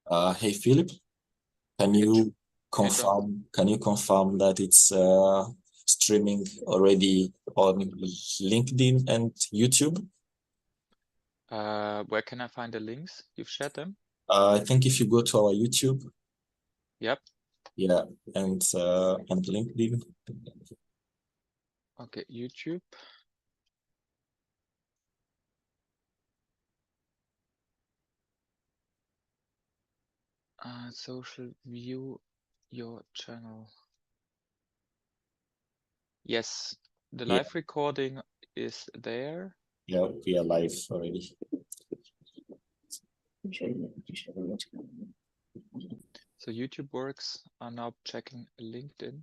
Hey Philip, can Hey, you hey John. confirm that it's streaming already on LinkedIn and YouTube? Where can I find the links? You've shared them? I think if you go to our YouTube, Yep. yeah, and LinkedIn. Okay, YouTube. Social view your channel. Yes, the Yeah, live recording is there. yeah, we are live already. So YouTube works. I'm now checking LinkedIn.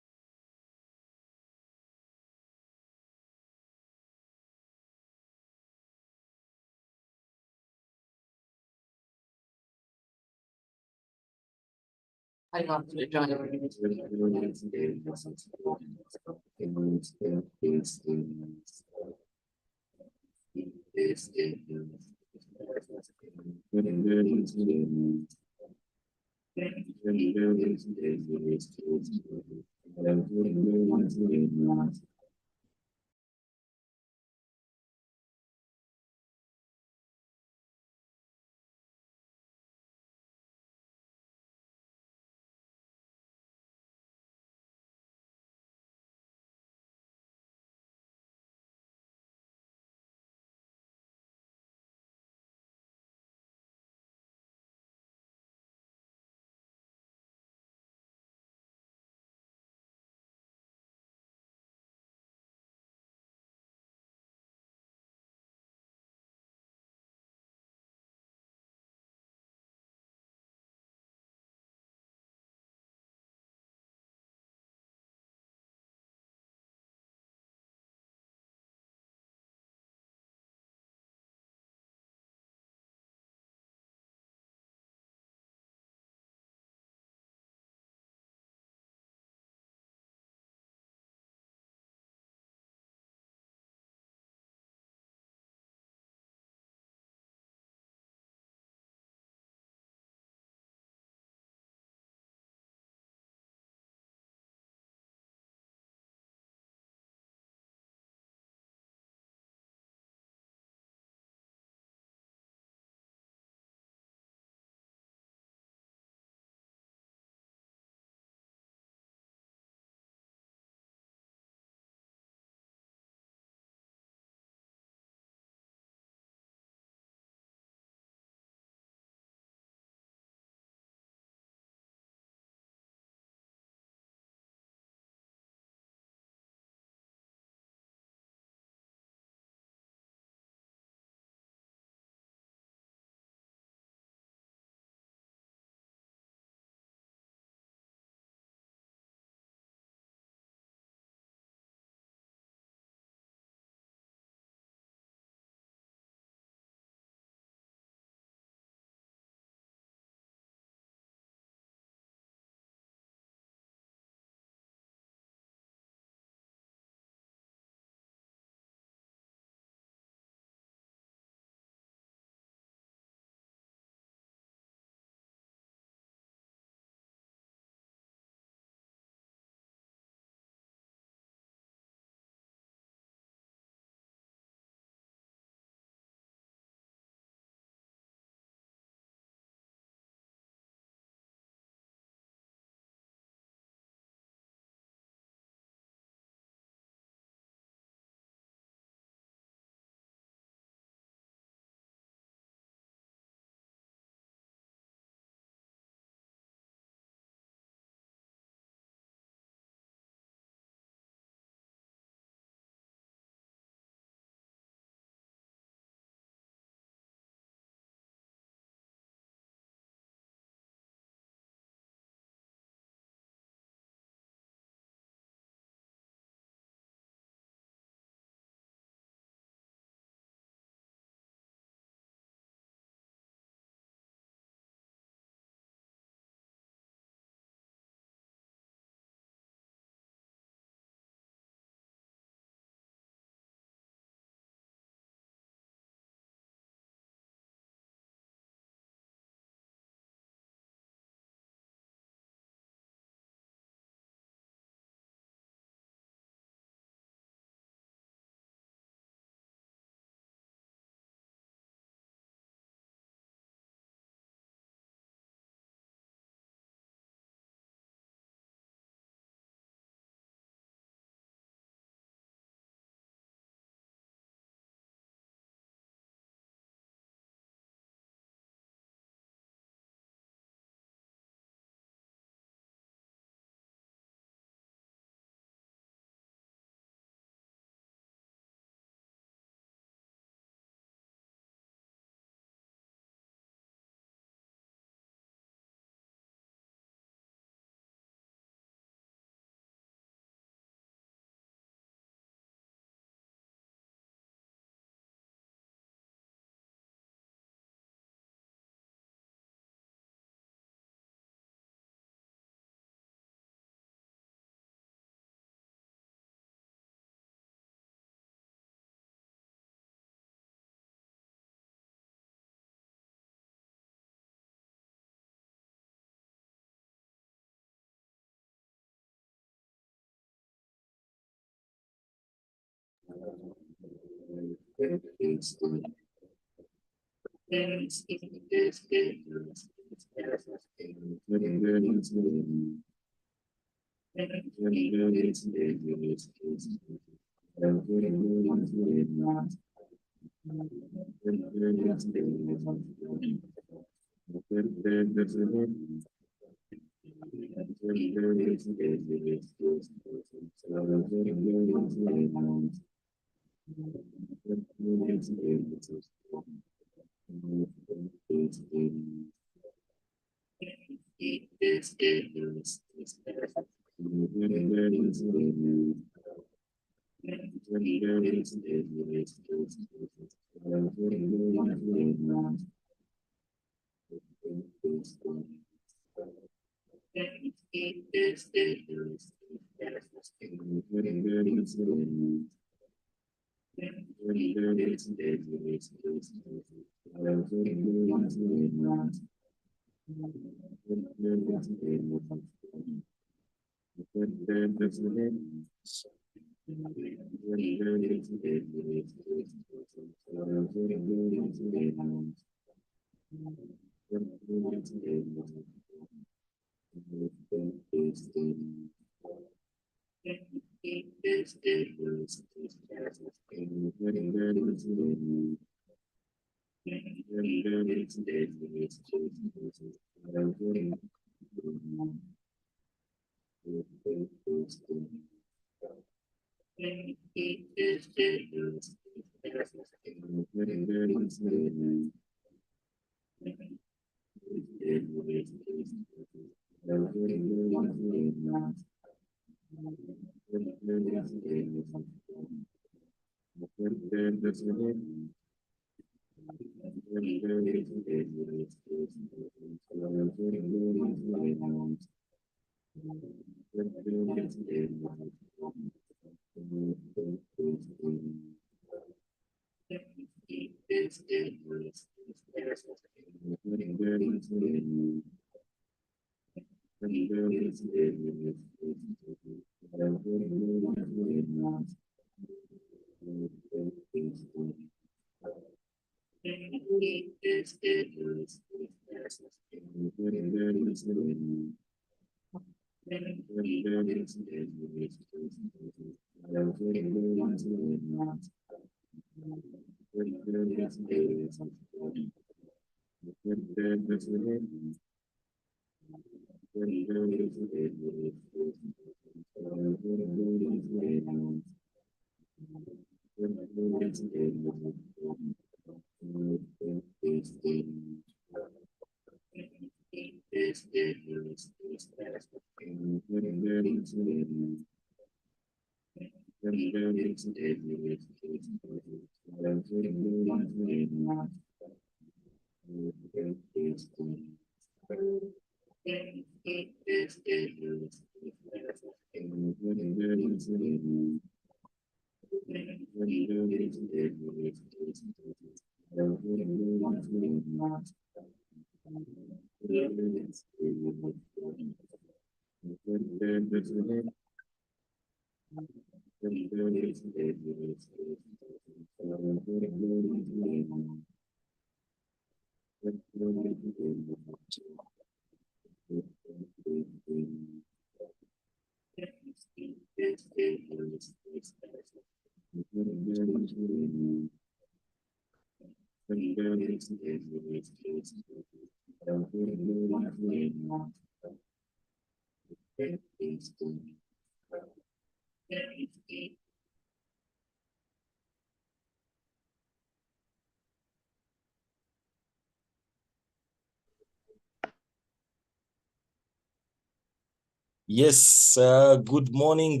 Yes, good morning,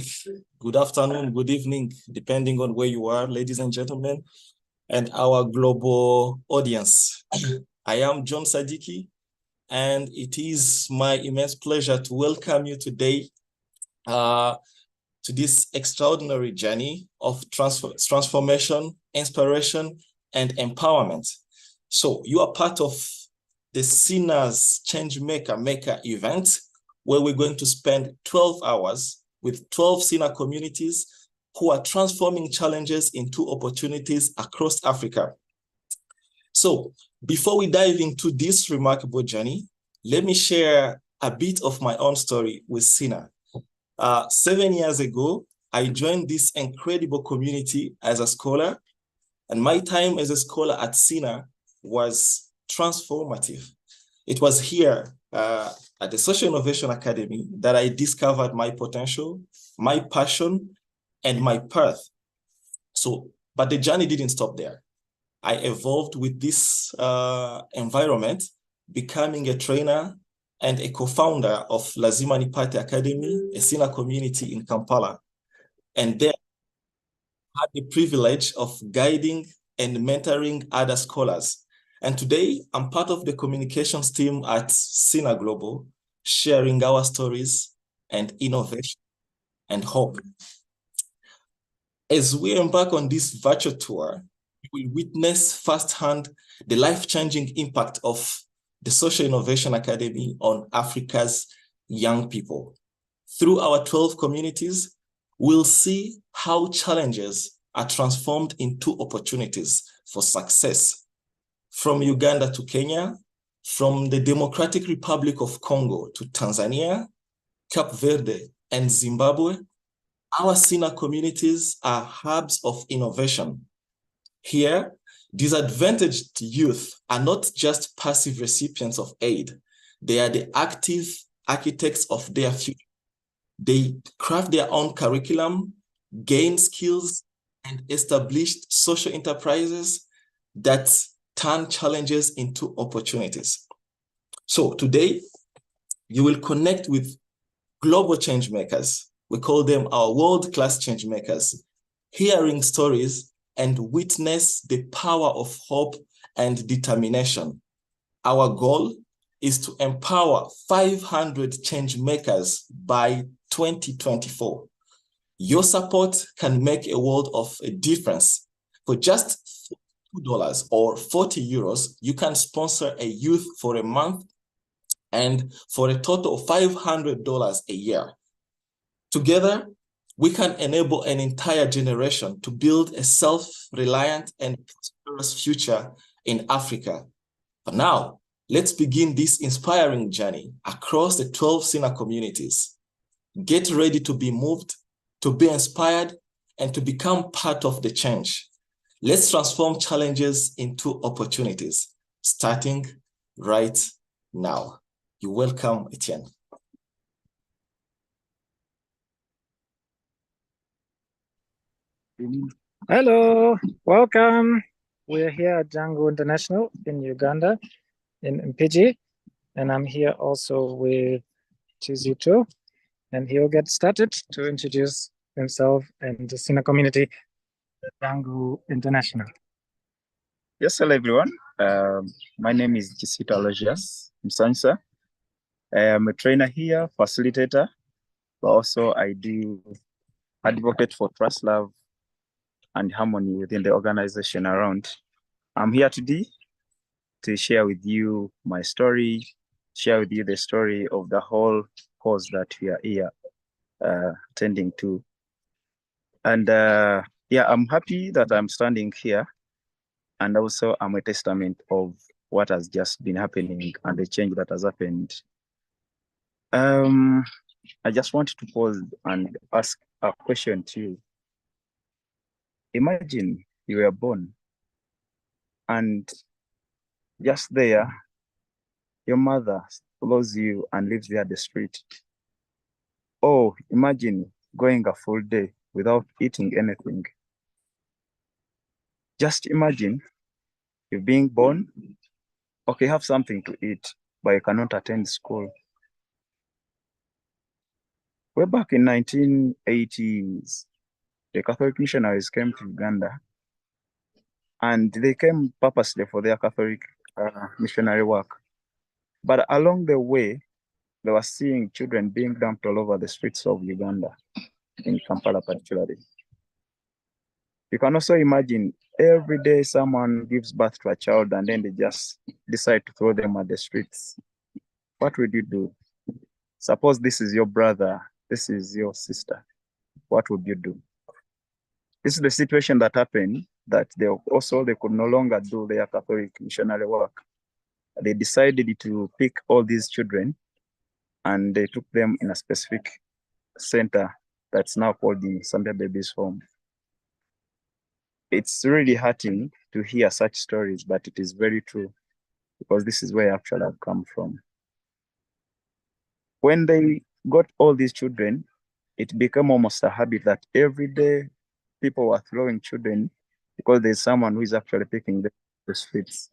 good afternoon, good evening, depending on where you are, ladies and gentlemen, and our global audience. I am John Sadiki, and it is my immense pleasure to welcome you today to this extraordinary journey of transformation, inspiration, and empowerment. So you are part of the SINA's Maker event, where we're going to spend 12 hours with 12 SINA communities who are transforming challenges into opportunities across Africa. So before we dive into this remarkable journey, let me share a bit of my own story with SINA. 7 years ago, I joined this incredible community as a scholar, and my time as a scholar at SINA was transformative. It was here at the Social Innovation Academy that I discovered my potential, my passion, and my path. But the journey didn't stop there. I evolved with this environment, becoming a trainer and a co-founder of Lazima Nipate Academy, a SINA community in Kampala. And there I had the privilege of guiding and mentoring other scholars. And today I'm part of the communications team at SINA Global, sharing our stories and innovation and hope. As we embark on this virtual tour, we will witness firsthand the life-changing impact of the Social Innovation Academy on Africa's young people. Through our 12 communities, we'll see how challenges are transformed into opportunities for success. From Uganda to Kenya, from the Democratic Republic of Congo to Tanzania, Cape Verde, and Zimbabwe, our SINA communities are hubs of innovation. Here, disadvantaged youth are not just passive recipients of aid. They are the active architects of their future. They craft their own curriculum, gain skills, and establish social enterprises that turn challenges into opportunities. So today, you will connect with global change makers. We call them our world-class change makers, hearing stories and witness the power of hope and determination. Our goal is to empower 500 change makers by 2024. Your support can make a world of a difference. For just $2 or 40 euros, you can sponsor a youth for a month, and for a total of $500 a year. Together, we can enable an entire generation to build a self-reliant and prosperous future in Africa. But now, let's begin this inspiring journey across the 12 SINA communities. Get ready to be moved, to be inspired, and to become part of the change. Let's transform challenges into opportunities, starting right now. You're welcome, Etienne. Hello, welcome. We're here at Jangu International in Uganda, in Mpigi, and I'm here also with Chizito, and he'll get started to introduce himself and the SINA community, Jangu International. Yes, hello everyone. My name is Chisito Aloysius Msansa. I am a trainer here, facilitator, but also I do advocate for trust, love, and harmony within the organization around. I'm here today to share with you my story, share with you the story of the whole cause that we are here tending to. And yeah, I'm happy that I'm standing here, and also I'm a testament of what has just been happening and the change that has happened. I just wanted to pause and ask a question to you. Imagine you were born and just there, your mother follows you and lives there at the street. Or imagine going a full day without eating anything. Just imagine you being born, okay, have something to eat, but you cannot attend school. Way back in 1980s, the Catholic missionaries came to Uganda, and they came purposely for their Catholic missionary work. But along the way, they were seeing children being dumped all over the streets of Uganda, in Kampala particularly. You can also imagine every day someone gives birth to a child and then they just decide to throw them at the streets. What would you do? Suppose this is your brother, this is your sister. What would you do? This is the situation that happened, that they could no longer do their Catholic missionary work. They decided to pick all these children and they took them in a specific center that's now called the Zambia Babies Home. It's really hurting to hear such stories, but it is very true because this is where actually I've come from. When they got all these children, it became almost a habit that every day people were throwing children because there's someone who is actually picking the streets.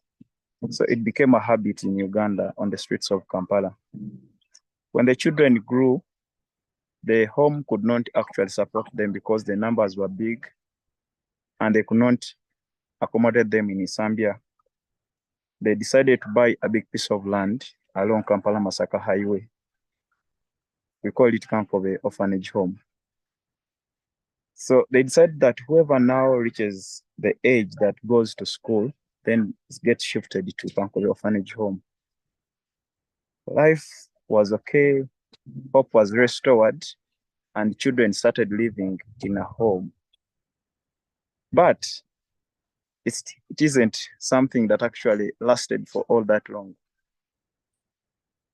So it became a habit in Uganda on the streets of Kampala. When the children grew, the home could not actually support them because the numbers were big and they could not accommodate them in Zambia. They decided to buy a big piece of land along Kampala-Masaka Highway. We call it Kankobe Orphanage Home. So they decided that whoever now reaches the age that goes to school, then gets shifted to Kankobe Orphanage Home. Life was okay, hope was restored, and children started living in a home. But it isn't something that actually lasted for all that long.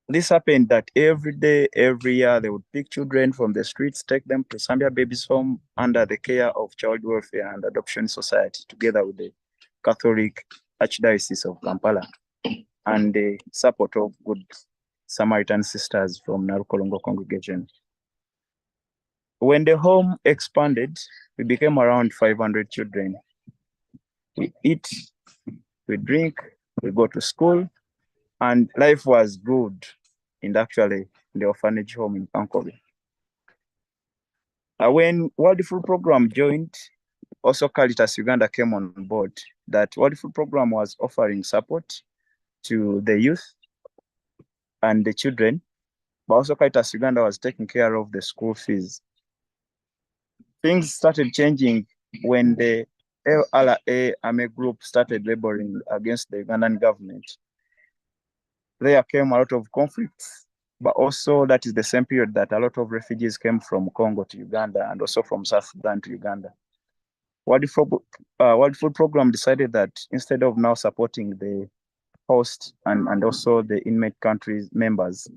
This happened that every day, every year, they would pick children from the streets, take them to Zambia Babies Home under the care of Child Welfare and Adoption Society, together with the Catholic Archdiocese of Kampala and the support of Good Samaritan sisters from Narukolongo congregation. When the home expanded, we became around 500 children. We eat, we drink, we go to school, and life was good in the orphanage home in Kankobe. When World Food Program joined, also Caritas Uganda came on board. That World Food Program was offering support to the youth and the children, but also Caritas Uganda was taking care of the school fees. Things started changing when the LRA Army group started laboring against the Ugandan government. There came a lot of conflicts, but also that is the same period that a lot of refugees came from Congo to Uganda and also from South Sudan to Uganda. World Food Program decided that instead of now supporting the host and also the inmate countries members,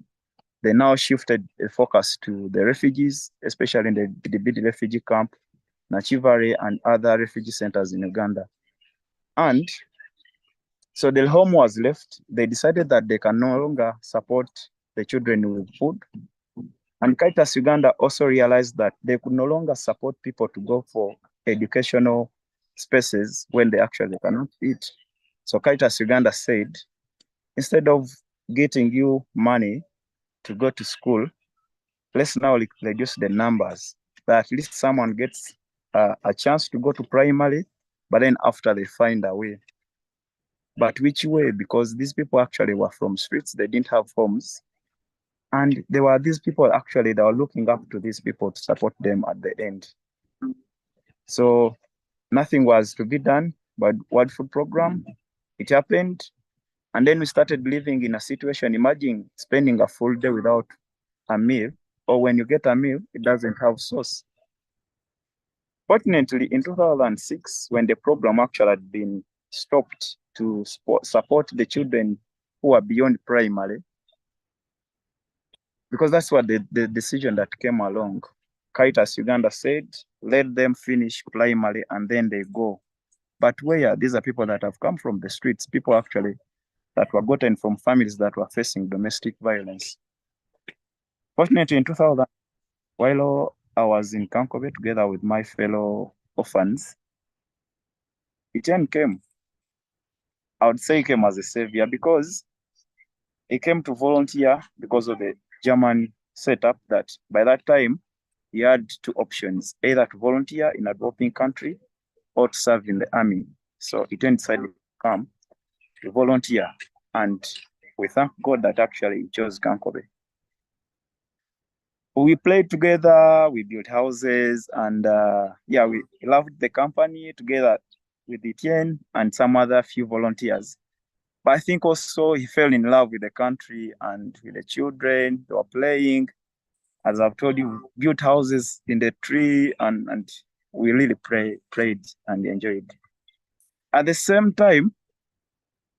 they now shifted the focus to the refugees, especially in the Bidibidi refugee camp, Nachivari, and other refugee centers in Uganda. And so the home was left. They decided that they can no longer support the children with food. And Caritas Uganda also realized that they could no longer support people to go for educational spaces when they actually cannot eat. So Caritas Uganda said, instead of getting you money to go to school, let's now reduce the numbers, that at least someone gets a chance to go to primary, but then after they find a way. But which way? Because these people actually were from streets, they didn't have homes. And there were these people actually that were looking up to these people to support them at the end. So nothing was to be done but World Food Program. It happened. And then we started living in a situation, imagine spending a full day without a meal, or when you get a meal, it doesn't have sauce. Fortunately, in 2006, when the program actually had been stopped to support the children who are beyond primary, because that's what the decision that came along. Caritas Uganda said, let them finish primary and then they go. But where? These are people that have come from the streets, people actually that were gotten from families that were facing domestic violence. Fortunately, in 2000, while I was in Kankobe together with my fellow orphans, Etienne came. I would say he came as a savior because he came to volunteer because of the German setup that by that time he had two options, either to volunteer in a developing country or to serve in the army. So Etienne decided to come to volunteer, and we thank God that actually he chose Kankobe. We played together, we built houses, and we loved the company together with Etienne and some other few volunteers. But I think also he fell in love with the country and with the children. They were playing. As I've told you, built houses in the tree and we really prayed and enjoyed. At the same time,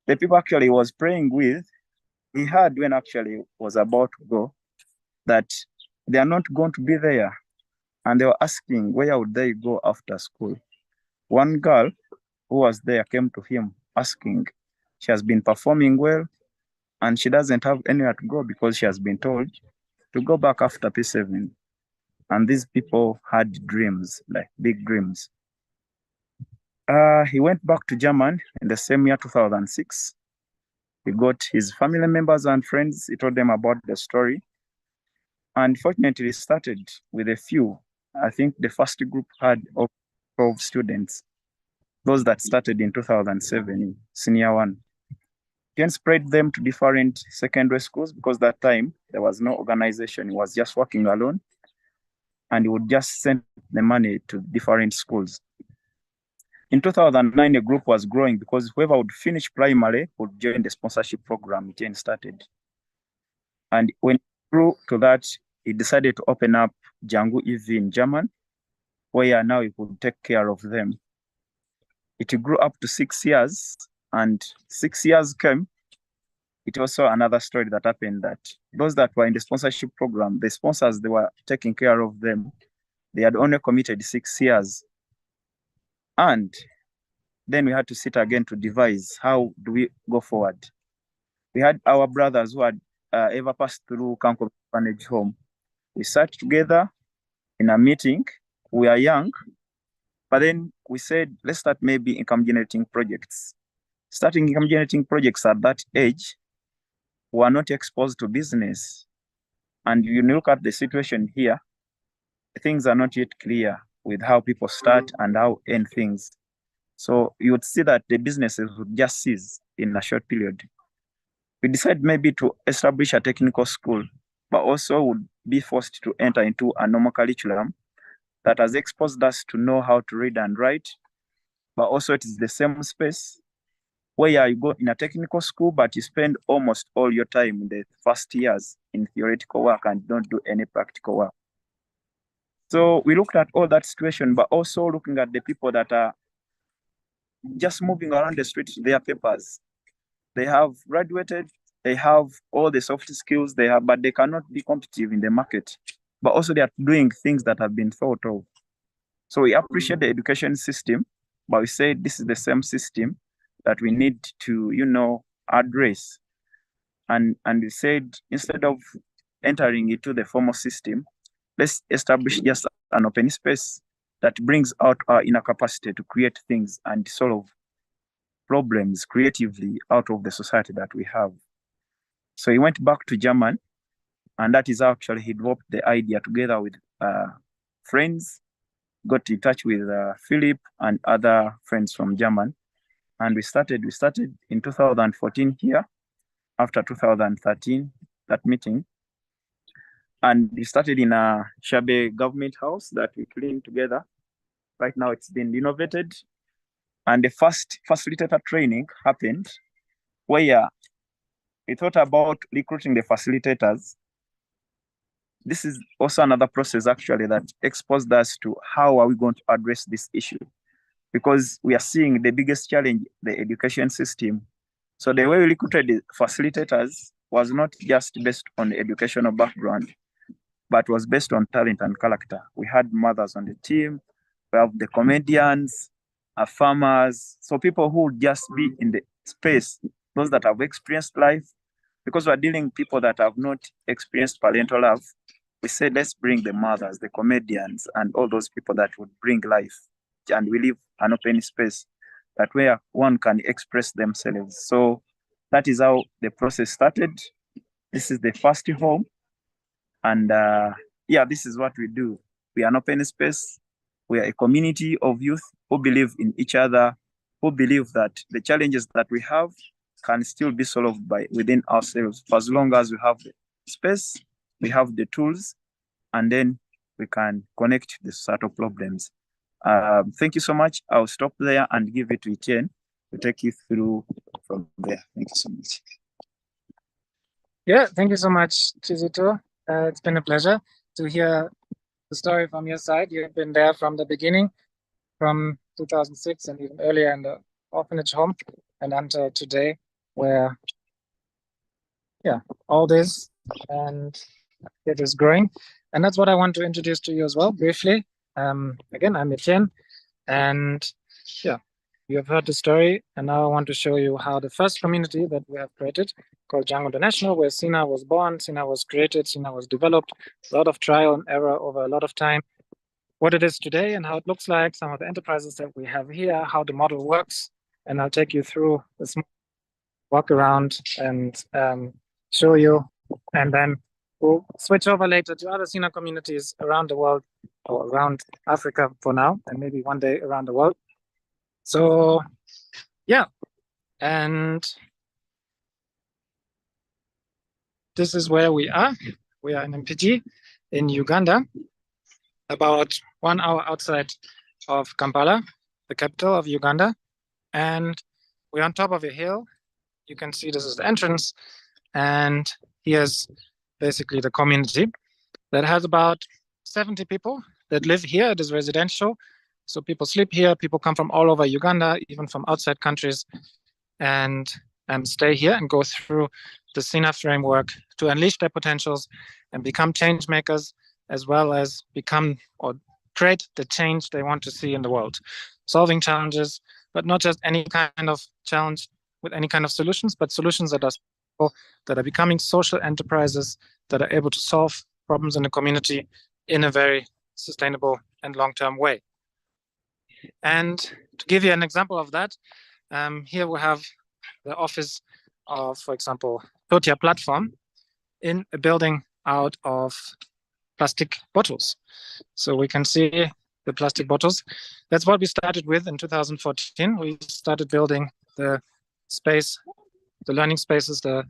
the people actually was praying with, he heard when actually was about to go that they are not going to be there. And they were asking where would they go after school. One girl who was there came to him asking, she has been performing well and she doesn't have anywhere to go because she has been told to go back after P7. And these people had dreams, like big dreams. He went back to Germany in the same year, 2006. He got his family members and friends. He told them about the story. And fortunately, he started with a few. I think the first group had 12 students, those that started in 2007, senior one. Then spread them to different secondary schools because that time there was no organization. He was just working alone and he would just send the money to different schools. In 2009, the group was growing because whoever would finish primary would join the sponsorship program Jane started. And when he grew to that, he decided to open up Jangu in German, where now he could take care of them. It grew up to 6 years, and 6 years came. It also another story that happened that those that were in the sponsorship program, the sponsors, they were taking care of them. They had only committed 6 years. And then we had to sit again to devise how do we go forward. We had our brothers who had ever passed through Congo Manage Home. We sat together in a meeting. We are young, but then we said, let's start maybe income generating projects. Starting income generating projects at that age, we are not exposed to business. And you look at the situation here, things are not yet clear with how people start and how end things. So you would see that the businesses would just cease in a short period. We decided maybe to establish a technical school, but also would be forced to enter into a normal curriculum that has exposed us to know how to read and write, but also it is the same space where you go in a technical school, but you spend almost all your time in the first years in theoretical work and don't do any practical work. So we looked at all that situation, but also looking at the people that are just moving around the streets with their papers. They have graduated, they have all the soft skills they have, but they cannot be competitive in the market. But also they are doing things that have been thought of. So we appreciate the education system, but we say this is the same system that we need to, address. And we said, instead of entering into the formal system, let's establish just an open space that brings out our inner capacity to create things and solve problems creatively out of the society that we have. So he went back to Germany, and that is how actually he developed the idea together with friends, got in touch with Philip and other friends from Germany. And we started in 2014 here, after 2013, that meeting. And we started in a Shabe government house that we cleaned together. Right now it's been renovated. And the first facilitator training happened where we thought about recruiting the facilitators. This is also another process actually that exposed us to how are we going to address this issue, because we are seeing the biggest challenge, the education system. So the way we recruited the facilitators was not just based on the educational background, but was based on talent and character. We had mothers on the team, we have the comedians, farmers, so people who would just be in the space, those that have experienced life, because we're dealing with people that have not experienced parental love. We said, let's bring the mothers, the comedians, and all those people that would bring life. And we leave an open space that where one can express themselves. So that is how the process started. This is the first home. And this is what we do. We are an open space. We are a community of youth who believe in each other, who believe that the challenges that we have can still be solved within ourselves. For as long as we have the space, we have the tools, and then we can connect the societal problems. Thank you so much. I'll stop there and give it to Etienne to take you through from there. Thank you so much. Yeah, thank you so much, Chizito. It's been a pleasure to hear the story from your side. You've been there from the beginning from 2006 and even earlier in the orphanage home, and until today, where all this and it is growing. And that's what I want to introduce to you as well briefly. Again, I'm Etienne, and you have heard the story, and now I want to show you how the first community that we have created, called Jangu International, where SINA was born, SINA was created, SINA was developed, a lot of trial and error over a lot of time, what it is today and how it looks like, some of the enterprises that we have here, how the model works, and I'll take you through a small walk around and show you, and then we'll switch over later to other SINA communities around the world, or around Africa for now, and maybe one day around the world. So, and this is where we are. We are in MPG in Uganda, about 1 hour outside of Kampala, the capital of Uganda. And we're on top of a hill. You can see this is the entrance. And here's basically the community that has about 70 people that live here. It is residential. So people sleep here. People come from all over Uganda, even from outside countries, and stay here and go through the SINA framework to unleash their potentials and become change makers, as well as become or create the change they want to see in the world. Solving challenges, but not just any kind of challenge with any kind of solutions, but solutions that are becoming social enterprises that are able to solve problems in the community in a very sustainable and long-term way. And to give you an example of that, here we have the office of, for example, Totia platform in a building out of plastic bottles. So we can see the plastic bottles. That's what we started with in 2014. We started building the space, the learning spaces, the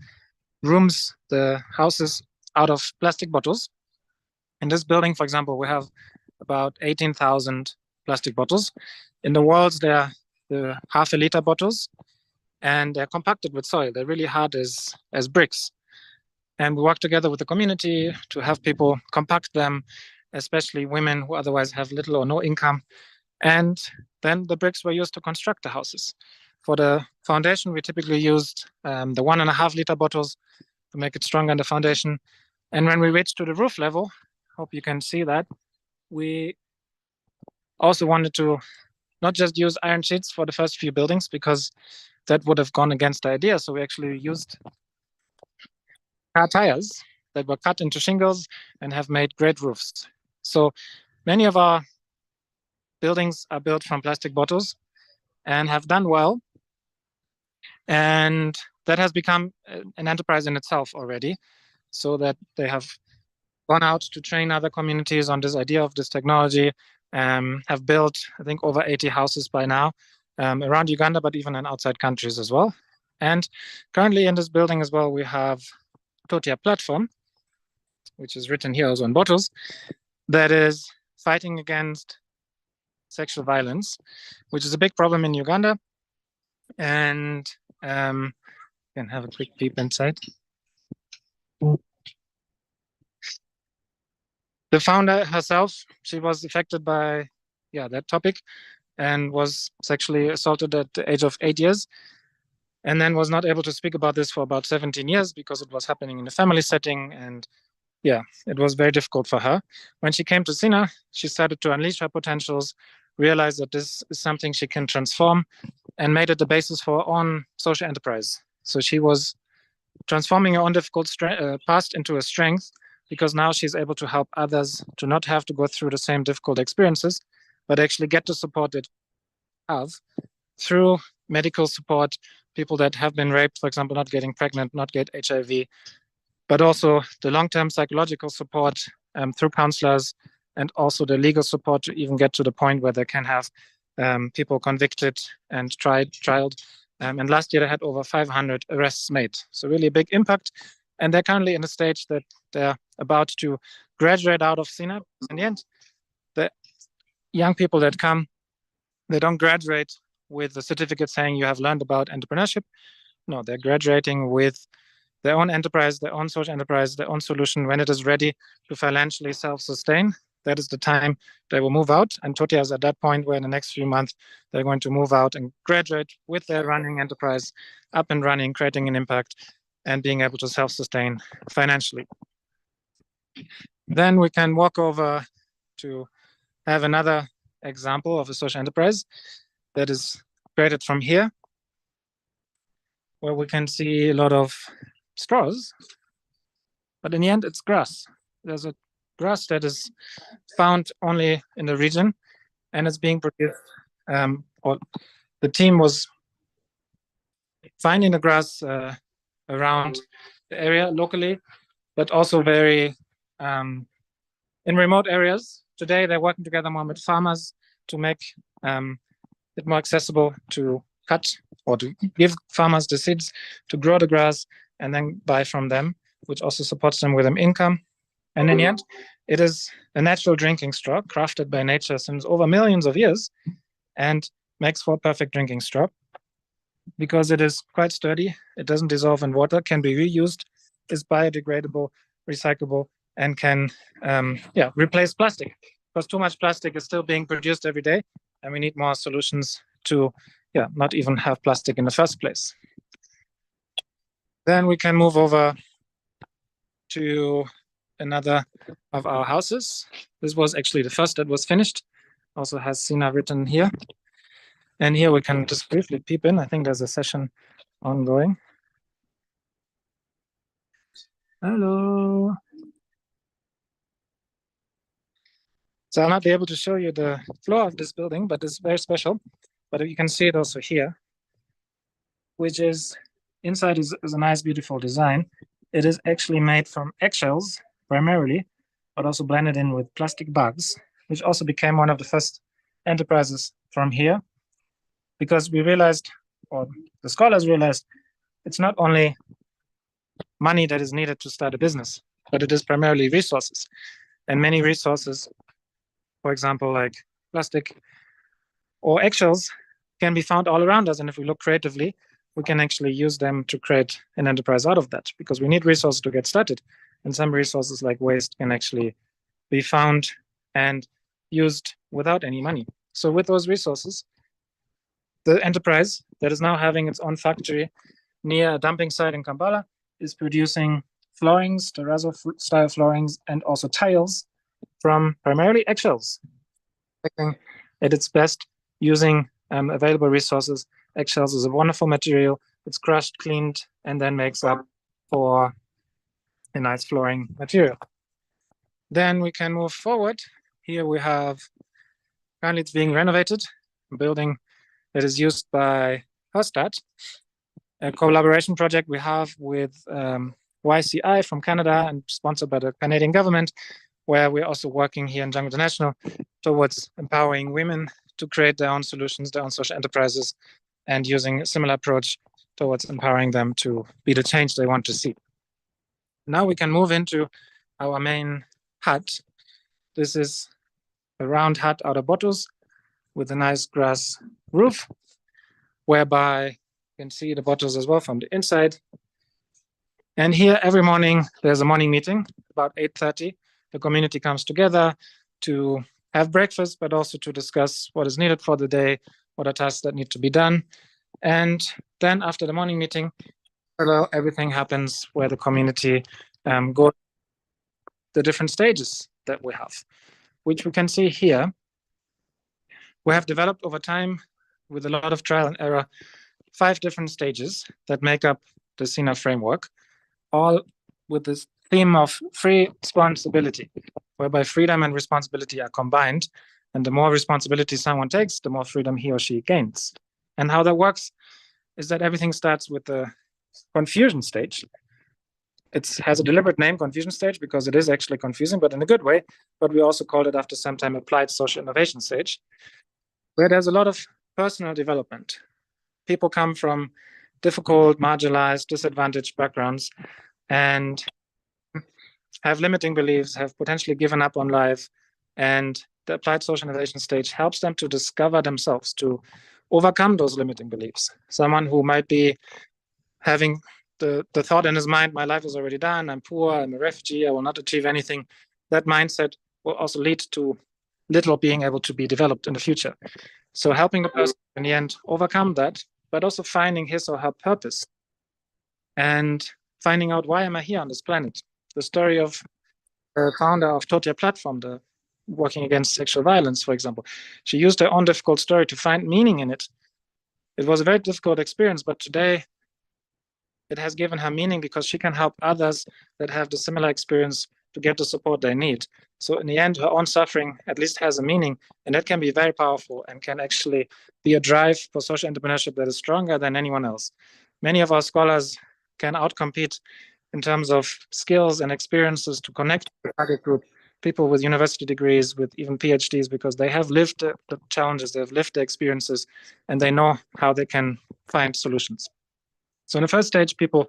rooms, the houses out of plastic bottles. In this building, for example, we have about 18,000 plastic bottles. In the walls, there are the half-a-liter bottles, and they're compacted with soil. They're really hard as bricks. And we work together with the community to have people compact them, especially women who otherwise have little or no income. And then the bricks were used to construct the houses. For the foundation, we typically used the 1.5 liter bottles to make it stronger in the foundation. And when we reached to the roof level, hope you can see that, we also wanted to not just use iron sheets for the first few buildings, because that would have gone against the idea. So we actually used car tires that were cut into shingles and have made great roofs. So many of our buildings are built from plastic bottles and have done well. And that has become an enterprise in itself already, so that they have gone out to train other communities on this idea of this technology, have built, I think, over 80 houses by now around Uganda, but even in outside countries as well. And currently in this building as well, we have Totia platform, which is written here also on bottles, that is fighting against sexual violence, which is a big problem in Uganda. And you can have a quick peep inside. The founder herself, she was affected by that topic and was sexually assaulted at the age of 8 years, and then was not able to speak about this for about 17 years because it was happening in a family setting, and it was very difficult for her. When she came to SINA, she started to unleash her potentials, realized that this is something she can transform, and made it the basis for her own social enterprise. So she was transforming her own difficult past into a strength, because now she's able to help others to not have to go through the same difficult experiences, but actually get the support that they have through medical support, people that have been raped, for example, not getting pregnant, not get HIV, but also the long-term psychological support through counselors, and also the legal support to even get to the point where they can have people convicted and trialed. And last year they had over 500 arrests made. So really a big impact. And they're currently in a stage that they're about to graduate out of SINA. In the end, the young people that come, they don't graduate with a certificate saying you have learned about entrepreneurship. No, they're graduating with their own enterprise, their own social enterprise, their own solution when it is ready to financially self-sustain. that is the time they will move out. And Totia is at that point where in the next few months, they're going to move out and graduate with their running enterprise up and running, creating an impact and being able to self-sustain financially. Then we can walk over to have another example of a social enterprise that is created from here, where we can see a lot of straws, but in the end, it's grass. There's a grass that is found only in the region, and it's being produced, or the team was finding the grass around the area locally, but also very in remote areas. Today, they're working together more with farmers to make it more accessible to cut or to give farmers the seeds to grow the grass and then buy from them, which also supports them with an income. And in the end, it is a natural drinking straw crafted by nature since over millions of years and makes for a perfect drinking straw because it is quite sturdy. It doesn't dissolve in water, can be reused, is biodegradable, recyclable, and can replace plastic, because too much plastic is still being produced every day, and we need more solutions to not even have plastic in the first place. Then we can move over to another of our houses. This was actually the first that was finished. Also has SINA written here. And here we can just briefly peep in. I think there's a session ongoing. Hello. So I'll not be able to show you the floor of this building, but it's very special. But you can see it also here, which is inside is a nice, beautiful design. It is actually made from eggshells primarily, but also blended in with plastic bags, which also became one of the first enterprises from here, because we realized, or the scholars realized, it's not only money that is needed to start a business, but it is primarily resources. And many resources, for example, like plastic or eggshells, can be found all around us. And if we look creatively, we can actually use them to create an enterprise out of that, because we need resources to get started. And some resources like waste can actually be found and used without any money. So with those resources, the enterprise that is now having its own factory near a dumping site in Kampala is producing floorings, terrazzo-style floorings, and also tiles from primarily eggshells. At its best, using available resources, eggshells is a wonderful material. It's crushed, cleaned, and then makes up for a nice flooring material. Then we can move forward. Here we have, currently it's being renovated, a building that is used by Hostad, a collaboration project we have with YCI from Canada and sponsored by the Canadian government, where we're also working here in Jangu International towards empowering women to create their own solutions, their own social enterprises, and using a similar approach towards empowering them to be the change they want to see. Now we can move into our main hut. This is a round hut out of bottles with a nice grass roof, whereby you can see the bottles as well from the inside. And here every morning, there's a morning meeting about 8:30. The community comes together to have breakfast, but also to discuss what is needed for the day, what are tasks that need to be done. And then after the morning meeting, everything happens where the community goes the different stages that we have, which we can see here. We have developed over time, with a lot of trial and error, 5 different stages that make up the SINA framework, all with this theme of free responsibility, whereby freedom and responsibility are combined. And the more responsibility someone takes, the more freedom he or she gains. And how that works is that everything starts with the confusion stage. It has a deliberate name, confusion stage, because it is actually confusing, but in a good way. But we also called it after some time applied social innovation stage, where there's a lot of personal development. People come from difficult, marginalized, disadvantaged backgrounds and have limiting beliefs, have potentially given up on life. And the applied social innovation stage helps them to discover themselves, to overcome those limiting beliefs. Someone who might be having the thought in his mind, my life is already done, I'm poor, I'm a refugee, I will not achieve anything. That mindset will also lead to little being able to be developed in the future. So helping the person in the end overcome that, but also finding his or her purpose and finding out, why am I here on this planet? The story of the founder of Totia Platform, the working against sexual violence, for example. She used her own difficult story to find meaning in it. It was a very difficult experience, but today it has given her meaning because she can help others that have the similar experience to get the support they need. So in the end, her own suffering at least has a meaning, and that can be very powerful and can actually be a drive for social entrepreneurship that is stronger than anyone else. Many of our scholars can outcompete in terms of skills and experiences to connect with the target group, people with university degrees, with even PhDs, because they have lived the challenges, they have lived the experiences, and they know how they can find solutions. So in the first stage, people,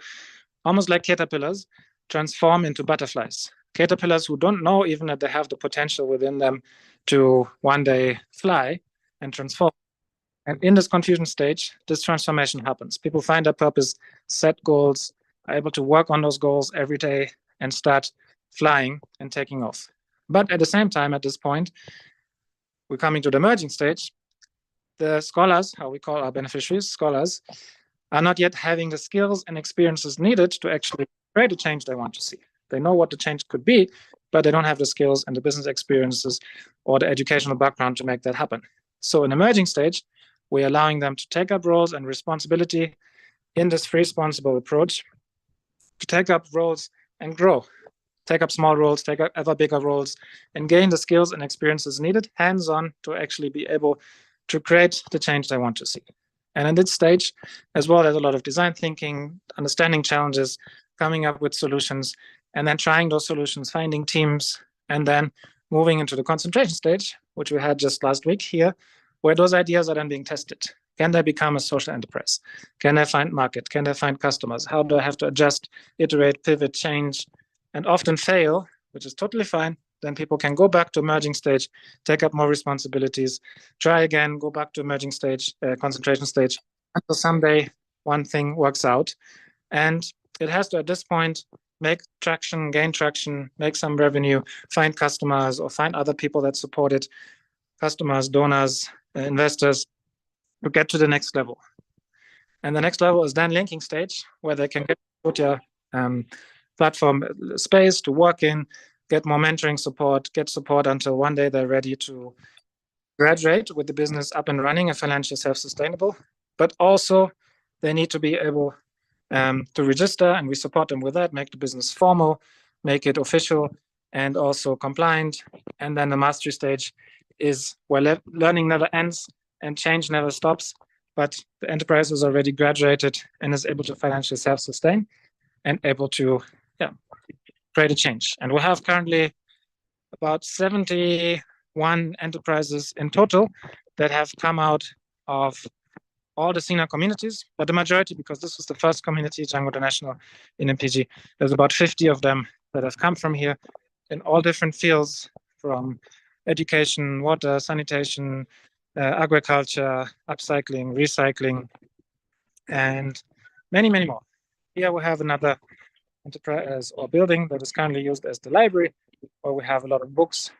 almost like caterpillars, transform into butterflies. Caterpillars who don't know even that they have the potential within them to one day fly and transform. And in this confusion stage, this transformation happens. People find their purpose, set goals, are able to work on those goals every day and start flying and taking off. But at the same time, at this point, we're coming to the emerging stage. The scholars, how we call our beneficiaries, scholars, are not yet having the skills and experiences needed to actually create the change they want to see. They know what the change could be, but they don't have the skills and the business experiences or the educational background to make that happen. So in emerging stage, we're allowing them to take up roles and responsibility in this responsible approach, to take up roles and grow, take up small roles, take up ever bigger roles, and gain the skills and experiences needed hands-on to actually be able to create the change they want to see. And in this stage, as well, there's a lot of design thinking, understanding challenges, coming up with solutions, and then trying those solutions, finding teams, and then moving into the concentration stage, which we had just last week here, where those ideas are then being tested. Can they become a social enterprise? Can they find market? Can they find customers? How do I have to adjust, iterate, pivot, change, and often fail, which is totally fine. Then people can go back to emerging stage, take up more responsibilities, try again, go back to emerging stage, concentration stage, until someday one thing works out. And it has to, at this point, make traction, gain traction, make some revenue, find customers or find other people that support it, customers, donors, investors, to get to the next level. And the next level is then linking stage, where they can get your platform space to work in, get more mentoring support, get support until one day they're ready to graduate with the business up and running and financially self-sustainable. But also they need to be able to register, and we support them with that, make the business formal, make it official, and also compliant. And then the mastery stage is where learning never ends and change never stops, but the enterprise is already graduated and is able to financially self-sustain and able to create a change. And we have currently about 71 enterprises in total that have come out of all the SINA communities, but the majority, because this was the first community, Jangu International in MPG, there's about 50 of them that have come from here in all different fields, from education, water, sanitation, agriculture, upcycling, recycling, and many, many more. Here we have another enterprise or building that is currently used as the library, where we have a lot of books,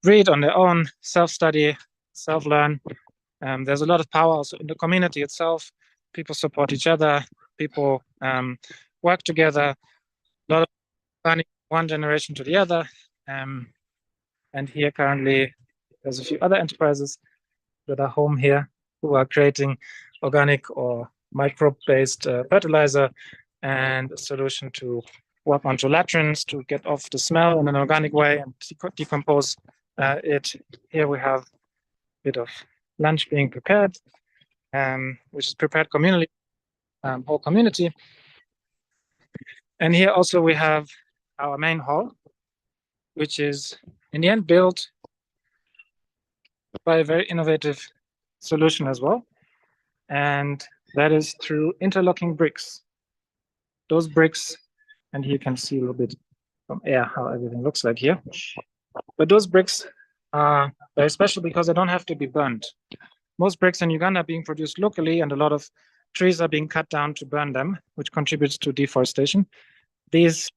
read on their own, self-study, self-learn. There's a lot of power also in the community itself. People support each other, people work together, a lot of learning one generation to the other. And here currently, there's a few other enterprises that are home here who are creating organic or microbe-based fertilizer and a solution to work on latrines to get off the smell in an organic way and decompose it. Here we have a bit of lunch being prepared, which is prepared communally, whole community. And here also we have our main hall, which is in the end built by a very innovative solution as well. And that is through interlocking bricks. Those bricks, and here you can see a little bit from air how everything looks like here. But those bricks are very special because they don't have to be burned. Most bricks in Uganda are being produced locally, and a lot of trees are being cut down to burn them, which contributes to deforestation. These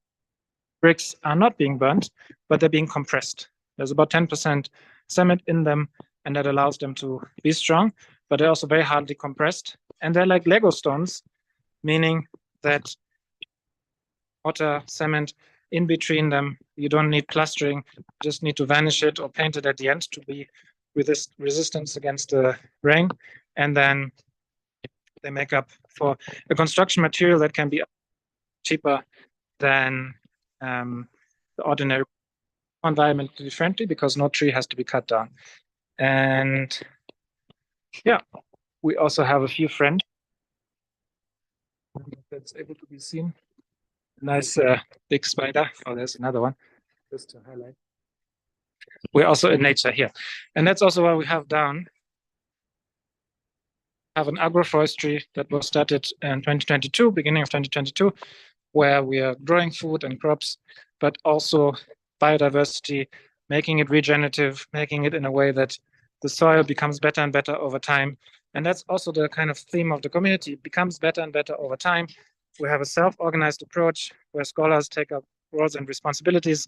bricks are not being burnt, but they're being compressed. There's about 10% cement in them, and that allows them to be strong, but they're also very hardly compressed. And they're like Lego stones, meaning that water, cement in between them, you don't need plastering, you just need to varnish it or paint it at the end to be with this resistance against the rain. And then they make up for a construction material that can be cheaper than the ordinary, environmentally friendly, because no tree has to be cut down. And yeah, we also have a few friends that's able to be seen. Nice big spider. Oh, there's another one, just to highlight. We're also in nature here. And that's also what we have down. Have an agroforestry that was started in 2022, beginning of 2022, where we are growing food and crops, but also biodiversity, making it regenerative, making it in a way that the soil becomes better and better over time. And that's also the kind of theme of the community. It becomes better and better over time. We have a self-organized approach where scholars take up roles and responsibilities,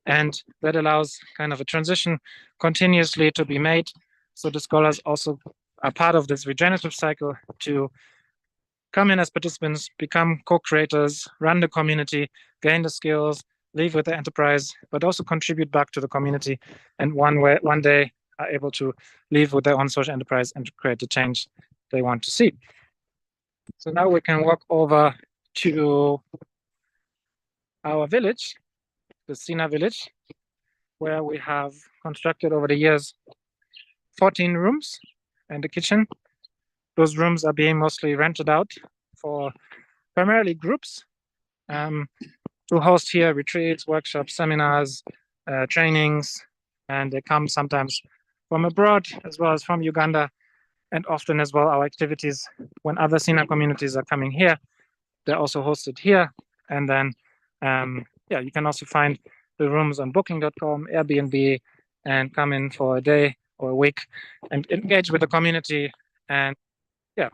and that allows kind of a transition continuously to be made. So the scholars also are part of this regenerative cycle to come in as participants, become co-creators, run the community, gain the skills, leave with the enterprise, but also contribute back to the community, and one day are able to leave with their own social enterprise and create the change they want to see. So now we can walk over to our village, the SINA village, where we have constructed over the years 14 rooms and a kitchen. Those rooms are being mostly rented out for primarily groups to host here retreats, workshops, seminars, trainings, and they come sometimes from abroad as well as from Uganda, and often as well our activities when other SINA communities are coming here, they're also hosted here. And then yeah, you can also find the rooms on booking.com, Airbnb, and come in for a day or a week and engage with the community. And yeah,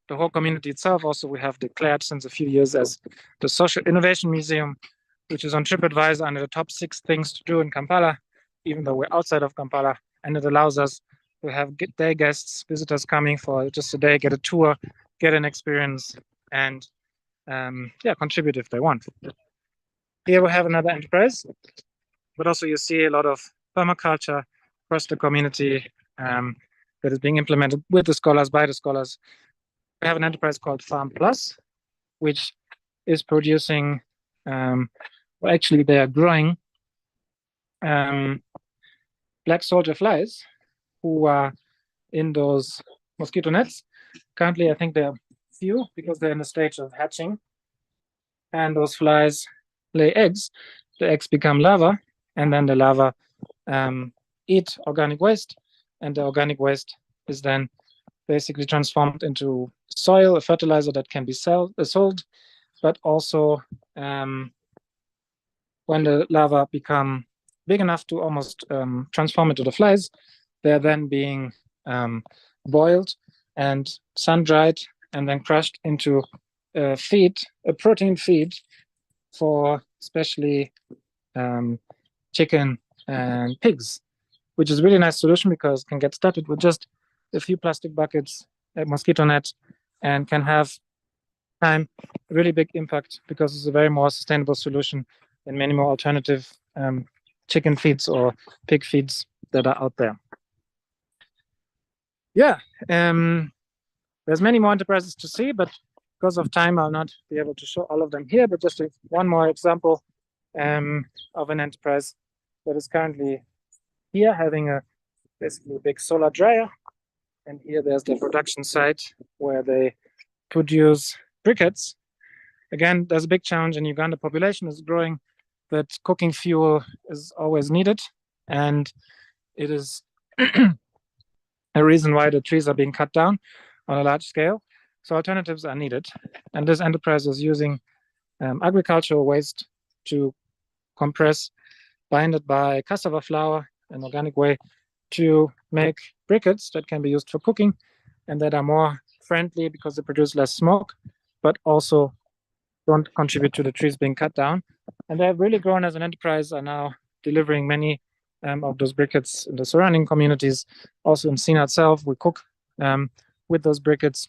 the whole community itself also we have declared since a few years as the Social Innovation Museum, which is on TripAdvisor under the top 6 things to do in Kampala, even though we're outside of Kampala. And it allows us to have day guests, visitors coming for just a day, get a tour, get an experience, and yeah, contribute if they want. Here we have another enterprise, but also you see a lot of permaculture across the community that is being implemented with the scholars, by the scholars. We have an enterprise called Farm Plus, which is producing, well, actually they are growing black soldier flies who are in those mosquito nets. Currently, I think there are few because they're in the stage of hatching. And those flies lay eggs. The eggs become larvae, and then the larvae eat organic waste. And the organic waste is then basically transformed into soil, a fertilizer that can be sold, but also when the larvae become big enough to almost transform into the flies, they're then being boiled and sun-dried and then crushed into a protein feed for especially chicken and pigs, which is a really nice solution because it can get started with just a few plastic buckets, a mosquito net, and can have time a really big impact because it's a very more sustainable solution than many more alternative chicken feeds or pig feeds that are out there. Yeah, there's many more enterprises to see, but because of time, I'll not be able to show all of them here, but just one more example of an enterprise that is currently here having basically a big solar dryer. And here there's the production site where they produce briquettes. Again, there's a big challenge in Uganda. Population is growing, that cooking fuel is always needed. And it is a reason why the trees are being cut down on a large scale. So alternatives are needed. And this enterprise is using agricultural waste to compress, bind it by cassava flour, an organic way, to make briquettes that can be used for cooking and that are more friendly because they produce less smoke, but also don't contribute to the trees being cut down. And they've really grown as an enterprise, are now delivering many of those briquettes in the surrounding communities. Also in SINA itself, we cook with those briquettes.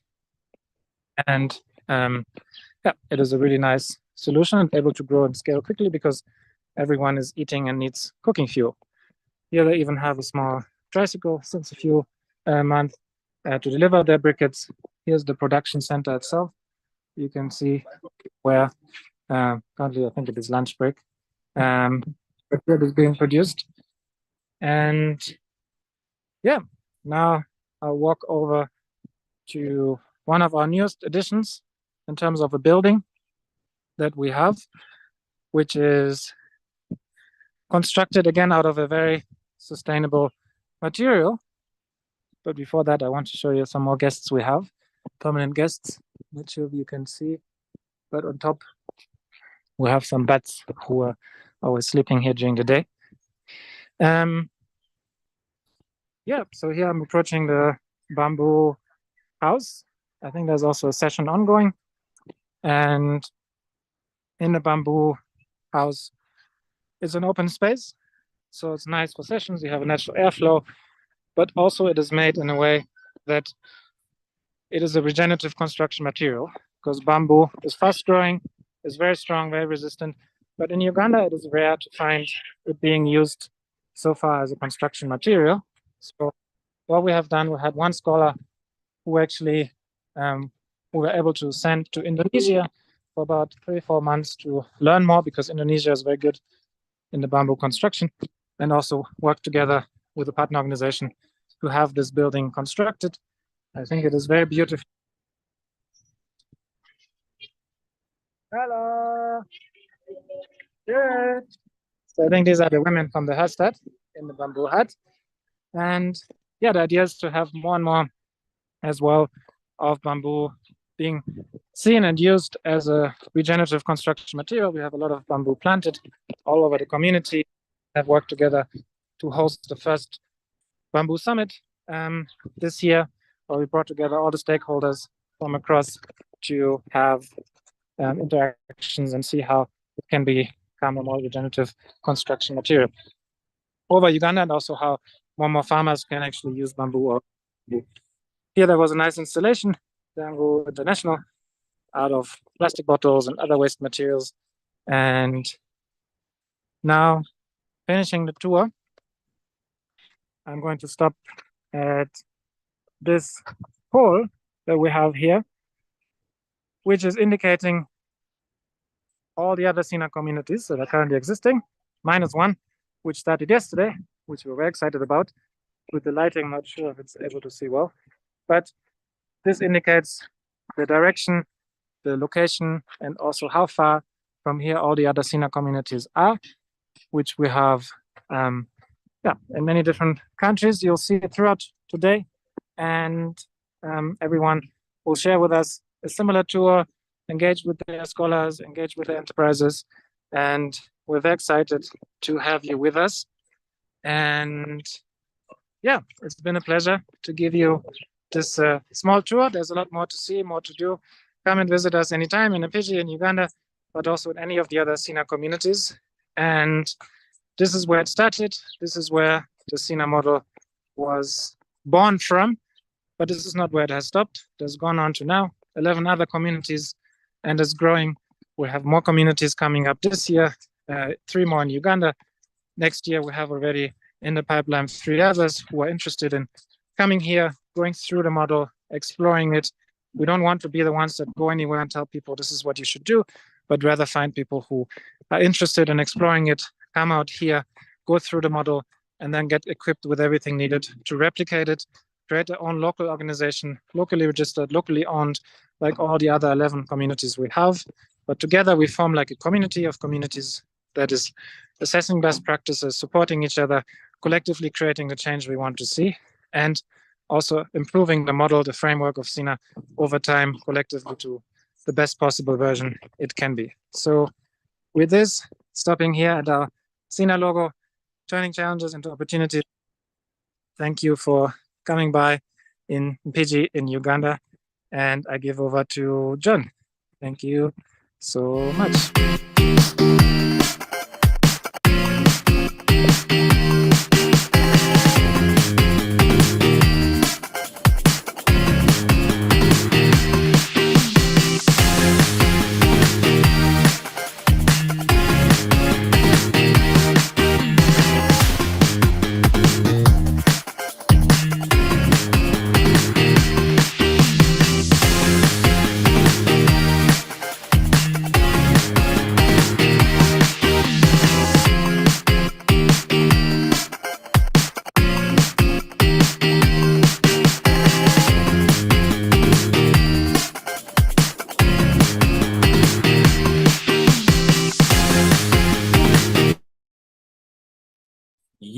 And yeah, it is a really nice solution and able to grow and scale quickly because everyone is eating and needs cooking fuel. Here they even have a small tricycle since a few months to deliver their briquettes. Here's the production center itself. You can see where currently I think it is lunch break. Briquette is being produced. And yeah, now I'll walk over to one of our newest additions in terms of a building that we have, which is constructed again out of a very sustainable material. But before that, I want to show you some more guests we have, permanent guests, which you can see. But on top, we have some bats who are always sleeping here during the day. Yeah, so here I'm approaching the bamboo house. I think there's also a session ongoing. And in the bamboo house is an open space. So it's nice for sessions. You have a natural airflow, but also it is made in a way that it is a regenerative construction material because bamboo is fast growing, is very strong, very resistant. But in Uganda, it is rare to find it being used so far as a construction material. So what we have done, we had one scholar who actually we were able to send to Indonesia for about 3-4 months to learn more because Indonesia is very good in the bamboo construction, and also work together with a partner organization to have this building constructed. I think it is very beautiful. Hello. Good. So I think these are the women from the Hastad in the bamboo hut. And yeah, the idea is to have more and more as well of bamboo being seen and used as a regenerative construction material. We have a lot of bamboo planted all over the community, have worked together to host the first bamboo summit this year, where we brought together all the stakeholders from across to have interactions and see how it can become a more regenerative construction material over Uganda, and also how more and more farmers can actually use bamboo. Or here there was a nice installation, Jangu International, out of plastic bottles and other waste materials. And now, finishing the tour, I'm going to stop at this pole that we have here, which is indicating all the other SINA communities that are currently existing, minus one, which started yesterday, which we're very excited about. With the lighting, I'm not sure if it's able to see well, but this indicates the direction, the location, and also how far from here all the other SINA communities are, which we have in many different countries. You'll see it throughout today, and everyone will share with us a similar tour, engage with their scholars, engage with their enterprises, and we're very excited to have you with us. And yeah, it's been a pleasure to give you this small tour. There's a lot more to see, more to do. Come and visit us anytime in Mpigi, in Uganda, but also in any of the other SINA communities. And this is where it started. This is where the SINA model was born from, but this is not where it has stopped. It has gone on to now 11 other communities and is growing. We have more communities coming up this year, 3 more in Uganda. Next year, we have already in the pipeline 3 others who are interested in coming here, going through the model, exploring it. We don't want to be the ones that go anywhere and tell people this is what you should do, but rather find people who are interested in exploring it, come out here, go through the model, and then get equipped with everything needed to replicate it, create their own local organization, locally registered, locally owned, like all the other 11 communities we have. But together we form like a community of communities that is assessing best practices, supporting each other, collectively creating the change we want to see, and also improving the model, the framework of SINA over time, collectively to the best possible version it can be. So with this, stopping here at our SINA logo, turning challenges into opportunities. Thank you for coming by in Mpigi in Uganda. And I give over to John. Thank you so much.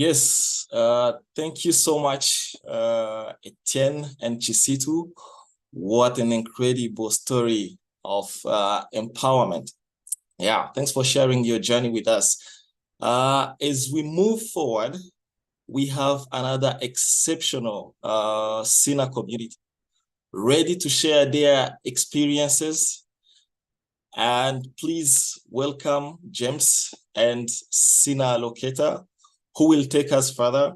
Yes, thank you so much, Etienne and Chisitu. What an incredible story of empowerment. Yeah, thanks for sharing your journey with us. As we move forward, we have another exceptional SINA community ready to share their experiences. And please welcome James and SINA Loketa, who will take us further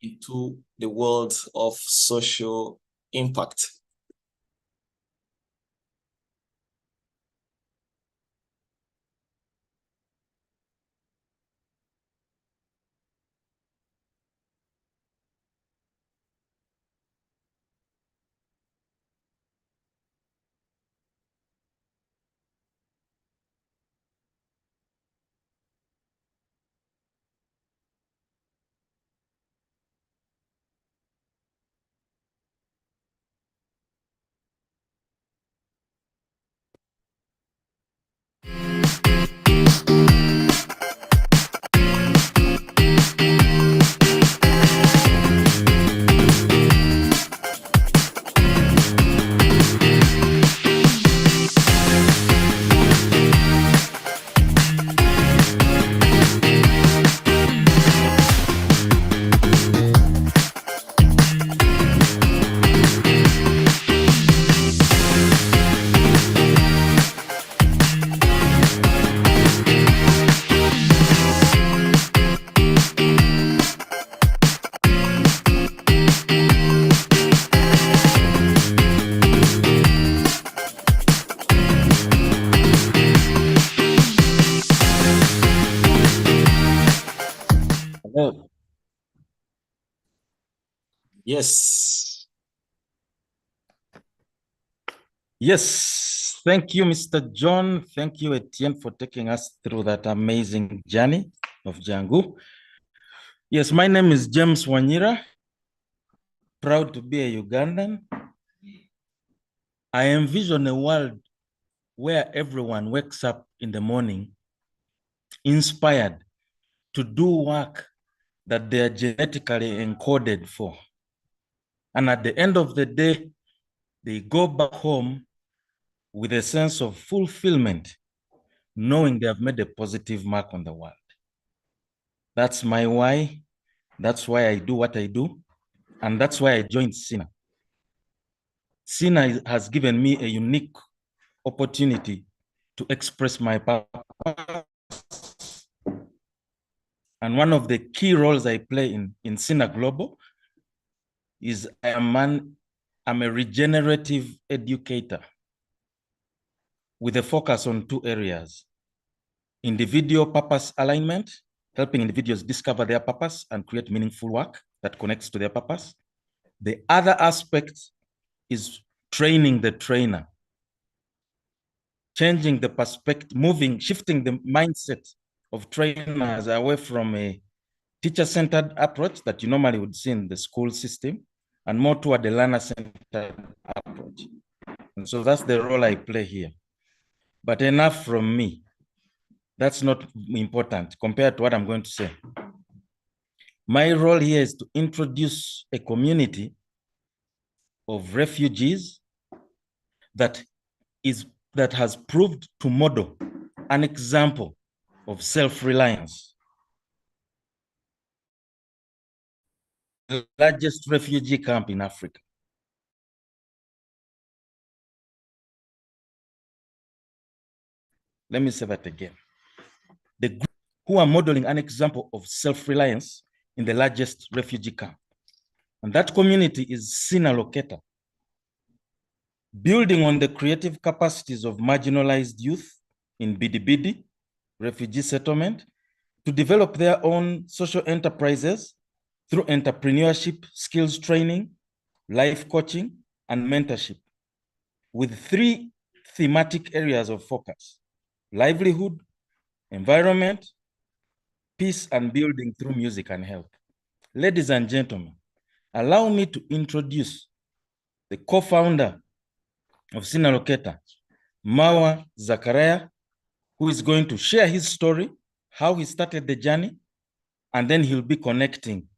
into the world of social impact. Hello. Yes. Yes, thank you, Mr. John. Thank you, Etienne, for taking us through that amazing journey of Jangu. Yes, my name is James Wanyira. Proud to be a Ugandan. I envision a world where everyone wakes up in the morning inspired to do work that they are genetically encoded for. And at the end of the day, they go back home with a sense of fulfillment, knowing they have made a positive mark on the world. That's my why. That's why I do what I do. And that's why I joined SINA. SINA has given me a unique opportunity to express my purpose. And one of the key roles I play in SINA Global is I'm a regenerative educator with a focus on two areas: individual purpose alignment, helping individuals discover their purpose and create meaningful work that connects to their purpose. The other aspect is training the trainer, changing the perspective, shifting the mindset of trainers away from a teacher-centered approach that you normally would see in the school system and more toward the learner-centered approach. And so that's the role I play here. But enough from me. That's not important compared to what I'm going to say. My role here is to introduce a community of refugees that has proved to model an example of self-reliance. The largest refugee camp in Africa. Let me say that again. The group who are modeling an example of self-reliance in the largest refugee camp. And that community is SINA Loketa, building on the creative capacities of marginalized youth in Bidi refugee settlement to develop their own social enterprises through entrepreneurship, skills training, life coaching, and mentorship, with 3 thematic areas of focus: livelihood, environment, peace and building through music and health. Ladies and gentlemen, allow me to introduce the co-founder of SINA Loketa, Mawa Zakaria, who is going to share his story, how he started the journey, and then he'll be connecting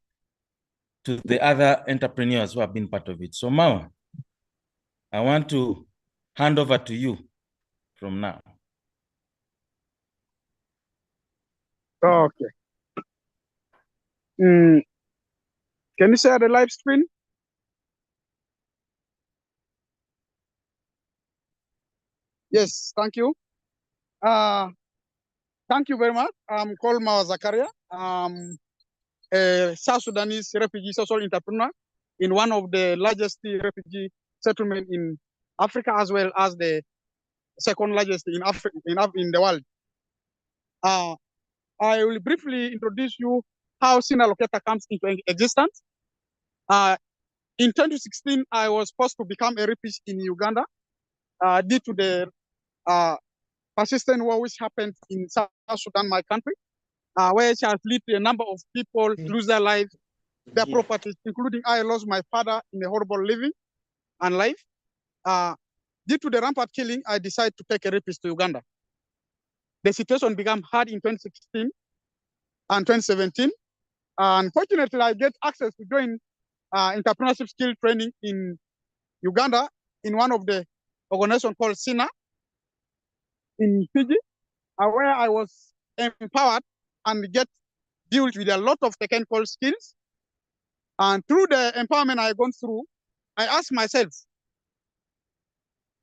to the other entrepreneurs who have been part of it. So Mawa, I want to hand over to you from now. Okay. Can you share the live screen? Yes, thank you. Thank you very much. I'm called Mawa Zakaria. I'm a South Sudanese refugee social entrepreneur in one of the largest refugee settlements in Africa, as well as the second largest in Africa in the world. I will briefly introduce you how SINA Loketa comes into existence. In 2016, I was supposed to become a refugee in Uganda due to the persistent war which happened in South Sudan, my country, where it has led to a number of people lose their lives, their properties, including I lost my father in a horrible living and life. Due to the rampant killing, I decided to take a refugee to Uganda. The situation became hard in 2016 and 2017. Unfortunately, I get access to join entrepreneurship skill training in Uganda in one of the organizations called SINA in Fiji, where I was empowered and get built with a lot of technical skills. And through the empowerment I've gone through, I asked myself,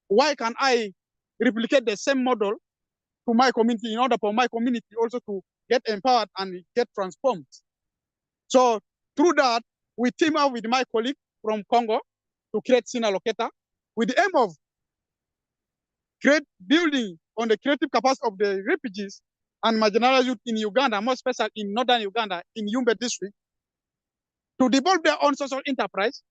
why can I replicate the same model to my community in order for my community also to get empowered and get transformed? So through that, we team up with my colleague from Congo to create SINA Loketa with the aim of building on the creative capacity of the refugees and marginalized youth in Uganda, more especially in northern Uganda, in Njombe district, to develop their own social enterprise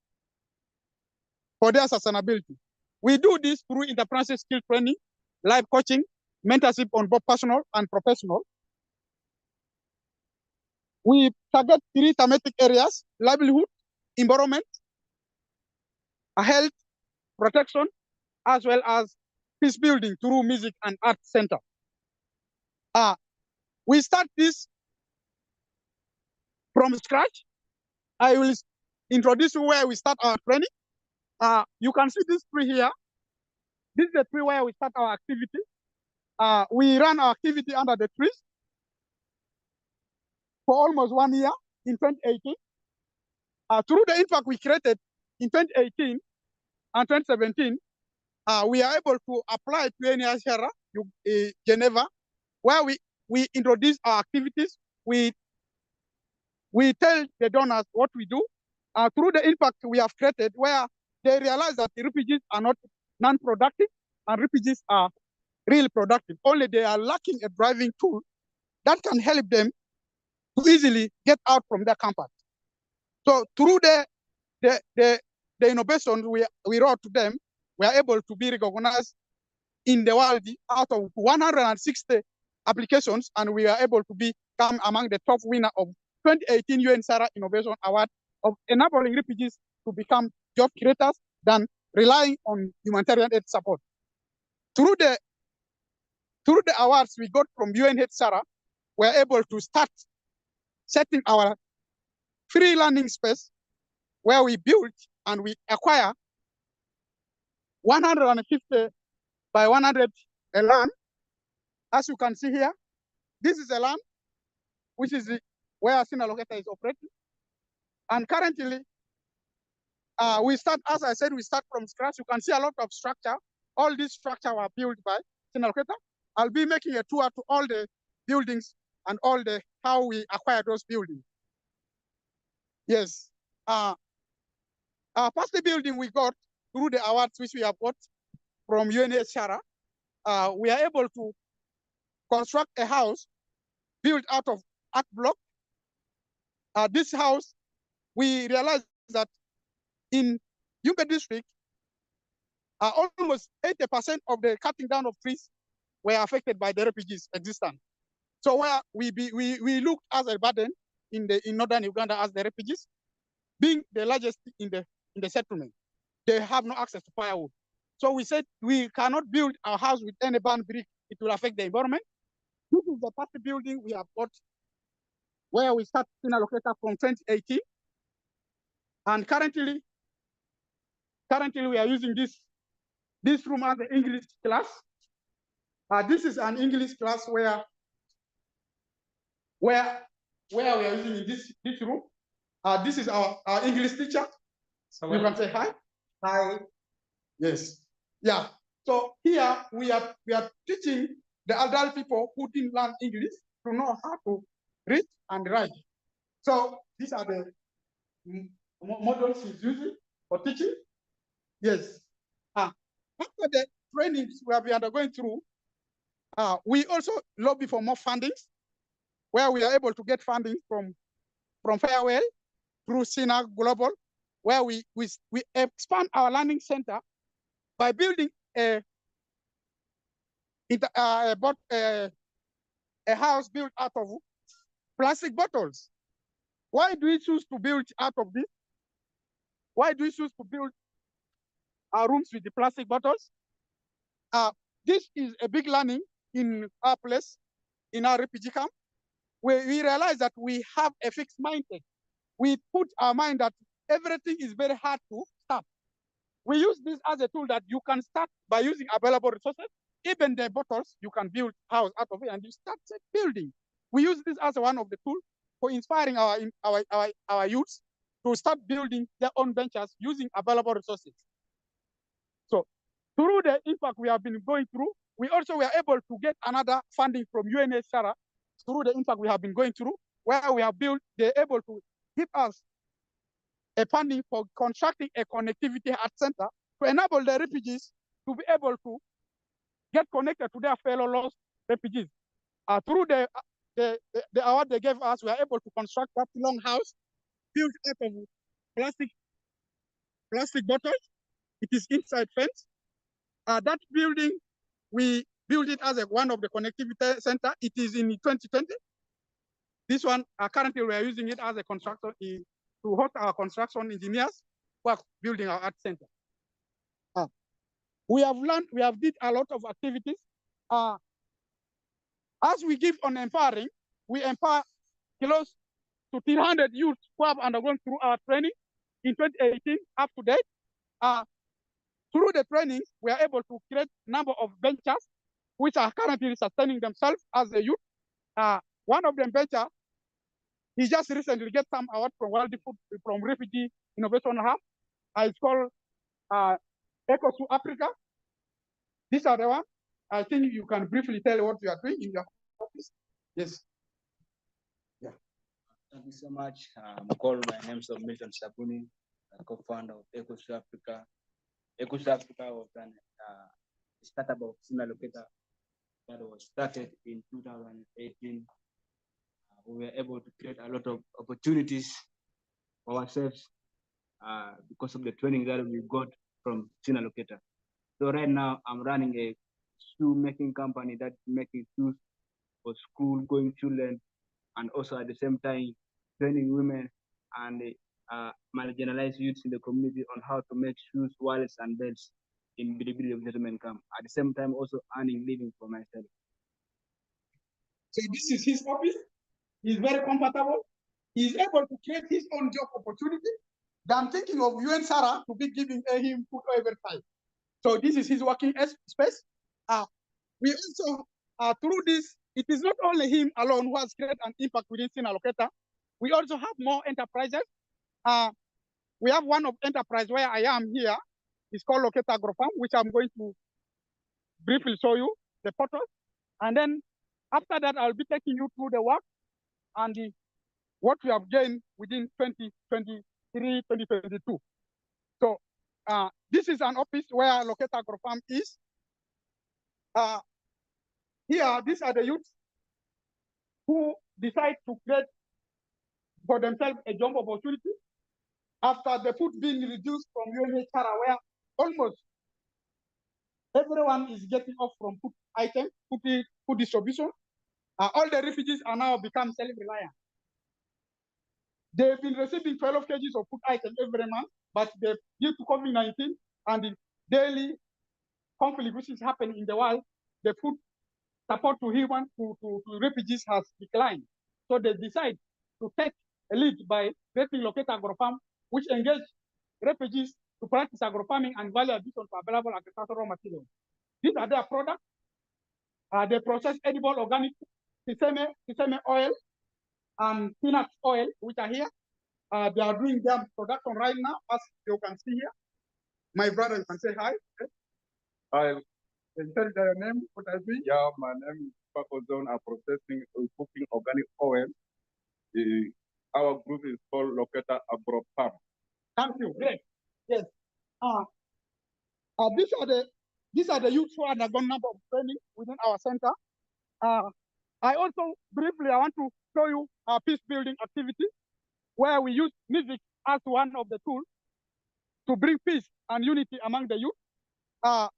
for their sustainability. We do this through entrepreneurship skill training, live coaching, mentorship on both personal and professional. We target 3 thematic areas: livelihood, environment, health, protection, as well as peace building through music and art center. We start this from scratch. I will introduce you where we start our training. You can see this tree here. This is the tree where we start our activity. We run our activity under the trees for almost 1 year in 2018. Through the impact we created in 2018 and 2017, we are able to apply to NHR, Geneva, where we introduce our activities. We tell the donors what we do. Through the impact we have created, where they realize that the refugees are not non-productive and refugees are really productive. Only they are lacking a driving tool that can help them to easily get out from their comfort. So through the innovations we wrote to them, we are able to be recognized in the world out of 160 applications, and we are able to become among the top winner of 2018 UN SARA Innovation Award of enabling refugees to become job creators than relying on humanitarian aid support. Through the awards we got from UNHCR, we are able to start setting our free learning space where we build and we acquire 150 by 100 a land. As you can see here, this is a land which is where SINA Loketa is operating. And currently, we start, as I said, we start from scratch. You can see a lot of structure. All these structure were built by SINA Loketa. I'll be making a tour to all the buildings and all the how we acquire those buildings. Yes. Our first building we got through the awards which we have got from UNHCR, we are able to construct a house built out of art block. This house, we realized that in Njombe district, almost 80% of the cutting down of trees were affected by the refugees existence. So where we looked as a burden in northern Uganda as the refugees, being the largest in the settlement, they have no access to firewood. So we said we cannot build our house with any burned brick; it will affect the environment. This is the first building we have got where we start SINA Loketa from 2018. And currently we are using this room as the English class. This is an English class where we are using this room. This is our English teacher. So you can say hi. Hi. Yes. Yeah. So here we are teaching the adult people who didn't learn English to know how to read and write. So these are the models he's using for teaching. Yes. After the trainings we have been undergoing through, we also lobby for more fundings, where we are able to get funding from Farewell through SINA Global, where we expand our learning center by building a house built out of plastic bottles. Why do we choose to build out of this? Why do we choose to build our rooms with the plastic bottles? This is a big learning in our place, in our refugee camp, where we realize that we have a fixed mindset. We put our mind that everything is very hard to start. We use this as a tool that you can start by using available resources. Even the bottles, you can build a house out of it and you start building. We use this as one of the tools for inspiring our youths to start building their own ventures using available resources. So through the impact we have been going through, we also were able to get another funding from UNHCR through the impact we have been going through, where we have built, they're able to give us a funding for constructing a connectivity at SENTA to enable the refugees to be able to get connected to their fellow lost refugees. Through the award they gave us, we are able to construct that long house built out of plastic bottles. It is inside fence. That building, we built it as one of the connectivity center. It is in 2020. This one, currently we are using it as a constructor to host our construction engineers who are building our art center. We have learned, we have did a lot of activities. As we give on empowering, we empower close to 300 youths who have undergone through our training in 2018 up to date. Through the training, we are able to create a number of ventures which are currently sustaining themselves as a youth. One of them venture, he just recently get some award from World Food from Refugee Innovation Hub. It's called Echo to Africa. These are the ones. I think you can briefly tell what you are doing in your office. Yes. Yeah. Thank you so much. My name is Milton Sabuni, co-founder of Echo to Africa. Echo to Africa was a startup of SINA Loketa that was started in 2018. We were able to create a lot of opportunities for ourselves because of the training that we got from SINA Loketa. So right now I'm running a shoe making company that's making shoes for school going children, and also at the same time training women and marginalized youths in the community on how to make shoes, wallets, and belts in Bilibili Settlement Camp. At the same time, also earning living for myself. So this is his office. He's very comfortable. He's able to create his own job opportunity. I'm thinking of UNHCR to be giving him food every time. So this is his working space. We also, through this, it is not only him alone who has created an impact within SINA Loketa. We also have more enterprises. We have one of enterprise where I am here. It's called Loketa AgroFarm, which I'm going to briefly show you the photos. And then after that, I'll be taking you through the work and what we have gained within 2023, 2022. So this is an office where Loketa AgroFarm is. Here, these are the youths who decide to create for themselves a job opportunity after the food being reduced from UNHCR, where almost everyone is getting off from food items, food distribution. All the refugees are now become self-reliant. They've been receiving 12 kgs of food items every month, but due to COVID-19 and the daily conflict which is happening in the world, the food support to refugees has declined. So they decide to take a lead by creating Loketa Agrofarm, which engage refugees to practice agrofarming and value addition to available agricultural materials. These are their products. They process edible organic sesame oil and peanut oil, which are here. They are doing their production right now, as you can see here. My brother, you can say hi. Hi. Can you tell your name? What I do? Yeah, my name is Paco Zone. I'm processing cooking organic oil. Our group is called Loketa Agrofarm. Thank you. Great. Yes. These are the youth who undergone number of training within our center. I also briefly want to show you our peace building activity, where we use music as one of the tools to bring peace and unity among the youth.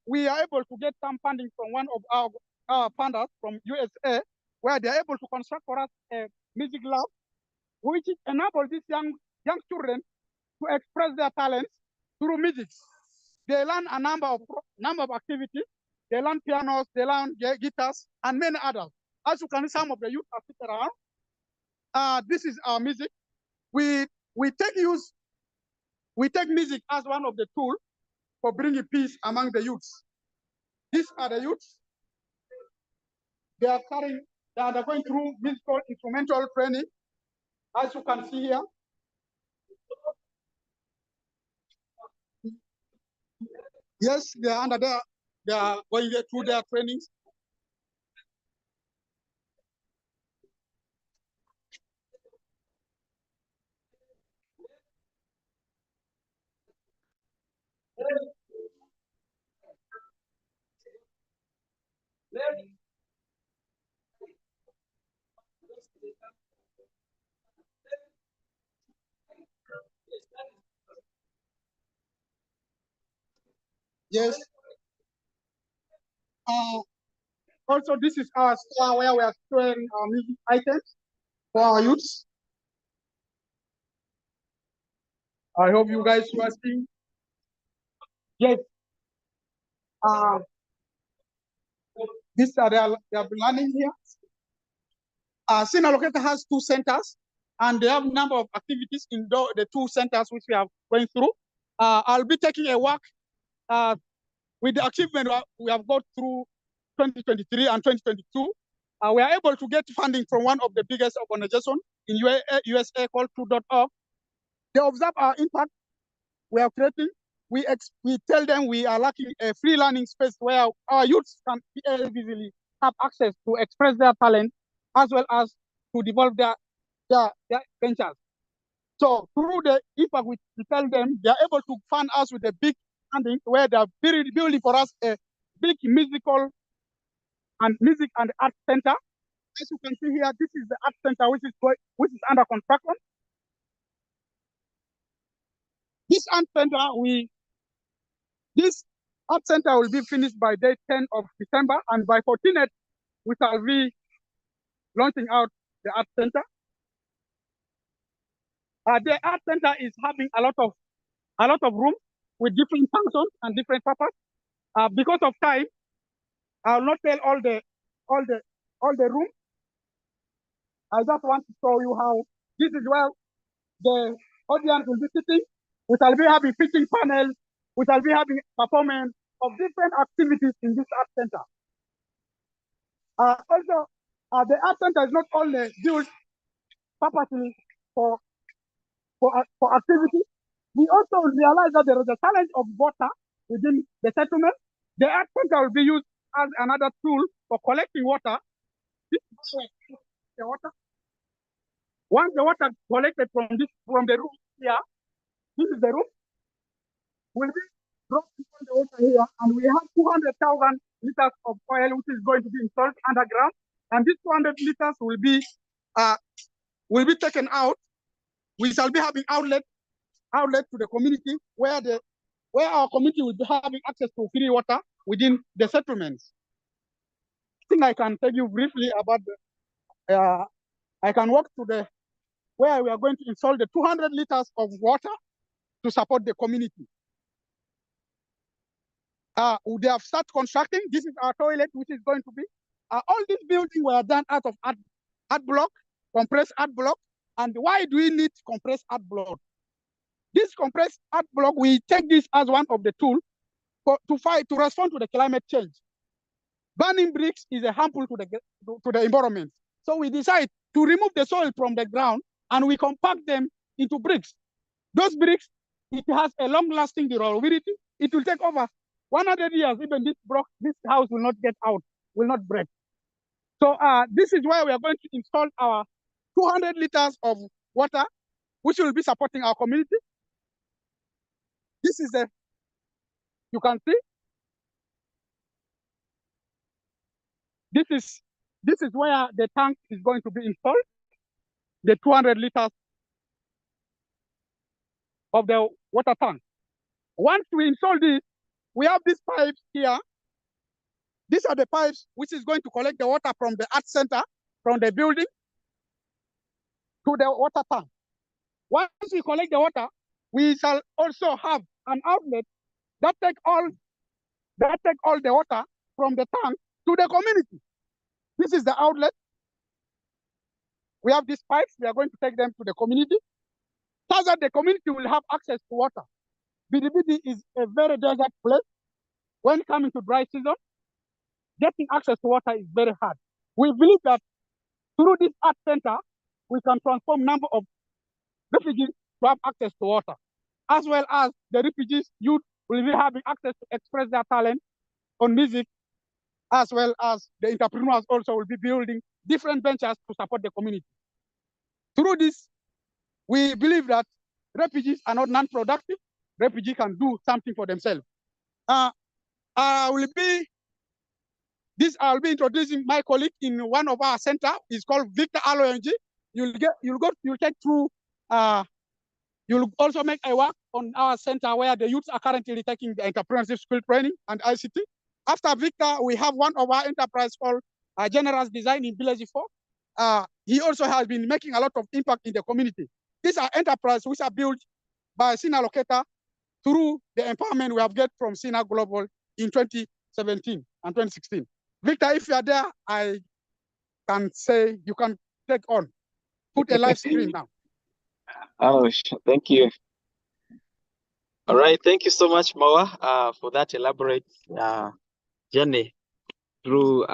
We are able to get some funding from one of our funders from USA, where they are able to construct for us a music lab, which enables these young children to express their talents through music. They learn a number of activities. They learn pianos, they learn guitars, and many others. As you can see, some of the youth are sitting around. This is our music. We take music as one of the tools for bringing peace among the youths. These are the youths. They are going through musical instrumental training, as you can see here. Yes, they are under there. They are going through their trainings. Yes. Also, this is our store where we are storing our music items for our youths. I hope you guys are seeing. Yes. These are they are learning here. SINA Loketa has 2 centers, and they have a number of activities in the 2 centers which we are going through. I'll be taking a walk with the achievement we have got through 2023 and 2022. We are able to get funding from one of the biggest organizations in USA called True.org. They observe our impact we are creating. We tell them we are lacking a free learning space where our youths can easily have access to express their talent as well as to develop their ventures. So through the impact, we tell them they are able to fund us with a big funding where they are building for us a big music and art center. As you can see here, this is the art center which is under construction. This art center will be finished by day 10 of December, and by 14th, we shall be launching out the art center. The art center is having a lot of rooms with different functions and different purposes. Because of time, I'll not tell all the rooms. I just want to show you how this is where the audience will be sitting. We shall be having pitching panels. We shall be having performance of different activities in this art center. Also, the art center is not only built purposely for activity. We also realize that there is a challenge of water within the settlement. The art center will be used as another tool for collecting water. This is the water. Once the water collected from the roof here, this is the roof, will be dropped into the water here, and we have 200,000 liters of oil which is going to be installed underground, and these 200 liters will be taken out. We shall be having outlet to the community where our community will be having access to free water within the settlements. I think I can tell you briefly about I can walk to where we are going to install the 200 liters of water to support the community. They have started constructing. This is our toilet, which is going to be. All these buildings were done out of art block, compressed art block. And why do we need compressed earth block? This compressed earth block, we take this as one of the tools to respond to the climate change. Burning bricks is harmful to the environment. So we decide to remove the soil from the ground and we compact them into bricks. Those bricks, it has a long-lasting durability. It will take over 100 years. Even this house will not get out, will not break. So this is why we are going to install our 200 liters of water, which will be supporting our community. This is you can see. This is where the tank is going to be installed, the 200 liters of the water tank. Once we install this, we have these pipes here. These are the pipes which is going to collect the water from the art center, from the building to the water tank. Once we collect the water, we shall also have an outlet that take all the water from the tank to the community. This is the outlet. We have these pipes. We are going to take them to the community so that the community will have access to water. Bidibidi is a very desert place. When coming to dry season, getting access to water is very hard. We believe that through this art center, we can transform number of refugees to have access to water, as well as the refugees youth will be having access to express their talent on music, as well as the entrepreneurs also will be building different ventures to support the community. Through this, we believe that refugees are not non-productive. Refugees can do something for themselves. I'll be introducing my colleague in one of our center. It's called Victor Aloyng. You'll take through. You'll also make a work on our center where the youths are currently taking the entrepreneurship skill training and ICT. After Victor, we have one of our enterprise called Generous Design in Village 4. He also has been making a lot of impact in the community. These are enterprises which are built by SINA Loketa through the empowerment we have get from SINA Global in 2017 and 2016. Victor, if you are there, I can say you can take on. Put a live screen now. Oh, thank you. All right, thank you so much, Mawa, for that elaborate journey through,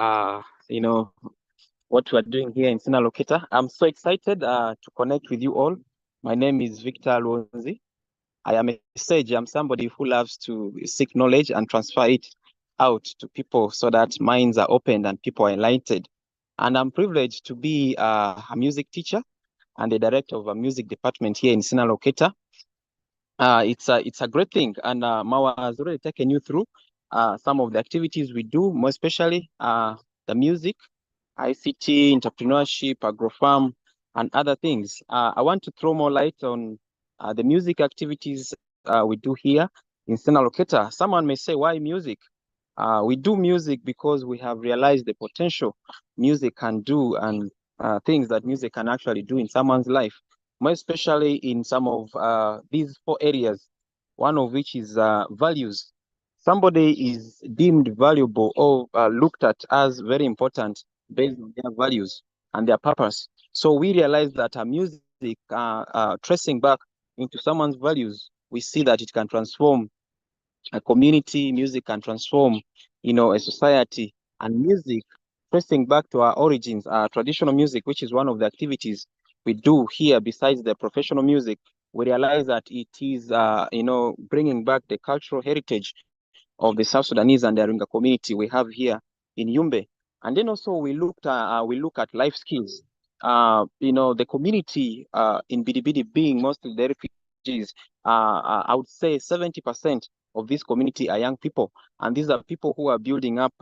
what we're doing here in SINA Loketa. I'm so excited to connect with you all. My name is Victor Aloyng. I am a sage. I'm somebody who loves to seek knowledge and transfer it out to people so that minds are opened and people are enlightened. And I'm privileged to be a music teacher and the director of a music department here in SINA Loketa. It's a great thing, and Mawa has already taken you through some of the activities we do, more especially the music, ICT, entrepreneurship, agrofarm, and other things. I want to throw more light on the music activities we do here in SINA Loketa. Someone may say, why music? We do music because we have realized the potential music can do and things that music can actually do in someone's life, more especially in some of these 4 areas, one of which is values. Somebody is deemed valuable or looked at as very important based on their values and their purpose. So we realize that music, tracing back into someone's values, we see that it can transform a community. Music can transform, a society. And music, tracing back to our origins, traditional music, which is one of the activities we do here besides the professional music, we realize that it is, bringing back the cultural heritage of the South Sudanese and the Aringa community we have here in Njombe. And then also we look at life skills. The community in Bidibidi being mostly the refugees, I would say 70% of this community are young people, and these are people who are building up,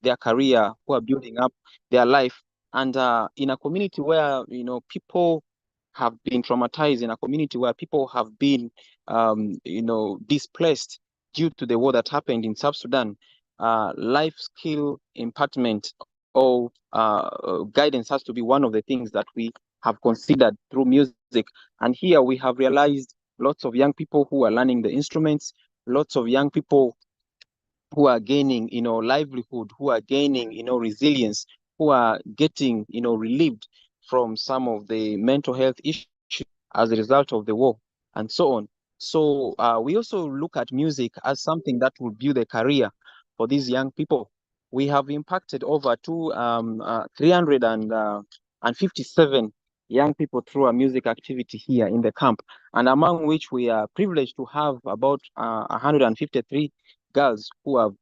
their career, who are building up their life, and in a community where people have been traumatized, in a community where people have been, displaced due to the war that happened in South Sudan. Life skill impartment or guidance has to be one of the things that we have considered through music. And here we have realized lots of young people who are learning the instruments, lots of young people who are gaining, livelihood, who are gaining, resilience, who are getting, relieved from some of the mental health issues as a result of the war and so on. So we also look at music as something that will build a career for these young people. We have impacted over 357 young people through a music activity here in the camp, and among which we are privileged to have about 153 girls who have,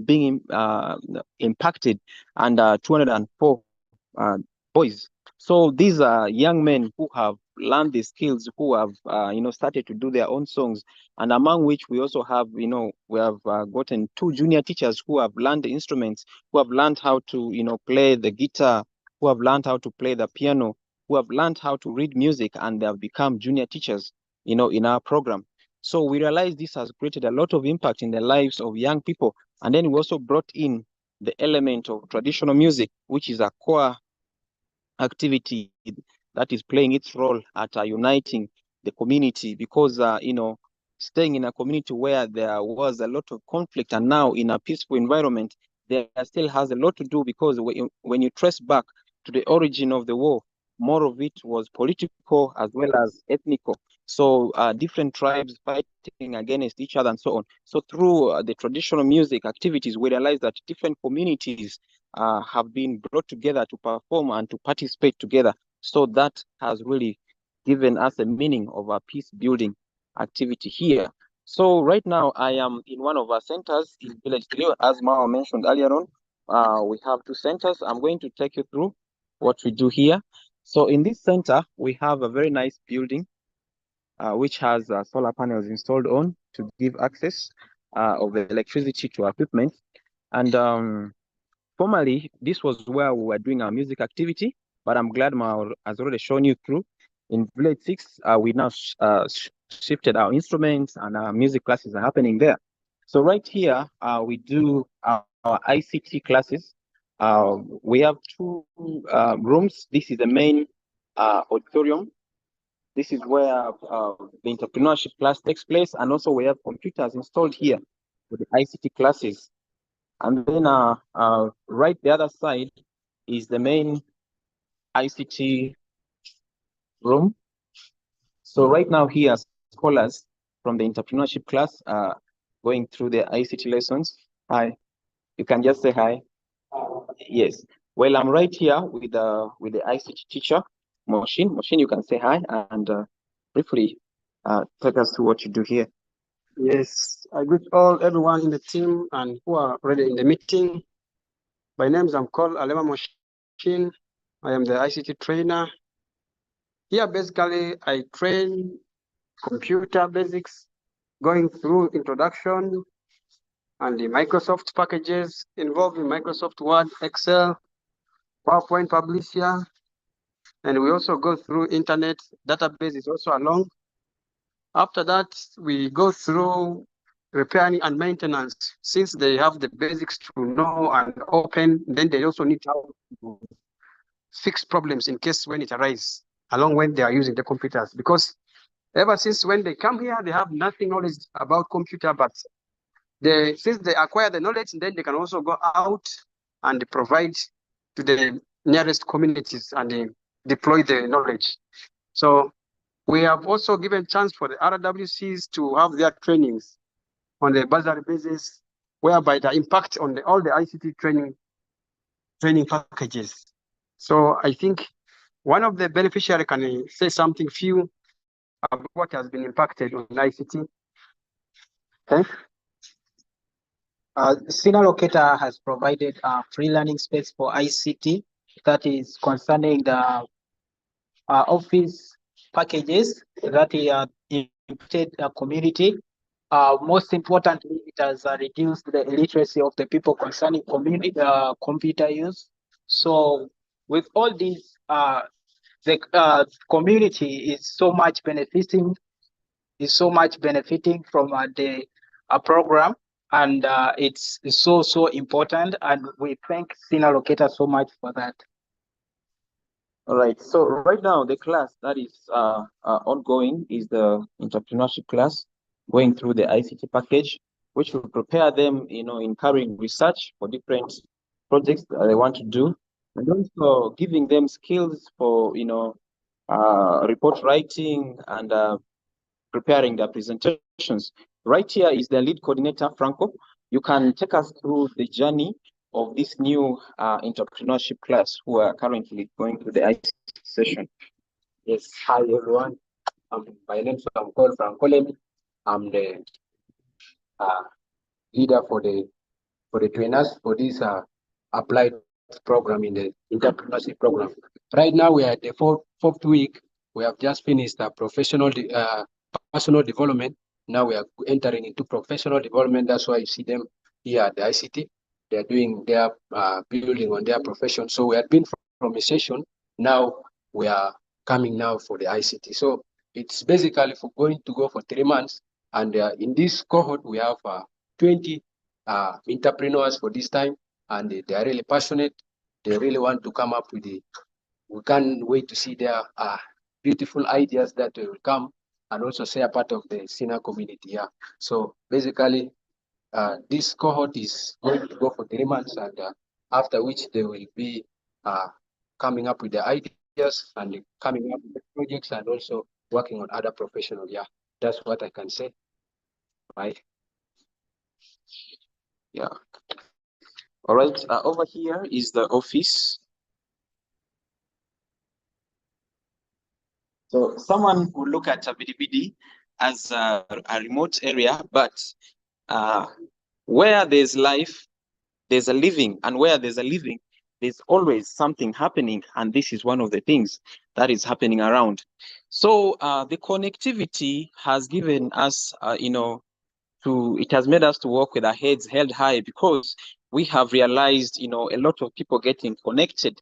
being impacted, and 204 boys. So these are young men who have learned the skills, who have, started to do their own songs, and among which we also have, we have gotten 2 junior teachers who have learned the instruments, who have learned how to, play the guitar, who have learned how to play the piano, who have learned how to read music, and they have become junior teachers, in our program. So we realize this has created a lot of impact in the lives of young people. And then we also brought in the element of traditional music, which is a core activity that is playing its role at uniting the community, because staying in a community where there was a lot of conflict and now in a peaceful environment, there still has a lot to do, because when you trace back to the origin of the war, more of it was political as well as ethnical. So different tribes fighting against each other and so on. So through the traditional music activities, we realize that different communities have been brought together to perform and to participate together. So that has really given us a meaning of a peace building activity here. So right now I am in one of our centers in Village 3, as Mao mentioned earlier on. We have 2 centers. I'm going to take you through what we do here. So in this center, we have a very nice building, which has solar panels installed on to give access of electricity to our equipment. And formerly, this was where we were doing our music activity, but I'm glad Mao has already shown you through. In Village 6, we now shifted our instruments, and our music classes are happening there. So right here, we do our ICT classes. We have 2 rooms. This is the main auditorium. This is where the entrepreneurship class takes place, and also we have computers installed here for the ICT classes. And then right the other side is the main ICT room. So right now here, scholars from the entrepreneurship class are going through the ICT lessons. Hi, you can just say hi. Yes. Well, I'm right here with the ICT teacher, Moshin. Moshin, you can say hi and briefly take us through what you do here. Yes, I greet everyone in the team and who are already in the meeting. My name is called Alema Moshin. I am the ICT trainer. Here, basically, I train computer basics, going through introduction and the Microsoft packages involved in Microsoft Word, Excel, PowerPoint Publisher, and we also go through internet database is also along. After that, we go through repairing and maintenance. Since they have the basics to know and open, then they also need how to fix problems in case when it arises, along when they are using the computers. Because ever since when they come here, they have nothing knowledge about computer, but since they acquire the knowledge, then they can also go out and provide to the nearest communities and deploy the knowledge. So we have also given chance for the RWCs to have their trainings on the bursary basis, whereby the impact on all the ICT training packages. So I think one of the beneficiaries can say something few about what has been impacted on ICT. Okay. SINA Loketa has provided a free learning space for ICT that is concerning the office packages that impacted the community. Most importantly, it has reduced the illiteracy of the people concerning computer use. So with all these, the community is so much benefiting from the program, and it's so important, and we thank SINA Loketa so much for that. All right. So right now, the class that is ongoing is the entrepreneurship class, going through the ICT package, which will prepare them, in carrying research for different projects that they want to do. and also giving them skills for, report writing and preparing their presentations. Right here is the lead coordinator, Franco. You can take us through the journey of this new entrepreneurship class who are currently going through the ICT session. Yes, hi everyone. My name is Franco. I'm the leader for the trainers for this applied program in the entrepreneurship program. Right now we are at the fourth week. We have just finished the personal development. Now we are entering into professional development. That's why you see them here at the ICT. They are doing their building on their profession. So we have been from a session. Now we are coming now for the ICT. So it's basically going to go for 3 months. And in this cohort, we have 20 entrepreneurs for this time, and they are really passionate. They really want to come up with we can't wait to see their beautiful ideas that will come and also say a part of the SINA community. Yeah. So basically, this cohort is going to go for 3 months, and after which they will be coming up with the ideas and coming up with the projects and also working on other professionals. Yeah, that's what I can say. Right. Yeah. All right. Over here is the office. So someone would look at Bidibidi as a remote area, but where there's life, there's a living, and where there's a living, there's always something happening, and this is one of the things that is happening around. So the connectivity has given us, it has made us to work with our heads held high, because we have realized, a lot of people getting connected.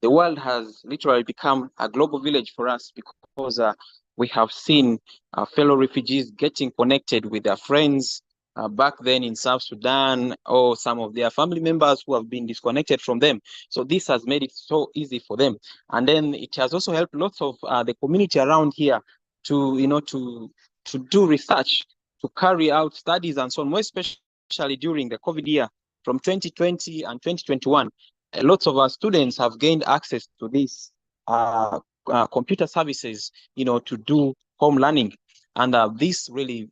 The world has literally become a global village for us, because we have seen fellow refugees getting connected with their friends back then in South Sudan, or some of their family members who have been disconnected from them. So this has made it so easy for them. And then it has also helped lots of the community around here to, to do research, to carry out studies and so on, more especially during the COVID year from 2020 and 2021. Lots of our students have gained access to these computer services, to do home learning. And this really,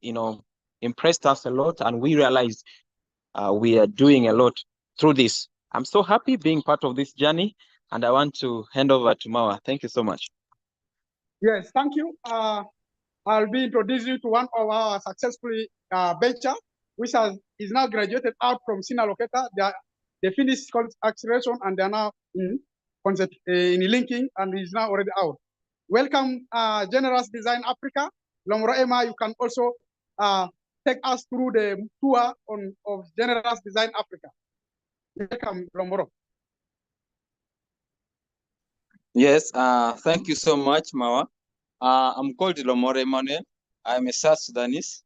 impressed us a lot, and we realized we are doing a lot through this. I'm so happy being part of this journey, and I want to hand over to Mawa. Thank you so much. Yes, thank you. I'll be introducing you to one of our successful venture, which is now graduated out from SINA Loketa. They finished acceleration and they are now in linking, and is now already out. Welcome, Generous Design Africa. Lomro Emma, you can also take us through the tour of Generous Design Africa. Welcome, Lomro. Yes, thank you so much, Mawa. I'm called Lomore Emmanuel. I'm a South Sudanese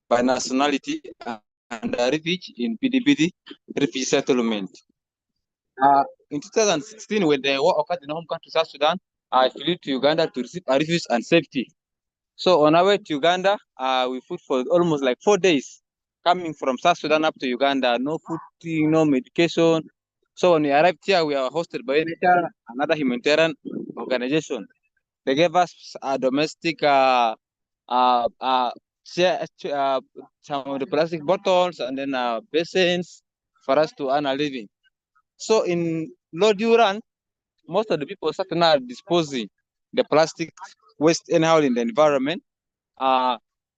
by nationality and a refugee in Bidibidi refugee settlement. In 2016, when the war occurred in home country South Sudan, I flew to Uganda to receive a refuge and safety. So on our way to Uganda, we flew for almost like 4 days, coming from South Sudan up to Uganda. No food, no medication. So when we arrived here, we are hosted by another humanitarian organization. They gave us a domestic some of the plastic bottles and then basins for us to earn a living. So in Loduran, most of the people started now disposing the plastic waste anyhow in the environment,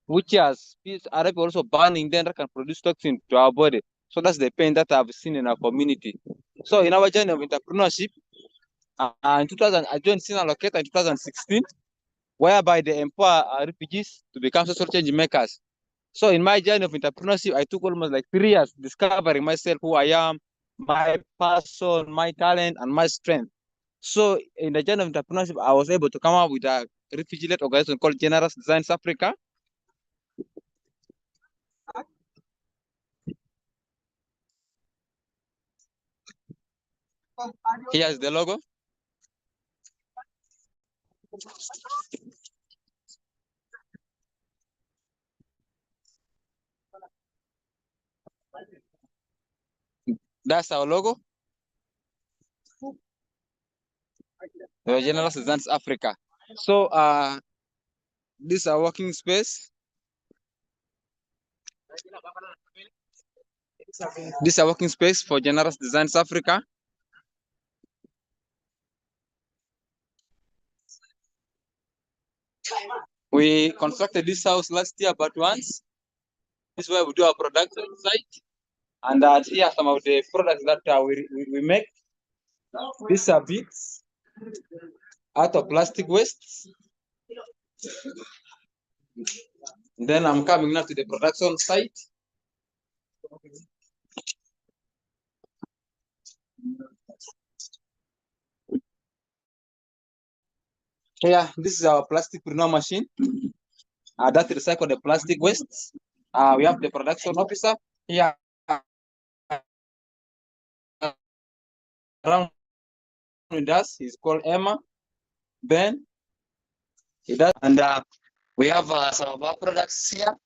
which has other people also burning them that can produce toxin to our body. So that's the pain that I've seen in our community. So in our journey of entrepreneurship, in 2000, I joined SINA Loketa in 2016, whereby they empower refugees to become social change makers. So in my journey of entrepreneurship, I took almost like 3 years discovering myself, who I am, my passion, my talent, and my strength. So in the journey of entrepreneurship, I was able to come up with a refugee-led organization called Generous Designs Africa. Here's the logo. That's our logo. the General Designs Africa. So this is our working space. This is a working space for General Designs Africa. We constructed this house last year, but once. This is where we do our production site. And here are some of the products that we make. These are beads out of plastic waste. Then I'm coming now to the production site. Here, this is our plastic printer machine that recycle the plastic waste. We have the production officer here around with us. He's called Emma. Ben, he does, and we have some of our products here.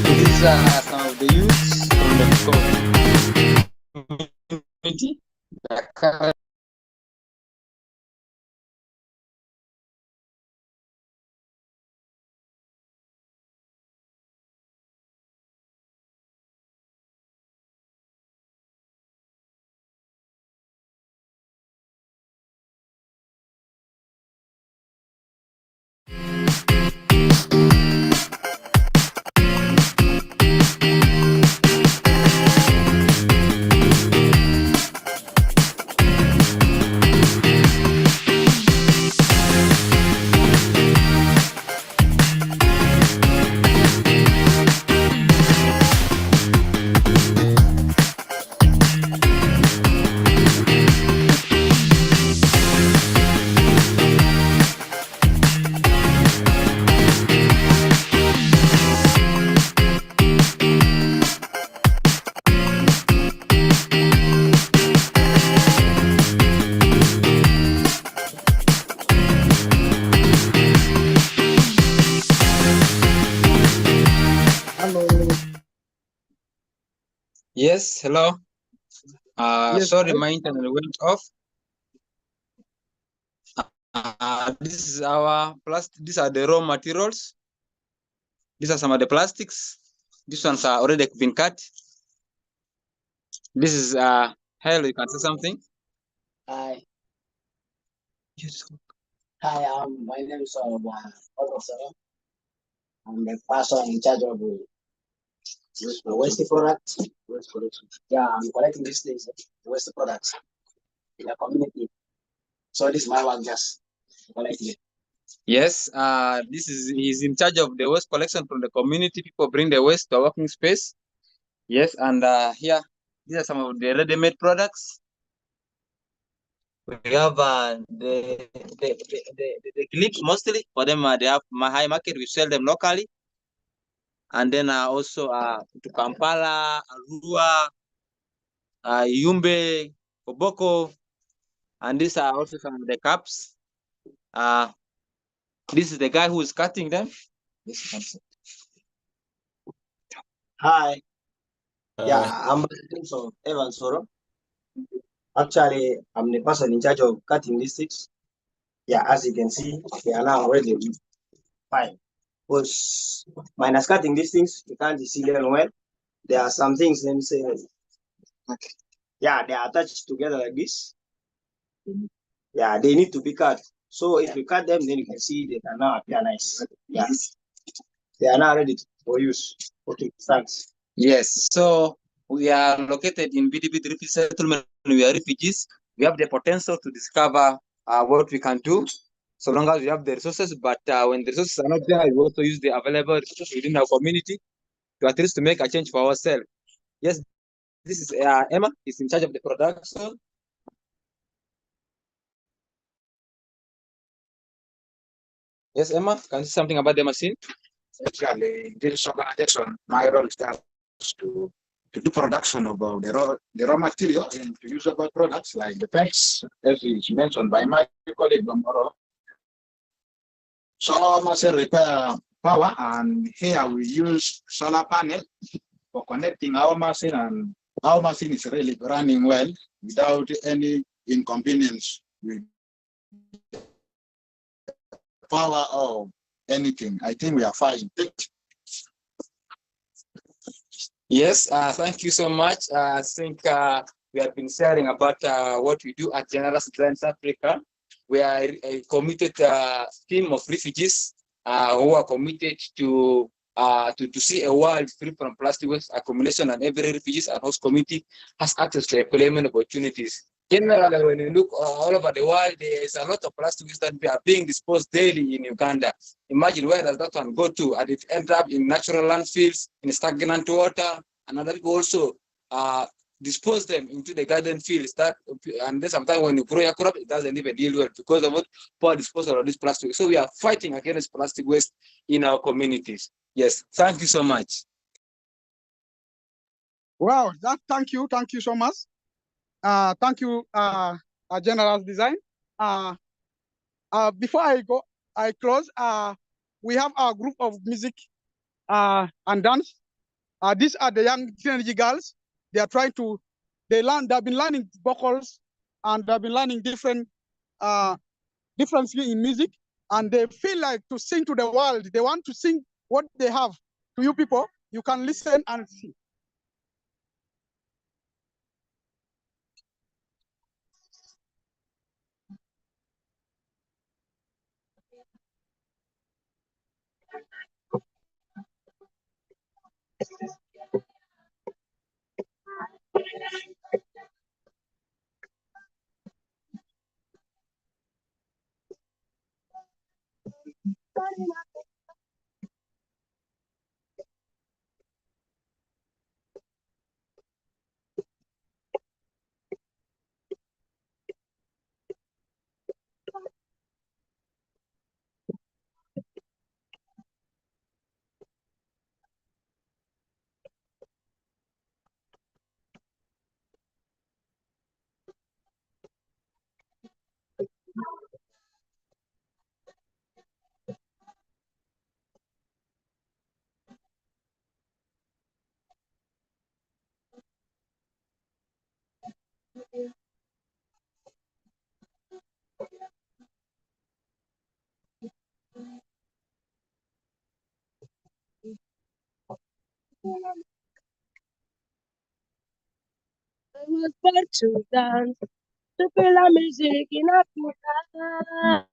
These are some of the youths from the community. Yes, hello. Yes, Sorry, my internet went off. This is our plastic. These are the raw materials. These are some of the plastics. These ones are already been cut. This is Hell, you can say something. Hi. Hi, my name is Officer. I'm the person in charge of the waste products. Yeah, I'm collecting these things, the waste products in the community. So this is my work, just collecting it. Yes, he's in charge of the waste collection from the community. People bring the waste to a working space. Yes, and here these are some of the ready-made products. We have the clips mostly for them. They have my high market. We sell them locally, and then also to Kampala, Arua, Yumbe, Koboko, and these are also some of the cups. This is the guy who is cutting them. Hi. Yeah, I'm from Evans Forum. Actually, I'm the person in charge of cutting these sticks. Yeah, as you can see, they are now ready. Fine. Because minus cutting these things, you can't see them well. There are some things, let me say, yeah, they are attached together like this. Yeah, they need to be cut. So if you cut them, then you can see they can now appear nice. Yeah. They are now ready for use. Okay, thanks. Yes, so we are located in BDB refugee settlement. We are refugees. We have the potential to discover what we can do, so long as we have the resources. But when the resources are not there, we also use the available resources within our community to at least to make a change for ourselves. Yes, this is Emma. Is in charge of the production. Yes, Emma, can you say something about the machine? Actually, in this organization, my role is to do production of the raw material and to use about products like the packs, as is mentioned by my colleague Moro. Solar machine require power, and here we use solar panel for connecting our machine, and our machine is really running well without any inconvenience with power or anything. I think we are fine. Yes, thank you so much. I think we have been sharing about what we do at Generous Designs Africa. We are a committed team of refugees who are committed to see a world free from plastic waste accumulation, and every refugees and host community has access to employment opportunities. Generally, when you look all over the world, there is a lot of plastic waste that are being disposed daily in Uganda. Imagine where does that one go to? And it ends up in natural landfills, in stagnant water, and other people also dispose them into the garden fields. And then sometimes when you grow your crop, it doesn't even deal well because of what poor disposal of this plastic. So we are fighting against plastic waste in our communities. Yes, thank you so much. Wow, thank you so much. Thank you, General Design. Before I close. We have our group of music and dance. These are the young teenage girls. They are trying to, they've been learning vocals, and they've been learning different skills in music, and they feel like to sing to the world. They want to sing what they have to you people. You can listen and see. I was born to dance, to feel the music in Africa.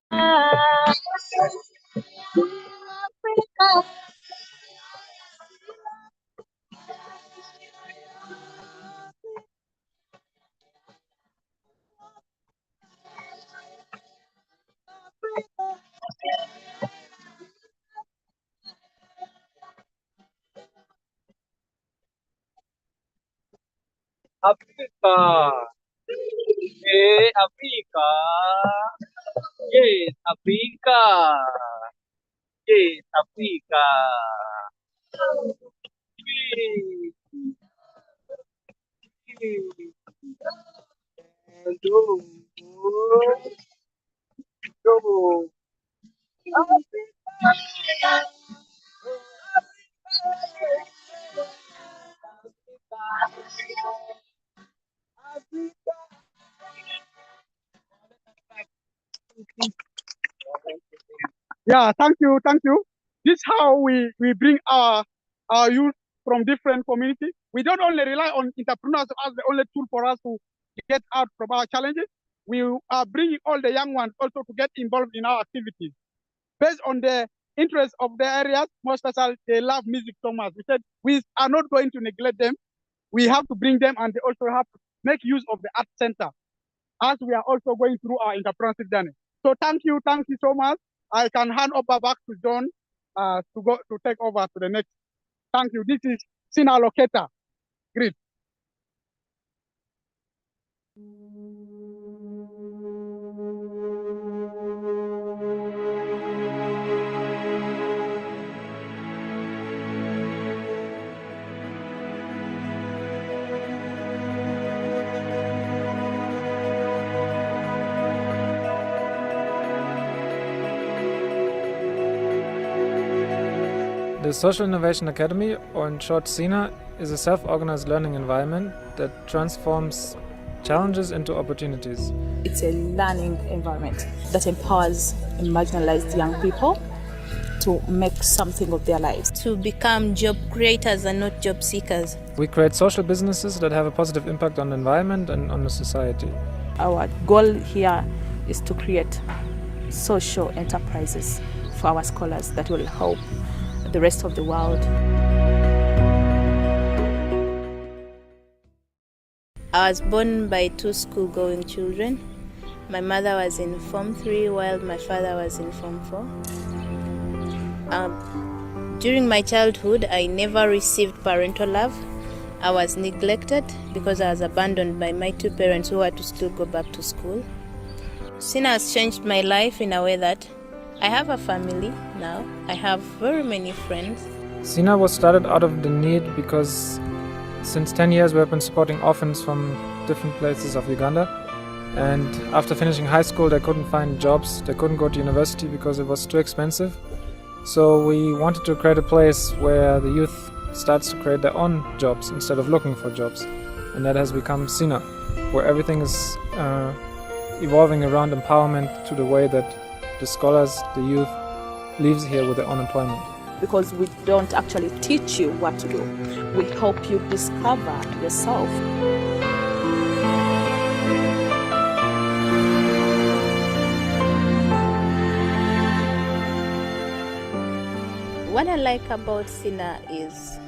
Africa. Africa. Hey, Africa. Yes, Africa. Yes, Africa. Yes. Yes. And oh, oh. Africa. Yeah, thank you. This is how we bring our youth from different communities. We don't only rely on entrepreneurs as the only tool for us to get out from our challenges. we are bringing all the young ones also to get involved in our activities. Based on the interest of the areas, most especially they love music so much. We said we are not going to neglect them. We have to bring them, and they also have to make use of the art center as we are also going through our entrepreneurship journey. So thank you so much. I can hand over back to John to take over to the next. Thank you. This is SINA Loketa. Great. The Social Innovation Academy, or in short SINA, is a self-organized learning environment that transforms challenges into opportunities. It's a learning environment that empowers marginalized young people to make something of their lives. To become job creators and not job seekers. We create social businesses that have a positive impact on the environment and on the society. Our goal here is to create social enterprises for our scholars that will help the rest of the world. I was born by two school-going children. My mother was in Form 3 while my father was in Form 4. During my childhood, I never received parental love. I was neglected because I was abandoned by my two parents who had to still go back to school. SINA has changed my life in a way that I have a family now. I have very many friends. SINA was started out of the need because since 10 years we have been supporting orphans from different places of Uganda. And after finishing high school, they couldn't find jobs. They couldn't go to university because it was too expensive. So we wanted to create a place where the youth starts to create their own jobs instead of looking for jobs. And that has become SINA, where everything is evolving around empowerment to the way that the scholars, the youth, lives here with their own employment. Because we don't actually teach you what to do. We help you discover yourself. What I like about SINA is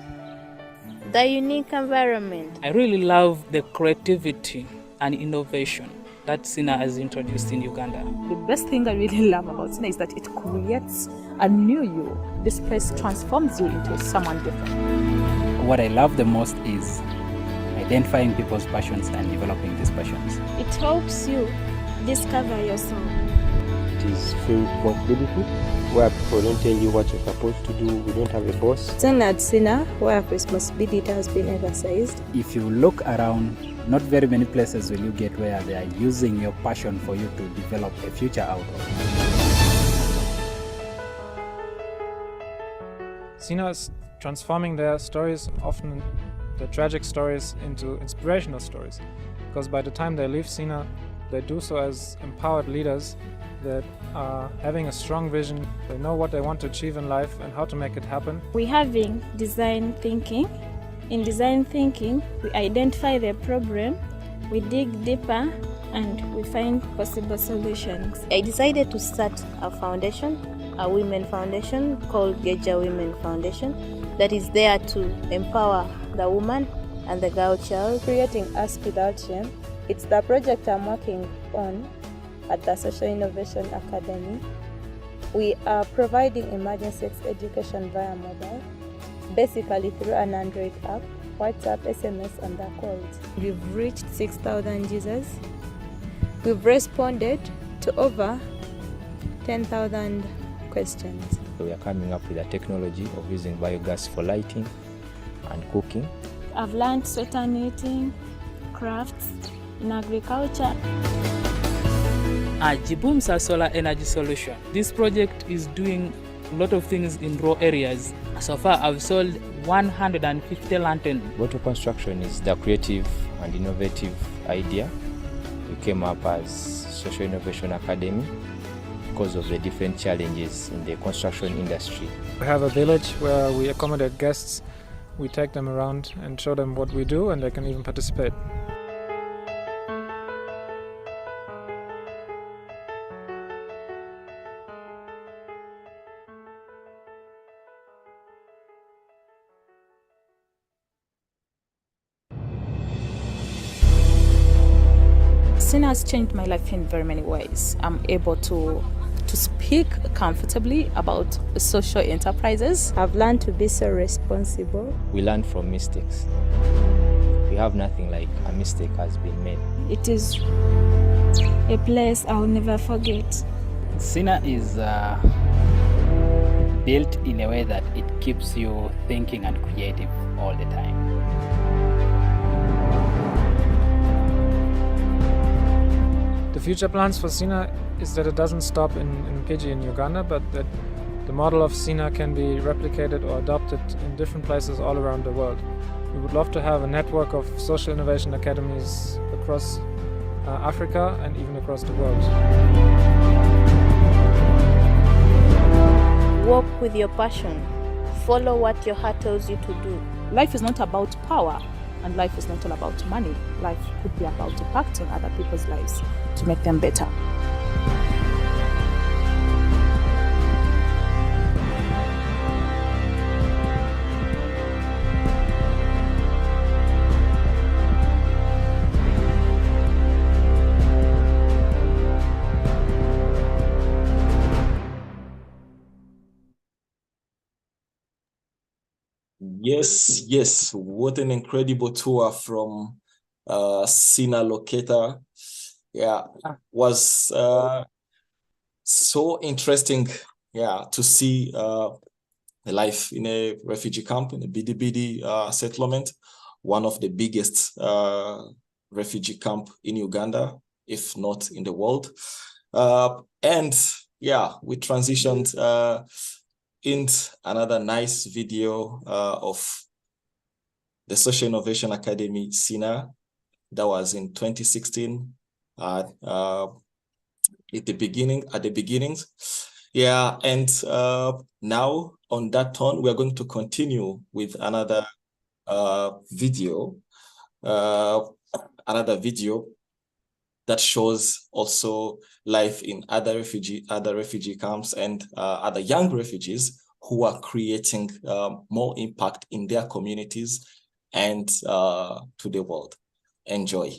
the unique environment. I really love the creativity and innovation that SINA has introduced in Uganda. The best thing I really love about SINA is that it creates a new you. This place transforms you into someone different. What I love the most is identifying people's passions and developing these passions. It helps you discover yourself. It is filled with responsibility, where people don't tell you what you're supposed to do. We don't have a boss. Then at SINA, where responsibility has been emphasized. If you look around, not very many places will you get where they are using your passion for you to develop a future out of. SINA is transforming their stories, often the tragic stories, into inspirational stories. Because by the time they leave SINA, they do so as empowered leaders that are having a strong vision. They know what they want to achieve in life and how to make it happen. We're having design thinking. In design thinking, we identify the problem, we dig deeper, and we find possible solutions. I decided to start a foundation, a women foundation called Geja Women Foundation, that is there to empower the woman and the girl child. Creating Us Without Shame, it's the project I'm working on at the Social Innovation Academy. We are providing emergency education via mobile, basically through an Android app, WhatsApp, SMS, and the calls. We've reached 6,000 users. We've responded to over 10,000 questions. We are coming up with a technology of using biogas for lighting and cooking. I've learned sweater knitting, crafts, in agriculture. Jibumsa Solar Energy Solution. This project is doing a lot of things in rural areas. So far, I've sold 150 lanterns. Bottle construction is the creative and innovative idea. We came up as Social Innovation Academy because of the different challenges in the construction industry. We have a village where we accommodate guests. We take them around and show them what we do, and they can even participate. SINA has changed my life in very many ways. I'm able to speak comfortably about social enterprises. I've learned to be so responsible. We learn from mistakes. We have nothing like a mistake has been made. It is a place I'll never forget. SINA is built in a way that it keeps you thinking and creative all the time. The future plans for SINA is that it doesn't stop in Mpigi in Uganda, but that the model of SINA can be replicated or adopted in different places all around the world. We would love to have a network of social innovation academies across Africa and even across the world. Walk with your passion. Follow what your heart tells you to do. Life is not about power, and life is not all about money. Life could be about impacting other people's lives to make them better. Yes, what an incredible tour from SINA Loketa. Yeah, was so interesting, to see the life in a refugee camp, in a bidi settlement, one of the biggest refugee camp in Uganda, if not in the world. And we transitioned in another nice video of the Social Innovation Academy, SINA, that was in 2016 at the beginnings. And now on that tone, we are going to continue with another video that shows also life in other refugee camps and other young refugees who are creating more impact in their communities and to the world. Enjoy.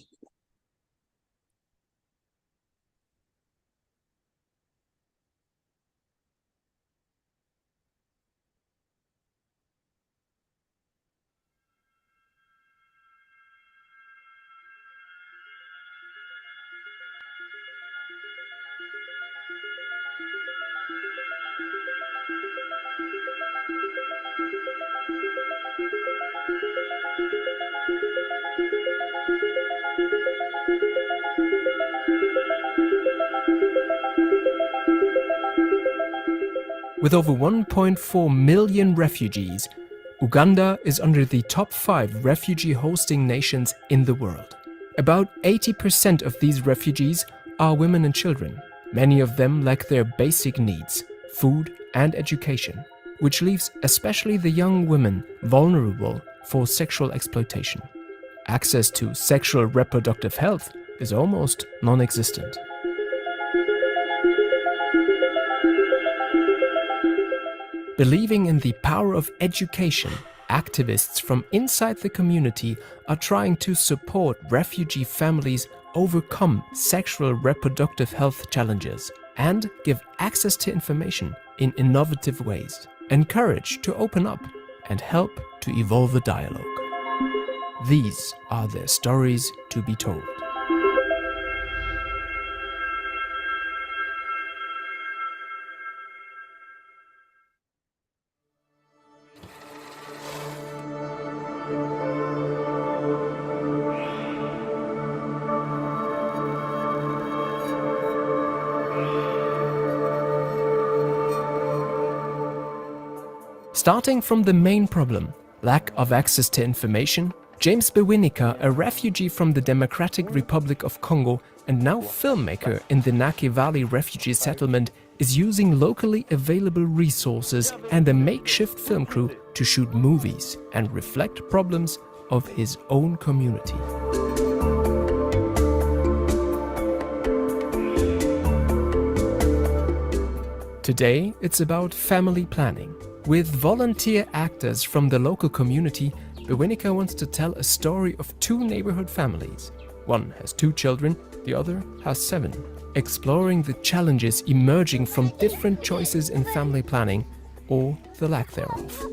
With over 1.4 million refugees, Uganda is under the top 5 refugee hosting nations in the world. About 80% of these refugees are women and children. Many of them lack their basic needs, food and education, which leaves especially the young women vulnerable for sexual exploitation. Access to sexual reproductive health is almost non-existent. Believing in the power of education, activists from inside the community are trying to support refugee families overcome sexual reproductive health challenges and give access to information in innovative ways, encourage to open up and help to evolve the dialogue. These are their stories to be told. Starting from the main problem, lack of access to information, James Bewinika, a refugee from the Democratic Republic of Congo and now filmmaker in the Naki Valley refugee settlement, is using locally available resources and a makeshift film crew to shoot movies and reflect problems of his own community. Today, it's about family planning. With volunteer actors from the local community, Bewinika wants to tell a story of 2 neighborhood families. One has 2 children, The other has 7, exploring the challenges emerging from different choices in family planning or the lack thereof.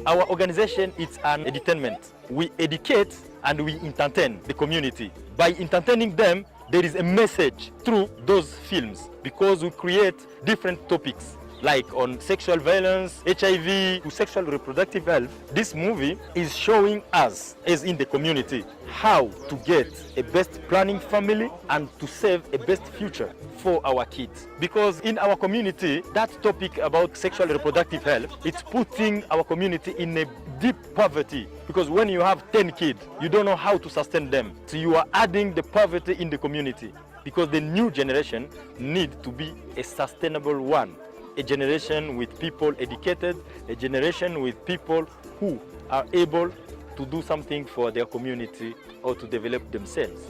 Our organization is an edutainment. We educate and we entertain the community. By entertaining them, there is a message through those films because we create different topics like on sexual violence, HIV, to sexual reproductive health. This movie is showing us, as in the community, how to get a best planning family and to save a best future for our kids. Because in our community, that topic about sexual reproductive health, it's putting our community in a deep poverty. Because when you have 10 kids, you don't know how to sustain them. So you are adding the poverty in the community. Because the new generation need to be a sustainable one. A generation with people educated, a generation with people who are able to do something for their community or to develop themselves.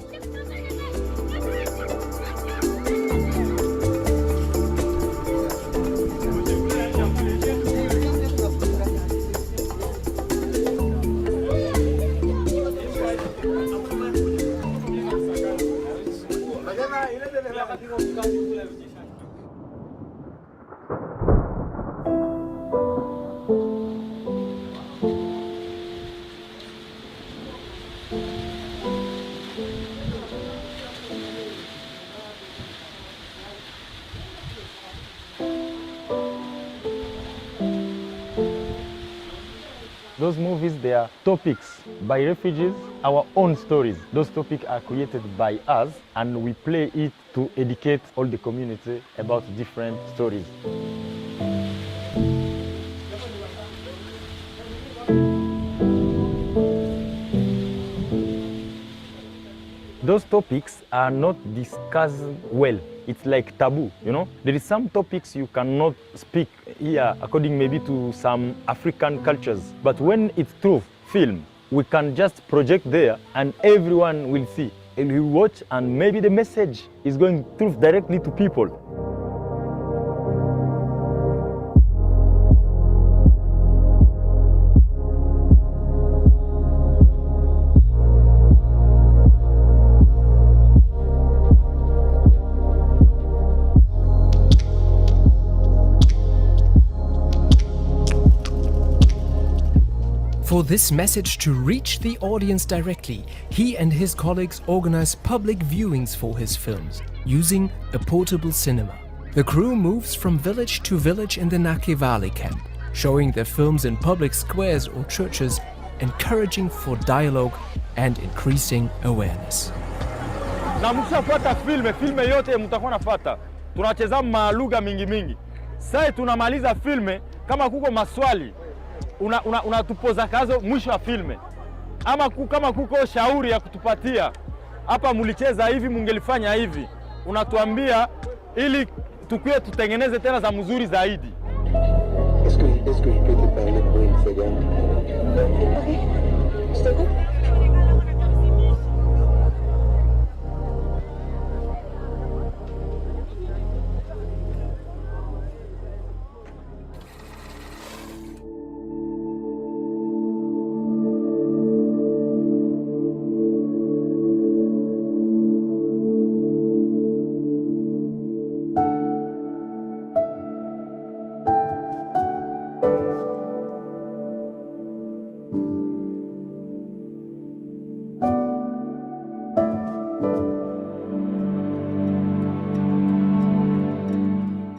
Those movies, they are topics by refugees, our own stories. Those topics are created by us and we play it to educate all the community about different stories. Those topics are not discussed well. It's like taboo, you know? There is some topics you cannot speak here according maybe to some African cultures. But when it's through film, we can just project there and everyone will see. And will watch and maybe the message is going through directly to people. For this message to reach the audience directly, he and his colleagues organize public viewings for his films, using a portable cinema. The crew moves from village to village in the Nake Valley camp, showing their films in public squares or churches, encouraging for dialogue and increasing awareness. Na mkishafuata filme yote mtakuwa nafuata. Tunacheza malugha mingi. Sasa tunamaliza filme kama kuko maswali unatupoza kazo mwisho wa filme. Ama kama kuko shauri ya kutupatia. Hapa mulicheza hivi, mungelifanya hivi. Unatuambia ili tukue tutengeneze tena za mzuri zaidi.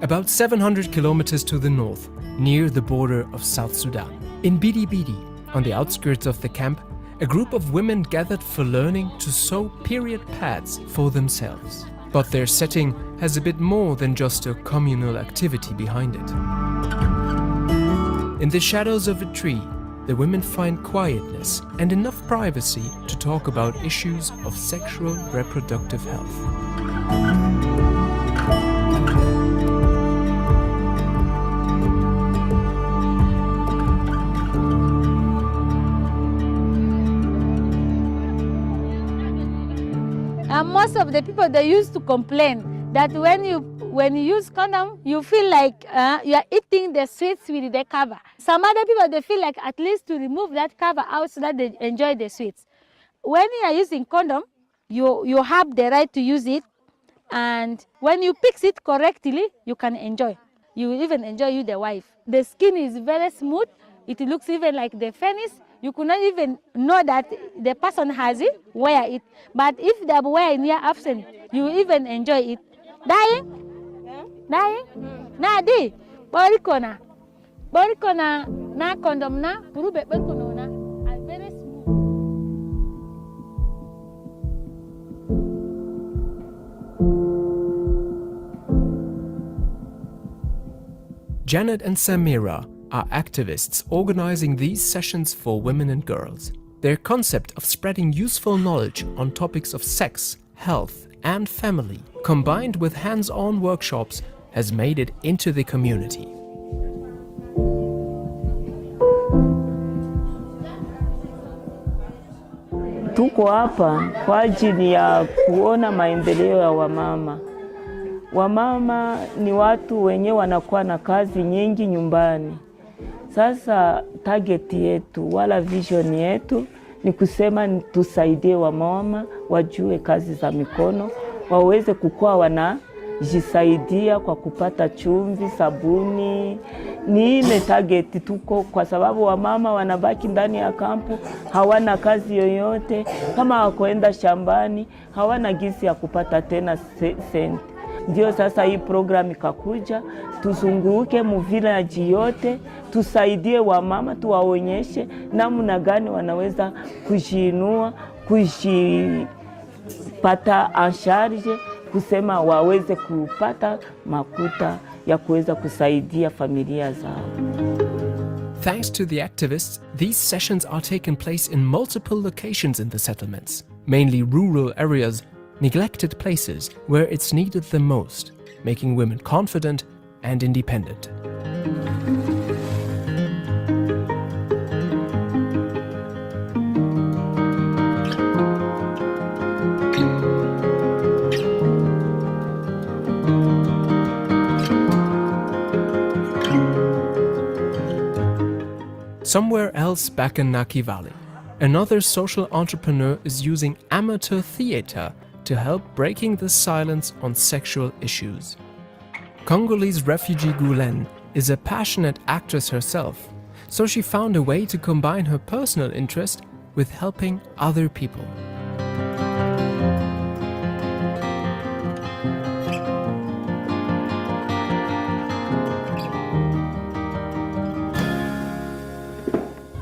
About 700 kilometers to the north, near the border of South Sudan. In Bidi Bidi, on the outskirts of the camp, a group of women gathered for learning to sew period pads for themselves. But their setting has a bit more than just a communal activity behind it. In the shadows of a tree, the women find quietness and enough privacy to talk about issues of sexual reproductive health. Most of the people, they used to complain that when you use condom, you feel like you are eating the sweets with the cover. Some other people, they feel like at least to remove that cover out so that they enjoy the sweets. When you are using condom, you have the right to use it, and when you fix it correctly, you can enjoy. You will even enjoy you the wife. The skin is very smooth. It looks even like the furnace. You could not even know that the person has it, wear it. But if they wear in your absence, you will even enjoy it. Dying? Na di, borikona na condom na, purube berkono na, are very smooth. Janet and Samira are activists organizing these sessions for women and girls. Their concept of spreading useful knowledge on topics of sex, health, and family, combined with hands-on workshops, has made it into the community. Tuko hapa kwa ajili ya kuona maendeleo ya wamama. Wamama ni watu wenye wanakuwa na kazi nyingi nyumbani. Sasa target yetu wala vision yetu ni kusema tusaidie wamama wajue kazi za mikono, waweze kukua wanajisaidia kwa kupata chumvi, sabuni. Ni ile target tuko, kwa sababu wamama wanabaki ndani ya kampu, hawana kazi yoyote. Kama wakoenda shambani, hawana gisi ya kupata tena senti. Ndio sasa hii program ikakuja, tuzunguke mu village yote, tusaidie wamama, tuwaonyeshe namna gani wanaweza kujiinua, kujipata en charge, kusema waweze kupata makuta ya kuweza kusaidia familia zao. Thanks to the activists, these sessions are taking place in multiple locations in the settlements, mainly rural areas, neglected places where it's needed the most, making women confident and independent. Somewhere else back in Naki Valley, another social entrepreneur is using amateur theater to help breaking the silence on sexual issues. Congolese refugee Gulen is a passionate actress herself, so she found a way to combine her personal interest with helping other people.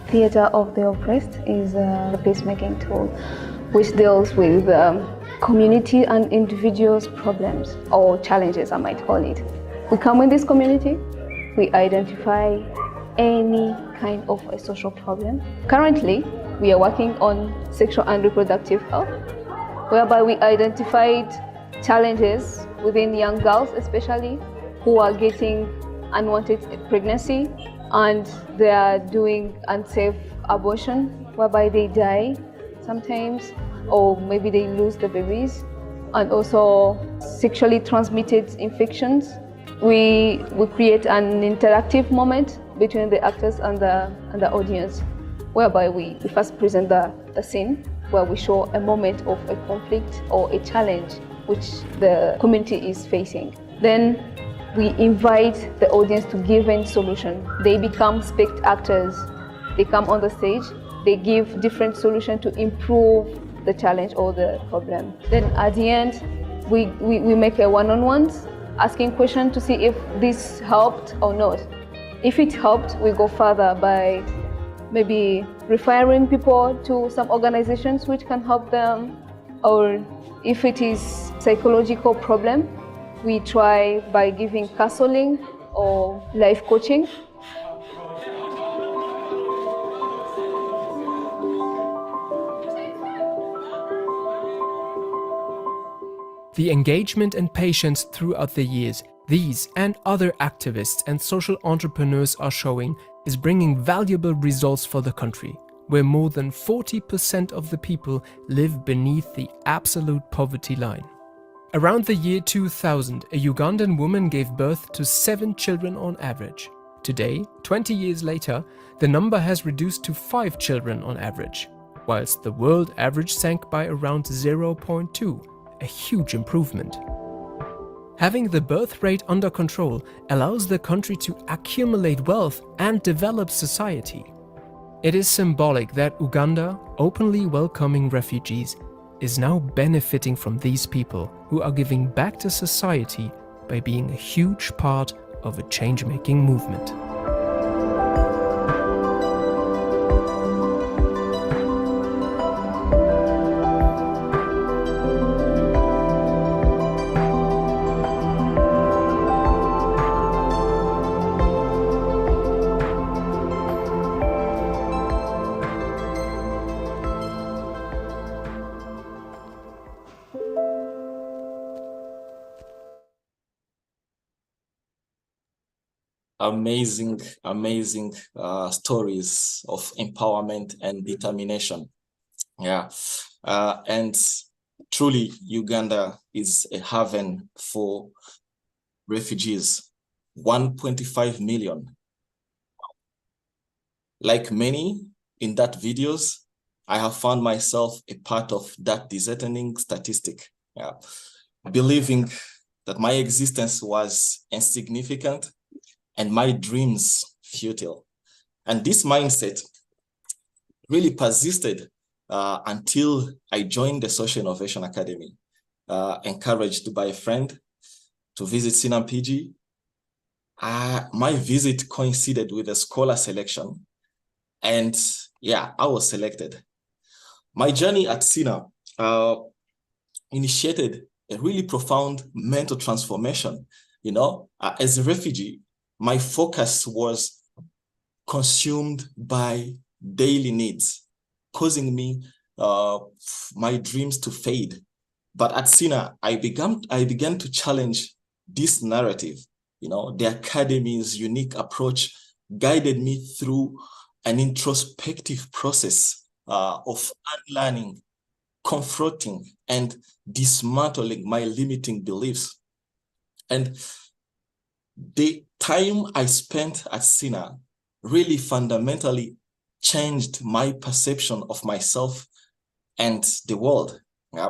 Theatre of the Oppressed is a peacemaking tool which deals with community and individuals' problems or challenges, I might call it. We come in this community, we identify any kind of a social problem. Currently, we are working on sexual and reproductive health, whereby we identified challenges within young girls, especially who are getting unwanted pregnancy, and they are doing unsafe abortion, whereby they die sometimes, or maybe they lose the babies, and also sexually transmitted infections. We create an interactive moment between the actors and the audience, whereby we first present the scene, where we show a moment of a conflict or a challenge which the community is facing. Then we invite the audience to give a solution. They become spect actors. They come on the stage, they give different solutions to improve the challenge or the problem. Then at the end, we make a one-on-ones, asking questions to see if this helped or not. If it helped, we go further by maybe referring people to some organizations which can help them, or if it is psychological problem, we try by giving counseling or life coaching. The engagement and patience throughout the years these and other activists and social entrepreneurs are showing is bringing valuable results for the country, where more than 40% of the people live beneath the absolute poverty line. Around the year 2000, a Ugandan woman gave birth to 7 children on average. Today, 20 years later, the number has reduced to 5 children on average. whilst the world average sank by around 0.2, a huge improvement. Having the birth rate under control allows the country to accumulate wealth and develop society. It is symbolic that Uganda, openly welcoming refugees, is now benefiting from these people who are giving back to society by being a huge part of a change-making movement. Amazing stories of empowerment and determination. Yeah, and truly Uganda is a haven for refugees. 1.5 million. Like many in that videos, I have found myself a part of that disheartening statistic. Yeah, believing that my existence was insignificant and my dreams futile. And this mindset really persisted until I joined the Social Innovation Academy, encouraged by a friend to visit SINA PG. My visit coincided with a scholar selection, and yeah, I was selected. My journey at SINA initiated a really profound mental transformation. You know, as a refugee, my focus was consumed by daily needs, causing me my dreams to fade. But at SINA, I began to challenge this narrative. You know, the academy's unique approach guided me through an introspective process of unlearning, confronting, and dismantling my limiting beliefs. And the time I spent at SINA really fundamentally changed my perception of myself and the world. Yeah.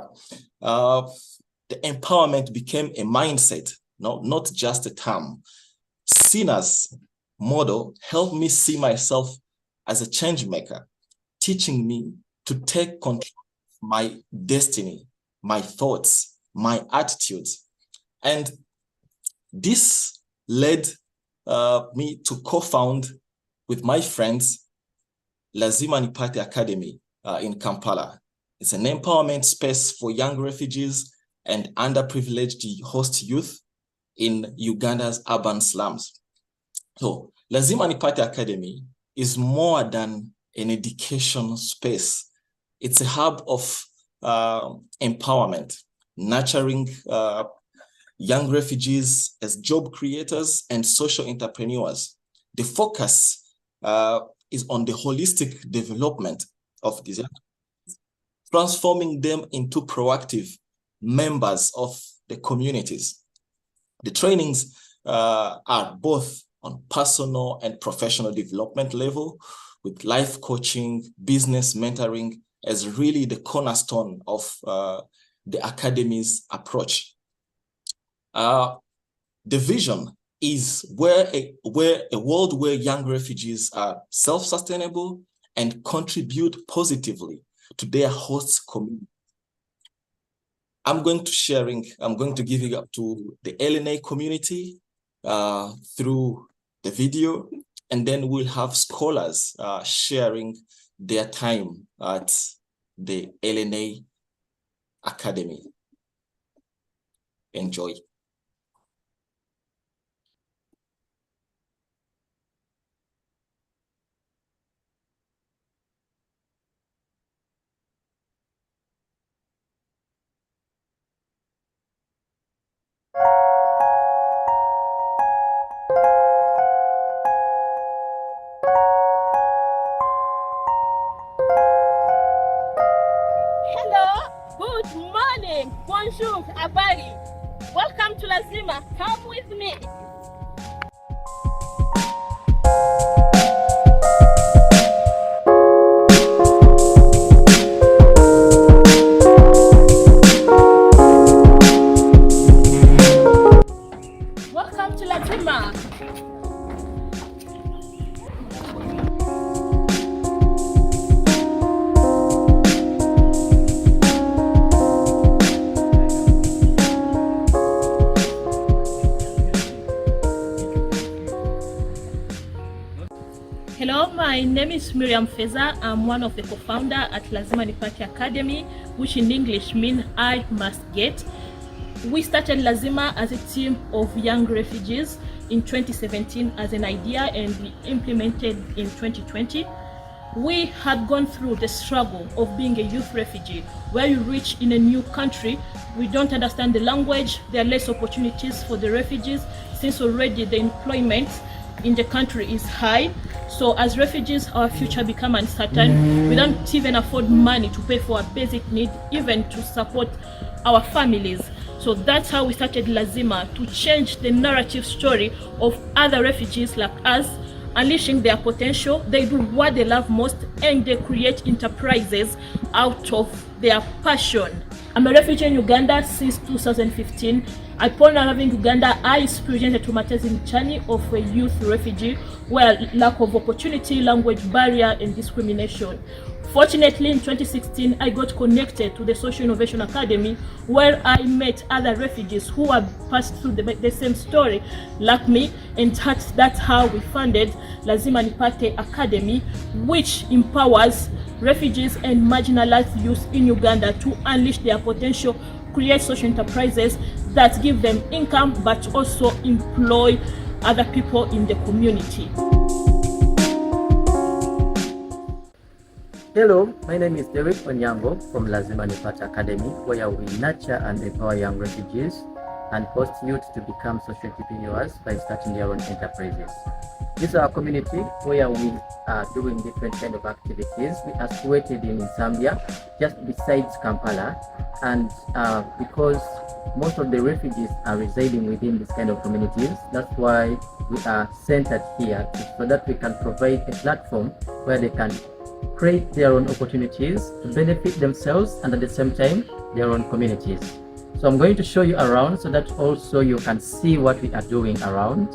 The empowerment became a mindset, not just a term. SINA's model helped me see myself as a change maker, teaching me to take control of my destiny, my thoughts, my attitudes. And this led me to co-found with my friends Lazima Nipate Academy in Kampala. It's an empowerment space for young refugees and underprivileged host youth in Uganda's urban slums. So Lazima Nipate Academy is more than an education space. It's a hub of empowerment, nurturing young refugees as job creators and social entrepreneurs. The focus is on the holistic development of these, transforming them into proactive members of the communities. The trainings are both on personal and professional development level, with life coaching, business mentoring as really the cornerstone of the academy's approach. The vision is where a world where young refugees are self-sustainable and contribute positively to their host community. I'm going to give it up to the LNA community through the video, and then we'll have scholars sharing their time at the LNA Academy. Enjoy. Good morning, bonjour, habari. Welcome to Lazima. Come with me. Hello, my name is Miriam Feza. I'm one of the co-founder at Lazima Nipate Academy, which in English means I must get. We started Lazima as a team of young refugees in 2017 as an idea, and we implemented in 2020. We had gone through the struggle of being a youth refugee, where you reach in a new country, we don't understand the language, there are less opportunities for the refugees, since already the employment in the country is high. So as refugees, our future become uncertain. We don't even afford money to pay for a basic need, even to support our families. So that's how we started Lazima, to change the narrative story of other refugees like us, unleashing their potential. They do what they love most, and they create enterprises out of their passion. I'm a refugee in Uganda since 2015. Upon arriving in Uganda, I experienced a traumatizing journey of a youth refugee, where lack of opportunity, language barrier, and discrimination. Fortunately, in 2016, I got connected to the Social Innovation Academy, where I met other refugees who had passed through the same story like me, and that's how we founded Lazima Nipate Academy, which empowers refugees and marginalized youth in Uganda to unleash their potential, create social enterprises that give them income, but also employ other people in the community. Hello, my name is Derek Onyango from Lazima Nipate Academy, where we nurture and empower young refugees and host youth to become social entrepreneurs by starting their own enterprises. This is our community where we are doing different kind of activities. We are situated in Zambia, just besides Kampala, and because most of the refugees are residing within this kind of communities, that's why we are centered here, so that we can provide a platform where they can create their own opportunities to benefit themselves and at the same time their own communities. So I'm going to show you around so that also you can see what we are doing around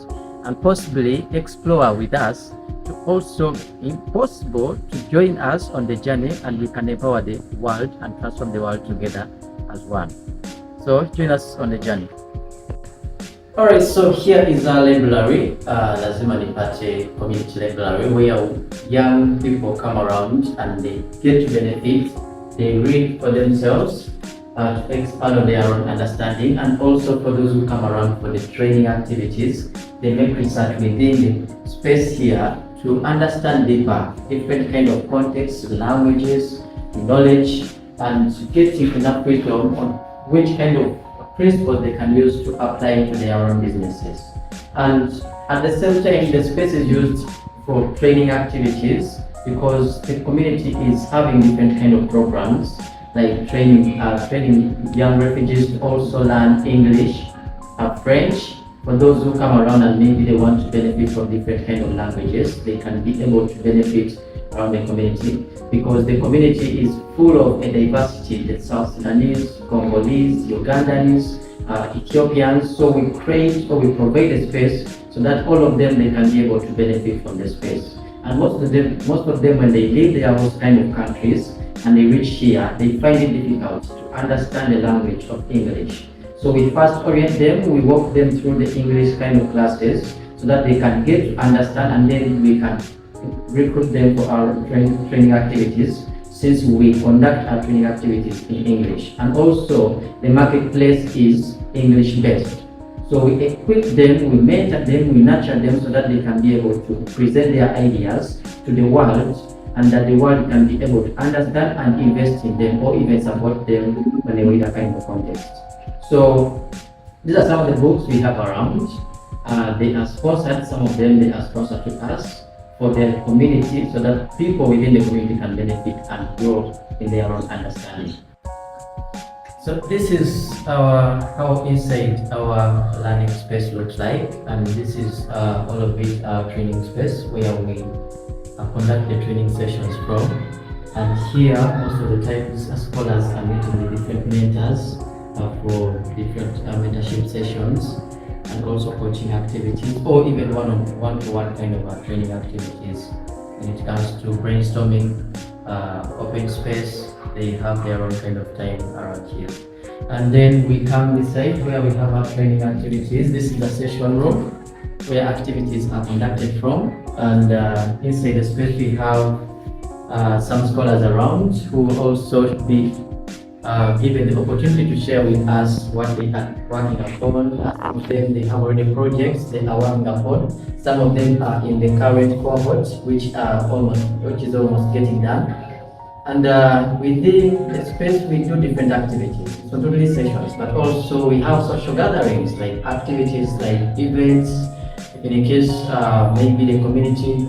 and possibly explore with us, to also, if possible, to join us on the journey, and we can empower the world and transform the world together as one. So join us on the journey. Alright, so here is our library, Lazima Nipate Community Library, where young people come around and they get to benefit. They read for themselves to expand on their own understanding, and also for those who come around for the training activities, they make research within the space here to understand deeper different kind of contexts, languages, knowledge, and getting enough wisdom on which kind of principles they can use to apply into their own businesses. And at the same time, the space is used for training activities, because the community is having different kind of programs like training young refugees to also learn English, French. For those who come around and maybe they want to benefit from different kind of languages, they can be able to benefit around the community, because the community is full of a diversity, the South Sudanese, Congolese, Ugandans, Ethiopians. So we create, or we provide a space so that all of them, they can be able to benefit from the space. And most of them when they leave their host kind of countries and they reach here, they find it difficult to understand the language of English. So we first orient them, we walk them through the English kind of classes so that they can get to understand, and then we can recruit them for our training activities, since we conduct our training activities in English. And also the marketplace is English based. So we equip them, we mentor them, we nurture them so that they can be able to present their ideas to the world, and that the world can be able to understand and invest in them, or even support them when they read a kind of context. So these are some of the books we have around. They are sponsored, some of them they are sponsored to us for their community, so that people within the community can benefit and grow in their own understanding. So this is how inside our learning space looks like, and this is all of it our training space where we conduct the training sessions from. And here most of the times scholars are meeting with different mentors for different mentorship sessions, and also coaching activities, or even one-to-one kind of training activities. When it comes to brainstorming, open space, they have their own kind of time around here. And then we come this side where we have our training activities. This is the session room. where activities are conducted from, and inside the space we have some scholars around who will also be given the opportunity to share with us what they are working upon. Some of them, they have already projects they are working upon. Some of them are in the current cohort, which is almost getting done. And within the space, we do different activities, so not only sessions, but also we have social gatherings, like activities like events. In a case, maybe the community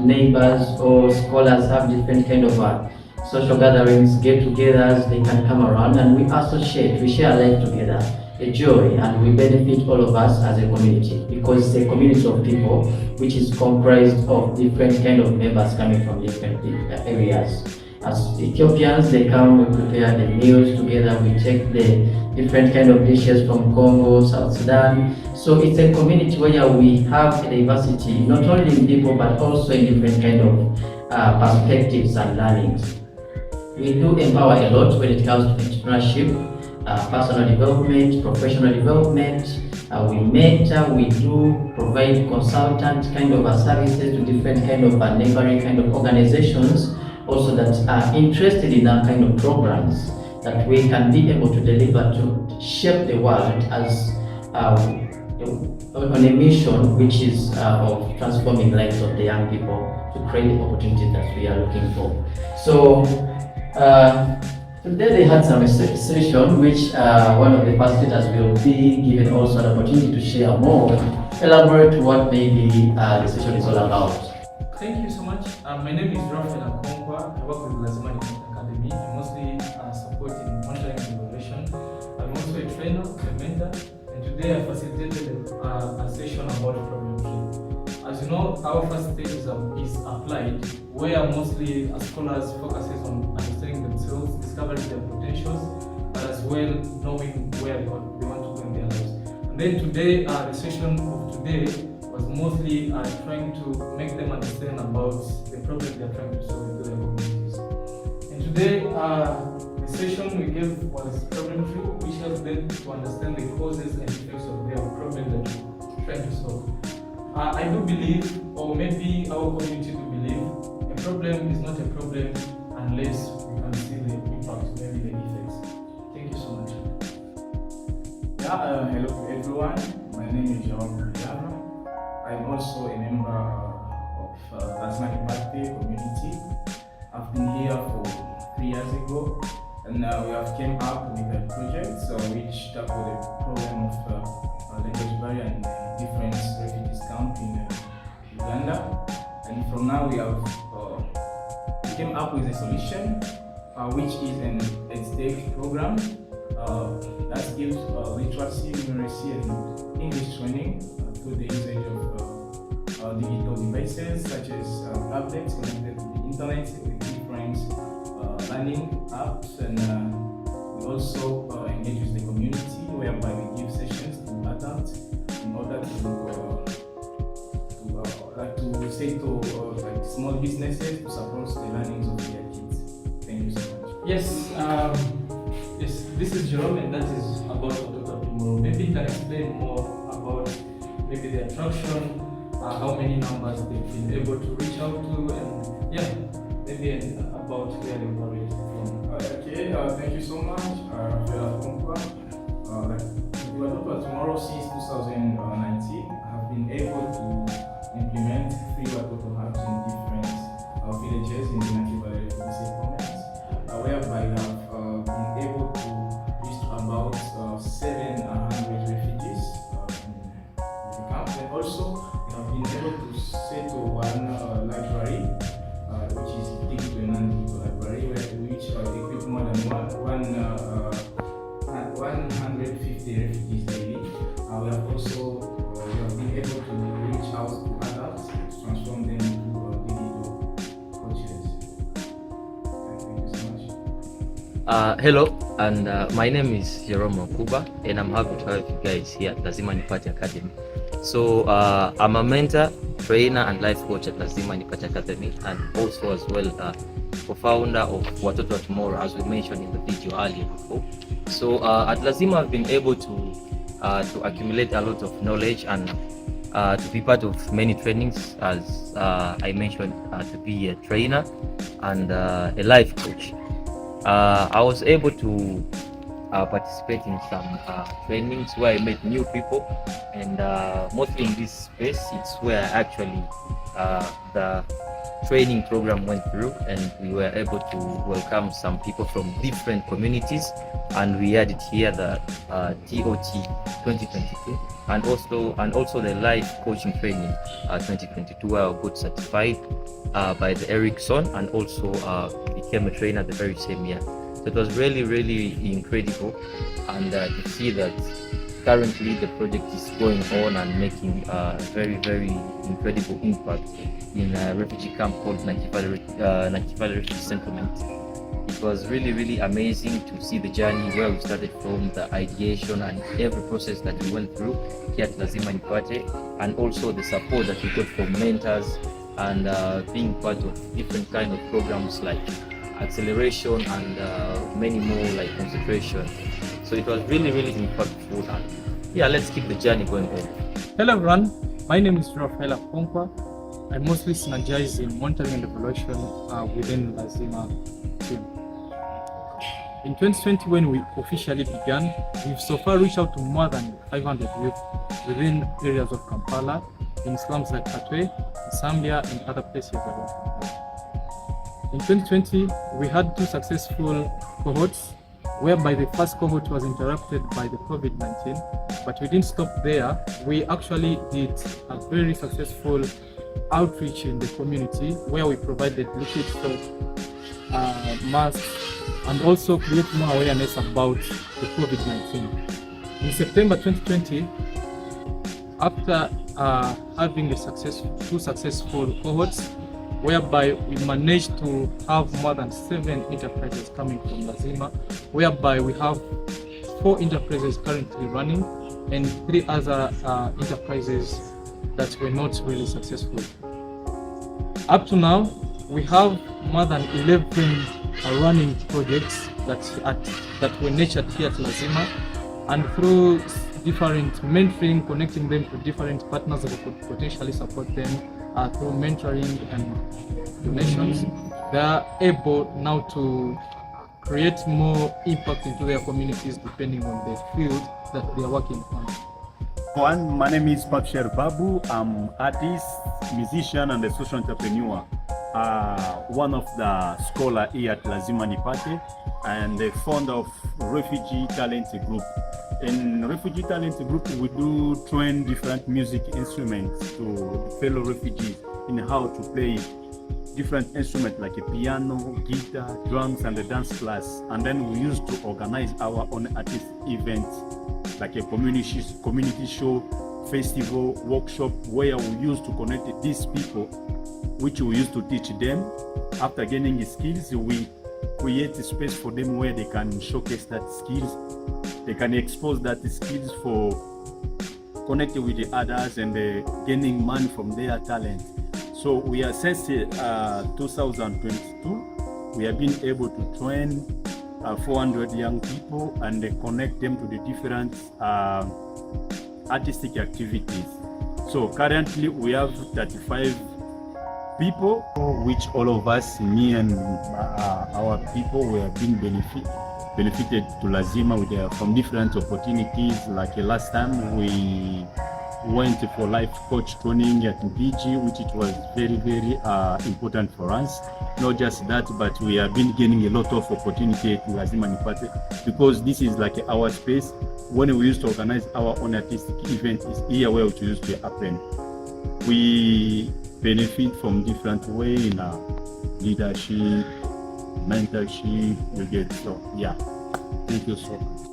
neighbors or scholars have different kind of social gatherings, get-togethers, they can come around and we associate, we share life together, a joy, and we benefit all of us as a community, because it's a community of people which is comprised of different kind of members coming from different areas. As Ethiopians, they come, we prepare the meals together, we take the different kind of dishes from Congo, South Sudan. So it's a community where we have a diversity, not only in people, but also in different kind of perspectives and learnings. We do empower a lot when it comes to entrepreneurship, personal development, professional development. We mentor, we do provide consultant kind of services to different kind of neighboring kind of organizations, also that are interested in that kind of programs that we can be able to deliver to shape the world as on a mission which is of transforming lives of the young people to create the opportunities that we are looking for. So today they had some session which one of the facilitators will be given also an opportunity to share more, elaborate what maybe the session is all about. Thank you so much. My name is Rafael Akonkwa. I work with Lazima Academy. I mostly support in monitoring and evaluation. I'm also a trainer, a mentor, and today I facilitated a session about problem tree. As you know, our first stage is applied, where mostly scholars focuses on understanding themselves, discovering their potentials, but as well knowing where they want to go in their lives. And then today, the session of today was mostly trying to make them understand about the problem they are trying to solve into their communities. And today, the session we gave was problem tree, which helped them to understand the causes and effects of their problem that they're trying to solve. I do believe, or maybe our community do believe, a problem is not a problem unless we can see the impact, maybe the effects. Thank you so much. Yeah, hello everyone. My name is Jangu International. I'm also a member of Lazima Nipate community. I've been here for 3 years ago, and we have came up with a project which tackled the problem of language barrier in different refugees camps in Uganda. And from now we have came up with a solution, which is an EdTech program that gives literacy, numeracy, and English training through the usage of digital devices such as tablets connected to the internet with different learning apps, and we also engage with the community, whereby we give sessions to adults in order to say to like small businesses to support the learnings of their kids. Thank you so much. Yes, yes. This is Jerome, and that is about Dr. Tomorrow. Maybe you can explain more about maybe the attraction, how many numbers they've been able to reach out to, and yeah, maybe about where they were from. Okay, thank you so much, Rafael Akonkwa. Dr. Tomorrow since 2019 have been able to implement free water hubs in different villages in the Nipate settlements, whereby we have been able to reach about 700 refugees in the camp, and also we have been able to settle one library, which is digital and non-digital library, which equip more than 150 refugees daily. We have also been able to reach out to adults to transform them into digital coaches. Thank you so much. Hello, and my name is Jerome Kuba, and I'm happy to have you guys here at Lazima Nipate Academy. So I'm a mentor, trainer, and life coach at Lazima Nipate Academy, and also as well co-founder of Watoto wa Tomorrow, as we mentioned in the video earlier before. So at Lazima, I've been able to accumulate a lot of knowledge and to be part of many trainings, as I mentioned, to be a trainer and a life coach. I was able to participate in some trainings where I met new people, and mostly in this space, it's where actually the training program went through, and we were able to welcome some people from different communities, and we had it here the TOT 2022, and also the life coaching training 2022, where I got certified by the Ericsson, and also became a trainer the very same year. So it was really incredible, and to see that currently the project is going on and making very incredible impact in a refugee camp called Nipate Refugee Settlement. It was really amazing to see the journey where we started from, the ideation and every process that we went through here at Lazima Nipate, and also the support that we got from mentors, and being part of different kind of programs like acceleration and many more like concentration. So it was really impactful, and yeah, let's keep the journey going on. Hello everyone, my name is Rafael Konkwa. I mostly synergize in monitoring and evaluation within Lazima team. In 2020, when we officially began, we've so far reached out to more than 500 youth within areas of Kampala, in slums like Katwe, Zambia, and other places around Kampala. In 2020, we had 2 successful cohorts, whereby the first cohort was interrupted by the COVID-19, but we didn't stop there. We actually did a very successful outreach in the community, where we provided liquid soap, masks, and also create more awareness about the COVID-19. In September 2020, after having 2 successful cohorts, whereby we managed to have more than 7 enterprises coming from Lazima, whereby we have 4 enterprises currently running and 3 other enterprises that were not really successful. Up to now, we have more than 11 running projects that were nurtured here at Lazima, and through different mentoring, connecting them to different partners that could potentially support them through mentoring and donations, they are able now to create more impact into their communities depending on the field that they are working on. My name is Papsher Babu. I'm artist, musician, and a social entrepreneur. One of the scholars here at Lazima Nipate, and the founder of Refugee Talent Group. In Refugee Talent Group, we do train different music instruments to fellow refugees in how to play different instruments like a piano, guitar, drums, and a dance class. And then we used to organize our own artist events like a community show, festival, workshop, where we used to connect these people, which we used to teach them. After gaining skills, we create a space for them where they can showcase that skills. They can expose that skills for connecting with the others and gaining money from their talent. So we are since 2022, we have been able to train 400 young people and connect them to the different artistic activities. So currently we have 35 people, which all of us, me and our people, we have been benefited to Lazima with from different opportunities. Like last time we went for life coach training at Mpiji, which it was very important for us. Not just that, but we have been gaining a lot of opportunity at Lazima Nipate, because this is like our space. When we used to organize our own artistic event, is here where it used to happen. We benefit from different way in leadership, mentorship, we get. So yeah, thank you so much.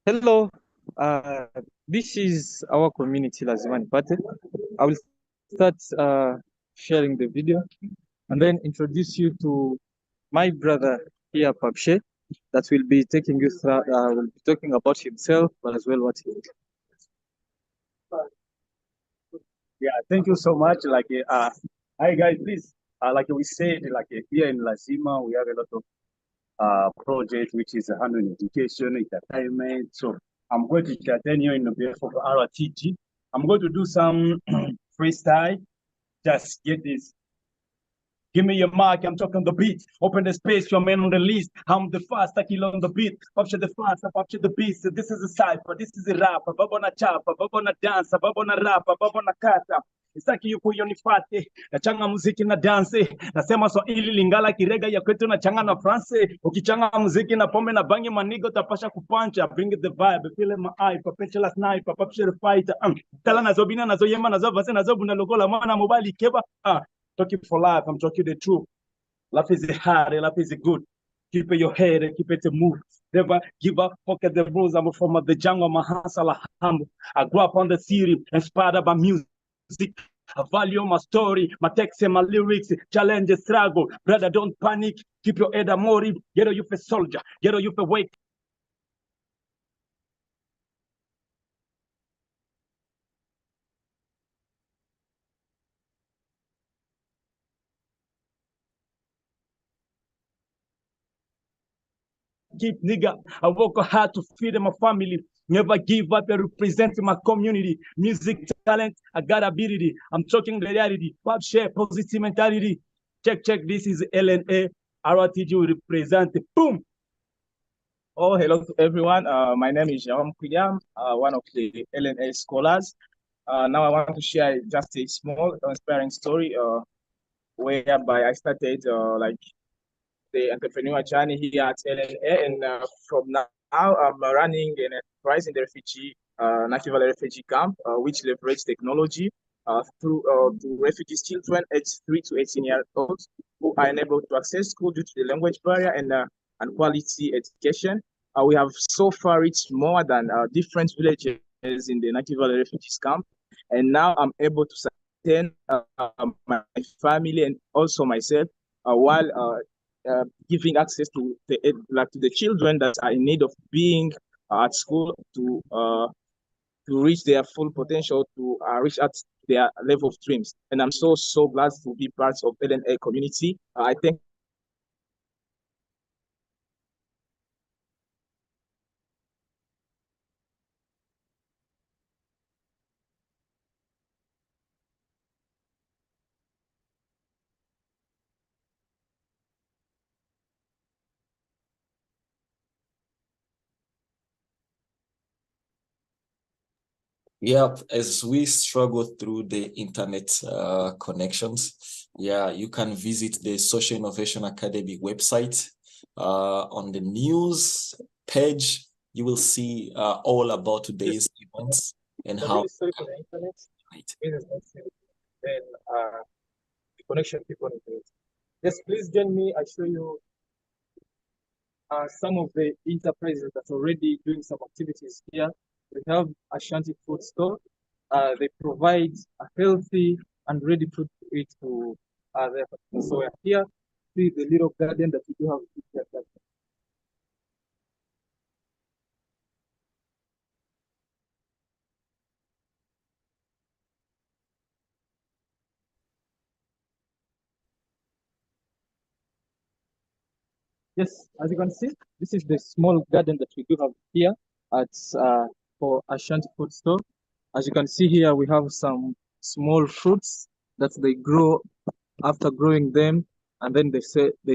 Hello, this is our community, Lazima Nipate. I will start sharing the video and then introduce you to my brother here, Papshe, that will be taking you through, will be talking about himself, but as well what he did. Yeah, thank you so much. Hi guys, please. Like we said, here in Lazima, we have a lot of project which is handling education, entertainment. So I'm going to entertain you in behalf of RTG. I'm going to do some freestyle. Just get this. Give me your mic, I'm talking the beat. Open the space, your man on the list. I'm the fast, I kill on the beat. Capture the fast, I capture the beat. So this is a cipher, this is a rap. Babona chapa, babona dance, babona rap, babona kata. Isaki yuko Nipate, na changa muziki na dance. Nasema Swahili Lingala Kirega ya kwetu na changa na France. Ukichanga muziki na pombe na bangi manigo tapasha kupancha. Bring the vibe, feel in my eye, perpetual sniper, perpetual fighter. Tala nazobina nazoyema nazovase nazobuna lokola mwana mobile keba. Talking for life, I'm talking the truth. Life is hard, life is good. Keep your head and keep it to move. Never give up, forget the rules. I'm from the jungle, my hands are humble. I grew up on the city, inspired by music. I value my story, my text and my lyrics. Challenge the struggle. Brother, don't panic. Keep your head amori. Get you a soldier. Get you a wake. Keep nigga, I work hard to feed my family. Never give up and represent my community. Music talent, I got ability. I'm talking the reality. Pop share, positive mentality. Check, this is LNA. RTG will represent. Boom. Oh, hello to everyone. My name is Jangu International, one of the LNA scholars. Now I want to share just a small inspiring story whereby I started the entrepreneur journey here at LNA, and from now I'm running an enterprise in the Native Valley refugee camp, which leverage technology through to refugee children aged 3 to 18 years old who are unable to access school due to the language barrier and quality education. We have so far reached more than different villages in the Native Valley refugees camp, and now I'm able to sustain my family and also myself while giving access to the children that are in need of being at school to reach their full potential, to reach at their level of dreams. And I'm so glad to be part of LNA community. I think Yep, as we struggle through the internet connections, yeah, you can visit the Social Innovation Academy website. On the news page, you will see all about today's events and how. Sorry for the internet. Then the connection people into it. Yes, please join me. I show you some of the enterprises that are already doing some activities here. We have a shanty food store. They provide a healthy and ready food to eat to their customers. So we're here, see the little garden that we do have here. Yes, as you can see, this is the small garden that we do have here at for Ashanti Food Store. As you can see here, we have some small fruits that they grow. After growing them, and then they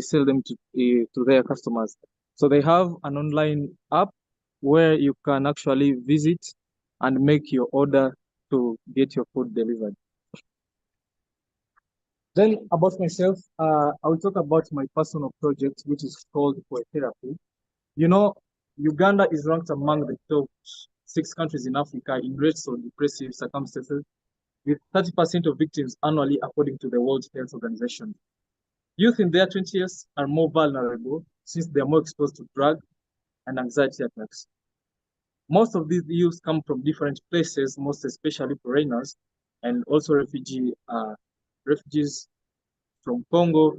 sell them to their customers. So they have an online app where you can actually visit and make your order to get your food delivered. Then about myself, I will talk about my personal project, which is called Poe Therapy. You know, Uganda is ranked among the top 6 countries in Africa in rates of depressive circumstances, with 30% of victims annually, according to the World Health Organization. Youth in their 20s are more vulnerable since they are more exposed to drug and anxiety attacks. Most of these youths come from different places, most especially foreigners, and also refugees from Congo,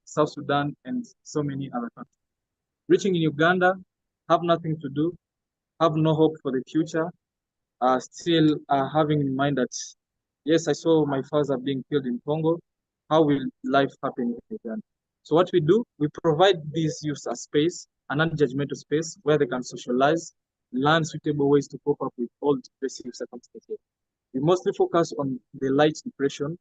South Sudan, and so many other countries. Reaching in Uganda, have nothing to do, have no hope for the future, still having in mind that, yes, I saw my father being killed in Congo. How will life happen in Uganda? So what we do, we provide these youths a space, a non-judgmental space where they can socialize, learn suitable ways to cope up with all depressive circumstances. We mostly focus on the light depression,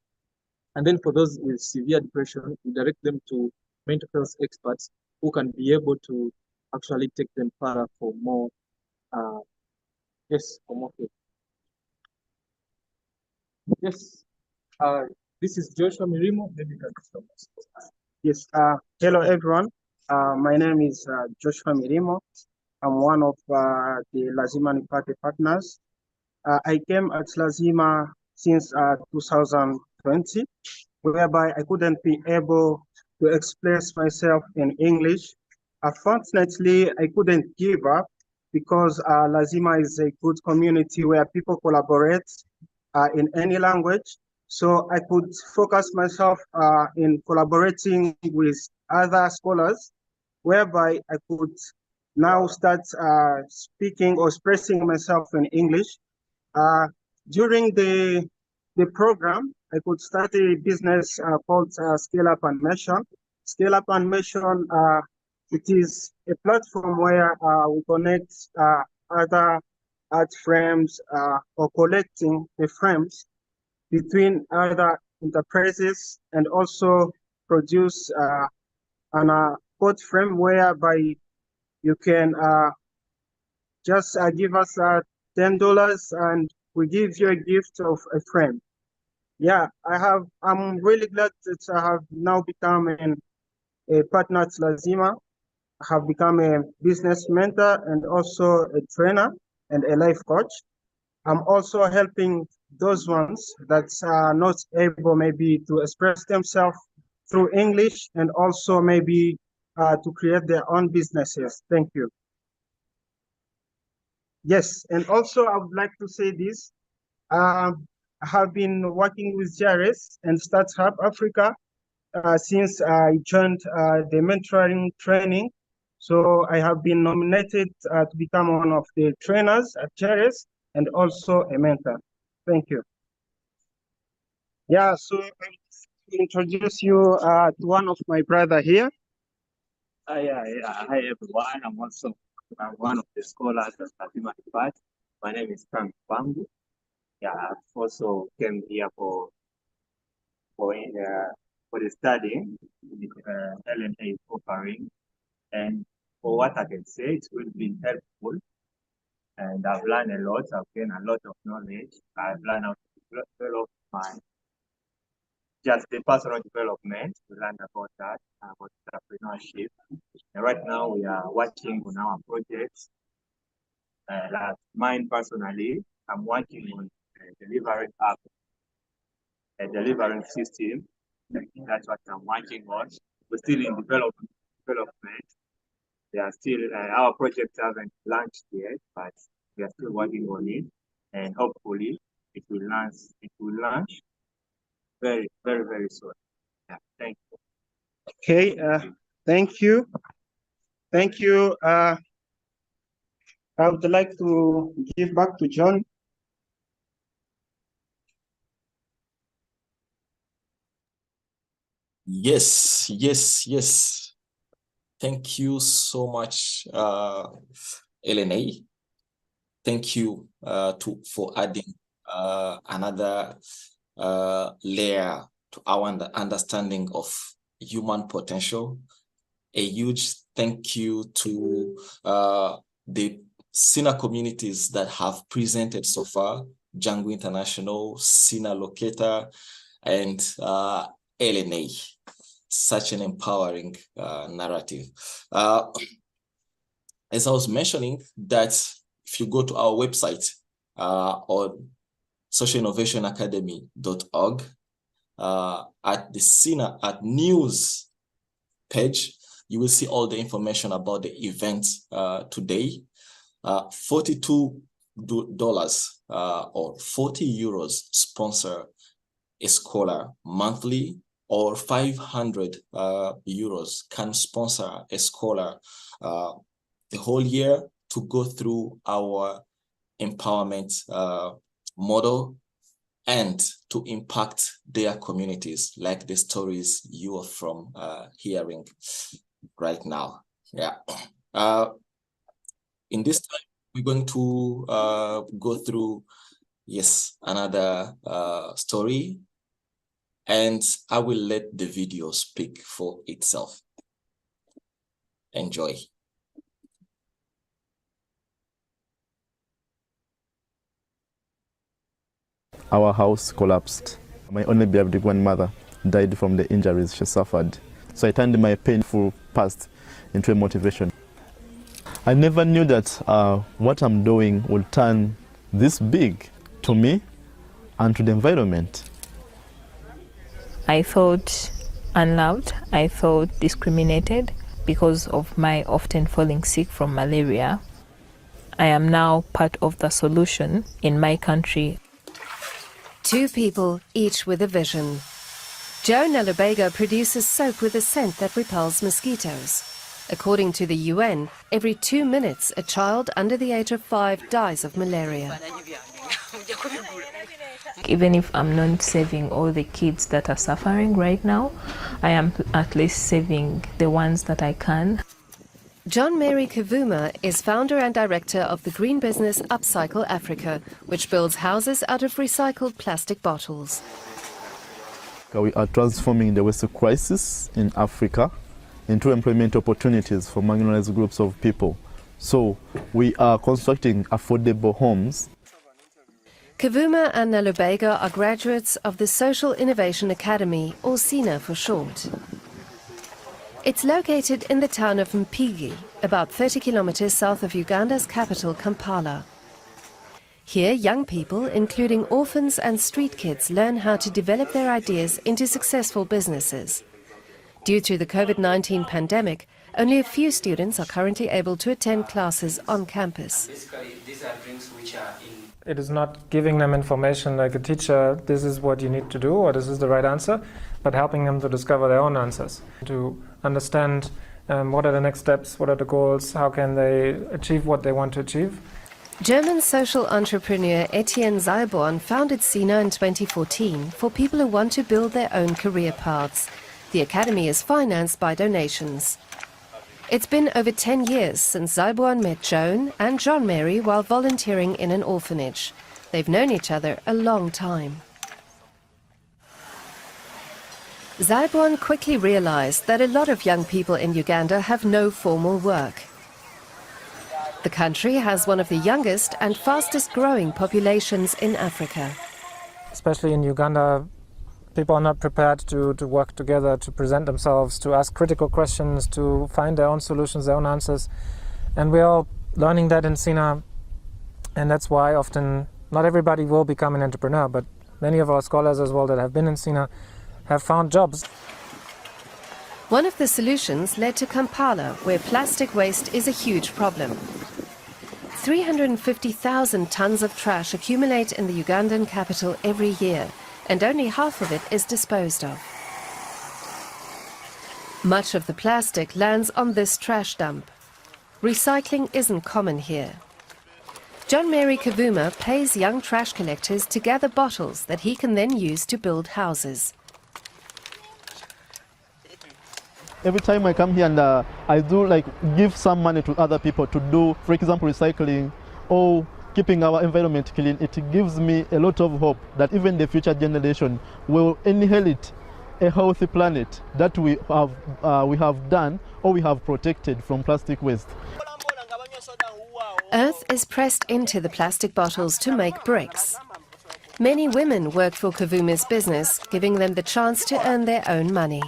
and then for those with severe depression, we direct them to mental health experts who can be able to actually take them further for more, for more care. Yes, this is Joshua Mirimo. Maybe you can stop. Yes, hello everyone. My name is Joshua Mirimo. I'm one of the Lazima Nipate partners. I came at Lazima since 2020, whereby I couldn't be able to express myself in English. Unfortunately, I couldn't give up because Lazima is a good community where people collaborate in any language. So I could focus myself in collaborating with other scholars, whereby I could now start speaking or expressing myself in English. During the program, I could start a business called Scale Up Animation. Scale Up Animation, it is a platform where we connect other art frames or collecting the frames between other enterprises, and also produce an code frame whereby you can just give us $10 and we give you a gift of a frame. Yeah, I'm really glad that I have now become a partner at Lazima. I have become a business mentor and also a trainer and a life coach. I'm also helping those ones that are not able maybe to express themselves through English, and also maybe to create their own businesses. Thank you. Yes, and also I would like to say this. I have been working with JRS and Startup Africa since I joined the mentoring training. So I have been nominated to become one of the trainers at JRS and also a mentor. Thank you. Yeah, so I will introduce you to one of my brother here. Hi everyone. I'm also one of the scholars at Lazima Nipate. My name is Frank Pangu. Yeah, I've also came here for the studying with LNA offering, and for what I can say, it's really been helpful, and I've learned a lot. I've gained a lot of knowledge. I've learned how to develop just the personal development. We learned about that, about entrepreneurship. And right now we are working on our projects. Like mine personally, I'm working on a delivering app, a delivering system. That's what I'm working on. We're still in development. They are still, our projects haven't launched yet, but we are still working on it. And hopefully it will launch very, very, very soon. Yeah, thank you. Okay, thank you. Thank you. I would like to give back to John. Yes. Thank you so much, LNA. Thank you for adding another layer to our understanding of human potential. A huge thank you to the SINA communities that have presented so far: Jangu International, SINA Loketa, and LNA. Such an empowering narrative. As I was mentioning, that if you go to our website on socialinnovationacademy.org, at the SINA at news page, You will see all the information about the event today. $42 or 40 euros sponsor a scholar monthly, or 500 euros can sponsor a scholar the whole year to go through our empowerment model and to impact their communities, like the stories you are from hearing right now. Yeah. In this time, we're going to go through, yes, another story, and I will let the video speak for itself. Enjoy. Our house collapsed. My only beloved grandmother died from the injuries she suffered. So I turned my painful past into a motivation. I never knew that what I'm doing would turn this big to me and to the environment. I felt unloved, I felt discriminated because of my often falling sick from malaria. I am now part of the solution in my country. Two people, each with a vision. Joe Nalubega produces soap with a scent that repels mosquitoes. According to the UN, every 2 minutes a child under the age of 5 dies of malaria. Even if I'm not saving all the kids that are suffering right now, I am at least saving the ones that I can. John Mary Kavuma is founder and director of the green business Upcycle Africa, which builds houses out of recycled plastic bottles. We are transforming the waste crisis in Africa into employment opportunities for marginalized groups of people. So we are constructing affordable homes. Kavuma and Nalubega are graduates of the Social Innovation Academy, or SINA for short. It's located in the town of Mpigi, about 30 kilometers south of Uganda's capital, Kampala. Here, young people, including orphans and street kids, learn how to develop their ideas into successful businesses. Due to the COVID-19 pandemic, only a few students are currently able to attend classes on campus. It is not giving them information like a teacher, this is what you need to do or this is the right answer, but helping them to discover their own answers, to understand what are the next steps, what are the goals, how can they achieve what they want to achieve. German social entrepreneur Etienne Zeiborn founded SINA in 2014 for people who want to build their own career paths. The academy is financed by donations. It's been over 10 years since Zeiborn met Joan and John Mary while volunteering in an orphanage. They've known each other a long time. Zeiborn quickly realized that a lot of young people in Uganda have no formal work. The country has one of the youngest and fastest growing populations in Africa. Especially in Uganda, people are not prepared to work together, to present themselves, to ask critical questions, to find their own solutions, their own answers. And we're all learning that in SINA. And that's why often not everybody will become an entrepreneur, but many of our scholars as well that have been in SINA have found jobs. One of the solutions led to Kampala, where plastic waste is a huge problem. 350,000 tons of trash accumulate in the Ugandan capital every year, and only half of it is disposed of. Much of the plastic lands on this trash dump. Recycling isn't common here. John Mary Kavuma pays young trash collectors to gather bottles that he can then use to build houses. Every time I come here and I do give some money to other people to do, for example, recycling or keeping our environment clean, it gives me a lot of hope that even the future generation will inherit a healthy planet that we have done or we have protected from plastic waste. Earth is pressed into the plastic bottles to make bricks. Many women work for Kavuma's business, giving them the chance to earn their own money.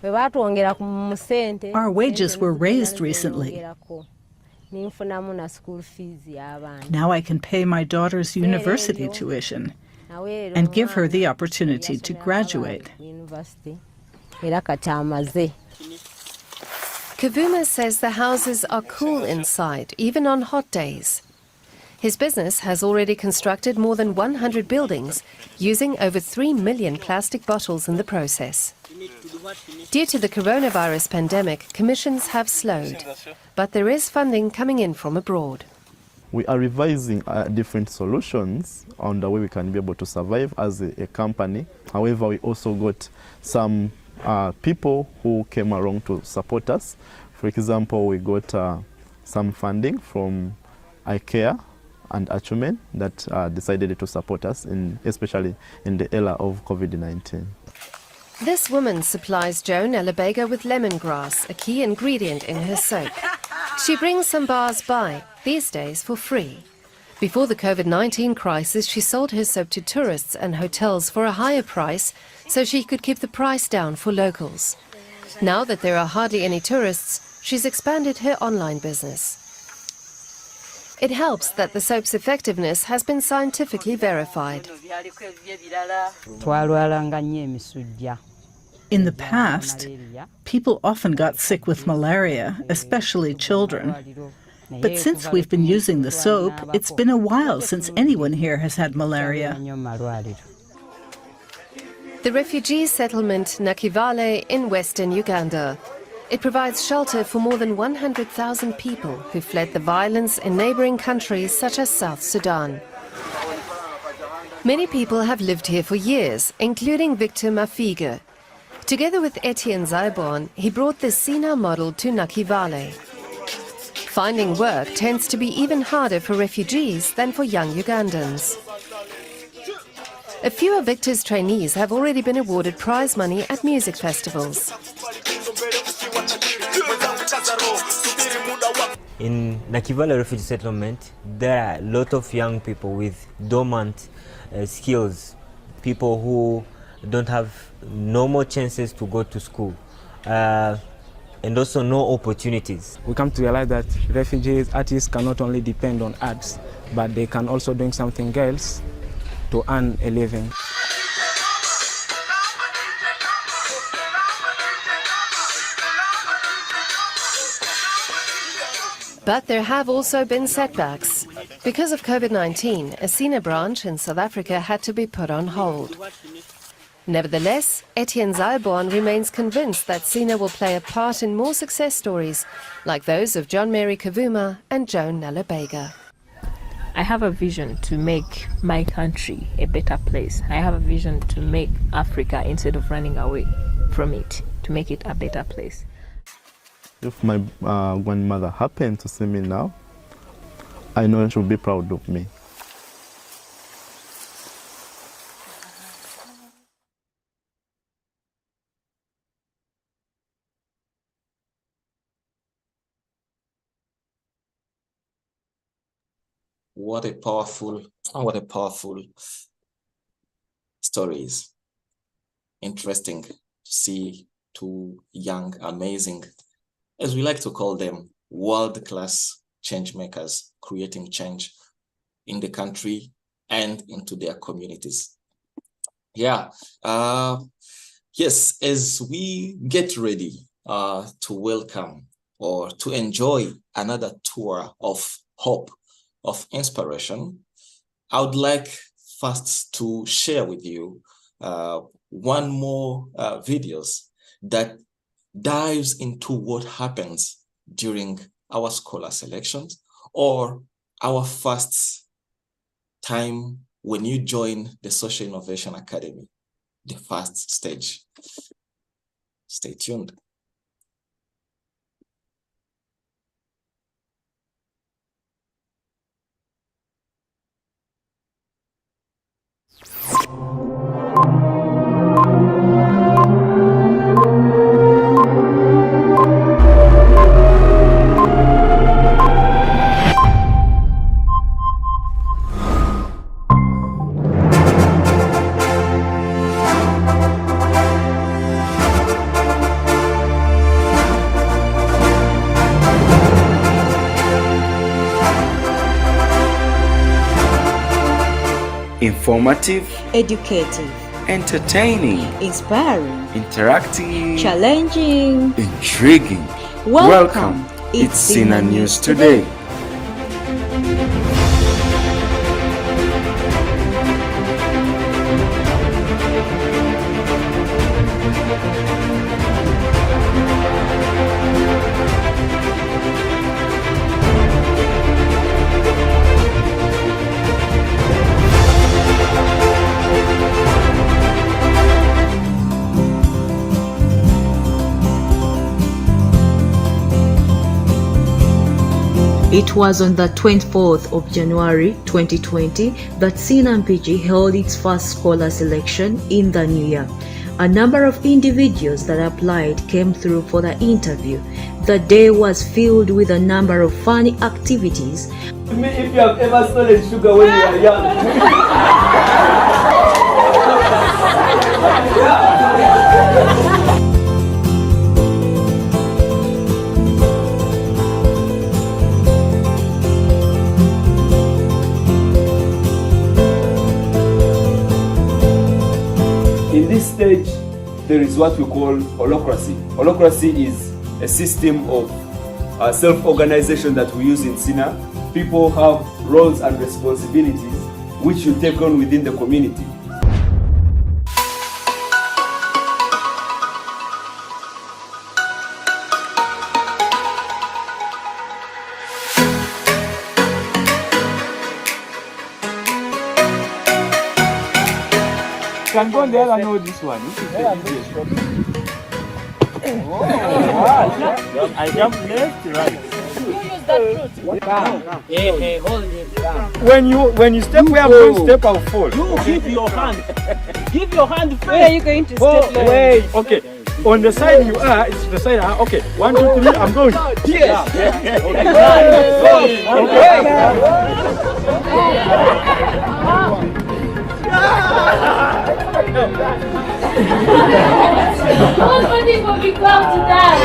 Our wages were raised recently. Now I can pay my daughter's university tuition and give her the opportunity to graduate. Kavuma says the houses are cool inside, even on hot days. His business has already constructed more than 100 buildings, using over 3 million plastic bottles in the process. Due to the coronavirus pandemic, commissions have slowed, but there is funding coming in from abroad. We are revising different solutions on the way we can be able to survive as a company. However, we also got some people who came along to support us. For example, we got some funding from IKEA and Achumen that decided to support us, especially in the era of COVID-19. This woman supplies Joan Alabega with lemongrass, a key ingredient in her soap. She brings some bars by, these days for free. Before the COVID-19 crisis, she sold her soap to tourists and hotels for a higher price, so she could keep the price down for locals. Now that there are hardly any tourists, she's expanded her online business. It helps that the soap's effectiveness has been scientifically verified. In the past, people often got sick with malaria, especially children. But since we've been using the soap, it's been a while since anyone here has had malaria. The refugee settlement Nakivale in western Uganda. It provides shelter for more than 100,000 people who fled the violence in neighboring countries such as South Sudan. Many people have lived here for years, including Victor Mafige. Together with Etienne Zaibon, he brought the SINA model to Nakivale. Finding work tends to be even harder for refugees than for young Ugandans. A few of Victor's trainees have already been awarded prize money at music festivals. In Nakivale refugee settlement, there are a lot of young people with dormant skills, people who don't have normal chances to go to school, and also no opportunities. We come to realize that refugees, artists cannot only depend on arts, but they can also do something else to earn a living. But there have also been setbacks. Because of COVID-19, a SINA branch in South Africa had to be put on hold. Nevertheless, Etienne Zaibon remains convinced that SINA will play a part in more success stories, like those of John Mary Kavuma and Joan Alabega. I have a vision to make my country a better place. I have a vision to make Africa, instead of running away from it, to make it a better place. If my grandmother happened to see me now, I know she will be proud of me. What a powerful stories. Interesting to see two young, amazing, as we like to call them, world-class change makers, creating change in the country and into their communities. Yeah, yes, as we get ready to welcome or to enjoy another tour of hope, of inspiration, I would like first to share with you one more videos that dives into what happens during our scholar selections or our first time when you join the Social Innovation Academy, the first stage. Stay tuned. Informative, educative, entertaining, inspiring, interactive, challenging, intriguing. Welcome. It's SINA News Today. It was on the 24th of January 2020 that SINA MPG held its first scholar selection in the new year. A number of individuals that applied came through for the interview. The day was filled with a number of funny activities. If you have ever stolen sugar when you were young. In this stage, there is what we call holacracy. Holacracy is a system of self-organization that we use in SINA. People have roles and responsibilities which you take on within the community. Can go there and know this one. This is the easiest. I jump left, right. When you step where I'm going to step, I'll fall. You give your hand. Give your hand first. Where are you going to step? Wait. Okay. On the side you are, it's the side. Okay. 1, 2, 3. I'm going. Yes. Nobody will be glad to die.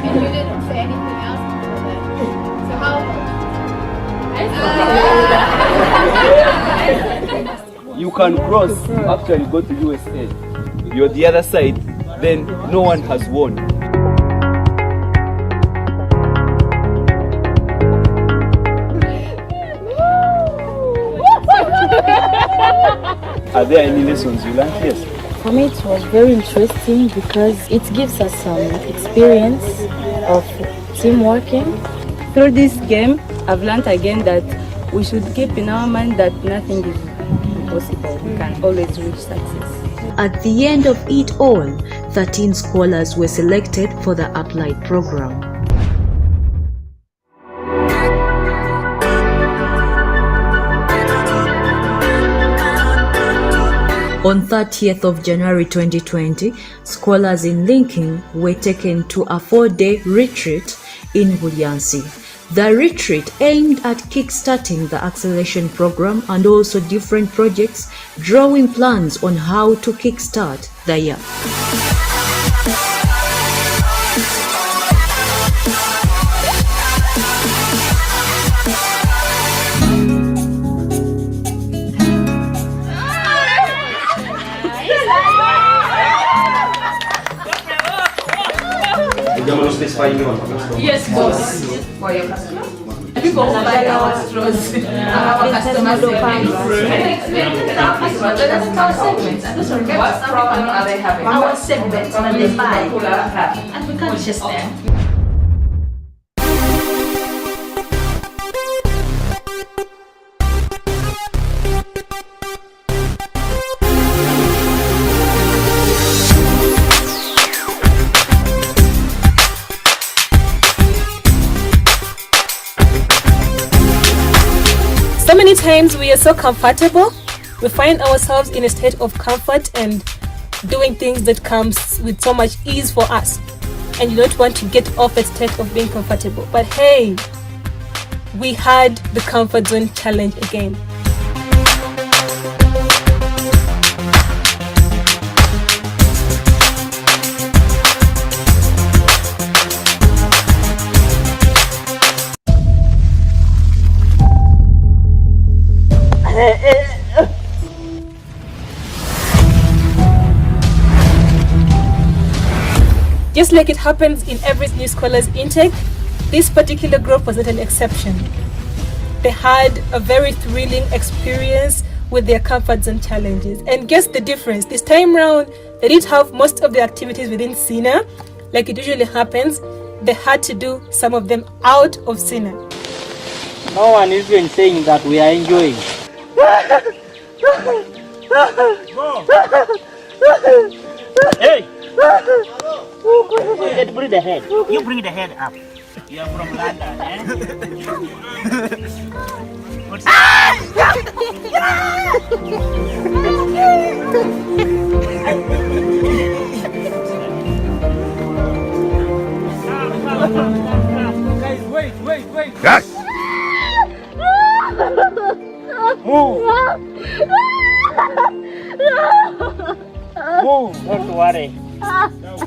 And you didn't say anything else before that. So how? You can cross after you go to USA. You're the other side, then no one has won. Are there any lessons you learned? Yes. For me, it was very interesting because it gives us some experience of team working. Through this game, I've learned again that we should keep in our mind that nothing is impossible. We can always reach success. At the end of it all, 13 scholars were selected for the applied program. On 30th of January 2020, scholars in Linking were taken to a 4-day retreat in Bulyansi. The retreat aimed at kickstarting the acceleration program and also different projects, drawing plans on how to kickstart the year. Yes, boss. For your customer? People who buy our straws. Our customer segments. Our segments. And also what problem are they having? Our segments that they buy. And we can't just them. So many times we are so comfortable, we find ourselves in a state of comfort and doing things that comes with so much ease for us, and you don't want to get off that state of being comfortable. But hey, we had the comfort zone challenge again. Just like it happens in every new scholars intake, this particular group was not an exception. They had a very thrilling experience with their comforts and challenges. And guess the difference? This time round, they didn't have most of the activities within SINA, like it usually happens. They had to do some of them out of SINA. No one is even saying that we are enjoying. Hey! Bring the head. You bring the head up. You are from London, eh? What's Guys, wait. Yes! Move! Move! Don't worry.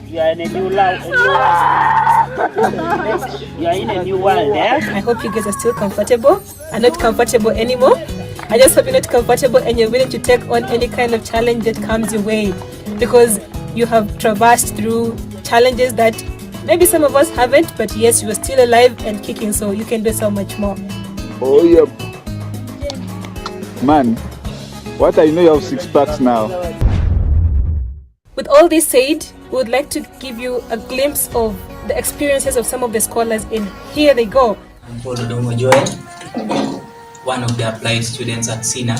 You are in a new life. You are in a new world, eh? I hope you guys are still comfortable and not comfortable anymore. I just hope you're not comfortable and you're willing to take on any kind of challenge that comes your way, because you have traversed through challenges that maybe some of us haven't, but yes, you are still alive and kicking, so you can do so much more. Oh, yeah. Man, what I know you have 6 packs now. With all this said, we would like to give you a glimpse of the experiences of some of the scholars in Here They Go. I'm Paul Odomo Joel, one of the applied students at SINA.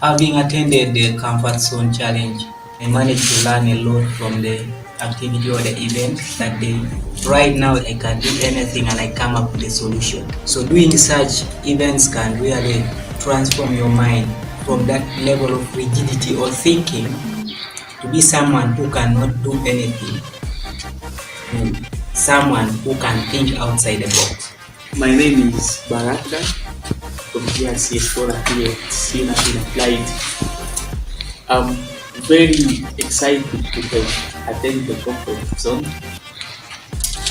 Having attended the Comfort Zone Challenge, I managed to learn a lot from the activity or the event that day. Right now, I can do anything and I come up with a solution. So doing such events can really transform your mind from that level of rigidity or thinking to be someone who cannot do anything, to someone who can think outside the box. My name is Baraka from GRC Scholar here at SINA Applied. I'm very excited to attend the comfort zone.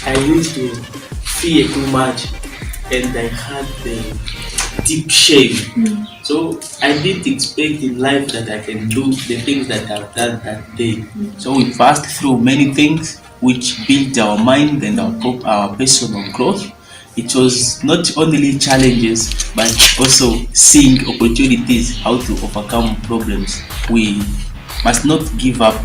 I used to fear too much and I had the deep shame. So I didn't expect in life that I can do the things that I've done that day. So we passed through many things which built our mind and our personal growth. It was not only challenges, but also seeing opportunities, how to overcome problems. We must not give up.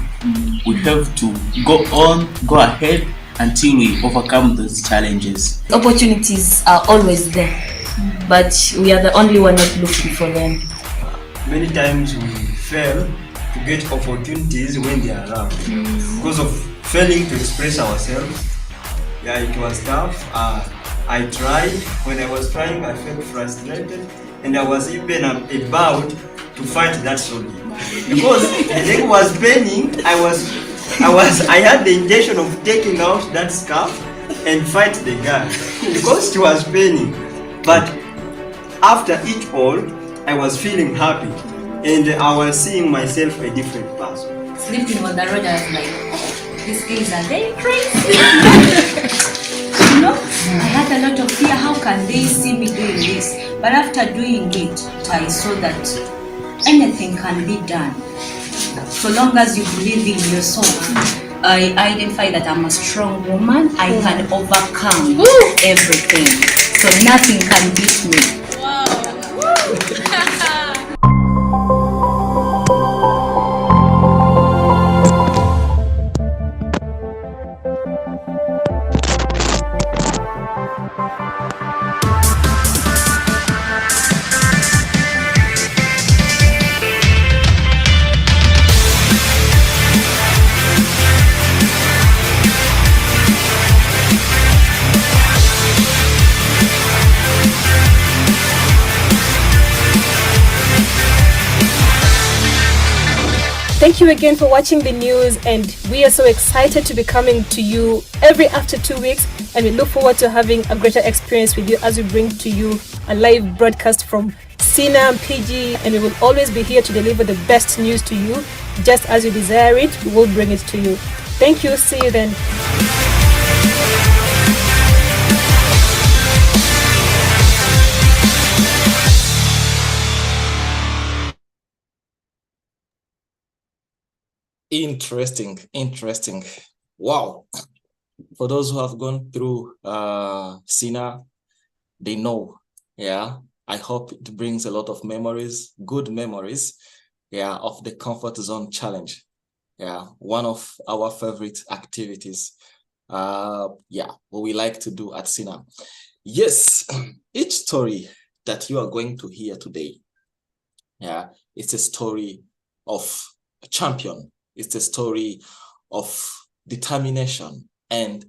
We have to go on, go ahead until we overcome those challenges. Opportunities are always there, but we are the only one not looking for them. Many times we fail to get opportunities when they are around because of failing to express ourselves. Yeah, it was tough. I tried. When I was trying, I felt frustrated, and I was even about to fight that soldier because the leg was paining. I had the intention of taking out that scarf and fight the guy because it was paining. But after it all, I was feeling happy and I was seeing myself a different person. Sleeping on the road, I was like, oh, these guys are very crazy. You know, I had a lot of fear. How can they see me doing this? But after doing it, I saw that anything can be done. So long as you believe in yourself. I identify that I'm a strong woman. I can overcome everything. So nothing can beat me. Thank you again for watching the news, and we are so excited to be coming to you every after 2 weeks, and we look forward to having a greater experience with you as we bring to you a live broadcast from SINA and PG, and we will always be here to deliver the best news to you. Just as you desire it, we will bring it to you. Thank you. See you then. Interesting. Wow. For those who have gone through SINA, they know, yeah. I hope it brings a lot of memories, good memories, yeah, of the comfort zone challenge. Yeah, one of our favorite activities, yeah, what we like to do at SINA. Yes, each story that you are going to hear today, yeah, it's a story of a champion. It's a story of determination and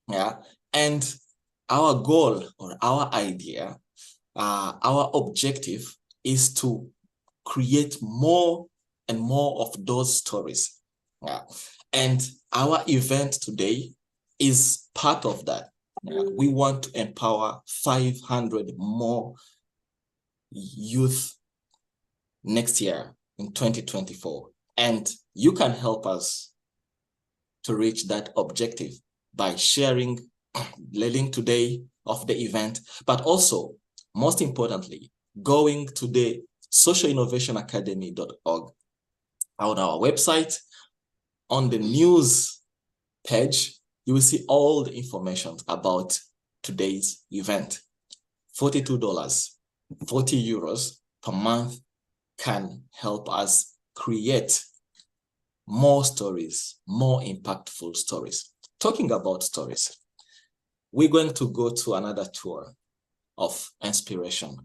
yeah, and our goal or our idea, our objective is to create more and more of those stories. Yeah. And our event today is part of that. Yeah. We want to empower 500 more youth next year in 2024. And you can help us to reach that objective by sharing the link today of the event, but also, most importantly, going to the socialinnovationacademy.org. On our website, on the news page, you will see all the information about today's event. $42, 40 euros per month can help us create more stories, more impactful stories. Talking about stories, we're going to go to another tour of inspiration.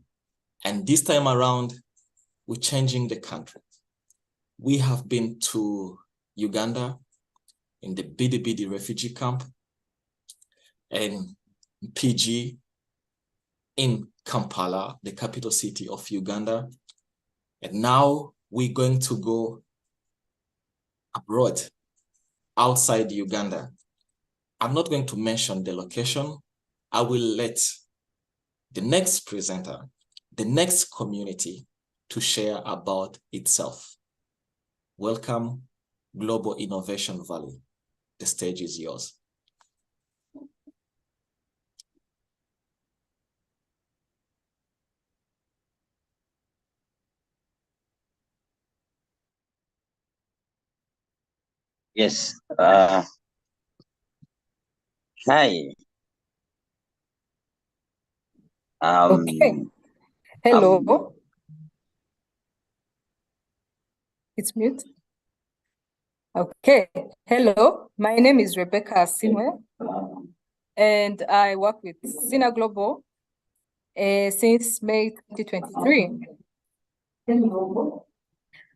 And this time around, we're changing the country. We have been to Uganda in the Bidi refugee camp, and PG in Kampala, the capital city of Uganda. And now we're going to go abroad, outside Uganda. I'm not going to mention the location. I will let the next presenter, the next community, to share about itself. Welcome, Global Innovation Valley. The stage is yours. Yes. Hi. Okay. Hello. It's mute. Okay. Hello. My name is Rebecca Asimwe, and I work with SINA Global since May 2023.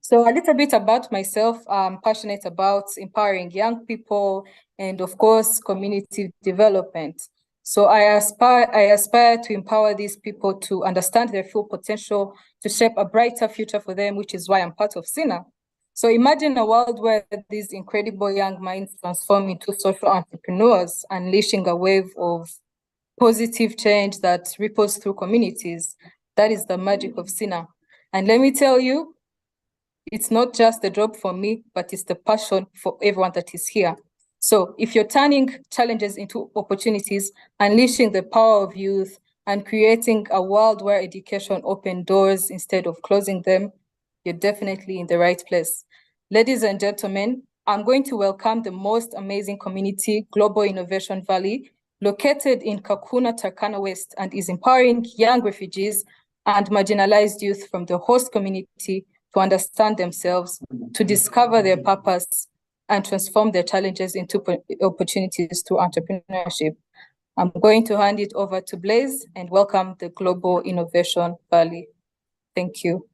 So a little bit about myself. I'm passionate about empowering young people and, of course, community development. So I aspire to empower these people to understand their full potential, to shape a brighter future for them, which is why I'm part of SINA. So imagine a world where these incredible young minds transform into social entrepreneurs, unleashing a wave of positive change that ripples through communities. That is the magic of SINA. And let me tell you, it's not just the job for me, but it's the passion for everyone that is here. So if you're turning challenges into opportunities, unleashing the power of youth, and creating a world where education opens doors instead of closing them, you're definitely in the right place. Ladies and gentlemen, I'm going to welcome the most amazing community, Global Innovation Valley, located in Kakuna, Turkana West, and is empowering young refugees and marginalized youth from the host community to understand themselves, to discover their purpose, and transform their challenges into opportunities through entrepreneurship. I'm going to hand it over to Blaise and welcome the Global Innovation Valley. Thank you.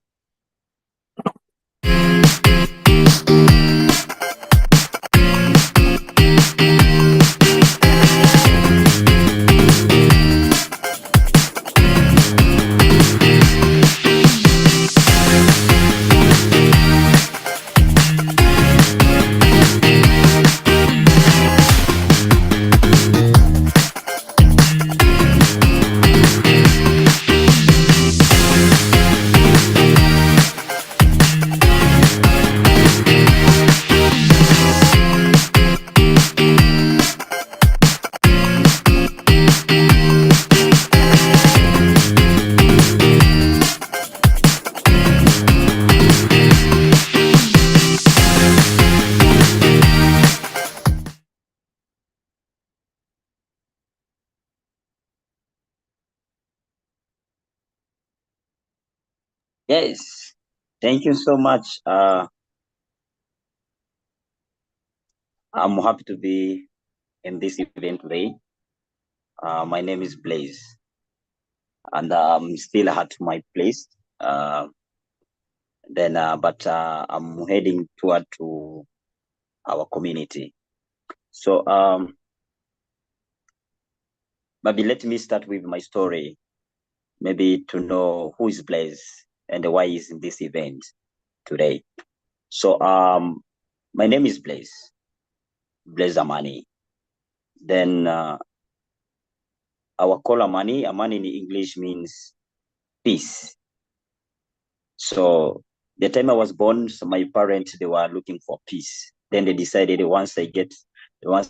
Yes, thank you so much. I'm happy to be in this event today. My name is Blaze, and I'm still at my place. But I'm heading toward to our community. So, maybe let me start with my story, maybe to know who is Blaze and why he's in this event today. So, my name is Blaze Amani. Then our call Amani in English means peace. So the time I was born, so my parents, they were looking for peace. Then they decided once they get a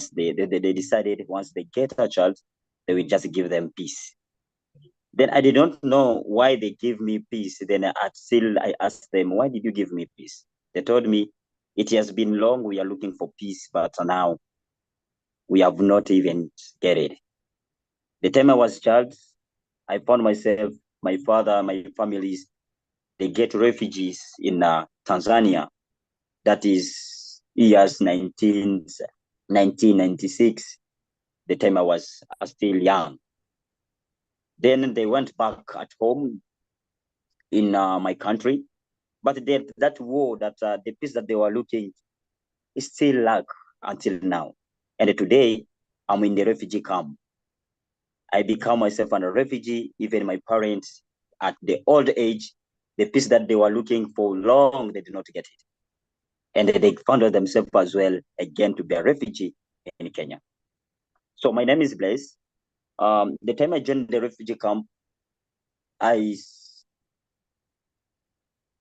child, they will just give them peace. Then I did not know why they give me peace. Then I asked them, why did you give me peace? They told me, it has been long, we are looking for peace, but now we have not even get it. The time I was a child, I found myself, my father, my families, they get refugees in Tanzania. That is years 1996, the time I was still young. Then they went back at home in my country. But that war, the peace that they were looking, is still lack until now. And today, I'm in the refugee camp. I become myself a refugee, even my parents at the old age, the peace that they were looking for long, they did not get it. And they found themselves as well, again, to be a refugee in Kenya. So my name is Blaise. The time I joined the refugee camp,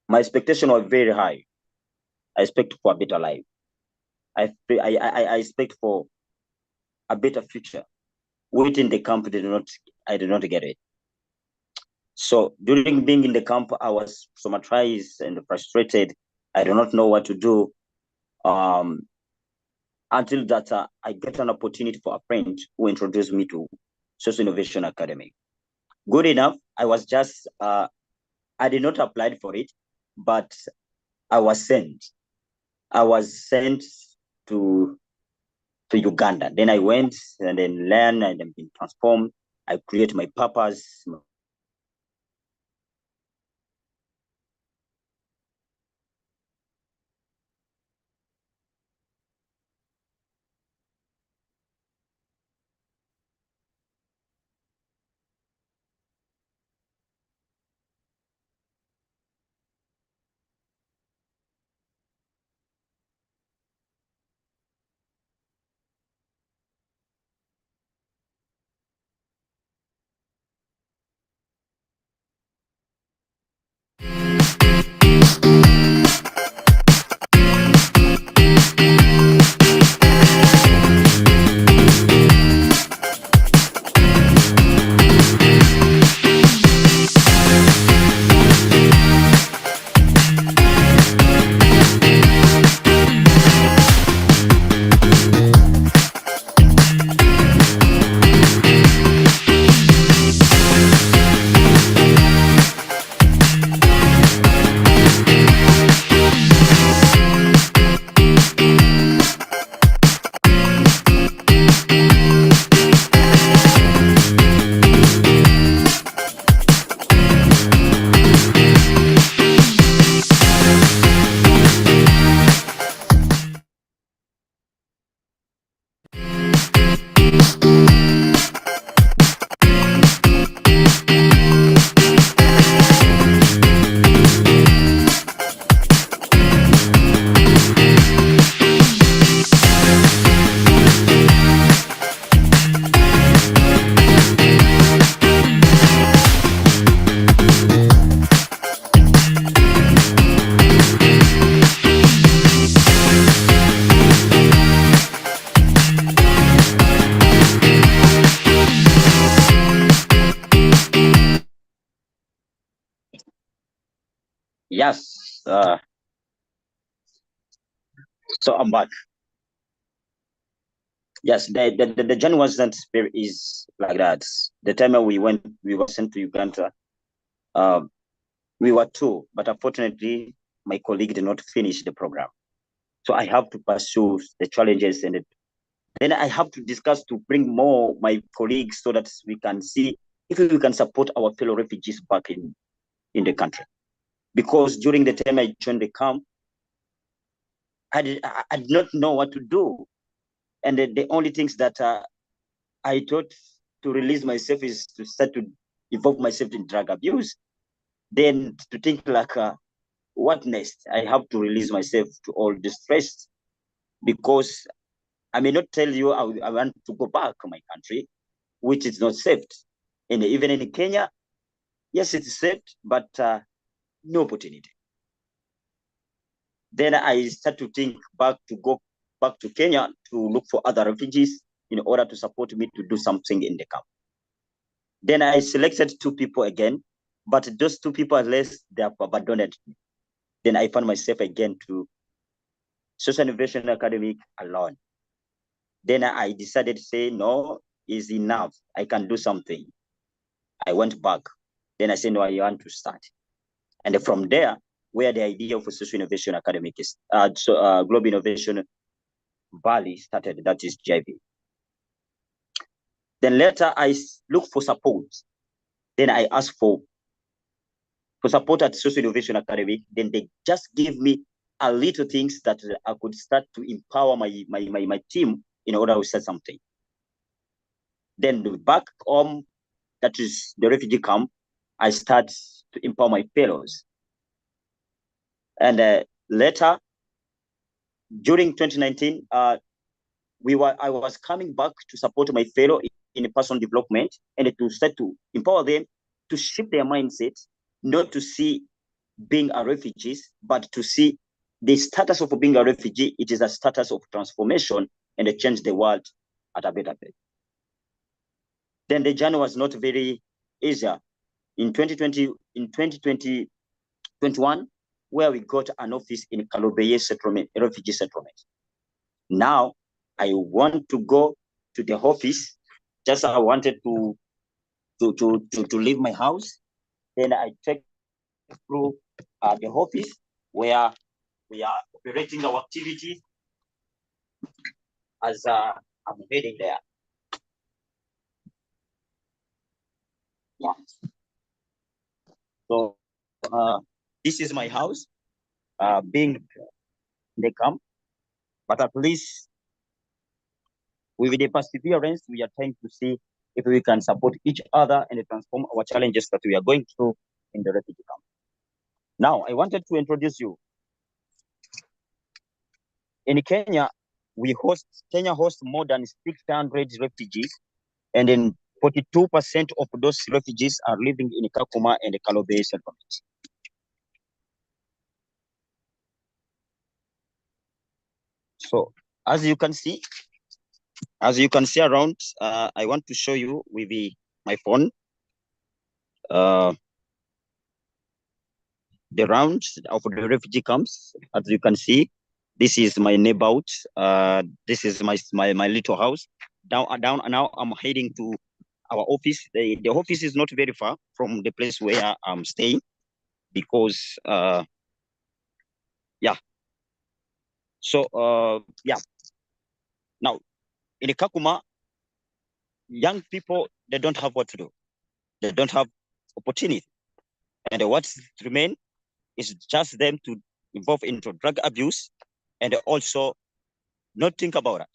my expectation was very high. I expect for a better life. I expect for a better future. Within the camp, I did not get it. So during being in the camp, I was traumatized and frustrated. I do not know what to do. Until that I get an opportunity for a friend who introduced me to SINA Innovation Academy. Good enough, I was just, I did not apply for it, but I was sent. I was sent to Uganda. Then I went and then learned and then been transformed. I create my purpose. Yes. So I'm back. Yes, the journey wasn't is like that. The time we were sent to Uganda, We were two, but unfortunately, my colleague did not finish the program. So I have to pursue the challenges, and then I have to discuss to bring more my colleagues so that we can see if we can support our fellow refugees back in the country. Because during the time I joined the camp, I did not know what to do. And the only things that I thought to release myself is to start to involve myself in drug abuse. Then to think like, what next? I have to release myself to all the stress, because I may not tell you I want to go back to my country, which is not safe. And even in Kenya, yes, it's safe, but no opportunity. Then I start to think to go back to Kenya to look for other refugees in order to support me to do something in the camp. Then I selected 2 people again, but those 2 people, unless they have abandoned me. Then I found myself again to Social Innovation Academy alone. Then I decided to say, no, is enough. I can do something. I went back. Then I said, no, I want to start. And from there, where the idea of Social Innovation Academy is, Global Innovation Valley started, that is GIV. Then later I look for support. Then I asked for support at Social Innovation Academy. Then they just give me a little things that I could start to empower my team in order to set something. Then back home, that is the refugee camp, I start to empower my fellows. And later, during 2019, I was coming back to support my fellow in personal development and to start to empower them to shift their mindset, not to see being a refugee, but to see the status of being a refugee. It is a status of transformation and to change the world at a better pace. Then the journey was not very easy. In 2021, where we got an office in Kalobeye settlement, a refugee settlement. Now I want to go to the office. Just I wanted to leave my house. Then I checked through the office where we are operating our activity as I'm heading there. Yeah. So this is my house, being in the camp, but at least with the perseverance, we are trying to see if we can support each other and transform our challenges that we are going through in the refugee camp. Now, I wanted to introduce you. In Kenya, Kenya hosts more than 600 refugees, and then 42% of those refugees are living in Kakuma and the Kalobeye settlements. So, as you can see around, I want to show you with my phone the rounds of the refugee camps. As you can see, this is my neighborhood. This is my little house. Now I'm heading to our office. The office is not very far from the place where I'm staying, because yeah. So yeah. Now in Kakuma, young people, they don't have what to do. They don't have opportunity, and what remain is just them to involve into drug abuse and also not think about it.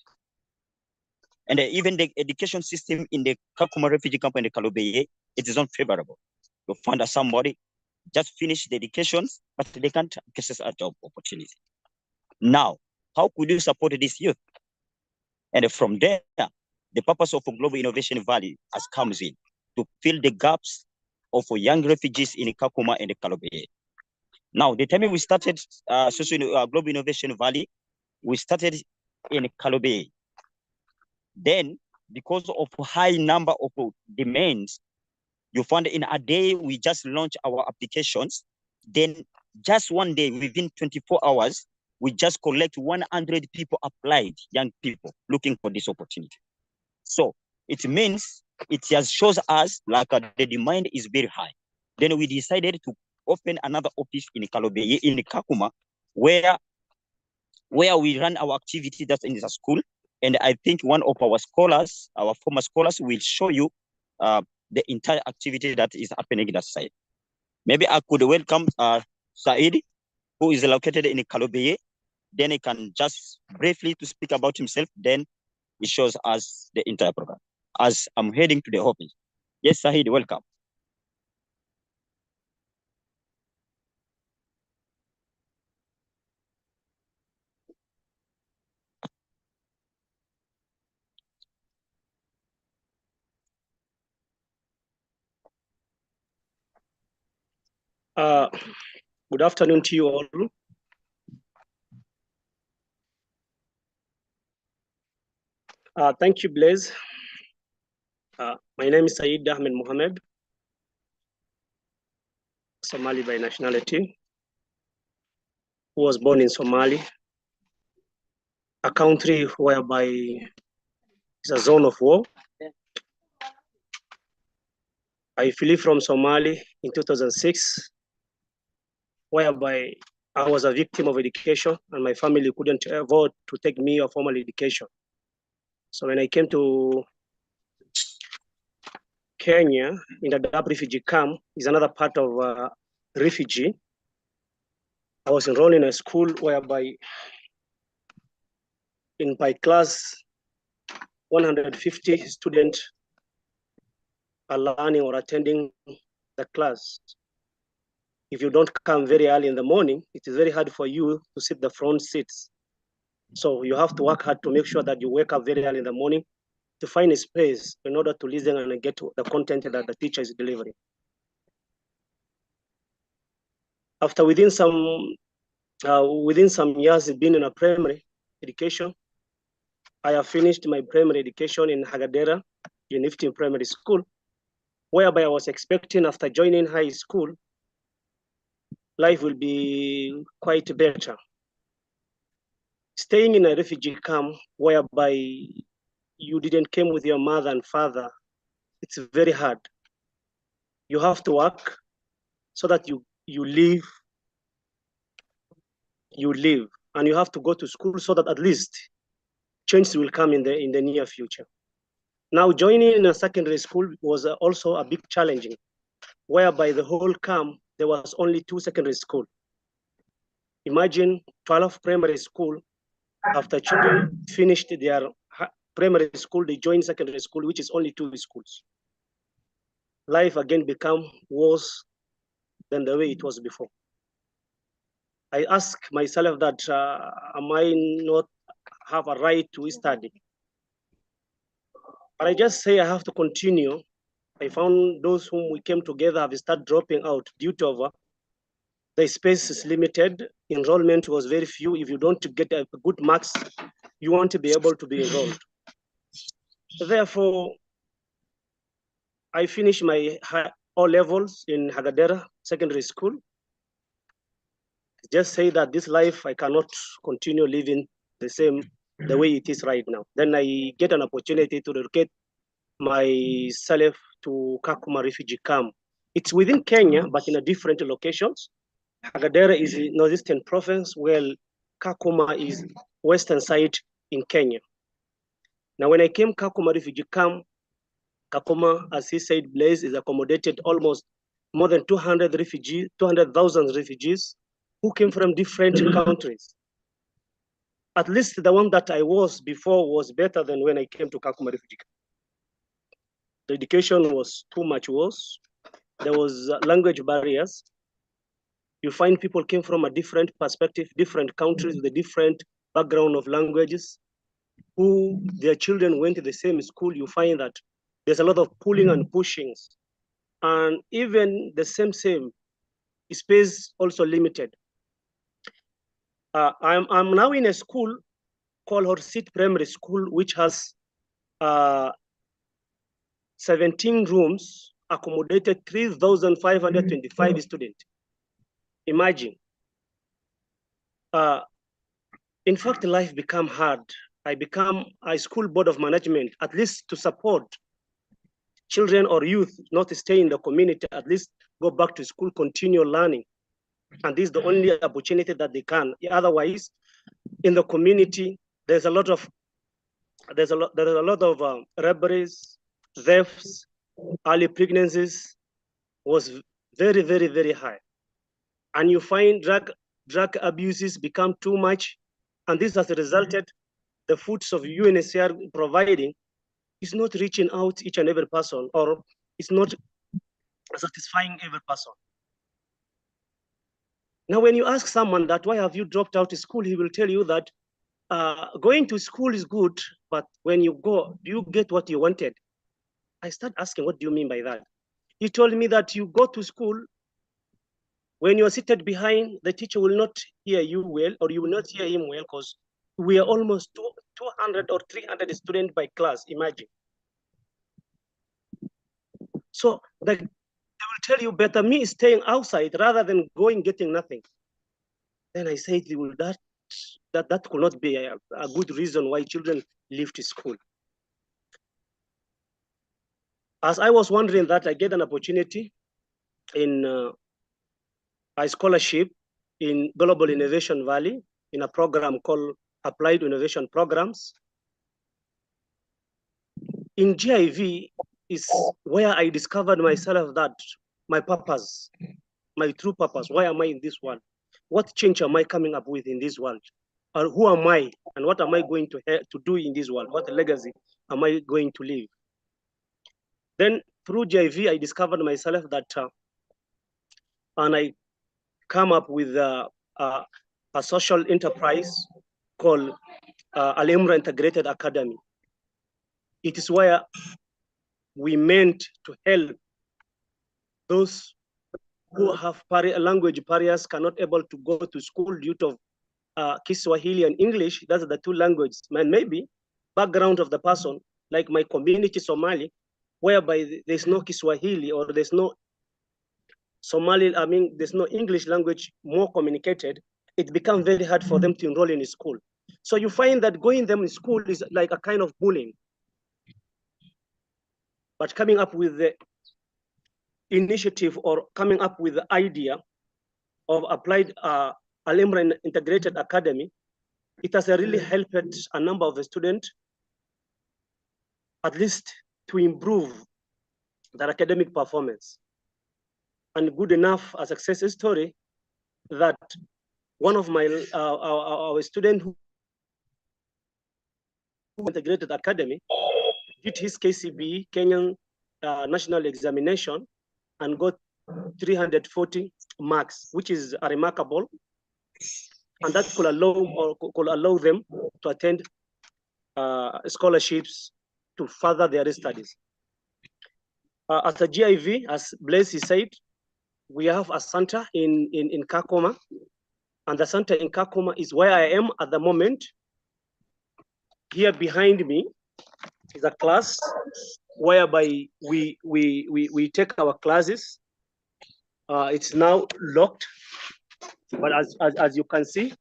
And even the education system in the Kakuma refugee camp and the Kalobeye, it is not favorable. You find that somebody just finished the education, but they can't access a job opportunity. Now, how could you support this youth? And from there, the purpose of Global Innovation Valley comes in to fill the gaps of young refugees in Kakuma and the Kalobeye. Now, the time we started Global Innovation Valley, we started in Kalobeye. Then, because of high number of demands, you find in a day we just launched our applications. Then, just one day, within 24 hours, we just collect 100 people applied, young people looking for this opportunity. So it means it just shows us like the demand is very high. Then we decided to open another office in Kalobeye, in Kakuma, where we run our activity that's in the school. And I think one of our scholars, our former scholars, will show you the entire activity that is happening in that side. Maybe I could welcome Said, who is located in Kalobeye. Then he can just briefly to speak about himself. Then he shows us the entire program. As I'm heading to the office. Yes, Said, welcome. Good afternoon to you all. Thank you, Blaise. My name is Said Ahmed Mohamed, Somali by nationality, who was born in Somali, a country whereby it's a zone of war. I flee from Somali in 2006, whereby I was a victim of education and my family couldn't afford to take me a formal education. So when I came to Kenya, in the Dadaab refugee camp, is another part of refugee. I was enrolled in a school whereby in my class, 150 students are learning or attending the class. If you don't come very early in the morning, it is very hard for you to sit the front seats. So you have to work hard to make sure that you wake up very early in the morning to find a space in order to listen and get to the content that the teacher is delivering. After within some years being in a primary education, I have finished my primary education in Hagadera, Unifty Primary School, whereby I was expecting after joining high school, life will be quite better. Staying in a refugee camp whereby you didn't come with your mother and father, it's very hard. You have to work so that you live, and you have to go to school so that at least change will come in the near future. Now joining in a secondary school was also a big challenging, whereby the whole camp, there was only 2 secondary schools. Imagine 12 primary school, after children finished their primary school, they joined secondary school, which is only 2 schools. Life again become worse than the way it was before. I ask myself that, am I not have a right to study? But I just say I have to continue. I found those whom we came together have started dropping out due to the space is limited. Enrollment was very few. If you don't get a good marks, you won't be able to be enrolled. Therefore, I finished my O levels in Hagadera Secondary School. Just say that this life, I cannot continue living the way it is right now. Then I get an opportunity to relocate myself to Kakuma refugee camp. It's within Kenya, but in a different locations. Hagadera is in northeastern province, while Kakuma is western side in Kenya. Now, when I came Kakuma refugee camp, Kakuma, as he said, Blaise, is accommodated almost more than 200,000 refugees who came from different countries. At least the one that I was before was better than when I came to Kakuma refugee camp. The education was too much worse. There was language barriers. You find people came from a different perspective, different countries with a different background of languages, who their children went to the same school. You find that there's a lot of pulling and pushings. And even the same space also limited. I'm now in a school called Horsit Primary School, which has 17 rooms, accommodated 3,525 students. Imagine. In fact, life become hard. I become a school board of management, at least to support children or youth not stay in the community, at least go back to school, continue learning. And this is the only opportunity that they can. Otherwise, in the community, there's a lot of robberies, thefts, early pregnancies was very, very, very high. And you find drug abuses become too much. And this has resulted, the foods of UNHCR providing is not reaching out each and every person, or it's not satisfying every person. Now, when you ask someone that, why have you dropped out of school? He will tell you that going to school is good, but when you go, do you get what you wanted? I start asking, what do you mean by that? He told me that you go to school, when you are seated behind, the teacher will not hear you well, or you will not hear him well, because we are almost 200 or 300 students by class, imagine. So they will tell you, better me staying outside rather than going getting nothing. Then I said, that could not be a good reason why children leave to school. As I was wondering that, I get an opportunity in a scholarship in Global Innovation Valley in a program called Applied Innovation Programs. In GIV is where I discovered myself, that my purpose, my true purpose. Why am I in this world? What change am I coming up with in this world? Or who am I, and what am I going to do in this world? What legacy am I going to leave? Then through GIV, I discovered myself that, and I come up with a social enterprise called Alemra Integrated Academy. It is where we meant to help those who have language barriers, cannot able to go to school due to Kiswahili and English. Those are the two languages. And maybe background of the person, like my community Somali, whereby there's no Kiswahili or there's no Somali, there's no English language more communicated, it becomes very hard for them to enroll in a school. So you find that going them in school is like a kind of bullying. But coming up with the initiative, or coming up with the idea of applied Alemra Integrated Academy, it has really helped a number of the students, at least to improve their academic performance. And good enough, a success story, that one of my our student who integrated academy did his KCB, Kenyan national examination, and got 340 marks, which is remarkable, and that could allow them to attend scholarships to further their studies. As a GIV, as Blaise said, we have a center in Kakoma, and the center in Kakoma is where I am at the moment. Here behind me is a class whereby we take our classes. It's now locked, but as you can see,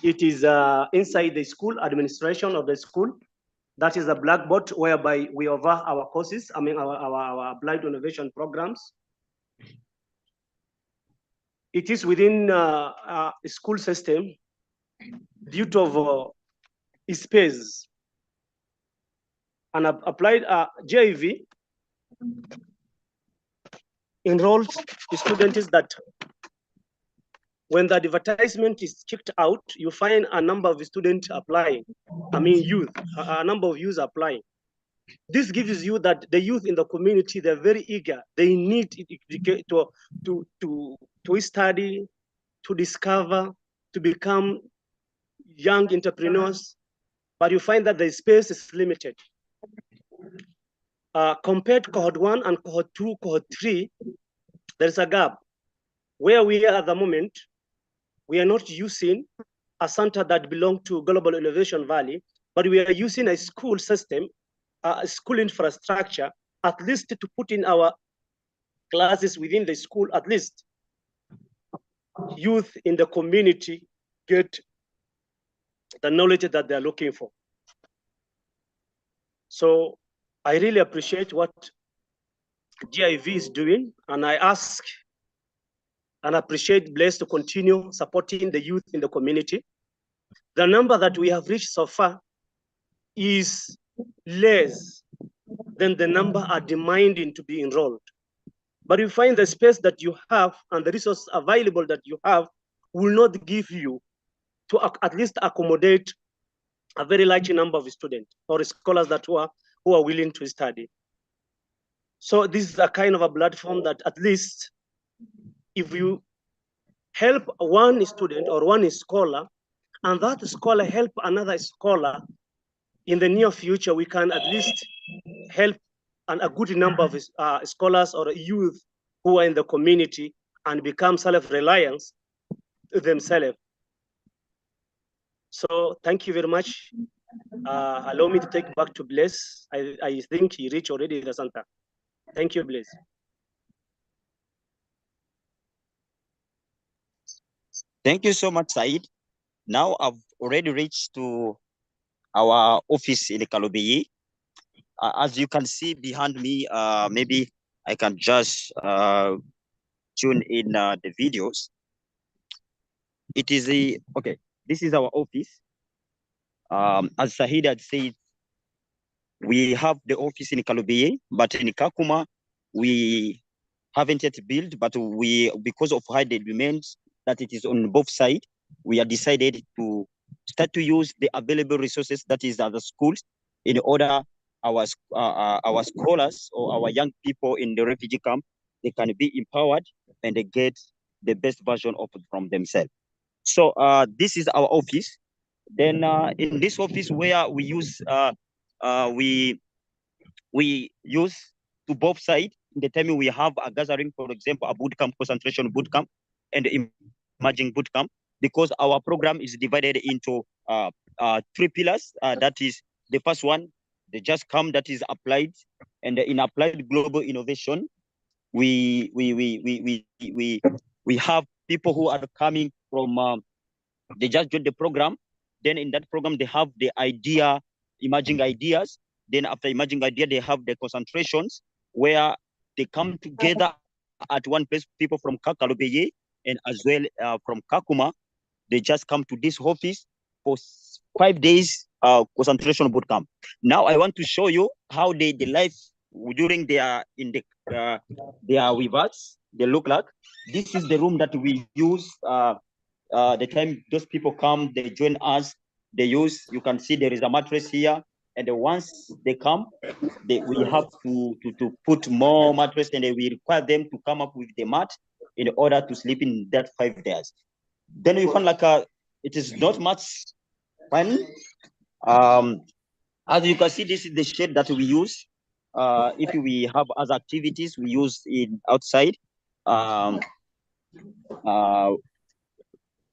it is inside the school administration of the school. That is a blackboard whereby we offer our courses, our applied innovation programs. It is within a school system due to space. And applied JIV enrolled students that when the advertisement is checked out, you find a number of students applying. Youth, a number of youth applying. This gives you that the youth in the community, they're very eager. They need to study, to discover, to become young entrepreneurs. But you find that the space is limited. Compared to cohort 1 and cohort 2, cohort 3, there's a gap. Where we are at the moment, we are not using a center that belongs to Global Innovation Valley, but we are using a school system, a school infrastructure, at least to put in our classes within the school, at least youth in the community get the knowledge that they're looking for. So I really appreciate what GIV is doing, and I ask and appreciate Blaise to continue supporting the youth in the community. The number that we have reached so far is less than the number are demanding to be enrolled. But you find the space that you have and the resources available that you have will not give you to at least accommodate a very large number of students or scholars that who are willing to study. So this is a kind of a platform that at least if you help one student or one scholar, and that scholar help another scholar, in the near future, we can at least help a good number of scholars or youth who are in the community and become self-reliant themselves. So thank you very much. Allow me to take back to Blaise. I think he reached already the center. Thank you, Blaise. Thank you so much, Said. Now I've already reached to our office in Kalobeye. As you can see behind me, maybe I can just tune in the videos. It is okay. This is our office. As Sahid had said, we have the office in Kalobeye, but in Kakuma, we haven't yet built, but because of high demand that it is on both sides, we have decided to start to use the available resources that is at the schools in order our scholars or our young people in the refugee camp, they can be empowered and they get the best version of it from themselves. So this is our office. Then in this office where we use we use to both sides. In the time we have a gathering, for example, a boot camp, concentration boot camp, and emerging boot camp, because our program is divided into 3 pillars. That is the first one, the just come, that is applied, and in applied global innovation, we have people who are coming from they just joined the program. Then in that program they have the idea, emerging ideas. Then after emerging idea, they have the concentrations where they come together at one place, people from Kalobeye and as well from Kakuma. They just come to this office for 5 days concentration boot camp. Now I want to show you how the life during their with us, they look like. This is the room that we use the time those people come, they join us, they use, you can see there is a mattress here. And once they come, we have to put more mattress, and we require them to come up with the mat in order to sleep in that 5 days. Then we find like it is not much fun. As you can see, this is the shade that we use. If we have other activities, we use it outside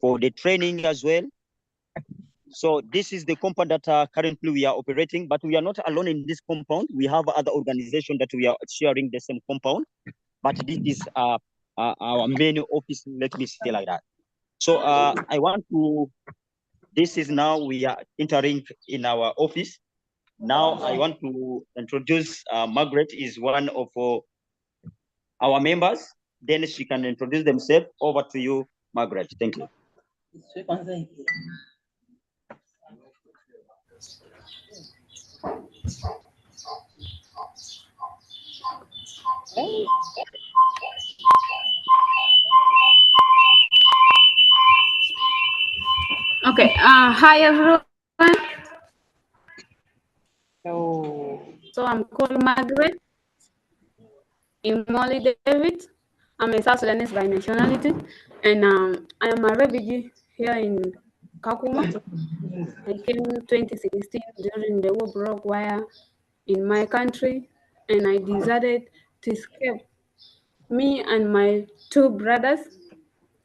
for the training as well. So this is the compound that currently we are operating, but we are not alone in this compound. We have other organizations that we are sharing the same compound, but this is our main office, let me say like that. So I want to, this is now we are entering in our office. Now I want to introduce Margaret, is one of our members. Then she can introduce themselves. Over to you, Margaret. Thank you. Okay. Hi everyone. So I'm called Margaret Imoli David. I'm a South Sudanese by nationality, and I am a refugee here in Kakuma. I came in 2016 during the war broke wire in my country, and I decided to escape. Me and my 2 brothers.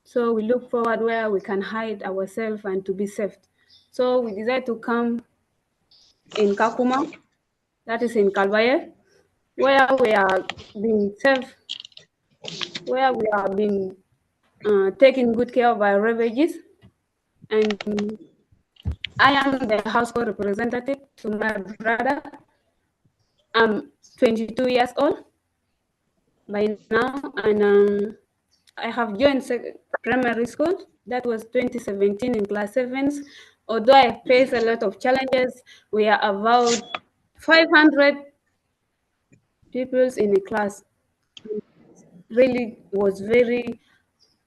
So we look forward where we can hide ourselves and to be safe. So we decided to come in Kakuma, that is in Kalbaye, where we are being safe, where we are being taken good care of our refugees. And I am the household representative to my brother. I'm 22 years old. by now, and I have joined primary school. That was 2017 in class 7. Although I faced a lot of challenges, we are about 500 pupils in the class. Really was very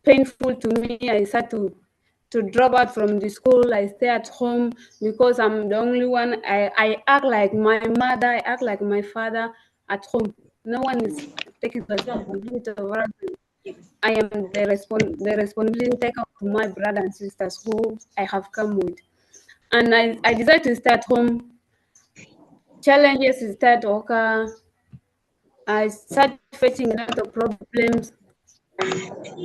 painful to me. I had to drop out from the school. I stay at home because I'm the only one. I act like my mother, I act like my father at home. No one is taking responsibility over us. I am the responsibility taker of my brothers and sisters who I have come with. And I decided to stay at home. Challenges start to occur. I started facing a lot of problems,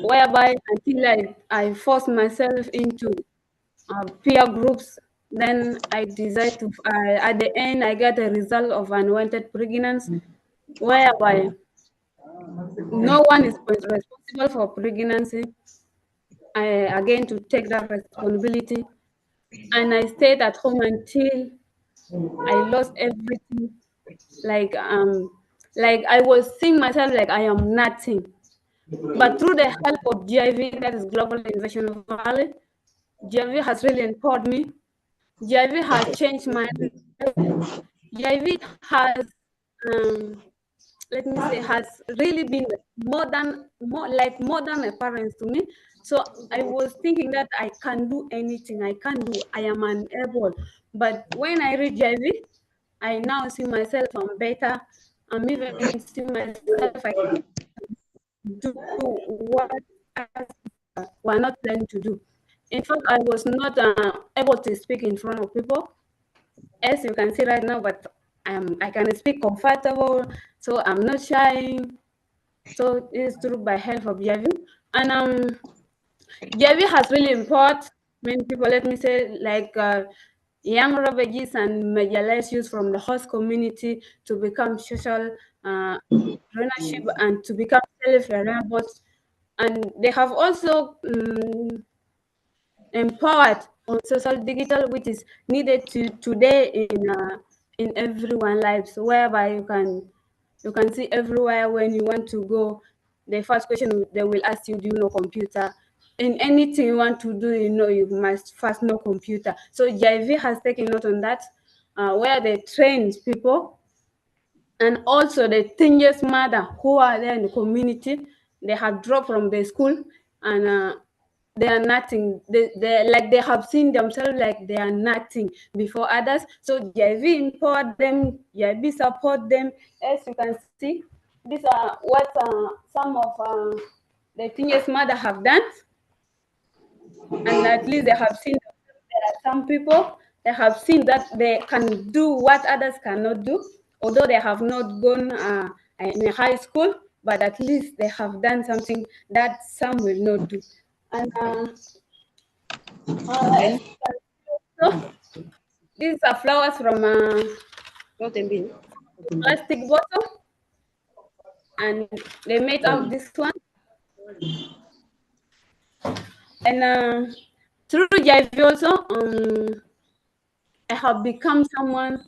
whereby until I forced myself into peer groups. Then I decided to, at the end, I got a result of unwanted pregnancy, whereby no one is responsible for pregnancy. Again, to take that responsibility. And I stayed at home until I lost everything. Like I was seeing myself like I am nothing. But through the help of GIV, that is Global Innovation Valley, GIV has really empowered me. GIV has changed my life. GIV has, let me say, has really been more than a parent to me. So I was thinking that I can do anything. I can do. I am unable. But when I read GIV, I now see myself I'm better. I'm even see myself I can do what we're not planning to do. In fact, I was not able to speak in front of people, as you can see right now, but I can speak comfortable, so I'm not shy. So it's through by help of Javi. And Javi has really empowered many people, let me say, like young refugees and marginalized youth from the host community to become social ownership and to become self-reliable. And they have also empowered on social digital, which is needed today in everyone's lives, whereby you can see everywhere when you want to go. The first question they will ask you, do you know computer? In anything you want to do, you must first know computer. So JIV has taken note on that, where they train people, and also the teenage mother who are there in the community. They have dropped from the school, and they are nothing. They have seen themselves like they are nothing before others. So JIV empowered them, JIV support them. As you can see, these are what some of the teenage mother have done, and at least they have seen there are some people that have seen that they can do what others cannot do, although they have not gone in a high school, but at least they have done something that some will not do. And so these are flowers from plastic bottle, and they made out this one. And through JIV also, I have become someone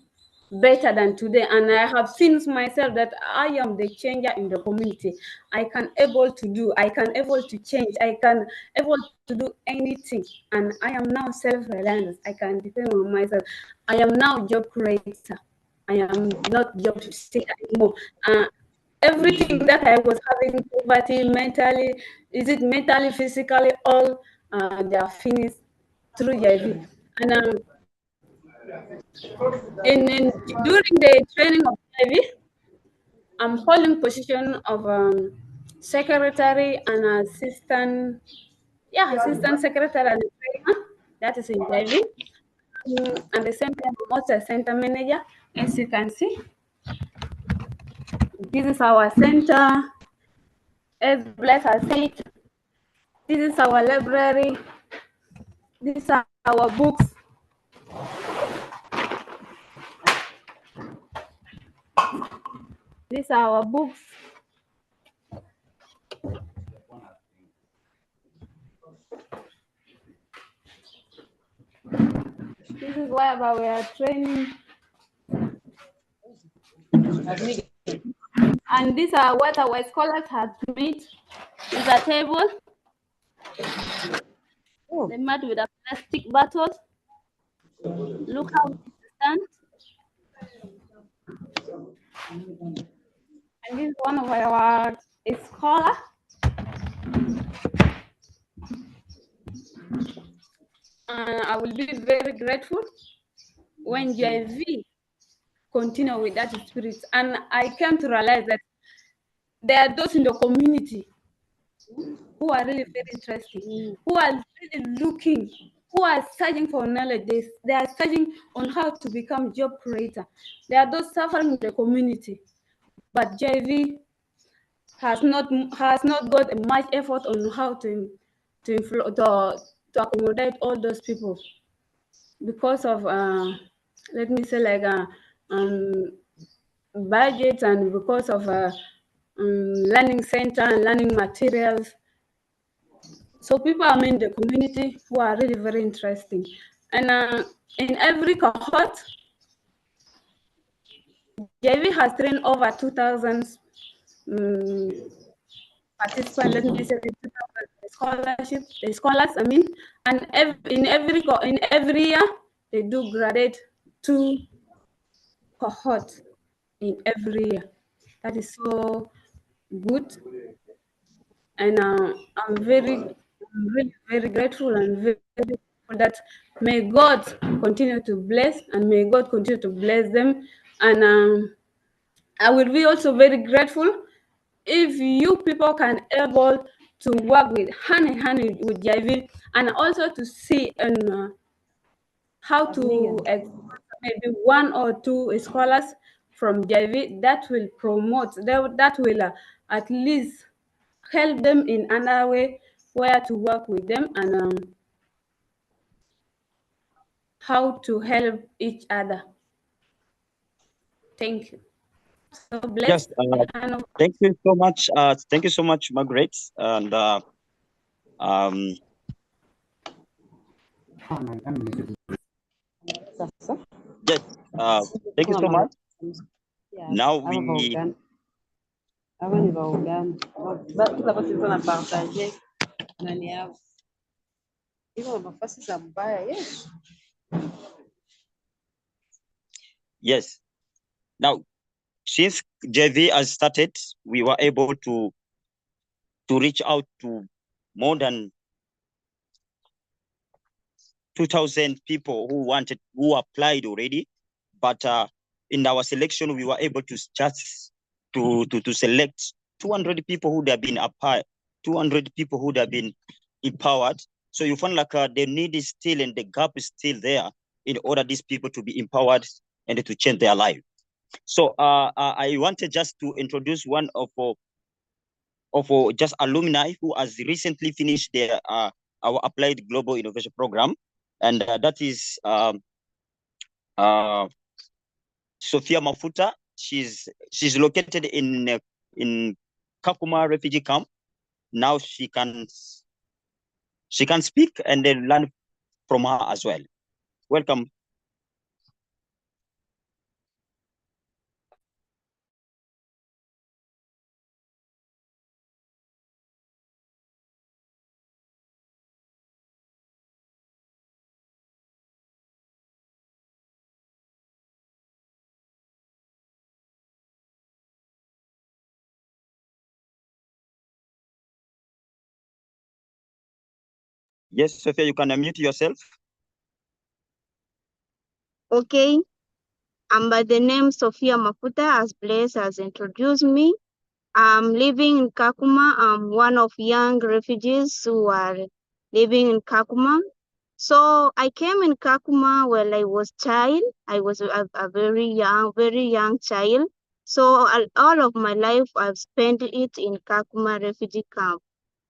better than today, and I have seen myself that I am the changer in the community. I can able to change, I can able to do anything, and I am now self-reliant. I can depend on myself. I am now job creator. I am not job seeker anymore. Everything that I was having, poverty, mentally, physically, all they are finished through JIV. And during the training of JIV, I'm holding position of secretary and assistant secretary and trainer. That is in JIV. And the same time, I'm also a center manager. As you can see, this is our center. As Bless has said, this is our library. These are our books. These are our books. This is where we are training. And these are what our scholars have made. Is a table. They made with a plastic bottle. Look how it stands. And this is one of our scholars. And I will be very grateful when JV continue with that spirit. And I came to realize that there are those in the community who are really very interested, who are really looking, who are searching for knowledge. They are searching on how to become job creator. There are those suffering in the community, but JV has not got much effort on how to accommodate all those people because of let me say like budget and because of learning center and learning materials. So people are in the community who are really very interesting. And in every cohort, JV has trained over 2,000 participants. Let me say 2,000 scholars. I mean, and in every year they do graduate 2 cohorts in every year. That is so good, and I'm really very grateful and very grateful that may God continue to bless and may God continue to bless them. And I will be also very grateful if you people can able to work with hand in hand with JV and also to see and how to maybe 1 or 2 scholars from JV that will promote, that will at least help them in another way where to work with them and how to help each other. Thank you. So blessed. Yes, thank you so much. Thank you so much, Margaret. And yes, thank you so much. Now we yes. Now, since JV has started, we were able to reach out to more than 2,000 people who applied already. But in our selection, we were able to just to select 200 people who have been applied, 200 people who have been empowered. So you find like the need is still and the gap is still there in order these people to be empowered and to change their life. So I wanted just to introduce one of just alumni who has recently finished their our Applied Global Innovation Program, and that is Sophia Mafuta. She's located in Kakuma refugee camp. Now she can speak and then learn from her as well. Welcome. Yes, Sophia, you can unmute yourself. Okay, I'm by the name Sophia Mafuta, as Blaise has introduced me. I'm living in Kakuma. I'm one of young refugees who are living in Kakuma. So I came in Kakuma when I was child. I was a very young child. So all of my life I've spent it in Kakuma refugee camp.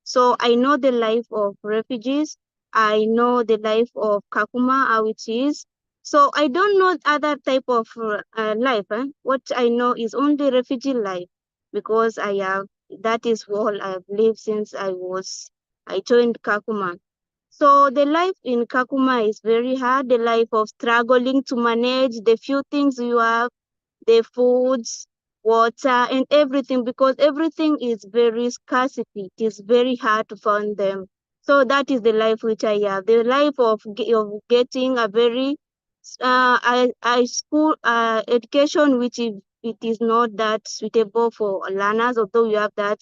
So I know the life of refugees. I know the life of Kakuma, how it is. So I don't know other type of life. What I know is only refugee life, because that is all I've lived since I joined Kakuma. So the life in Kakuma is very hard, the life of struggling to manage the few things you have, the foods, water, and everything, because everything is very scarcity. It is very hard to find them. So that is the life which I have, the life of getting a very school education, which it is not that suitable for learners, although you have that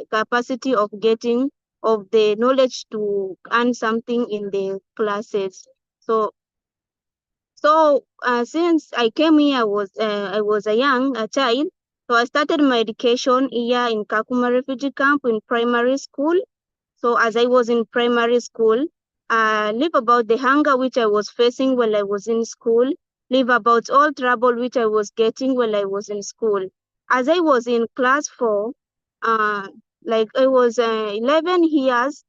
capacity of getting of the knowledge to earn something in the classes. So since I came here, I was a child. So I started my education here in Kakuma refugee camp in primary school. So as I was in primary school, live about the hunger which I was facing while I was in school, live about all trouble which I was getting while I was in school. As I was in class 4, like I was 11 years,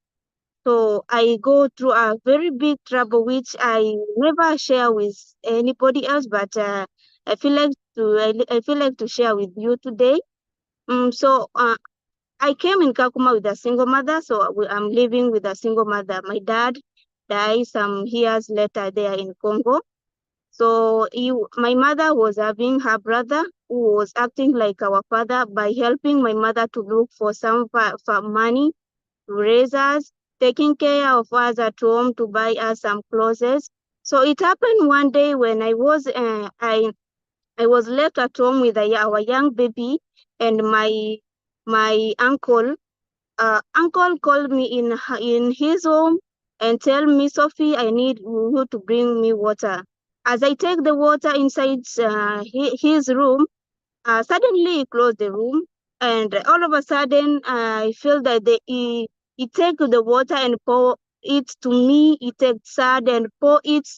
so I go through a very big trouble which I never share with anybody else, but I feel like to share with you today. I came in Kakuma with a single mother, so I'm living with a single mother. My dad died some years later there in Congo. So my mother was having her brother who was acting like our father by helping my mother to look for some for money to raise us, taking care of us at home, to buy us some clothes. So it happened one day when I was left at home with our young baby, and my uncle. Uncle called me in his home and tell me, Sophie, I need you to bring me water. As I take the water inside his room, suddenly he closed the room, and all of a sudden I feel that he take the water and pour it to me. He take sand and pour it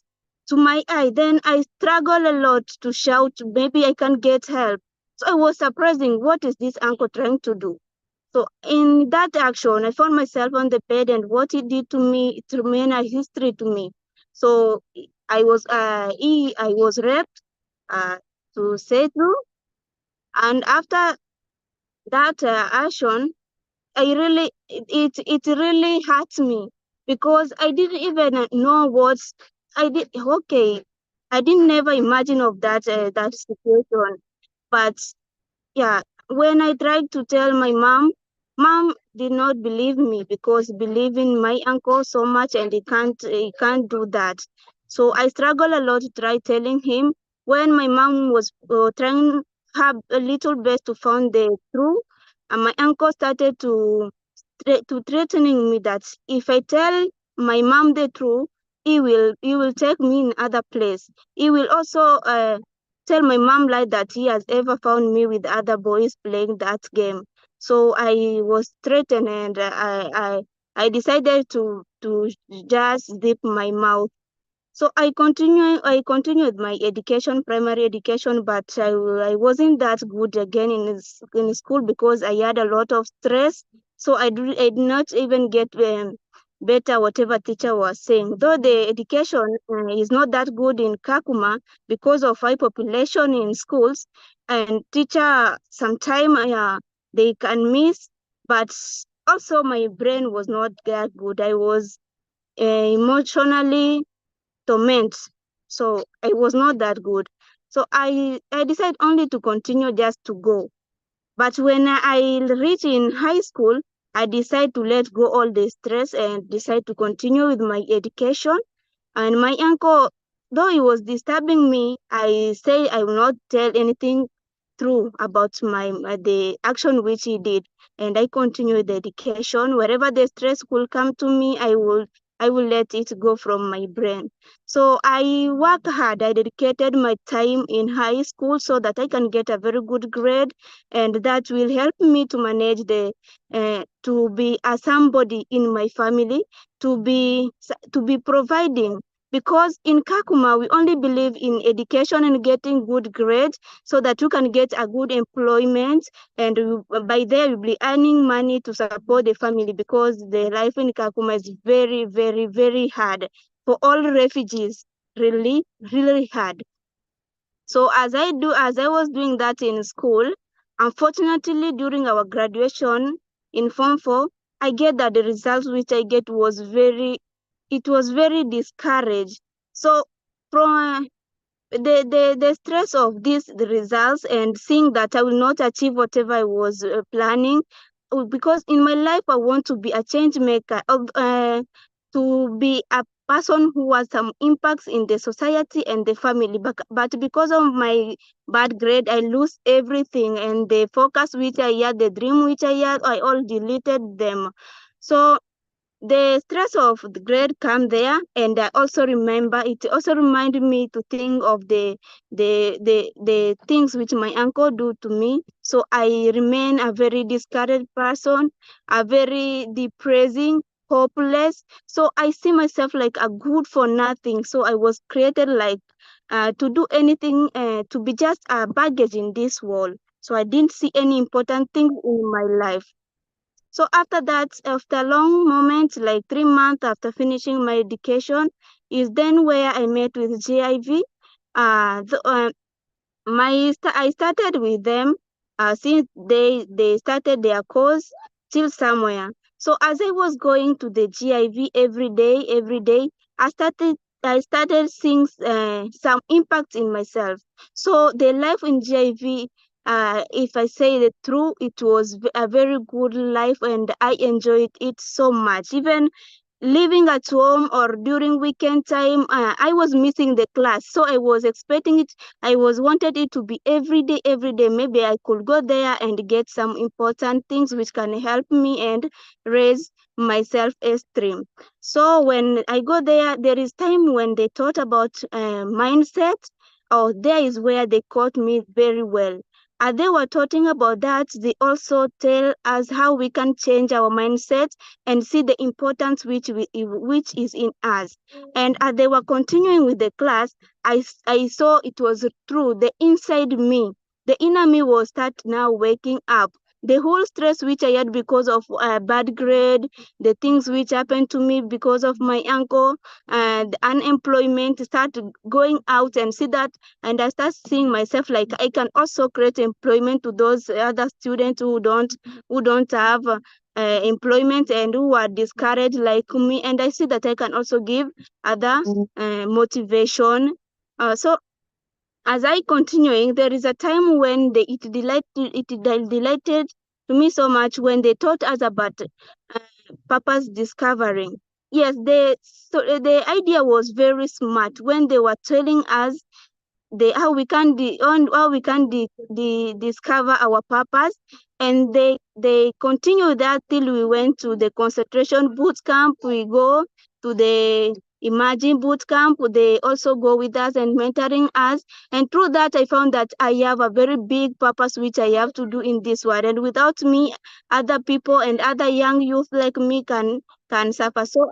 to my eye. Then I struggle a lot to shout, maybe I can get help. So I was surprising, what is this uncle trying to do? So in that action, I found myself on the bed, and what he did to me, it remained a history to me. So I was raped, to say true, and after that action, it really hurt me, because I didn't even know what I did. Okay, I didn't never imagine of that that situation, but yeah, when I tried to tell my mom did not believe me, because believing my uncle so much, and he can't do that. So I struggle a lot to try telling him. When my mom was trying her a little best to find the truth, and my uncle started to threatening me that if I tell my mom the truth, he will take me in other place. He will also tell my mom like that he has ever found me with other boys playing that game. So I was threatened, and I decided to just zip my mouth. So I continued my education, primary education, but I wasn't that good again in school, because I had a lot of stress. So I did not even get better whatever teacher was saying. Though the education is not that good in Kakuma because of high population in schools, and teacher sometimes they can miss, but also my brain was not that good. I was emotionally torment. So I was not that good. So I decided only to continue, just to go. But when I reach in high school, I decided to let go all the stress and decide to continue with my education. And my uncle, though he was disturbing me, I say I will not tell anything true about the action which he did, and I continue the education. Wherever the stress will come to me, I will let it go from my brain. So I work hard. I dedicated my time in high school so that I can get a very good grade, and that will help me to manage to be a somebody in my family, to be providing. Because in Kakuma, we only believe in education and getting good grades so that you can get a good employment, and by there you'll be earning money to support the family, because the life in Kakuma is very, very, very hard for all refugees, really, really hard. So as I was doing that in school, unfortunately during our graduation in Form 4, I get that the results which I get was very discouraged. So from the stress of the results and seeing that I will not achieve whatever I was planning, because in my life I want to be a change maker, to be a person who has some impacts in the society and the family. But because of my bad grade, I lose everything, and the focus which I had, the dream which I had, I all deleted them. So the stress of the grade come there, and I also remember it also reminded me to think of the things which my uncle do to me. So I remain a very discouraged person, a very depressing, hopeless. So I see myself like a good for nothing. So I was created like to do anything, to be just a baggage in this world. So I didn't see any important thing in my life. So after that, after a long moment, like 3 months after finishing my education, is then where I met with GIV. I started with them since they started their course till somewhere. So as I was going to the GIV every day, I started seeing some impact in myself. So the life in GIV, if I say the truth, it was a very good life, and I enjoyed it so much. Even living at home or during weekend time, I was missing the class, so I was expecting it. I was wanted it to be every day. Maybe I could go there and get some important things which can help me and raise my self-esteem. So when I go there, there is time when they taught about mindset. Oh, there is where they caught me very well. As they were talking about that, they also tell us how we can change our mindset and see the importance which is in us. And as they were continuing with the class, I saw it was true. The inside me, the inner me was start now waking up. The whole stress which I had because of a bad grade, the things which happened to me because of my uncle, and unemployment, start going out and see that, and I start seeing myself like I can also create employment to those other students who don't have employment and who are discouraged like me, and I see that I can also give other motivation. So as I continuing, there is a time when it delighted to me so much when they taught us about purpose discovering. Yes, the idea was very smart when they were telling us how we can discover our purpose, and they continue that till we went to the concentration boot camp. We go to the Imagine boot camp. They also go with us and mentoring us, and through that I found that I have a very big purpose which I have to do in this world, and without me, other people and other young youth like me can suffer. So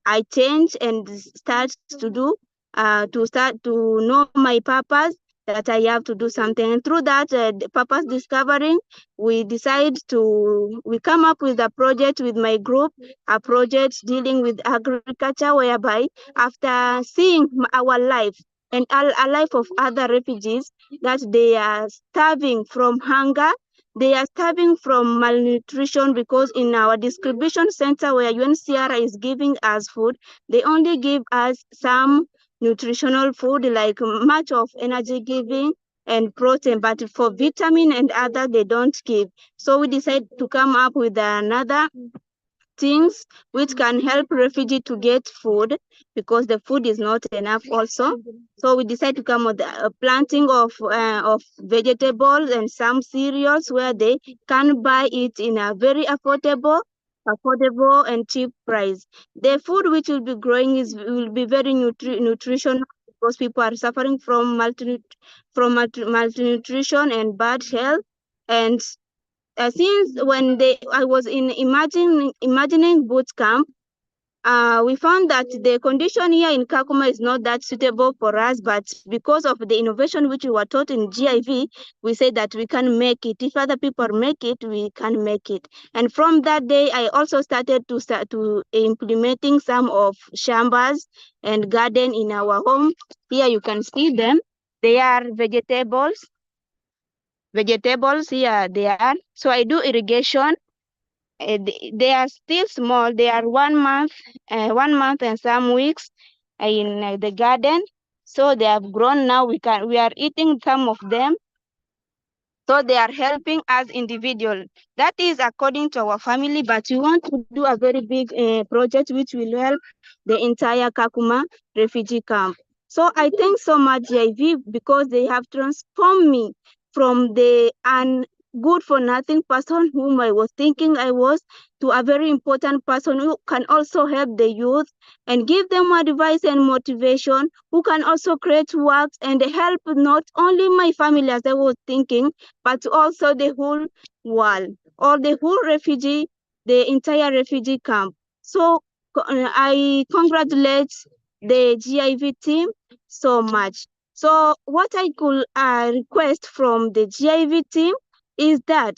I change and start to know my purpose, that I have to do something. And through that the purpose discovering, we come up with a project with my group, a project dealing with agriculture, whereby after seeing our life and a life of other refugees, that they are starving from hunger, they are starving from malnutrition, because in our distribution center where UNCR is giving us food, they only give us some nutritional food, like much of energy giving and protein, but for vitamin and other they don't give. So we decided to come up with another things which can help refugee to get food, because the food is not enough also. So we decided to come with a planting of vegetables and some cereals where they can buy it in a very affordable and cheap price. The food which will be growing will be very nutritional, because people are suffering from malnutrition and bad health. And since when I was in imagining boot camp, we found that the condition here in Kakuma is not that suitable for us, but because of the innovation which we were taught in GIV, we said that we can make it. If other people make it, we can make it. And from that day, I also started to implementing some of shambas and garden in our home. Here you can see them. They are vegetables here they are. So I do irrigation. They are still small. They are 1 month and some weeks in the garden. So they have grown now. We are eating some of them. So they are helping us individually. That is according to our family, but we want to do a very big project which will help the entire Kakuma refugee camp. So I thank so much JIV because they have transformed me from the good for nothing person whom I was thinking I was to a very important person who can also help the youth and give them advice and motivation, who can also create works and help not only my family as I was thinking, but also the whole world or the whole refugee, the entire refugee camp. So I congratulate the GIV team so much. So what I could request from the GIV team is that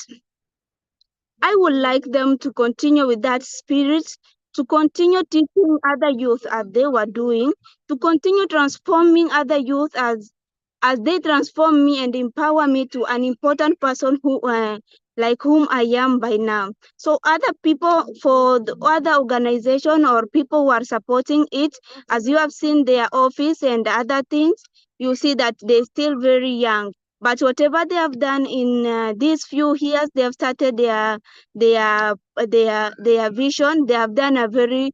I would like them to continue with that spirit, to continue teaching other youth as they were doing, to continue transforming other youth as they transform me and empower me to an important person who like whom I am by now. So other people for the other organization or people who are supporting it, as you have seen their office and other things, you see that they're still very young. But whatever they have done in these few years, they have started their vision. They have done a very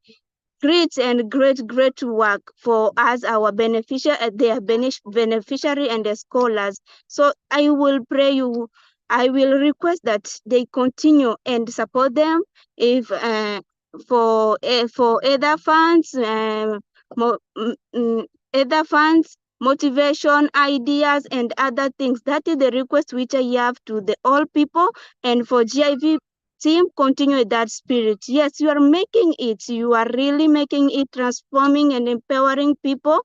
great work for us, our beneficiary and the scholars. So I will I will request that they continue and support them if for other funds, other funds, motivation, ideas, and other things. That is the request which I have to the all people, and for GIV team, continue that spirit. Yes, you are making it. You are really making it, transforming and empowering people.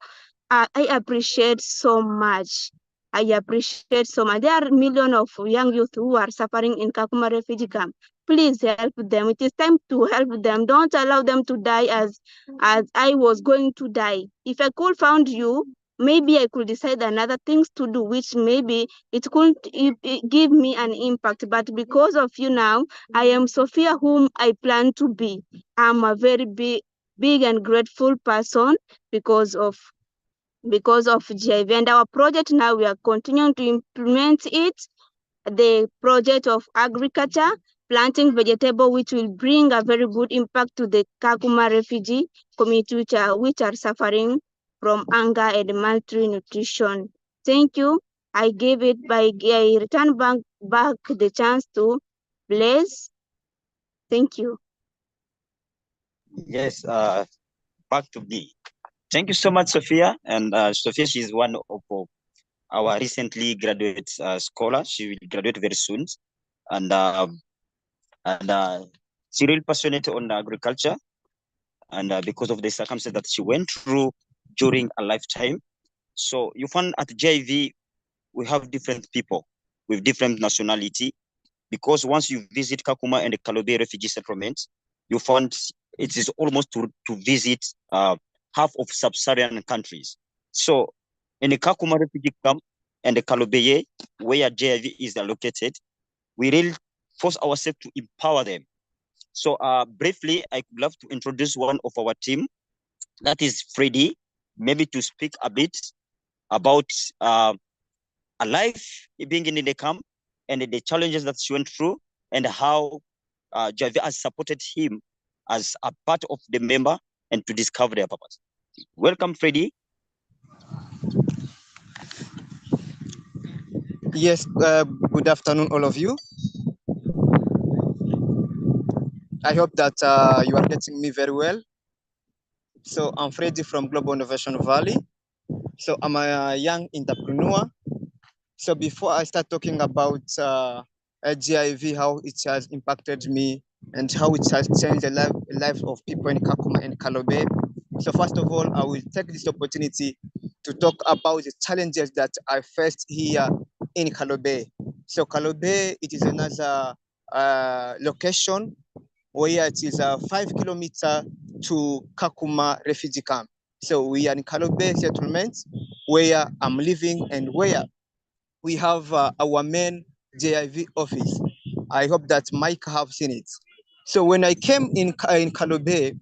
I appreciate so much. I appreciate so much. There are millions of young youth who are suffering in Kakuma refugee camp. Please help them. It is time to help them. Don't allow them to die as I was going to die. If I could found you, maybe I could decide another things to do, which maybe it couldn't give me an impact. But because of you now, I am Sophia whom I plan to be. I'm a very big and grateful person because of GIV. And our project now, we are continuing to implement it, the project of agriculture, planting vegetable, which will bring a very good impact to the Kakuma refugee community, which are suffering from hunger and malnutrition. Thank you. I return back the chance to Blaise. Thank you. Yes, back to me. Thank you so much, Sophia. And Sophia, she's one of our recently graduate scholar. She will graduate very soon. And she's really passionate on agriculture. And because of the circumstances that she went through during a lifetime. So you find at JIV, we have different people with different nationality, because once you visit Kakuma and the Kalobe refugee settlements, you find it is almost to visit half of sub-Saharan countries. So in the Kakuma refugee camp and the Kalobe, where JIV is located, we really force ourselves to empower them. So briefly, I would love to introduce one of our team, that is Freddie, maybe to speak a bit about a life being in the camp and the challenges that she went through, and how JIV has supported him as a part of the member and to discover their purpose. Welcome, Freddie. Yes, good afternoon, all of you. I hope that you are getting me very well. So I'm Freddie from Global Innovation Valley. So I'm a young entrepreneur. So before I start talking about GIV, how it has impacted me and how it has changed the lives of people in Kakuma and Kalobe. So first of all, I will take this opportunity to talk about the challenges that I faced here in Kalobe. So Kalobe, it is another location where it is 5 kilometers to Kakuma refugee camp. So we are in Kalobe settlement where I'm living and where we have our main JIV office. I hope that Mike have seen it. So when I came in Kalobe,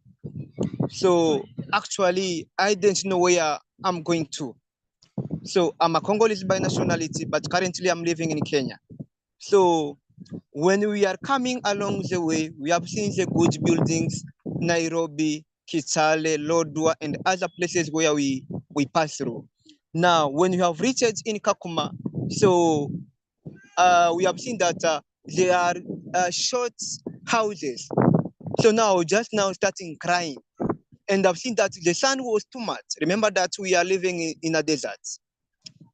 so actually I didn't know where I'm going to. So I'm a Congolese by nationality, but currently I'm living in Kenya. So when we are coming along the way, we have seen the good buildings, Nairobi, Kitale, Lodwar, and other places where we pass through. Now, when you have reached in Kakuma, so we have seen that there are short houses. So now, just now starting crying. And I've seen that the sun was too much. Remember that we are living in a desert.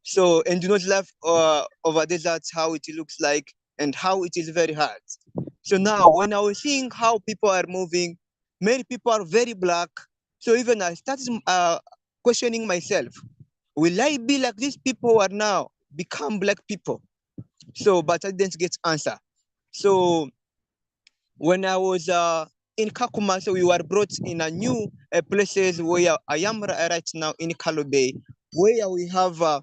So, and do not live over desert, how it looks like and how it is very hard. So now when I was seeing how people are moving, many people are very black. So even I started questioning myself, will I be like these people who are now become black people? So, but I didn't get answer. So when I was in Kakuma, so we were brought in a new places where I am right now in Kalobe, where we have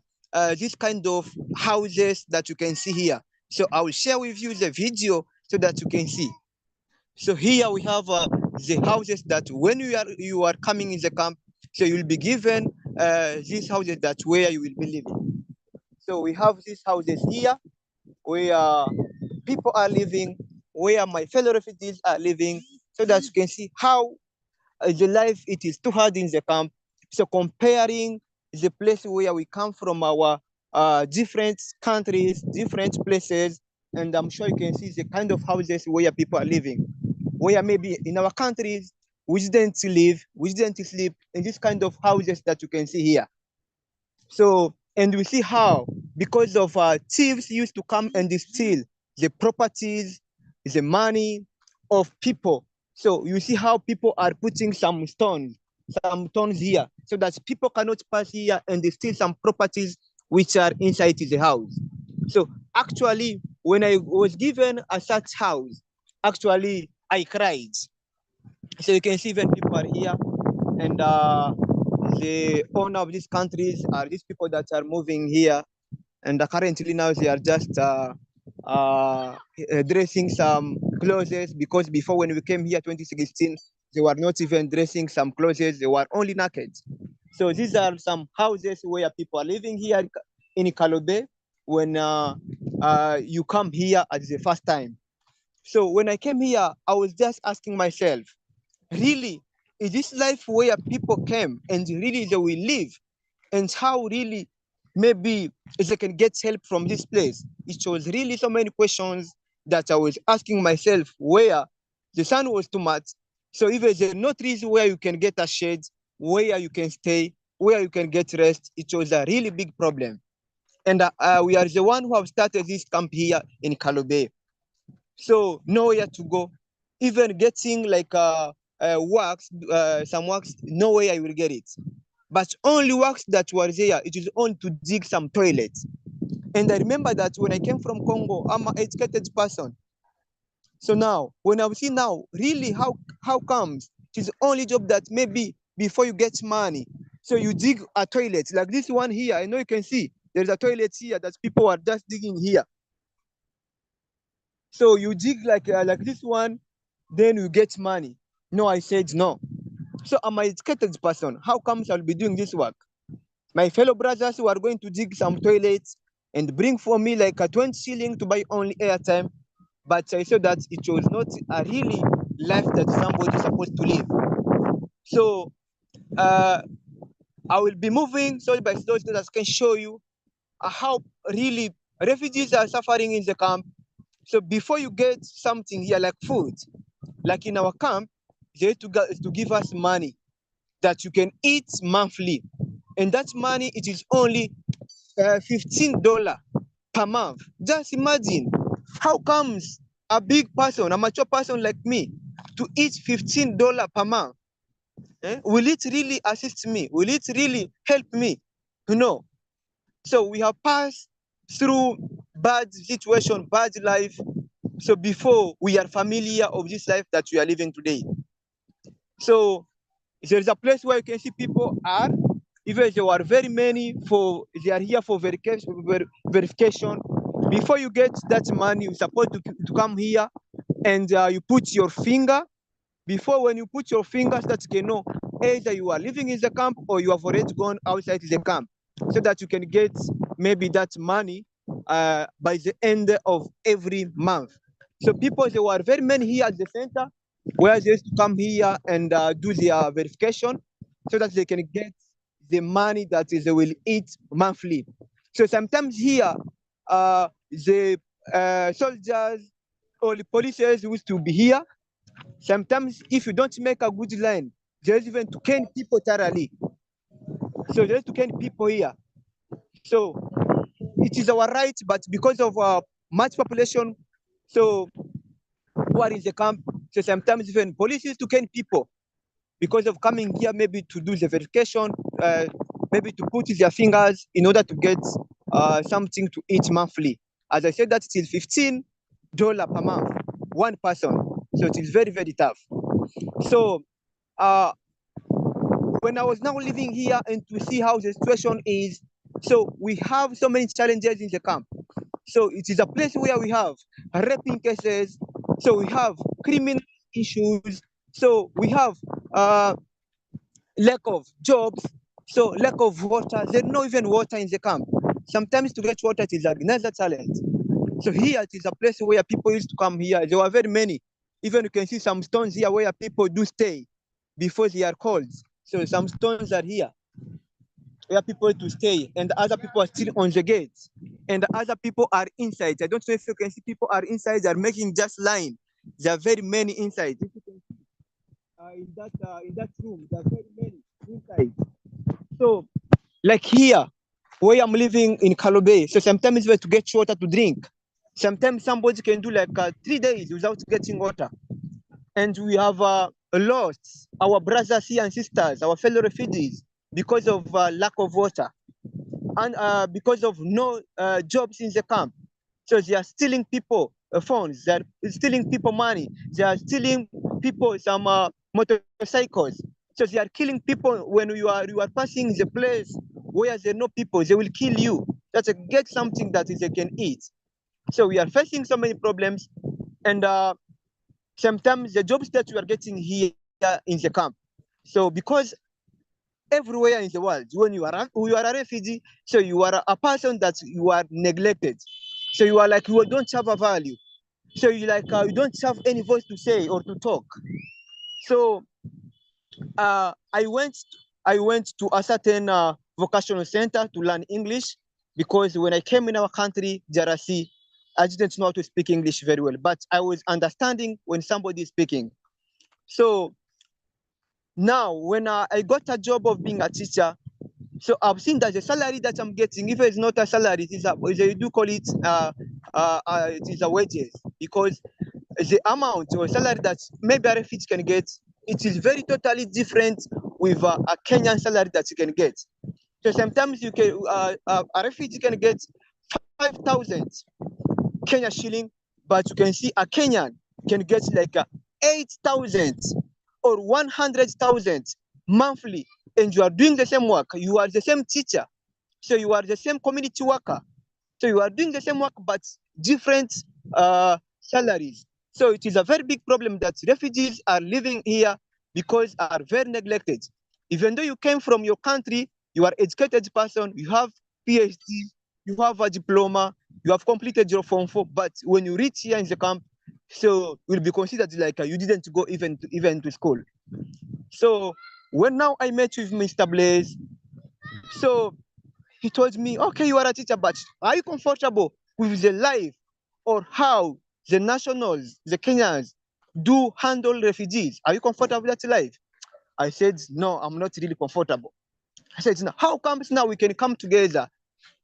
this kind of houses that you can see here. So I will share with you the video so that you can see. So here we have the houses that when you are coming in the camp, so you will be given these houses that where you will be living. So we have these houses here where people are living, where my fellow refugees are living, so that you can see how the life it is too hard in the camp. So comparing the place where we come from, our different countries, different places, and I'm sure you can see the kind of houses where people are living, where maybe in our countries, we didn't live, we didn't sleep in this kind of houses that you can see here. So, and we see how, because of thieves used to come and steal the properties, the money of people. So you see how people are putting some stones here, so that people cannot pass here and they steal some properties which are inside the house. So actually, when I was given a such house, actually I cried. So you can see when people are here, and the owner of these countries are these people that are moving here, and currently now they are just dressing some clothes, because before when we came here 2016, they were not even dressing some clothes, they were only naked. So these are some houses where people are living here in Kalobe when you come here at the first time. So when I came here, I was just asking myself, really, is this life where people came and really they will live? And how really maybe if they can get help from this place? It was really so many questions that I was asking myself, where the sun was too much. So if there's no trees where you can get a shade, where you can stay, where you can get rest, it was a really big problem. And we are the one who have started this camp here in Kalobe. So nowhere to go, even getting like works, some works, nowhere I will get it. But only works that were there, it is on to dig some toilets. And I remember that when I came from Congo, I'm an educated person. So now, when I see now, really how comes it is the only job that maybe before you get money, so you dig a toilet, like this one here, I know you can see, there's a toilet here that people are just digging here. So you dig like this one, then you get money. No, I said no. So I'm an educated person. How comes I'll be doing this work? My fellow brothers who are going to dig some toilets and bring for me like a 20 shilling to buy only airtime. But I said that it was not a really life that somebody is supposed to live. So I will be moving slowly by slowly so that I can show you how really refugees are suffering in the camp. So before you get something here like food, like in our camp, they have to give us money that you can eat monthly. And that money, it is only $15 per month. Just imagine, how comes a big person, a mature person like me, to eat $15 per month? Will it really assist me? Will it really help me? No. So we have passed through bad situation, bad life. So before we are familiar of this life that we are living today. So there is a place where you can see people are, even there are very many, they are here for verification. Before you get that money, you're supposed to come here and you put your finger. Before, when you put your fingers, that you can know either you are living in the camp or you have already gone outside the camp. so that you can get maybe that money by the end of every month. So people, there were very many here at the center where they used to come here and do their verification so that they can get the money that they will eat monthly. So sometimes here, the soldiers or the police used to be here. Sometimes if you don't make a good line, there's even to cane people thoroughly. So there's to cane people here. So it is our right, but because of much population, so who are in the camp, so sometimes even police used to cane people because of coming here maybe to do the verification, maybe to put their fingers in order to get something to eat monthly. As I said, that's still $15 per month, one person. So it is very, very tough. So when I was now living here and to see how the situation is, so we have so many challenges in the camp. So it is a place where we have raping cases, so we have criminal issues, so we have lack of jobs, so lack of water. There's not even water in the camp. Sometimes to get water it is another challenge. So here it is a place where people used to come here. There were very many. Even you can see some stones here where people do stay before they are called. So some stones are here where people to stay, and other people are still on the gates, and other people are inside. I don't know if you can see people are inside. They are making just line. There are very many inside. If you can see in that room, there are very many inside. So like here, where I'm living in Kalobe, so sometimes we have to get water to drink. Sometimes somebody can do like 3 days without getting water. And we have lost our brothers here and sisters, our fellow refugees, because of lack of water and because of no jobs in the camp. So they are stealing people phones, they are stealing people money, they are stealing people some motorcycles. So they are killing people when you are passing the place where there are no people, they will kill you. That's get something that they can eat. So we are facing so many problems, and sometimes the jobs that we are getting here in the camp. So because everywhere in the world, when you are a refugee, so you are a person that you are neglected. So you are like, you don't have a value. So you like you don't have any voice to say or to talk. So I went to a certain vocational center to learn English, because when I came in our country, DRC, I didn't know how to speak English very well, but I was understanding when somebody is speaking. So now when I got a job of being a teacher, so I've seen that the salary that I'm getting, if it's not a salary, it is they do call it it is a wages, because the amount or salary that maybe a refugee can get, it is very totally different with a Kenyan salary that you can get. So sometimes you can a refugee can get 5,000 Kenya shilling, but you can see a Kenyan can get like 8,000 or 100,000 monthly, and you are doing the same work. You are the same teacher, so you are the same community worker. So you are doing the same work, but different salaries. So it is a very big problem that refugees are living here because are very neglected. Even though you came from your country, you are educated person, you have PhD, you have a diploma, you have completed your Form 4, but when you reach here in the camp, so you will be considered like you didn't go even to school. So when now I met with Mr. Blaze, so he told me, okay, you are a teacher, but are you comfortable with the life or how the nationals, the Kenyans, do handle refugees? Are you comfortable with that life? I said, no, I'm not really comfortable. I said, no, how comes now we can come together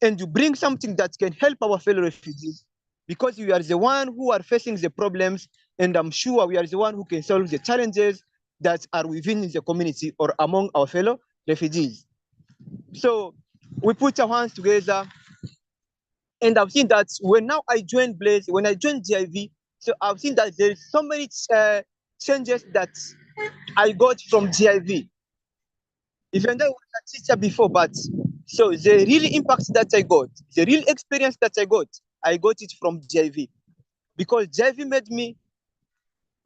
and you bring something that can help our fellow refugees? Because we are the one who are facing the problems, and I'm sure we are the one who can solve the challenges that are within the community or among our fellow refugees. So we put our hands together, and I've seen that when now I joined Blaze, when I joined GIV, so I've seen that there's so many changes that I got from GIV. Even though I was a teacher before, but so the real impact that I got, the real experience that I got it from GIV, because GIV made me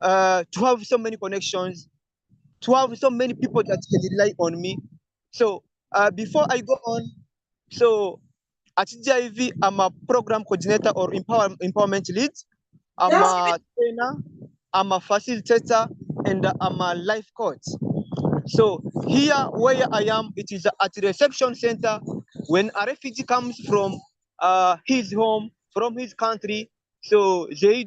to have so many connections, to have so many people that can rely on me. So before I go on, So at GIV, I'm a program coordinator or empowerment lead. I'm a trainer, I'm a facilitator, and I'm a life coach. So here where I am, it is at the reception center. When a refugee comes from his home, from his country, so they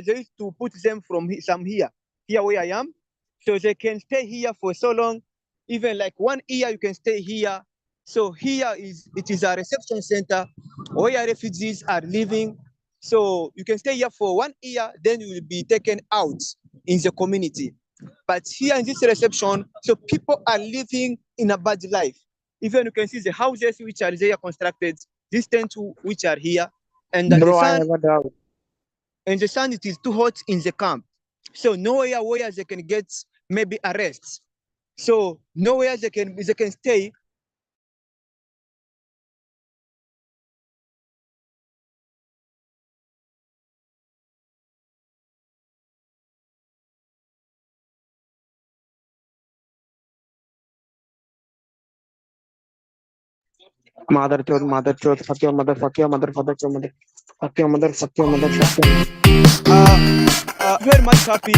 used to put them from some here where I am, so they can stay here for so long, even like 1 year you can stay here. So here it is a reception center where refugees are living. So you can stay here for 1 year, then you will be taken out in the community. But here in this reception, so people are living in a bad life. Even you can see the houses which are there constructed, these tents which are here, and the sun it is too hot in the camp. So nowhere where they can get maybe a rest. So nowhere they can stay. Mother chode, fuck your mother, fuck your mother, fuck your mother, fuck your mother, fuck your mother, fuck your mother. Very much happy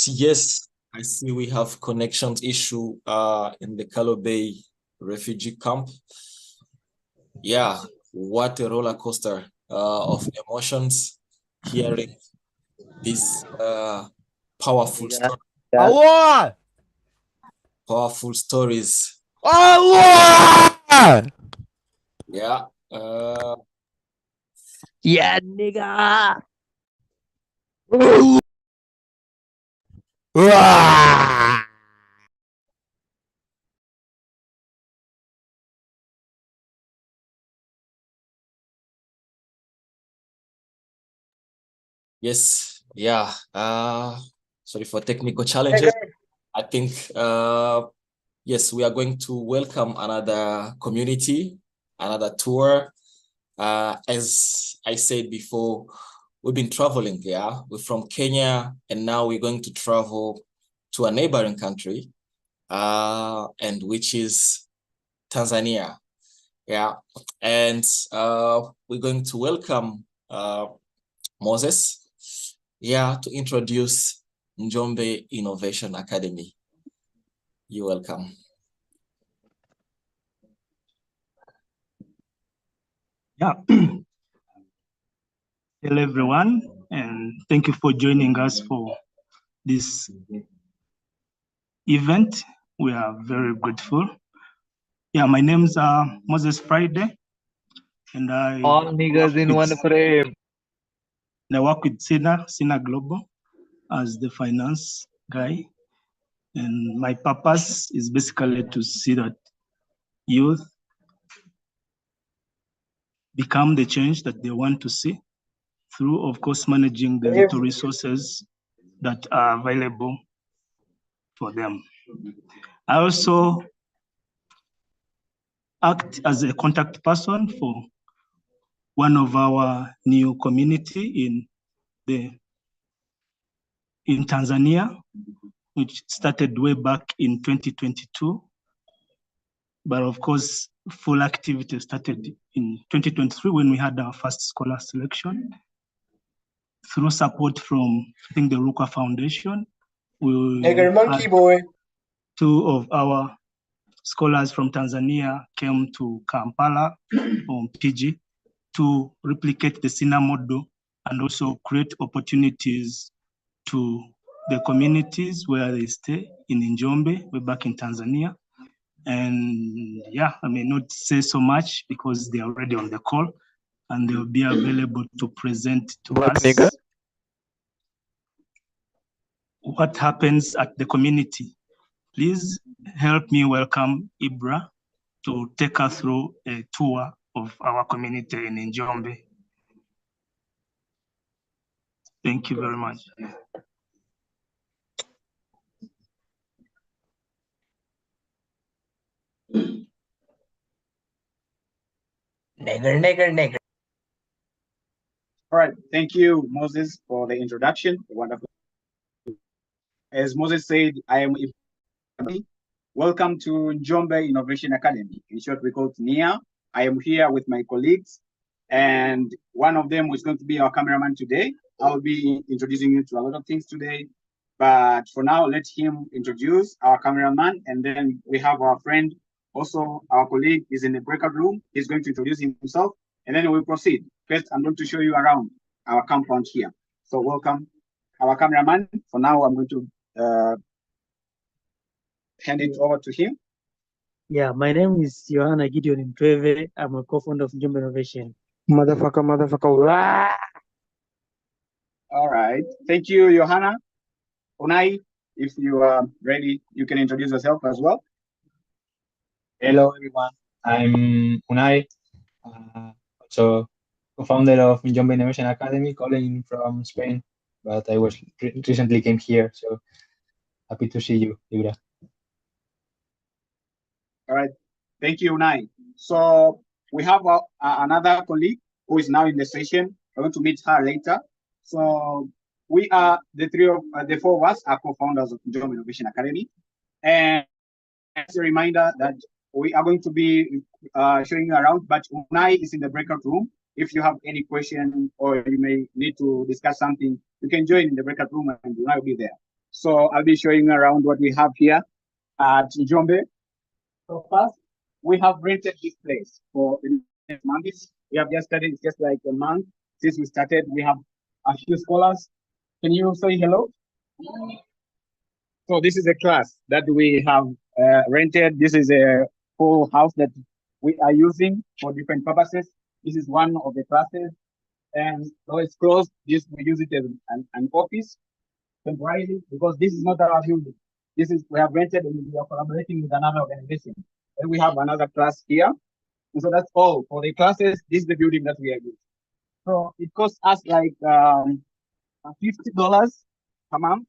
Yes, I see we have connections issue in the Kalo Bay refugee camp. Yeah, what a roller coaster of emotions hearing this powerful story. Powerful stories. Yeah. Yeah, nigga. Yes, yeah. Sorry for technical challenges. I think yes, we are going to welcome another community, another tour. As I said before, we've been traveling, yeah. We're from Kenya, and now we're going to travel to a neighboring country, and which is Tanzania. Yeah, and we're going to welcome Moses, yeah, to introduce Njombe Innovation Academy. You're welcome. Yeah. Hello, everyone, and thank you for joining us for this event. We are very grateful. Yeah, my name's Moses Friday, and all niggas in one frame. And I work with SINA Global as the finance guy, and my purpose is basically to see that youth become the change that they want to see through, of course, managing the little resources that are available for them. I also act as a contact person for one of our new community in Tanzania, which started way back in 2022. But of course, full activity started in 2023 when we had our first scholar selection. Through support from, I think, the Ruka Foundation, we Monkey boy. Two of our scholars from Tanzania came to Kampala on PG to replicate the SINA model and also create opportunities to the communities where they stay in Njombe. We're back in Tanzania. And yeah, I may not say so much because they're already on the call and they'll be available to present to us what happens at the community. Please help me welcome Ibra to take us through a tour of our community in Njombe. Thank you very much. Nigger. All right, thank you, Moses, for the introduction. Wonderful. As Moses said, I am Ibrahim. Welcome to Njombe Innovation Academy. In short, we call it NIA. I am here with my colleagues, and one of them is going to be our cameraman today. I'll be introducing you to a lot of things today, but for now, let him introduce our cameraman, and then we have our friend, also our colleague is in the breakout room. He's going to introduce himself, and then we'll proceed. First, I'm going to show you around our compound here. So welcome our cameraman. For now, I'm going to hand it over to him. Yeah, my name is Johanna Gideon Mtweve. I'm a co-founder of Njombe Innovation. Motherfucker. All right. Thank you, Johanna. Unai, if you are ready, you can introduce yourself as well. Hello, everyone. I'm Unai, also co-founder of Jangu International Academy, calling from Spain, but I was recently came here, so happy to see you, Ibra. All right, thank you, Unai. So we have another colleague who is now in the session. I'm going to meet her later. So we are the four of us are co-founders of Njombe Innovation Academy, and as a reminder that we are going to be showing you around, but Unai is in the breakout room. If you have any question or you may need to discuss something, you can join in the breakout room and Unai will be there. So I'll be showing you around what we have here at Njombe. So first, we have rented this place for months. We have just started, it's just like a month since we started. We have a few scholars. Can you say hello? So this is a class that we have rented. This is a full house that we are using for different purposes. This is one of the classes, and though it's closed, we use it as an office temporarily because this is not our building. This is we have rented and we are collaborating with another organization. And we have another class here. And so that's all for the classes. This is the building that we are using. So it costs us like $50 per month.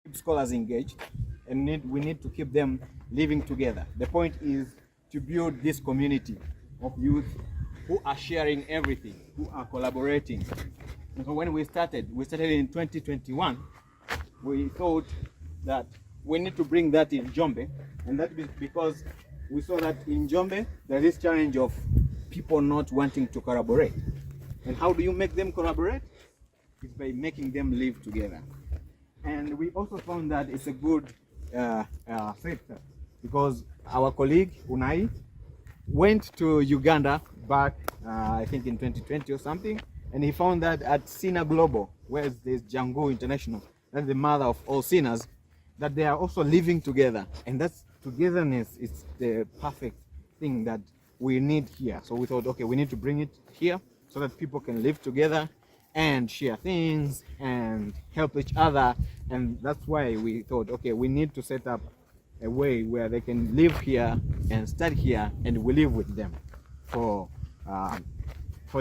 Keep scholars engaged, and we need to keep them living together. The point is to build this community of youth who are sharing everything, who are collaborating. And so when we started in 2021, we thought that we need to bring that in Njombe, and that is because we saw that in Njombe there is this challenge of people not wanting to collaborate. And how do you make them collaborate? It's by making them live together. And we also found that it's a good sector because our colleague Unai went to Uganda back, I think in 2020 or something, and he found that at SINA Global, where there's Jangu International, that's the mother of all SINAs, that they are also living together. And that's togetherness is the perfect thing that we need here. So we thought, okay, we need to bring it here so that people can live together and share things and help each other. And that's why we thought, okay, we need to set up a way where they can live here and start here, and we live with them. For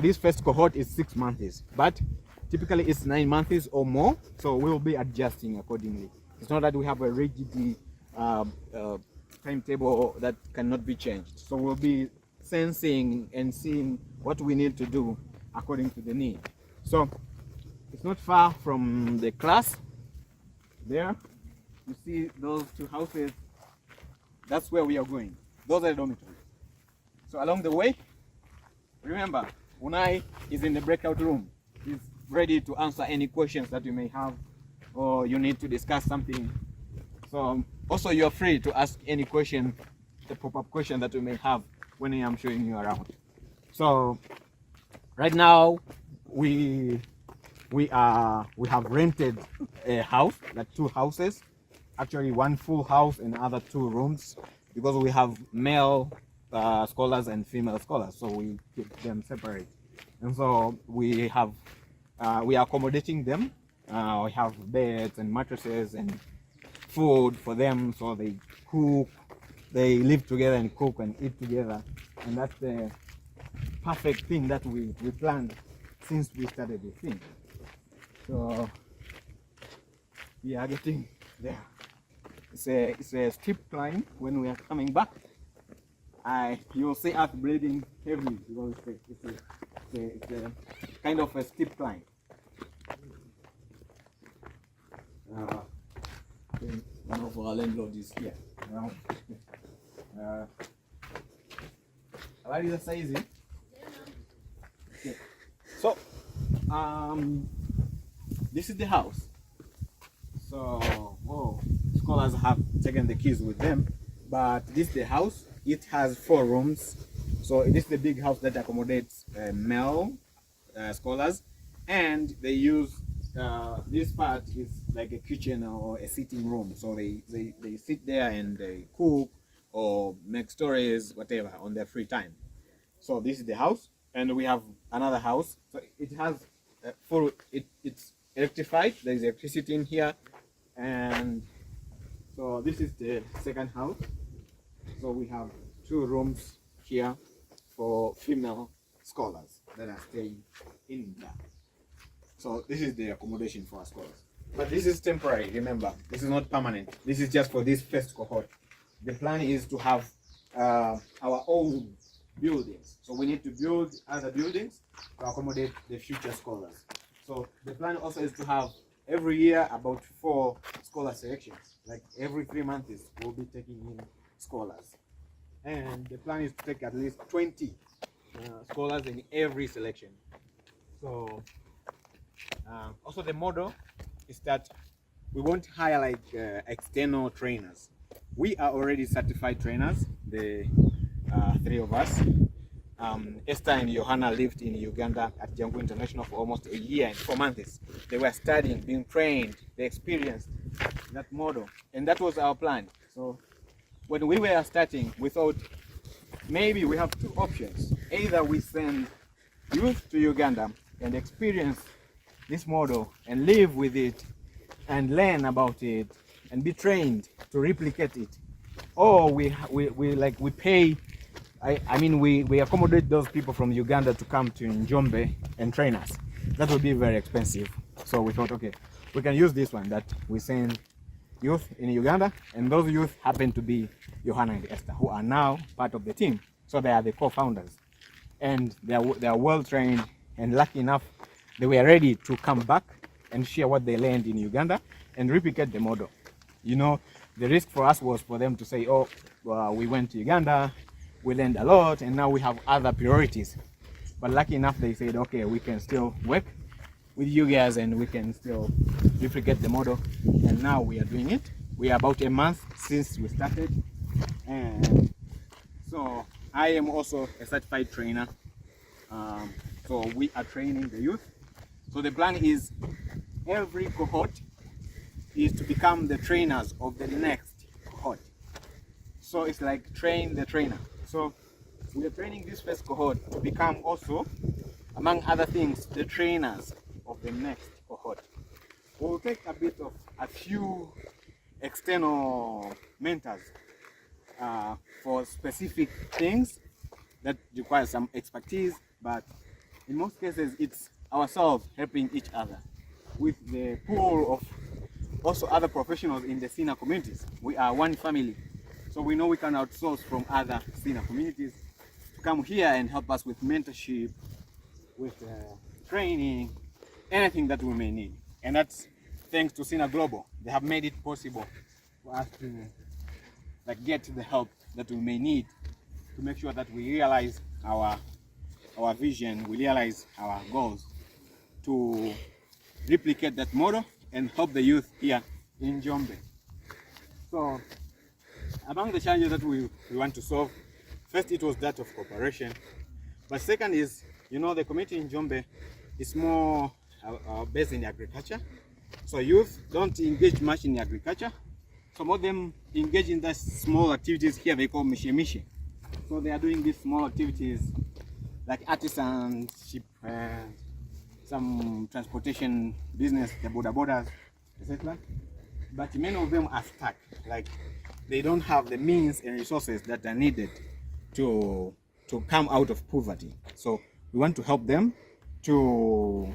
this first cohort is 6 months, but typically it's 9 months or more, so we'll be adjusting accordingly. It's not that we have a rigidly timetable that cannot be changed. So we'll be sensing and seeing what we need to do according to the need. So it's not far from the class. There, you see those two houses. That's where we are going. Those are the dormitories. So along the way, remember, Unai is in the breakout room. He's ready to answer any questions that you may have, or you need to discuss something. So also you're free to ask any question, the pop-up question that you may have when I am showing you around. So right now we have rented a house, like 2 houses, actually 1 full house and other 2 rooms, because we have male scholars and female scholars, so we keep them separate. And so we are accommodating them. We have beds and mattresses and food for them, so they cook, they live together and cook and eat together. And that's the perfect thing that we planned since we started this thing. So we are getting there. It's a steep climb when we are coming back. You'll see us breathing heavily because it's a kind of a steep climb. One of our landlords is here. What is the size? Okay. So, this is the house. So, scholars have taken the keys with them, but this is the house. It has 4 rooms. So it is the big house that accommodates male scholars, and they use this part is like a kitchen or a sitting room. So they sit there and they cook or make stories, whatever, on their free time. So this is the house, and we have another house. So it has it's electrified. There is electricity in here, and so this is the second house. So we have 2 rooms here for female scholars that are staying in there. So this is the accommodation for our scholars. But this is temporary, remember. This is not permanent. This is just for this first cohort. The plan is to have our own buildings. So we need to build other buildings to accommodate the future scholars. So the plan also is to have every year about 4 scholar selections. Like every 3 months we'll be taking in scholars. And the plan is to take at least 20 scholars in every selection. So also the model is that we won't hire like external trainers. We are already certified trainers, the 3 of us. Esther and Johanna lived in Uganda at Jangu International for almost a year and 4 months. They were studying, being trained, they experienced that model, and that was our plan. So when we were starting, we thought maybe we have 2 options. Either we send youth to Uganda and experience this model and live with it and learn about it and be trained to replicate it, or we pay. We accommodate those people from Uganda to come to Njombe and train us. That would be very expensive. So we thought, okay, we can use this one, that we send youth in Uganda, and those youth happen to be Johanna and Esther, who are now part of the team. So they are the co-founders, and they are well trained, and lucky enough, they were ready to come back and share what they learned in Uganda and replicate the model. You know, the risk for us was for them to say, oh, we went to Uganda, we learned a lot, and now we have other priorities. But lucky enough, they said, okay, we can still work with you guys and we can still replicate the model. And now we are doing it. We are about a month since we started. And so I am also a certified trainer. So we are training the youth. So the plan is every cohort is to become the trainers of the next cohort. So it's like train the trainer. So we are training this first cohort to become also, among other things, the trainers of the next cohort. We'll take a few external mentors for specific things that require some expertise, but in most cases it's ourselves helping each other with the pool of also other professionals in the SINA communities. We are one family. So we know we can outsource from other SINA communities to come here and help us with mentorship, with training, anything that we may need. And that's thanks to SINA Global. They have made it possible for us to get the help that we may need to make sure that we realize our vision, we realize our goals, to replicate that model and help the youth here in Njombe. So among the challenges that we want to solve, first it was that of cooperation, but second is, the community in Njombe is more based in agriculture. So youth don't engage much in agriculture. Some of them engage in the small activities here they call mishe. So they are doing these small activities like artisanship, some transportation business, the border borders, etc. But many of them are stuck, like they don't have the means and resources that are needed to come out of poverty. So we want to help them to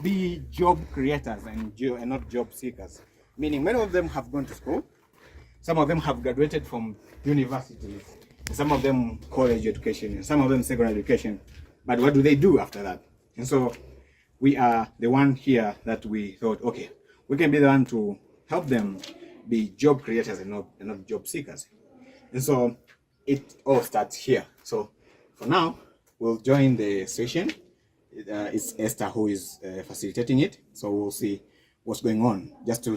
be job creators and not job seekers. Meaning many of them have gone to school, some of them have graduated from universities, some of them college education, and some of them secondary education. But what do they do after that? And so we are the one here that we thought, okay, we can be the one to help them be job creators and not job seekers. And so it all starts here. So for now, we'll join the session. It's Esther who is facilitating it. So we'll see what's going on, just to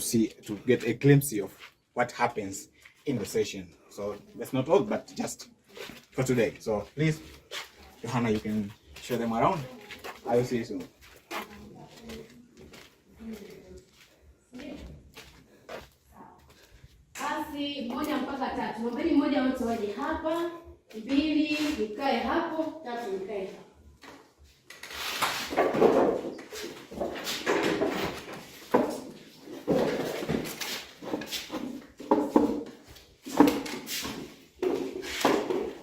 get a glimpse of what happens in the session. So that's not all, but just for today. So please, Johanna, you can show them around. I will see you soon. Basi 1 mpaka 3. Naombeni mmoja wote waje hapa, 2 nikae hapo, 3 nikae hapo.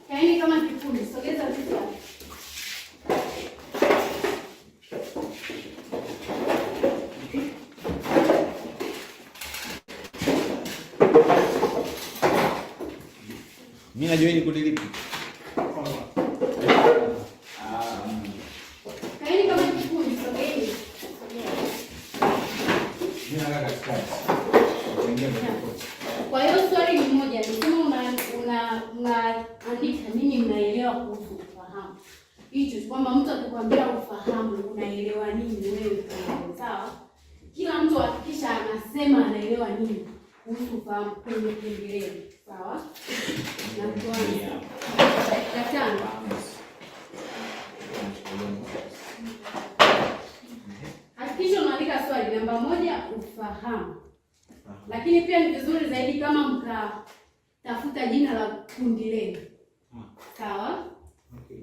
Kaeni kama kikundi, sogeza vitu hapo. Mimi najua ni kundi lipi. Kaeni kama kikundi, sogeni. Mimi nakaa katikati. Kwa hiyo swali ni moja, ni kama unaandika nini mnaelewa kuhusu ufahamu. Hicho kwamba mtu akikwambia ufahamu unaelewa nini wewe, sawa? Kila mtu hakikisha anasema anaelewa nini kuhusu ufahamu kwenye Kiingereza, sawa? Na tuanze. Katano. Hakikisha unaandika swali namba 1, ufahamu. Lakini pia ni vizuri zaidi kama mkatafuta jina la kundi lenu. Sawa?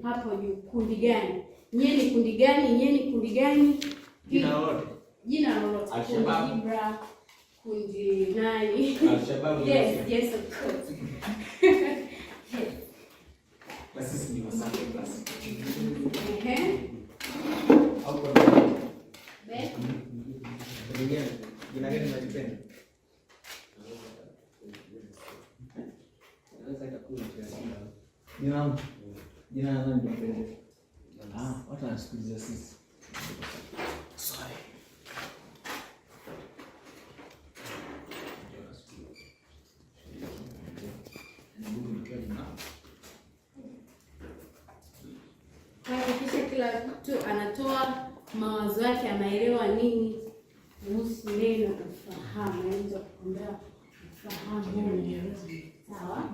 Hapo juu kundi gani? Nyie ni kundi gani? Nyie ni kundi gani? Jina lolote. Jina lolote. Kundi Ibra, kundi nani? Al-Shabaab. Yes, of course. Basi ni wasante basi. Au kwa jina gani mnalipenda? Jina nani mpende? Watu wanasikiliza sisi. Sorry. Hakikisha kila mtu anatoa mawazo yake, anaelewa nini kuhusu neno ufahamu. Anaweza kukumbea ufahamu. Sawa?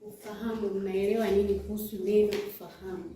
Ufahamu, mnaelewa nini kuhusu neno ufahamu?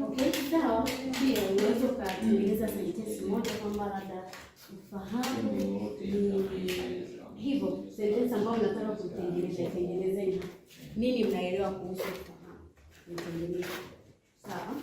Okay, sawa. Pia unaweza kutengeneza sentensi moja kwamba labda ufahamu ni hivyo, sentensi ambayo mnataka kutengeneza, tengenezeni nini mnaelewa kuhusu ufahamu. Mtengeneze. Sawa?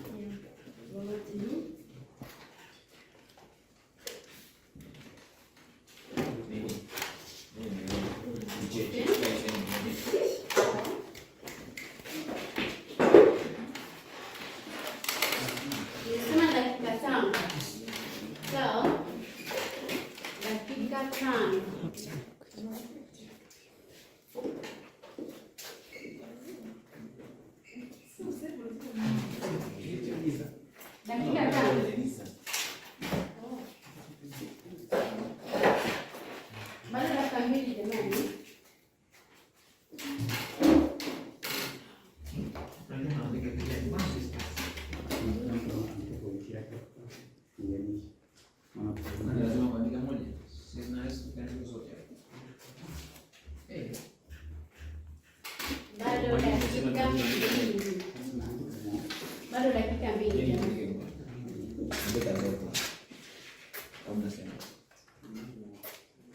Bado dakika mbili jamani.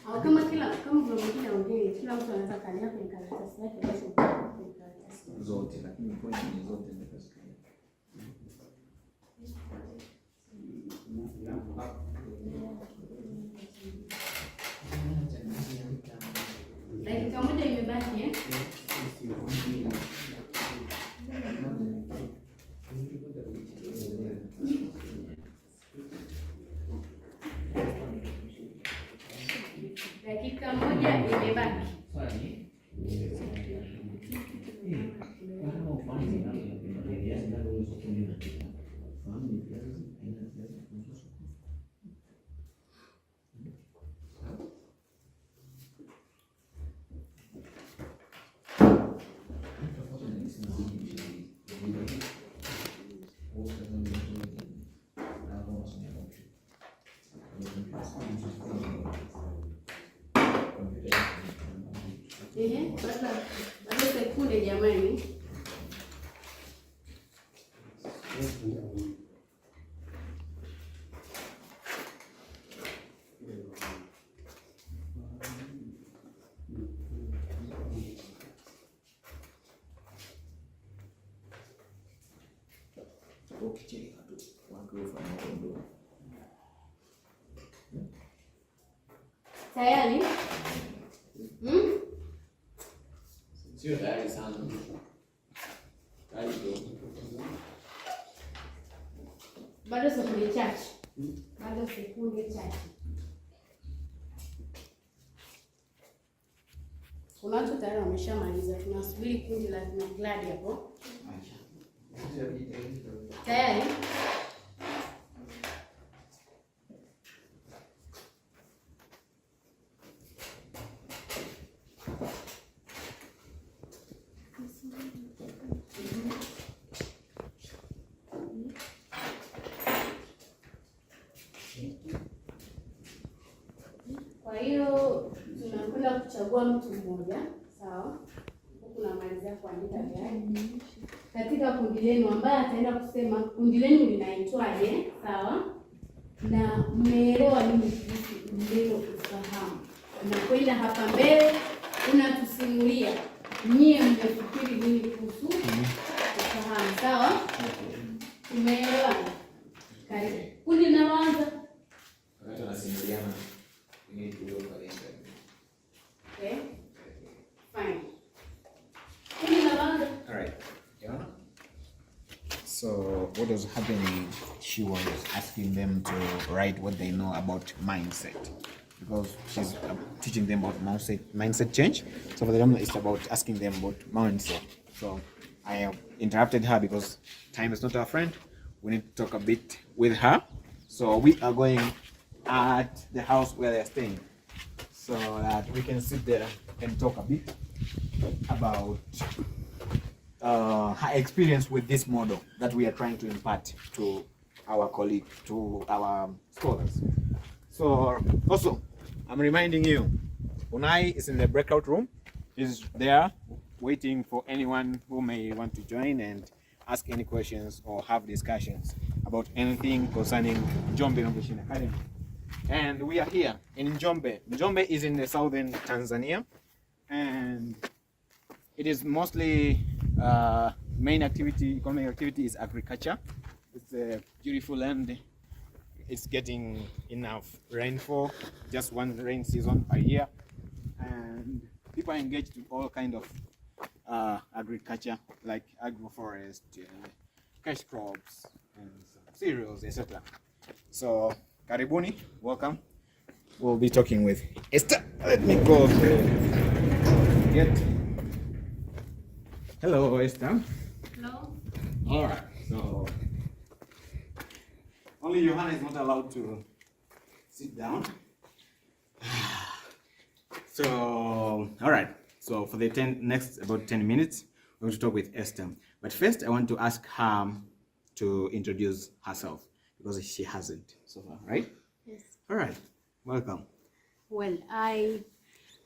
Au kama vile ongea, kila mtu anaweza kalia kwenye karatasi yake basi zote, lakini point ni zote ndio kasikaya. Dakika moja imebaki Dakika moja imebaki. Bado sekunde jamani. Tayari? Sio tayari sana. Tayari bado sekunde chache. Bado sekunde chache. Unacho tayari wameshamaliza. Tunasubiri kundi la Gladi hapo. Tayari? Kwa hiyo tunakwenda kuchagua mtu mmoja, sawa? Huku namalizia kuandika gari. Katika kundi lenu ambaye ataenda kusema kundi lenu linaitwaje, sawa? Na mmeelewa nini kuhusu kundi lenu ufahamu. Unakwenda hapa mbele, unatusimulia nyie mmefikiri nini kuhusu ufahamu, sawa? Umeelewa? Karibu. Kundi linaloanza. Wakati wanasimuliana, we need to go for the interview. Okay. Fine. Kundi linaloanza. All right. Yeah. So what was happening? She was asking them to write what they know about mindset, because she's teaching them about mindset change. So for them, it's about asking them about mindset. So I interrupted her because time is not our friend. We need to talk a bit with her. So we are going at the house where they're staying, so that we can sit there and talk a bit about her experience with this model that we are trying to impart to our colleague, to our scholars. So also, I'm reminding you, Unai is in the breakout room. He's there waiting for anyone who may want to join and ask any questions or have discussions about anything concerning Njombe Innovation Academy. And we are here in Njombe. Njombe is in the southern Tanzania, and it is mostly main activity, economic activity is agriculture. It's a beautiful land. It's getting enough rainfall, just one rain season per year, and people are engaged in all kind of agriculture, like agroforest, cash crops, and cereals, etc. So, karibuni, welcome. We'll be talking with Esther. Let me go get. Hello, Esther. Hello. All right. So, only Johanna is not allowed to sit down. So, all right. So for the next about 10 minutes, we're going to talk with Esther. But first, I want to ask her to introduce herself, because she hasn't so far, right? Yes. All right. Welcome. Well, I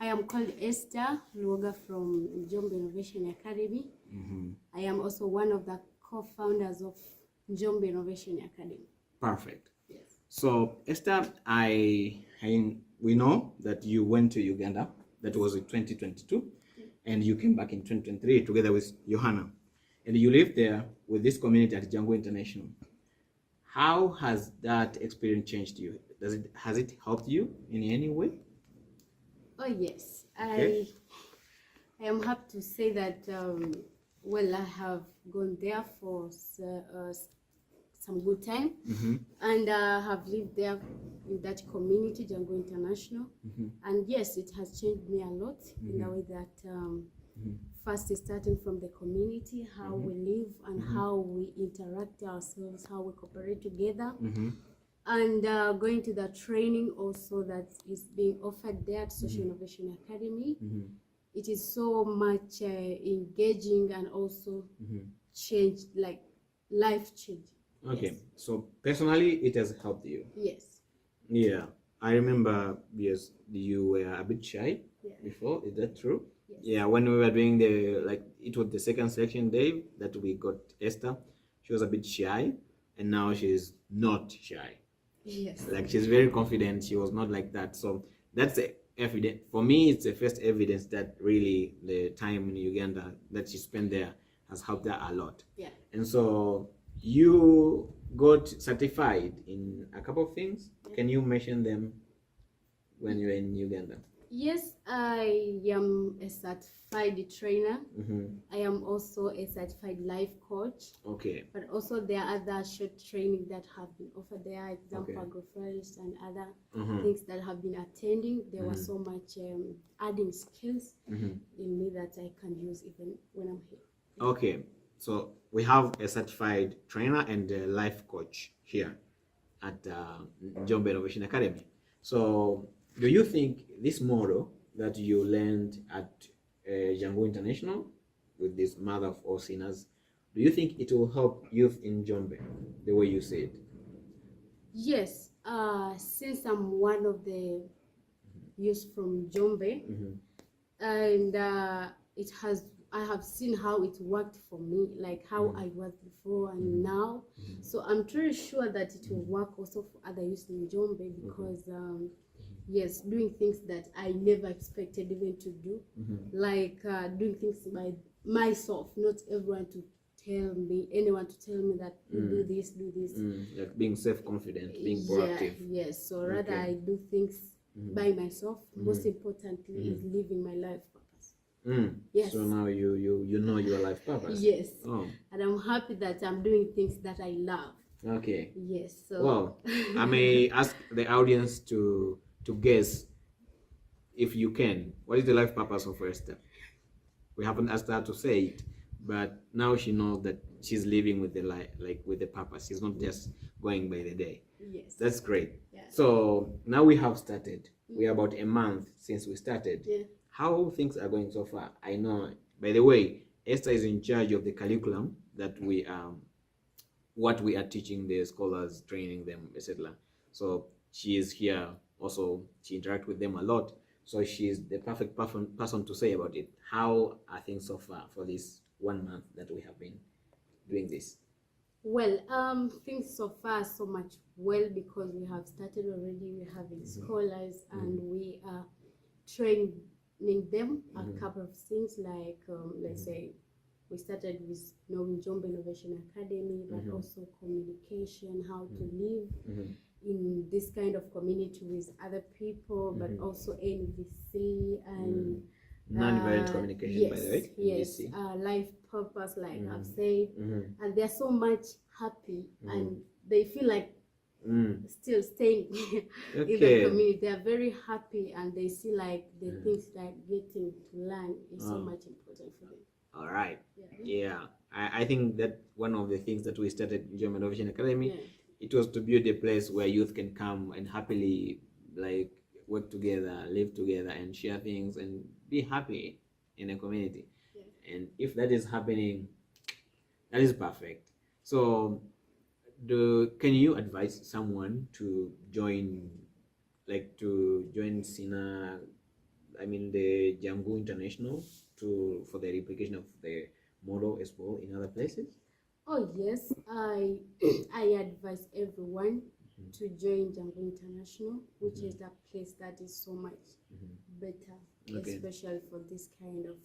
am called Esther Luoga from Njombe Innovation Academy. I am also one of the co-founders of Njombe Innovation Academy. Perfect. Yes. So Esther, we know that you went to Uganda. That was in 2022, and you came back in 2023 together with Johanna, and you lived there with this community at Jangu International. How has that experience changed you? Has it helped you in any way? Oh yes, Okay. I am happy to say that well, I have gone there for some good time, and have lived there in that community, Jangu International. And yes, it has changed me a lot in the way that first starting from the community, how we live and how we interact ourselves, how we cooperate together, and going to the training also that is being offered there at Social Innovation Academy. It is so much engaging and also changed, like life changing. Okay. Yes. So personally, it has helped you. Yes. Yeah, I remember. Yes, you were a bit shy before. Is that true? Yes. Yeah, when we were doing it was the second selection day that we got Esther. She was a bit shy, and now she's not shy. Yes. Like, she's very confident. She was not like that. So that's evident for me. It's the first evidence that really the time in Uganda that she spent there has helped her a lot. Yeah. And so you got certified in a couple of things. Can you mention them when you were in Uganda? Yes, I am a certified trainer. Mhm. I am also a certified life coach. Okay. But also there are other short training that have been offered. There are example Okay. agroflorist and other Mhm. things that have been attending. There was Mhm. so much adding skills Mhm. in me that I can use even when I'm here. Okay, so we have a certified trainer and a life coach here at Njombe Innovation Academy. So, do you think this model that you learned at Jangu International with this mother of all sinners, do you think it will help youth in Njombe the way you said? Yes, since I'm one of the youth from Njombe, and I have seen how it worked for me, like how I was before and now. So I'm pretty sure that it will work also for other youth in Njombe because yes, doing things that I never expected even to do, like doing things by myself, not anyone to tell me that do this, do this. Like being self-confident, being proactive. Yes, so rather Okay. I do things by myself. Most importantly is living my life purpose. Yes. So now you know your life purpose. Yes. Oh. And I'm happy that I'm doing things that I love. Okay. Yes. So Well, I may ask the audience to guess, if you can, what is the life purpose of Esther? We haven't asked her to say it, but now she knows that she's living with the with the purpose. She's not just going by the day. Yes. That's great. Yeah. So now we have started. We are about a month since we started. Yeah. How things are going so far? I know. By the way, Esther is in charge of the curriculum that what we are teaching the scholars, training them, etc. So she is here. Also, she interacts with them a lot. So she is the perfect person to say about it. How are things so far for this 1 month that we have been doing this? Well, things so far so much well because we have started already. We're having scholars and we are training them a couple of things like let's say we started with Njombe Innovation Academy, but also communication, how to live in this kind of community with other people, but also NVC and Non-violent communication, yes, by the way. yes, NVC. life purpose, like I've said, and they're so much happy and they feel like still staying in the Okay. community. They are very happy and they see like the things that getting to learn is so much important for them. All right. Yeah. I think that one of the things that we started in Njombe Innovation Academy, it was to build a place where youth can come and happily like work together, live together, and share things and be happy in a community. And if that is happening, that is perfect. So, can you advise someone to join, SINA? I mean, the Jangu International for the replication of the model as well in other places? Oh yes, I advise everyone to join Jangu International, which is a place that is so much better, Okay. especially for this kind of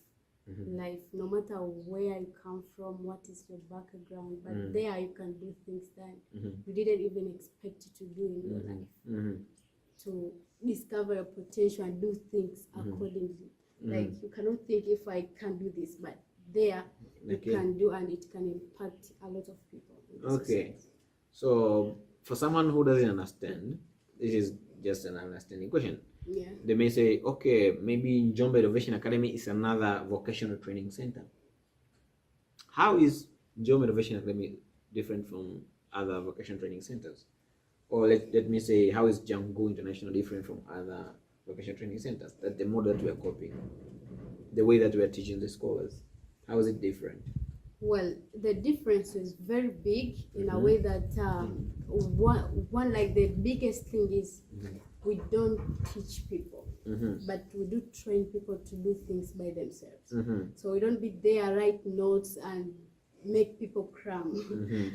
life. No matter where you come from, what is your background, but there you can do things that you didn't even expect to do in your life. To discover your potential and do things accordingly. Like you cannot think if I can do this, but there you can do and it can impact a lot of people. Okay. So for someone who doesn't understand, this is just an understanding question. Yeah. They may say, okay, maybe Njombe Innovation Academy is another vocational training center. How is Njombe Innovation Academy different from other vocational training centers? Or let me say, how is Jangu International different from other vocational training centers? That the model that we are copying, the way that we are teaching the scholars, how is it different? Well, the difference is very big in a way that one like the biggest thing is we don't teach people, but we do train people to do things by themselves. So we don't be there, write notes and make people cram.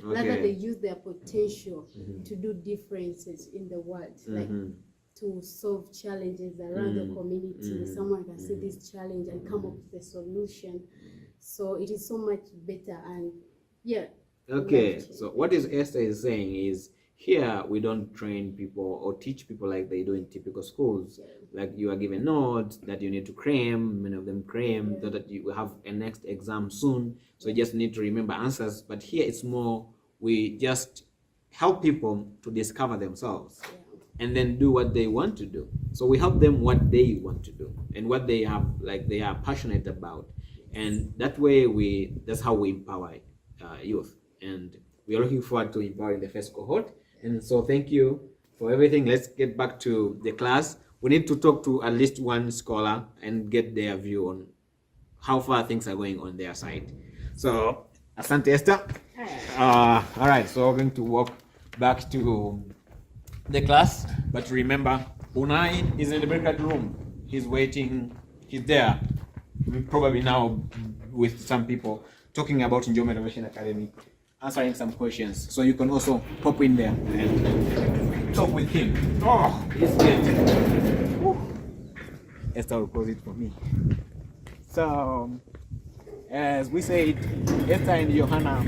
Rather, they use their potential to do differences in the world, like to solve challenges around the community. Someone can see this challenge and come up with a solution. So it is so much better and yeah. Okay, so what is Esther is saying is Here, we don't train people or teach people like they do in typical schools. Like you are given notes that you need to cram, many of them cram, so that you have a next exam soon. So you just need to remember answers. But here it's more, we just help people to discover themselves and then do what they want to do. So we help them what they want to do and what they have, like they are passionate about. And that way that's how we empower youth. And we are looking forward to empowering the first cohort. And so thank you for everything. Let's get back to the class. We need to talk to at least one scholar and get their view on how far things are going on their side. So, Asante Esther. All right, so we're going to walk back to the class. But remember, Unai is in the breakout room. He's waiting. He's there. Probably now with some people talking about Njombe Innovation Academy, answering some questions. So you can also pop in there and talk with him. Oh, it's good. Woo. Esther will close it for me. So, as we said, Esther and Johanna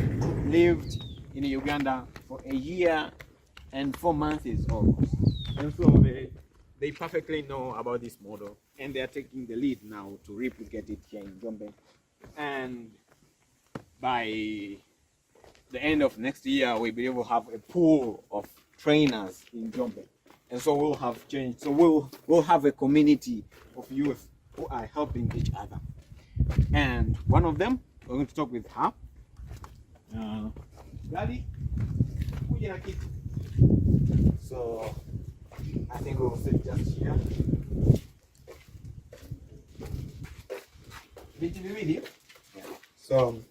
lived in Uganda for a year and 4 months almost. And so they perfectly know about this model, and they are taking the lead now to replicate it here in Njombe. And by the end of next year, we believe we'll have a pool of trainers in Njombe. And so we'll have changed. So we'll have a community of youth who are helping each other. And one of them, we're going to talk with her. Daddy, so I think we'll sit just here. Yeah. So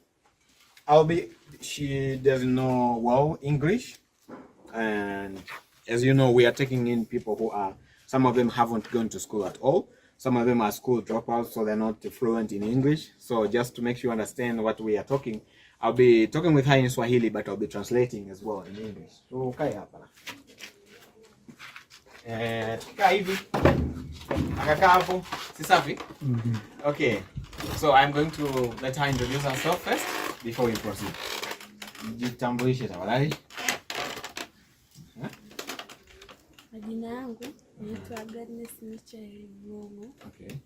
she doesn't know well English, and as you know, we are taking in people who are, some of them haven't gone to school at all, some of them are school dropouts, so they're not fluent in English. So just to make sure you understand what we are talking, I'll be talking with her in Swahili, but I'll be translating as well in English. So okay, hapa hivi akakaa hapo, si safi? Okay, so I'm going to let her introduce herself first before we proceed. Jitambulishe tafadhali. Majina yangu naitwa Agnes Michael Ngomo. Okay.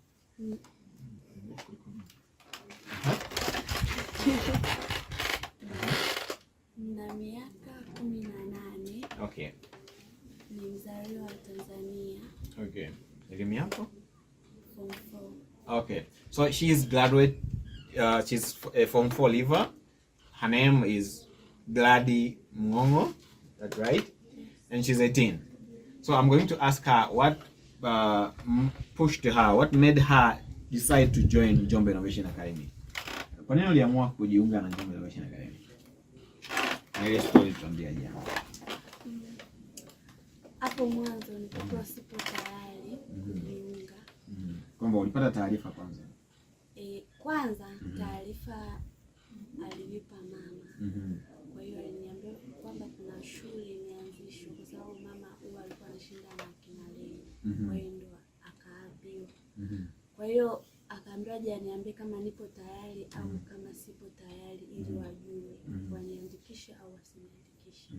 Na miaka 18. Okay. Ni mzaliwa wa Tanzania. Okay. Elimu yako? Form 4. Okay. So she is graduate. She's a Form 4 leaver. Her name is Glady Mngongo. That's right. And she's 18. So I'm going to ask her what pushed her, what made her decide to join Njombe Innovation Academy. Kwa nini uliamua kujiunga na Njombe Innovation Academy? Na ile story tuambia jana. Hapo mwanzo nilikuwa sipo tayari kujiunga. Kwamba ulipata taarifa kwanza? Kwanza taarifa alinipa mama. Kwa hiyo aliniambia kwamba kuna shule imeanzishwa kwa sababu mama huwa alikuwa anashinda na kina leo. Kwa hiyo ndo akaambiwa. Kwa hiyo akaambiwa je, niambie kama nipo tayari au kama sipo tayari ili wajue waniandikishe au wasiniandikishe.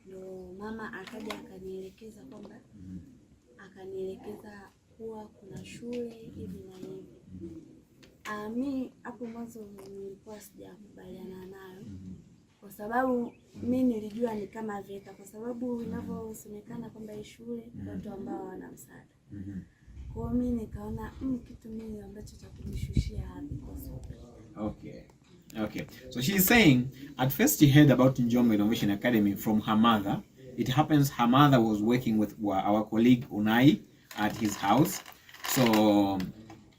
Ndo mama akaja akanielekeza kwamba akanielekeza kuwa kuna shule hivi na hivi. Mi hapo mwanzo nilikuwa sijakubaliana nayo kwa sababu mi nilijua ni kama VETA, kwa sababu inavyosemekana kwamba hii shule watu ambao wana msaada. Kwa hiyo mimi nikaona kitu mimi ambacho cha kujishushia hadhi kwa sababu. Okay. Okay. So she's saying at first she heard about Njombe Innovation Academy from her mother. It happens her mother was working with our colleague Unai at his house. So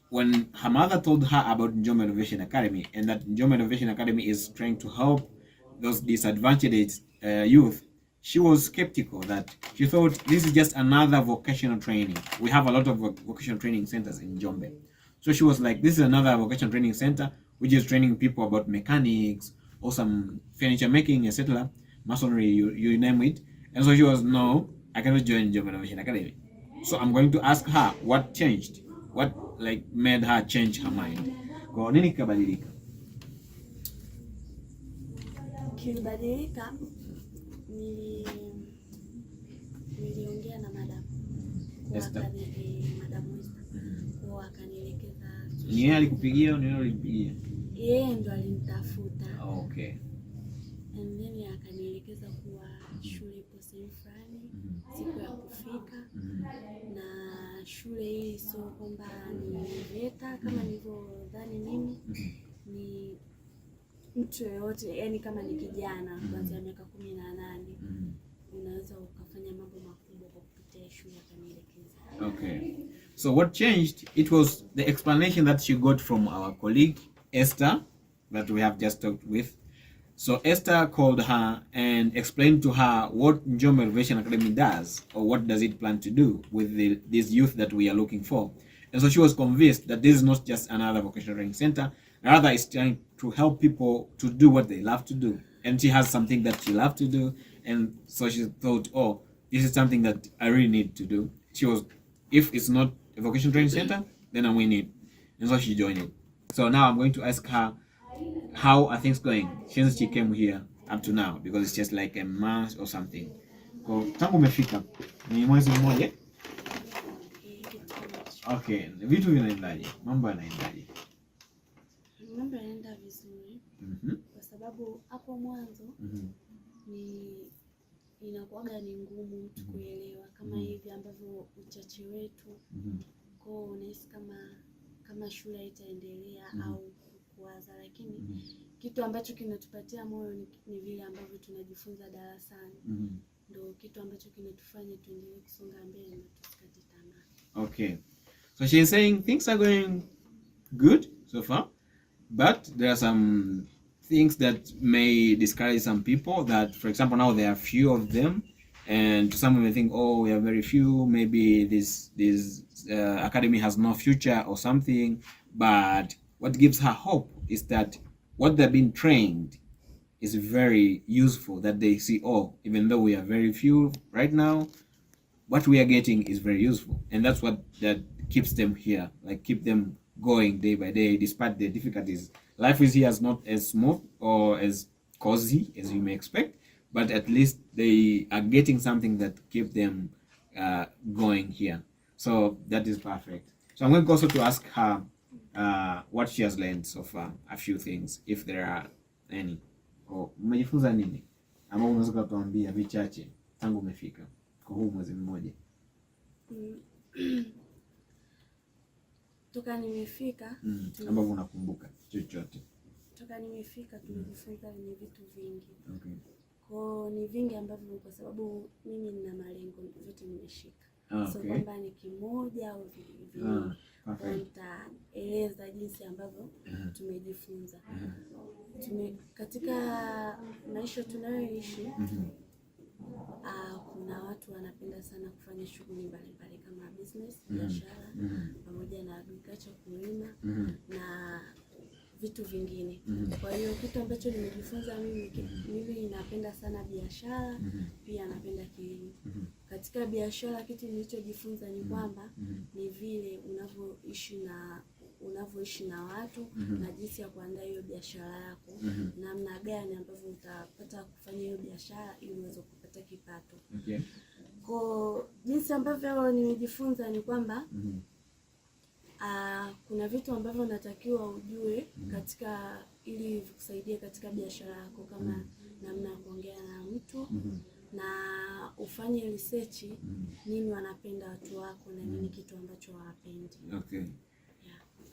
when her mother told her about Njombe Innovation Academy and that Njombe Innovation Academy is trying to help those disadvantaged youth, she was skeptical. That she thought this is just another vocational training. We have a lot of vocational training centers in Njombe. So she was like, this is another vocational training center which is training people about mechanics or some furniture making, etc., masonry, you name it. And so she was, no, I cannot join Njombe Innovation Academy. So I'm going to ask her what changed, what like made her change her mind. Kwa nini kabadilika? Kilibadilika niliongea na madam Esther. Madam Esther kwa akanielekeza. Ni yeye alikupigia au ni wewe ulimpigia? Yeye ndo alinitafuta. Okay. And then akanielekeza kuwa shule ipo sehemu fulani, siku ya kufika, na shule hii sio kwamba ni VETA kama nilivyodhani mimi, ni mtu yoyote, yani kama ni kijana kuanzia miaka 18 unaweza ukafanya mambo makubwa kwa kupitia shule, akanielekeza. Okay. So what changed? It was the explanation that she got from our colleague Esther that we have just talked with. So Esther called her and explained to her what Njombe Innovation Academy does, or what does it plan to do with these youth that we are looking for. And so she was convinced that this is not just another vocational training center, rather it's trying to help people to do what they love to do. And she has something that she loves to do, and so she thought, oh, this is something that I really need to do. She was, if it's not a vocational training center, then I will need. And so she joined it. So now I'm going to ask her, how are things going since she came here up to now, because it's just like a month or something. Kwa tangu umefika ni mwezi mmoja. Okay, vitu vinaendaje? Mambo yanaendaje? Mambo yanaenda vizuri. Kwa sababu hapo mwanzo ni inakuwaga ni ngumu mtu kuelewa kama hivi ambavyo uchache wetu. Kwa unahisi kama shule itaendelea au kuwaza, lakini kitu ambacho kinatupatia moyo ni vile ambavyo tunajifunza darasani. Ndio kitu ambacho kinatufanya tuendelee kusonga mbele na tusikate tamaa. Okay. So she is saying things are going good so far, but there are some things that may discourage some people, that for example now there are few of them, and some may think, oh, we are very few, maybe this academy has no future or something. But what gives her hope is that what they've been trained is very useful, that they see, oh, even though we are very few right now, what we are getting is very useful. And that's what that keeps them here, like keep them going day by day, despite the difficulties. Life is here is not as smooth or as cozy as you may expect, but at least they are getting something that keep them going here. So that is perfect. So I'm going also to ask her what she has learned so far, a few things, if there are any. Umejifunza nini ambao unaweza kutuambia vichache tangu umefika kwa huu mwezi mmoja? Toka nimefika ambao unakumbuka chochote? Toka nimefika tumejifunza ni vitu vingi. Okay. Kwa ni vingi ambavyo kwa sababu mimi nina malengo yote nimeshika. So Okay. kwamba ni kimoja au viwili. Nitaeleza jinsi ambavyo tumejifunza. Katika maisha tunayoishi, kuna watu wanapenda sana kufanya shughuli mbalimbali kama business, biashara, pamoja na agriculture, kulima na vitu vingine. Kwa hiyo kitu ambacho nimejifunza mimi napenda sana biashara, pia napenda kilimo. Katika biashara kitu nilichojifunza ni kwamba ni vile unavyoishi na watu na jinsi ya kuandaa hiyo biashara yako, namna gani ambavyo utapata kufanya hiyo biashara ili uweze kupata kipato. Okay. Kwa jinsi ambavyo nimejifunza ni kwamba kuna vitu ambavyo unatakiwa ujue katika ili kusaidia katika biashara yako, kama namna ya kuongea na mtu na ufanye research nini wanapenda watu wako na nini kitu ambacho hawapendi. Okay.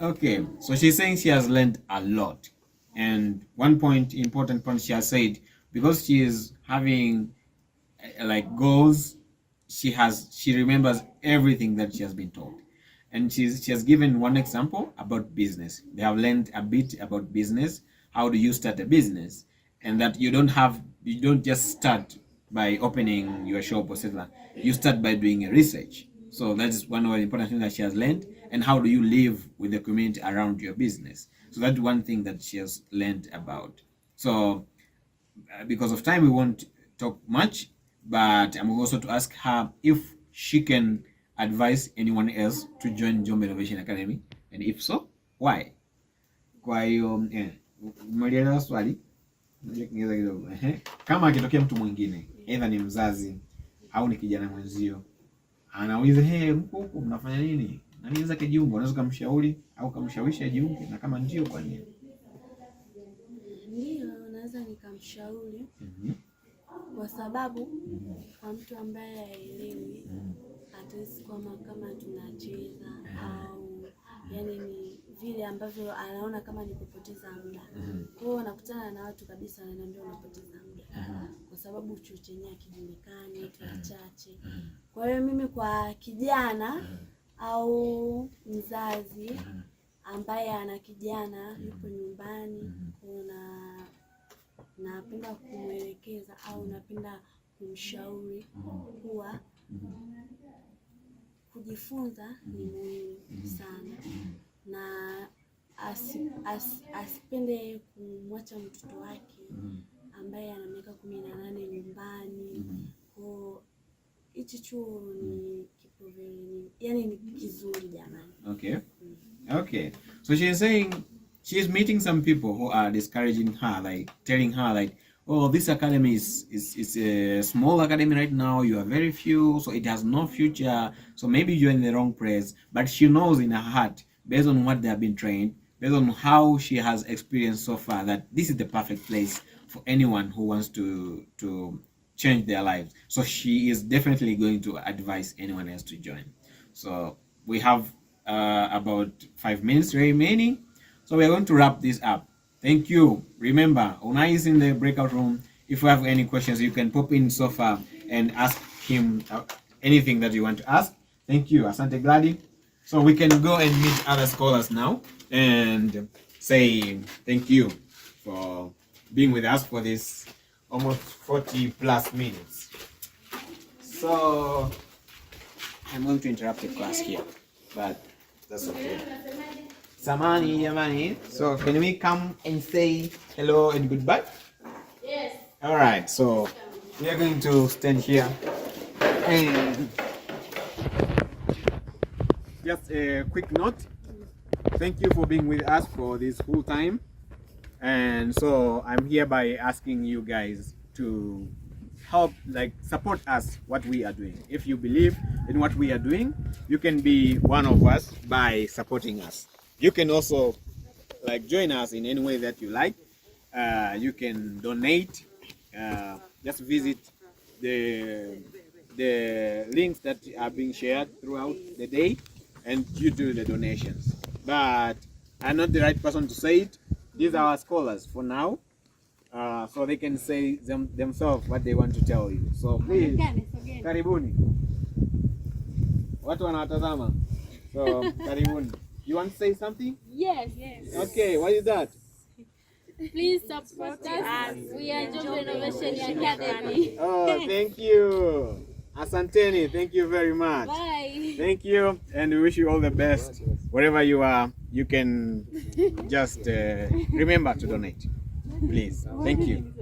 Okay, so she's saying she has learned a lot, and one important point she has said, because she is having like goals, she remembers everything that she has been told. And she has given one example about business. They have learned a bit about business. How do you start a business? And that you don't just start by opening your shop or etc. You start by doing a research. So that is one of the important things that she has learned. And how do you live with the community around your business? So that's one thing that she has learned about. So because of time, we won't talk much, but I'm also to ask her if she can advise anyone else to join Njombe Innovation Academy, and if so, why? Kwa hiyo mwalielewa swali? Kama akitokea mtu mwingine, either ni mzazi au ni kijana mwenzio anauliza hey, huku mnafanya nini? Nani anaweza kujiunga? Unaweza kumshauri au kumshawishi ajiunge, na kama ndio, kwa nini? Ndio, naweza nikamshauri kwa sababu kwa mtu ambaye haelewi hatuwezi kama tunacheza au yani ni vile ambavyo anaona kama ni kupoteza muda. Kwa hiyo anakutana na watu kabisa wananiambia unapoteza muda kwa sababu chuo chenyewe hakijulikani, watu wachache. Kwa hiyo mimi kwa kijana au mzazi ambaye ana kijana yupo nyumbani, napenda kumwelekeza au napenda kumshauri kuwa kujifunza ni muhimu sana, na asipende kumwacha mtoto wake ambaye ana miaka 18 nyumbani. Kwa hichi chuo ni yani ni kizuri jamani. Okay. Okay. So she's saying she's meeting some people who are discouraging her, like telling her like, oh, this academy is a small academy right now, you are very few, so it has no future, so maybe you're in the wrong place. But she knows in her heart, based on what they have been trained, based on how she has experienced so far, that this is the perfect place for anyone who wants to change their lives. So she is definitely going to advise anyone else to join. So we have about 5 minutes remaining, so we are going to wrap this up. Thank you. Remember, Unai is in the breakout room. If you have any questions, you can pop in so far and ask him anything that you want to ask. Thank you. Asante Gladi. So we can go and meet other scholars now and say thank you for being with us for this almost 40 plus minutes. So I'm going to interrupt the class here, but that's okay. Samani, Yamani. So can we come and say hello and goodbye? Yes. All right. So we are going to stand here and just a quick note. Thank you for being with us for this whole time. And so I'm hereby asking you guys to help, like, support us what we are doing. If you believe in what we are doing, you can be one of us by supporting us. You can also like join us in any way that you like. You can donate. Just visit the links that are being shared throughout the day, and you do the donations. But I'm not the right person to say it. These are our scholars for now, so they can say themselves what they want to tell you. So please, karibuni. Watu wanatazama. So karibuni. You want to say something? Yes. Okay, what is that? Please support us. We are Jangu International Academy. Oh, thank you. Asanteni, thank you very much. Bye. Thank you, and we wish you all the best. Wherever you are, you can just remember to donate. Please. Thank you.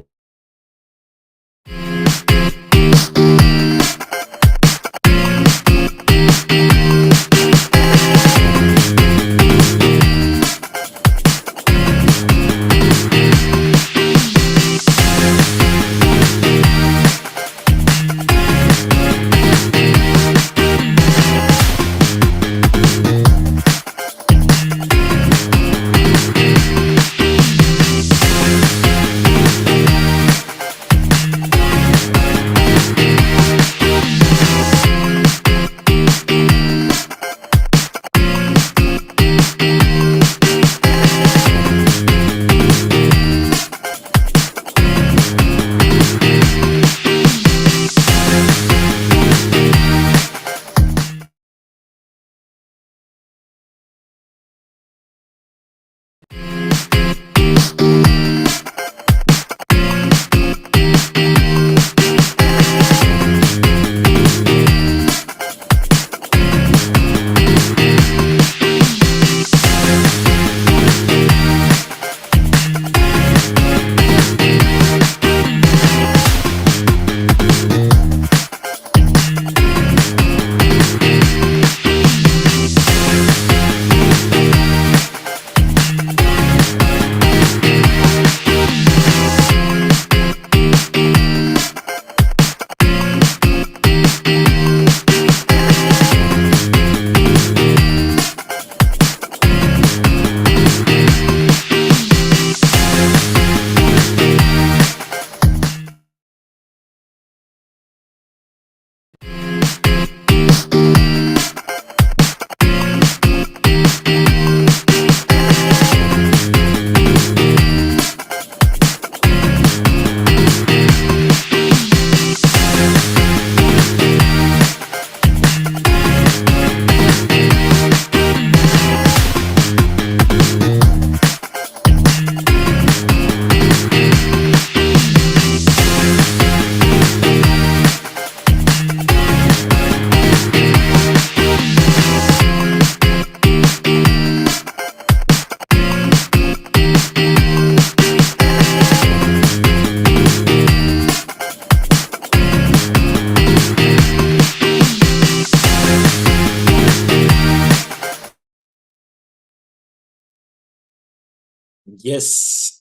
Yes.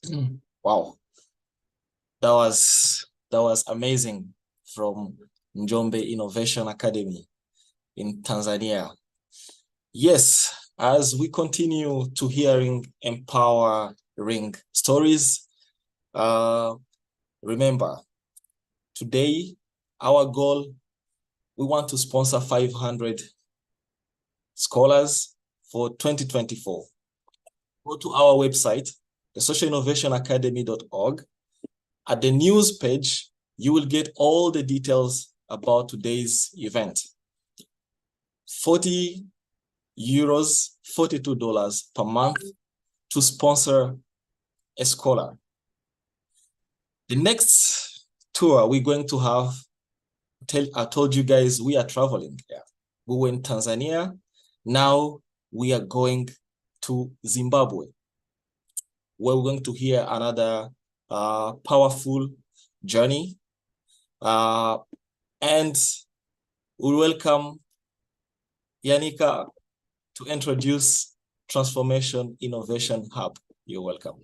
Wow. That was amazing from Njombe Innovation Academy in Tanzania. Yes, as we continue to hearing empowering stories, remember, today, our goal, we want to sponsor 500 scholars for 2024. Go to our website, thesocialinnovationacademy.org. At the news page, you will get all the details about today's event. 40 euros, $42 per month to sponsor a scholar. The next tour we're going to have, I told you guys we are traveling. Yeah. We were in Tanzania. Now we are going to Zimbabwe, where we're going to hear another powerful journey. And we welcome Yanika to introduce Transformation Innovation Hub. You're welcome.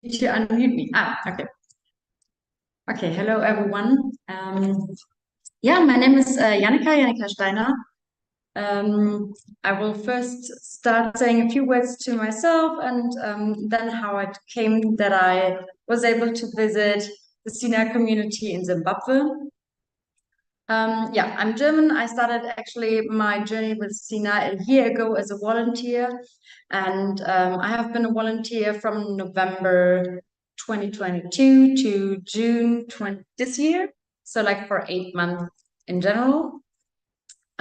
Did you unmute me? Okay. Okay, hello everyone. Yeah, my name is Jannika Steiner. I will first start saying a few words to myself and then how it came that I was able to visit the SINA community in Zimbabwe. Yeah, I'm German. I started actually my journey with SINA a year ago as a volunteer, and I have been a volunteer from November 2022 to June this year, so like for 8 months in general.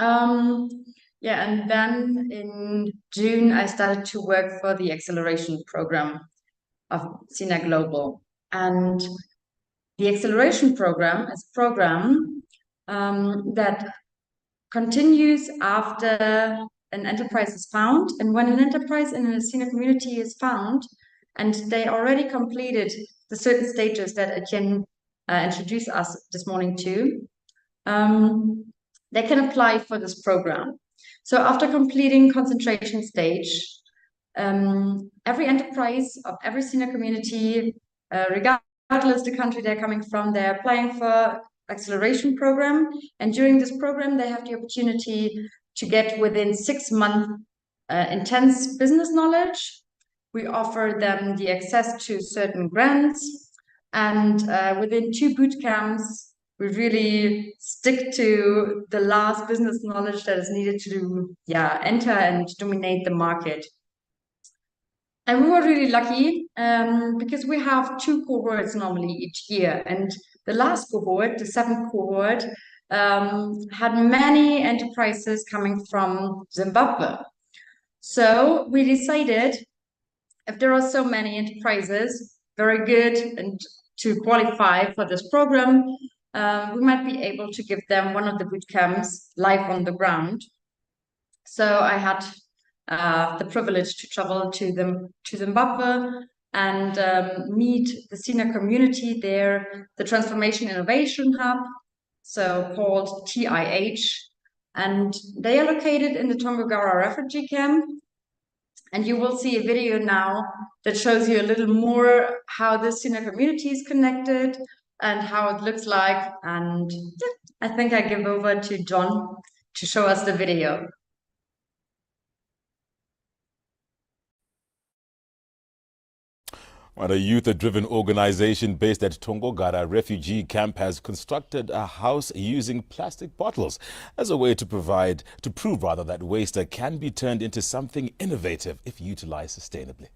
Yeah, and then in June I started to work for the acceleration program of SINA Global, and the acceleration program is a program that continues after an enterprise is found. And when an enterprise in a SINA community is found and they already completed the certain stages that Etienne introduced us this morning to, they can apply for this program. So after completing concentration stage, every enterprise of every SINA community, regardless the country they're coming from, they're applying for acceleration program, and during this program they have the opportunity to get within 6 months intense business knowledge. We offer them the access to certain grants, and within 2 boot camps we really stick to the last business knowledge that is needed to enter and dominate the market. And we were really lucky because we have 2 cohorts normally each year. And the last cohort, the 7th cohort, had many enterprises coming from Zimbabwe. So we decided, if there are so many enterprises, very good, and to qualify for this program, we might be able to give them one of the boot camps live on the ground. So I had the privilege to travel to Zimbabwe and meet the SINA community there, the Transformation Innovation Hub, so called TIH, and they are located in the Tongogara refugee camp. And you will see a video now that shows you a little more how the SINA community is connected and how it looks like. And I think I give over to John to show us the video. Well, a youth-driven organization based at Tongogara refugee camp has constructed a house using plastic bottles as a way to prove that waste can be turned into something innovative if utilized sustainably.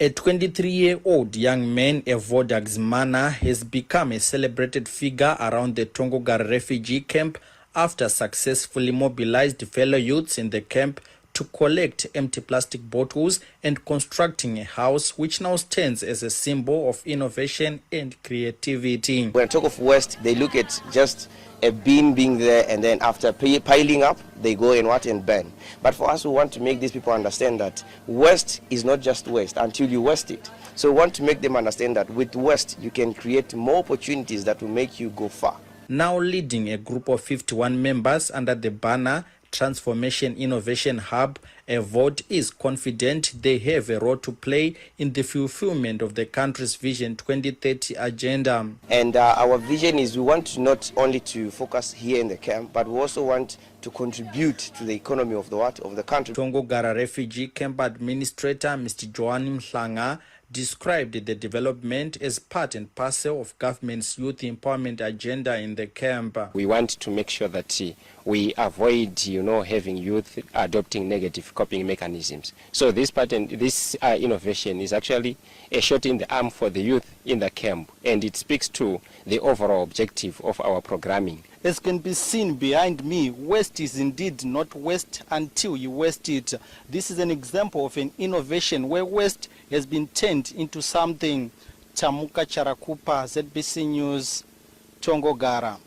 A 23-year-old young man, Evoda Gzimana, has become a celebrated figure around the Tongogara refugee camp after successfully mobilized fellow youths in the camp to collect empty plastic bottles and constructing a house which now stands as a symbol of innovation and creativity. When I talk of waste, they look at just a bin being there, and then after piling up, they go and burn. But for us, we want to make these people understand that waste is not just waste until you waste it. So we want to make them understand that with waste, you can create more opportunities that will make you go far. Now leading a group of 51 members under the banner Transformation Innovation Hub, Evod is confident they have a role to play in the fulfillment of the country's Vision 2030 agenda. And our vision is we want not only to focus here in the camp, but we also want to contribute to the economy of the country. Congo Gara Refugee Camp Administrator Mr. Joan Mhlanga described the development as part and parcel of government's youth empowerment agenda in the camp. We want to make sure that we avoid, having youth adopting negative coping mechanisms. So this innovation is actually a shot in the arm for the youth in the camp, and it speaks to the overall objective of our programming. As can be seen behind me, waste is indeed not waste until you waste it. This is an example of an innovation where waste has been turned into something. Chamuka Charakupa, ZBC News, Congo Gara.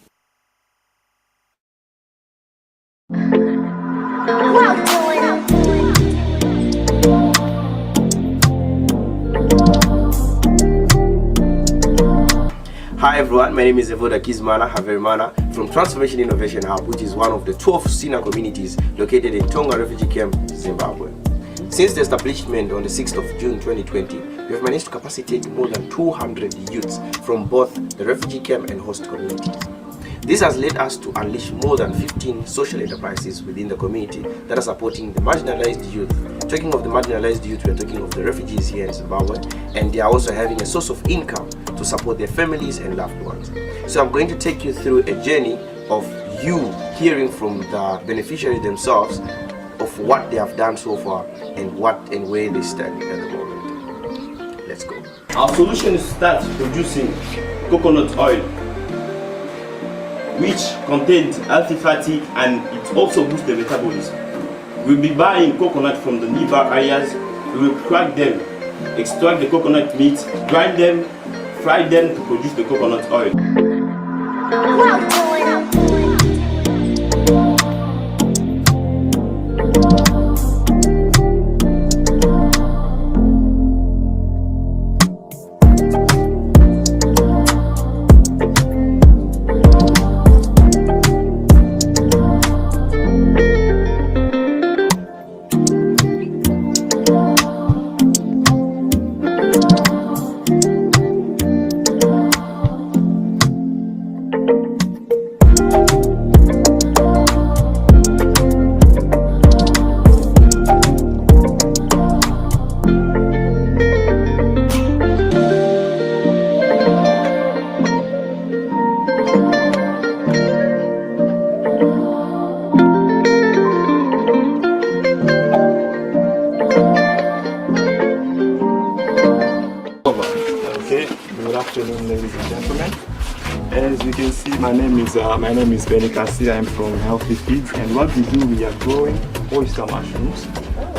Hi everyone, my name is Evod Haverimana from Transformation Innovation Hub, which is one of the 12 SINA communities located in Tonga Refugee Camp, Zimbabwe. Since the establishment on the 6th of June 2020, we have managed to capacitate more than 200 youths from both the refugee camp and host communities. This has led us to unleash more than 15 social enterprises within the community that are supporting the marginalized youth. Talking of the marginalized youth, we are talking of the refugees here in Zimbabwe, and they are also having a source of income to support their families and loved ones. So I'm going to take you through a journey of you hearing from the beneficiaries themselves of what they have done so far and what and where they stand at the moment. Let's go. Our solution is to start producing coconut oil, which contains healthy fatty and it also boosts the metabolism. We'll be buying coconut from the nearby areas. We will crack them, extract the coconut meat, grind them, fry them to produce the coconut oil. Ladies and gentlemen, as you can see, my name is Benny Kasi. I'm from Healthy Feeds, and what we do, we are growing oyster mushrooms.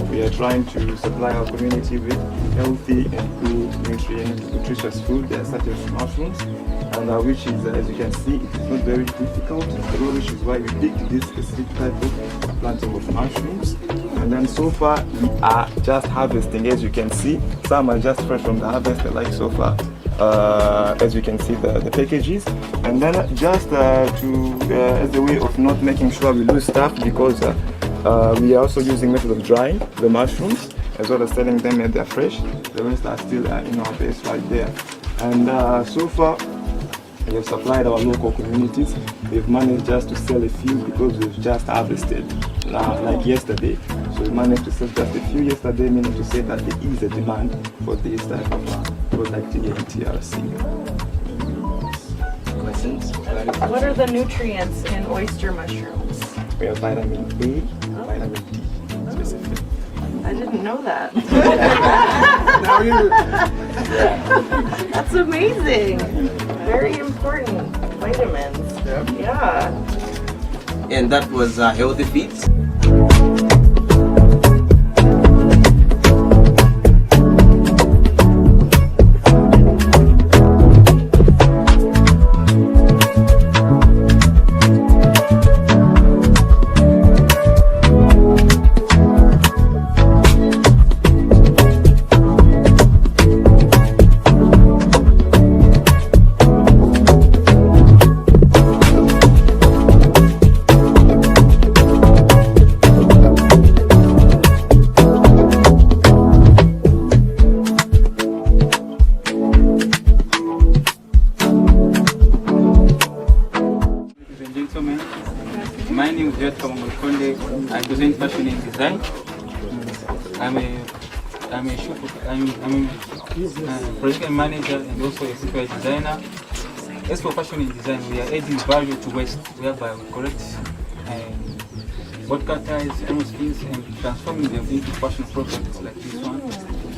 We are trying to supply our community with healthy and good nutritious food such as mushrooms, and which is, as you can see, it's not very difficult to grow, which is why we picked this specific type of planting of mushrooms. And then so far we are just harvesting. As you can see, some are just fresh from the harvest, like so far. As you can see the packages, and then just as a way of not making sure we lose stuff, because we are also using method of drying the mushrooms as well as selling them when they're fresh. The rest are still in our base right there. And so far we have supplied our local communities. We've managed just to sell a few because we've just harvested like yesterday. So we managed to sell just a few yesterday, meaning to say that there is a demand for this type of product here in TRC. Questions? What are the nutrients in oyster mushrooms? We have vitamin A, vitamin D specifically. I didn't know that. Now you. That's amazing. Very important vitamins. Yeah. And that was Healthy Feeds. I present fashion and design. I'm a project manager and also a software designer. As for fashion and design, we are adding value to waste, whereby we collect vodka ties, skins, and transforming them into fashion products like this one.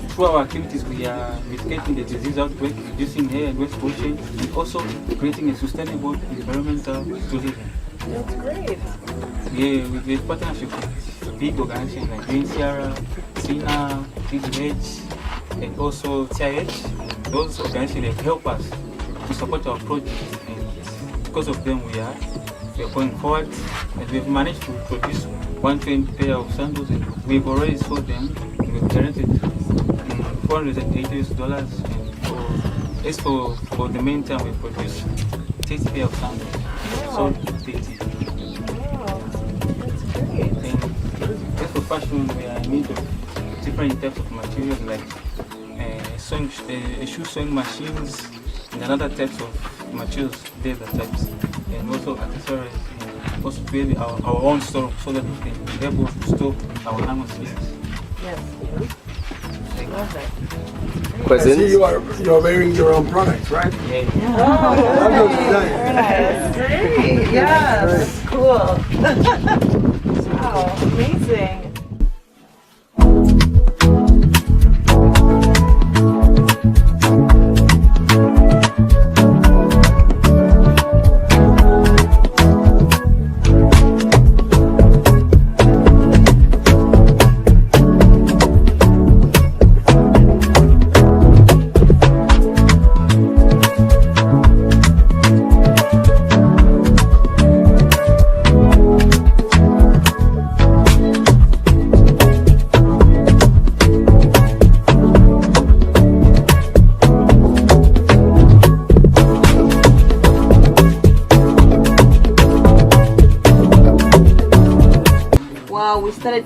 Through our activities, we are mitigating the disease outbreak, reducing hair and waste pollution, and also creating a sustainable environmental tourism. That's great. Yeah, with partnership with big organizations like Sierra, SINA, TGH, and also CIH. Those organizations help us to support our project, and because of them we are going forward, and we've managed to produce 120 pair of sandals, and we've already sold them. We've generated $480, and as for the meantime, we produced 30 pair of sandals. Sold 30. Wow, that's great. And as for fashion, we are in need of different types of materials like shoe sewing machines and other types of materials, leather types, and also accessories. And also create our own store so that we can be able to store our animal skins. Yes. I love that. I see you are wearing your own products, right? Yeah. That's great. Yeah, that's cool. Wow, amazing.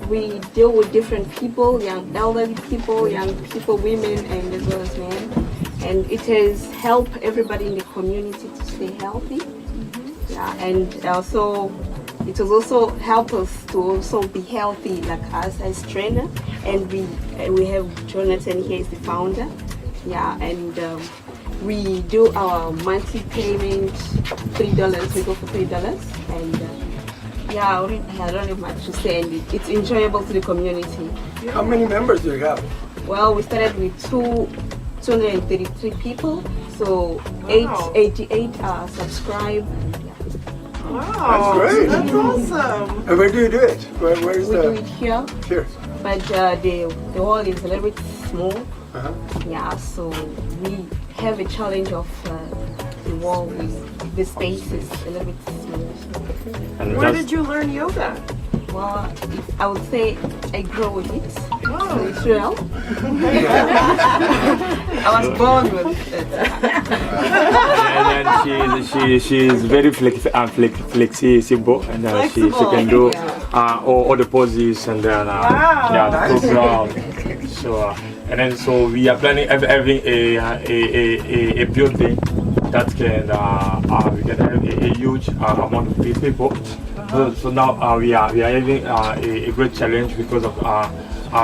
We deal with different people, young elderly people, young people, women, and as well as men. And it has helped everybody in the community to stay healthy. Yeah, and also it has also helped us to also be healthy, like us as trainer. And we have Jonathan here is the founder. Yeah, and we do our monthly payment, $3. We go for $3, and yeah, I don't have much to say, and it's enjoyable to the community. How many members do you have? Well, we started with 233 people, so 888 subscribe. Wow, that's great. That's awesome. And where do you do it? Where's we do it here. Here. But the hall is a little bit small. Yeah, so we have a challenge of the wall with the space is a little bit small. And where did you learn yoga? Well, I would say I grew with it. Oh. It's real. I was born with it. And then she is very flexible, and she can do all the poses, and then so so we are planning having a building that can we can have a huge amount of people. So now we are having a great challenge because of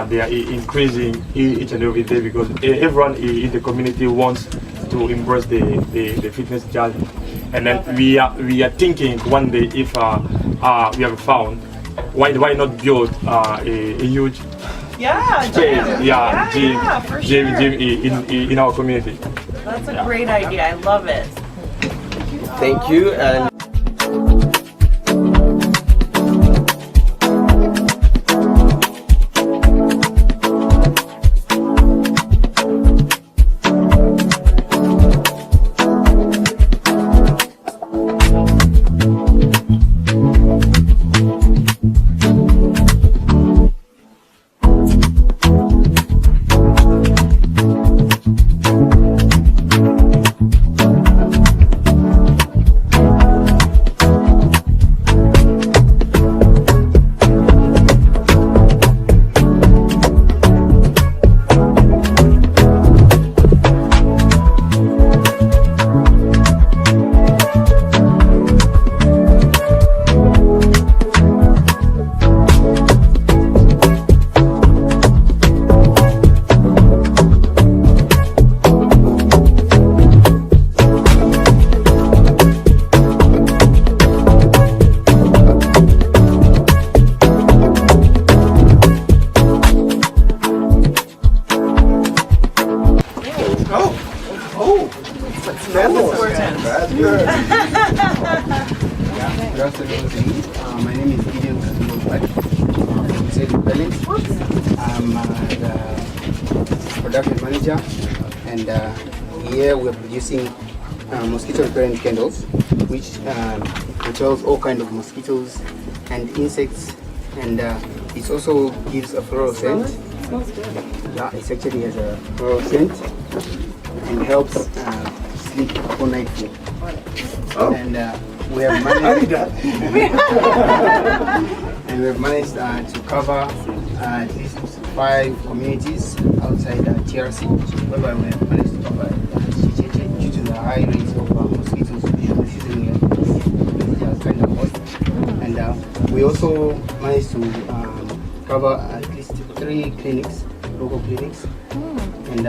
they are increasing each and every day, because everyone in the community wants to embrace the fitness challenge. And then we are thinking one day, if we have found, why not build a huge gym in our community. That's a great idea. I love it. Thank you. And Oh, That's important. That's good. Yeah, good afternoon. My name is Gideon from State Balance. I'm the production manager, and here we're producing mosquito repellent candles, which repels all kinds of mosquitoes and insects, and it also gives a floral scent. Smells good. Yeah, it actually has a floral scent and helps sleep all night full. Oh. And we have managed and we have managed to cover at least 5 communities outside TRC, whereby we have managed to cover due to the high rates of mosquitoes in the season which are kind of hot. And we also managed to cover at least 3 clinics, local clinics. And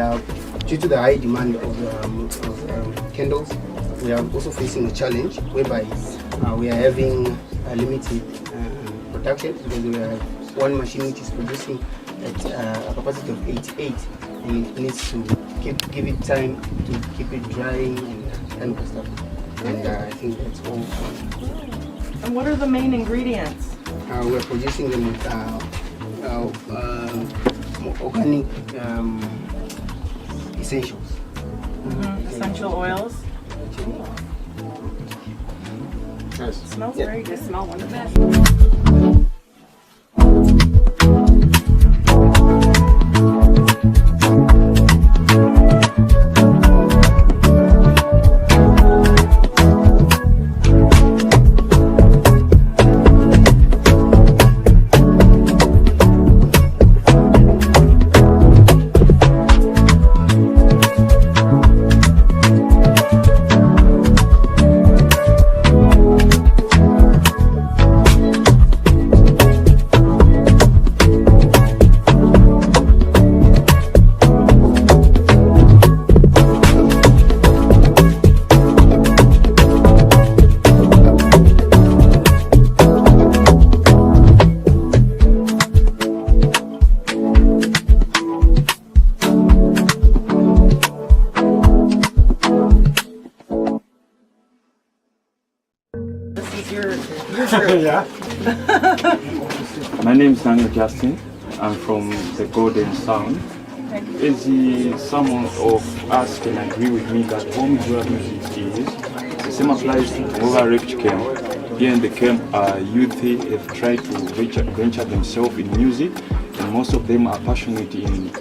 due to the high demand of candles, we are also facing a challenge whereby we are having a limited production, because we have one machine which is producing at a capacity of 88, and it needs to give it time to keep it drying and kind of stuff. And I think that's all. And what are the main ingredients? We're producing them with organic essentials. Essential oils. Yes. Smells very good. Smell wonderful. Yeah. My name is Daniel Justin. I'm from the Golden Sound. As someone of us can agree with me that home is where music is, the same applies to our refugee camp. Here in the camp, youth have tried to venture themselves in music, and most of them are passionate in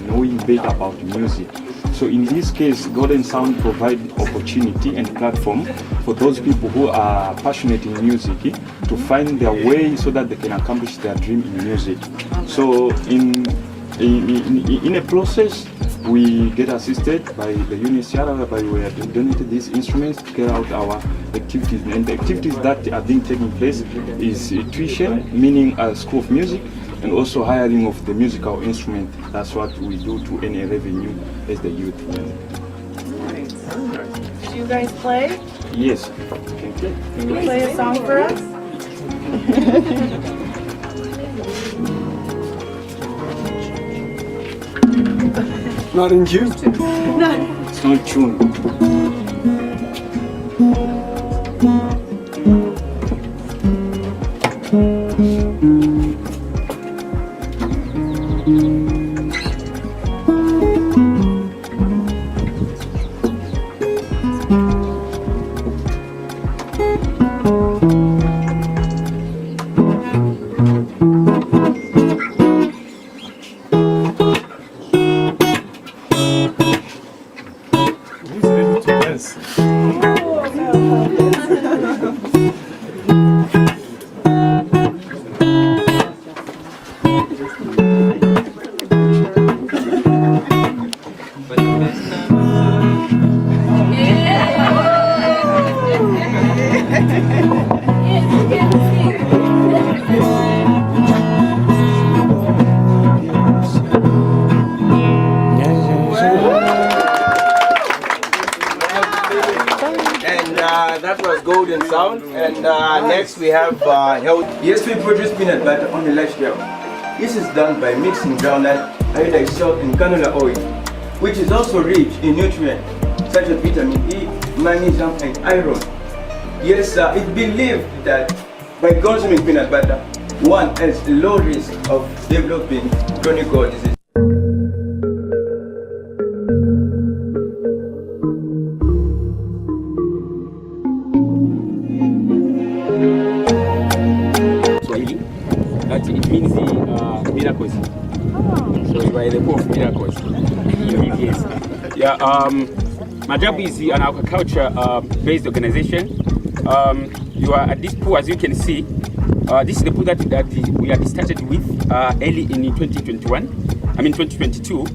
knowing better about music. So in this case, Golden Sound provides opportunity and platform for those people who are passionate in music to find their way so that they can accomplish their dream in music. So in a process, we get assisted by the UNHCR, whereby we have donated these instruments to carry out our activities. And the activities that are being taken place is tuition, meaning a school of music, and also hiring of the musical instrument. That's what we do to earn a revenue as the youth. Do you guys play? Yes. Can you play a song for us? Not in tune? It's not tune. That was Golden Sound, and next we have health. Yes, we produce peanut butter on a large scale. This is done by mixing groundnut, iodized salt, and canola oil. which is also rich in nutrients such as vitamin E, magnesium, and iron. Yes, it's believed that by consuming peanut butter, one has low risk of developing chronic disease. That it means miracles. So by the pool of miracles. Yes. Yeah. Majabu is an agriculture-based organization. You are at this pool, as you can see. This is the pool that we had started with early in 2022.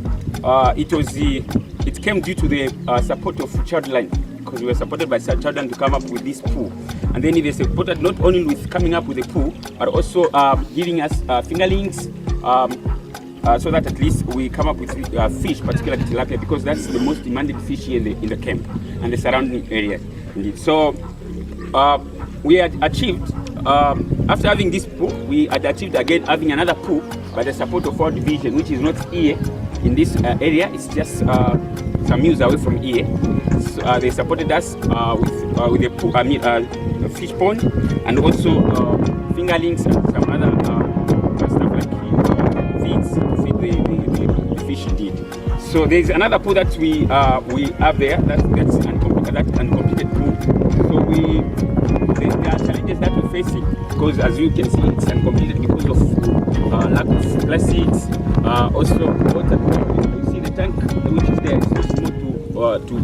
It came due to the support of Childline, because we were supported by Childline to come up with this pool. And then they supported not only with coming up with a pool, but also giving us fingerlings, so that at least we come up with fish, particularly tilapia, because that's the most demanded fish here in the camp and the surrounding areas. Indeed. So we had achieved, after having this pool, we had achieved again having another pool by the support of our division, which is not here in this area. It's just some miles away from here. So, they supported us with a pool, a fish pond, and also fingerlings and some other stuff like feeds to feed the fish indeed. So there's another pool that we have there. That's uncompleted pool. So there are challenges that we're facing, because as you can see, it's uncompleted because of lack of plastics, also water. You see the tank which is there is too small to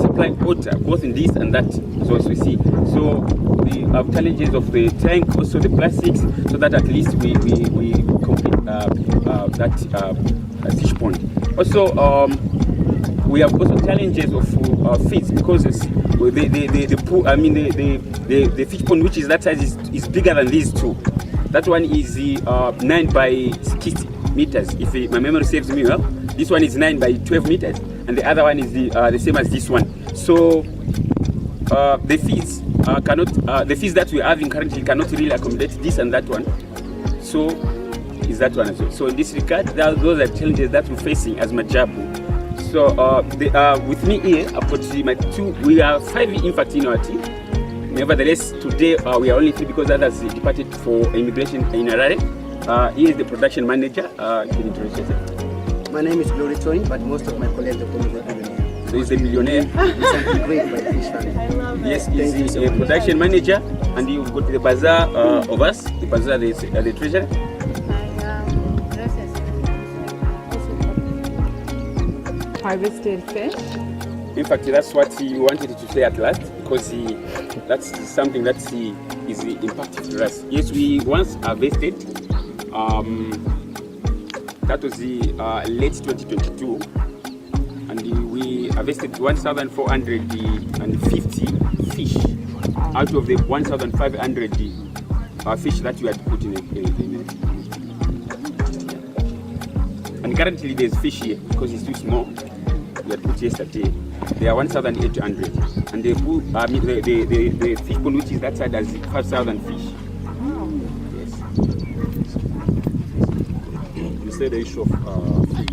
supply water, both in this and that. So as we see, so we have challenges of the tank, also the plastics, so that at least we complete that fish pond. Also, we have also challenges of feeds, because the pool, I mean the fish pond, which is that size, is bigger than these two. That one is 9 by 60 meters, if my memory serves me well. This one is 9 by 12 meters, and the other one is the same as this one. So the fees the fees that we are having currently cannot really accommodate this and that one. So is that one as well. So in this regard, those are challenges that we're facing as Majabu. So with me here, I've got my two. We are 5 in fact in our team. Nevertheless, today we are only 3 because others departed for immigration in Harare. He is the production manager. Can you introduce yourself? My name is Glory Tony, but most of my colleagues are called the millionaire. So he's a millionaire. Yes, he's a production manager, and you've got the bazaar of us. The bazaar, the treasurer. Harvested fish. In fact, that's what he wanted to say at last, because that's something that is impactful to us. Yes, we once harvested. That was the late 2022, and we harvested 1,450 fish out of the 1,500 fish that we had put in it. And currently there's fish here because it's too small. We had put yesterday. They are 1,800, and the fish pool, which is that side, has 5,000 fish. The issue of feed.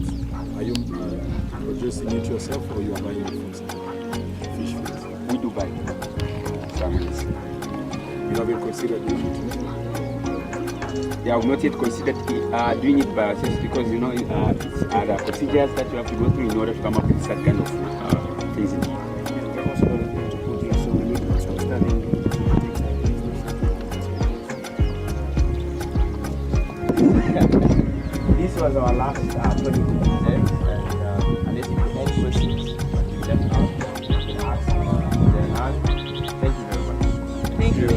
Are you producing it yourself, or you are buying it from fish feed? We do buy families. You haven't considered doing it? Yeah, we've not yet considered doing it by ourselves, because there are procedures that you have to go through in order to come up with that kind of things. This was our last project, and unless you have any questions, you let us ask. Thank you very much. Thank you.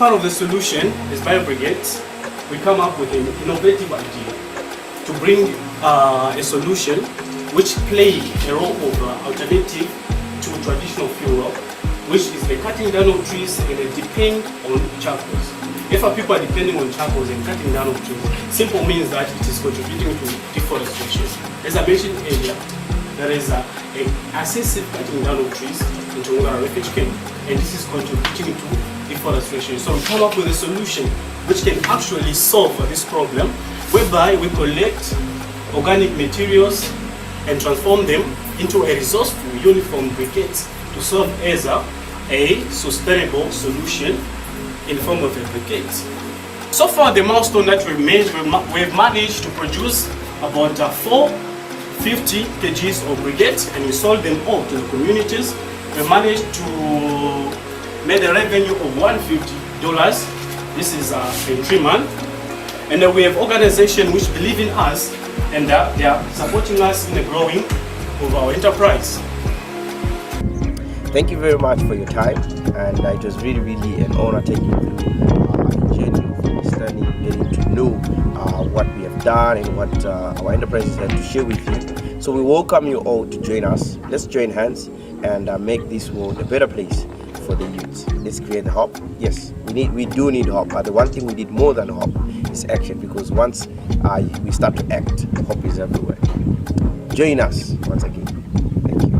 part of the solution as Bio Brigades, we come up with an innovative idea to bring a solution which play a role of alternative to traditional fuel, which is the cutting down of trees and the depend on charcoals. If people are depending on charcoals and cutting down of trees, simple means that it is contributing to deforestation. As I mentioned earlier, there is an excessive cutting down of trees in Tongara refugee camp, and this is contributing to deforestation. So we come up with a solution which can actually solve this problem, whereby we collect organic materials and transform them into a resourceful uniform briquettes to serve as a sustainable solution in the form of a briquette. So far, the milestone that we've managed to produce about 450 kgs of briquettes, and we sold them all to the communities. We managed to make a revenue of $150. This is in 3 months. And then we have organizations which believe in us, and they are supporting us in the growing of our enterprise. Thank you very much for your time, and it was really an honor taking you through a journey of understanding, getting to know what we have done and what our enterprises have to share with you. So we welcome you all to join us. Let's join hands and make this world a better place for the youth. Let's create hope. Yes, we do need hope, but the one thing we need more than hope is action, because once we start to act, hope is everywhere. Join us once again. Thank you.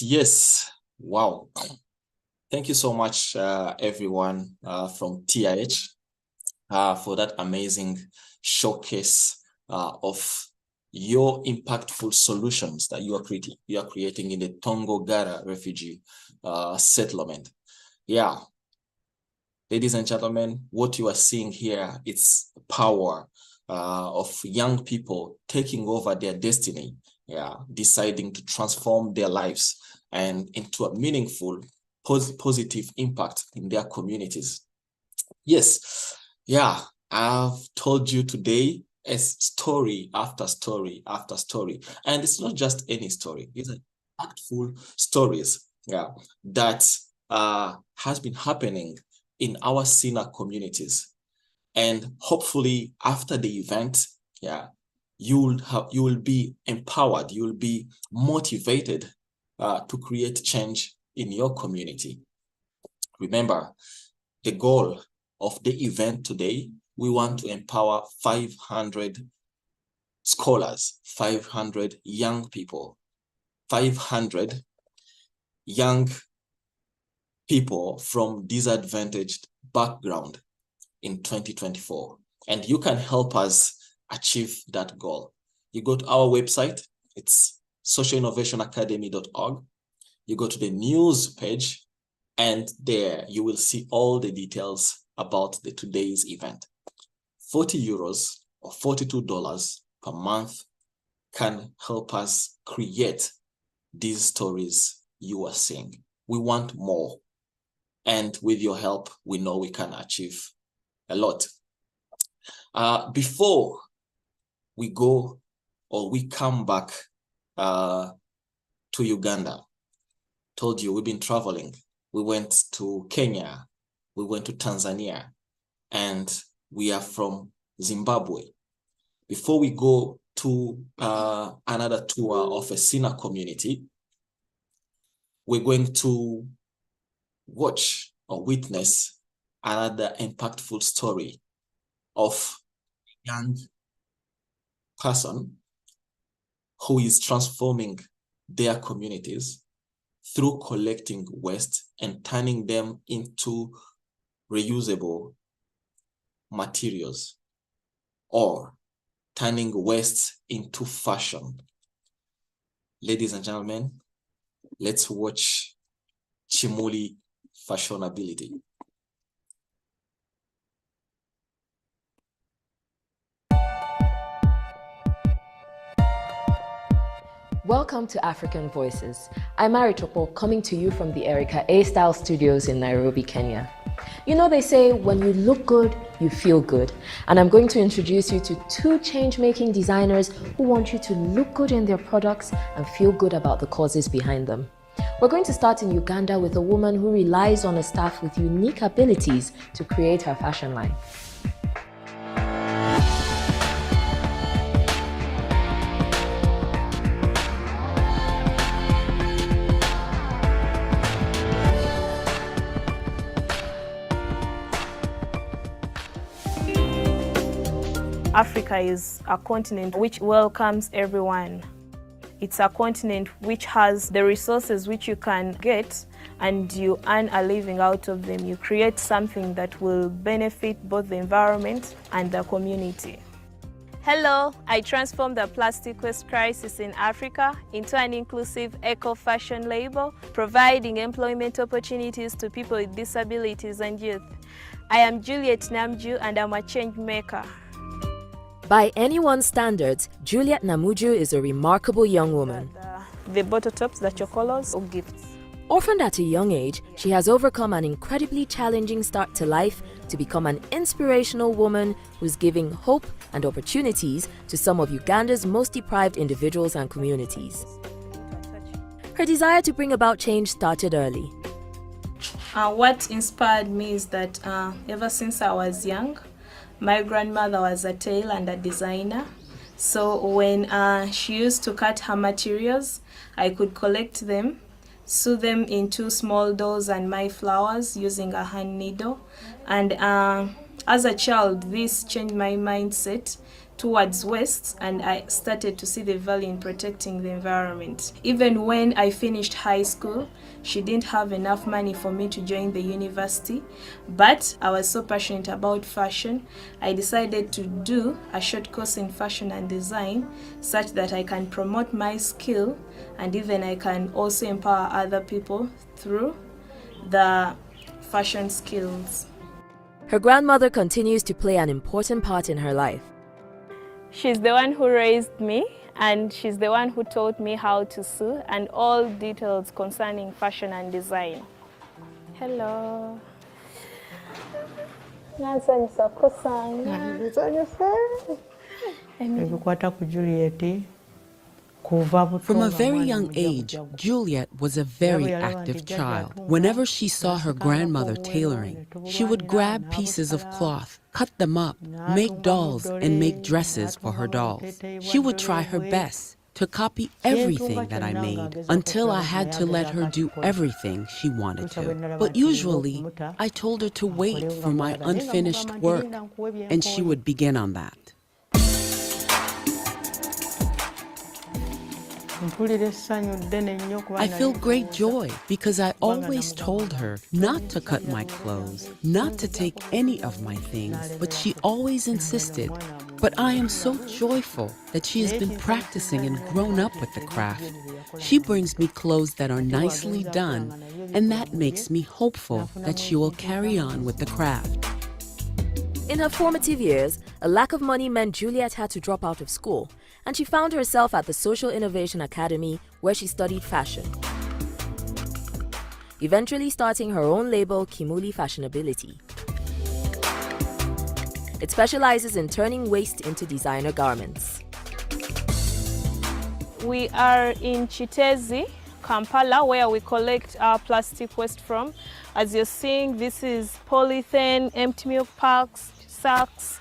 Yes. Wow. Thank you so much, everyone from TIH for that amazing showcase of your impactful solutions that you are creating in the Tongogara refugee settlement. Yeah. Ladies and gentlemen, what you are seeing here, it's the power of young people taking over their destiny. Yeah, deciding to transform their lives and into a meaningful, positive impact in their communities. Yes, yeah, I've told you today a story after story after story, and it's not just any story; it's impactful stories. Yeah, that has been happening in our SINA communities, and hopefully after the event, yeah, you will be empowered, you will be motivated to create change in your community. Remember, the goal of the event today, we want to empower 500 scholars, 500 young people, 500 young people from disadvantaged background in 2024. And you can help us achieve that goal. You go to our website, it's socialinnovationacademy.org. You go to the news page, and there you will see all the details about today's event. 40 euros or $42 per month can help us create these stories you are seeing. We want more. And with your help, we know we can achieve a lot. Before we go or we come back to Uganda, told you we've been traveling. We went to Kenya, we went to Tanzania, and we are from Zimbabwe. Before we go to another tour of a SINA community, we're going to watch or witness another impactful story of a young person who is transforming their communities through collecting waste and turning them into reusable materials, or turning waste into fashion. Ladies and gentlemen, let's watch Chimuli Fashionability. Welcome to African Voices. I'm Maritopo, coming to you from the Erica A-Style Studios in Nairobi, Kenya. You know, they say when you look good, you feel good. And I'm going to introduce you to two change-making designers who want you to look good in their products and feel good about the causes behind them. We're going to start in Uganda with a woman who relies on a staff with unique abilities to create her fashion line. Africa is a continent which welcomes everyone. It's a continent which has the resources which you can get and you earn a living out of them. You create something that will benefit both the environment and the community. Hello, I transformed the plastic waste crisis in Africa into an inclusive eco-fashion label, providing employment opportunities to people with disabilities and youth. I am Juliet Namju and I'm a change maker. By anyone's standards, Juliet Namuju is a remarkable young woman. The bottle tops, the chocolos, or gifts. Orphaned at a young age, she has overcome an incredibly challenging start to life to become an inspirational woman who's giving hope and opportunities to some of Uganda's most deprived individuals and communities. Her desire to bring about change started early. What inspired me is that ever since I was young, my grandmother was a tailor and a designer. So when she used to cut her materials, I could collect them, sew them into small dolls and my flowers using a hand needle. And as a child, this changed my mindset towards waste, and I started to see the value in protecting the environment. Even when I finished high school, she didn't have enough money for me to join the university, but I was so passionate about fashion, I decided to do a short course in fashion and design such that I can promote my skill and even I can also empower other people through the fashion skills. Her grandmother continues to play an important part in her life. She's the one who raised me, and she's the one who taught me how to sew and all details concerning fashion and design. Hello. From a very young age, Juliet was a very active child. Whenever she saw her grandmother tailoring, she would grab pieces of cloth, cut them up, make dolls, and make dresses for her dolls. She would try her best to copy everything that I made until I had to let her do everything she wanted to. But usually, I told her to wait for my unfinished work, and she would begin on that. I feel great joy because I always told her not to cut my clothes, not to take any of my things, but she always insisted. But I am so joyful that she has been practicing and grown up with the craft. She brings me clothes that are nicely done, and that makes me hopeful that she will carry on with the craft. In her formative years, a lack of money meant Juliet had to drop out of school, and she found herself at the Social Innovation Academy, where she studied fashion. Eventually starting her own label, Chimuli Fashionability. It specializes in turning waste into designer garments. We are in Chitezi, Kampala, where we collect our plastic waste from. As you're seeing, this is polythene, empty milk packs, sacks.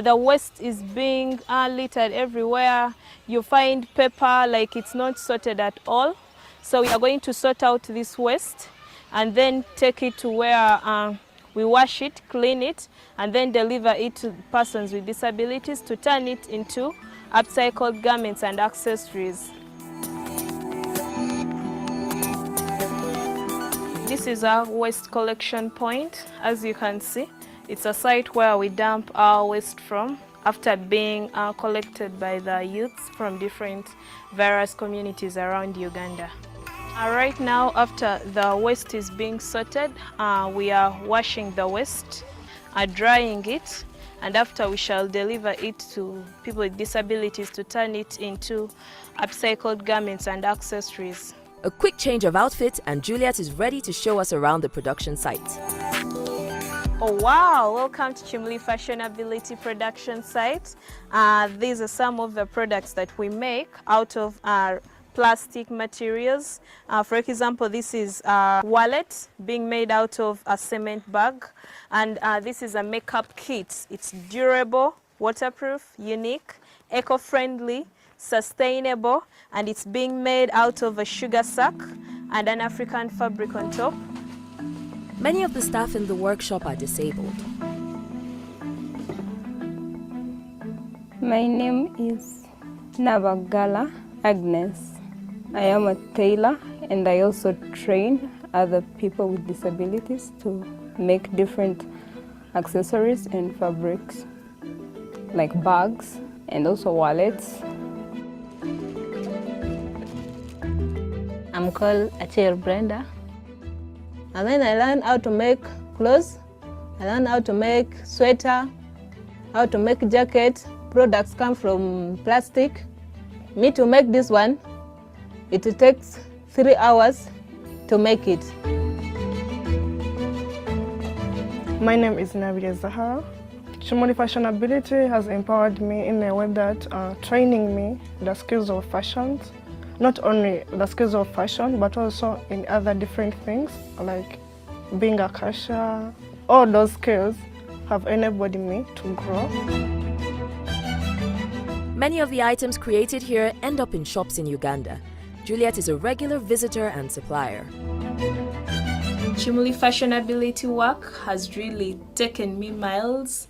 The waste is being littered everywhere. You find paper like it's not sorted at all. So we are going to sort out this waste and then take it to where We wash it, clean it, and then deliver it to persons with disabilities to turn it into upcycled garments and accessories. This is our waste collection point. As you can see, it's a site where we dump our waste from after being collected by the youths from different various communities around Uganda. Right now, after the waste is being sorted, we are washing the waste, drying it, and after we shall deliver it to people with disabilities to turn it into upcycled garments and accessories. A quick change of outfit and Juliet is ready to show us around the production site. Oh wow, welcome to Chimli Fashionability production site. These are some of the products that we make out of our plastic materials. For example, this is a wallet being made out of a cement bag, and this is a makeup kit. It's durable, waterproof, unique, eco-friendly, sustainable, and it's being made out of a sugar sack and an African fabric on top. Many of the staff in the workshop are disabled. My name is Nabagala Agnes. I am a tailor and I also train other people with disabilities to make different accessories and fabrics, like bags and also wallets. I'm called Achille Brenda. And then I learned how to make clothes. I learned how to make sweater, how to make jacket. Products come from plastic. Me to make this one, it takes 3 hours to make it. My name is Nabila Zahara. Chimli Fashionability has empowered me in a way that training me the skills of fashion, not only the skills of fashion, but also in other different things like being a cashier. All those skills have enabled me to grow. Many of the items created here end up in shops in Uganda. Juliet is a regular visitor and supplier. Chimli Fashionability work has really taken me miles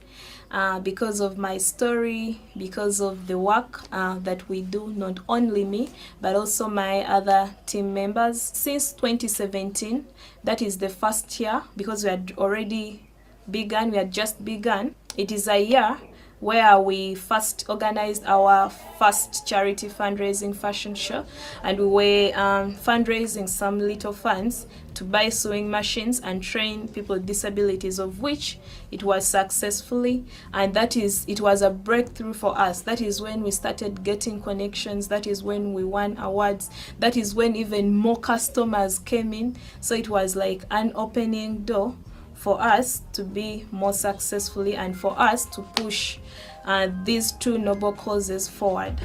because of my story, because of the work that we do, not only me, but also my other team members. Since 2017, that is the first year, because we had already begun, we had just begun. It is a year where we first organized our first charity fundraising fashion show, and we were fundraising some little funds to buy sewing machines and train people with disabilities, of which it was successfully, and it was a breakthrough for us. That is when we started getting connections. That is when we won awards. That is when even more customers came in. So it was like an opening door for us to be more successfully and for us to push these two noble causes forward.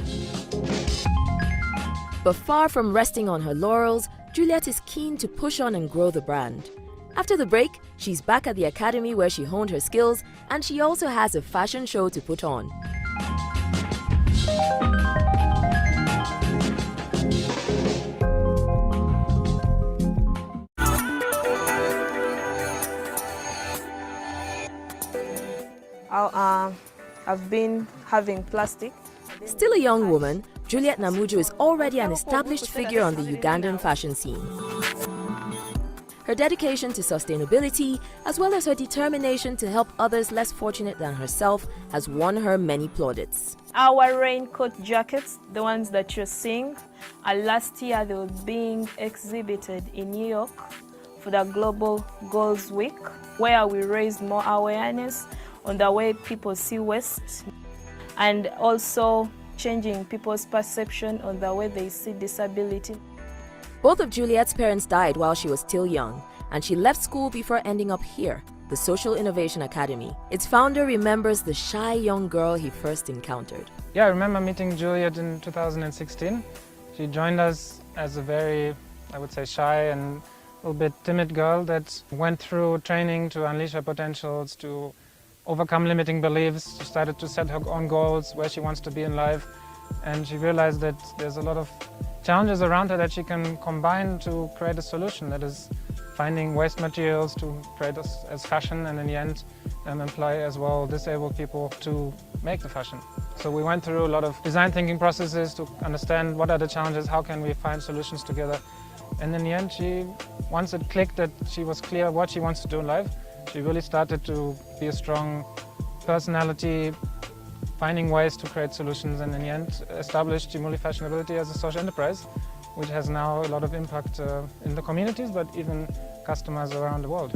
But far from resting on her laurels, Juliet is keen to push on and grow the brand. After the break, she's back at the academy where she honed her skills, and she also has a fashion show to put on. I've been having plastic. Still a young woman, Juliet Namuju is already an established figure on the Ugandan fashion scene. Her dedication to sustainability, as well as her determination to help others less fortunate than herself, has won her many plaudits. Our raincoat jackets, the ones that you're seeing, last year they were being exhibited in New York for the Global Goals Week, where we raised more awareness on the way people see waste, and also changing people's perception on the way they see disability. Both of Juliet's parents died while she was still young, and she left school before ending up here, the Social Innovation Academy. Its founder remembers the shy young girl he first encountered. Yeah, I remember meeting Juliet in 2016. She joined us as a very, I would say, shy and a little bit timid girl that went through training to unleash her potentials, to overcome limiting beliefs. She started to set her own goals, where she wants to be in life, and she realized that there's a lot of challenges around her that she can combine to create a solution that is finding waste materials to create as fashion, and in the end employ as well disabled people to make the fashion. So we went through a lot of design thinking processes to understand what are the challenges, how can we find solutions together. And in the end, once it clicked that she was clear what she wants to do in life, she really started to be a strong personality, finding ways to create solutions, and in the end established Jimuli Fashionability as a social enterprise, which has now a lot of impact in the communities, but even customers around the world.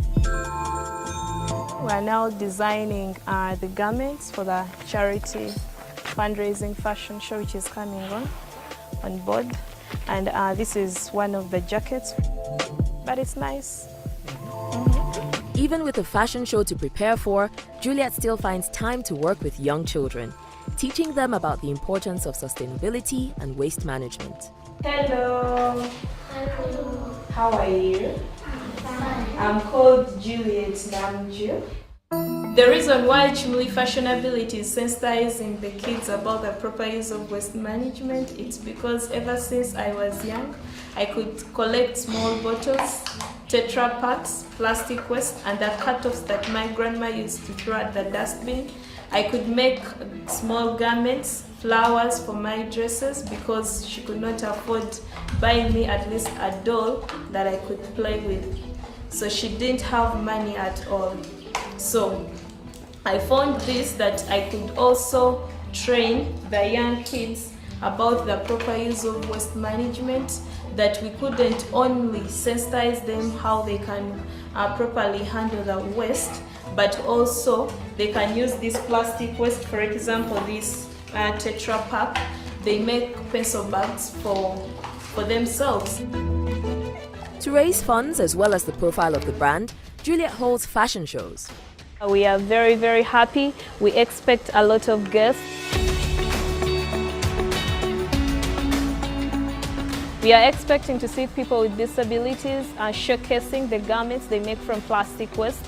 We are now designing the garments for the charity fundraising fashion show, which is coming on board. And this is one of the jackets, but it's nice. Even with a fashion show to prepare for, Juliet still finds time to work with young children, teaching them about the importance of sustainability and waste management. Hello. Hello. How are you? I'm called Juliet Namju. The reason why Jimuli Fashionability is sensitizing the kids about the proper use of waste management, it's because ever since I was young, I could collect small bottles, Tetra packs, plastic waste, and the cut-offs that my grandma used to throw at the dustbin. I could make small garments, flowers for my dresses, because she could not afford buying me at least a doll that I could play with. So she didn't have money at all. So I found this, that I could also train the young kids about the proper use of waste management, that we couldn't only sensitize them how they can properly handle the waste, but also they can use this plastic waste. For example, this Tetra pack, they make pencil bags for themselves. To raise funds as well as the profile of the brand, Juliet holds fashion shows. We are very, very happy. We expect a lot of guests. We are expecting to see people with disabilities showcasing the garments they make from plastic waste.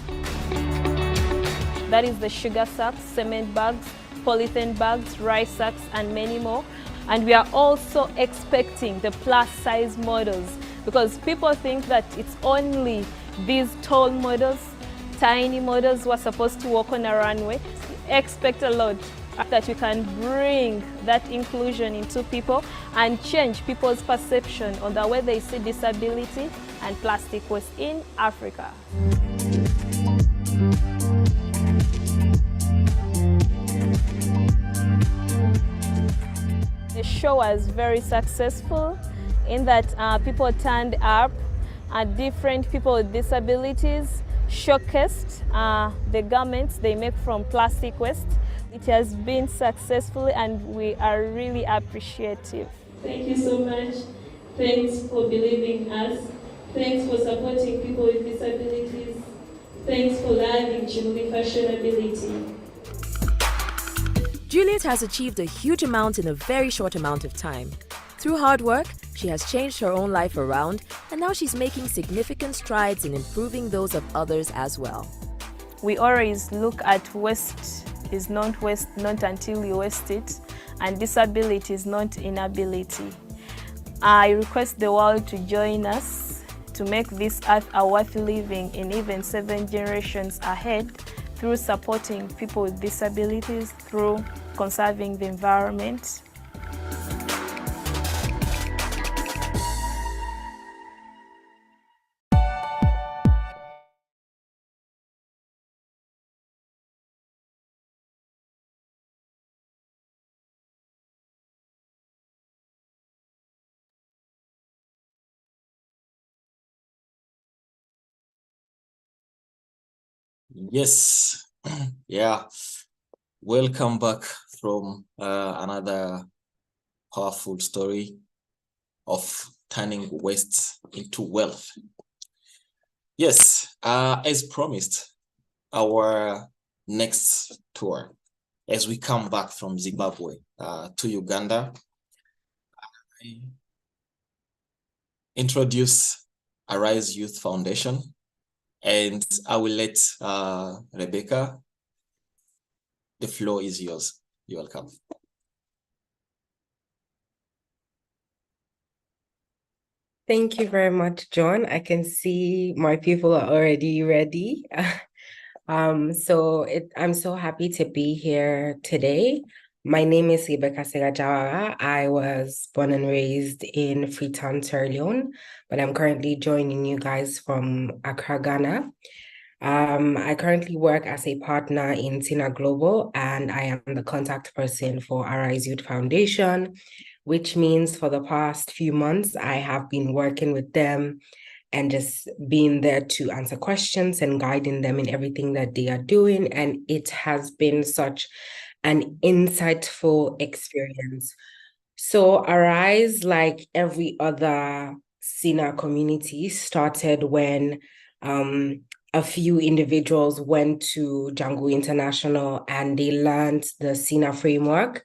That is the sugar sacks, cement bags, polythene bags, rice sacks, and many more. And we are also expecting the plus size models, because people think that it's only these tall models, tiny models who are supposed to walk on a runway. Expect a lot, that we can bring that inclusion into people and change people's perception on the way they see disability and plastic waste in Africa. The show was very successful in that people turned up, different people with disabilities showcased the garments they make from plastic waste. It has been successful and we are really appreciative. Thank you so much. Thanks for believing us. Thanks for supporting people with disabilities. Thanks for loving Jimuli Fashionability. Juliet has achieved a huge amount in a very short amount of time. Through hard work, she has changed her own life around, and now she's making significant strides in improving those of others as well. We always look at waste is not waste, not until you waste it, and disability is not inability. I request the world to join us to make this earth a worth living in even 7 generations ahead, through supporting people with disabilities, through conserving the environment. Yes, yeah. Welcome back from another powerful story of turning waste into wealth. Yes, as promised, our next tour, as we come back from Zimbabwe to Uganda, I introduce Arise Youth Foundation, and I will let Rebecca, the floor is yours. You're welcome. Thank you very much, John. I can see my people are already ready. I'm so happy to be here today. My name is Rebecca Segajawara. I was born and raised in Freetown, Sierra Leone, but I'm currently joining you guys from Accra, Ghana. I currently work as a partner in SINA Global, and I am the contact person for Arise Youth Foundation, which means for the past few months, I have been working with them and just being there to answer questions and guiding them in everything that they are doing. And it has been such an insightful experience. So Arise, like every other SINA community, started when a few individuals went to Jangu International and they learned the SINA framework.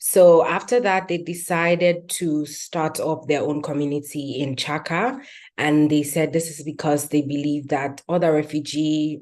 So after that, they decided to start up their own community in Chaka. And they said this is because they believe that other refugee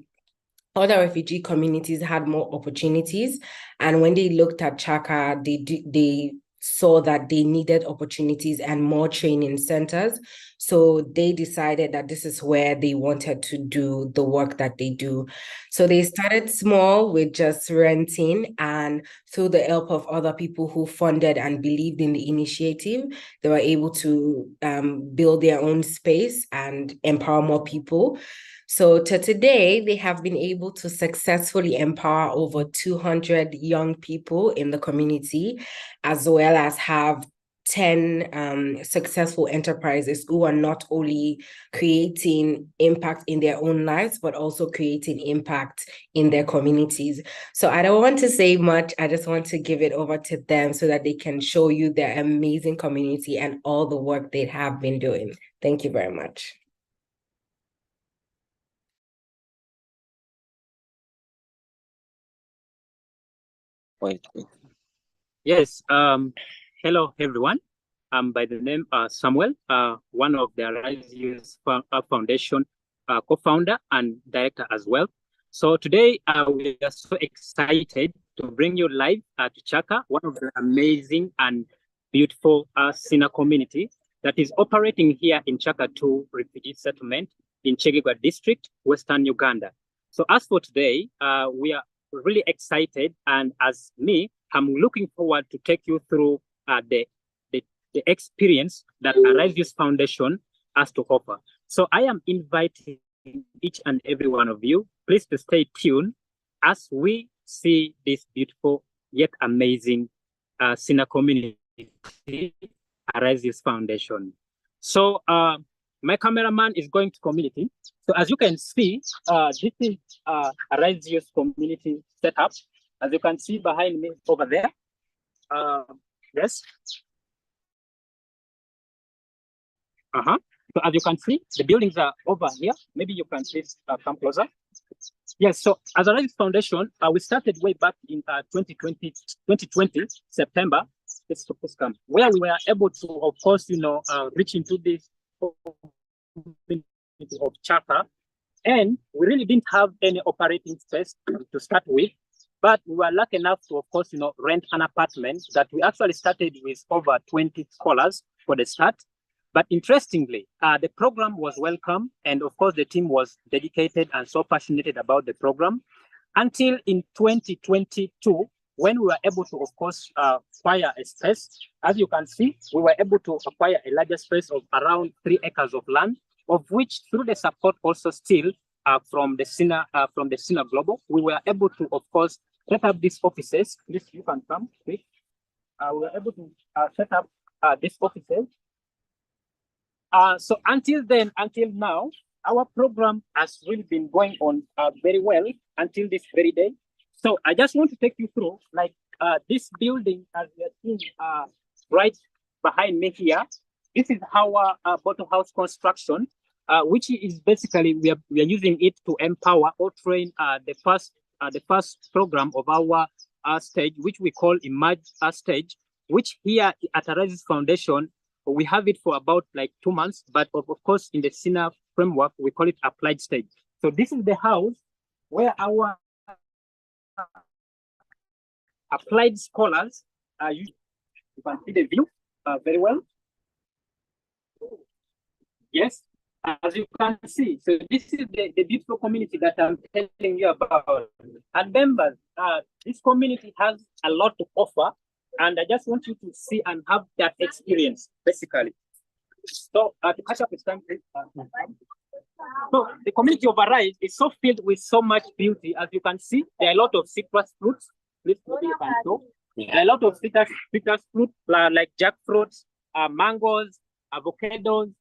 communities had more opportunities. And when they looked at Chaka, they saw that they needed opportunities and more training centers. So they decided that this is where they wanted to do the work that they do. So they started small with just renting, and through the help of other people who funded and believed in the initiative, they were able to build their own space and empower more people. So to today, they have been able to successfully empower over 200 young people in the community, as well as have 10 successful enterprises who are not only creating impact in their own lives, but also creating impact in their communities. So I don't want to say much. I just want to give it over to them so that they can show you their amazing community and all the work they have been doing. Thank you very much. Wait. Yes. Hello, everyone. I'm by the name Samuel, one of the Arise Youth Foundation co-founder and director as well. So today we are so excited to bring you live to Chaka, one of the amazing and beautiful SINA community that is operating here in Chaka 2 refugee settlement in Chegegwa district, Western Uganda. So as for today, we are really excited, and as me, I'm looking forward to take you through the experience that Arise Youth Foundation has to offer. So I am inviting each and every one of you, please to stay tuned as we see this beautiful yet amazing SINA community, Arise Youth Foundation. So my cameraman is going to community. So as you can see, this is Arise Youth community setup. As you can see behind me over there. Yes. So as you can see, the buildings are over here. Maybe you can please come closer. Yes, so as a Arise Foundation, we started way back in 2020 September. Let's come, where we were able to, of course, reach into this community of Chaka, and we really didn't have any operating space to start with, but we were lucky enough to, of course, rent an apartment that we actually started with over 20 scholars for the start. But interestingly, the program was welcome, and of course, the team was dedicated and so passionate about the program until in 2022, when we were able to, of course, acquire a space. As you can see, we were able to acquire a larger space of around 3 acres of land, of which, through the support also still from the SINA Global, we were able to, of course, set up these offices. Please, you can come, please. We were able to set up these offices. So until now, our program has really been going on very well until this very day. So I just want to take you through, like this building, as you are seeing right behind me here. This is our bottom house construction, which is basically we are using it to empower or train the first program of our stage, which we call Emerge stage, which here at Arise Foundation, we have it for about like 2 months, but of course in the SINA framework, we call it applied stage. So this is the house where our applied scholars are used. You can see the view very well. Yes, as you can see, so this is the beautiful community that I'm telling you about. And members, this community has a lot to offer, and I just want you to see and have that experience, basically. So to catch up with time, please. So the community of Arise is so filled with so much beauty. As you can see, there are a lot of citrus fruits. Please, maybe you can show. There are a lot of citrus fruits like jackfruits, mangoes, avocados,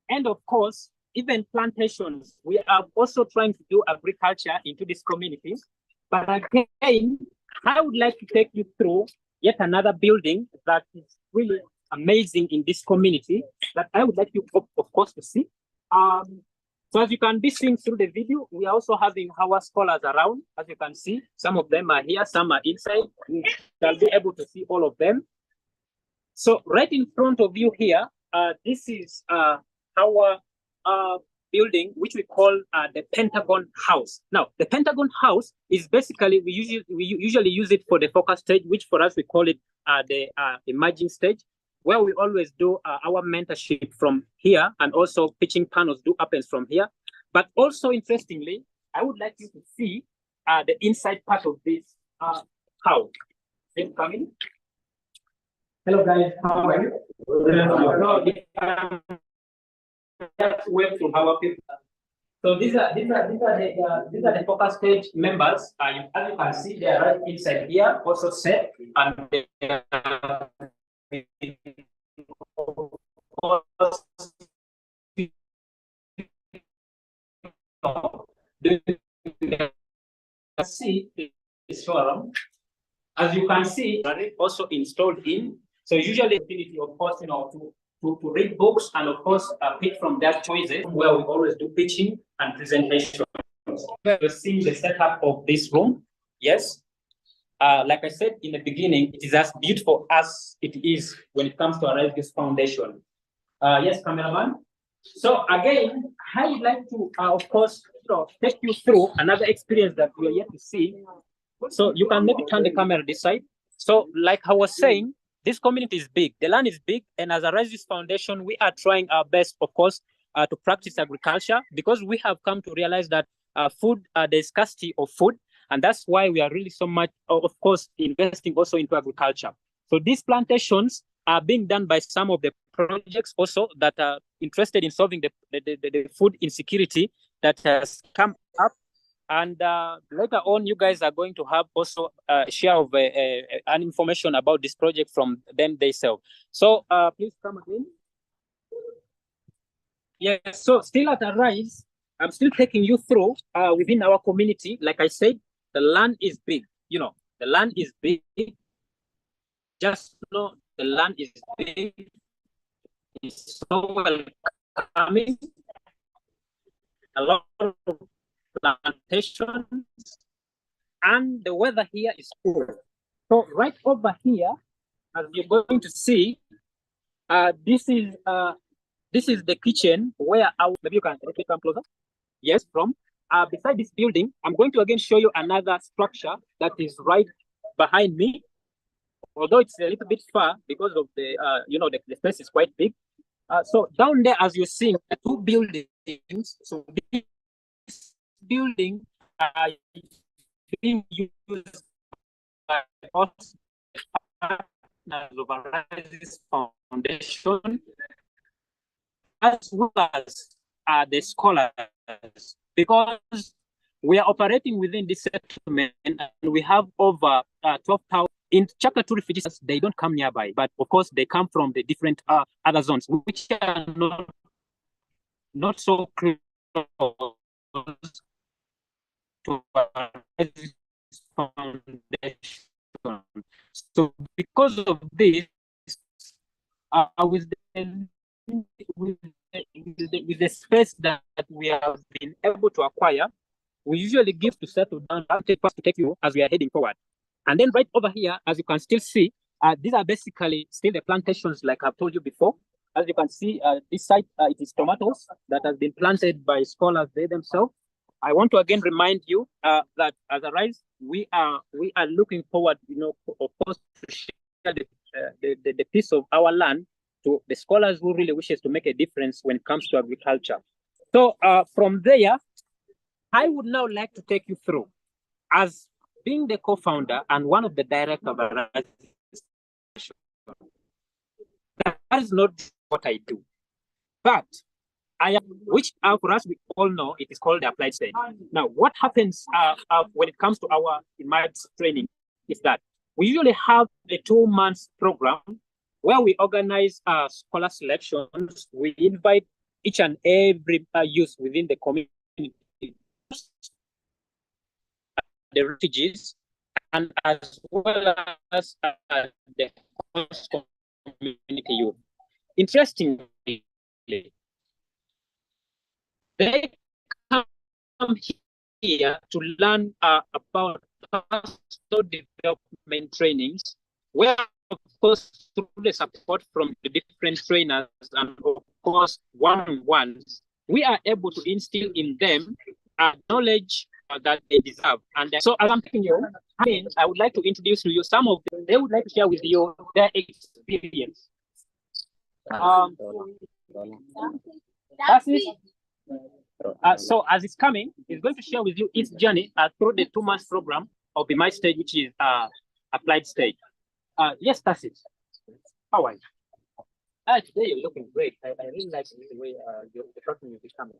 and of course, even plantations. We are also trying to do agriculture into these communities. But again, I would like to take you through yet another building that is really amazing in this community that I would like you, of course, to see. So as you can be seeing through the video, we are also having our scholars around. As you can see, some of them are here, some are inside. We shall be able to see all of them. So right in front of you here, this is our building, which we call the Pentagon House. Now, the Pentagon House is basically, we usually use it for the focus stage, which for us, we call it the emerging stage, where we always do our mentorship from here, and also pitching panels do happens from here. But also, interestingly, I would like you to see the inside part of this house. Then come in. Hello guys, how are you? Just wave to our people. So these are the focus stage members. As you can see, they are right inside here, also set, and they are see this forum. As you can see, also installed in. So usually, ability, of course, to read books and of course pick from their choices, where we always do pitching and presentation. You're seeing the setup of this room. Yes. Like I said in the beginning, it is as beautiful as it is when it comes to Arise this foundation. Yes, cameraman. So again, I would like to, of course, take you through another experience that we are yet to see. So you can maybe turn the camera this side. So like I was saying, this community is big, the land is big, and as a Rises Foundation, we are trying our best, of course, to practice agriculture, because we have come to realize that there's scarcity of food, and that's why we are really so much, of course, investing also into agriculture. So these plantations are being done by some of the projects also that are interested in solving the food insecurity that has come up. And later on, you guys are going to have also a share of an information about this project from them themselves. So please come again. Yeah, so still at Arise, I'm still taking you through within our community. Like I said, the land is big. You know, the land is big. Just know the land is big. It's so welcoming. A lot of plantations, and the weather here is cool. So right over here, as you're going to see, this is the kitchen where maybe you can come closer. Yes, from beside this building, I'm going to again show you another structure that is right behind me. Although it's a little bit far because of the the space is quite big. So down there, as you're seeing, the two buildings. So this building being used by us partners of Arises Foundation, as well as the scholars, because we are operating within this settlement, and we have over 12,000. In Chapter 2 refugees, they don't come nearby, but of course they come from the different other zones, which are not so close to foundation. So because of this, with the space that we have been able to acquire, we usually give to settle down, to take you as we are heading forward. And then right over here, as you can still see, these are basically still the plantations like I've told you before. As you can see, this site, it is tomatoes that has been planted by scholars they themselves. I want to again remind you that as Arise, we are looking forward, of course, to share the piece of our land to the scholars who really wishes to make a difference when it comes to agriculture. So from there, I would now like to take you through, as being the co-founder and one of the directors of Arise. That is not what I do, but I am, which for us we all know it is called the applied stage. Now, what happens when it comes to our emerged training is that we usually have a 2-month program where we organize scholar selections. We invite each and every youth within the community, the refugees, and as well as the host community youth. Interestingly, they come here to learn about personal development trainings, where, of course, through the support from the different trainers and, of course, one-on-ones, we are able to instill in them knowledge that they deserve. And so, as I'm taking you, I would like to introduce to you some of them. They would like to share with you their experience. So as it's coming, it's going to share with you its journey through the 2-month program of the My Stage, which is applied stage. Yes, Tassis. How are you? Today you're looking great. I really like the way you're talking with the camera.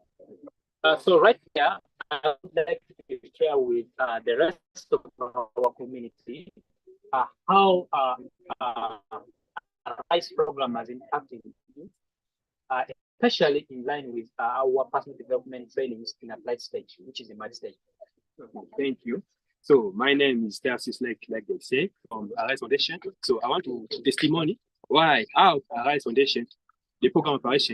So right here, I would like to share with the rest of our community how RISE program has impacted, especially in line with our personal development trainings in applied stage, which is the MAD stage. Thank you. So my name is Tarsis, like they say, from Arise Foundation. So I want to testimony why our Arise Foundation, the program of Arise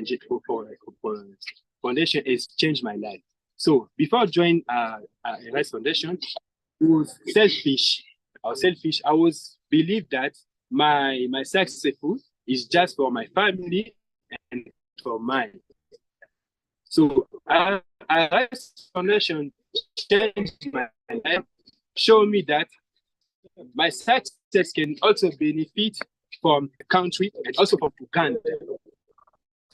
Foundation has changed my life. So before joining Arise Foundation, it was selfish. I was believed that my successful is just for my family and for mine. So Arise Foundation changed my life, show me that my success can also benefit from the country and also from Uganda.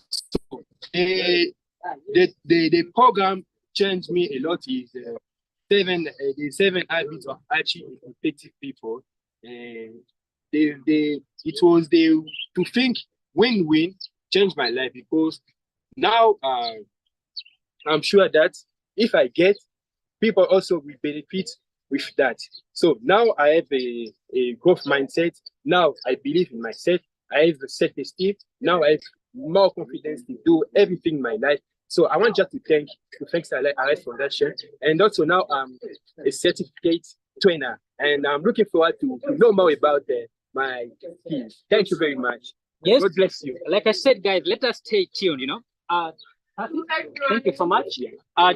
So the program changed me a lot. Is the 7 habits of achieving effective people. It was to think win-win changed my life, because now I'm sure that if I get, people also will benefit with that. So now I have a growth mindset. Now I believe in myself. I have self-esteem. Now I have more confidence to do everything in my life. So I want just to thank Arise Foundation, and also now I'm a certificate trainer, and I'm looking forward to know more about my skills. Thank you very much. Yes, God bless you. Like I said, guys, let us stay tuned. Thank you so much.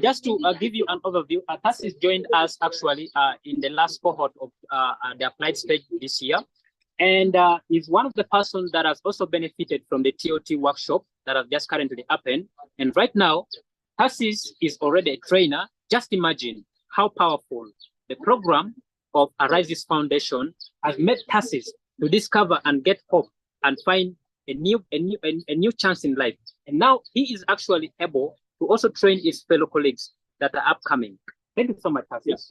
Just to give you an overview, Tassis joined us actually in the last cohort of the applied stage this year, and is one of the persons that has also benefited from the TOT workshop that has just currently happened. And right now, Tassis is already a trainer. Just imagine how powerful the program of Arises Foundation has made Tassis to discover and get hope and find a new chance in life. And now he is actually able to also train his fellow colleagues that are upcoming. Thank you so much, Tassis.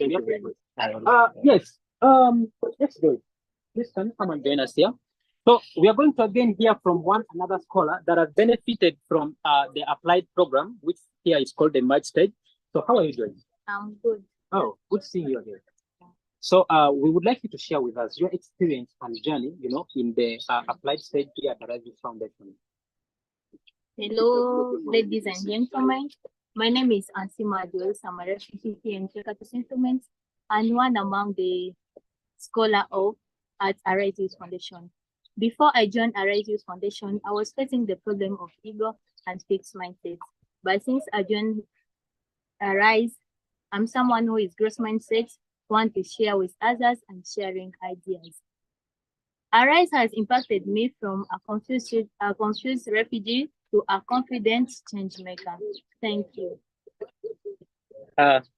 Yes. Let's go. Please can you come and join us here? So we are going to again hear from another scholar that has benefited from the applied program, which here is called the Merge Stage. So how are you doing? I'm good. Oh, good seeing you again. So we would like you to share with us your experience and journey, in the applied stage here at the Arises Foundation. Hello, ladies and gentlemen. My name is Ansima Joel. I'm a refugee here in Jakarta Settlements and one among the scholars at Arises Foundation. Before I joined Arises Foundation, I was facing the problem of ego and fixed mindset. But since I joined Arise, I'm someone who is growth mindset, want to share with others and sharing ideas. Arise has impacted me from a confused refugee to a confident change maker. Thank you.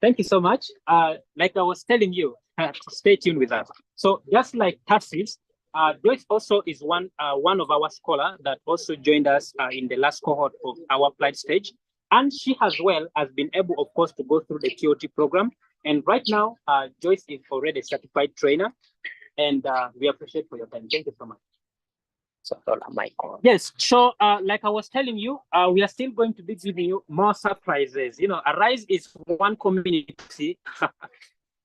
Thank you so much. Like I was telling you, stay tuned with us. So just like Tassis, Joyce also is one of our scholars that also joined us in the last cohort of our applied stage. And she as well has been able, of course, to go through the TOT program. And right now, Joyce is already a certified trainer. And we appreciate for your time. Thank you so much. Yes, so like I was telling you, we are still going to be giving you more surprises. You know, Arise is one community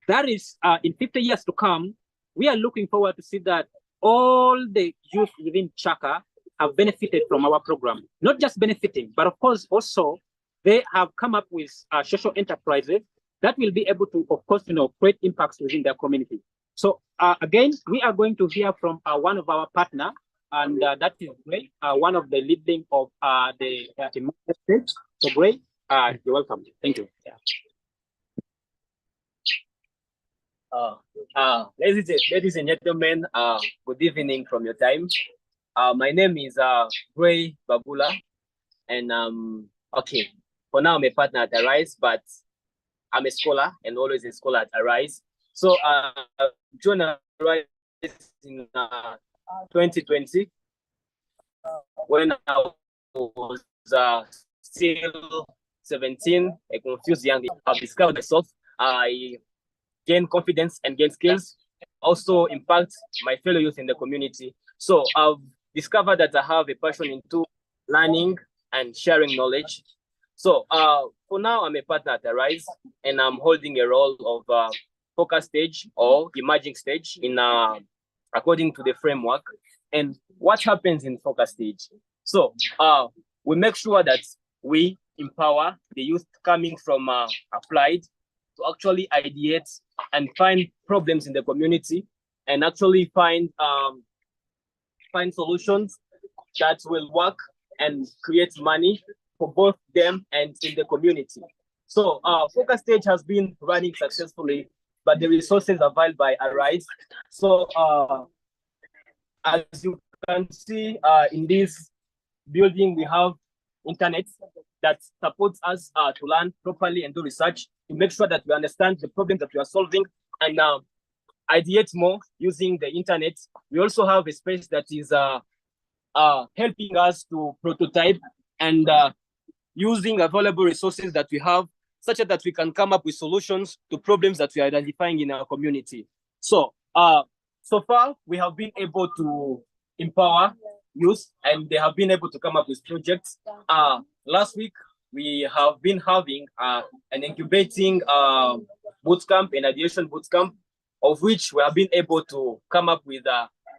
that is in 50 years to come. We are looking forward to see that all the youth within Chaka have benefited from our program. Not just benefiting, but of course also they have come up with social enterprises that will be able to, of course, create impacts within their community. So again, we are going to hear from one of our partners, and that is Gray, one of the leading of the stage. So Gray, you're welcome. Thank you. Ladies and gentlemen, good evening from your time. My name is Gray Babula, and okay, for now I'm a partner at Arise, but I'm a scholar and always a scholar at Arise. So joined Arise in 2020 when I was still 17, a confused young. I've discovered myself. I gain confidence and gain skills, also impact my fellow youth in the community. So I've discovered that I have a passion into learning and sharing knowledge. So for now, I'm a partner at Arise, and I'm holding a role of focus stage or emerging stage in according to the framework. And what happens in focus stage? So we make sure that we empower the youth coming from applied to actually ideate and find problems in the community and actually find solutions that will work and create money for both them and in the community. So focus stage has been running successfully, but the resources availed by Arise. So as you can see in this building, we have internet that supports us to learn properly and do research to make sure that we understand the problems that we are solving and ideate more using the internet. We also have a space that is helping us to prototype and using available resources that we have, such that we can come up with solutions to problems that we are identifying in our community. So, so far, we have been able to empower youth, and they have been able to come up with projects. Last week, we have been having an incubating bootcamp, an ideation bootcamp, of which we have been able to come up with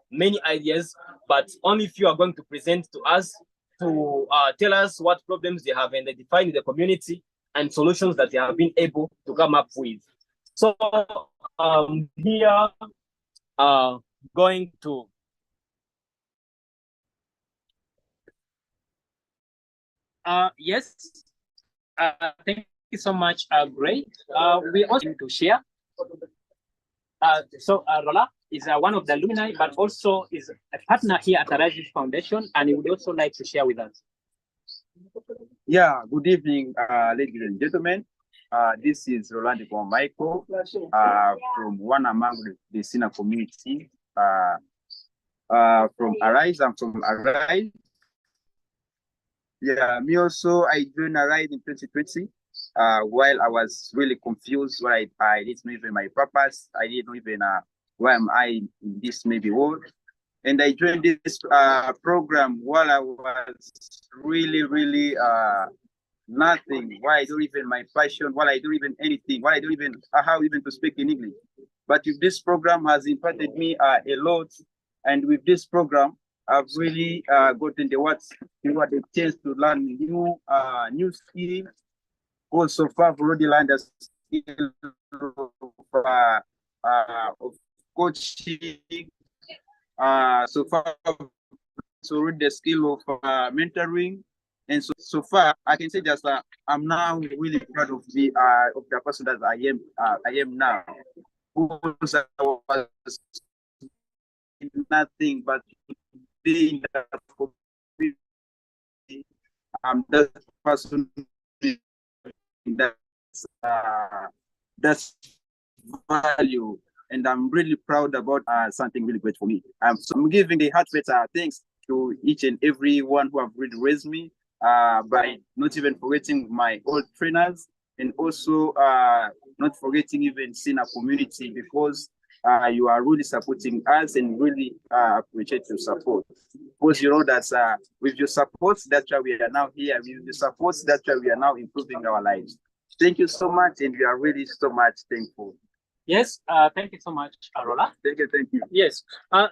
many ideas, but only few are going to present to us to tell us what problems they have identified in the community and solutions that they have been able to come up with. So here, going to yes, thank you so much, Gray. We also need to share. So Rola is one of the alumni, but also is a partner here at the Arise Foundation, and he would also like to share with us. Yeah, good evening, ladies and gentlemen. This is Rolando Michael from one among the SINA community. From Arise, I'm from Arise. Yeah, me also, I joined Arise in 2020 while I was really confused. Why I didn't know even my purpose. I didn't know even why am I in this maybe world. And I joined this program while I was really nothing. Why I don't even my passion, why I don't even anything, why I don't even how even to speak in English. But with this program has impacted me a lot. And with this program, I've really gotten the chance to learn new skills. Also, far already learned the skill of coaching. So far, so read the skill of mentoring, and so far I can say just I'm now really proud of the person that I am now. Because I was nothing but being that I'm that person that's value and I'm really proud about something really great for me. So I'm giving the heartfelt thanks to each and every one who have really raised me by not even forgetting my old trainers, and also not forgetting even SINA community, because you are really supporting us and really appreciate your support. Because you know that with your support, that's why we are now here. With your support, that's why we are now improving our lives. Thank you so much, and we are really so much thankful. Yes, thank you so much, Arola. Thank you. Yes.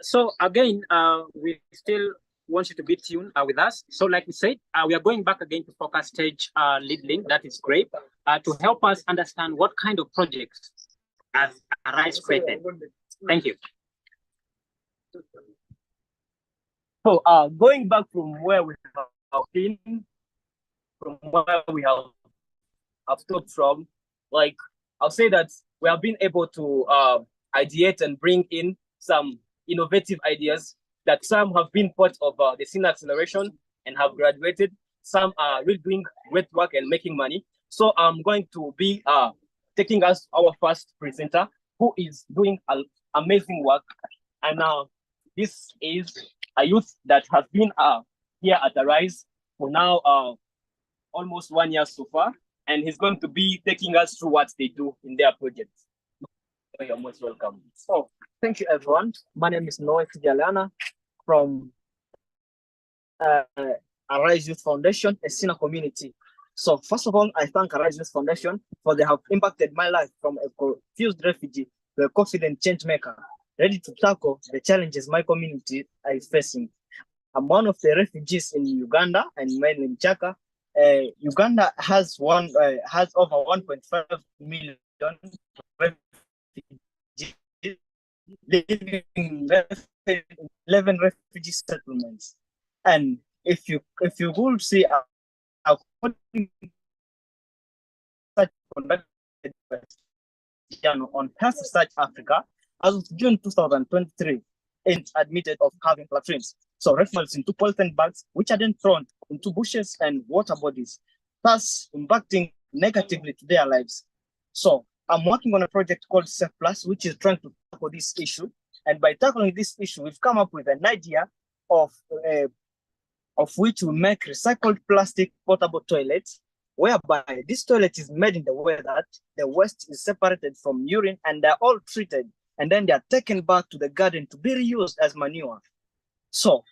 So again, we still want you to be tuned with us. So like we said, we are going back again to focus stage lead link. That is great to help us understand what kind of projects as Arise created. Thank you. So going back from where we have been, from where we have stopped from, like I'll say that we have been able to ideate and bring in some innovative ideas that some have been part of the SINA acceleration and have graduated. Some are really doing great work and making money. So I'm going to be taking us our first presenter, who is doing amazing work. And this is a youth that has been here at Arise for now almost 1 year so far. And he's going to be taking us through what they do in their projects. You're most welcome. So, thank you, everyone. My name is Noe Fijalana from Arise Youth Foundation, a SINA community. So, first of all, I thank Arise Youth Foundation for they have impacted my life from a confused refugee to a confident change maker, ready to tackle the challenges my community is facing. I'm one of the refugees in Uganda and mainly in Chaka. Uganda has over 1.5 million refugees living in 11 refugee settlements. And if you will see according to conducted on Health Search Africa, as of June 2023, and admitted of having latrines. So refugees into polythene bags, which are then thrown into bushes and water bodies, thus impacting negatively to their lives. So I'm working on a project called Safe Plus, which is trying to tackle this issue. And by tackling this issue, we've come up with an idea of which we make recycled plastic portable toilets, whereby this toilet is made in the way that the waste is separated from urine and they're all treated, and then they're taken back to the garden to be reused as manure. So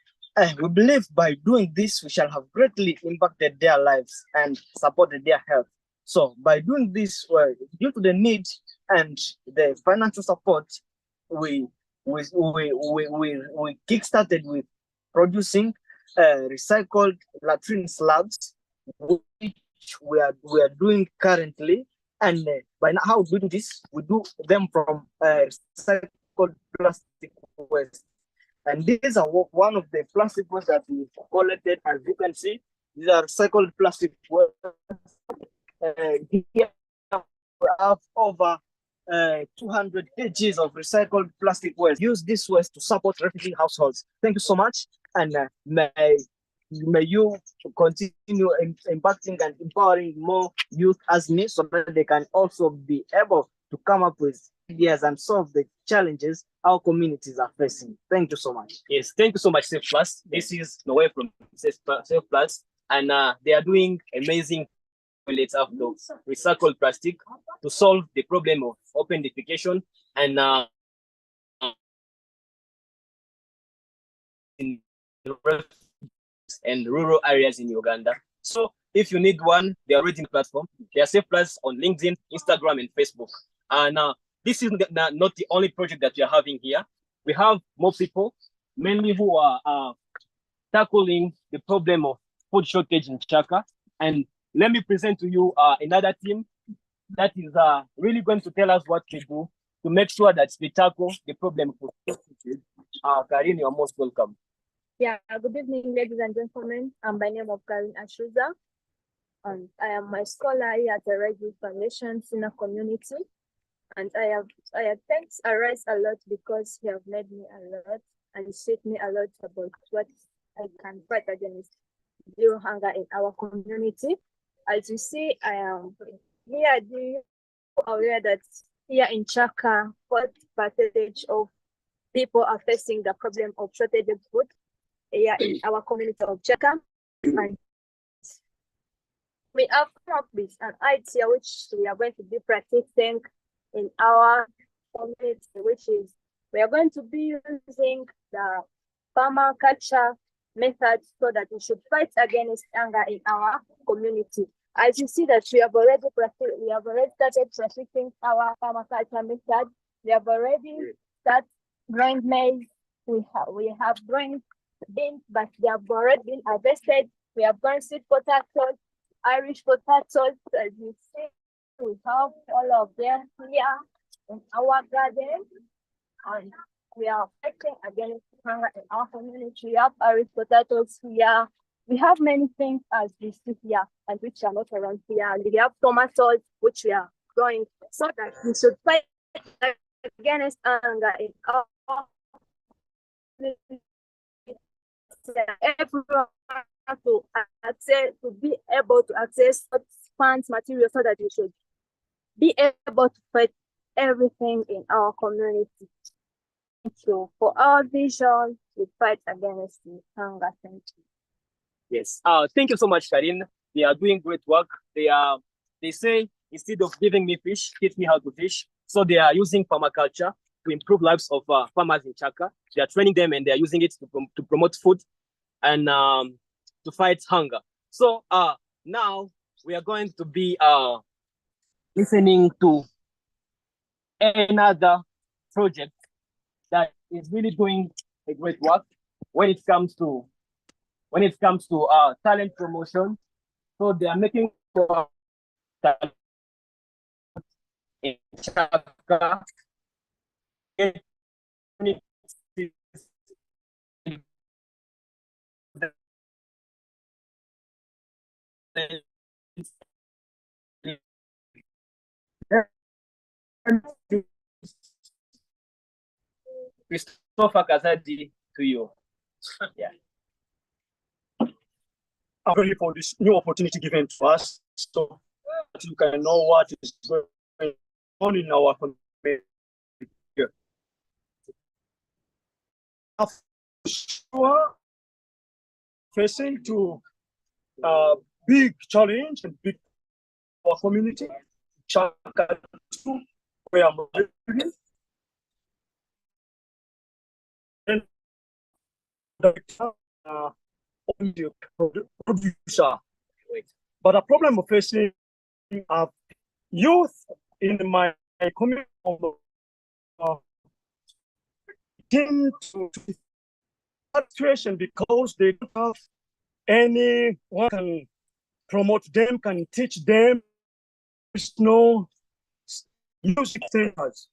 we believe by doing this, we shall have greatly impacted their lives and supported their health. So by doing this, due to the need and the financial support, we kickstarted with producing recycled latrine slabs, which we are doing currently. And by now, how we do this? We do them from recycled plastic waste. And these are one of the plastic waste that we collected. As you can see, these are recycled plastic waste. Here we have over 200 kgs of recycled plastic waste. Use this waste to support refugee households. Thank you so much, and may you continue impacting and empowering more youth as me, so that they can also be able to come up with ideas and solve the challenges our communities are facing. Thank you so much. Yes, thank you so much, Safe Plus. This is Noe from Safe Plus, and they are doing amazing toilets out of recycled plastic to solve the problem of open defecation and in rural areas in Uganda. So if you need one, they are already in the platform. They are Safe Plus on LinkedIn, Instagram, and Facebook. And this is not the only project that we are having here. We have more people, mainly who are tackling the problem of food shortage in Chaka. And let me present to you another team that is really going to tell us what they do to make sure that we tackle the problem of food shortage. Karin, you're most welcome. Yeah, good evening, ladies and gentlemen. I'm by name of Karin Ashuza. I am a scholar here at the Arise Youth Foundation, SINA Community. And I have thanked Arise a lot because he have made me a lot and shaped me a lot about what I can fight against zero hunger in our community. As you see, I am here. Do you aware that here in Chaka, percentage of people are facing the problem of shortage of food here in our community of Chaka. And we have come up with an idea which we are going to be practicing in our community, which is we are going to be using the permaculture method so that we should fight against hunger in our community. As you see that we have already started practicing our permaculture method. We have already started growing maize. We have grown beans, but they have already been harvested. We have grown sweet potatoes, Irish potatoes. As you see, we have all of them here in our garden, and we are fighting against hunger in our community. We have Irish potatoes here. We have many things as we see here and which are not around here. And we have tomatoes which we are growing so that we should fight against hunger in our community. Everyone to be able to access funds, materials, so that we should be able to fight everything in our community. Thank you. For our vision, we fight against the hunger. Thank you. Yes. Thank you so much, Karin. They are doing great work. They say instead of giving me fish, teach me how to fish. So they are using permaculture to improve lives of farmers in Chaka. They are training them and they are using it to promote food and to fight hunger. So now we are going to be listening to another project that is really doing a great work when it comes to talent promotion. So they are making talent in Chaka. Christopher Kazadi to you. Yeah. I'm ready for this new opportunity given to us, so that you can know what is going on in our community. Sure, facing to big challenge and big our community, Chaka, where I'm living. And the producer. But the problem of facing youth in my community into situation because they don't have anyone can promote them, can teach them. There's no music centers.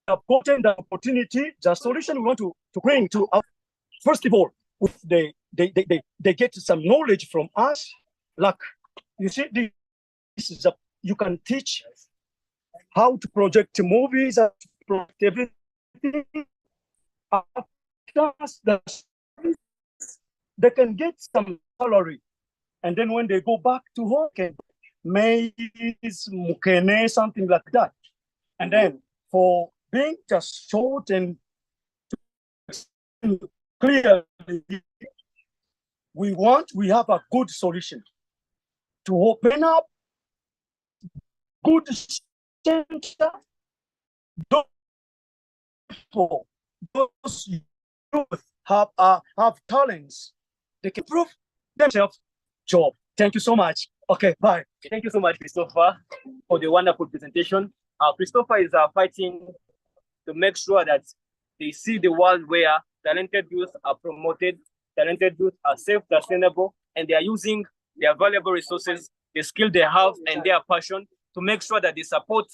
I've gotten the opportunity, the solution we want to bring to us. First of all, they get some knowledge from us. Like you see, this is you can teach how to project movies, how to project everything. They can get some salary, and then when they go back to home, can maize, mukene, something like that. And then for being just short and clear, we have a good solution to open up good center. Those youth have talents. They can prove themselves. Job. Thank you so much. Okay, bye. Thank you so much, Christopher, for the wonderful presentation. Christopher is fighting to make sure that they see the world where talented youth are promoted, talented youth are self-sustainable, and they are using their valuable resources, the skill they have, and their passion to make sure that they support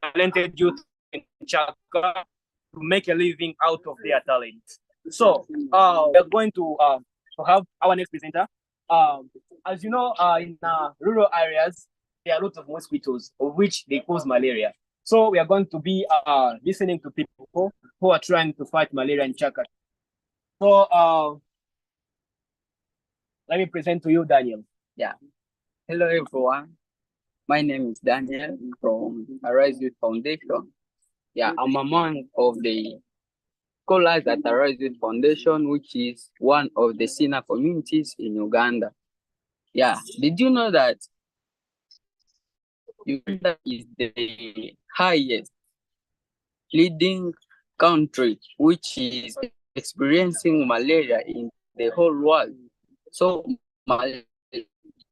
talented youth in Chaka to make a living out of their talent. So we're going to have our next presenter. As you know, in rural areas, there are lots of mosquitoes, of which they cause malaria. So we are going to be listening to people who are trying to fight malaria in Chaka. So let me present to you, Daniel. Yeah. Hello, everyone. My name is Daniel from Arise Youth Foundation. Yeah, I'm among of the scholars at Arise Youth Foundation, which is one of the SINA communities in Uganda. Yeah, did you know that Uganda is the highest leading country which is experiencing malaria in the whole world? So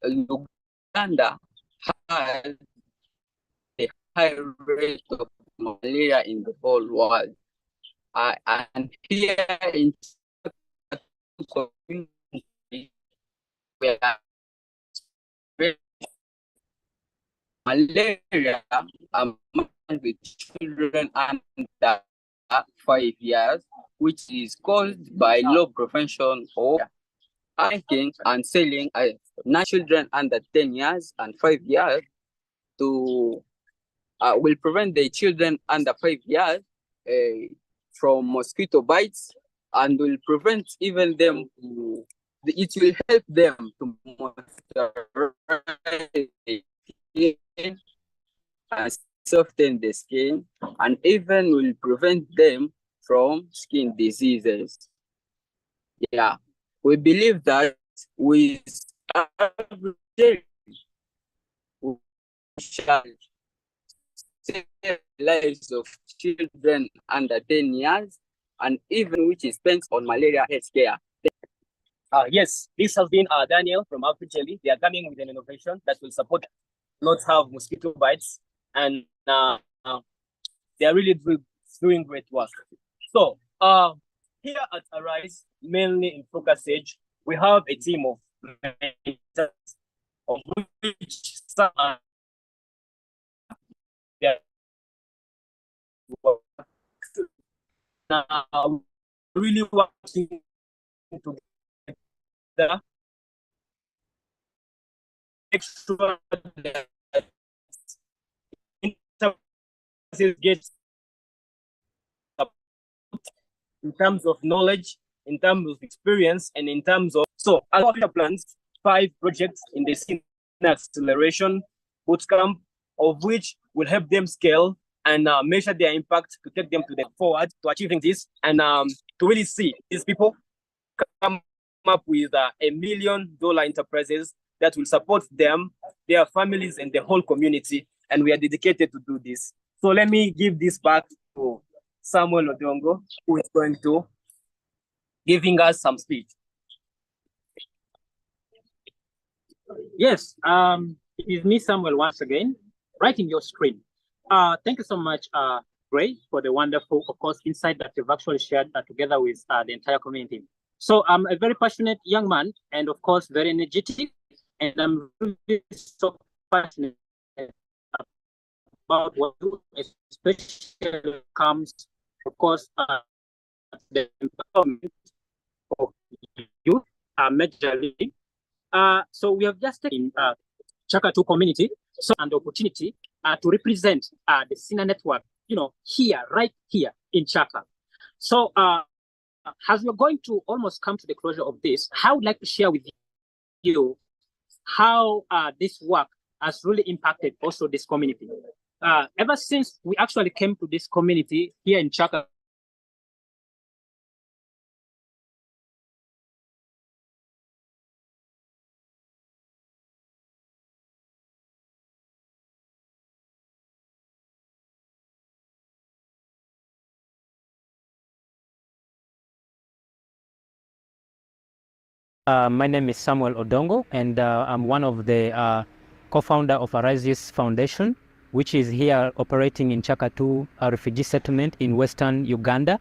Uganda has the high rate of malaria in the whole world. And here in community, we are malaria among the children under 5 years, which is caused by low prevention or making and selling children under 10 years and 5 years to will prevent the children under 5 years from mosquito bites, and will prevent even them to, it will help them to moisturize the skin and soften the skin, and even will prevent them from skin diseases. Yeah, we believe that with every day we shall save the lives of children under 10 years, and even which is spent on malaria health care. Yes, this has been Daniel from Africhelli. They are coming with an innovation that will support not have mosquito bites, and they are really doing great work. So here at Arise, mainly in focus stage, we have a team of mentors, of which some are now really working together, make sure that get in terms of knowledge, in terms of experience, and in terms of our plans, 5 projects in the SINA Acceleration Bootcamp, of which will help them scale and measure their impact to take them to the forward to achieving this, and to really see these people come up with $1 million enterprises that will support them, their families, and the whole community. And we are dedicated to do this. So let me give this back to Samuel Odongo, who is going to giving us some speech. Yes, it is me, Samuel, once again, right in your screen. Thank you so much, Ray, for the wonderful, of course, insight that you've actually shared together with the entire community. So I'm a very passionate young man, and of course, very energetic, and I'm really so passionate about what you, especially comes, of course, the empowerment of youth, majorly. So we have just taken Chaka 2 community, so an opportunity to represent the SINA network, here, right here in Chaka. So as we're going to almost come to the closure of this, I would like to share with you how this work has really impacted also this community. Ever since we actually came to this community here in Chaka, my name is Samuel Odongo, and I'm one of the co-founder of Arise Youth Foundation, which is here operating in Chaka 2 refugee settlement in Western Uganda.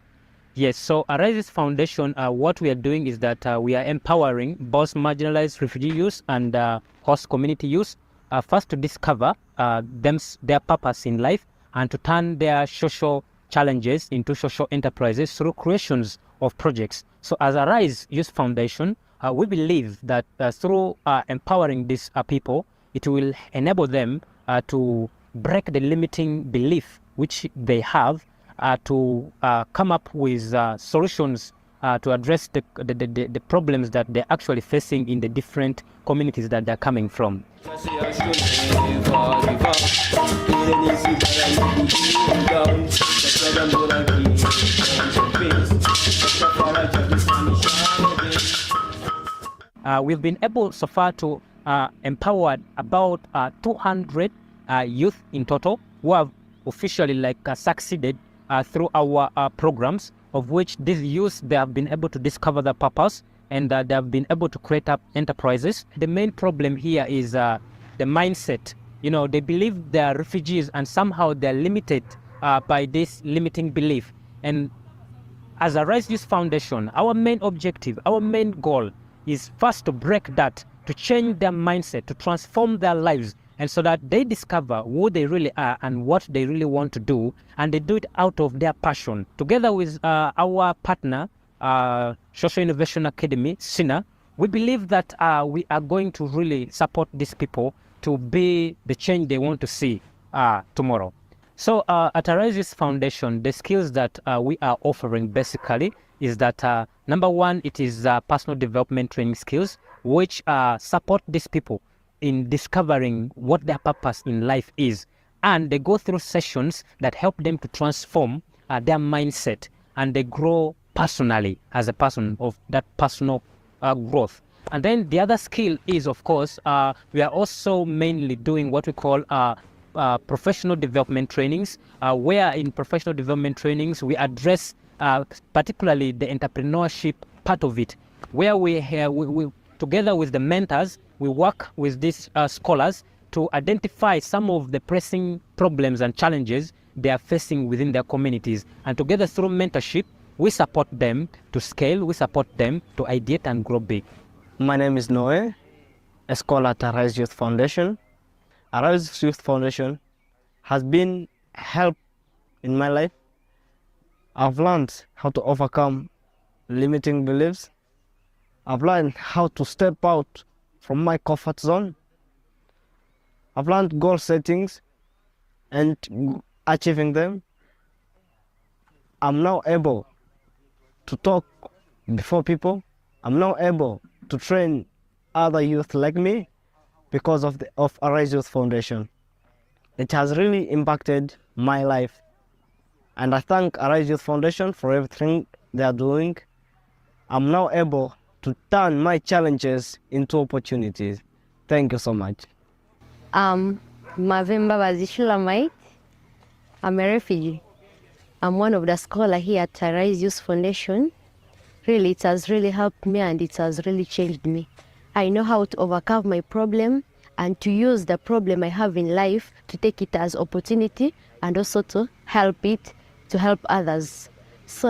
Yes, so Arise Youth Foundation, what we are doing is that we are empowering both marginalized refugee youth and host community youth, first to discover their purpose in life and to turn their social challenges into social enterprises through creations of projects. So as Arise Youth Foundation, we believe that through empowering these people, it will enable them to break the limiting belief which they have to come up with solutions to address the problems that they're actually facing in the different communities that they're coming from. We've been able so far to empower about 200 youth in total who have officially succeeded through our programs, of which these youth, they have been able to discover their purpose, and they have been able to create up enterprises. The main problem here is the mindset. You know, they believe they are refugees, and somehow they're limited by this limiting belief. And as a Rise Youth Foundation, our main objective, our main goal is first to break that, to change their mindset, to transform their lives, and so that they discover who they really are and what they really want to do, and they do it out of their passion. Together with our partner, Social Innovation Academy, SINA, we believe that we are going to really support these people to be the change they want to see tomorrow. So at Rise Youth Foundation, the skills that we are offering basically is that number one, it is personal development training skills, which support these people in discovering what their purpose in life is. And they go through sessions that help them to transform their mindset, and they grow personally as a person of that personal growth. And then the other skill is, of course, we are also mainly doing what we call professional development trainings, where in professional development trainings we address particularly the entrepreneurship part of it, where we together with the mentors, we work with these scholars to identify some of the pressing problems and challenges they are facing within their communities. And together through mentorship, we support them to scale, we support them to ideate and grow big. My name is Noe, a scholar at Rise Youth Foundation. Rise Youth Foundation has been help in my life. I've learned how to overcome limiting beliefs. I've learned how to step out from my comfort zone. I've learned goal settings and achieving them. I'm now able to talk before people. I'm now able to train other youth like me because of Rise Youth Foundation. It has really impacted my life, and I thank Rise Youth Foundation for everything they are doing. I'm now able to turn my challenges into opportunities. Thank you so much. Mavemba Bazishulamite. I'm a refugee. I'm one of the scholars here at Rise Youth Foundation. Really, it has really helped me, and it has really changed me. I know how to overcome my problem and to use the problem I have in life to take it as opportunity, and also to help others. So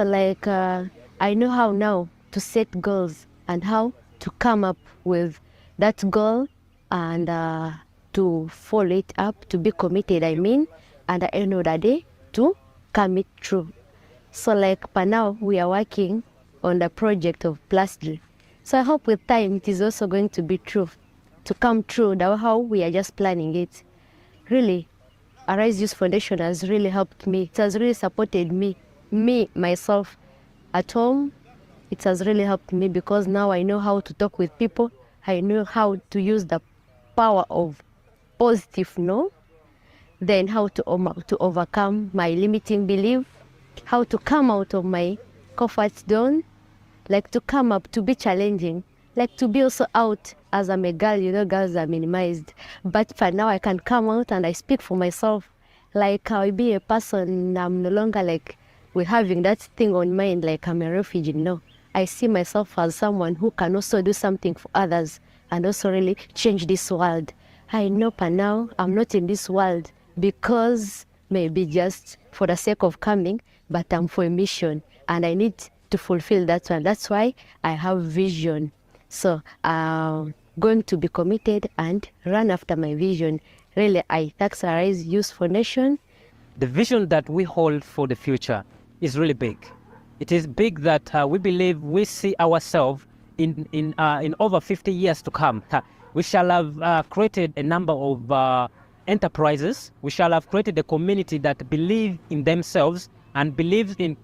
I know how now to set goals and how to come up with that goal and to follow it up, to be committed, and at the end of the day, to come it true. So for now, we are working on the project of plastic. So I hope with time it is also going to be true, to come true, how we are just planning it. Really, Rise Youth Foundation has really helped me. It has really supported me, myself, at home. It has really helped me because now I know how to talk with people. I know how to use the power of positive no, then how to overcome my limiting belief, how to come out of my comfort zone, to come up, to be challenging, to be also out. As I'm a girl, girls are minimized. But for now, I can come out and I speak for myself. I'll be a person, I'm no longer we're having that thing on mind, I'm a refugee. No, I see myself as someone who can also do something for others and also really change this world. I know for now, I'm not in this world because maybe just for the sake of coming, but I'm for a mission and I need to fulfill that one. That's why I have vision. So I'm going to be committed and run after my vision. Really, I thank Rise Youth Foundation. The vision that we hold for the future is really big. It is big that we believe we see ourselves in over 50 years to come. We shall have created a number of enterprises. We shall have created a community that believe in themselves and believes in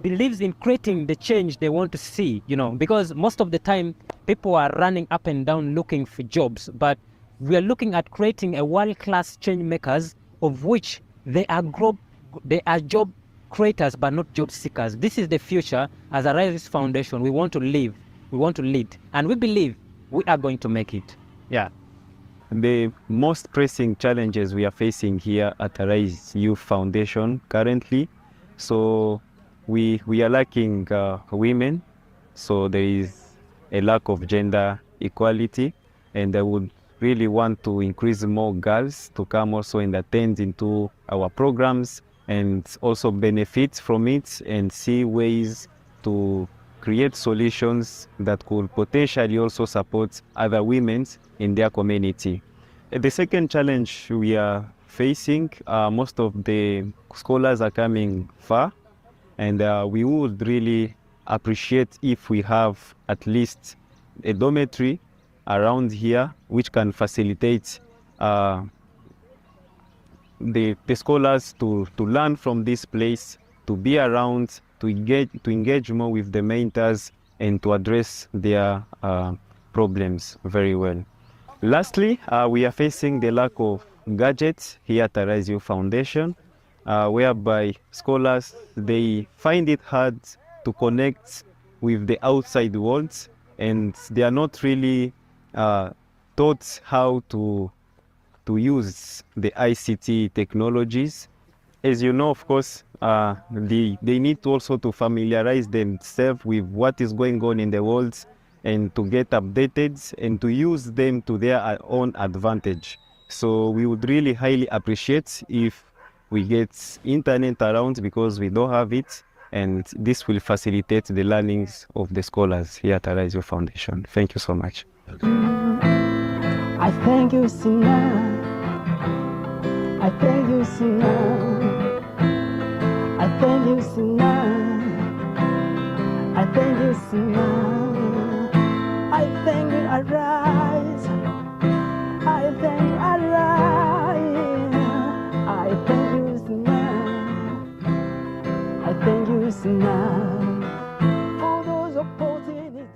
believes in creating the change they want to see, because most of the time people are running up and down looking for jobs, but we are looking at creating a world-class change makers of which they are job creators but not job seekers. This is the future. As Arise Foundation, we want to live, we want to lead, and we believe we are going to make it. Yeah. The most pressing challenges we are facing here at Arise Youth Foundation currently, so we are lacking women, so there is a lack of gender equality, and I would really want to increase more girls to come also and attend into our programs and also benefit from it and see ways to create solutions that could potentially also support other women in their community. The second challenge we are facing, most of the scholars are coming far, and we would really appreciate if we have at least a dormitory around here which can facilitate the scholars to learn from this place, to be around, to engage more with the mentors and to address their problems very well. Lastly, we are facing the lack of gadgets here at Arise Youth Foundation, whereby scholars, they find it hard to connect with the outside world, and they are not really taught how to use the ICT technologies. As you know, of course, they need also to familiarize themselves with what is going on in the world and to get updated and to use them to their own advantage. So we would really highly appreciate if we get internet around, because we don't have it, and this will facilitate the learnings of the scholars here at Arise Youth Foundation. Thank you so much. I thank you, SINA. I thank you, SINA. I thank you, SINA. I thank you, SINA. I thank you, Arise. I thank you, Arise. I thank you, SINA. I thank you, SINA, for those opportunities.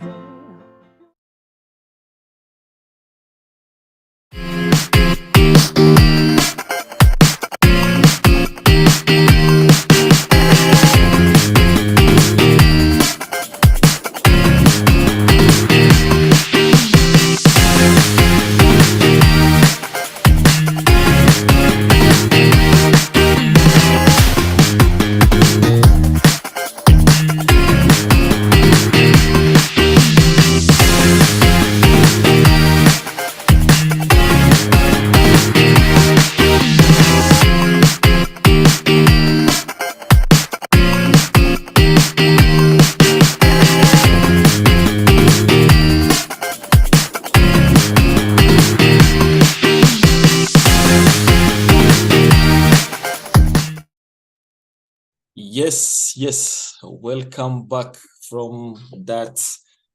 Yes, welcome back from that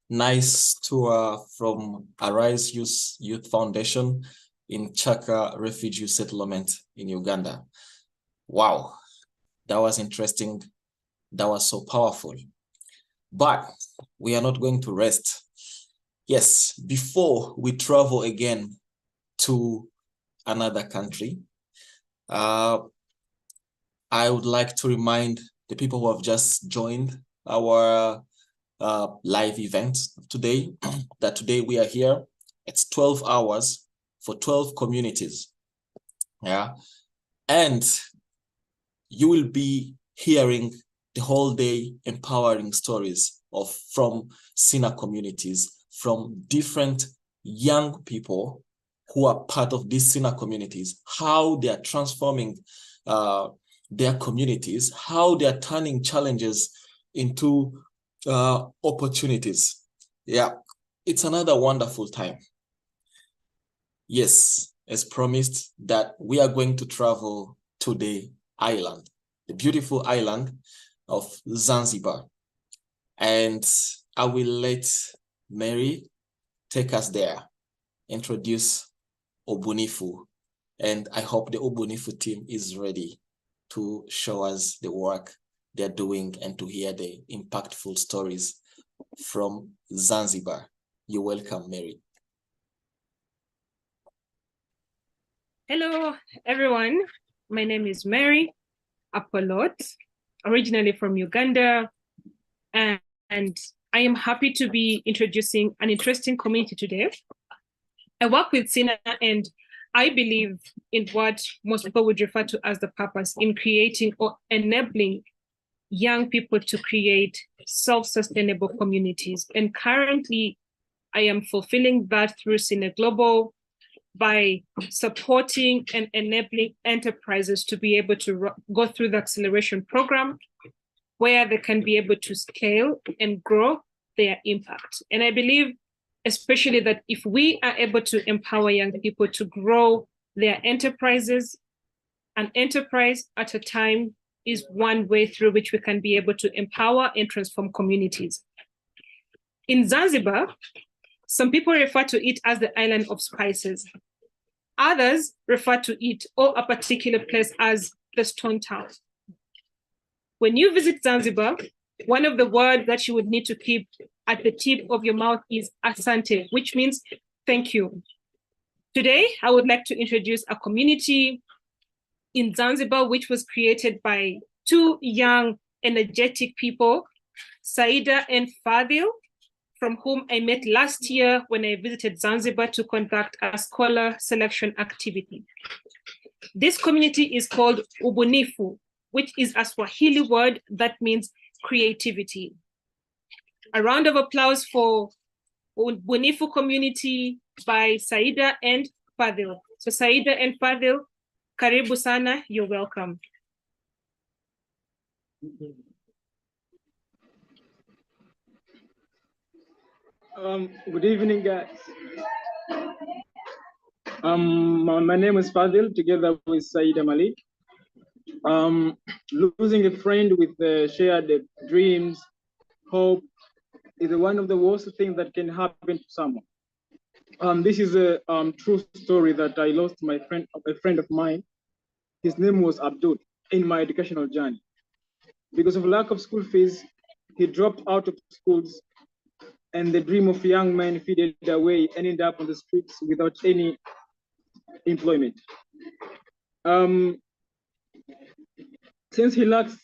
nice tour from Arise Youth Foundation in Chaka Refugee Settlement in Uganda. Wow, that was interesting. That was so powerful. But we are not going to rest. Yes, before we travel again to another country, I would like to remind the people who have just joined our live event today that today we are here. It's 12 hours for 12 communities. Yeah. And you will be hearing the whole day empowering stories from SINA communities, from different young people who are part of these SINA communities, how they are transforming their communities, how they are turning challenges into opportunities. Yeah, it's another wonderful time. Yes, as promised, that we are going to travel to the island, the beautiful island of Zanzibar. And I will let Mary take us there, introduce Ubunifu. And I hope the Ubunifu team is ready to show us the work they're doing and to hear the impactful stories from Zanzibar. You're welcome, Mary. Hello, everyone. My name is Mary Apolot, originally from Uganda, and I am happy to be introducing an interesting community today. I work with SINA, and I believe in what most people would refer to as the purpose in creating or enabling young people to create self-sustainable communities. And currently, I am fulfilling that through SINA Global by supporting and enabling enterprises to be able to go through the acceleration program where they can be able to scale and grow their impact. And I believe especially that if we are able to empower young people to grow their enterprises, an enterprise at a time is one way through which we can be able to empower and transform communities. In Zanzibar, some people refer to it as the island of spices. Others refer to it or a particular place as the Stone Town. When you visit Zanzibar, one of the words that you would need to keep at the tip of your mouth is asante, which means thank you. Today, I would like to introduce a community in Zanzibar, which was created by two young, energetic people, Saida and Fadil, from whom I met last year when I visited Zanzibar to conduct a scholar selection activity. This community is called Ubunifu, which is a Swahili word that means creativity. A round of applause for Ubunifu community by Saida and Fadil. So Saida and Fadil, karibu sana, you're welcome. Good evening, guys. My name is Fadil, together with Saida Malik. Losing a friend with shared dreams, hope, is one of the worst things that can happen to someone. This is a true story that I lost a friend of mine. His name was Abdul in my educational journey. Because of lack of school fees, he dropped out of schools, and the dream of young men faded away and ended up on the streets without any employment. Since he lacked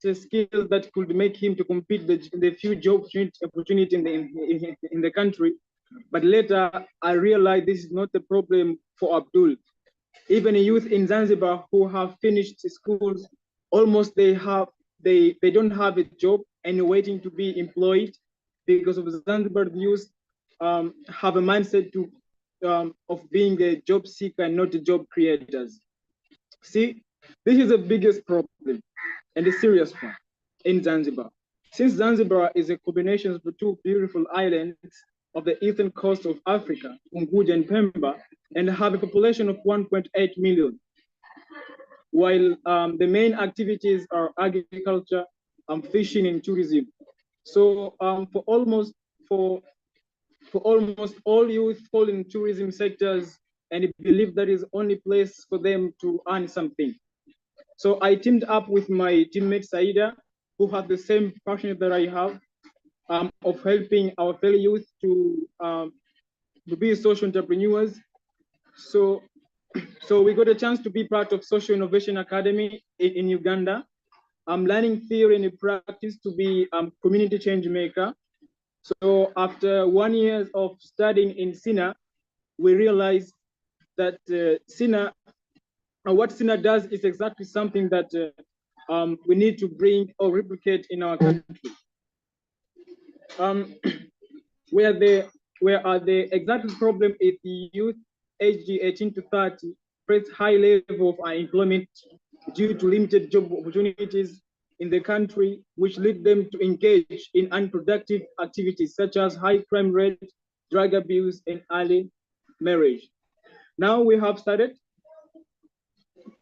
the skills that could make him to compete the few job opportunity in the country, but later I realized this is not the problem for Abdul. Even youth in Zanzibar who have finished schools, almost they don't have a job and waiting to be employed because of Zanzibar youth have a mindset of being a job seeker and not a job creators. See, this is the biggest problem and a serious one in Zanzibar. Since Zanzibar is a combination of the two beautiful islands of the eastern coast of Africa, Unguja and Pemba, and have a population of 1.8 million. While the main activities are agriculture, fishing and tourism. So for almost all youth fall in tourism sectors and believe that is the only place for them to earn something. So I teamed up with my teammate Saida, who has the same passion that I have of helping our fellow youth to be social entrepreneurs. So we got a chance to be part of Social Innovation Academy in Uganda. I'm learning theory and practice to be community change maker. So after 1 year of studying in SINA, we realized that what SINA does is exactly something that we need to bring or replicate in our country. Where the exact problem is the youth aged 18 to 30 face high level of unemployment due to limited job opportunities in the country, which lead them to engage in unproductive activities such as high crime rate, drug abuse, and early marriage. Now we have started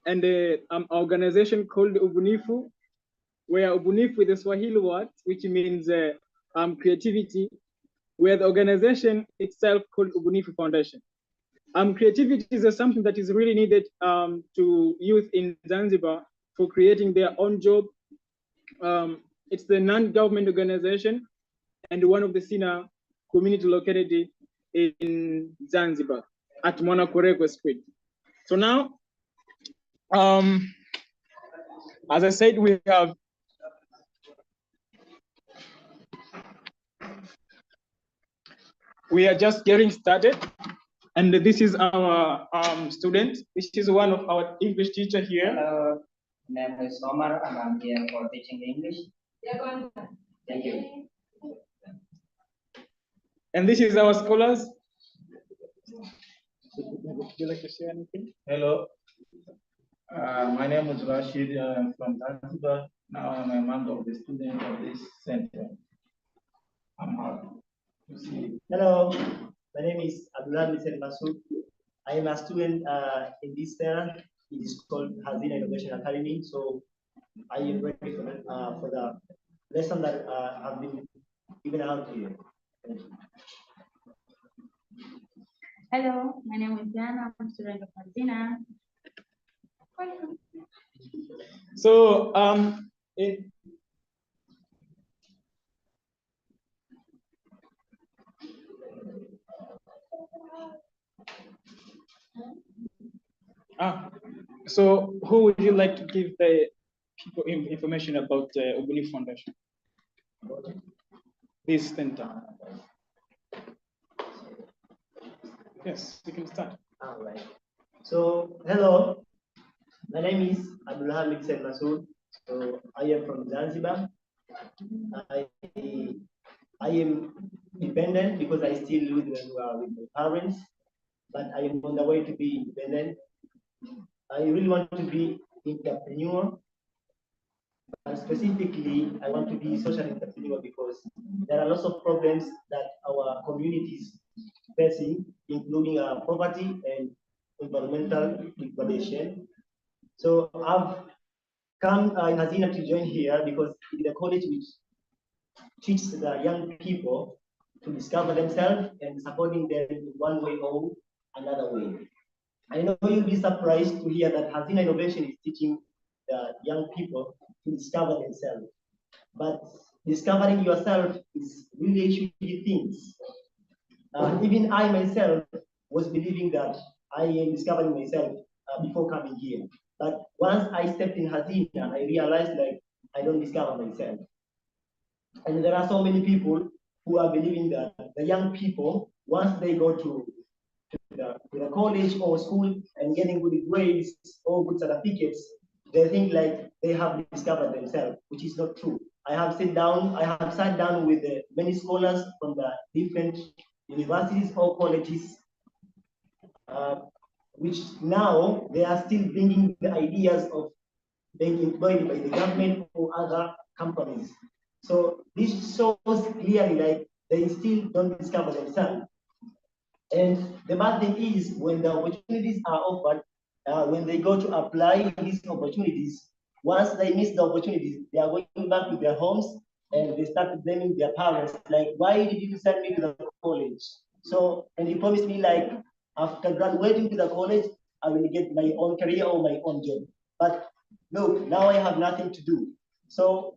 an organization called Ubunifu, where Ubunifu is a Swahili word, which means creativity, where the organization itself called Ubunifu Foundation. Creativity is something that is really needed to youth in Zanzibar for creating their own job. It's the non-government organization and one of the SINA community located in Zanzibar at Mwanakorekwe Street. So now, as I said, we are just getting started. And this is our student. This is one of our English teacher here. My name is Omar, and I'm here for teaching English. Thank you. And this is our scholars. Would you like to say anything? Hello. My name is Rashid. I'm from Zanzibar. Now I'm a member of the student of this center. I'm happy to see you. Hello. My name is Abdullah Masoud. I am a student in this center. It is called SINA Innovation Academy. So I am ready for the lesson that have been given out here. Thank you. Hello, my name is Diana. I'm a student of SINA. So so who would you like to give the people information about the Ubunifu Foundation? This center. Yes, you can start. All right. So hello, my name is Abdullah Masoud. So I am from Zanzibar. I am dependent because I still live with my parents, but I am on the way to be independent. I really want to be entrepreneur, but specifically I want to be social entrepreneur because there are lots of problems that our communities facing, including poverty and environmental degradation. So I've come in SINA to join here because it is a college which teaches the young people to discover themselves and supporting them in one way or another way. I know you'll be surprised to hear that SINA Innovation is teaching the young people to discover themselves. But discovering yourself is really huge things. Even I myself was believing that I am discovering myself before coming here. But once I stepped in SINA, I realized like I don't discover myself. And there are so many people who are believing that the young people, once they go to the college or school and getting good grades or good certificates, they think like they have discovered themselves, which is not true. I have sat down with many scholars from the different universities or colleges, which now they are still bringing the ideas of being employed by the government or other companies. So this shows clearly like they still don't discover themselves. And the bad thing is when the opportunities are offered, when they go to apply these opportunities, once they miss the opportunities, they are going back to their homes and they start blaming their parents, like, why did you send me to the college? So, and he promised me like, after graduating to the college, I will get my own career or my own job. But look, now I have nothing to do. So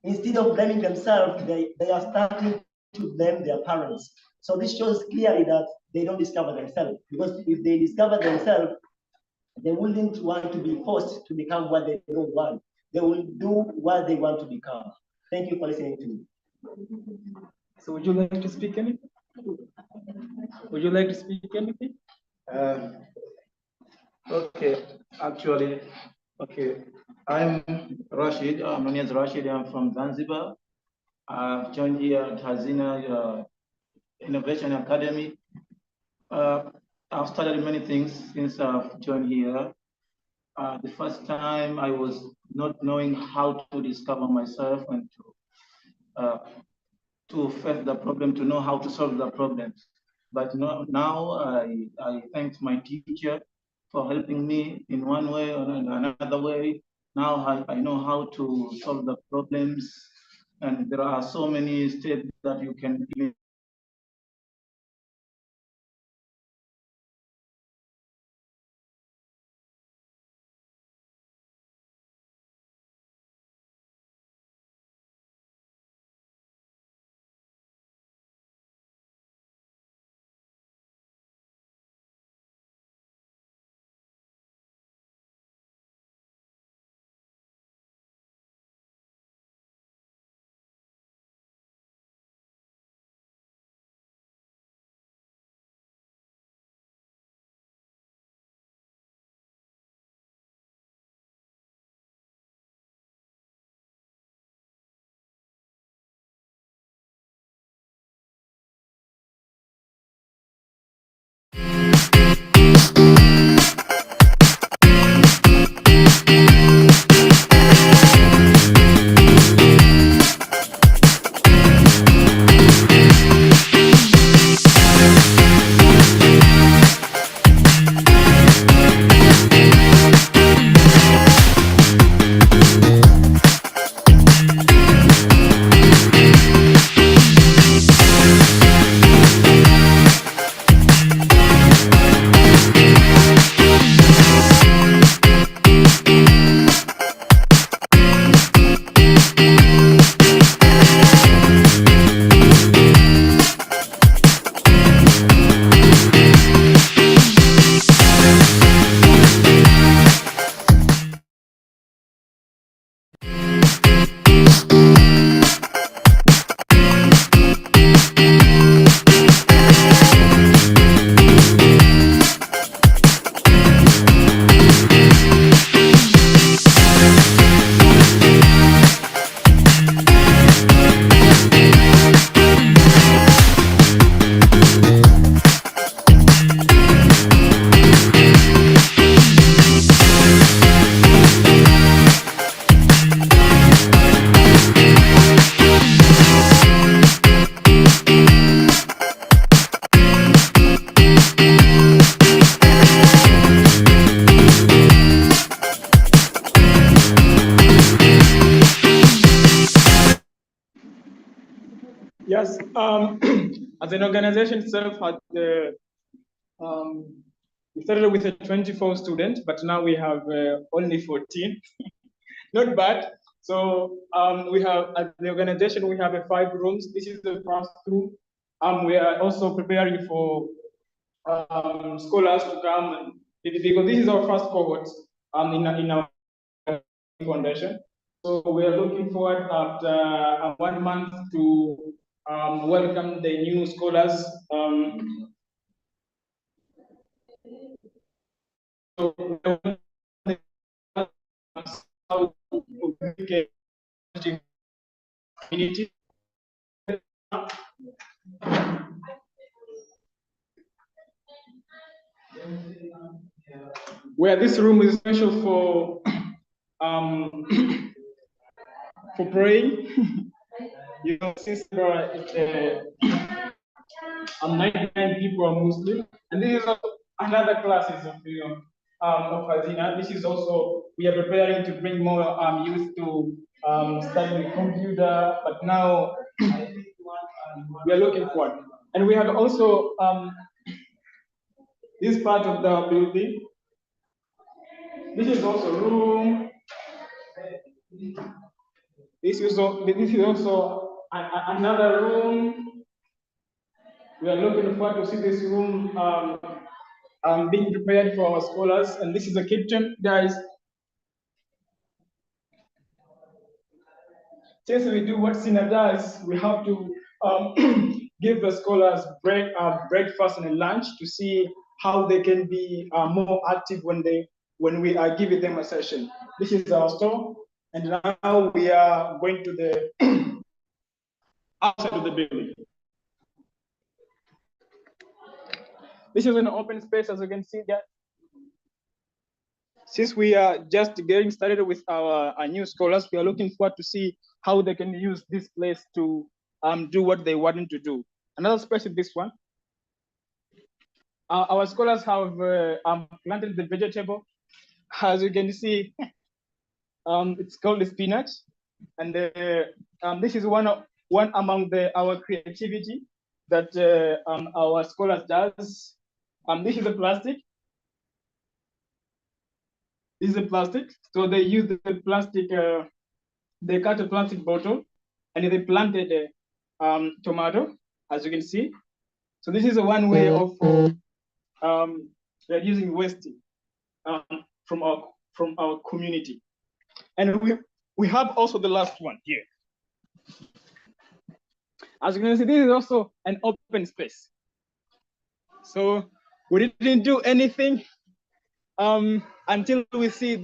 instead of blaming themselves, they are starting to blame their parents. So this shows clearly that they don't discover themselves, because if they discover themselves, they wouldn't want to be forced to become what they don't want. They will do what they want to become. Thank you for listening to me. So would you like to speak anything? Would you like to speak anything? Okay, actually, okay. I'm Rashid. My name is Rashid. I'm from Zanzibar. I've joined here at SINA Innovation Academy. I've studied many things since I've joined here. The first time I was not knowing how to discover myself and to face the problem, to know how to solve the problems. But now I thank my teacher for helping me in one way or another way. Now I know how to solve the problems, and there are so many steps that you can as an organization itself, we started with 24 students, but now we have only 14. Not bad. So we have, at the organization, we have 5 rooms. This is the first room. We are also preparing for scholars to come, because this is our first cohort in our foundation. So we are looking forward after 1 month to welcome the new scholars. Community. Where this room is special for for praying. You know, since 99 people are Muslim, and this is also another classes of SINA. This is also, we are preparing to bring more youth to study the computer, but now we are looking forward. And we have also this part of the building. This is also room. This is also another room. We are looking forward to see this room being prepared for our scholars. And this is the kitchen, guys. Since we do what SINA does, we have to give the scholars breakfast and lunch to see how they can be more active when we are giving them a session. This is our store, and now we are going to the outside of the building. This is an open space, as you can see there. Since we are just getting started with our new scholars, we are looking forward to see how they can use this place to do what they wanted to do. Another space is this one. Our scholars have planted the vegetable. As you can see, it's called spinach, and this is one among our creativity that our scholars does. This is a plastic. This is a plastic. So they use the plastic. They cut a plastic bottle, and they planted tomato, as you can see. So this is one way of reducing waste from our community. And we have also the last one here. As you can see, this is also an open space. So we didn't do anything until we see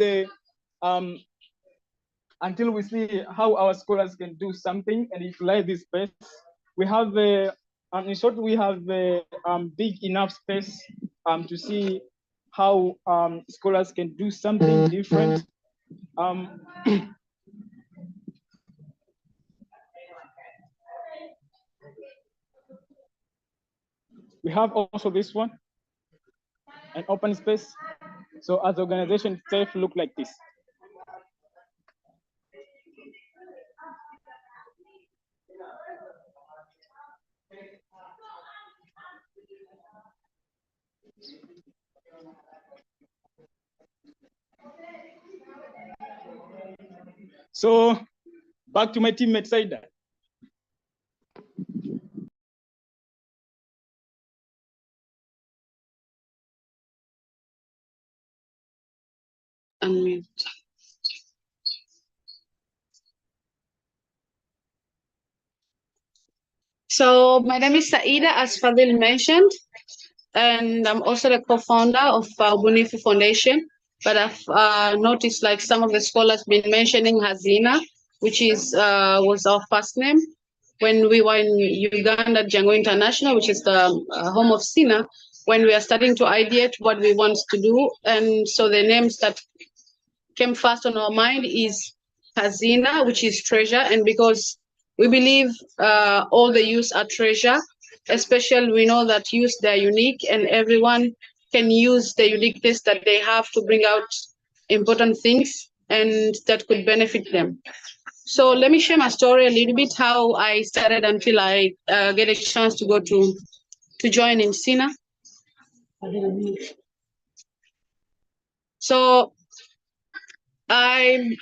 how our scholars can do something and utilize this space. We have in short, we have big enough space to see how scholars can do something different. We have also this one, an open space. So as the organization itself look like this. So back to my teammate Saida. Unmute. So my name is Saida, as Fadil mentioned, and I'm also the co-founder of Ubunifu Foundation. But I've noticed like some of the scholars been mentioning SINA, which is was our first name when we were in Uganda, Jangu International, which is the home of SINA, when we are starting to ideate what we want to do. And so the names that came first on our mind is SINA, which is treasure. And because we believe all the youths are treasure, especially we know that youths, they're unique and everyone can use the uniqueness that they have to bring out important things and that could benefit them. So let me share my story a little bit, how I started until I get a chance to go to join in SINA. So I'm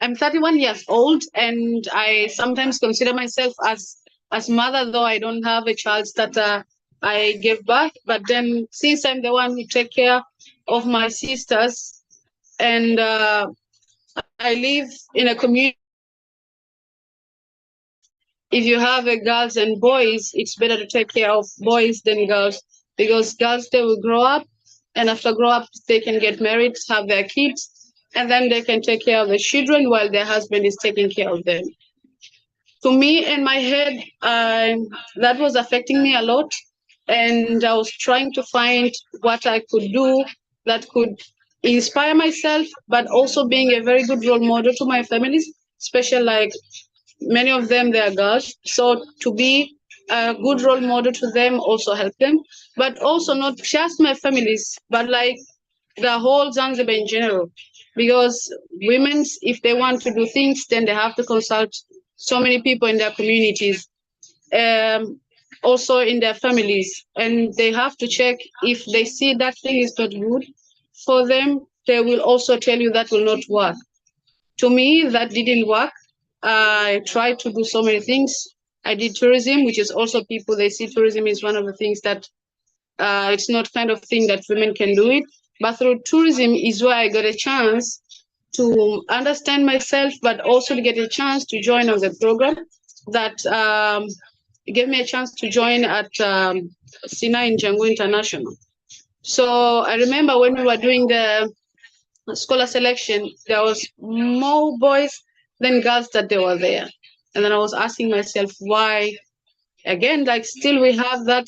31 years old, and I sometimes consider myself as mother, though I don't have a child that I gave birth. But then, since I'm the one who take care of my sisters, and I live in a community. If you have a girls and boys, it's better to take care of boys than girls, because girls, they will grow up, and after grow up, they can get married, have their kids, and then they can take care of the children while their husband is taking care of them. To me, in my head, that was affecting me a lot, and I was trying to find what I could do that could inspire myself, but also being a very good role model to my families, especially like many of them, they are girls. So to be a good role model to them, also help them, but also not just my families, but like the whole Zanzibar in general. Because women, if they want to do things, then they have to consult so many people in their communities, also in their families, and they have to check if they see that thing is not good for them. They will also tell you that will not work. To me, that didn't work. I tried to do so many things. I did tourism, which is also people, they see tourism is one of the things that it's not kind of thing that women can do it. But through tourism is where I got a chance to understand myself, but also to get a chance to join on the program that gave me a chance to join at SINA in Jangu International. So I remember when we were doing the scholar selection, there was more boys than girls that they were there. And then I was asking myself why, again, like still we have that,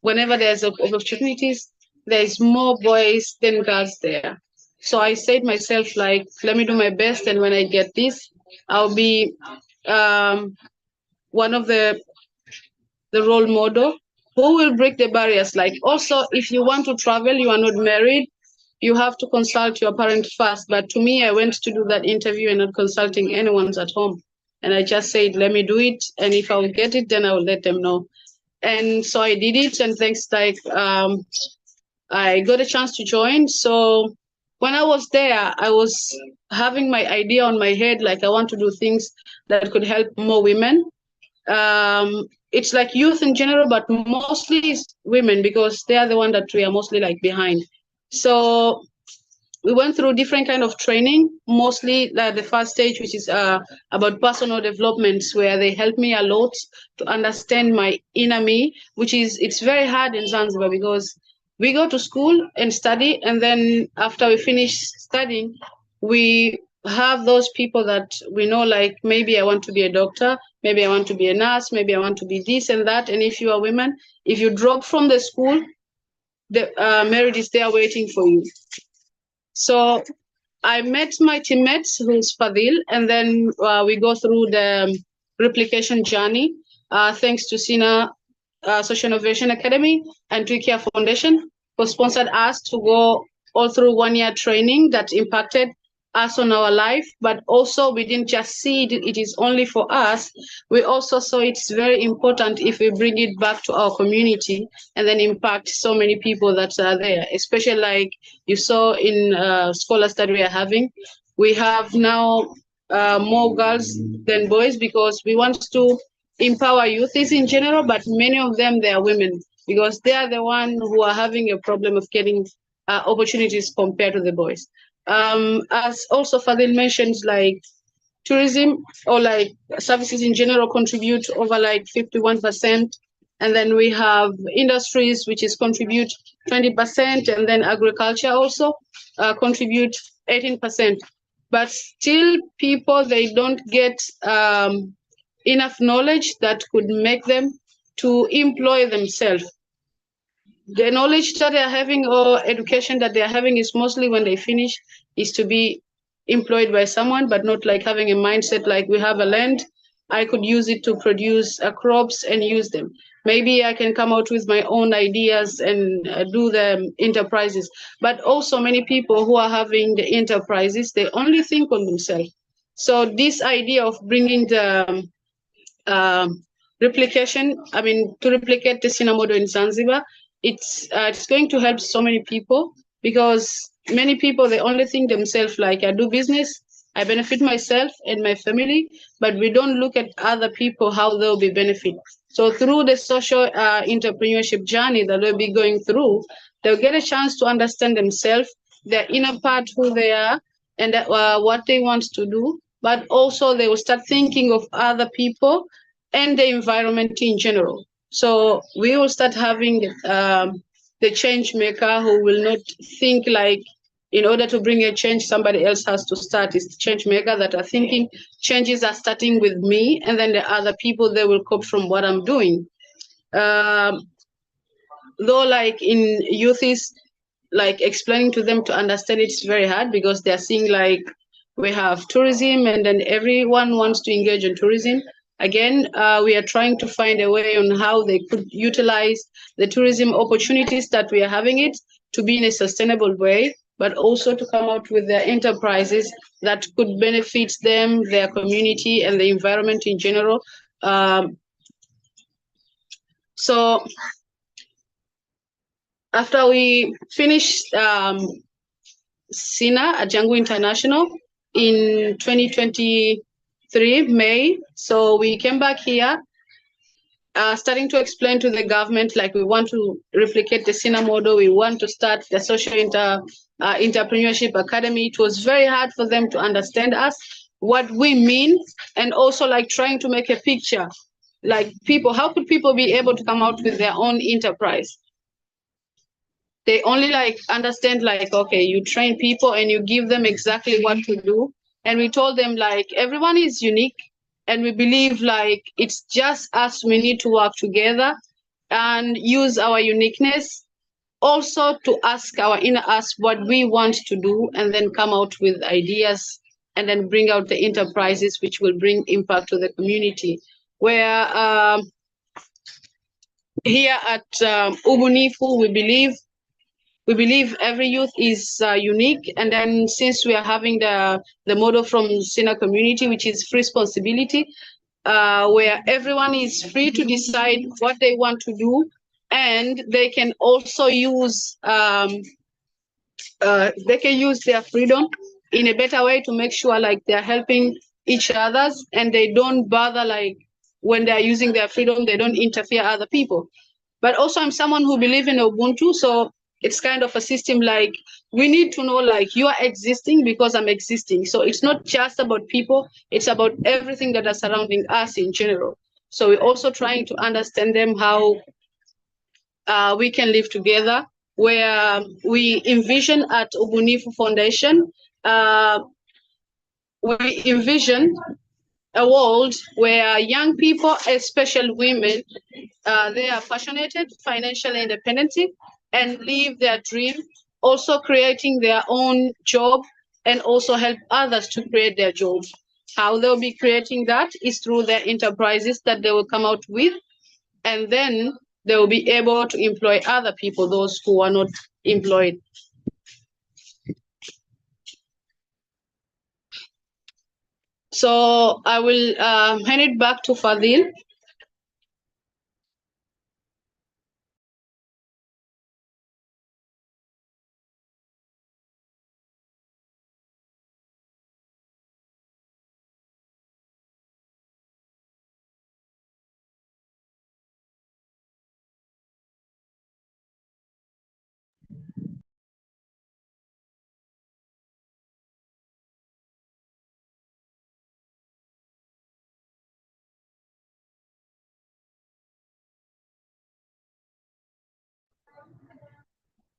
whenever there's opportunities, there's more boys than girls there. So I said myself, like, let me do my best, and when I get this, I'll be one of the role model who will break the barriers. Like, also, if you want to travel, you are not married, you have to consult your parent first. But to me, I went to do that interview and not consulting anyone's at home. And I just said, let me do it. And if I will get it, then I will let them know. And so I did it. And thanks, like, I got a chance to join. So when I was there, I was having my idea on my head, like I want to do things that could help more women. It's like youth in general, but mostly it's women, because they are the one that we are mostly like behind. So we went through different kind of training, mostly the first stage, which is about personal development, where they helped me a lot to understand my inner me, which is, it's very hard in Zanzibar, because we go to school and study, and then after we finish studying, we have those people that we know, like, maybe I want to be a doctor, maybe I want to be a nurse, maybe I want to be this and that. And if you are women, if you drop from the school, the merit is there waiting for you. So I met my teammate, who's Fadil, and then we go through the replication journey, thanks to SINA Social Innovation Academy and Twikia Foundation, who sponsored us to go all through 1 year training that impacted us on our life. But also, we didn't just see it, it is only for us. We also saw it's very important if we bring it back to our community and then impact so many people that are there, especially like you saw in scholars that we are having. We have now more girls than boys, because we want to empower youth in general, but many of them, they are women, because they are the ones who are having a problem of getting opportunities compared to the boys. As also Fadil mentioned, like tourism or like services in general contribute over like 51%. And then we have industries, which is contribute 20%, and then agriculture also contribute 18%. But still people, they don't get enough knowledge that could make them to employ themselves. The knowledge that they are having or education that they are having is mostly when they finish is to be employed by someone, but not like having a mindset like we have a land, I could use it to produce crops and use them. maybe I can come out with my own ideas and do the enterprises. But also many people who are having the enterprises, they only think on themselves. So this idea of bringing the replication, I mean, to replicate the SINA model in Zanzibar, it's going to help so many people, because many people, they only think themselves like, I do business, I benefit myself and my family, but we don't look at other people, how they'll be benefit. So through the social entrepreneurship journey that they'll be going through, they'll get a chance to understand themselves, their inner part, who they are, and what they want to do. But also they will start thinking of other people and the environment in general. So we will start having the change maker who will not think like, in order to bring a change, somebody else has to start. It's the change maker that are thinking changes are starting with me, and then the other people, they will copy from what I'm doing. Though like in youth is like explaining to them to understand, it's very hard, because they're seeing like we have tourism and then everyone wants to engage in tourism. Again, we are trying to find a way on how they could utilize the tourism opportunities that we are having it to be in a sustainable way, but also to come out with their enterprises that could benefit them, their community, and the environment in general. So after we finished SINA at Jangu International in 2023, May. So we came back here, starting to explain to the government, like we want to replicate the SINA model. We want to start the social entrepreneurship academy. It was very hard for them to understand us, what we mean, and also like trying to make a picture, like people, how could people be able to come out with their own enterprise? They only like understand like, okay, you train people and you give them exactly what to do. And we told them like, everyone is unique. And we believe like, it's just us, we need to work together and use our uniqueness also to ask our inner us what we want to do, and then come out with ideas and then bring out the enterprises which will bring impact to the community. Where here at Ubunifu, we believe every youth is unique. And then since we are having the model from SINA community, which is free responsibility, where everyone is free to decide what they want to do, and they can also use their freedom in a better way to make sure like they're helping each others, and they don't bother like when they're using their freedom, they don't interfere other people. But also I'm someone who believes in Ubuntu, so it's kind of a system like we need to know like you are existing because I'm existing. So it's not just about people, it's about everything that are surrounding us in general. So we're also trying to understand them how we can live together, where we envision at Ubunifu Foundation, we envision a world where young people, especially women, they are passionate, financially independent, and live their dream, also creating their own job, and also help others to create their jobs. How they'll be creating that is through their enterprises that they will come out with, and then they will be able to employ other people, those who are not employed. So I will hand it back to Fadil.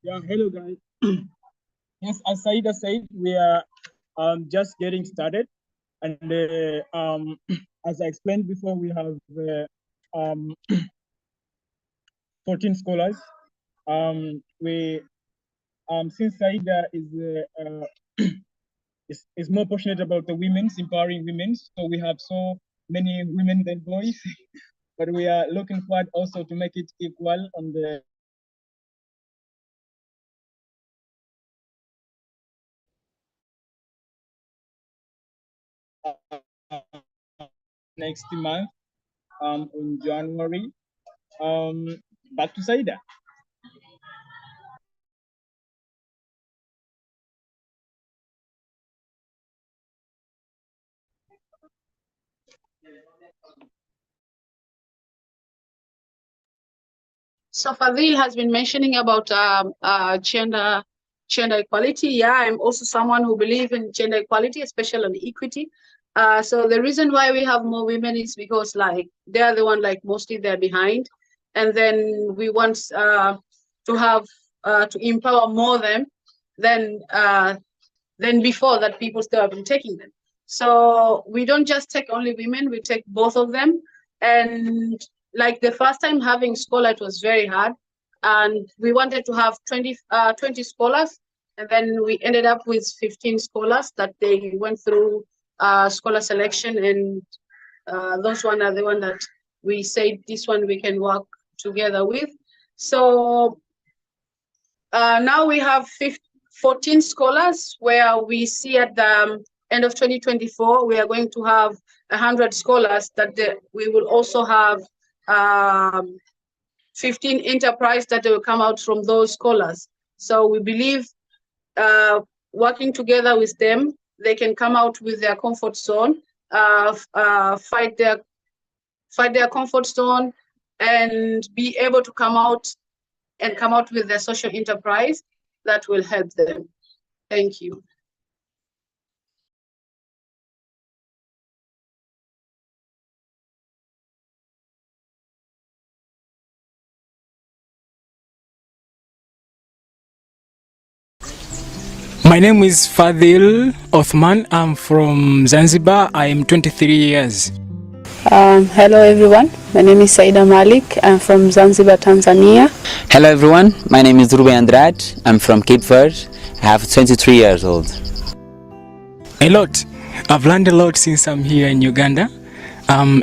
Yeah, hello guys. Yes, as Saida said, we are just getting started, and as I explained before, we have 14 scholars. Since Saida is more passionate about the women's, empowering women, so we have so many women than boys. but we are looking forward also to make it equal on the next month in January. Back to Saida. So Fadil has been mentioning about gender equality. Yeah, I'm also someone who believes in gender equality, especially on equity. So the reason why we have more women is because like they are the one like mostly they're behind, and then we want to have to empower more them than before that people still have been taking them. So we don't just take only women, we take both of them. And like the first time having scholar, it was very hard. And we wanted to have 20 scholars. And then we ended up with 15 scholars that they went through scholar selection. And those one are the one that we said this one we can work together with. So now we have 14 scholars, where we see at the end of 2024, we are going to have 100 scholars that we will also have 15 enterprise that will come out from those scholars. So we believe working together with them, they can come out with their comfort zone, fight their comfort zone, and be able to come out with their social enterprise that will help them. Thank you. My name is Fadil Othman. I'm from Zanzibar. I am 23 years. Hello everyone, my name is Saida Malik. I'm from Zanzibar, Tanzania. Hello everyone, my name is Ruben Andrade. I'm from Cape Verde. I have 23 years old. A lot. I've learned a lot since I'm here in Uganda,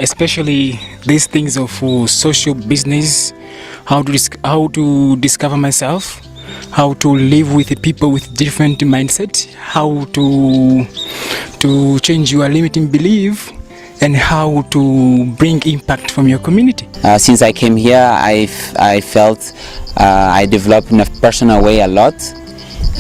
especially these things of social business, how to discover myself, how to live with people with different mindset, how to change your limiting belief, and how to bring impact from your community. Since I came here, I felt I developed in a personal way a lot,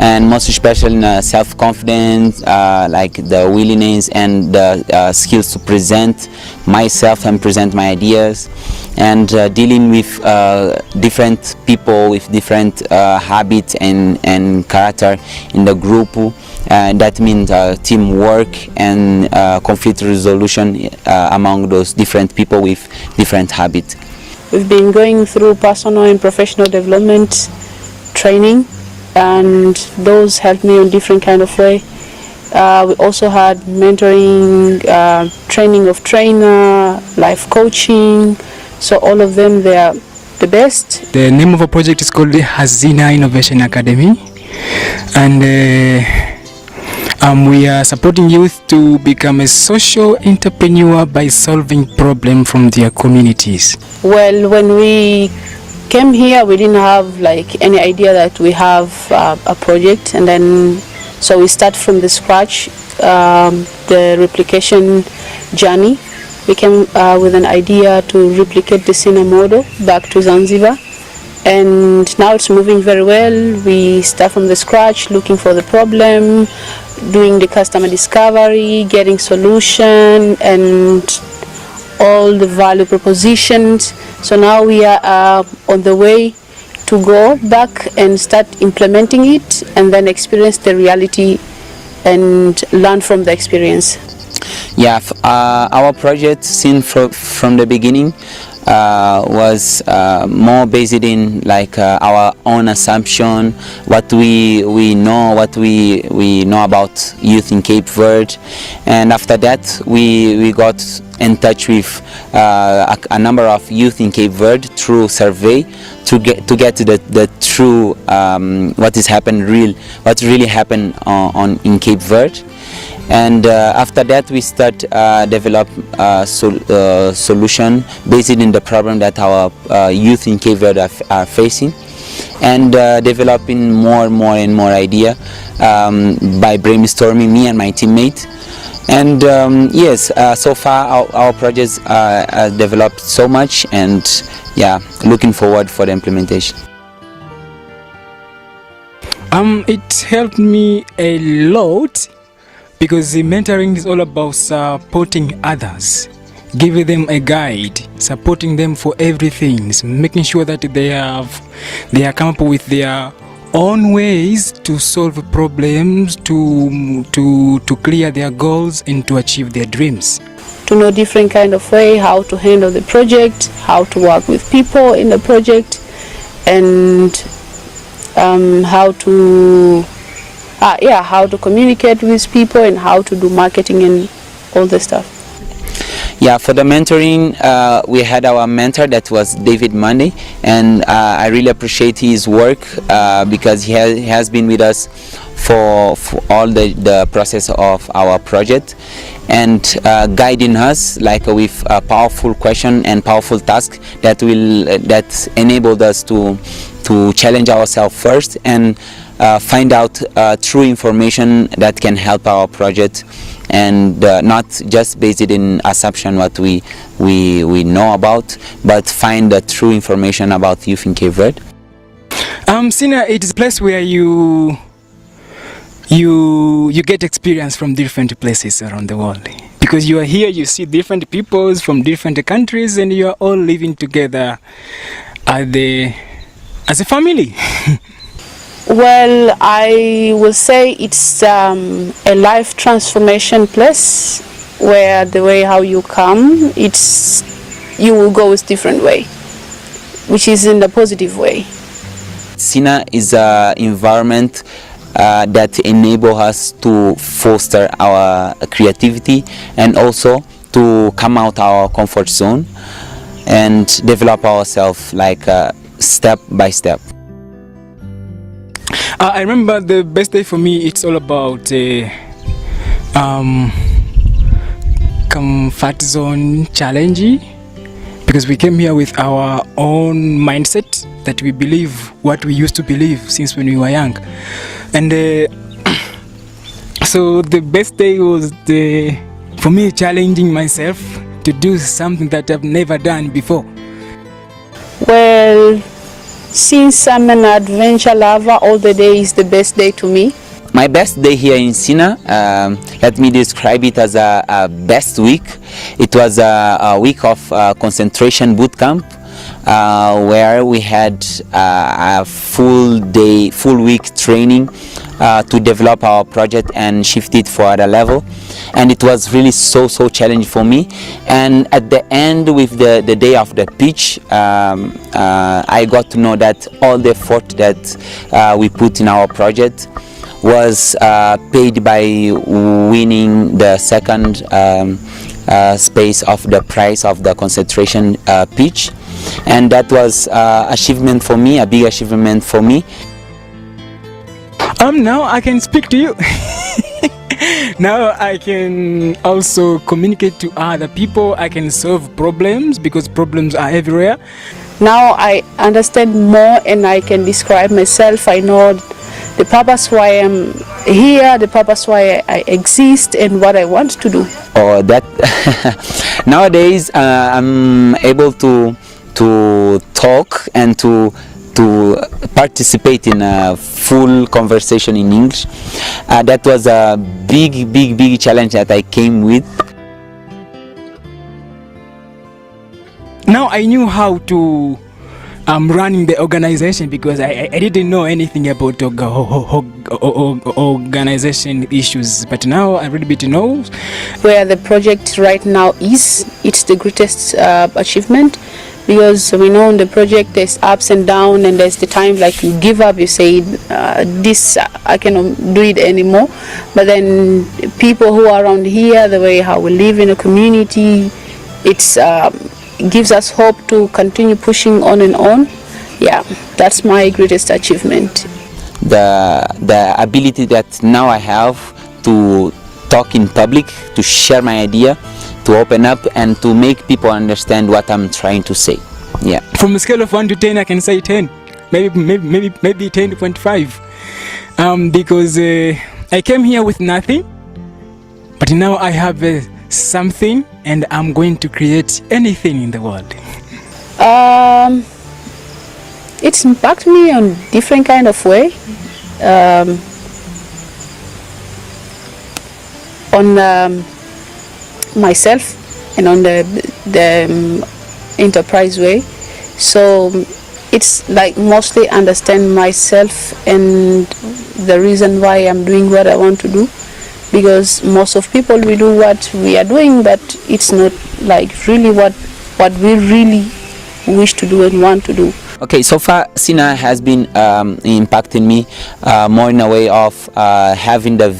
and most especially in self-confidence, like the willingness and the skills to present myself and present my ideas, and dealing with different people with different habits and character in the group. That means teamwork and conflict resolution among those different people with different habits. We've been going through personal and professional development training, and those helped me in different kind of way. We also had mentoring, training of trainer, life coaching. So all of them, they are the best. The name of a project is called the SINA Innovation Academy, and we are supporting youth to become a social entrepreneur by solving problems from their communities. Well, when we came here, we didn't have like any idea that we have a project, and then so we start from the scratch, the replication journey. We came with an idea to replicate the SINA model back to Zanzibar, and now it's moving very well. We start from the scratch, looking for the problem, doing the customer discovery, getting solution, and all the value propositions. So now we are on the way to go back and start implementing it, and then experience the reality and learn from the experience. Yeah, our project since from the beginning was more based in like our own assumption, what we know about youth in Cape Verde, and after that we got in touch with a number of youth in Cape Verde through survey to get to the true what really happened in Cape Verde. And after that, we start develop solution based in the problem that our youth in Cape Verde are facing, and developing more and more idea by brainstorming, me and my teammate. And yes, so far our projects developed so much, and yeah, looking forward for the implementation. It helped me a lot, because the mentoring is all about supporting others, giving them a guide, supporting them for everything, making sure that they are come up with their own ways to solve problems, to clear their goals and to achieve their dreams. To know different kind of way how to handle the project, how to work with people in the project, and how to communicate with people and how to do marketing and all the stuff. Yeah, for the mentoring, we had our mentor that was David Monday, and I really appreciate his work because he has been with us for all the process of our project, and guiding us like with a powerful question and powerful task that enabled us to challenge ourselves first and find out true information that can help our project, and not just based in assumption what we know about, but find the true information about youth in Cape Verde. SINA, it is a place where you get experience from different places around the world, because you are here, you see different peoples from different countries, and you are all living together as a family. Well, I will say it's a life transformation place where the way how you come, you will go with different way, which is in the positive way. SINA is an environment that enables us to foster our creativity and also to come out our comfort zone and develop ourselves like step by step. I remember the best day for me, it's all about comfort zone challenge, because we came here with our own mindset that we believe what we used to believe since when we were young. And so the best day was for me challenging myself to do something that I've never done before. Well, since I'm an adventure lover, all the day is the best day to me. My best day here in SINA, let me describe it as a best week. It was a week of concentration boot camp where we had a full week training to develop our project and shift it for other level. And it was really so challenging for me. And at the end, with the day of the pitch, I got to know that all the effort that we put in our project was paid by winning the second space of the prize of the concentration pitch. And that was achievement for me, a big achievement for me. Now I can speak to you. Now I can also communicate to other people. I can solve problems because problems are everywhere. Now I understand more and I can describe myself. I know the purpose why I'm here, the purpose why I exist, and what I want to do. Or that nowadays I'm able to talk and to participate in a full conversation in English. That was a big challenge that I came with. Now I knew how to running the organization, because I didn't know anything about organization issues, but now I really bit know where the project right now is. It's the greatest achievement, because we know in the project there's ups and downs, and there's the time like you give up, you say this I cannot do it anymore. But then people who are around here, the way how we live in a community, it gives us hope to continue pushing on and on. Yeah, that's my greatest achievement. The ability that now I have to talk in public, to share my idea, to open up and to make people understand what I'm trying to say. Yeah. From a scale of 1 to 10, I can say 10, maybe 10.5, because I came here with nothing, but now I have something, and I'm going to create anything in the world. It's impacted me on different kind of way. On myself and on the enterprise way. So it's like mostly understand myself and the reason why I'm doing what I want to do, because most of people we do what we are doing, but it's not like really what we really wish to do and want to do. Okay, so far SINA has been impacting me more in a way of having the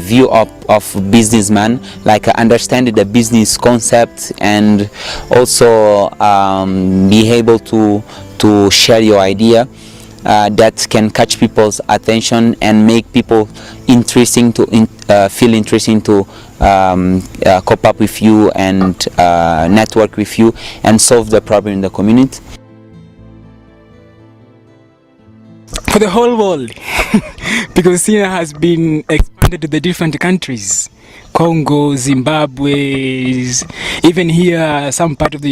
view of businessman, like understanding the business concept, and also be able to share your idea that can catch people's attention and make people interesting to feel interesting to cope up with you and network with you and solve the problem in the community. For the whole world, because SINA has been expanded to the different countries, Congo, Zimbabwe, even here some part of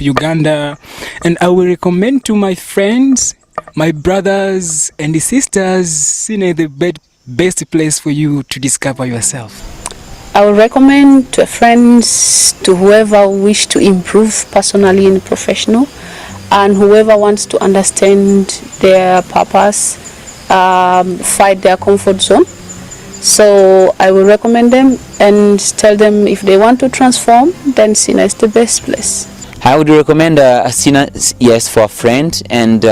Uganda, and I will recommend to my friends, my brothers and sisters, SINA is the best place for you to discover yourself. I would recommend to friends, to whoever wish to improve personally and professional, and whoever wants to understand their purpose, fight their comfort zone. So I will recommend them and tell them if they want to transform, then SINA is the best place. I would recommend SINA, yes, for a friend, and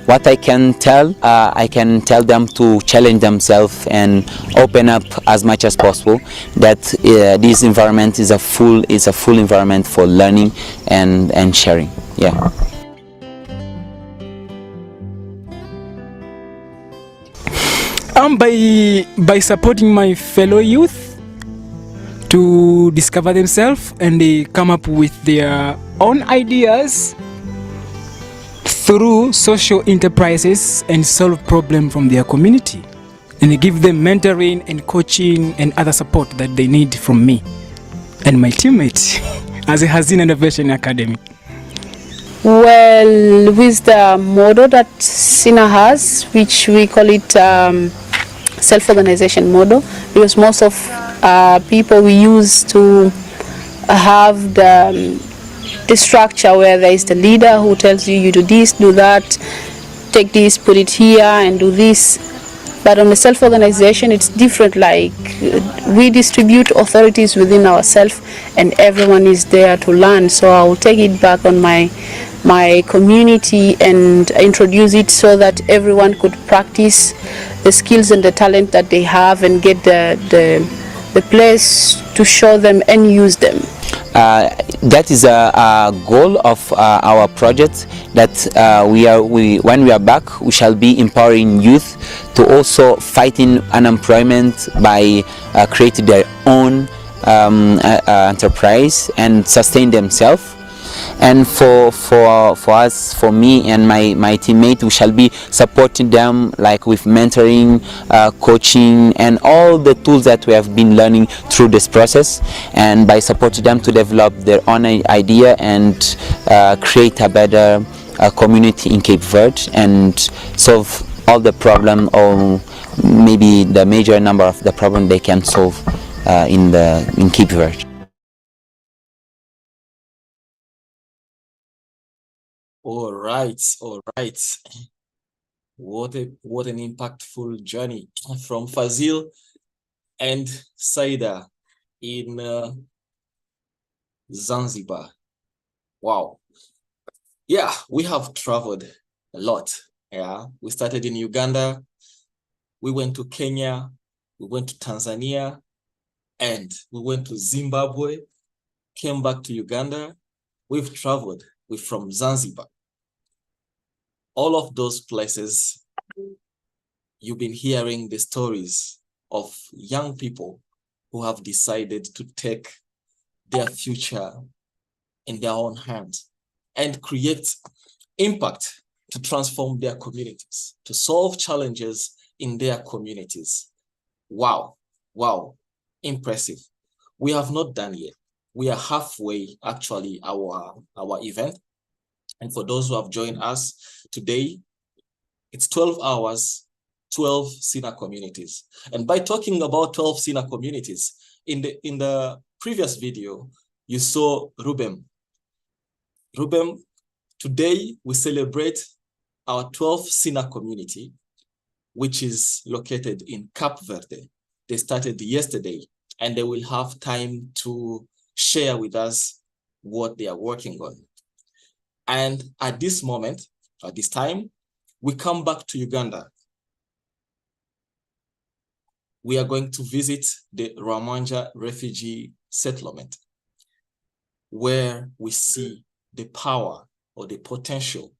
what I can tell them to challenge themselves and open up as much as possible. That this environment is a full environment for learning and sharing. Yeah. By supporting my fellow youth to discover themselves and they come up with their own ideas through social enterprises and solve problems from their community, and give them mentoring and coaching and other support that they need from me and my teammates as a SINA Innovation Academy. Well, with the model that SINA has, which we call it self-organization model, because most of people we use to have the structure where there is the leader who tells you, you do this, do that, take this, put it here and do this. But on the self-organization it's different, like we distribute authorities within ourselves and everyone is there to learn. So I will take it back on my community and introduce it so that everyone could practice the skills and the talent that they have and get the place to show them and use them. That is a goal of our project, that when we are back, we shall be empowering youth to also fighting unemployment by creating their own enterprise and sustain themselves. And for us, for me and my teammate, we shall be supporting them like with mentoring, coaching, and all the tools that we have been learning through this process, and by supporting them to develop their own idea and create a better community in Cape Verde and solve all the problem, or maybe the major number of the problem they can solve in Cape Verde. All right. What an impactful journey from Fazil and Saida in Zanzibar. Wow. Yeah, we have traveled a lot. Yeah, we started in Uganda, we went to Kenya, we went to Tanzania, and we went to Zimbabwe, came back to Uganda. We've traveled. We're from Zanzibar. All of those places, you've been hearing the stories of young people who have decided to take their future in their own hands and create impact to transform their communities, to solve challenges in their communities. Wow, wow, impressive. We have not done yet. We are halfway, actually, our event. And for those who have joined us today, it's 12 hours, 12 SINA communities. And by talking about 12 SINA communities, in the previous video, you saw Rubem. Rubem, today we celebrate our 12th SINA community, which is located in Cape Verde. They started yesterday, and they will have time to share with us what they are working on. And at this moment, at this time, we come back to Uganda. We are going to visit the Ramanja refugee settlement, where we see the power or the potential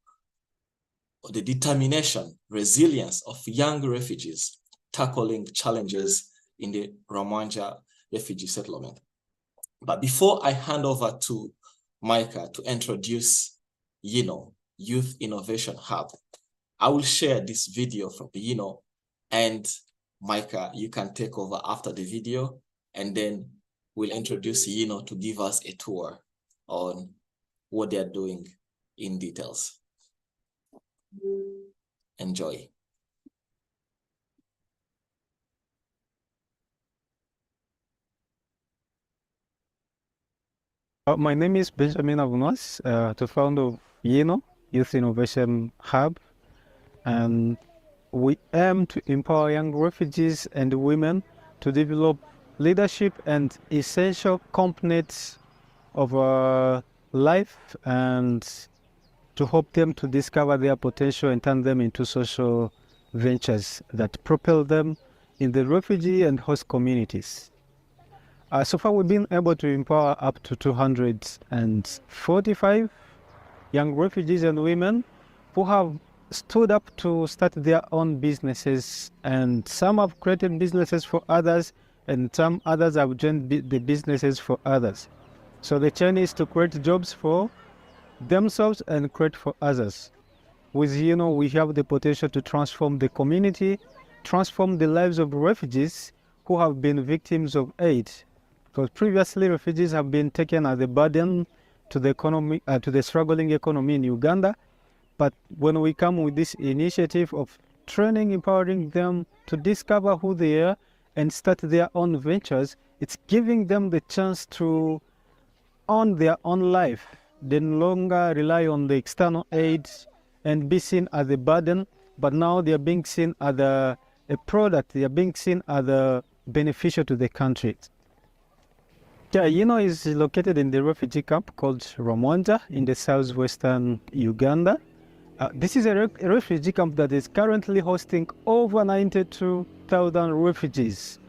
or the determination, resilience of young refugees tackling challenges in the Ramanja refugee settlement. But before I hand over to Micah to introduce YINNOH, Youth Innovation Hub, I will share this video from YINNOH, and Micah, you can take over after the video, and then we'll introduce YINNOH to give us a tour on what they're doing in details. Enjoy. My name is Benjamin Avunas, the founder of YINNOH, Youth Innovation Hub, and we aim to empower young refugees and women to develop leadership and essential components of life, and to help them to discover their potential and turn them into social ventures that propel them in the refugee and host communities. So far, we've been able to empower up to 245 young refugees and women who have stood up to start their own businesses, and some have created businesses for others, and some others have joined the businesses for others. So the challenge is to create jobs for themselves and create for others. With YINNOH, we have the potential to transform the community, transform the lives of refugees who have been victims of aid. Because previously, refugees have been taken as a burden to the economy, to the struggling economy in Uganda. But when we come with this initiative of training, empowering them to discover who they are and start their own ventures, it's giving them the chance to own their own life. They no longer rely on the external aid and be seen as a burden, but now they are being seen as a product. They are being seen as a beneficial to the country. Yeah, YINNOH is located in the refugee camp called Ramanja in the southwestern Uganda. This is a refugee camp that is currently hosting over 92,000 refugees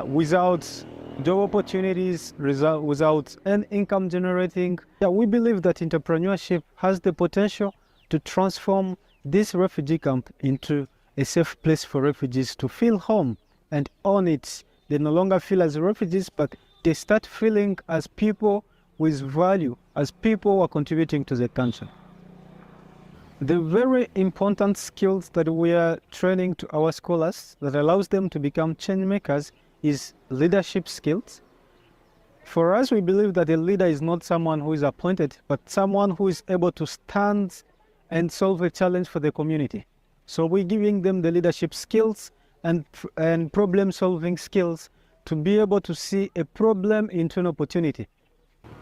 without job opportunities, without an income generating. Yeah, we believe that entrepreneurship has the potential to transform this refugee camp into a safe place for refugees to feel home and own it. They no longer feel as refugees, but they start feeling as people with value, as people who are contributing to the country. The very important skills that we are training to our scholars that allows them to become change makers is leadership skills. For us, we believe that a leader is not someone who is appointed, but someone who is able to stand and solve a challenge for the community. So we're giving them the leadership skills and problem-solving skills to be able to see a problem into an opportunity.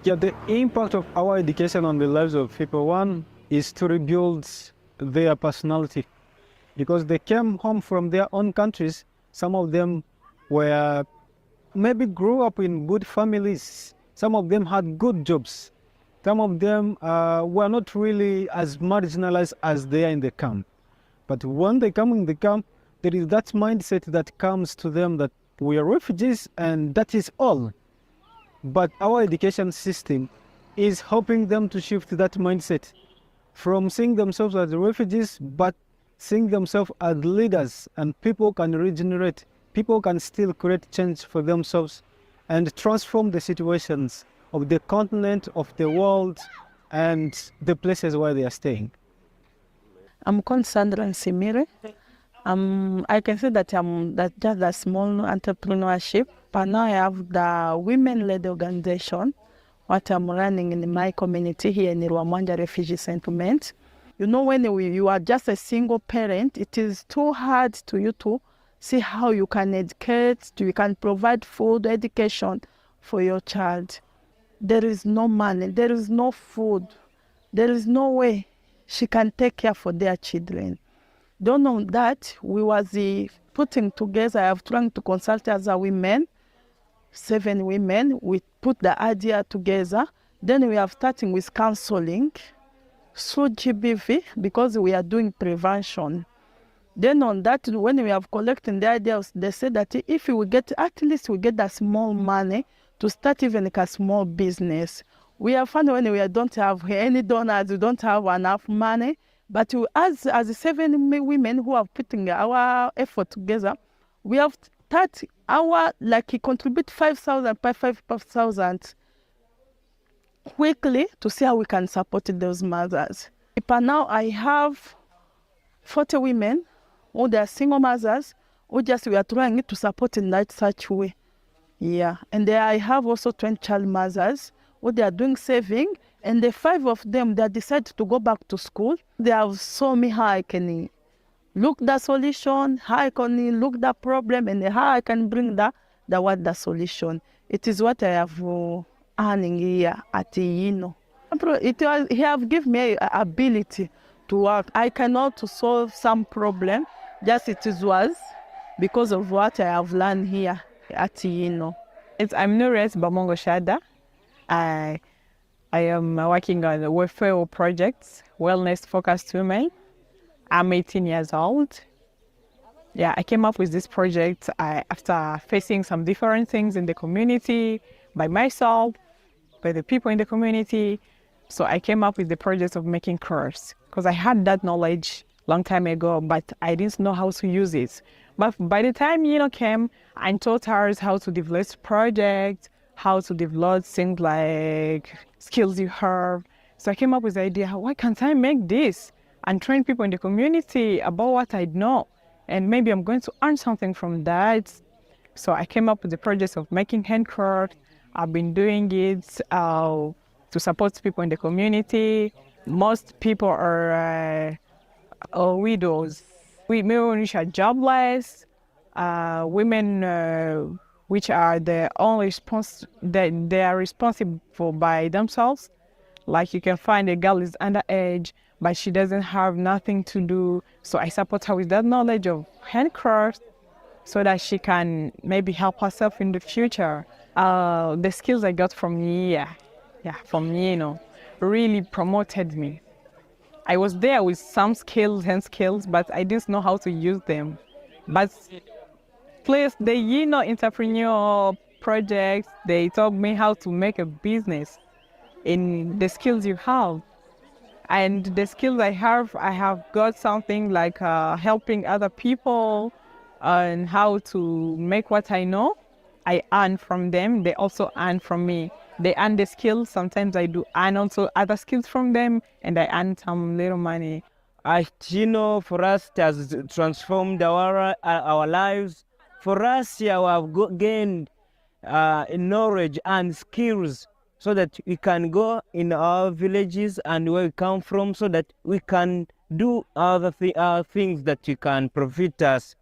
Yeah, the impact of our education on the lives of people, one, is to rebuild their personality, because they came home from their own countries. Some of them were maybe grew up in good families. Some of them had good jobs. Some of them were not really as marginalized as they are in the camp. But when they come in the camp, there is that mindset that comes to them that we are refugees and that is all. But our education system is helping them to shift that mindset from seeing themselves as refugees, but seeing themselves as leaders, and people can regenerate. People can still create change for themselves and transform the situations of the continent, of the world, and the places where they are staying. I'm called Sandra Simire. I can say that I'm just a small entrepreneurship, but now I have the women-led organization, what I'm running in my community here in Rwamanja Refugee Settlement. You know, when you are just a single parent, it is too hard to you to see how you can educate, you can provide food, education for your child. There is no money, there is no food, there is no way she can take care for their children. Don't know that we was putting together, I have trying to consult as a women, 7 women, we put the idea together. Then we are starting with counseling through GBV because we are doing prevention. Then on that, when we have collected the ideas, they said that if we get, at least we get that small money to start even like a small business. We have found when we don't have any donors, we don't have enough money, but as 7 women who are putting our effort together, we have started our, contribute 5,000 by 5,000 quickly to see how we can support those mothers. But now I have 40 women, who they are single mothers, who just we are trying to support in that such way. Yeah, and there I have also 20 child mothers, who they are doing saving, and the 5 of them, they decided to go back to school. They have shown me how I can look the solution, how I can look the problem, and how I can bring the solution. It is what I have earning here at YINNOH. He have given me ability to work. I cannot solve some problem, just it was because of what I have learned here at YINNOH. I'm Nores Bamongo Shada. I am working on the welfare projects, wellness-focused women. I'm 18 years old. Yeah, I came up with this project after facing some different things in the community, by myself, by the people in the community. So I came up with the project of making course because I had that knowledge long time ago, but I didn't know how to use it. But by the time YINNOH came and taught us how to develop projects, how to develop things like skills you have. So I came up with the idea, why can't I make this and train people in the community about what I know? And maybe I'm going to earn something from that. So I came up with the project of making handcraft. I've been doing it to support people in the community. Most people are widows. Women which are jobless, women which are their own they are responsible by themselves. Like you can find a girl is underage, but she doesn't have nothing to do. So I support her with that knowledge of handcraft so that she can maybe help herself in the future. The skills I got from from YINNOH, really promoted me. I was there with some hand skills, but I didn't know how to use them. But please, the YINNOH entrepreneur project, they taught me how to make a business in the skills you have. And the skills I have got something like helping other people and how to make what I know. I earn from them, they also earn from me. They earn the skills, sometimes I do earn also other skills from them, and I earn some little money. YINNOH for us it has transformed our lives. For us, we have gained knowledge and skills so that we can go in our villages and where we come from so that we can do other things that we can profit us.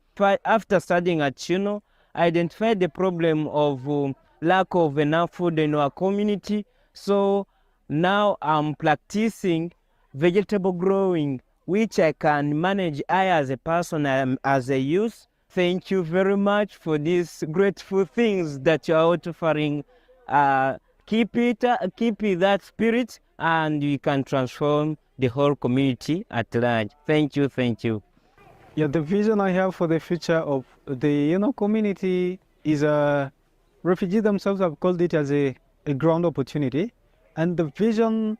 After studying at YINNOH, I identified the problem of lack of enough food in our community. So now I'm practicing vegetable growing, which I can manage as a person, as a youth. Thank you very much for these grateful things that you are offering. Keep that spirit, and you can transform the whole community at large. Thank you, thank you. Yeah, the vision I have for the future of the YINNOH community is refugees themselves have called it as a ground opportunity, and the vision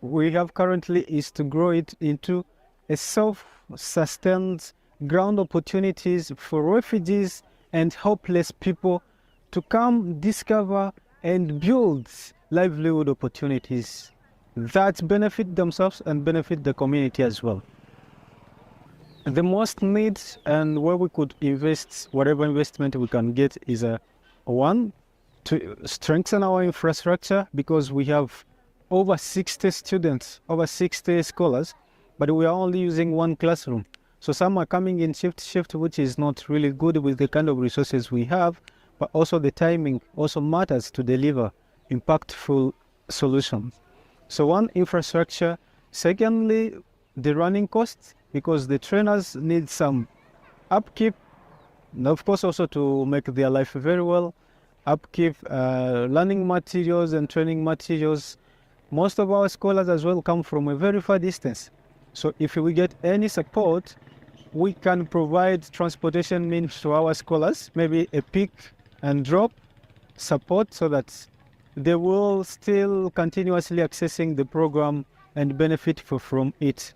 we have currently is to grow it into a self-sustained ground opportunities for refugees and hopeless people to come discover and build livelihood opportunities that benefit themselves and benefit the community as well. The most needs and where we could invest, whatever investment we can get, is one, to strengthen our infrastructure, because we have over 60 students, over 60 scholars, but we are only using one classroom. So some are coming in shift, which is not really good with the kind of resources we have, but also the timing also matters to deliver impactful solutions. So one, infrastructure. Secondly, the running costs, because the trainers need some upkeep, and of course also to make their life very well. Upkeep, learning materials and training materials. Most of our scholars as well come from a very far distance. So if we get any support, we can provide transportation means to our scholars, maybe a pick and drop support, so that they will still continuously accessing the program and benefit from it.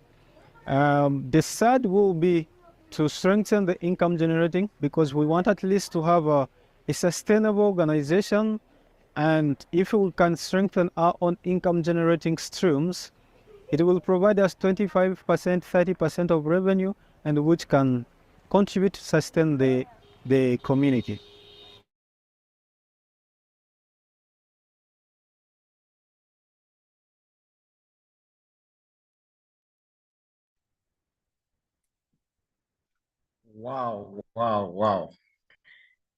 The third will be to strengthen the income generating, because we want at least to have a sustainable organization, and if we can strengthen our own income generating streams, it will provide us 25%, 30% of revenue, and which can contribute to sustain the community. Wow, wow, wow.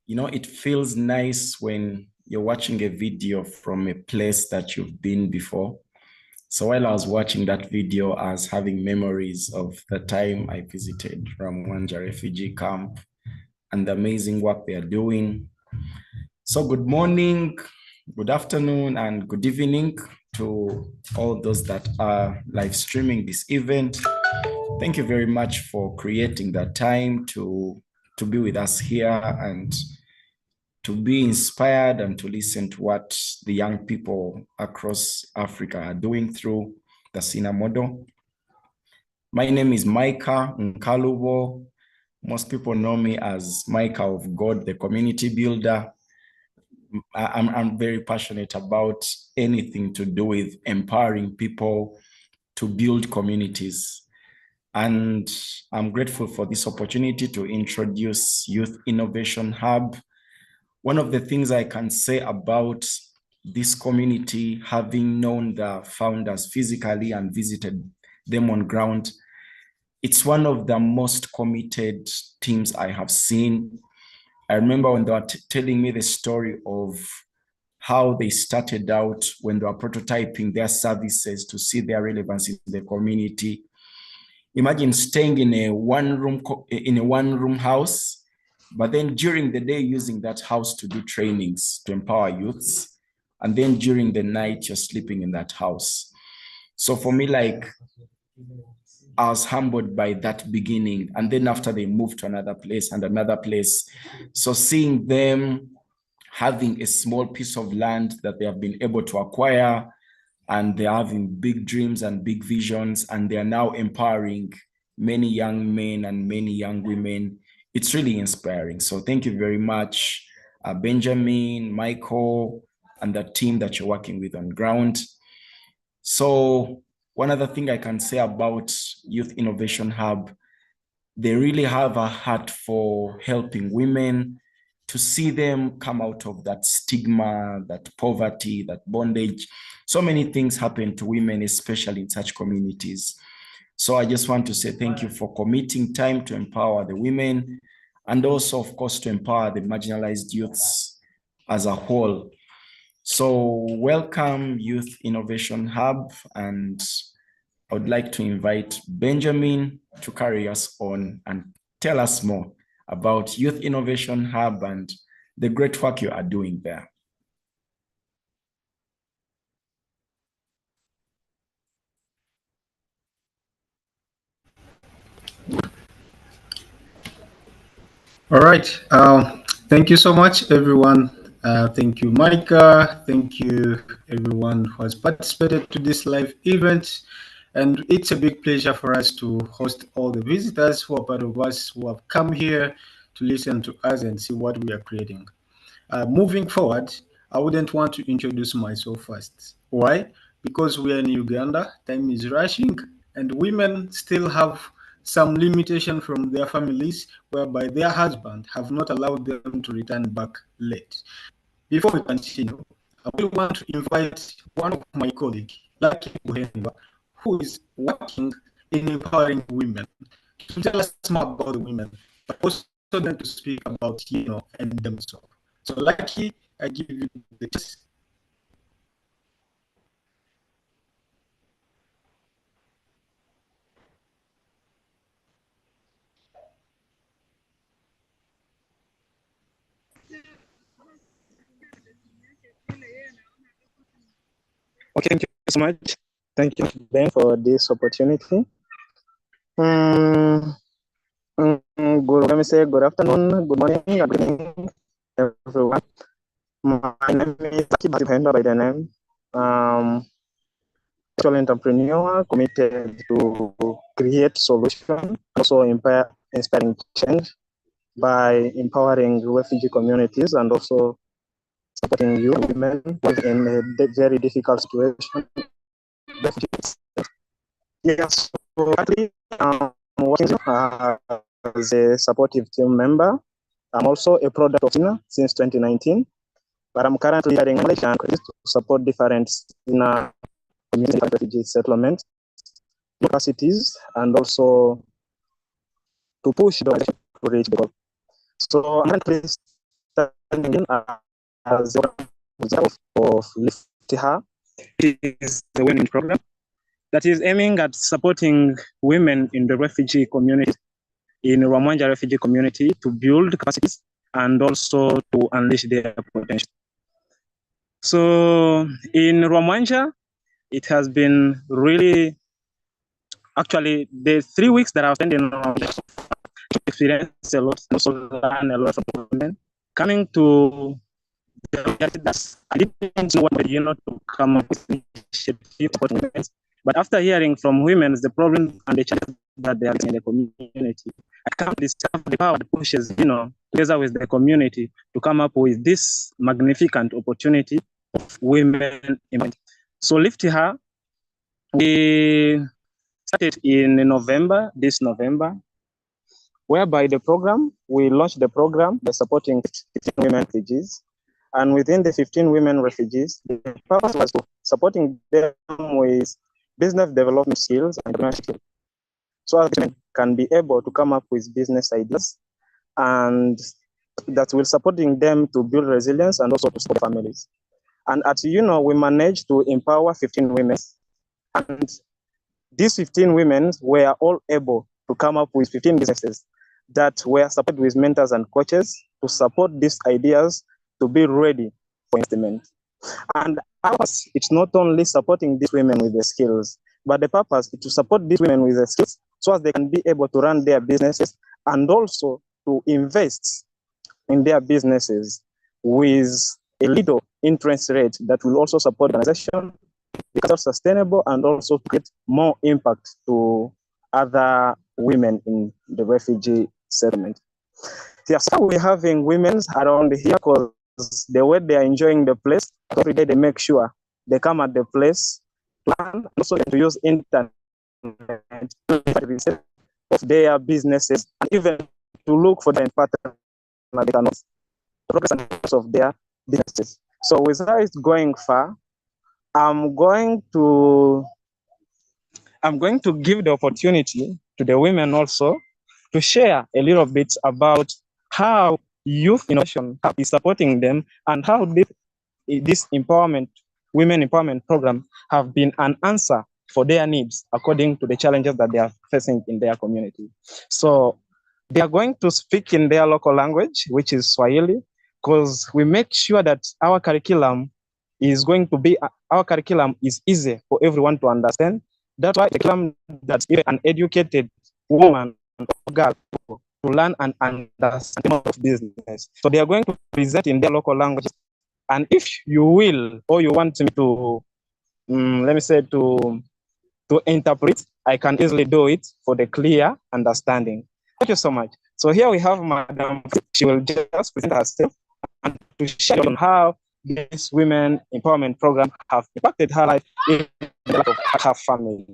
You know, it feels nice when you're watching a video from a place that you've been before. So while I was watching that video, I was having memories of the time I visited Ramwanja refugee camp and the amazing work they are doing. So good morning, good afternoon, and good evening to all those that are live streaming this event. Thank you very much for creating that time to be with us here and to be inspired and to listen to what the young people across Africa are doing through the SINA model. My name is Micah Nkalubo. Most people know me as Micah of God, the community builder. I'm very passionate about anything to do with empowering people to build communities. And I'm grateful for this opportunity to introduce Youth Innovation Hub. One of the things I can say about this community, having known the founders physically and visited them on ground, it's one of the most committed teams I have seen. I remember when they were telling me the story of how they started out when they were prototyping their services to see their relevance in the community. Imagine staying in a one-room house, but then during the day using that house to do trainings to empower youths, and then during the night you're sleeping in that house. So for me, like, I was humbled by that beginning, and then after they moved to another place and another place. So seeing them having a small piece of land that they have been able to acquire, and they're having big dreams and big visions, and they're now empowering many young men and many young women. It's really inspiring. So thank you very much, Benjamin, Michael, and the team that you're working with on ground. So one other thing I can say about Youth Innovation Hub, they really have a heart for helping women, to see them come out of that stigma, that poverty, that bondage. So many things happen to women, especially in such communities. So I just want to say thank you for committing time to empower the women, and also, of course, to empower the marginalized youths as a whole. So welcome, Youth Innovation Hub, and I would like to invite Benjamin to carry us on and tell us more about Youth Innovation Hub and the great work you are doing there. All right. Thank you so much, everyone. Thank you, Micah. Thank you, everyone who has participated to this live event. And it's a big pleasure for us to host all the visitors who are part of us, who have come here to listen to us and see what we are creating. Moving forward, I wouldn't want to introduce myself first. Why? Because we are in Uganda, time is rushing, and women still have some limitation from their families whereby their husband have not allowed them to return back late. Before we continue, I will want to invite one of my colleagues, Lucky Buhemba, who is working in empowering women, to tell us more about the women, but also then to speak about YINNOH and themselves. So, Lucky, I give you the chance. Okay, thank you so much. Thank you, Ben, for this opportunity. Let me say good afternoon, good morning, good evening, everyone. My name is Nipate by the name. Actual entrepreneur committed to create solutions, also inspiring change by empowering refugee communities and also supporting youth women in a very difficult situation. Yes, so actually, I'm working as a supportive team member. I'm also a product of SINA since 2019, but I'm currently sharing knowledge and to support different SINA community refugee settlements, capacities, and also to push the to reach the goal. So I'm currently standing as the result of LIFTIHA, which is the women program that is aiming at supporting women in the refugee community, in Rwamwanja refugee community, to build capacities and also to unleash their potential. So in Rwamwanja, it has been really, actually, the 3 weeks that I've spent in Rwamwanja, experienced a lot, and also learn a lot from women. Coming to the reality that I didn't know what to come up with initiative, but after hearing from women the problems and the challenges that they are in the community, I come to discover the power that pushes, together with the community to come up with this magnificent opportunity of women in. So LIFTIHA, we started in November, this November, whereby we launched the program by supporting 15 women refugees. And within the 15 women refugees, the purpose was supporting them with business development skills and entrepreneurship, so as women can be able to come up with business ideas and that will supporting them to build resilience and also to support families. And at YINNOH, we managed to empower 15 women, and these 15 women were all able to come up with 15 businesses that were supported with mentors and coaches to support these ideas to be ready for investment. And ours, it's not only supporting these women with the skills, but the purpose is to support these women with the skills so as they can be able to run their businesses and also to invest in their businesses with a little interest rate that will also support the organization, because sustainable and also create more impact to other women in the refugee settlement. Yes, we're having women around here because the way they are enjoying the place, every day they make sure they come at the place to learn and also to use internet of their businesses and even to look for the partner they cannot progress and of their businesses. So without it going far, I'm going to give the opportunity to the women also to share a little bit about how youth innovation is supporting them and how this women empowerment program have been an answer for their needs according to the challenges that they are facing in their community. So they are going to speak in their local language, which is Swahili, because we make sure that our curriculum is easy for everyone to understand. That's why the curriculum that's even an educated woman or girl to learn and understand of business. So they are going to present in their local language. And if you will, or you want me to, to interpret, I can easily do it for the clear understanding. Thank you so much. So here we have Madam. She will just present herself and to share on how this women empowerment program have impacted her life in the life of her family.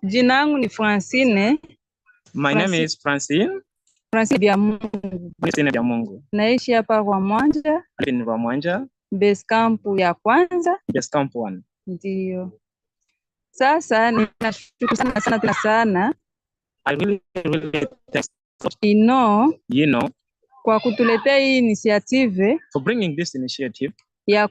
Jina langu ni Francine. My name is Francine. Francine Biamungu. Naishi hapa kwa Mwanja. In Rwamwanja. Base camp ya kwanza. Base camp 1. Ndio. Sasa ninashukuru sana. I really thanks YINNOH kwa kutuletea hii initiative, for bringing this initiative ya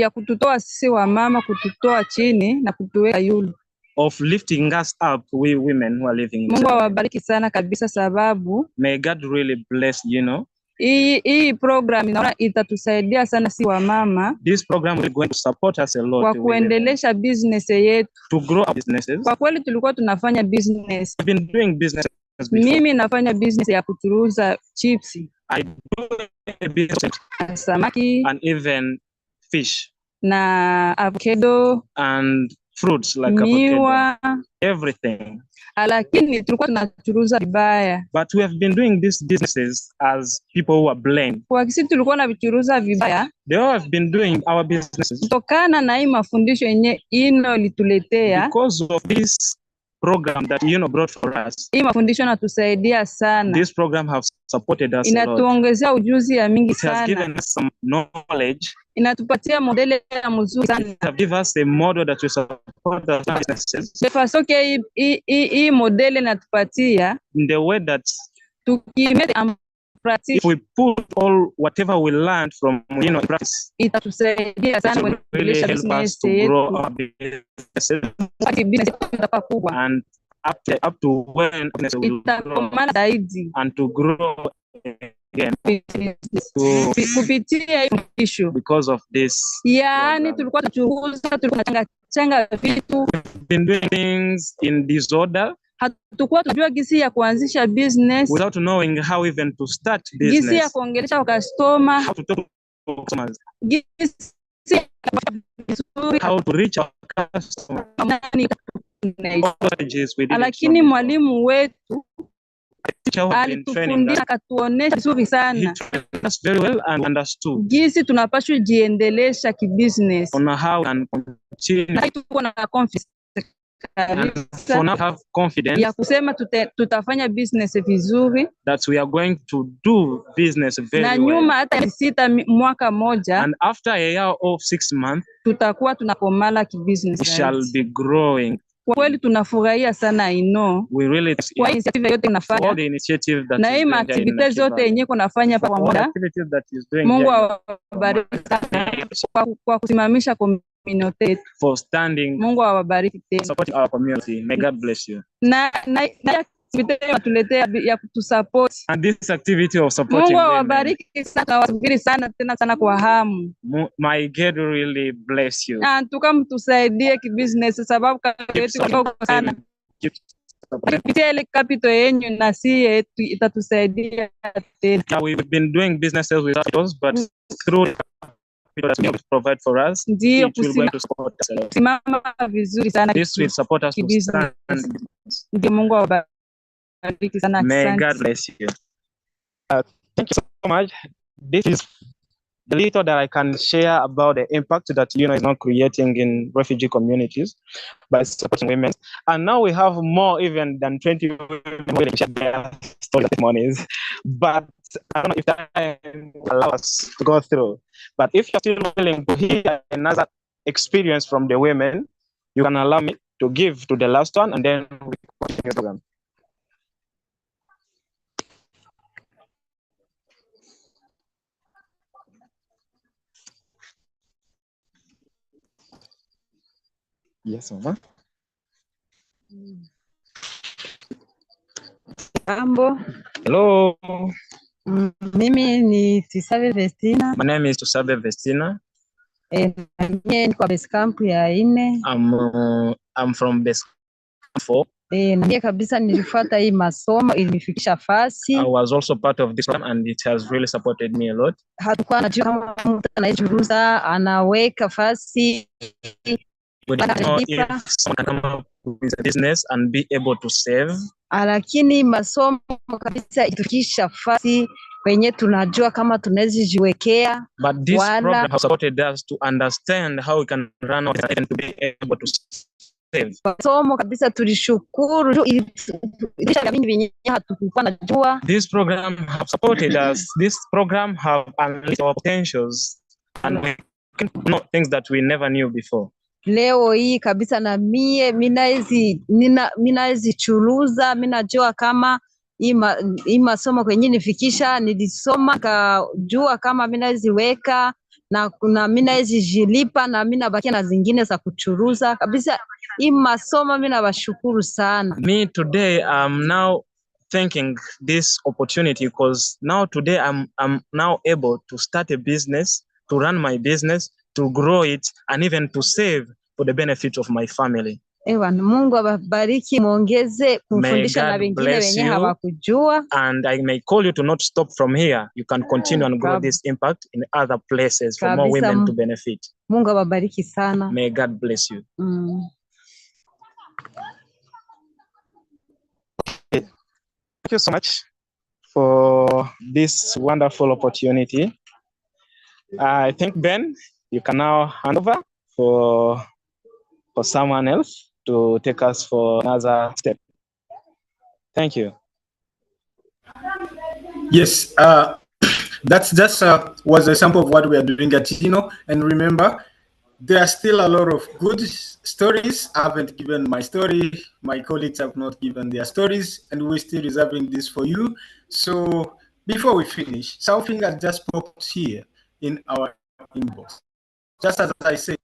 kututoa sisi wa mama, kututoa chini na kutuweka yulu, of lifting us up, we women who are living in Mungu awabariki sana kabisa, sababu may God really bless YINNOH. Hii program inaona itatusaidia sana si wa mama. This program is going to support us a lot kwa kuendelesha business yetu, to grow our businesses. Kwa kweli tulikuwa tunafanya business. We've been doing business before. Mimi nafanya business ya kuturuza chips. I do a business samaki and even fish na avocado and fruits like miwa, avocado, everything. Lakini tulikuwa tunaturuza vibaya. But we have been doing these businesses as people who are blind. Kwa kisi tulikuwa na vituruza vibaya. They all have been doing our businesses. Kutokana na hii mafundisho yenye YINNOH lituletea. Because of this program that YINNOH brought for us. Hii mafundisho natusaidia sana. This program has supported us a lot. Inatuongezea ujuzi ya mingi sana. It has given us some knowledge. Inatupatia modele ya mzuri sana. It has given us a model that we support our businesses. Defasoke hii modele natupatia. In the way that if we put all whatever we learned from YINNOH practice, itatusaidia sana really help us to grow our businesses. And up to when we will grow and to grow again kupitia issue because of this. Yani tulikuwa tunachanga vitu, been doing things in disorder. Hatukuwa tunajua gisi ya kuanzisha business, without knowing how even to start business. Gisi ya kuongelesha customer, how to talk to customers, gisi how to reach our customers. Lakini mwalimu wetu alitufundisha, akatuonesha vizuri sana very well and understood gisi tunapaswa jiendelesha kibusiness, on how and continue na tuko na confidence for now have confidence ya kusema tutafanya business vizuri, that we are going to do business very na well. Nyuma hata sita mwaka moja, and after a year of 6 months tutakuwa tunakomala kibusiness, we shall be growing. Kwa kweli tunafurahia sana YINNOH we really kwa initiative yote tunafanya, all the initiative that na hii activities zote yenyewe kunafanya pa pamoja. Mungu awabariki kwa kusimamisha community for standing, Mungu awabariki tena, supporting our community. May God bless you. na tuletea ya kutusupport, and this activity of supporting Mungu awabariki sana, wasubiri sana tena kwa hamu. My God really bless you. Na tukamtusaidie kibusiness, sababu yetu kidogo sana kupitia ile capital yenyu, na si itatusaidia tena. We've been doing businesses with us, but through that we provide for us, ndio it will going to support us. Simama vizuri sana, this will support us to stand. Ndio, Mungu awabariki sana. May God bless you. Thank you so much. This is the little that I can share about the impact that YINNOH is now creating in refugee communities by supporting women. And now we have more even than 20 women who will share their story testimonies. But I don't know if time will allow us to go through. But if you're still willing to hear another experience from the women, you can allow me to give to the last one, and then we continue the program. Yes, Mama. Mambo. Hello. Mimi ni Tisabe Vestina. My name is Tisabe Vestina. Mimi kwa base camp ya 4. I'm from base camp 4. Na kabisa nilifuata hii masomo, ilinifikisha fasi. I was also part of this program and it has really supported me a lot. Hatukuwa najua kama mtu anayejuruza anaweka fasi. We didn't know if someone can come up with a business and be able to save. lakini masomo kabisa itukisha fasi wenye tunajua kama tunazijiwekea. But this program has supported us to understand how we can run our and to be able to save. Masomo kabisa tulishukuru This program have supported us. This program have unleashed our potentials and we can know things that we never knew before. Leo hii kabisa na mie minazichuruza, minajua kama hii masomo kwenye nifikisha, nilisoma kajua kama minaziweka na minazijilipa na minabakia na zingine za kuchuruza kabisa. Hii masomo minabashukuru sana. Me today I'm now thanking this opportunity because now today I'm now able to start a business, to run my business, to grow it and even to save for the benefit of my family. Ewa, Mungu awabariki, muongeze kufundisha na wengine wenye hawakujua. And I may call you to not stop from here. You can continue and grow this impact in other places for more women to benefit. Mungu awabariki sana. May God bless you. Thank you so much for this wonderful opportunity. I think, Ben, you can now hand over for someone else to take us for another step. Thank you. Yes, that's just was a sample of what we are doing at YINNOH. And remember, there are still a lot of good stories. I haven't given my story. My colleagues have not given their stories, and we're still reserving this for you. So before we finish, something has just popped here in our inbox. Just as I said,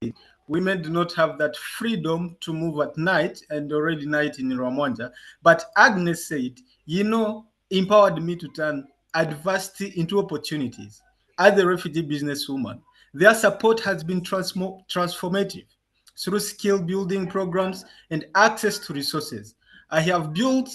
women do not have that freedom to move at night, and already night in Rwanda. But Agnes said, YINNOH empowered me to turn adversity into opportunities. As a refugee businesswoman, their support has been transformative through skill building programs and access to resources. I have built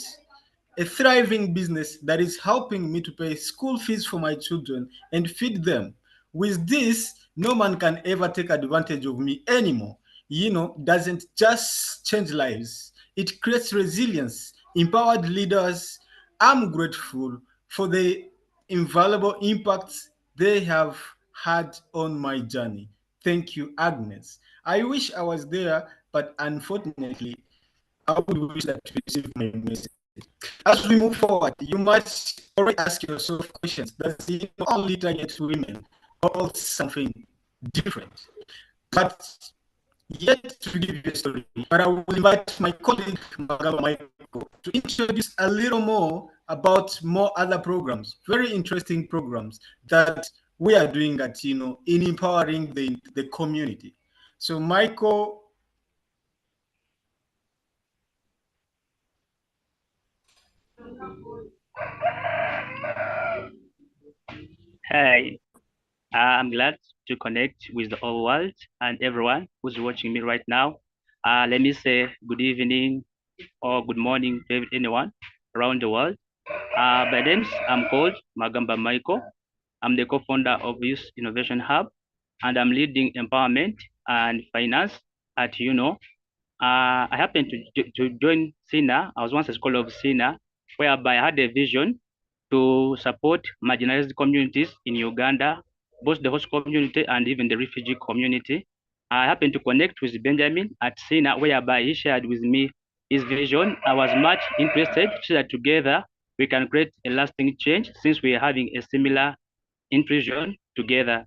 a thriving business that is helping me to pay school fees for my children and feed them. With this, no man can ever take advantage of me anymore. YINNOH doesn't just change lives, it creates resilience, empowered leaders. I'm grateful for the invaluable impacts they have had on my journey. Thank you, Agnes. I wish I was there, but unfortunately, I would wish that you received my message. As we move forward, you must already ask yourself questions. Does it only target women or something different? But yet to give you a story, but I will invite my colleague Michael to introduce a little more about more other programs, very interesting programs that we are doing at YINNOH in empowering the community. So Michael. Hi, I'm glad to connect with the whole world and everyone who's watching me right now. Let me say good evening or good morning to anyone around the world. By names, I'm called Magamba Michael. I'm the co-founder of Youth Innovation Hub, and I'm leading empowerment and finance at YINNOH. I happened to join SINA. I was once a scholar of SINA, whereby I had a vision to support marginalized communities in Uganda, both the host community and even the refugee community. I happened to connect with Benjamin at SINA, whereby he shared with me his vision. I was much interested so that together we can create a lasting change since we are having a similar intrusion together.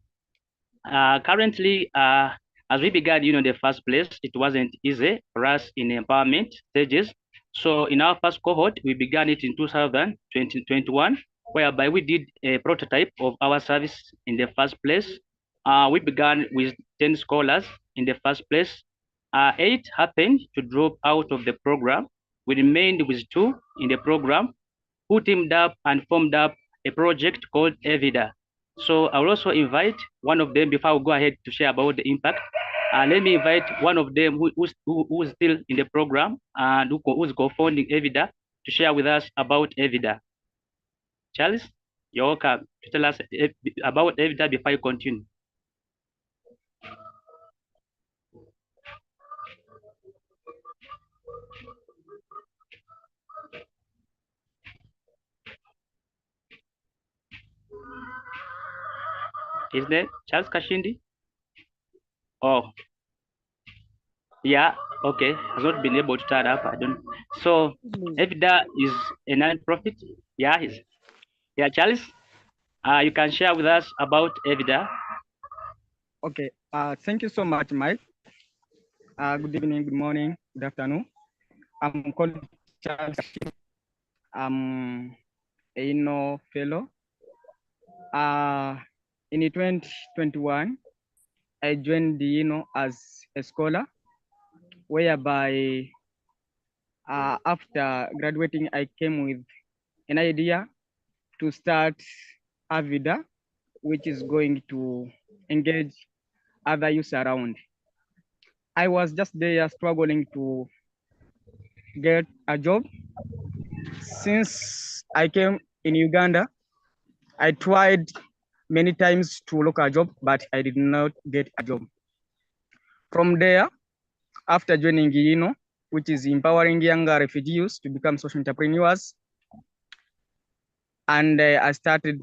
Currently, as we began, in the first place, it wasn't easy for us in empowerment stages. So in our first cohort, we began it in 2021, whereby we did a prototype of our service in the first place. We began with 10 scholars in the first place. 8 happened to drop out of the program. We remained with 2 in the program who teamed up and formed up a project called Evida. So I will also invite one of them before I go ahead to share about the impact. Let me invite one of them who's still in the program and who's co-founding Evida to share with us about Evida. Charles, you're welcome to tell us about Evida before you continue. Is there Charles Kashindi? Oh, yeah, okay. Has not been able to turn up. I don't. So Evida is a non-profit. Yeah, yeah, Charles. You can share with us about Evida. Okay. Thank you so much, Mike. Good evening, good morning, good afternoon. I'm called Charles. I'm a YINNOH fellow. In 2021, I joined the YINNOH as a scholar, whereby after graduating, I came with an idea to start Avida, which is going to engage other youth around. I was just there struggling to get a job. Since I came in Uganda, I tried many times to look a job, but I did not get a job. From there, after joining YINNOH, which is empowering younger refugees to become social entrepreneurs, and I started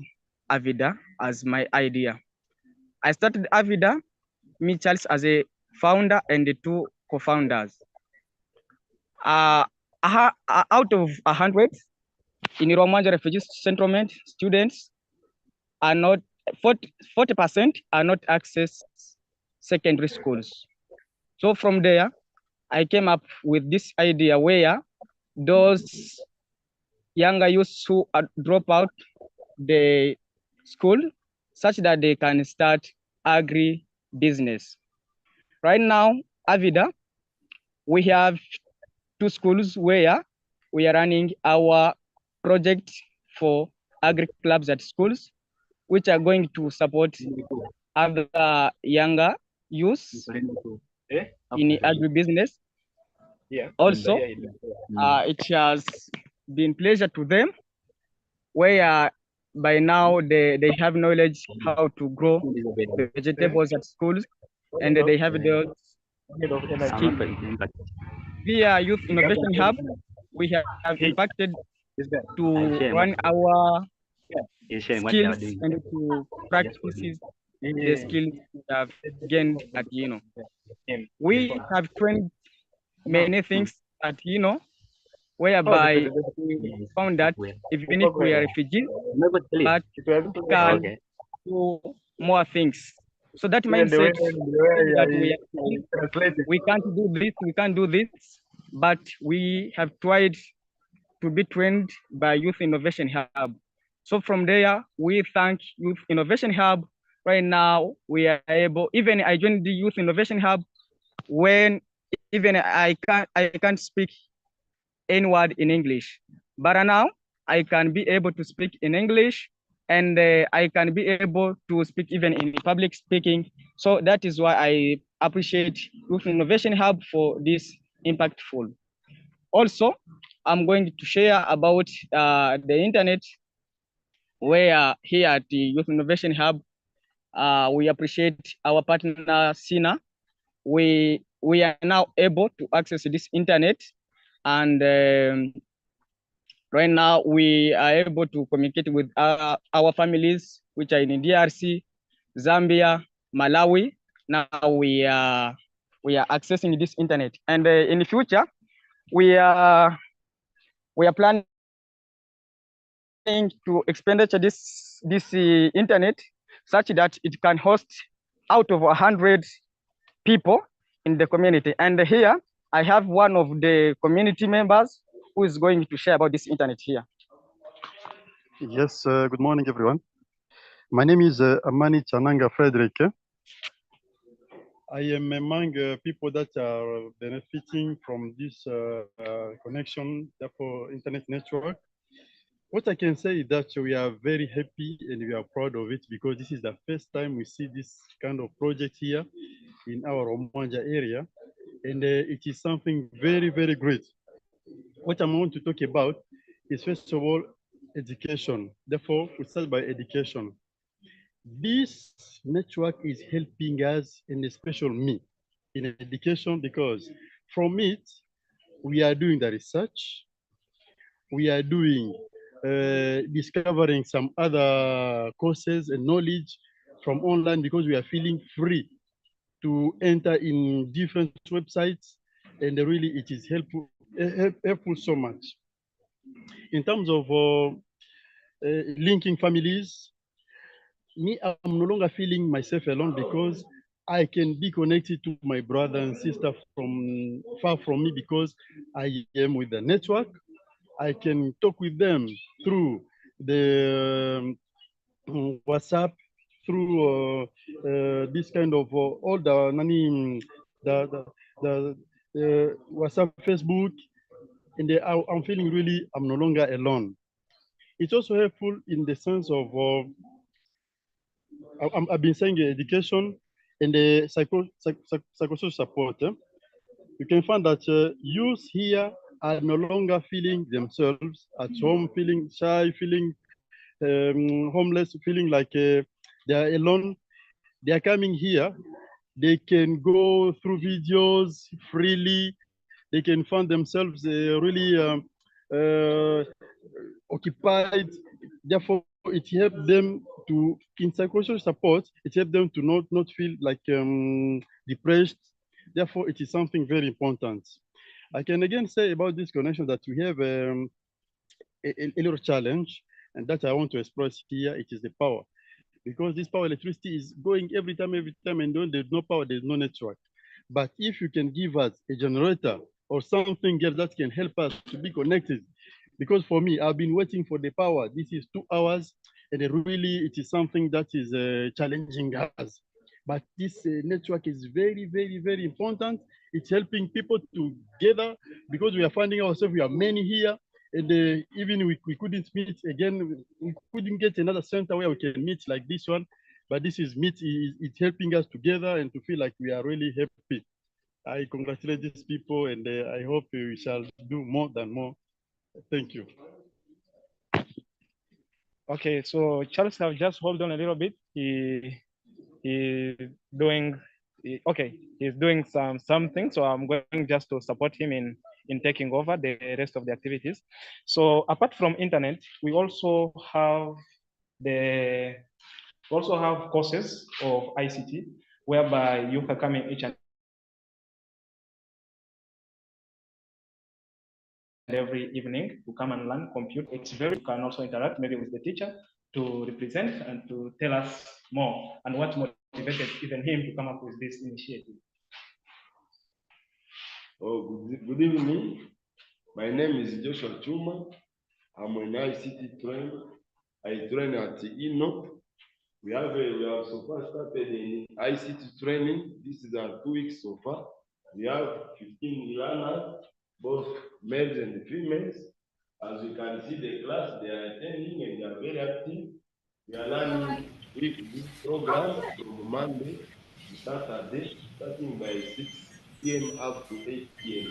Avida as my idea. I started Avida, me Charles as a founder and the two co-founders. Out of 100 in Rwanda refugee settlement, students are not 40% are not access secondary schools. So from there, I came up with this idea where those younger youths who drop out the school, such that they can start agri business. Right now, Avida, we have 2 schools where we are running our project for agri clubs at schools, which are going to support other younger youths in agribusiness. Also, it has been pleasure to them, where by now they have knowledge how to grow the vegetables at schools, and they have the skills. Via Youth Innovation Hub, we have impacted to run our skills and to practices the skills we have gained at YINNOH. We have trained many things at YINNOH, whereby we found that even if we are refugees, but we can do more things. So that mindset that we can't do this, we can't do this, but we have tried to be trained by Youth Innovation Hub. So from there, we thank Youth Innovation Hub. Right now, we are able, even I joined the Youth Innovation Hub when even I can't speak any word in English. But now I can be able to speak in English, and I can be able to speak even in public speaking. So that is why I appreciate Youth Innovation Hub for this impactful. Also, I'm going to share about the internet, where here at the Youth Innovation Hub, we appreciate our partner SINA. We are now able to access this internet, and right now we are able to communicate with our families, which are in DRC, Zambia, Malawi. Now we are accessing this internet, and in the future, we are planning to expenditure this internet such that it can host out of 100 people in the community. And here I have one of the community members who is going to share about this internet here. Yes, good morning, everyone. My name is Amani Chananga Frederick. I am among people that are benefiting from this connection for internet network. What I can say is that we are very happy and we are proud of it, because this is the first time we see this kind of project here in our Omanja area, and it is something very, very great. What I want to talk about is, first of all, education. Therefore, we start by education. This network is helping us, and especially me, in education, because from it, we are doing the research, we are doing discovering some other courses and knowledge from online because we are feeling free to enter in different websites, and really it is helpful so much. In terms of linking families, I'm no longer feeling myself alone because I can be connected to my brother and sister from far from me because I am with the network. I can talk with them through the WhatsApp, through this kind of all the WhatsApp, Facebook, and I'm feeling really I'm no longer alone. It's also helpful in the sense of I've been saying education and the psychosocial support. You can find that youth here are no longer feeling themselves at home, feeling shy, feeling homeless, feeling like they are alone. They are coming here. They can go through videos freely. They can find themselves really occupied. Therefore, it helps them to, in psychosocial support, it helps them to not feel like depressed. Therefore, it is something very important. I can again say about this connection that we have a little challenge, and that I want to express here. It is the power, because this power electricity is going every time, and when there's no power, there's no network. But if you can give us a generator or something else that can help us to be connected, because for me, I've been waiting for the power. This is 2 hours, and really it is something that is challenging us. But this network is very, very, very important. It's helping people together because we are finding ourselves, we are many here, and even we couldn't meet again, we couldn't get another center where we can meet like this one. But this is it's helping us together and to feel like we are really happy. I congratulate these people, and I hope we shall do more than more. Thank you. Okay, so Charles have just hold on a little bit. He's doing something. So I'm going just to support him in taking over the rest of the activities. So apart from internet, we also have courses of ICT whereby you are coming each and every evening to come and learn computer. It's very, you can also interact maybe with the teacher to represent and to tell us more and what motivated even him to come up with this initiative. Oh, good evening. My name is Joshua Chuma. I'm an ICT trainer. I train at YINNOH. We have so far started in ICT training. This is our 2 weeks so far. We have 15 learners, both males and females. As you can see, the class they are attending and they are very active. We are learning weekly program from Monday to Saturday, starting by 6 p.m. up to 8 p.m.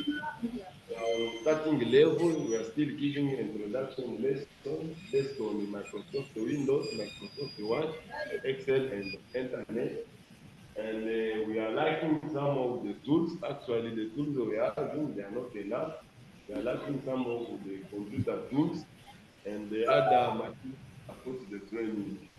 Starting level, we are still giving introduction lesson based on Microsoft Windows, Microsoft Word, Excel, and Internet. And we are lacking some of the tools. Actually, the tools we are using, they are not enough. We are lacking some of the computer tools and the other materials to support the training.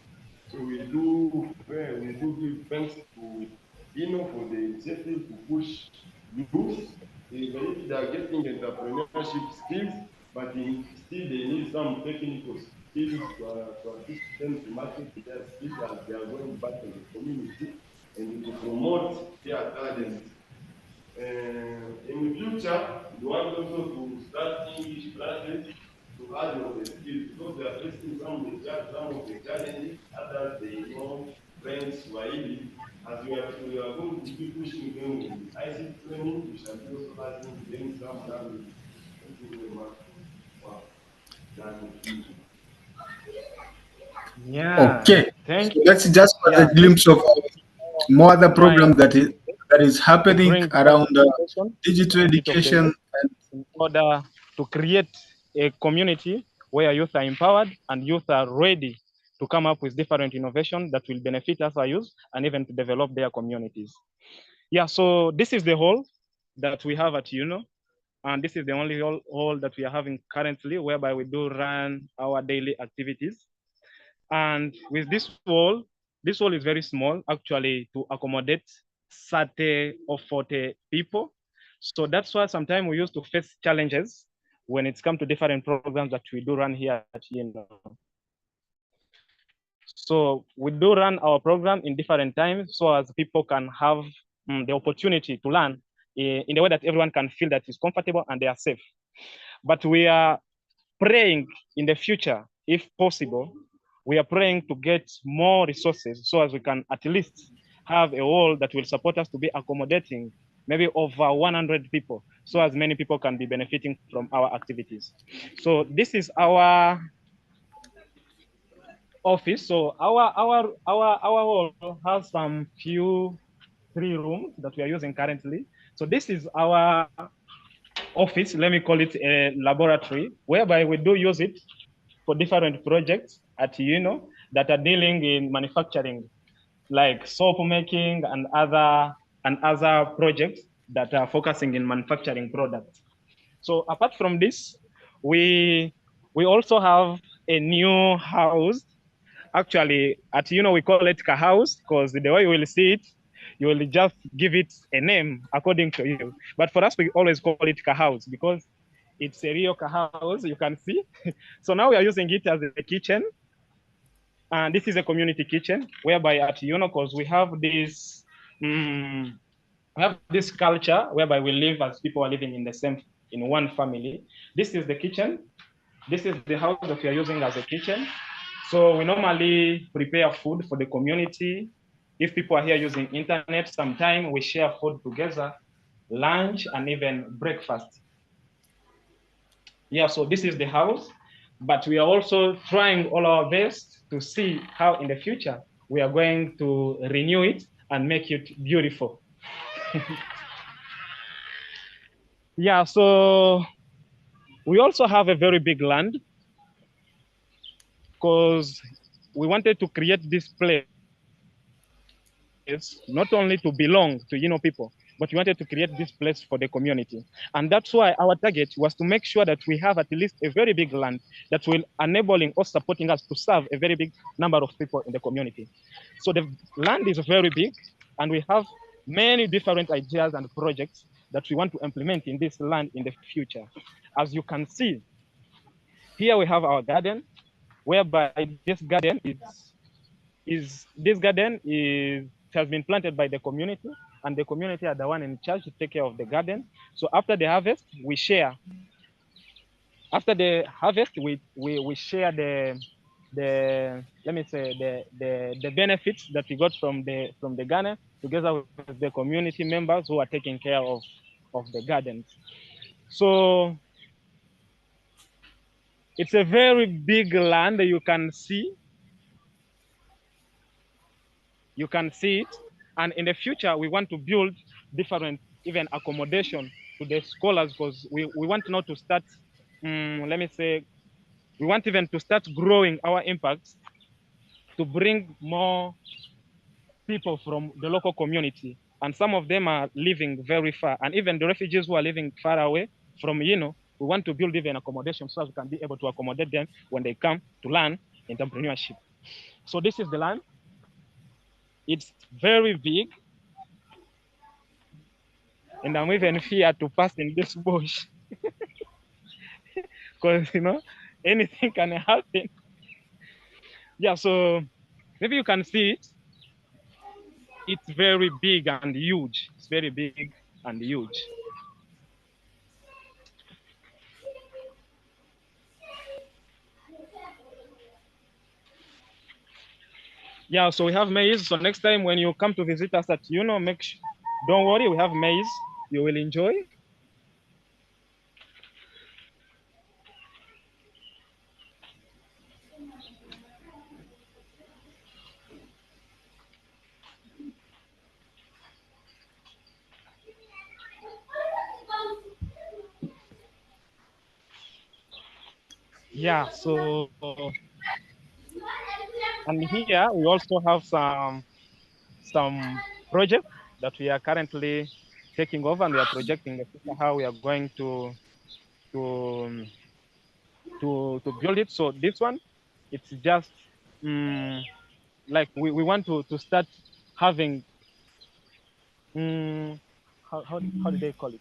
So we do give thanks to YINNOH for the initiative to push youth, even if they are getting entrepreneurship skills, but still they need some technical skills to assist them to market their skills as they are going back in the community and to promote their talents. In the future, we want also to start English classes to add on the skills because they are facing some of the challenges. Others they know French, Swahili. As we are going to be pushing them with ICT training, we shall be also adding them some languages. Thank you very much. Wow. Yeah. Okay. Thank So you. that's just a glimpse of more other programs that is happening around digital education in order to create a community where youth are empowered and youth are ready to come up with different innovation that will benefit us, our youth, and even to develop their communities. Yeah, so this is the hall that we have at YINNOH, and this is the only hall that we are having currently, whereby we do run our daily activities. And with this wall, This hall is very small, actually, to accommodate 30 or 40 people. So that's why sometimes we used to face challenges when it's come to different programs that we do run here at YINNOH. So we do run our program in different times so as people can have the opportunity to learn in a way that everyone can feel that is comfortable and they are safe. But we are praying in the future, if possible, we are praying to get more resources so as we can at least have a hall that will support us to be accommodating maybe over 100 people, so as many people can be benefiting from our activities. So this is our office. So our hall has some few 3 rooms that we are using currently. So this is our office, let me call it a laboratory, whereby we do use it for different projects at YINNOH that are dealing in manufacturing, like soap making and other projects that are focusing in manufacturing products. So apart from this, we also have a new house. Actually, at YINNOH we call it house because the way you will see it, you will just give it a name according to you. But for us, we always call it house because it's a real house, you can see. So now we are using it as a kitchen. And this is a community kitchen, whereby at YINNOH, because we have this culture whereby we live as people are living in one family. This is the kitchen. This is the house that we are using as a kitchen. So we normally prepare food for the community. If people are here using internet, sometimes we share food together, lunch, and even breakfast. Yeah, so this is the house, but we are also trying all our best to see how in the future we are going to renew it and make it beautiful. Yeah, so we also have a very big land because we wanted to create this place not only to belong to YINNOH people, but we wanted to create this place for the community. And that's why our target was to make sure that we have at least a very big land that will enabling or supporting us to serve a very big number of people in the community. So the land is very big, and we have many different ideas and projects that we want to implement in this land in the future. As you can see, here we have our garden, whereby this garden has been planted by the community, and the community are the one in charge to take care of the garden. So after the harvest, we share. After the harvest, we share the let me say the benefits that we got from the garden together with the community members who are taking care of the gardens. So it's a very big land. You can see it. And in the future, we want to build different even accommodation to the scholars, because we want now to start, let me say, we want even to start growing our impacts to bring more people from the local community. And some of them are living very far. And even the refugees who are living far away from YINNOH, we want to build even accommodation so as we can be able to accommodate them when they come to learn entrepreneurship. So this is the land. It's very big. And I'm even feared to pass in this bush because, anything can happen. Yeah, so maybe you can see it. It's very big and huge. It's very big and huge. Yeah, so we have maize. So next time when you come to visit us at YINNOH, don't worry, we have maize. You will enjoy. Yeah, so and here we also have some projects that we are currently taking over, and we are projecting how we are going to build it. So this one, it's just like we want to start having how do they call it,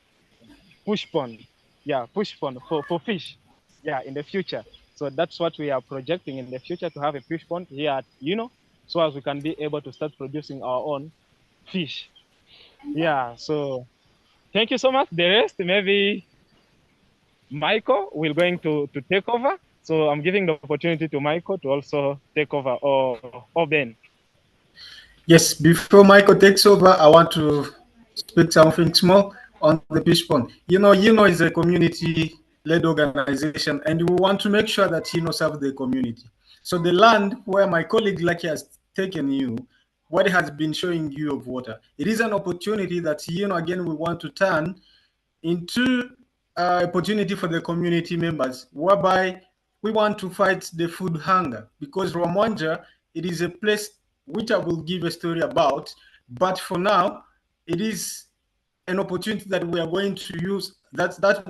push pond, yeah, push pond for fish, yeah, in the future. So that's what we are projecting in the future, to have a fish pond here at YINNOH, so as we can be able to start producing our own fish. Yeah, so thank you so much. The rest, maybe Michael will going to take over. So I'm giving the opportunity to Michael to also take over, or Ben. Yes, before Michael takes over, I want to speak something small on the fish pond. YINNOH is a community-led organization, and we want to make sure that YINNOH serves the community. So the land where my colleague Lucky has taken you, what has been showing you of water, it is an opportunity that YINNOH, again, we want to turn into opportunity for the community members, whereby we want to fight the food hunger, because Rwamwanja, it is a place which I will give a story about, but for now, it is an opportunity that we are going to use. That's what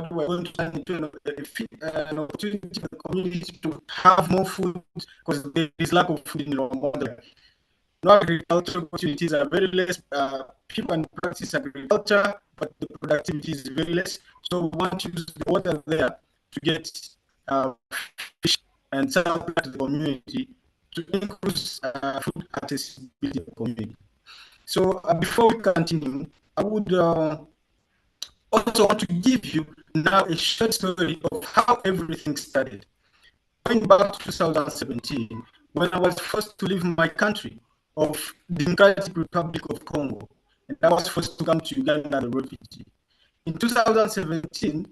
we're going to turn into an opportunity for the community to have more food, because there is lack of food in Rwamwanja. No agricultural opportunities are very less. People can practice agriculture, but the productivity is very less. So we want to use the water there to get fish and sell that to the community to increase food accessibility in the community. So before we continue, I would also want to give you now a short story of how everything started. Going back to 2017, when I was forced to leave my country of the Democratic Republic of Congo, and I was forced to come to Uganda as a refugee. In 2017,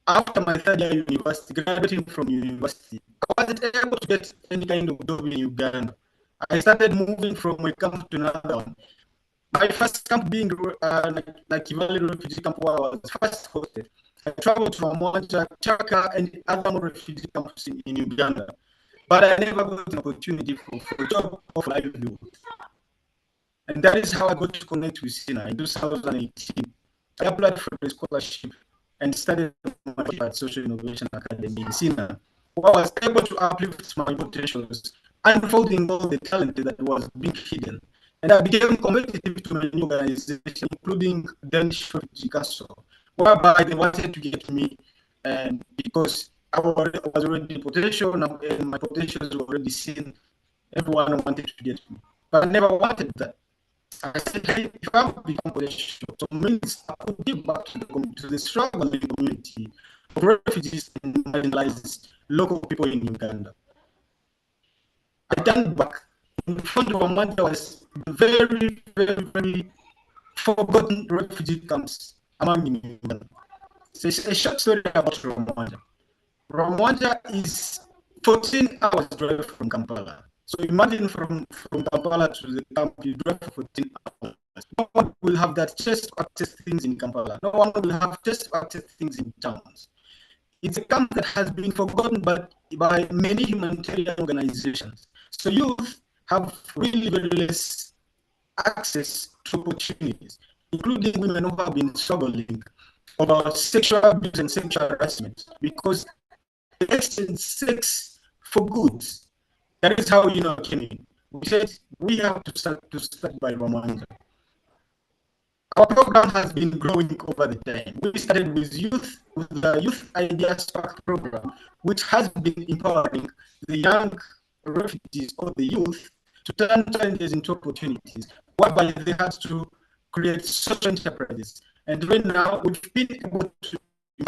after my third year university, graduating from university, I wasn't able to get any kind of job in Uganda. I started moving from one camp to another one. My first camp being like Kivali refugee camp, where I was first hosted. I traveled from Rwamwanja, Chaka, and other more refugee camps in Uganda. But I never got an opportunity for a job of livelihood. And that is how I got to connect with SINA in 2018. I applied for a scholarship and started my work at Social Innovation Academy in SINA, where I was able to uplift my potentials, unfolding all the talent that was being hidden. And I became competitive to many organizations, including Danish Refugee Council, whereby they wanted to get me, and because I was already potential, and my potentials were already seen, everyone wanted to get me. But I never wanted that. I said, hey, if I become potential, so means I could give back to the struggling community of refugees and marginalized local people in Uganda. I turned back. In front of Rwamwanja was very, very, very forgotten refugee camps among Uganda. So it's a short story about Rwamwanja. Rwamwanja is 14 hours drive from Kampala. So imagine from Kampala to the camp, you drive for 14 hours. No one will have that chance to access things in Kampala. No one will have chance to access things in towns. It's a camp that has been forgotten by many humanitarian organizations. So youth have really very less access to opportunities, including women who have been struggling about sexual abuse and sexual harassment, because they exchange sex for goods. That is how YINNOH came in. We said we have to start by Rwamwanja. Our program has been growing over the time. We started with the Youth Idea Spark program, which has been empowering the young refugees or the youth to turn challenges into opportunities, whereby they had to create social enterprises. And right now, we've been able to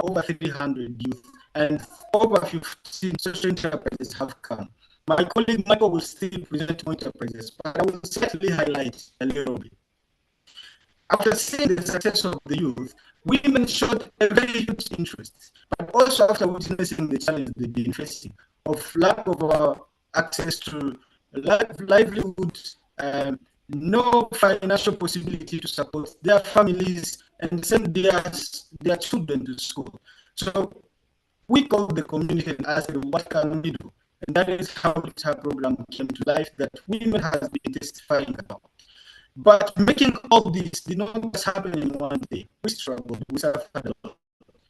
over 300 youth, and over 15 social enterprises have come. My colleague Michael will still present more enterprises, but I will certainly highlight a little bit. After seeing the success of the youth, women showed a very huge interest, but also after witnessing the challenge they've been facing of lack of access to livelihood, no financial possibility to support their families and send their children to school. So we called the community and asked, what can we do? And that is how our program came to life, that women have been testifying about. But making all this did not just happen in one day. We struggled, we suffered a lot.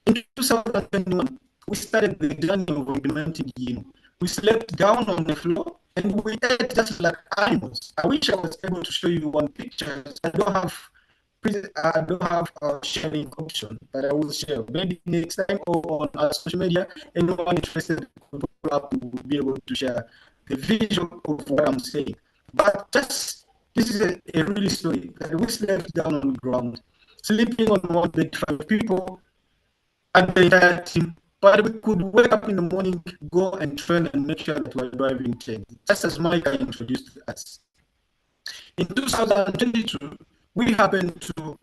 In 2021, we started the journey of implementing YINNOH. We slept down on the floor and we ate just like animals. I wish I was able to show you one picture. I don't have a sharing option, but I will share. Maybe next time or on our social media, anyone interested will be able to share the visual of what I'm saying. But just this is a real story that we slept down on the ground, sleeping on one bed, 5 people, and the entire team. But we could wake up in the morning, go and train and make sure that we're driving trains, just as Micah introduced us. In 2022, we happened to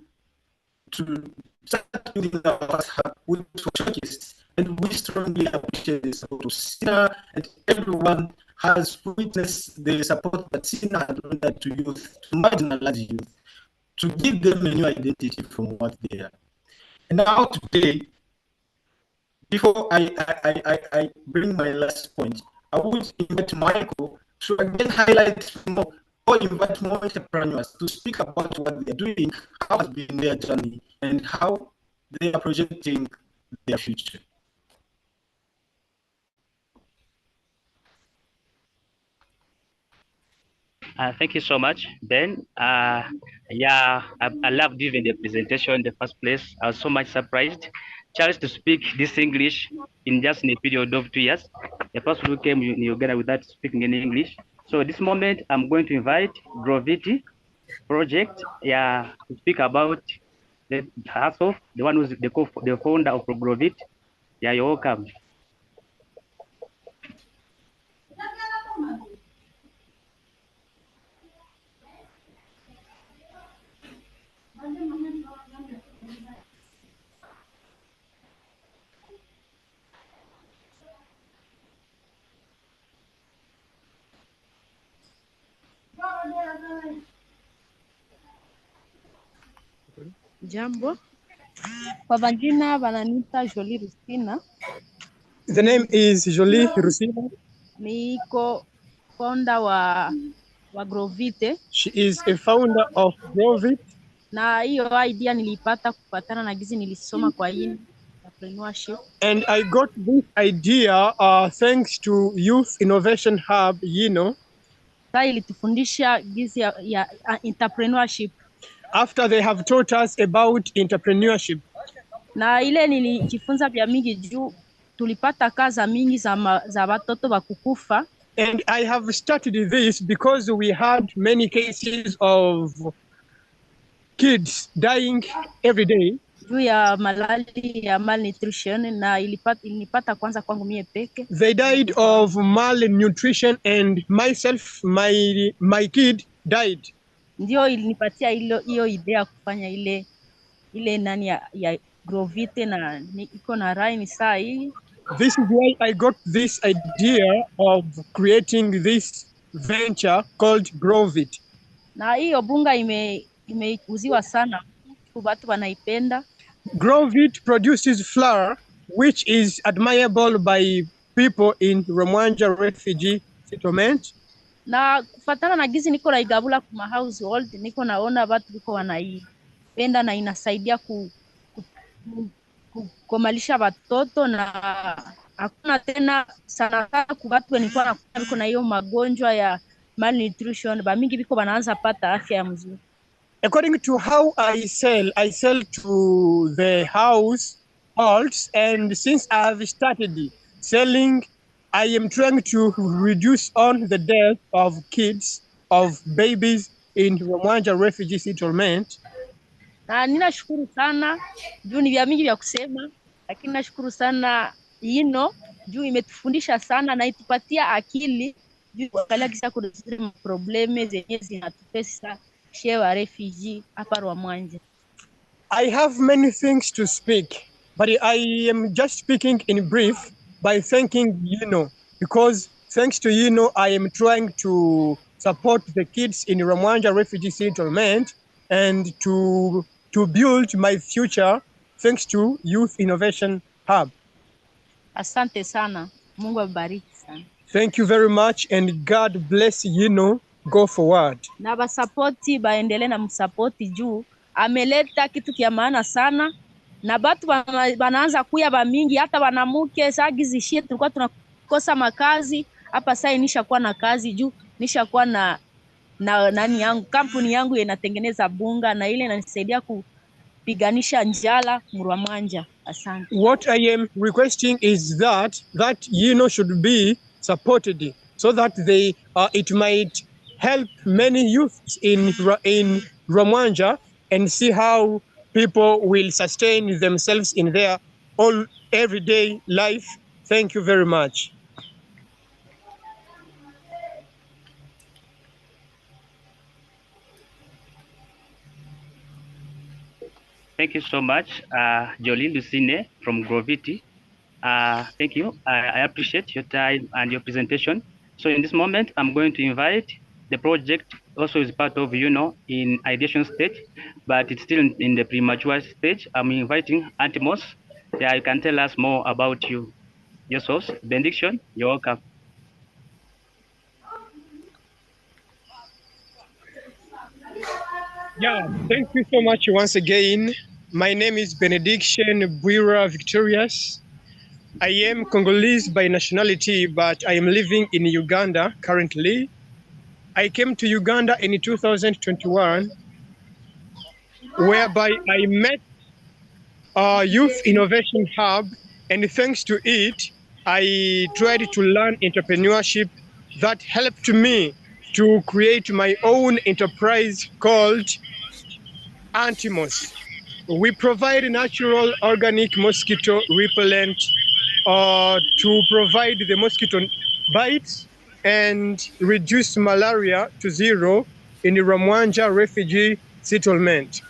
start building our first hub with churches, and we strongly appreciate the support of SINA, and everyone has witnessed the support that SINA had rendered to youth, to marginalized youth, to give them a new identity from what they are. And now today, before I bring my last point, I would invite Michael to again highlight more or invite more entrepreneurs to speak about what they're doing, how has been their journey, and how they are projecting their future. Thank you so much, Ben. Yeah, I loved even the presentation in the first place. I was so much surprised. Charles to speak this English in just in a period of 2 years. The person who came in Uganda without speaking in English. So this moment, I'm going to invite Grovity Project, yeah, to speak about the hustle, the one who's the founder of Grovity. Yeah, you're welcome. Jambo. Kwa majina wananiita Jolie Rustina. The name is Jolie Rustina. Niko founder wa Grovite. She is a founder of Grovite. Na hiyo idea nilipata kupatana na gizi nilisoma kwa YINNOH Entrepreneurship. And I got this idea thanks to Youth Innovation Hub YINNOH. Sasa ilitufundisha gizi ya entrepreneurship. After they have taught us about entrepreneurship. Na ile nilijifunza vya mingi juu tulipata kaza mingi za watoto wa kukufa. And I have started this because we had many cases of kids dying every day. Juu ya malali ya malnutrition na ilipata kwanza kwangu mie peke. They died of malnutrition and myself, my kid died. Ndio ilinipatia hiyo idea kufanya ile nani ya Grovite na iko na rai saa hii. This is why I got this idea of creating this venture called Grovite. Na hiyo bunga imeuziwa sana, watu wanaipenda. Grovite produces flour which is admirable by people in Rwanda refugee settlement. Na kufatana na gizi niko naigabula kuma household, niko naona watu biko wanaipenda na inasaidia kukomalisha watoto na hakuna tena sana kwa watu wenikuwa na hiyo magonjwa ya malnutrition, ba mingi biko wanaanza pata afya ya mzuri. According to how I sell to the households, and since I have started selling, I am trying to reduce on the death of kids, of babies in Rwanda refugee settlement. Na ninashukuru sana juu ni vya mingi vya kusema, lakini nashukuru sana YINNOH juu imetufundisha sana na itupatia akili juu kuangalia kisa kuna probleme zenye zinatupesa shewa refugee hapa Rwanda. I have many things to speak, but I am just speaking in brief by thanking YINNOH, because thanks to YINNOH, I am trying to support the kids in Rwanda refugee settlement and to build my future thanks to Youth Innovation Hub. Asante sana. Mungu abariki sana. Thank you very much and God bless YINNOH. Go forward. Na basapoti baendelee na msapoti juu ameleta kitu kia maana sana na batu wanaanza kuya ba mingi hata wanamuke sagizi shie tulikuwa tunakosa makazi hapa sasa nishakuwa na kazi juu nishakuwa na nani yangu kampuni yangu inatengeneza bunga na ile inanisaidia kupiganisha njala Murwamanja. Asante. What I am requesting is that YINNOH should be supported so that it might help many youths in Rwamanja and see how people will sustain themselves in their everyday life. Thank you very much. Thank you so much, Jolene Lucine from Grovity. Thank you. I appreciate your time and your presentation. So in this moment, I'm going to invite the project also is part of, in ideation stage, but it's still in the premature stage. I'm inviting Antimos. Yeah, you can tell us more about you. Yes, host, benediction, you're welcome. Yeah, thank you so much once again. My name is Benediction Buira Victorious. I am Congolese by nationality, but I am living in Uganda currently. I came to Uganda in 2021, whereby I met a youth innovation hub, and thanks to it, I tried to learn entrepreneurship that helped me to create my own enterprise called Antimos. We provide natural organic mosquito repellent to provide the mosquito bites and reduce malaria to zero in the Rwamanja refugee settlement.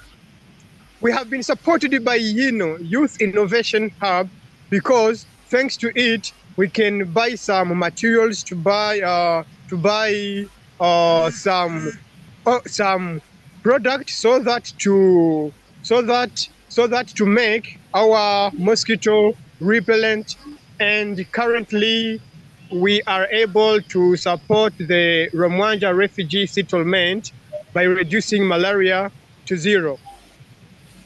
We have been supported by YINNOH, Youth Innovation Hub, because thanks to it, we can buy some materials to buy some product so that to make our mosquito repellent. And currently we are able to support the Rwamanja refugee settlement by reducing malaria to zero.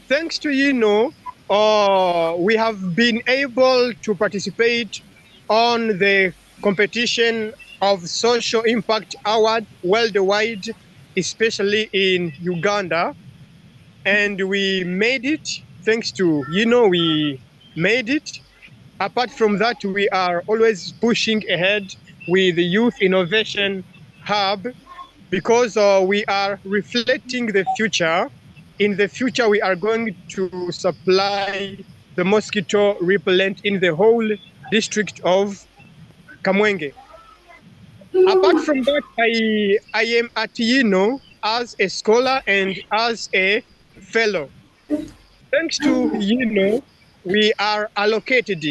Thanks to YINNOH, we have been able to participate on the competition of Social Impact Award worldwide, especially in Uganda. And we made it. Thanks to YINNOH, we made it. Apart from that, we are always pushing ahead with the Youth Innovation Hub because we are reflecting the future. In the future, we are going to supply the mosquito repellent in the whole district of Kamwenge. Apart from that, I am at YINNOH as a scholar and as a fellow. Thanks to YINNOH, we are allocated.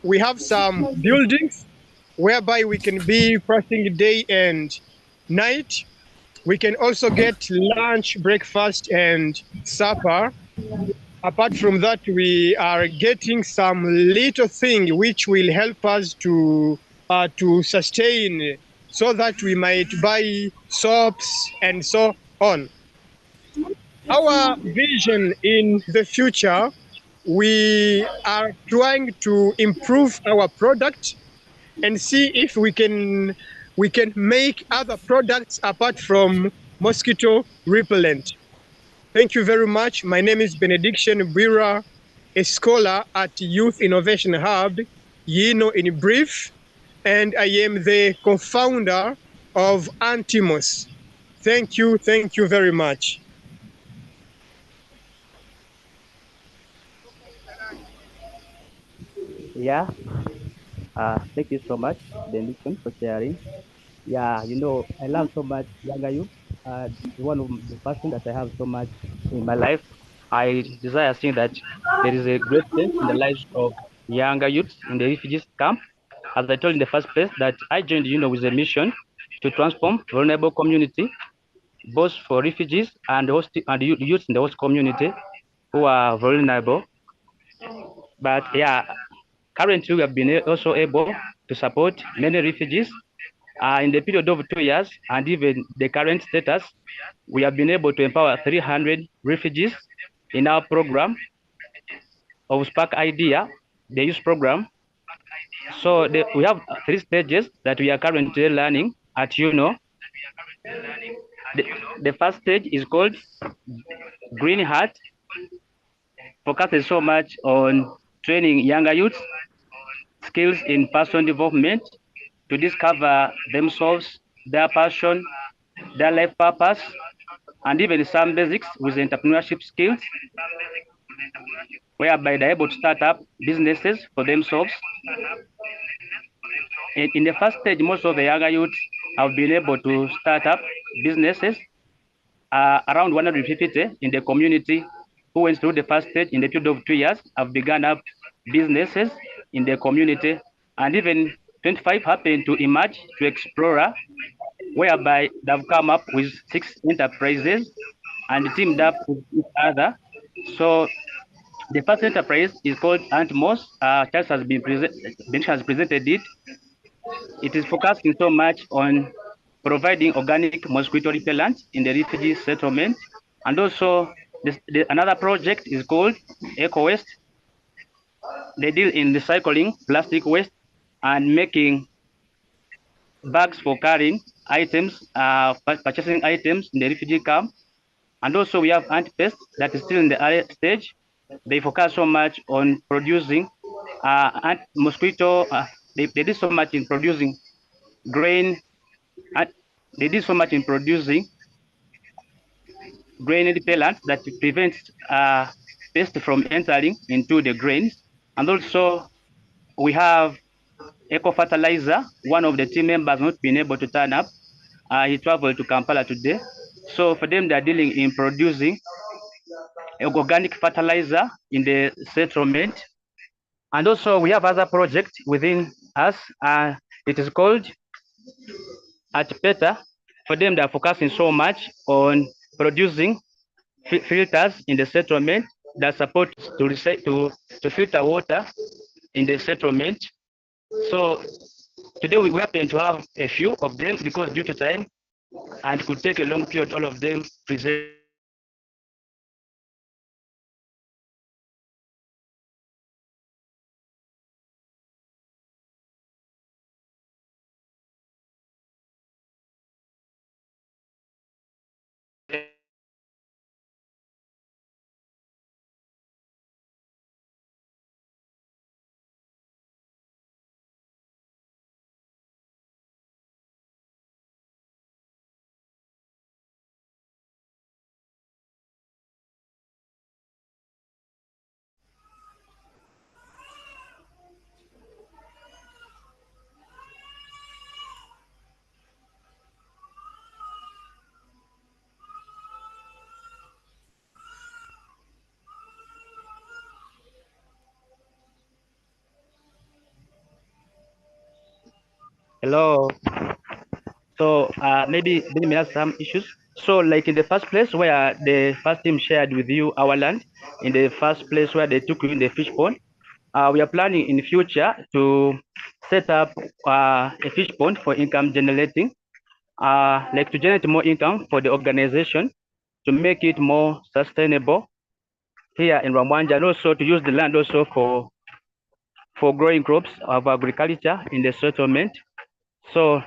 We have some buildings whereby we can be passing day and night. We can also get lunch, breakfast, and supper. Apart from that, we are getting some little thing which will help us to sustain, so that we might buy soaps and so on. Our vision in the future, we are trying to improve our product and see if we can make other products apart from mosquito repellent. Thank you very much. My name is Benediction Buira, a scholar at Youth Innovation Hub, YINNOH in brief, and I am the co-founder of Antimos. Thank you very much. Yeah. Thank you so much, Benediction, for sharing. Yeah, I love so much younger youth. One of the person that I have so much in my life. I desire seeing that there is a great change in the lives of younger youths in the refugees camp. As I told in the first place, that I joined, with a mission to transform vulnerable community, both for refugees and youths in the host community who are vulnerable. But yeah, currently we have been also able to support many refugees in the period of 2 years, and even the current status, we have been able to empower 300 refugees in our program of Spark Idea, the youth program. So we have 3 stages that we are currently learning at YINNOH. The first stage is called Green Heart, focuses so much on training younger youths skills in personal development to discover themselves, their passion, their life purpose, and even some basics with entrepreneurship skills, whereby they're able to start up businesses for themselves. In the first stage, most of the younger youths have been able to start up businesses. Around 150 in the community who went through the first stage in the period of 2 years have begun up businesses in the community, and even 25 happened to emerge to Explorer, whereby they've come up with 6 enterprises and teamed up with each other. So the first enterprise is called Antmos. Charles has presented it. It is focusing so much on providing organic mosquito repellent in the refugee settlement. And also another project is called Eco Waste. They deal in recycling plastic waste and making bags for carrying items, purchasing items in the refugee camp. And also we have Antpest that is still in the early stage. They focus so much on producing mosquito. They did so much in producing grain. They did so much in producing grain repellent that prevents pest from entering into the grains. And also we have Eco Fertilizer. One of the team members not been able to turn up. He traveled to Kampala today. So for them, they're dealing in producing organic fertilizer in the settlement. And also we have other projects within us. It is called Atpeta. For them, they're focusing so much on producing filters in the settlement that support to filter water in the settlement. So today we happen to have a few of them because due to time and could take a long period, all of them present. Hello. So maybe they may have some issues. So like in the first place where the first team shared with you our land, in the first place where they took you in the fish pond, we are planning in the future to set up a fish pond for income generating, like to generate more income for the organization, to make it more sustainable here in Rwanda, and also to use the land also for growing crops of agriculture in the settlement. So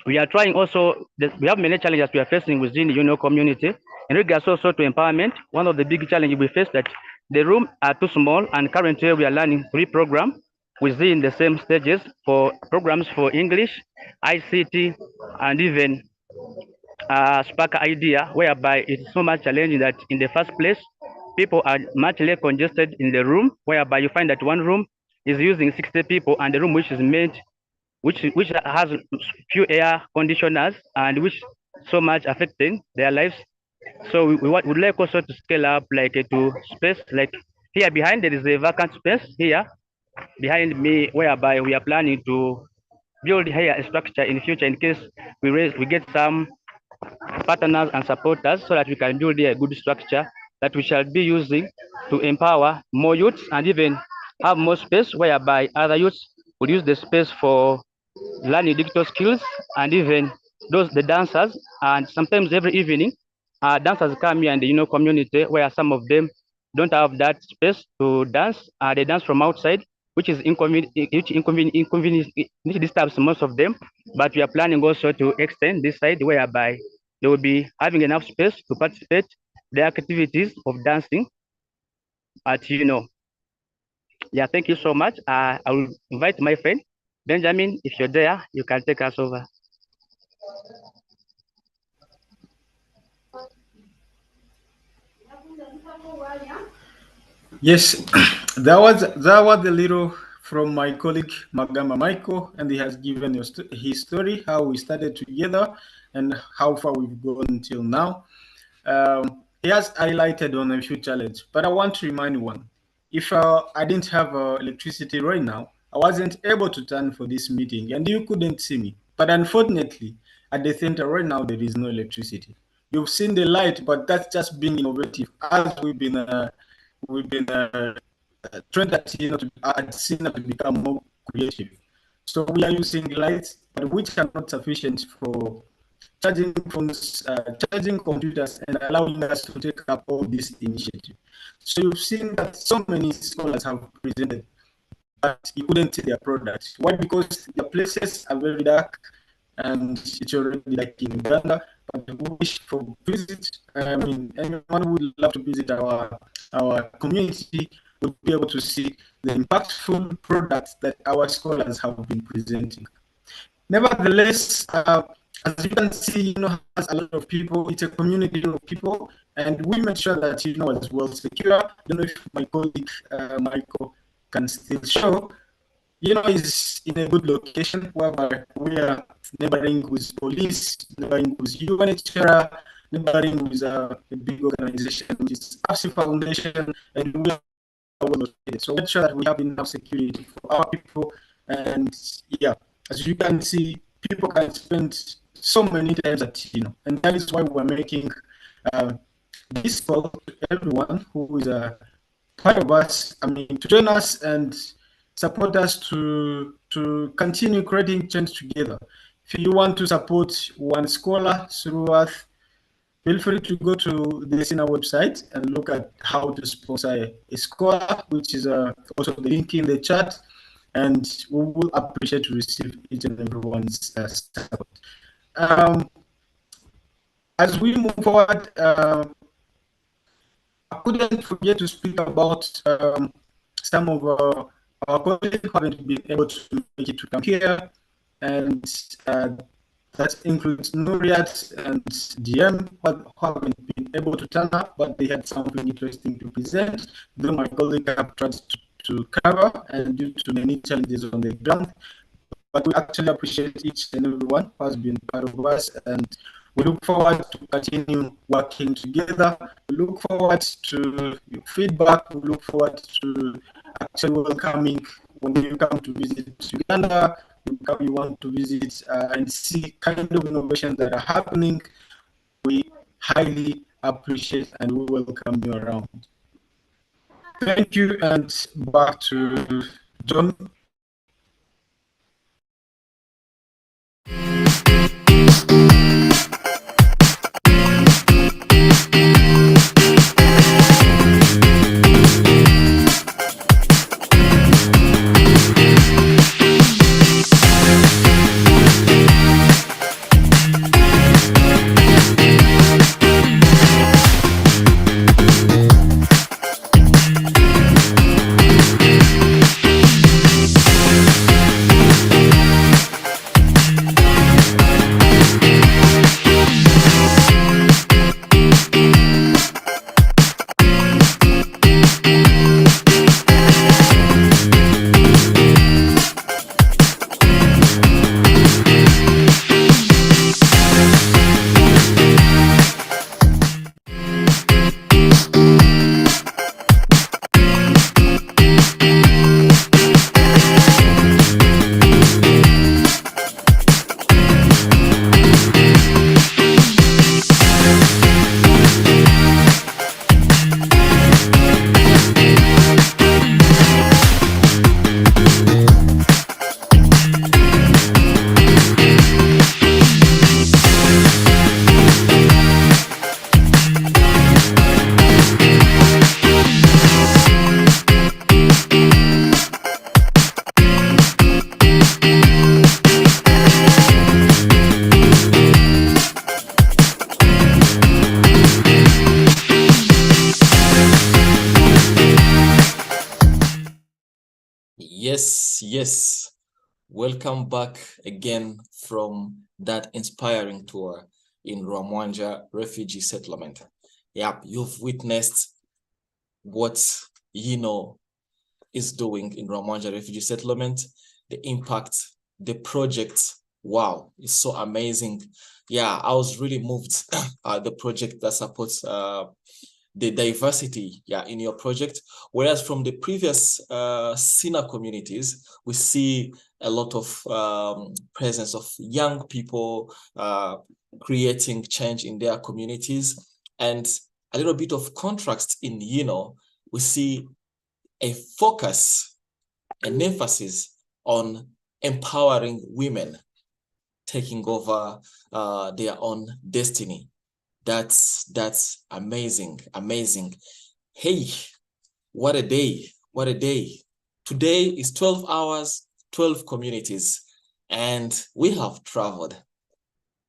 we are trying also, we have many challenges we are facing within the YINNOH community. In regards also to empowerment, one of the big challenges we face that the rooms are too small, and currently we are learning 3 programs within the same stages for programs for English, ICT, and even Spark Idea, whereby it's so much challenging that in the first place, people are much less congested in the room, whereby you find that one room is using 60 people, and the room which is made which has few air conditioners and which so much affecting their lives. So we would like also to scale up like to space, like here behind there is a vacant space here behind me, whereby we are planning to build here a structure in the future in case we get some partners and supporters, so that we can build a good structure that we shall be using to empower more youths and even have more space whereby other youths will use the space for learning digital skills, and even the dancers. And sometimes every evening dancers come here in the community where some of them don't have that space to dance. They dance from outside which is which disturbs most of them. But we are planning also to extend this side whereby they will be having enough space to participate the activities of dancing at YINNOH. Yeah, thank you so much. I will invite my friend Benjamin. If you're there, you can take us over. Yes, that was a little from my colleague Magama Michael, and he has given his story, how we started together and how far we've gone until now. He has highlighted on a few challenges, but I want to remind one. If I didn't have electricity right now, I wasn't able to turn for this meeting, and you couldn't see me. But unfortunately, at the center right now, there is no electricity. You've seen the light, but that's just being innovative, as we've been trained at SINA to become more creative. So we are using lights, but which are not sufficient for charging phones, charging computers, and allowing us to take up all this initiative. So you've seen that so many scholars have presented, but you couldn't see their products. Why? Because the places are very dark, and it's already like in Uganda. But we wish for visit. I mean, anyone who would love to visit our community would be able to see the impactful products that our scholars have been presenting. Nevertheless, as you can see, has a lot of people. It's a community of people, and we make sure that is well secure. I don't know if my colleague Michael can still show. Is in a good location where we are neighboring with police, neighboring with UNHCR, neighboring with a big organization, which is AFSI Foundation, and we are well located. So make sure that we have enough security for our people. And yeah, as you can see, people can spend so many times at and that is why we're making this call to everyone who is a part of us. I mean, to join us and support us to continue creating change together. If you want to support one scholar through us, feel free to go to the SINA website and look at how to sponsor a scholar, which is also the link in the chat, and we will appreciate to receive each and everyone's support. As we move forward, I couldn't forget to speak about some of our colleagues who haven't been able to make it to come here, and that includes Nuriat and DM, who haven't been able to turn up, but they had something interesting to present, though my colleague have tried to cover, and due to many challenges on the ground. But we actually appreciate each and everyone who has been part of us, and we look forward to continue working together. We look forward to your feedback. We look forward to actually welcoming when you come to visit Uganda, you want to visit and see kind of innovations that are happening. We highly appreciate and we welcome you around. Thank you, and back to John. Welcome back again from that inspiring tour in Rwamwanja refugee settlement. Yep, you've witnessed what YINNOH is doing in Rwamwanja refugee settlement, the impact, the project. Wow, it's so amazing. Yeah, I was really moved at the project that supports the diversity, yeah, in your project. Whereas from the previous SINA communities, we see a lot of presence of young people creating change in their communities, and a little bit of contrast in YINNOH. We see a focus, an emphasis on empowering women, taking over their own destiny. That's amazing, amazing. Hey, what a day, what a day. Today is 12 hours, 12 communities, and we have traveled,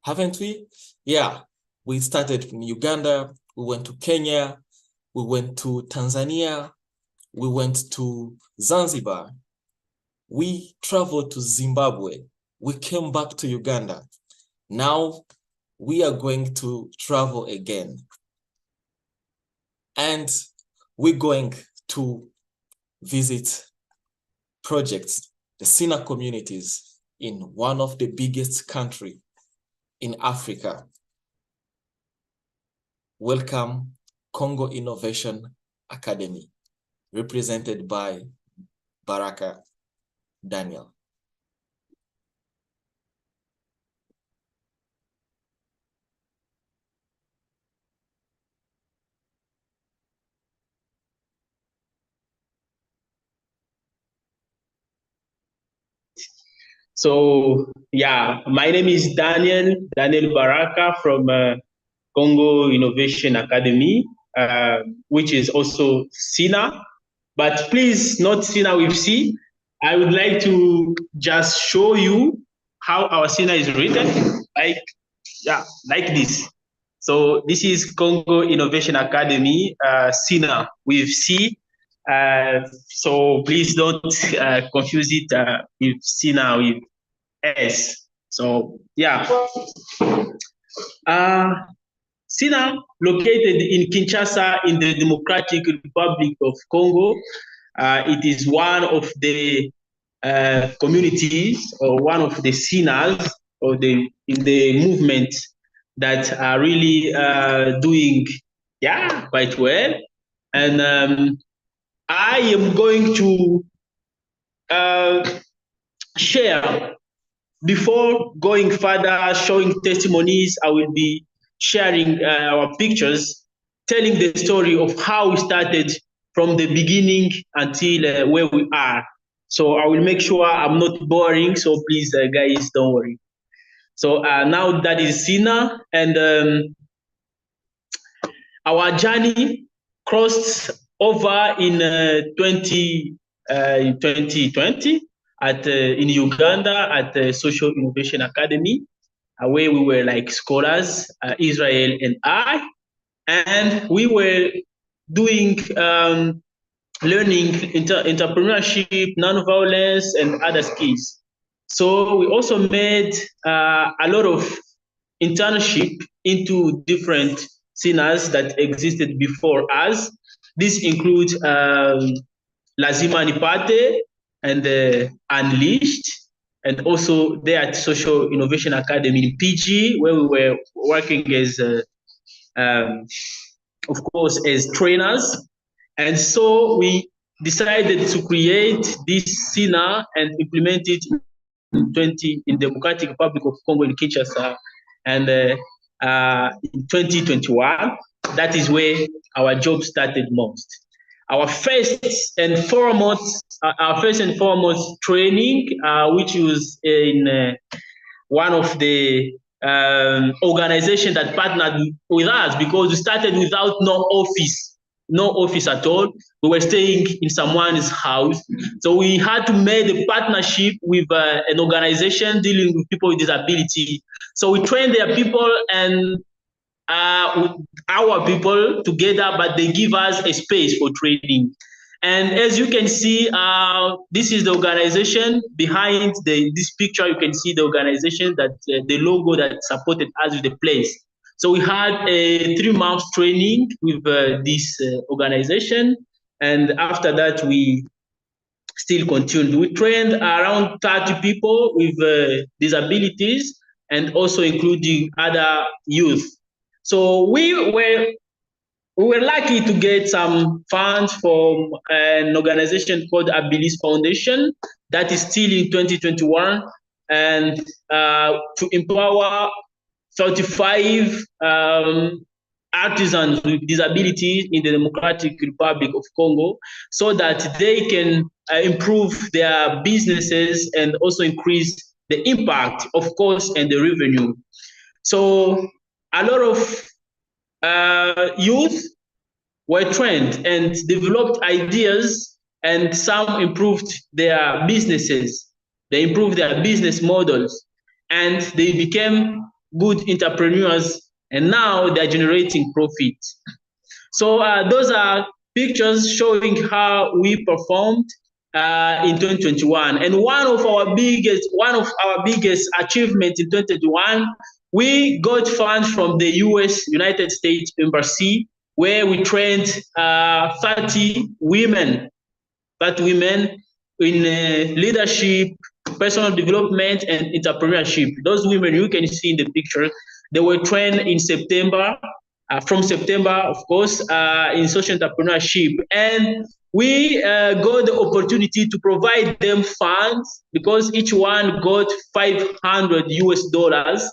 haven't we? Yeah, we started from Uganda, we went to Kenya, we went to Tanzania, we went to Zanzibar, we traveled to Zimbabwe, we came back to Uganda. Now we are going to travel again. And we're going to visit projects, the SINA communities in one of the biggest countries in Africa. Welcome, Congo Innovation Academy, represented by Baraka Daniel. So yeah, my name is Daniel Baraka from Congo Innovation Academy, which is also SINA, but please not SINA with C. I would like to just show you how our SINA is written, like this. So this is Congo Innovation Academy, SINA with C. So please don't confuse it with SINA with S. So yeah. SINA, located in Kinshasa in the Democratic Republic of Congo, it is one of the communities or one of the SINAs or in the movement that are really doing quite well. And I am going to share, before going further, showing testimonies, I will be sharing our pictures, telling the story of how we started from the beginning until where we are. So I will make sure I'm not boring, so please, guys, don't worry. So now that is SINA, and our journey crossed over in 2020 in Uganda at the Social Innovation Academy, where we were like scholars, Israel and I, and we were doing learning entrepreneurship, nonviolence, and other skills. So we also made a lot of internship into different SINAs that existed before us. This includes Lazima Nipate and Unleashed, and also there at Social Innovation Academy in PG, where we were working as, of course, as trainers. And so we decided to create this SINA and implement it in Democratic Republic of Congo in Kinshasa, and in 2021, that is where our job started most. Our first and foremost training, which was in one of the organizations that partnered with us, because we started without no office at all. We were staying in someone's house. So we had to make a partnership with an organization dealing with people with disability. So we trained their people and with our people together, but they give us a space for training. And as you can see, this is the organization behind this picture. You can see the organization that the logo that supported us with the place. So we had a 3-month training with this organization, and after that we still continued. We trained around 30 people with disabilities, and also including other youth. So we were lucky to get some funds from an organization called Abilis Foundation that is still in 2021, and to empower 35 artisans with disabilities in the Democratic Republic of Congo, so that they can improve their businesses and also increase the impact, of course, and the revenue. So a lot of youth were trained and developed ideas, and some improved their businesses. They improved their business models, and they became good entrepreneurs, and now they're generating profit. So those are pictures showing how we performed in 2021. And one of our biggest achievements in 2021, we got funds from the United States Embassy, where we trained 30 women in leadership, personal development, and entrepreneurship. Those women you can see in the picture, they were trained in September, from September, of course, in social entrepreneurship. And we got the opportunity to provide them funds, because each one got $500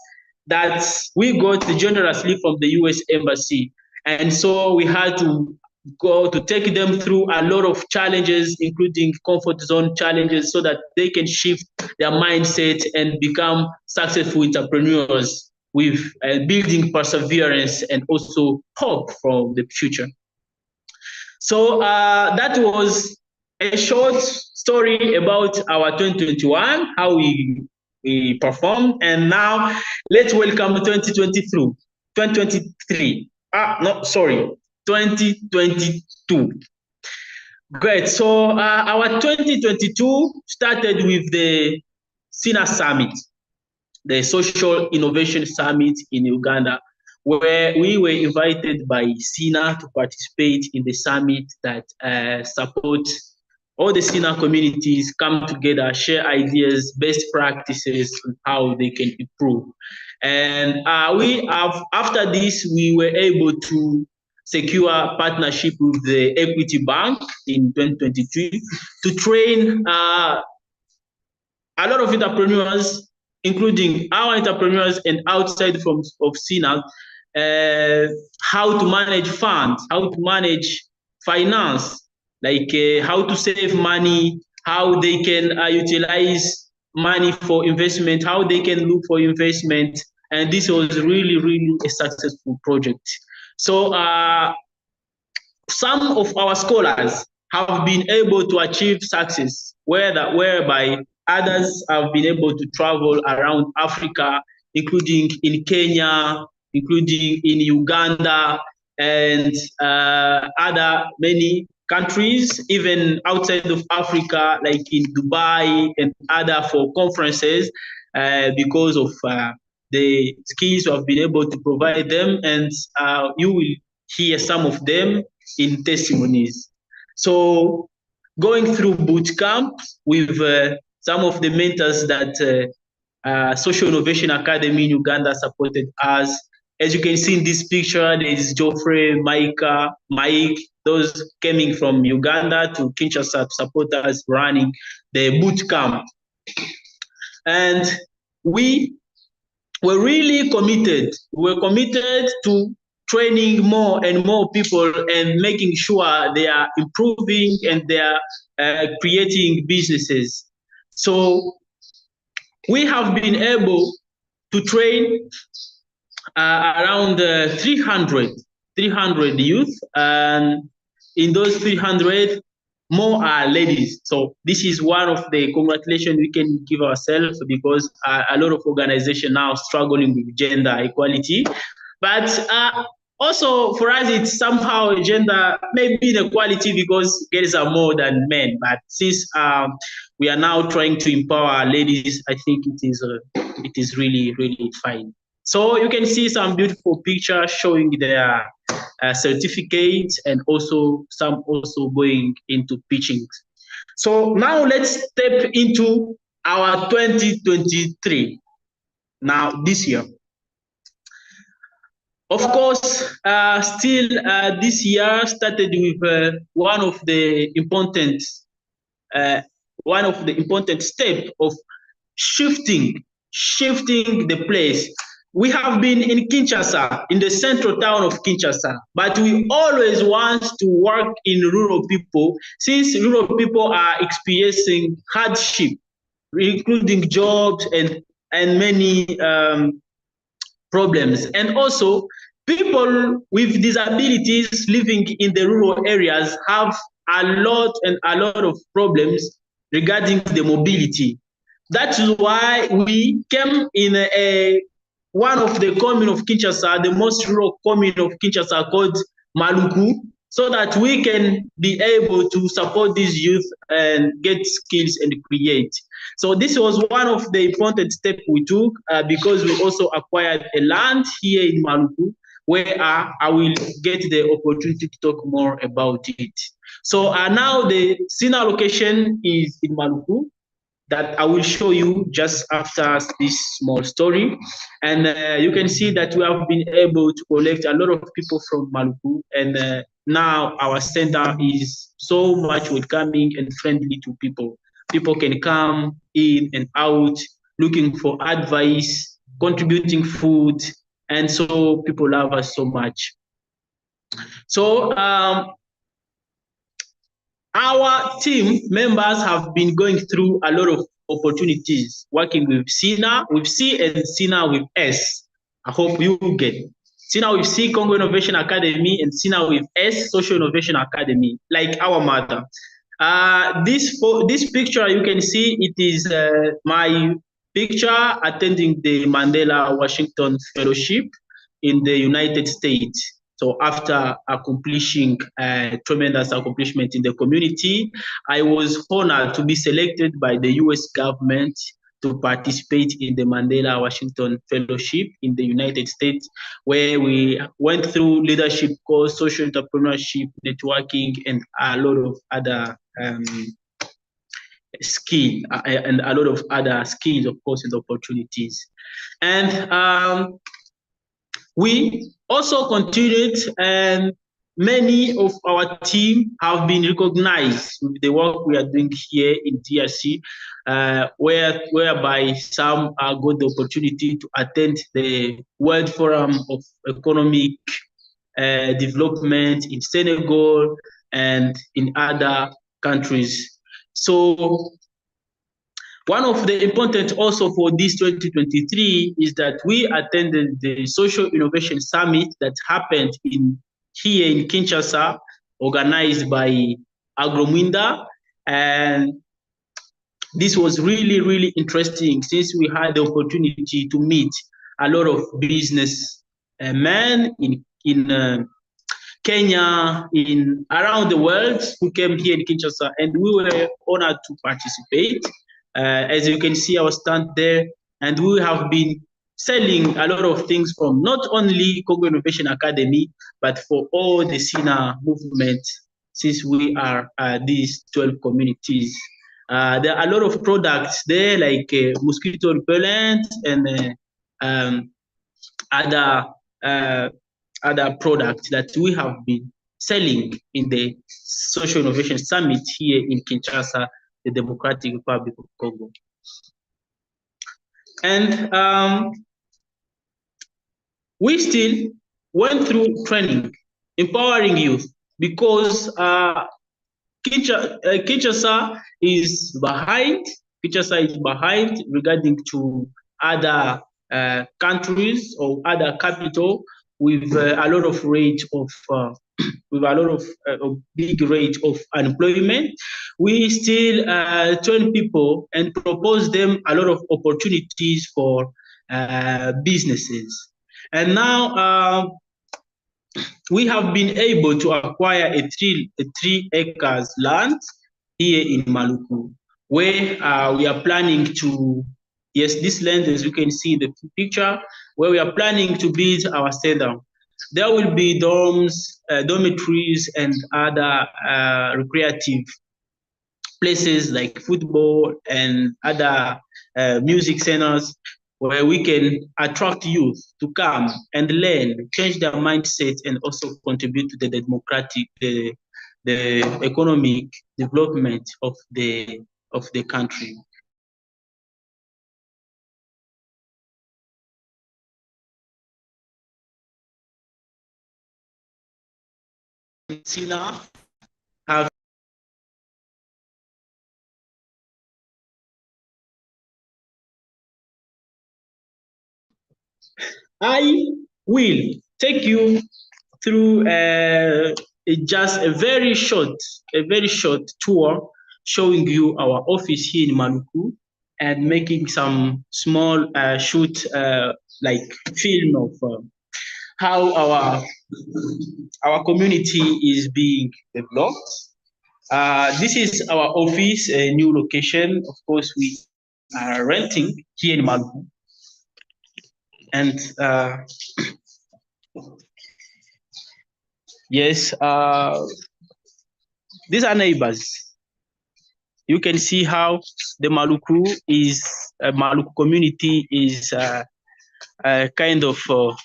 that we got generously from the US Embassy. And so we had to go to take them through a lot of challenges, including comfort zone challenges, so that they can shift their mindset and become successful entrepreneurs with building perseverance and also hope for the future. So that was a short story about our 2021, how we performed. And now let's welcome 2023. 2022. Great. So our 2022 started with the SINA Summit, the Social Innovation Summit in Uganda, where we were invited by SINA to participate in the summit that supports all the SINA communities, come together, share ideas, best practices on how they can improve. And after this, we were able to secure a partnership with the Equity Bank in 2023 to train a lot of entrepreneurs, including our entrepreneurs and outside of SINA, how to manage funds, how to manage finance, like how to save money, how they can utilize money for investment, how they can look for investment. And this was really, really a successful project. So some of our scholars have been able to achieve success, whereby others have been able to travel around Africa, including in Kenya, including in Uganda, and other many countries, even outside of Africa, like in Dubai and other, for conferences, because of the skills we have been able to provide them. And you will hear some of them in testimonies. So going through boot camp with some of the mentors that Social Innovation Academy in Uganda supported us. As you can see in this picture, there is Geoffrey, Mike, those coming from Uganda to Kinshasa to support us running the boot camp. And we were really committed. We were committed to training more and more people and making sure they are improving and they are creating businesses. So we have been able to train around 300 youth, and in those 300, more are ladies. So this is one of the congratulations we can give ourselves, because a lot of organizations now struggling with gender equality. But Also, for us, it's somehow gender, maybe inequality because girls are more than men. But since we are now trying to empower ladies, I think it is really, really fine. So you can see some beautiful pictures showing their certificates and also some also going into pitching. So now let's step into our 2023. Now this year. Of course, still this year started with one of the important step of shifting the place. We have been in Kinshasa, in the central town of Kinshasa, but we always want to work in rural people since rural people are experiencing hardship, including jobs and many problems. And also, people with disabilities living in the rural areas have a lot of problems regarding the mobility. That is why we came in one of the commune of Kinshasa, the most rural commune of Kinshasa called Maluku, so that we can be able to support these youth and get skills and create. So this was one of the important steps we took because we also acquired a land here in Maluku where I will get the opportunity to talk more about it. So now the SINA location is in Maluku that I will show you just after this small story. And you can see that we have been able to collect a lot of people from Maluku, and now our center is so much welcoming and friendly to people. People can come in and out looking for advice, contributing food, and so people love us so much. So our team members have been going through a lot of opportunities, working with SINA, with C, and SINA with S. I hope you get it. SINA with C, Congo Innovation Academy, and SINA with S, Social Innovation Academy, like our mother. This picture, you can see it is my picture attending the Mandela Washington Fellowship in the United States. So after accomplishing tremendous accomplishment in the community, I was honored to be selected by the US government to participate in the Mandela Washington Fellowship in the United States, where we went through leadership course, social entrepreneurship, networking, and a lot of other skill and a lot of other skills, of course, and opportunities. And we also continued, and many of our team have been recognized with the work we are doing here in DRC, whereby some got the opportunity to attend the World Forum of Economic Development in Senegal and in other countries. So one of the important also for this 2023 is that we attended the Social Innovation Summit that happened here in Kinshasa, organized by Agromwinda. And this was really, really interesting since we had the opportunity to meet a lot of business men in Kenya, around the world, who came here in Kinshasa, and we were honored to participate. As you can see our stand there, and we have been selling a lot of things from not only Congo Innovation Academy, but for all the SINA movement, since we are these 12 communities. There are a lot of products there, like mosquito repellent and other products that we have been selling in the Social Innovation Summit here in Kinshasa, the Democratic Republic of Congo. And we still went through training, empowering youth, because Kinshasa is behind. Kinshasa is behind regarding to other countries or other capital with a lot of rate of with a lot of big rate of unemployment. We still train people and propose them a lot of opportunities for businesses. And now we have been able to acquire a 3 acres land here in Maluku, where we are planning to, yes, this land, as you can see in the picture, where we are planning to build our SENTA. There will be dorms, dormitories, and other recreative places like football and other music centers, where we can attract youth to come and learn, change their mindset, and also contribute to the economic development of the country. SINA have I will take you through just a very short tour, showing you our office here in Maluku and making some small shoot like film of how our community is being developed. This is our office, a new location. Of course, we are renting here in Maluku. And yes, these are neighbors. You can see how the Maluku community is kind of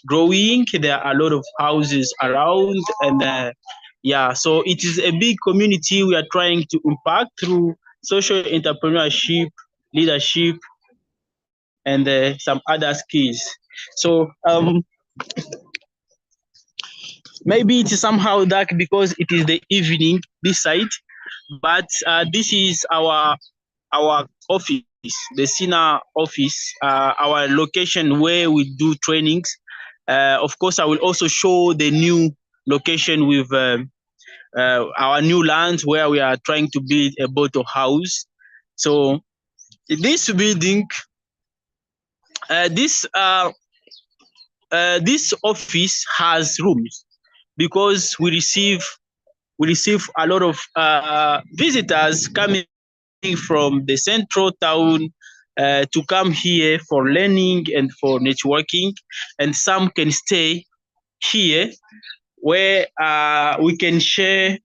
growing. There are a lot of houses around, and yeah, so it is a big community we are trying to impact through social entrepreneurship, leadership, and some other skills. So maybe it is somehow dark because it is the evening this side, but this is our office, the SINA office, our location where we do trainings. Of course, I will also show the new location with our new land where we are trying to build a bottle house. So this building, this office has rooms because we receive a lot of visitors coming from the central town to come here for learning and for networking, and some can stay here where we can share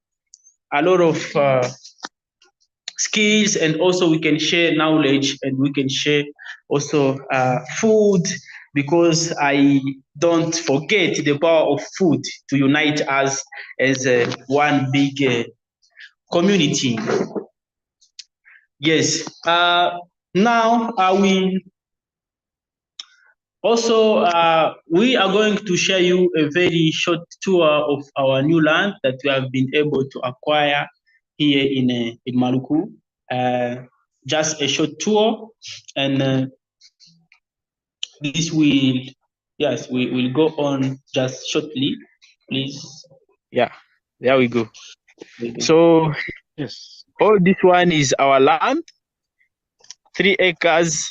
a lot of skills, and also we can share knowledge, and we can share also food, because I don't forget the power of food to unite us as one big community. Yes. Now I will also we are going to share you a very short tour of our new land that we have been able to acquire here in Maluku. Just a short tour, and this will, yes, we will go on just shortly, please. Yeah, there we go. So yes, all this one is our land, 3 acres.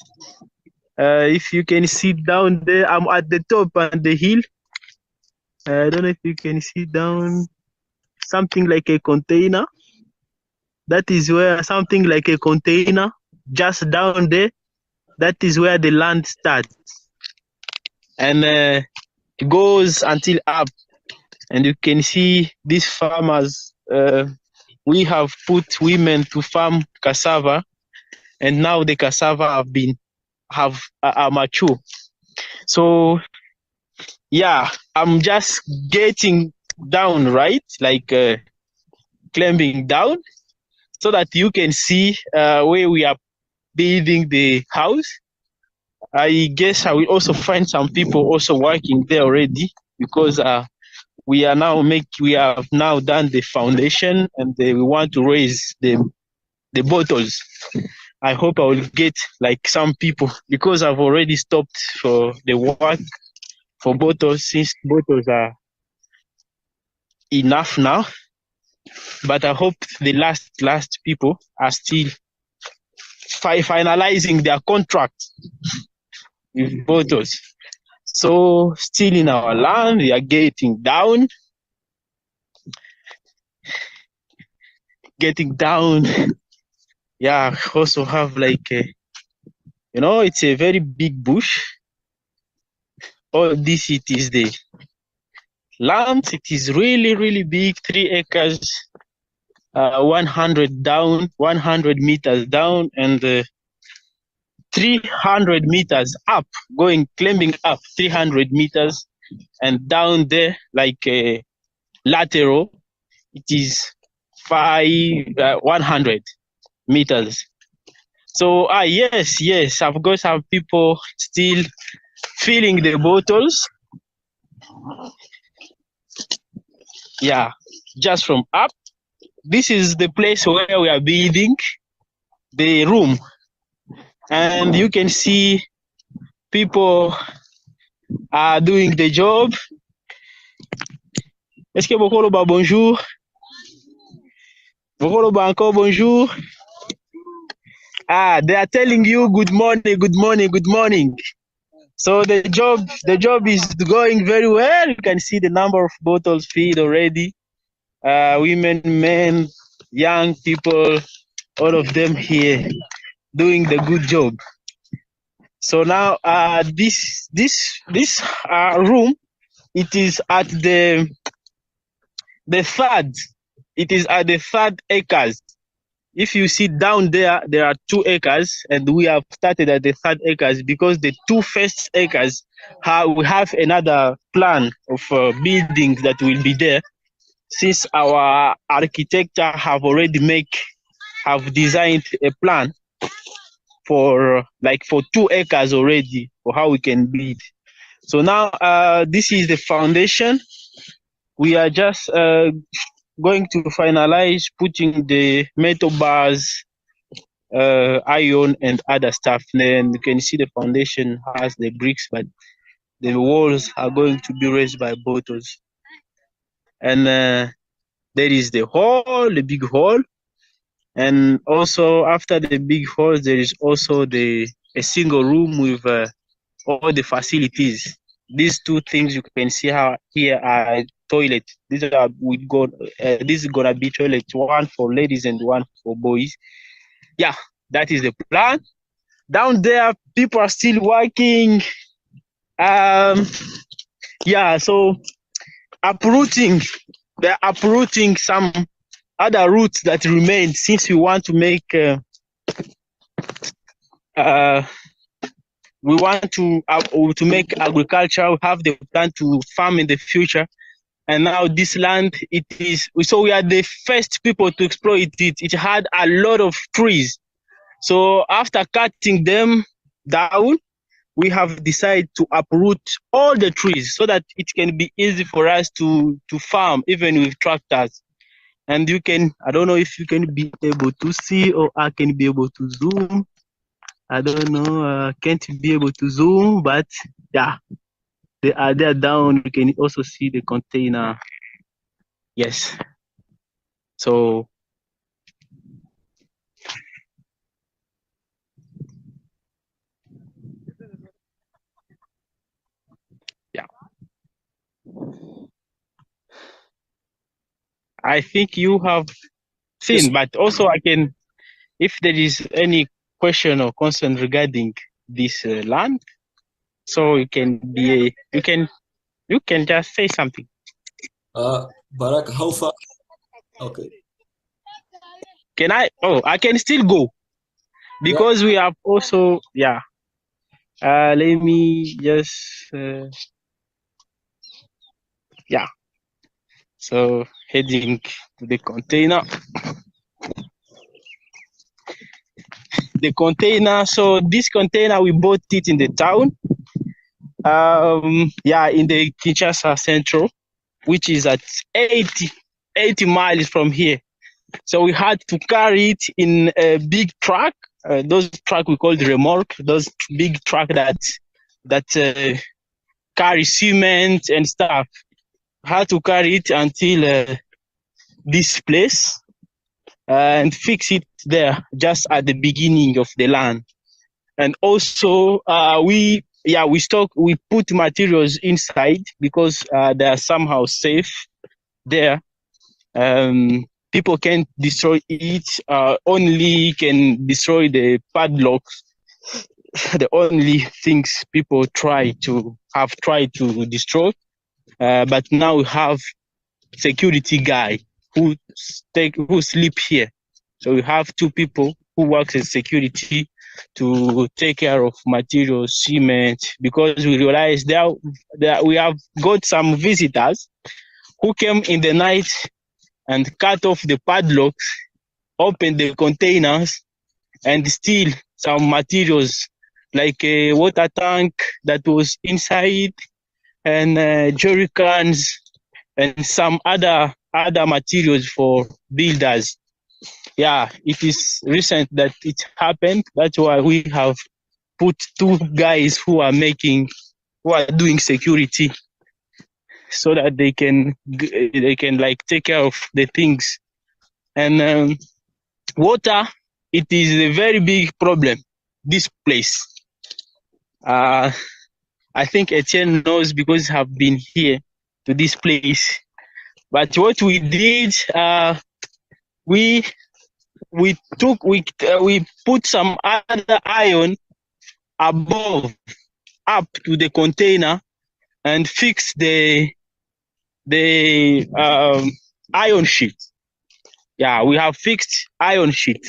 If you can see down there, I'm at the top on the hill. I don't know if you can see down something like a container. That is where something like a container, just down there, that is where the land starts. And it goes until up. And you can see these farmers, we have put women to farm cassava, and now the cassava are mature. So yeah, I'm just getting down, right? Like climbing down, so that you can see where we are building the house. I guess I will also find some people also working there already, because we have now done the foundation, and we want to raise the bottles. I hope I will get like some people, because I've already stopped for the work for bottles, since bottles are enough now. But I hope the last people are still finalizing their contract with bottles. So still in our land, we are getting down. getting down. Yeah, also have like you know, it's a very big bush. All this it is the land. It is really big, 3 acres, 100 down, 100 meters down, and 300 meters up, climbing up 300 meters, and down there like a lateral, it is 100 meters. So yes, I've got some people still filling the bottles. Yeah, just from up. This is the place where we are building the room, and you can see people are doing the job. Est-ce que beaucoup ba bonjour? Beaucoup ba encore bonjour? They are telling you good morning, good morning, good morning. So the job is going very well. You can see the number of bottles filled already. Women, men, young people, all of them here doing the good job. So now this room, it is at the third. It is at the 3rd acres. If you see down there, there are 2 acres, and we have started at the 3rd acres because the 2 first acres we have another plan of buildings that will be there. Since our architecture have designed a plan for 2 acres already for how we can build. So now this is the foundation. We are just going to finalize putting the metal bars, iron, and other stuff. Then you can see the foundation has the bricks, but the walls are going to be raised by bottles. And there is the hall, the big hall, and also after the big hall, there is also a single room with all the facilities. These 2 things you can see here are toilet. This is gonna be toilet, one for ladies and one for boys. Yeah, that is the plan. Down there, people are still working. Yeah, so they're uprooting some other roots that remain, since we want to make make agriculture. We have the plan to farm in the future. And now this land, so we are the first people to exploit it. It had a lot of trees. So after cutting them down, we have decided to uproot all the trees so that it can be easy for us to farm, even with tractors. And I don't know if you can be able to see, or I can be able to zoom. I don't know, can't be able to zoom, but yeah. They are there down. You can also see the container. Yes. So yeah, I think you have seen, but also I can, if there is any question or concern regarding this land, so you can just say something. Barak, how far? Okay. Can I? Oh, I can still go because we have also, yeah. Let me just yeah. So heading to the container. The container. So this container, we bought it in the town. Yeah, in the Kinshasa Central, which is at 80 miles from here. So we had to carry it in a big truck. Those truck we call the remorque. Those big truck that carry cement and stuff. Had to carry it until this place and fix it there, just at the beginning of the land. And also we put materials inside because they are somehow safe there. people can't destroy it, only can destroy the padlocks. The only things people have tried to destroy, but now we have security guy who sleep here. So we have two people who work as security to take care of material, cement, because we realized that we have got some visitors who came in the night and cut off the padlocks, open the containers, and steal some materials like a water tank that was inside, and jerry cans, and some other materials for builders. Yeah, it is recent that it happened. That's why we have put two guys who are doing security, so that they can like take care of the things. And water, it is a very big problem, this place. I think Etienne knows because have been here to this place. But what we did, we put some other iron up to the container and fix the iron sheet. Yeah, we have fixed iron sheet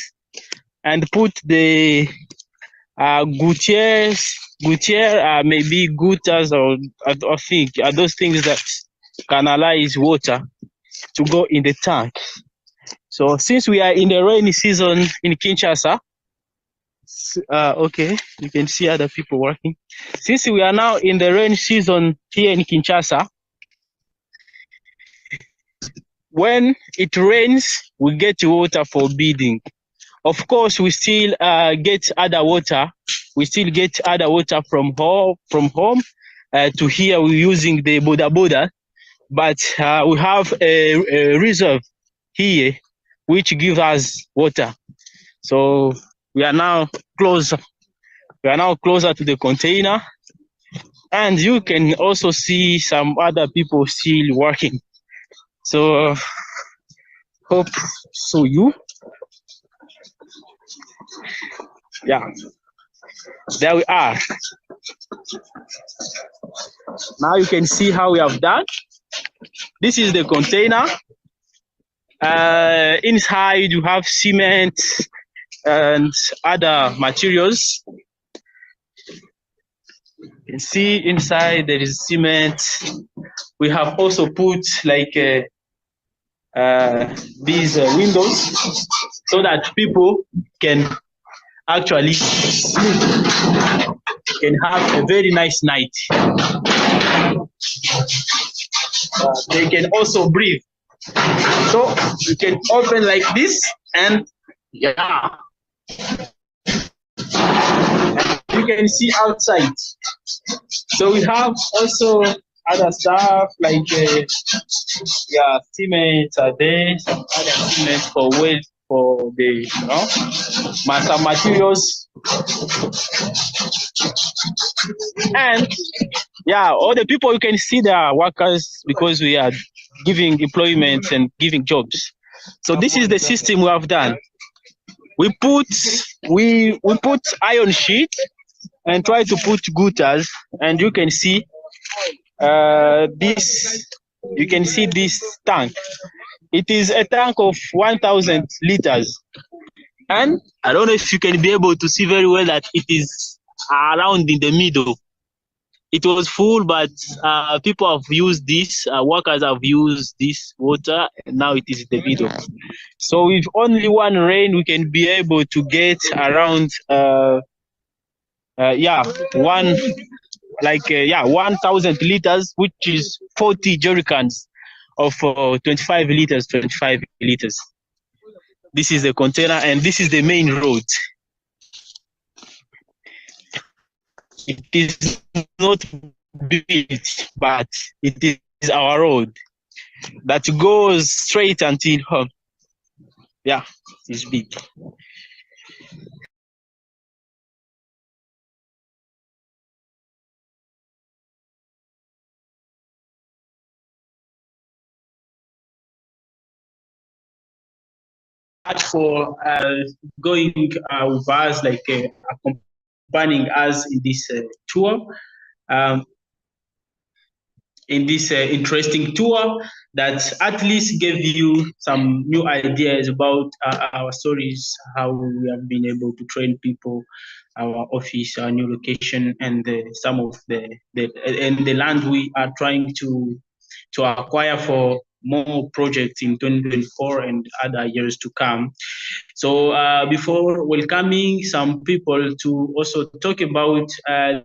and put the gouttières, maybe gutters, or I think are those things that canalize water to go in the tank. So since we are in the rainy season in Kinshasa, okay, you can see other people working. Since we are now in the rainy season here in Kinshasa, when it rains, we get water for bathing. Of course, we still get other water. We still get other water from home to here. We're using the boda, but we have a reserve here which gives us water. So we are now closer. We are now closer to the container, and you can also see some other people still working. So hope so you. Yeah, there we are. Now you can see how we have done. This is the container. Inside you have cement and other materials. You can see inside there is cement. We have also put like these windows so that people can actually sleep, can have a very nice night. They can also breathe. So you can open like this, and yeah, you can see outside. So we have also other stuff like yeah, cement are there, some other cement for weight for the some materials, and yeah, all the people you can see they are workers because we are giving employment and giving jobs. So this is the system we have done. We put iron sheet and try to put gutters, and you can see this. You can see this tank. It is a tank of 1,000 liters, and I don't know if you can be able to see very well that it is around in the middle. It was full, but people have used this, workers have used this water, and now it is in the middle. So with only one rain, we can be able to get around, 1,000 liters, which is 40 jerry cans of 25 liters, 25 liters. This is the container, and this is the main road. It is not built, but it is our road that goes straight until home. Yeah, it's big. much for going with us, like accompanying us in this tour. In this interesting tour that at least gave you some new ideas about our stories, how we have been able to train people, our office, our new location, and some of the land we are trying to acquire for more projects in 2024 and other years to come. So before welcoming some people to also talk about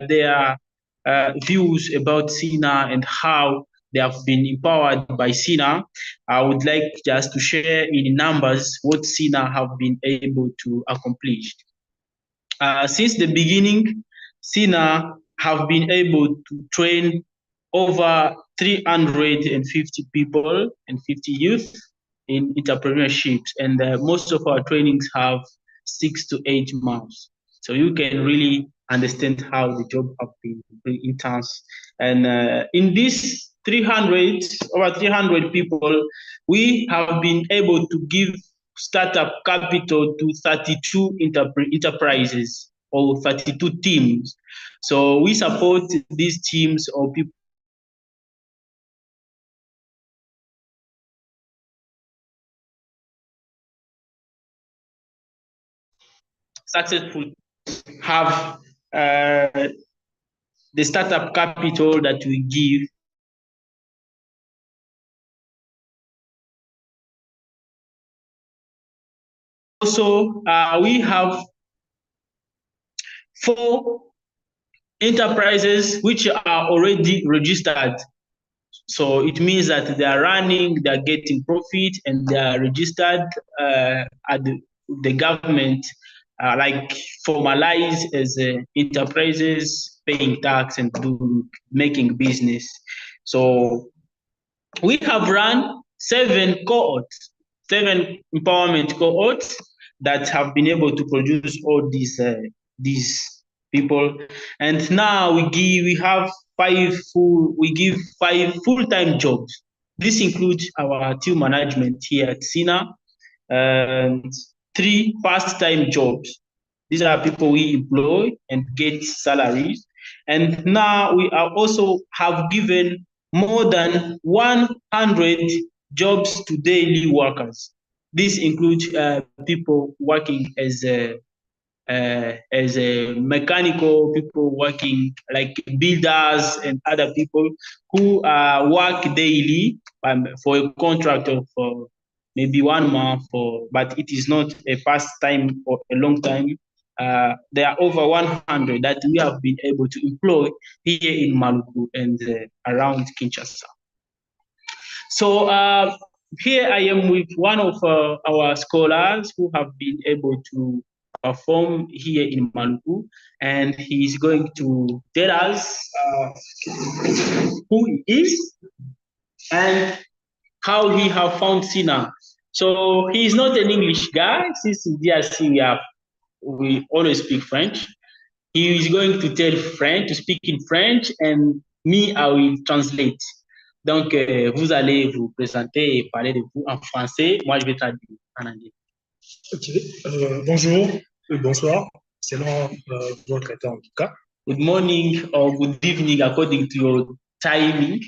their views about SINA and how they have been empowered by SINA, I would like just to share in numbers what SINA have been able to accomplish. Since the beginning, SINA have been able to train over 350 people and 50 youth in entrepreneurships, and most of our trainings have 6 to 8 months. So you can really understand how the job have been really intense. And in this over 300 people, we have been able to give startup capital to 32 enterprises or 32 teams. So we support these teams or people successful have the startup capital that we give. Also, we have 4 enterprises which are already registered. So it means that they are running, they are getting profit, and they are registered at the government, like formalized as enterprises, paying tax and making business. So we have run 7 cohorts, 7 empowerment cohorts that have been able to produce all these people, and now we give 5 full-time jobs. This includes our team management here at SINA, and 3 part-time jobs. These are people we employ and get salaries, and now we are also have given more than 100 jobs to daily workers. This includes people working as a mechanical, people working like builders and other people who work daily for a contract of maybe 1 month, but it is not a past time or a long time. There are over 100 that we have been able to employ here in Maluku and around Kinshasa. So here I am with one of our scholars who have been able to perform here in Maluku, and he is going to tell us who he is and how he have found SINA. So he is not an English guy. Since in DRC we always speak French. He is going to speak in French, and me, I will translate. Donc, vous allez vous présenter et parler de vous en français. Moi, je vais traduire en anglais. Ok. Bonjour et bonsoir, selon votre temps en tout cas. Good morning or good evening according to your timing.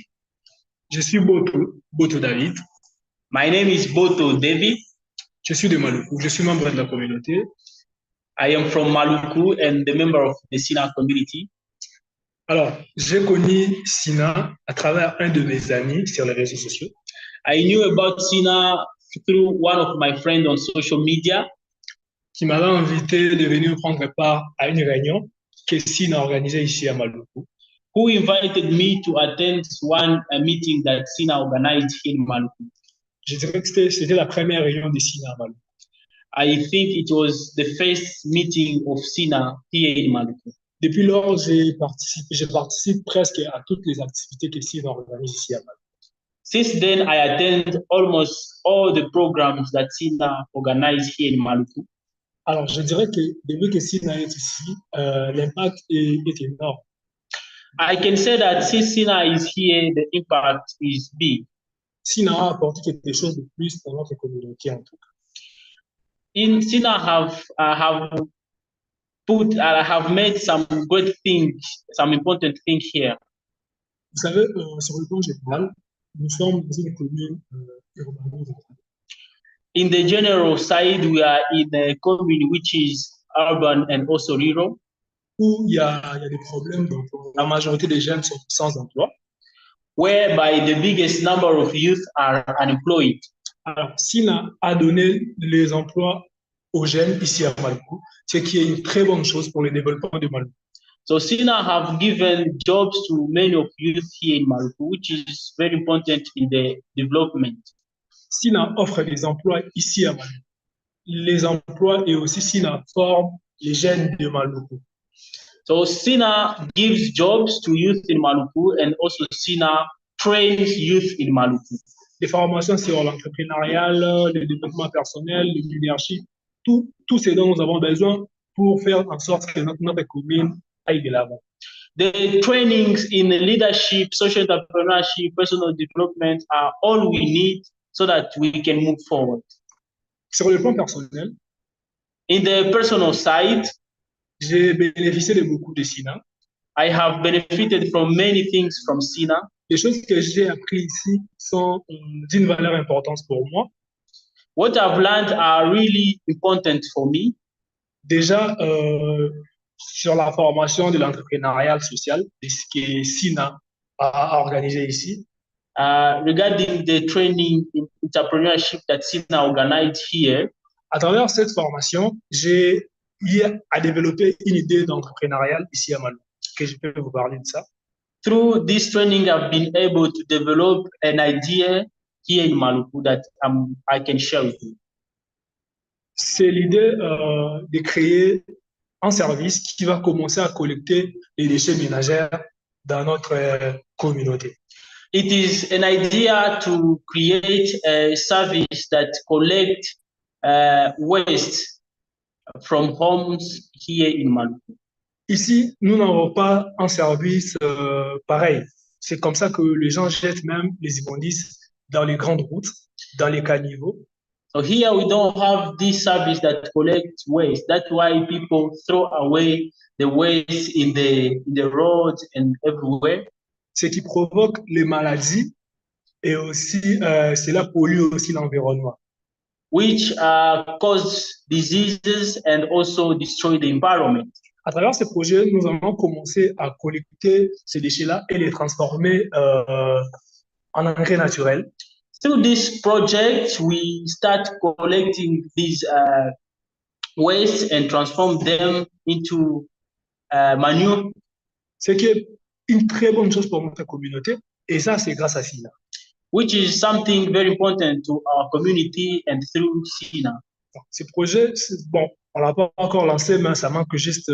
Je suis Boto David. My name is Boto David. Je suis de Maluku. Je suis membre de la communauté. I am from Maluku and the member of the SINA community. Alors, j'ai connu SINA à travers un de mes amis sur les réseaux sociaux. I knew about SINA through one of my friends on social media. Qui m'avait invité de venir prendre part à une réunion que SINA organisait ici à Maluku. Who invited me to attend a meeting that SINA organized in Maluku. Je dirais que c'était la première réunion de SINA à Maluku. I think it was the first meeting of SINA here in Maluku. Depuis lors, je participe presque à toutes les activités que SINA organise ici à Maluku. Since then, I attend almost all the programs that SINA organize here in Maluku. Alors, je dirais que depuis que SINA est ici, l'impact est énorme. I can say that since SINA is here, the impact is big. SINA a apporté quelque chose de plus dans notre communauté en tout cas. in SINA have made some great things, some important things here. Vous savez, sur le plan général, nous sommes dans une commune urbaine. In the general side, we are in a commune which is urban and also rural. Où il y a des problèmes d'emploi. La majorité des jeunes sont sans emploi. Whereby the biggest number of youth are unemployed. Alors, SINA a donné les emplois aux jeunes ici à Maluku, ce qui est une très bonne chose pour le développement de Maluku. So SINA have given jobs to many of youth here in Maluku, which is very important in the development. SINA offre des emplois ici à Maluku. Les emplois et aussi SINA forme les jeunes de Maluku. So SINA gives jobs to youth in Maluku and also SINA trains youth in Maluku. Des formations sur l'entrepreneuriat, le développement personnel, le leadership, tout ce dont nous avons besoin pour faire en sorte que notre commune aille de l'avant. The trainings in leadership, social entrepreneurship, personal development are all we need so that we can move forward. Sur le plan personnel, in the personal side, j'ai bénéficié de beaucoup de SINA. I have benefited from many things from SINA. Les choses que j'ai appris ici sont d'une valeur importante pour moi. What I've learned are really important for me. Déjà, sur la formation de l'entrepreneuriat social, ce que SINA a organisé ici. Regarding the training in entrepreneurship that SINA organized here. À travers cette formation, j'ai eu à développer une idée d'entrepreneuriat ici à Maluku, que je peux vous parler de ça. Through this training, I've been able to develop an idea here in Maluku that I can share with you. C'est l'idée de créer un service qui va commencer à collecter les déchets ménagers dans notre communauté. It is an idea to create a service that collects waste from homes here in Maluku. Ici, nous n'avons pas un service pareil. C'est comme ça que les gens jettent même les immondices dans les grandes routes, dans les caniveaux. So here we don't have this service that collects waste. That's why people throw away the waste in the roads and everywhere. Ce qui provoque les maladies et aussi cela pollue aussi l'environnement. Which cause diseases and also destroy the environment. À travers ce projet, nous allons commencer à collecter ces déchets-là et les transformer en engrais naturel. Through this project, we start collecting these waste and transform them into manure. C'est une très bonne chose pour notre communauté et ça, c'est grâce à SINA. Which is something very important to our community and through SINA. Ce projet, bon, on l'a pas encore lancé, mais ça manque juste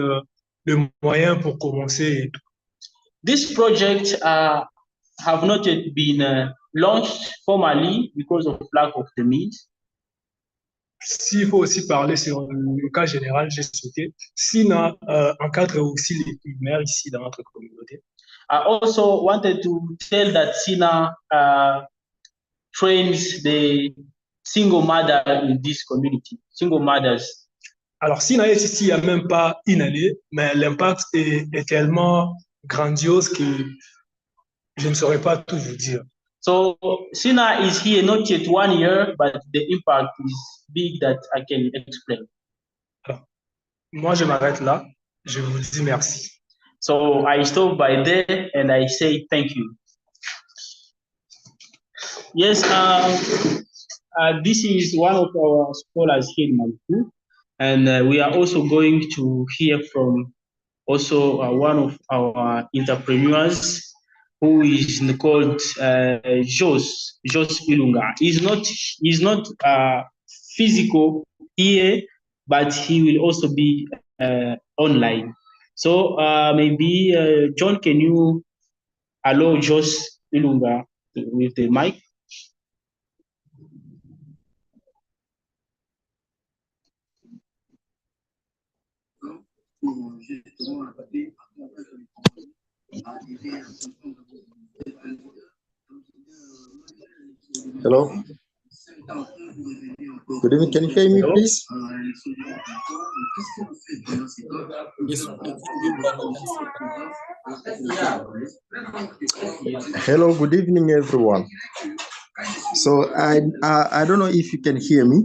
le moyen pour commencer. This project have not yet been launched formally because of lack of the means. S'il faut aussi parler sur le cas général, j'ai souhaité SINA encadre aussi les primaires ici dans notre communauté. I also wanted to tell that SINA trains the single mother in this community, single mothers. Alors, SINA est ici il n'y a même pas une année, mais l'impact est tellement grandiose que je ne saurais pas tout vous dire. So SINA is here not yet 1 year, but the impact is big that I can explain. Alors, moi, je m'arrête là. Je vous dis merci. So I stop by there and I say thank you. Yes, this is one of our scholars here in Maluku, and we are also going to hear from also one of our entrepreneurs who is called Jos Ilunga. He's not physical here, but he will also be online. So maybe John, can you allow Jos Ilunga with the mic? Hello. Good evening. Can you hear me, please? Yes, we can hear you, but we can see. Hello. Good evening, everyone. So I don't know if you can hear me.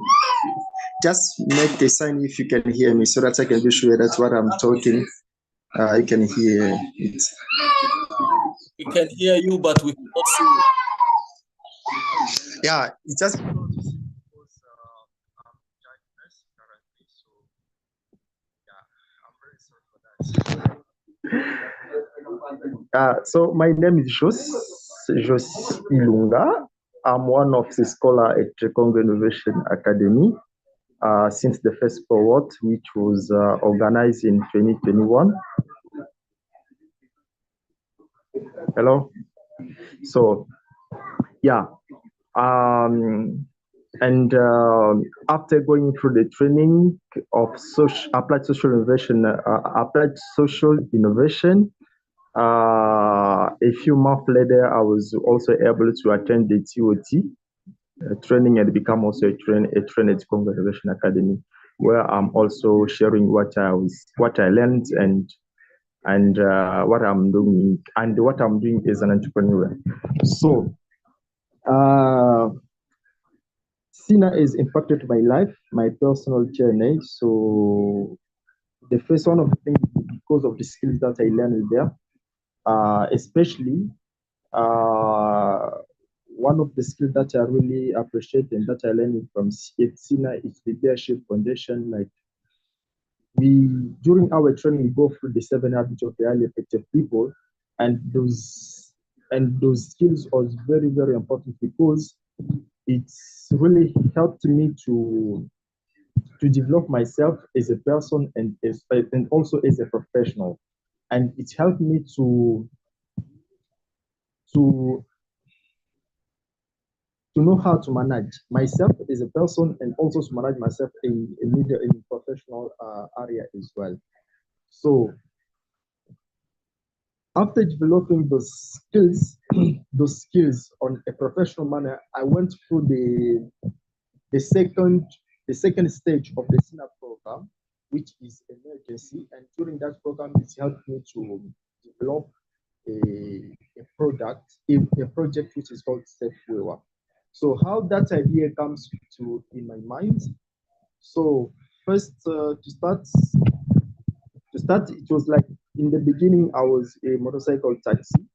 Just make a sign if you can hear me, so that I can be sure that what I'm talking, you can hear it. We can hear you, but we cannot see you. Yeah, it's just. So my name is Jos Ilunga. I'm one of the scholars at the Congo Innovation Academy since the first cohort, which was organized in 2021. Hello. So, yeah. After going through the training of applied social innovation, a few months later, I was also able to attend the TOT training and become also a trainer at Congo Innovation Academy, where I'm also sharing what I learned and what I'm doing as an entrepreneur. So, SINA has impacted my life, my personal journey. So, the first one of the things because of the skills that I learned there. Especially one of the skills that I really appreciate and that I learned from SINA is leadership foundation. Like during our training, we go through the 7 habits of the highly effective people, and those skills was very, very important because it's really helped me to develop myself as a person and also as a professional. And it helped me to know how to manage myself as a person and also to manage myself in professional area as well. So after developing those skills on a professional manner, I went through the second stage of the SINA program, which is emergency. And during that program, it helped me to develop a project which is called SafeWewer. So how that idea comes in my mind. So first to start, it was like in the beginning, I was a motorcycle taxi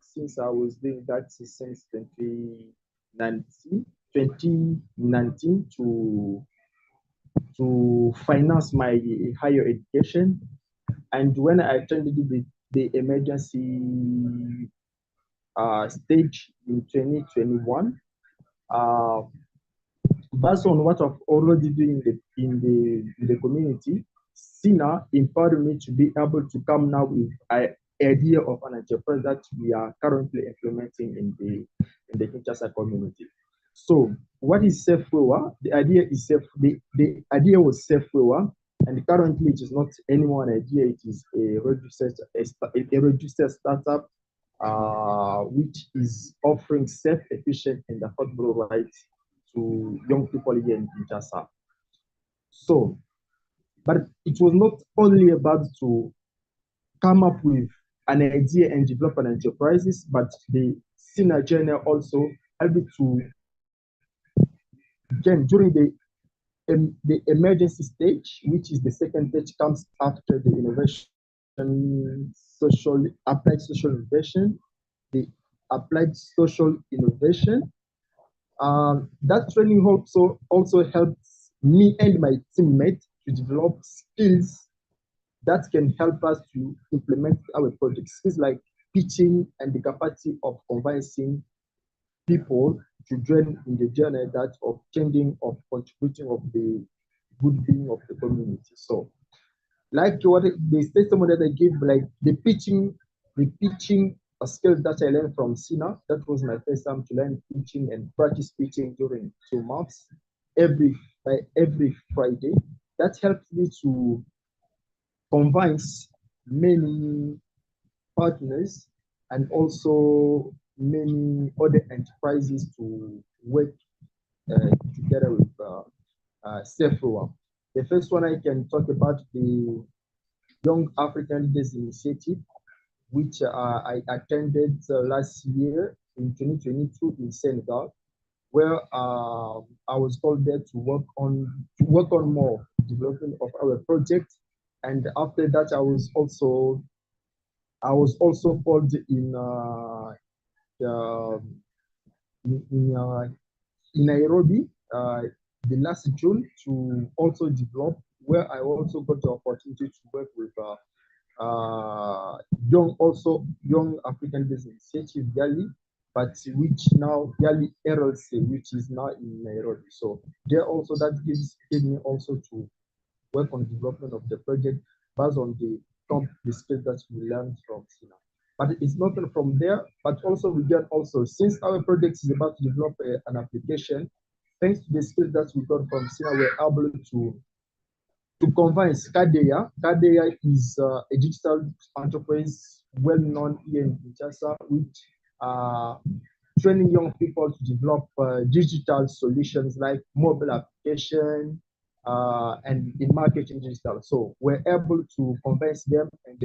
since I was doing that since 2019 to finance my higher education. And when I attended the emergency stage in 2021, based on what I've already doing in the community, SINA empowered me to be able to come now with an idea of an enterprise that we are currently implementing in the Kinshasa community. So, what is SafeWewer? The idea was SafeWewer, and currently it is not any one idea. It is a registered startup, which is offering safe, efficient, and affordable rides to young people here in Kinshasa. So, but it was not only about to come up with an idea and develop an enterprises, but the SINA journey also helped to, again, during the emergency stage, which is the second stage, comes after the innovation, applied social innovation, the applied social innovation. That training also helps me and my teammates to develop skills that can help us to implement our projects. Skills like pitching and the capacity of convincing people to join in the journey that of changing, of contributing of the good being of the community. So, like what the testimony that I give, like the pitching a skill that I learned from SINA. That was my first time to learn pitching and practice pitching during 2 months, every Friday. That helped me to convince many partners and also many other enterprises to work together several. The first one I can talk about the Young African Leaders Initiative, which I attended last year in 2022 in Senegal, where I was called there to work on more development of our project. And after that, I was also called in Nairobi the last June to also develop, where I also got the opportunity to work with young African Business Initiative Yali, but which now Yali LLC, which is now in Nairobi. So there also that gave me also to work on development of the project based on the skills that we learned from SINA. But it's not from there, but also we get also, since our project is about to develop an application, thanks to the skills that we got from SINA, we're able to convince Kadeya. Kadeya is a digital enterprise well known here in Kinshasa, which training young people to develop digital solutions like mobile application and in marketing digital. So we're able to convince them, and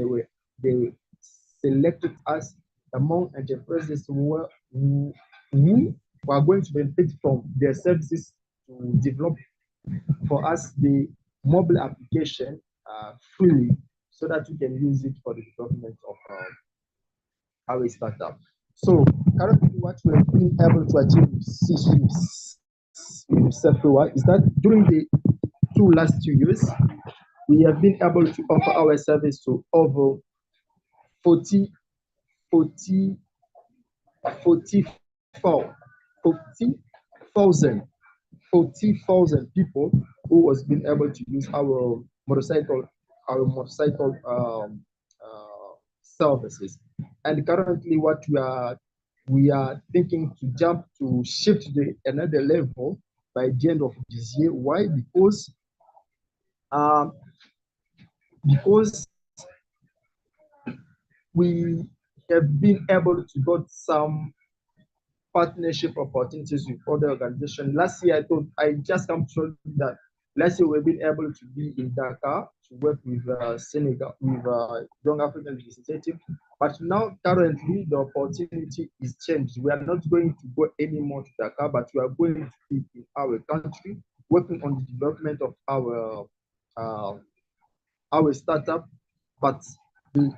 they selected us among enterprises who are going to benefit from their services to develop for us the mobile application freely, so that we can use it for the development of our startup. So currently what we have been able to achieve with Sefewa is that during the last 2 years, we have been able to offer our service to over 40,000 people who was being able to use our motorcycle services. And currently what we are thinking to shift to another level by the end of this year. Why? Because we have been able to get some partnership opportunities with other organizations. Last year, I just come to tell you that last year we've been able to be in Dakar to work with Senegal, with Young African Initiative. But now, currently, the opportunity is changed. We are not going to go anymore to Dakar, but we are going to be in our country, working on the development of our startup. But the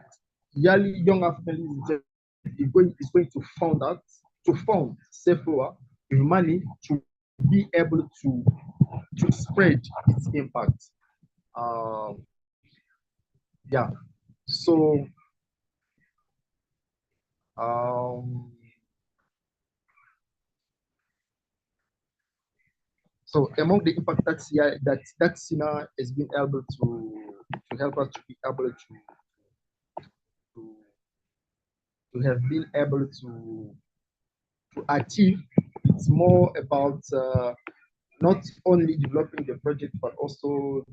Young African Initiative is going to fund Sephora with money to be able to spread its impact. Yeah. So so among the impact that SINA has been able to help us to be able to have been able to achieve, it's more about not only developing the project but also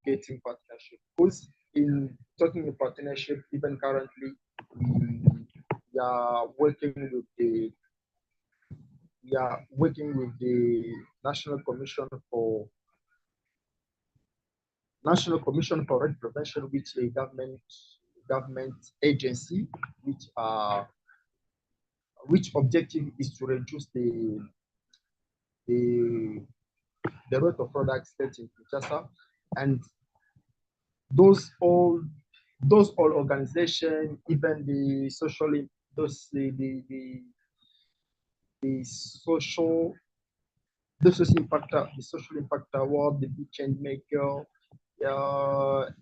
getting partnership. Because in talking about partnership, even currently we are working with the National Commission for Red Prevention, which is a government agency, which objective is to reduce the rate of fraud accidents in Kinshasa. And those all organizations, even the social impact award, the big change maker,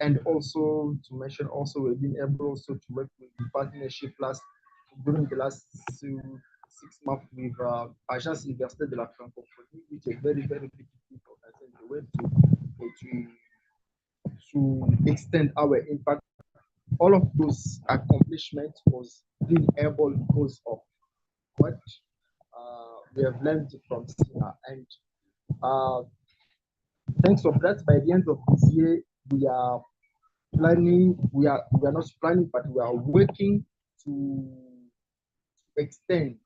and also to mention, also we've been able also to work with the partnership during the last 6 months with Agence Université de la Francophonie, which is a very, very big organization, to extend our impact. All of those accomplishments was being able because of what we have learned from SINA. And thanks to that, by the end of this year, we are planning, we are not planning, but we are working to extend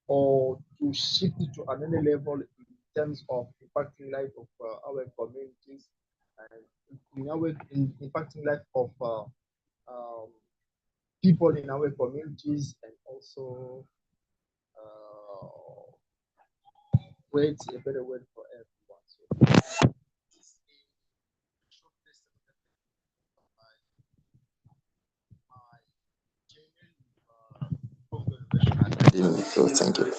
or to shift it to another level in terms of impacting life of our communities and impacting life of people in our communities, and also create a better world for everyone. So, so thank you.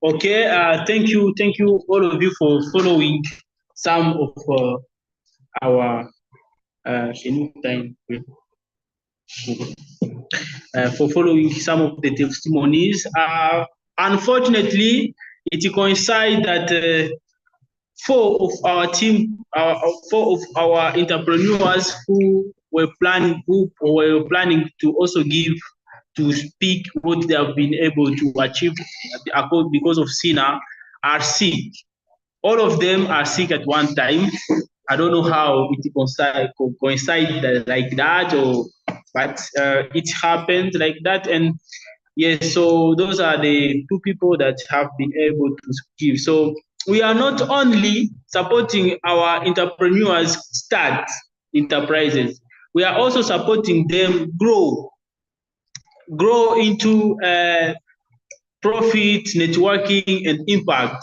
Okay, thank you all of you for following some of our for following some of the testimonies. Unfortunately, it coincides that four of our entrepreneurs who were planning to also speak what they have been able to achieve because of SINA are sick. All of them are sick at one time. I don't know how it coincide like that, but it happened like that. And yes, so those are the two people that have been able to give. So we are not only supporting our entrepreneurs start enterprises, we are also supporting them grow into profit, networking, and impact.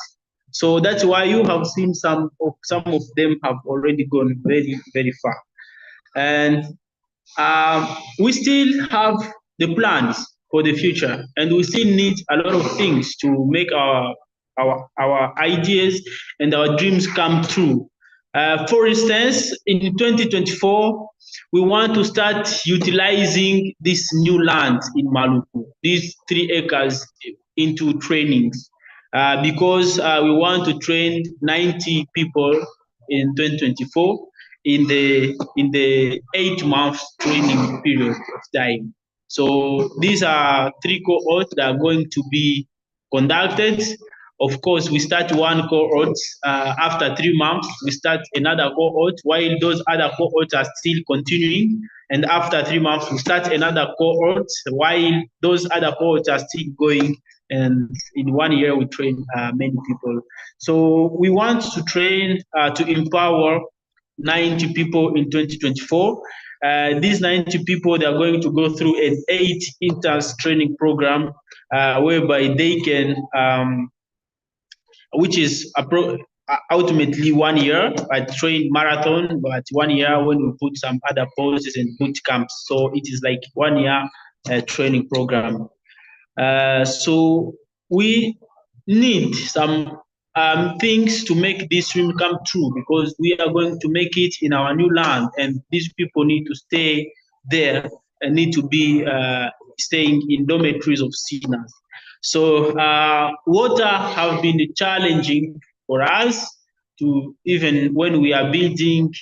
So that's why you have seen some of them have already gone very, very far. And we still have the plans for the future, and we still need a lot of things to make our ideas and our dreams come true. For instance, in 2024, we want to start utilizing this new land in Maluku, these 3 acres, into trainings, because we want to train 90 people in 2024 in the 8-month training period of time. So these are 3 cohorts that are going to be conducted. Of course, we start one cohort. After 3 months, we start another cohort, while those other cohorts are still continuing. And after 3 months, we start another cohort, while those other cohorts are still going. And in 1 year, we train many people. So we want to train to empower 90 people in 2024. These 90 people, they are going to go through an 8 interns training program, whereby they can, which is ultimately 1 year, train marathon, but 1 year when we put some other pauses and boot camps. So it is like 1 year training program. So we need some things to make this dream come true, because we are going to make it in our new land, and these people need to stay there and need to be staying in dormitories of SINA. So water have been challenging for us, to even when we are building,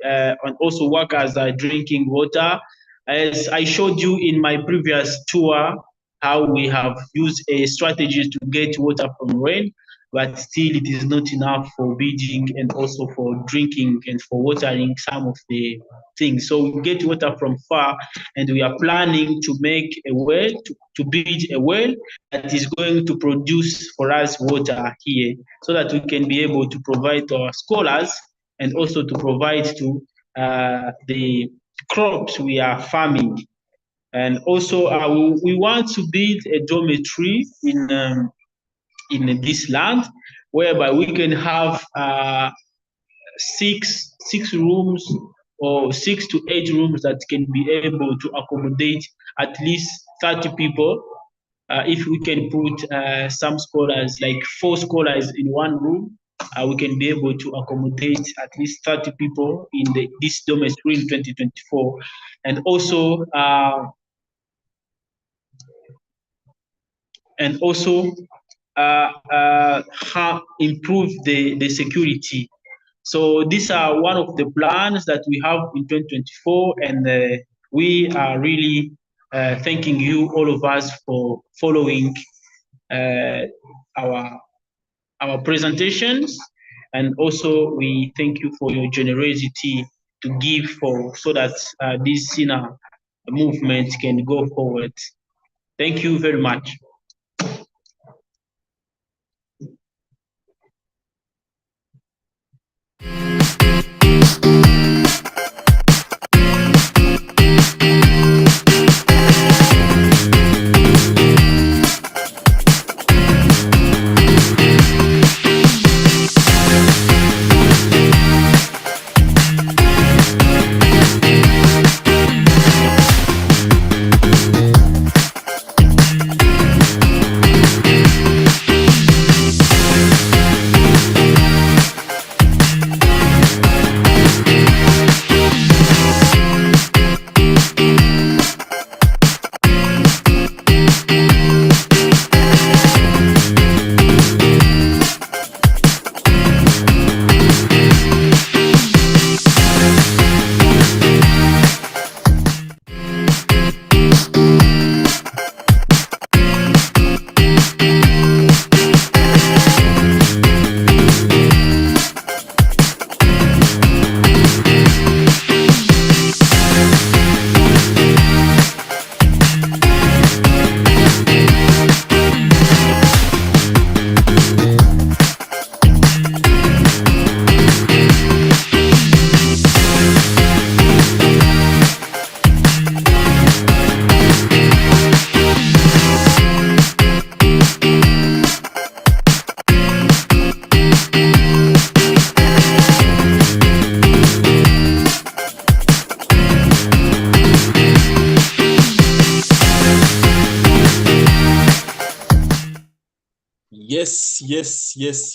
and also workers are drinking water. As I showed you in my previous tour, how we have used a strategy to get water from rain, but still it is not enough for building and also for drinking and for watering some of the things. So we get water from far, and we are planning to make a well, to build a well that is going to produce for us water here, so that we can be able to provide to our scholars and also to provide to the crops we are farming. And also we want to build a dormitory in this land, whereby we can have 6 rooms or 6 to 8 rooms that can be able to accommodate at least 30 people. If we can put some scholars, like 4 scholars in 1 room, we can be able to accommodate at least 30 people in this dormitory in 2024. And also improve the security. So these are one of the plans that we have in 2024, and we are really thanking you, all of us, for following our presentations, and also we thank you for your generosity to give so that this SINA movement can go forward. Thank you very much.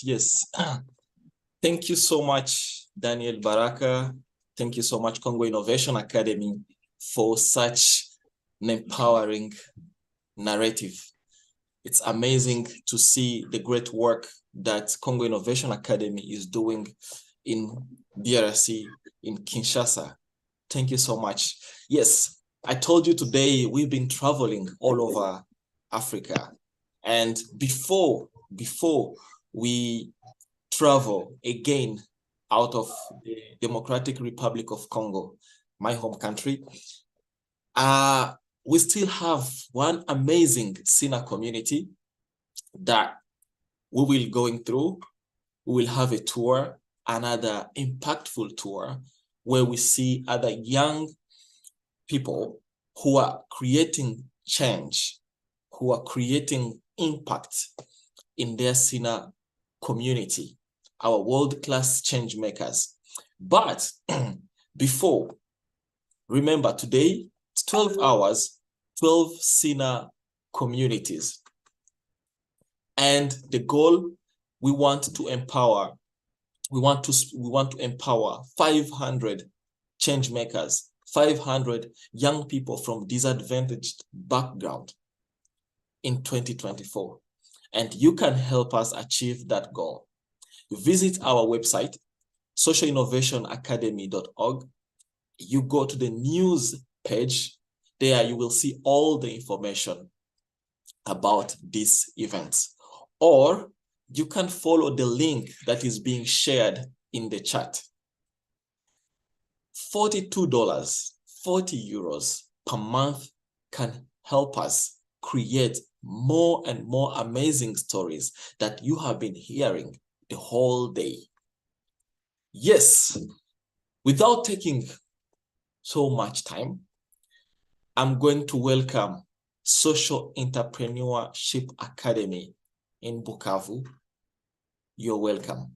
Yes. Thank you so much, Daniel Baraka. Thank you so much, Congo Innovation Academy, for such an empowering narrative. It's amazing to see the great work that Congo Innovation Academy is doing in DRC, in Kinshasa. Thank you so much. Yes, I told you today we've been traveling all over Africa. And before we travel again out of the Democratic Republic of Congo, my home country, we still have one amazing SINA community that we will going through. We will have a tour, another impactful tour, where we see other young people who are creating change, who are creating impact in their SINA community, our world-class change makers. But before, remember today, it's 12 hours, 12 SINA communities. And the goal, we want to empower 500 change makers, 500 young people from disadvantaged background in 2024. And you can help us achieve that goal. Visit our website, socialinnovationacademy.org. You go to the news page. There you will see all the information about these events. Or you can follow the link that is being shared in the chat. $42, 40 euros per month can help us create more and more amazing stories that you have been hearing the whole day. Yes, without taking so much time, I'm going to welcome Social Entrepreneurship Academy in Bukavu. You're welcome.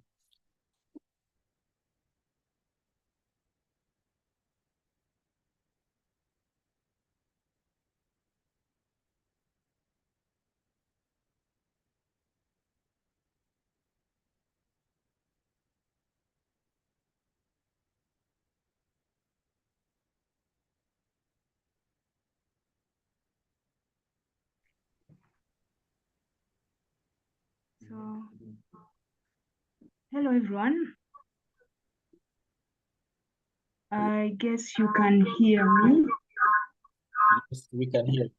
So, hello everyone. I guess you can hear me. Yes, we can hear.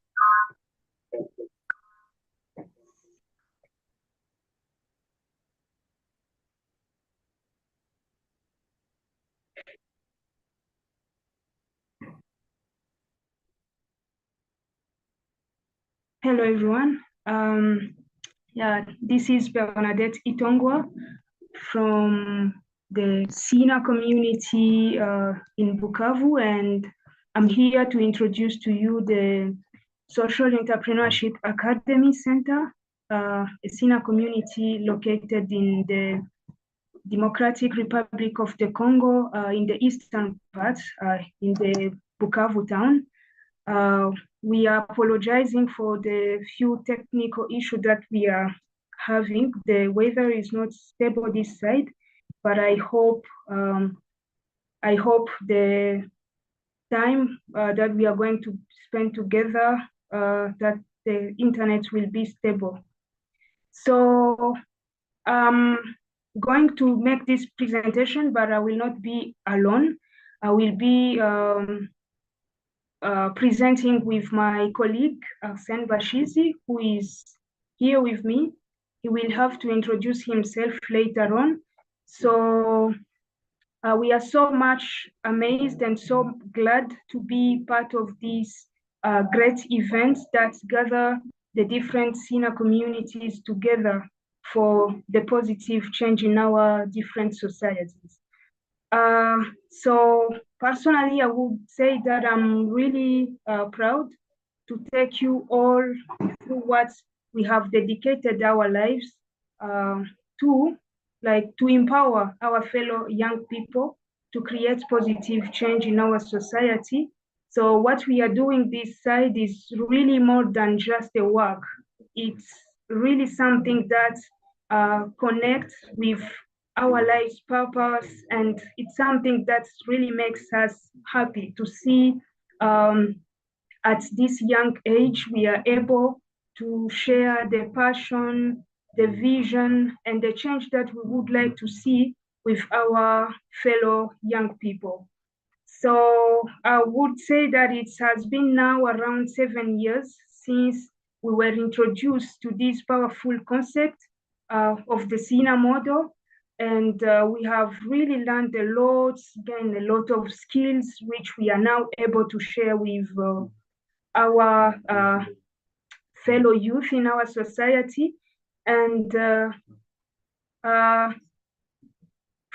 Hello, everyone. Yeah, this is Bernadette Itongwa from the SINA community in Bukavu, and I'm here to introduce to you the Social Entrepreneurship Academy Center, a SINA community located in the Democratic Republic of the Congo, in the eastern part, in the Bukavu town. We are apologizing for the few technical issues that we are having. The weather is not stable this side, but I hope the time that we are going to spend together, that the internet will be stable. So I'm going to make this presentation, but I will not be alone. I will be presenting with my colleague, Arsene Bashizi, who is here with me. He will have to introduce himself later on. So we are so much amazed and so glad to be part of these great events that gather the different SINA communities together for the positive change in our different societies. So personally, I would say that I'm really proud to take you all through what we have dedicated our lives to, like to empower our fellow young people to create positive change in our society. So what we are doing this side is really more than just a work. It's really something that connects with our life's purpose, and it's something that really makes us happy to see at this young age we are able to share the passion, the vision, and the change that we would like to see with our fellow young people. So I would say that it has been now around 7 years since we were introduced to this powerful concept of the SINA model. And we have really learned a lot, gained a lot of skills, which we are now able to share with our fellow youth in our society. And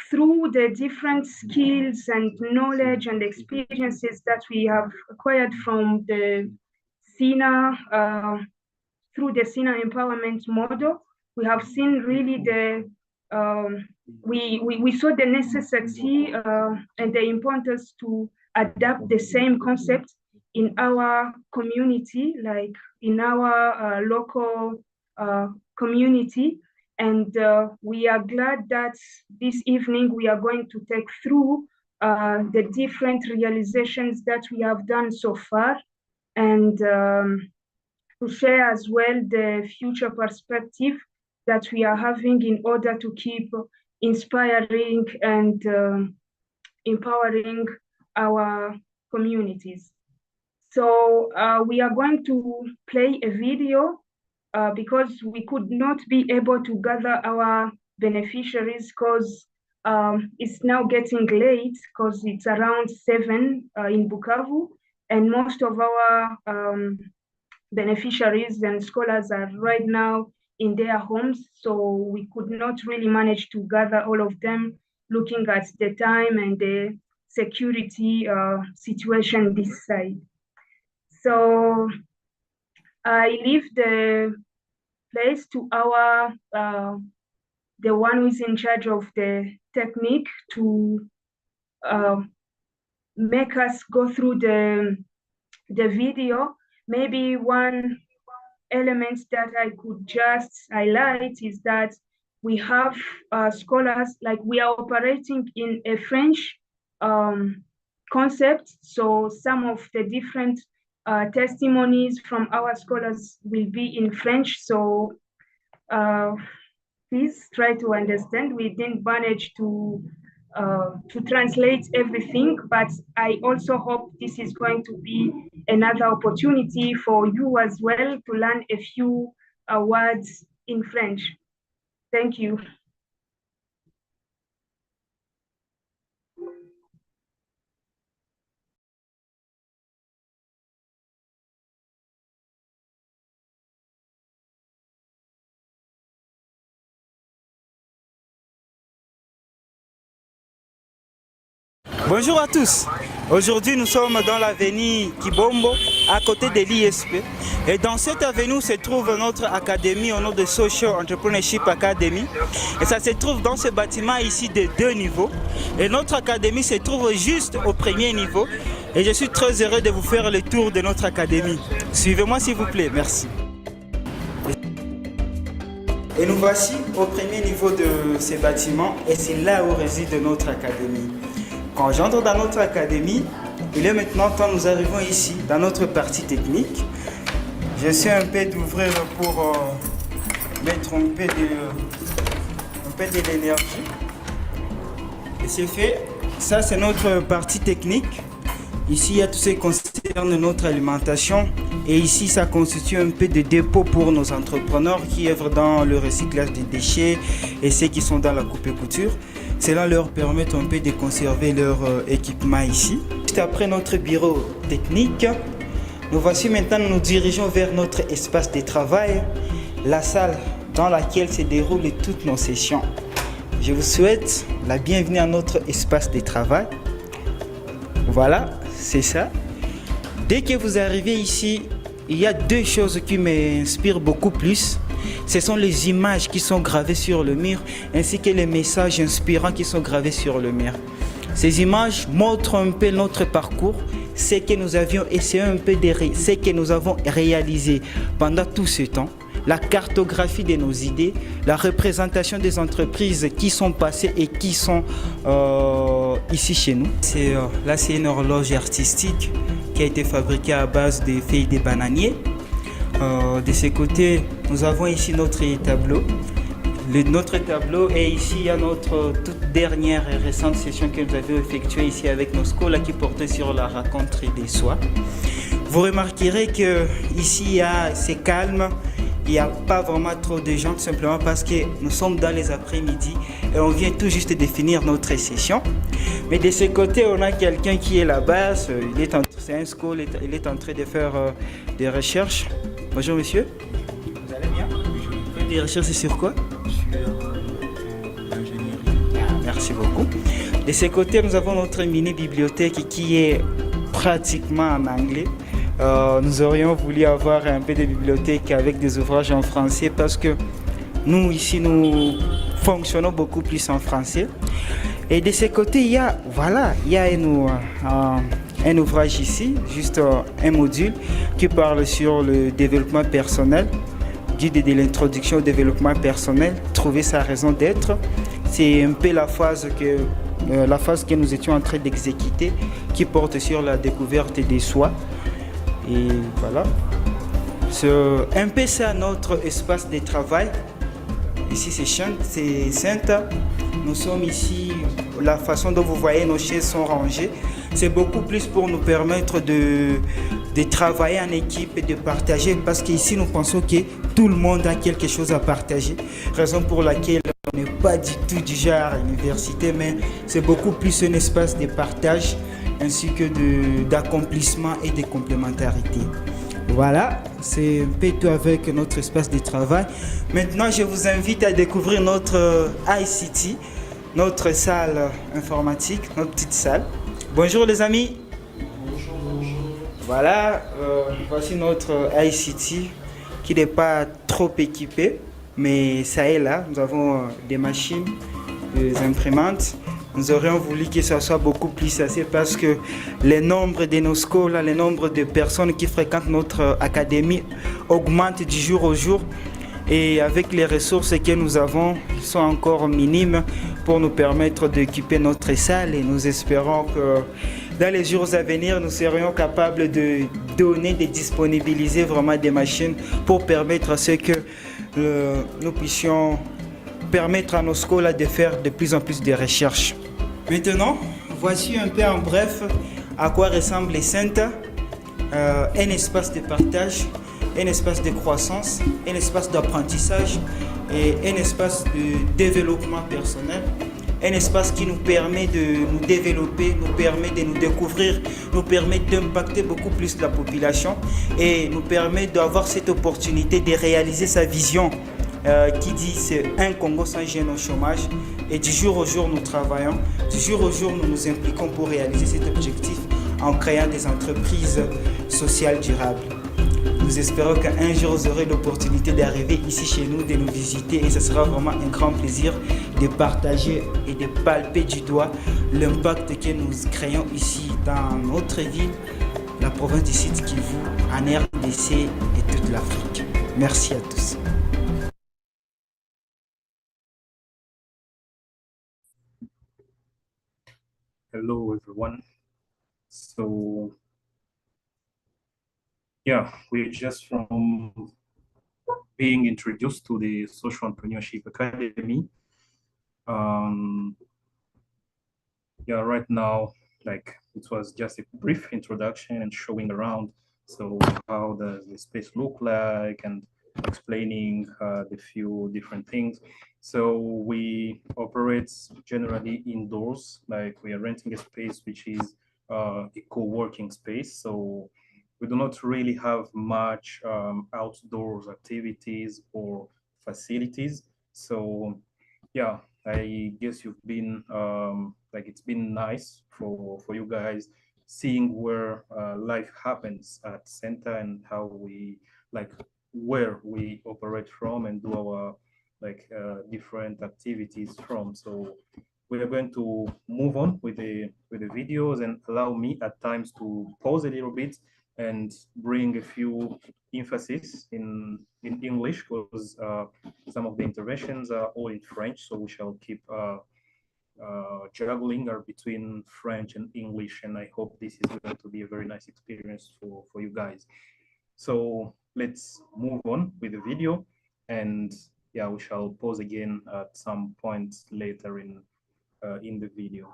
through the different skills and knowledge and experiences that we have acquired from the SINA, through the SINA empowerment model, we have seen really we saw the necessity and the importance to adapt the same concept in our community, like in our local community. And we are glad that this evening we are going to take through the different realizations that we have done so far, and to share as well the future perspective that we are having in order to keep inspiring and empowering our communities. So we are going to play a video because we could not be able to gather our beneficiaries because it's now getting late because it's around 7 in Bukavu, and most of our beneficiaries and scholars are right now in their homes, so we could not really manage to gather all of them, looking at the time and the security situation this side. So I leave the place to our the one who is in charge of the technique to make us go through the video. Maybe one element that I could just highlight is that we have scholars, like we are operating in a French concept. So some of the different testimonies from our scholars will be in French. So please try to understand. We didn't manage to translate everything, but I also hope this is going to be another opportunity for you as well to learn a few words in French. Thank you. Bonjour à tous. Aujourd'hui, nous sommes dans l'avenue Kibombo, à côté de l'ISP. Et dans cette avenue se trouve notre académie au nom de Social Entrepreneurship Academy. Et ça se trouve dans ce bâtiment ici de 2 niveaux. Et notre académie se trouve juste au premier niveau. Et je suis très heureux de vous faire le tour de notre académie. Suivez-moi s'il vous plaît, merci. Et nous voici au premier niveau de ce bâtiment et c'est là où réside notre académie. Quand j'entre dans notre académie, il est maintenant temps, nous arrivons ici, dans notre partie technique. J'essaie un peu d'ouvrir pour mettre un peu de l'énergie. Et c'est fait. Ça, c'est notre partie technique. Ici, il y a tout ce qui concerne notre alimentation. Et ici, ça constitue un peu de dépôt pour nos entrepreneurs qui œuvrent dans le recyclage des déchets et ceux qui sont dans la coupe et couture. Cela leur permet un peu de conserver leur équipement ici. Juste après notre bureau technique, nous voici maintenant, nous dirigeons vers notre espace de travail, la salle dans laquelle se déroulent toutes nos sessions. Je vous souhaite la bienvenue à notre espace de travail. Voilà, c'est ça. Dès que vous arrivez ici, il y a 2 choses qui m'inspirent beaucoup plus. Ce sont les images qui sont gravées sur le mur, ainsi que les messages inspirants qui sont gravés sur le mur. Ces images montrent un peu notre parcours, ce que nous avions essayé un peu de ce que nous avons réalisé pendant tout ce temps, la cartographie de nos idées, la représentation des entreprises qui sont passées et qui sont ici chez nous. Là, c'est une horloge artistique qui a été fabriquée à base de feuilles de bananier. De ce côté, nous avons ici notre tableau. Notre tableau et ici, il y a notre toute dernière et récente session que nous avions effectuée ici avec nos scolaires qui portait sur la rencontre des soies. Vous remarquerez que ici, c'est calme. Il n'y a pas vraiment trop de gens, tout simplement parce que nous sommes dans les après-midi et on vient tout juste de finir notre session. Mais de ce côté, on a quelqu'un qui est là-bas, c'est un school, il est en train de faire des recherches. Bonjour monsieur, vous allez bien? Vous faites des recherches sur quoi? Sur l'ingénierie. Merci beaucoup. De ce côté, nous avons notre mini-bibliothèque qui est pratiquement en anglais. Nous aurions voulu avoir un peu de bibliothèque avec des ouvrages en français parce que nous, ici, nous fonctionnons beaucoup plus en français. Et de ce côté, il y a un ouvrage ici, juste un module qui parle sur le développement personnel, guide de l'introduction au développement personnel, trouver sa raison d'être. C'est un peu la phase que nous étions en train d'exécuter qui porte sur la découverte des soi. Et voilà, c'est un peu ça notre espace de travail. Ici c'est SENTA. Nous sommes ici, la façon dont vous voyez nos chaises sont rangées, c'est beaucoup plus pour nous permettre de travailler en équipe et de partager, parce qu'ici nous pensons que tout le monde a quelque chose à partager, raison pour laquelle on n'est pas du tout du genre à l'université, mais c'est beaucoup plus un espace de partage ainsi que d'accomplissement et de complémentarité. Voilà, c'est un peu tout avec notre espace de travail. Maintenant, je vous invite à découvrir notre ICT, notre salle informatique, notre petite salle. Bonjour les amis. Bonjour. Voilà, voici notre ICT qui n'est pas trop équipé, mais ça est là. Nous avons des machines, des imprimantes. Nous aurions voulu que ça soit beaucoup plus assez parce que le nombre de nos scolaires, le nombre de personnes qui fréquentent notre académie augmente du jour au jour. Et avec les ressources que nous avons, qui sont encore minimes pour nous permettre d'équiper notre salle. Et nous espérons que dans les jours à venir, nous serions capables de donner, de disponibiliser vraiment des machines pour permettre à ce que nous puissions permettre à nos scolaires de faire de plus en plus de recherches. Maintenant, voici un peu en bref à quoi ressemble les SENTA, un espace de partage, un espace de croissance, un espace d'apprentissage et un espace de développement personnel. Un espace qui nous permet de nous développer, nous permet de nous découvrir, nous permet d'impacter beaucoup plus la population et nous permet d'avoir cette opportunité de réaliser sa vision qui dit c'est un Congo sans jeunes au chômage. Et du jour au jour, nous travaillons. Du jour au jour, nous nous impliquons pour réaliser cet objectif en créant des entreprises sociales durables. Nous espérons qu'un jour, vous aurez l'opportunité d'arriver ici chez nous, de nous visiter et ce sera vraiment un grand plaisir de partager et de palper du doigt l'impact que nous créons ici dans notre ville, la province du Sud Kivu, en RDC et toute l'Afrique. Merci à tous. Hello, everyone. So, yeah, we're just from being introduced to the Social Entrepreneurship Academy. Yeah, right now, like it was just a brief introduction and showing around. So how does the space look like and explaining the few different things. So we operate generally indoors, like we are renting a space which is a co-working space. So we do not really have much outdoors activities or facilities. So yeah, I guess you've been like it's been nice for you guys seeing where life happens at SENTA and how we like where we operate from and do our like different activities from. So we are going to move on with the videos and allow me at times to pause a little bit and bring a few emphasis in English because some of the interventions are all in French, so we shall keep juggling between French and English, and I hope this is going to be a very nice experience for you guys. So let's move on with the video, and yeah, we shall pause again at some point later in the video.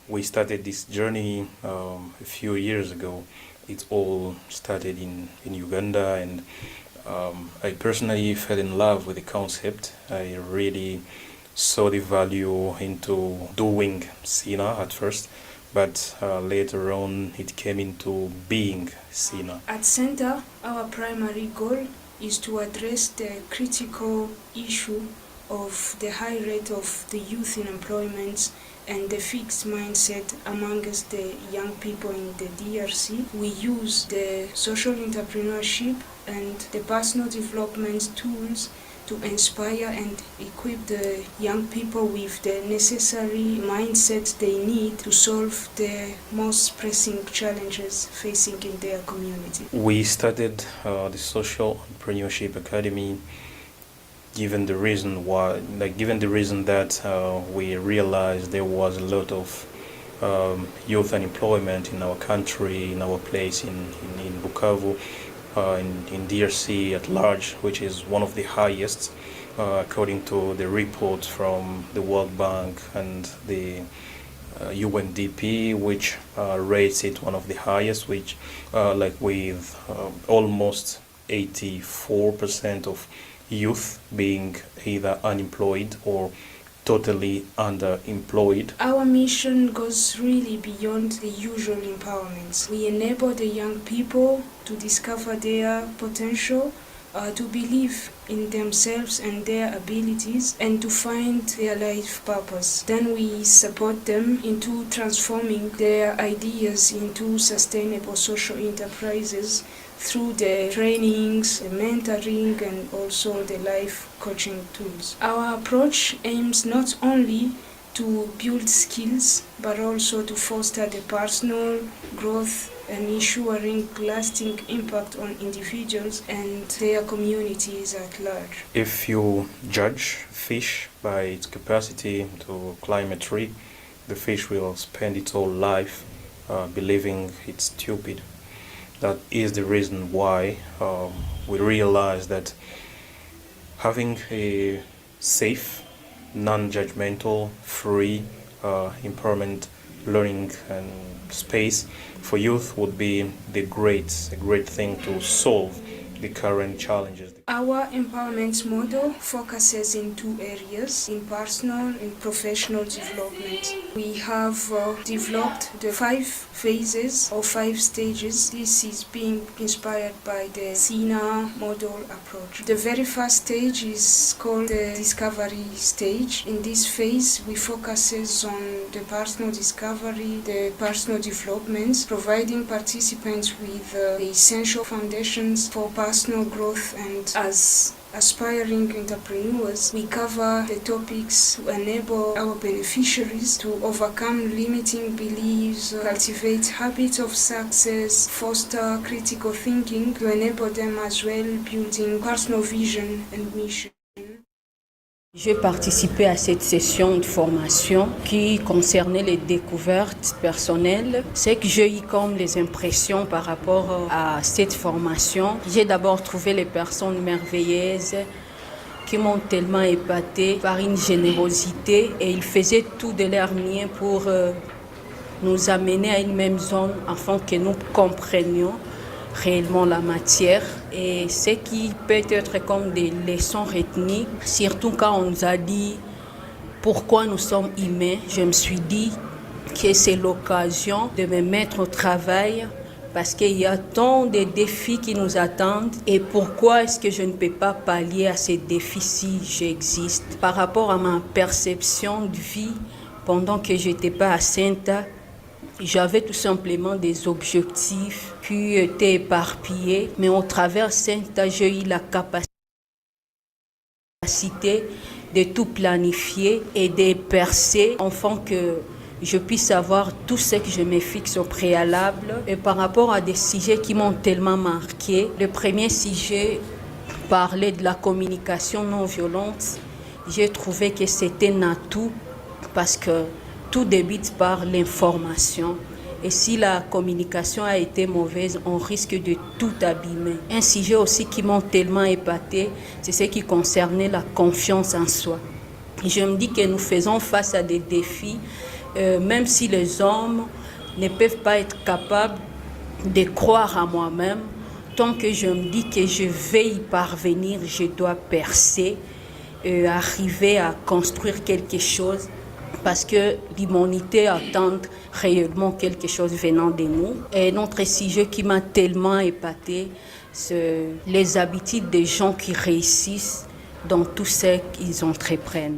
We started this journey a few years ago. It all started in Uganda, and I personally fell in love with the concept. I really saw the value into doing SINA at first, but later on it came into being SINA. At SENTA, our primary goal is to address the critical issue of the high rate of the youth in employment and the fixed mindset amongst the young people in the DRC. We use the social entrepreneurship and the personal development tools to inspire and equip the young people with the necessary mindset they need to solve the most pressing challenges facing in their community. We started the Social Entrepreneurship Academy given the reason that we realized there was a lot of youth unemployment in our country, in our place in Bukavu, in DRC at large, which is one of the highest according to the reports from the World Bank and the UNDP, which rates it one of the highest, which like with almost 84% of youth being either unemployed or totally underemployed. Our mission goes really beyond the usual empowerment. We enable the young people to discover their potential, to believe in themselves and their abilities and to find their life purpose. Then we support them into transforming their ideas into sustainable social enterprises through the trainings, the mentoring, and also the life coaching tools. Our approach aims not only to build skills, but also to foster the personal growth and ensuring lasting impact on individuals and their communities at large. If you judge fish by its capacity to climb a tree, the fish will spend its whole life believing it's stupid. That is the reason why we realize that having a safe, non-judgmental, free, empowerment learning and space for youth would be a great thing to solve the current challenges. Our empowerment model focuses in two areas, in personal and professional development. We have developed the 5 phases or 5 stages. This is being inspired by the SINA model approach. The very first stage is called the discovery stage. In this phase, we focus on the personal discovery, the personal development, providing participants with the essential foundations for personal growth. And as aspiring entrepreneurs, we cover the topics to enable our beneficiaries to overcome limiting beliefs, cultivate habits of success, foster critical thinking, to enable them as well building personal vision and mission. J'ai participé à cette session de formation qui concernait les découvertes personnelles. Ce que j'ai eu comme les impressions par rapport à cette formation, j'ai d'abord trouvé les personnes merveilleuses qui m'ont tellement épatée par une générosité et ils faisaient tout de leur mieux pour nous amener à une même zone afin que nous comprenions réellement la matière et ce qui peut être comme des leçons retenues, surtout quand on nous a dit pourquoi nous sommes humains. Je me suis dit que c'est l'occasion de me mettre au travail parce qu'il y a tant de défis qui nous attendent et pourquoi est-ce que je ne peux pas pallier à ces défis si j'existe. Par rapport à ma perception de vie pendant que je n'étais pas à SENTA, j'avais tout simplement des objectifs qui étaient éparpillés, mais au travers SENTA, j'ai eu la capacité de tout planifier et de percer afin que je puisse avoir tout ce que je me fixe au préalable. Et par rapport à des sujets qui m'ont tellement marqué, le premier sujet parlait de la communication non violente. J'ai trouvé que c'était un atout parce que tout débute par l'information. Et si la communication a été mauvaise, on risque de tout abîmer. Un sujet aussi qui m'a tellement épaté, c'est ce qui concernait la confiance en soi. Et je me dis que nous faisons face à des défis, même si les hommes ne peuvent pas être capables de croire à moi-même. Tant que je me dis que je vais y parvenir, je dois percer, arriver à construire quelque chose. Parce que l'humanité attend réellement quelque chose venant de nous. Et notre sujet qui m'a tellement épaté, c'est les habitudes des gens qui réussissent dans tout ce qu'ils entreprennent.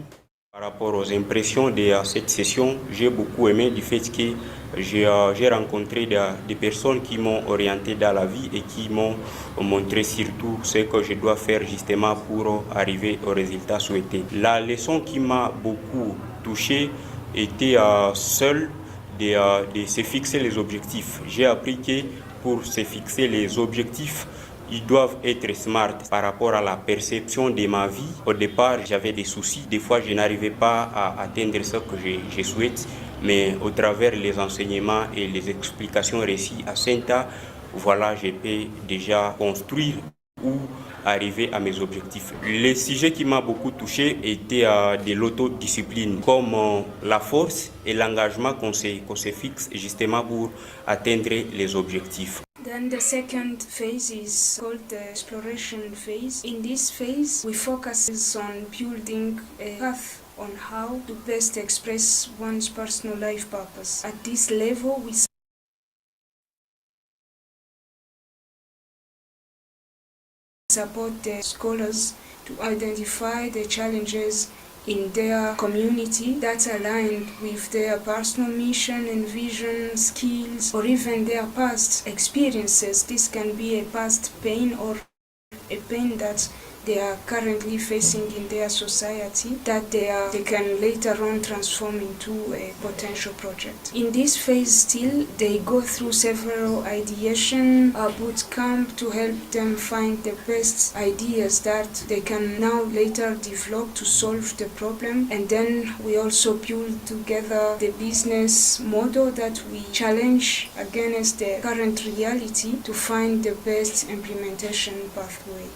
Par rapport aux impressions de cette session, j'ai beaucoup aimé du fait que j'ai rencontré des personnes qui m'ont orienté dans la vie et qui m'ont montré surtout ce que je dois faire justement pour arriver au résultat souhaité. La leçon qui m'a beaucoup touché était seul de se fixer les objectifs. J'ai appris que pour se fixer les objectifs, ils doivent être smart par rapport à la perception de ma vie. Au départ, j'avais des soucis. Des fois, je n'arrivais pas à atteindre ce que je souhaite. Mais au travers les enseignements et les explications réussies à SENTA, voilà, je peux déjà construire ou arriver à mes objectifs. Le sujet qui m'a beaucoup touché était de l'autodiscipline, comme la force et l'engagement qu'on se fixe justement pour atteindre les objectifs. Then the second phase is called the exploration phase. In this phase, we focus on building a path on how to best express one's personal life purpose. At this level, we support the scholars to identify the challenges in their community that align with their personal mission and vision, skills, or even their past experiences. This can be a past pain or a pain that they are currently facing in their society that they can later on transform into a potential project. In this phase still, they go through several ideation boot camp to help them find the best ideas that they can now later develop to solve the problem. And then we also build together the business model that we challenge against the current reality to find the best implementation pathway.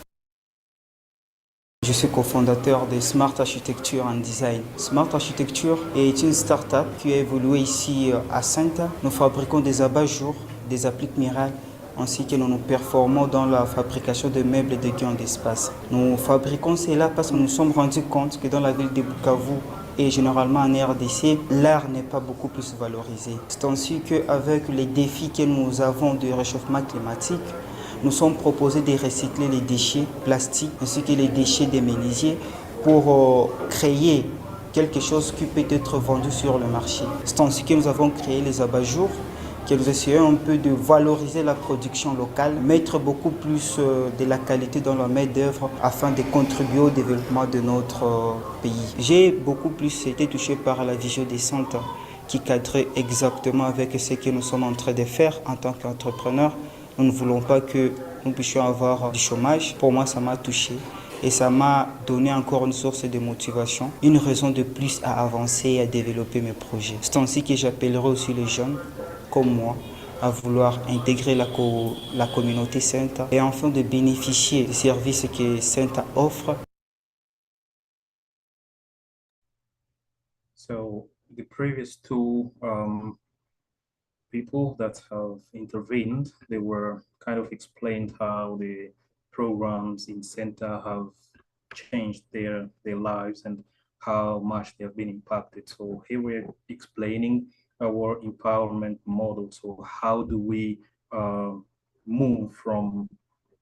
Je suis cofondateur de Smart Architecture and Design. Smart Architecture est une start-up qui a évolué ici à SENTA. Nous fabriquons des abat-jours, des appliques miracles, ainsi que nous performons dans la fabrication de meubles et de gains d'espace. Nous fabriquons cela parce que nous nous sommes rendus compte que dans la ville de Bukavu et généralement en RDC, l'art n'est pas beaucoup plus valorisé. C'est ainsi qu'avec les défis que nous avons du réchauffement climatique, nous sommes proposés de recycler les déchets plastiques ainsi que les déchets des menuisiers pour créer quelque chose qui peut être vendu sur le marché. C'est ainsi que nous avons créé les abat-jours, que nous essayons un peu de valoriser la production locale, mettre beaucoup plus de la qualité dans la main-d'œuvre afin de contribuer au développement de notre pays. J'ai beaucoup plus été touché par la vision des SENTA qui cadrait exactement avec ce que nous sommes en train de faire en tant qu'entrepreneurs. Nous ne voulons pas que nous puissions avoir du chômage. Pour moi, ça m'a touché et ça m'a donné encore une source de motivation, une raison de plus à avancer et à développer mes projets. C'est ainsi que j'appellerai aussi les jeunes comme moi à vouloir intégrer la communauté SENTA et enfin de bénéficier des services que SENTA offre. So the previous two people that have intervened, they were kind of explained how the programs in SENTA have changed their lives and how much they have been impacted. So here we're explaining our empowerment model. So how do we move from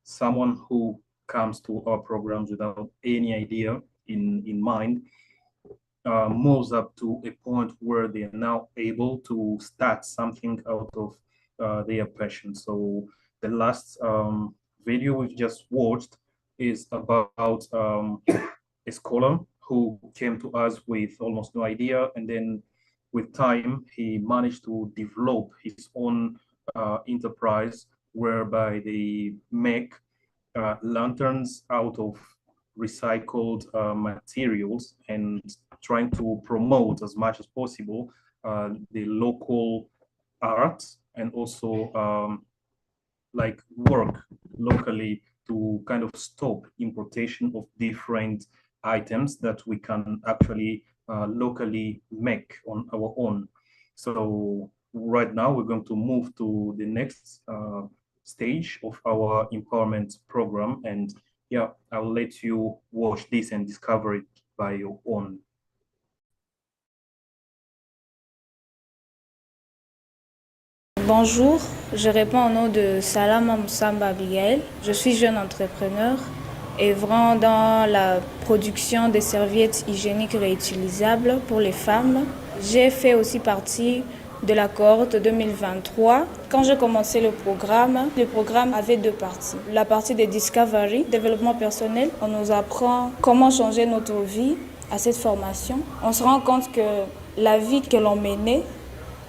someone who comes to our programs without any idea in mind, moves up to a point where they are now able to start something out of their passion. So the last video we've just watched is about a scholar who came to us with almost no idea, and then with time he managed to develop his own enterprise whereby they make lanterns out of recycled materials and trying to promote as much as possible the local art and also like work locally to kind of stop importation of different items that we can actually locally make on our own. So right now we're going to move to the next stage of our empowerment program, and yeah, I'll let you watch this and discover it by your own. Bonjour, je réponds au nom de Salama Moussamba Abigail. Je suis jeune entrepreneur œuvrant dans la production des serviettes hygiéniques réutilisables pour les femmes. J'ai fait aussi partie de la cohorte 2023. Quand j'ai commencé le programme avait deux parties. La partie de Discovery, développement personnel, on nous apprend comment changer notre vie à cette formation. On se rend compte que la vie que l'on menait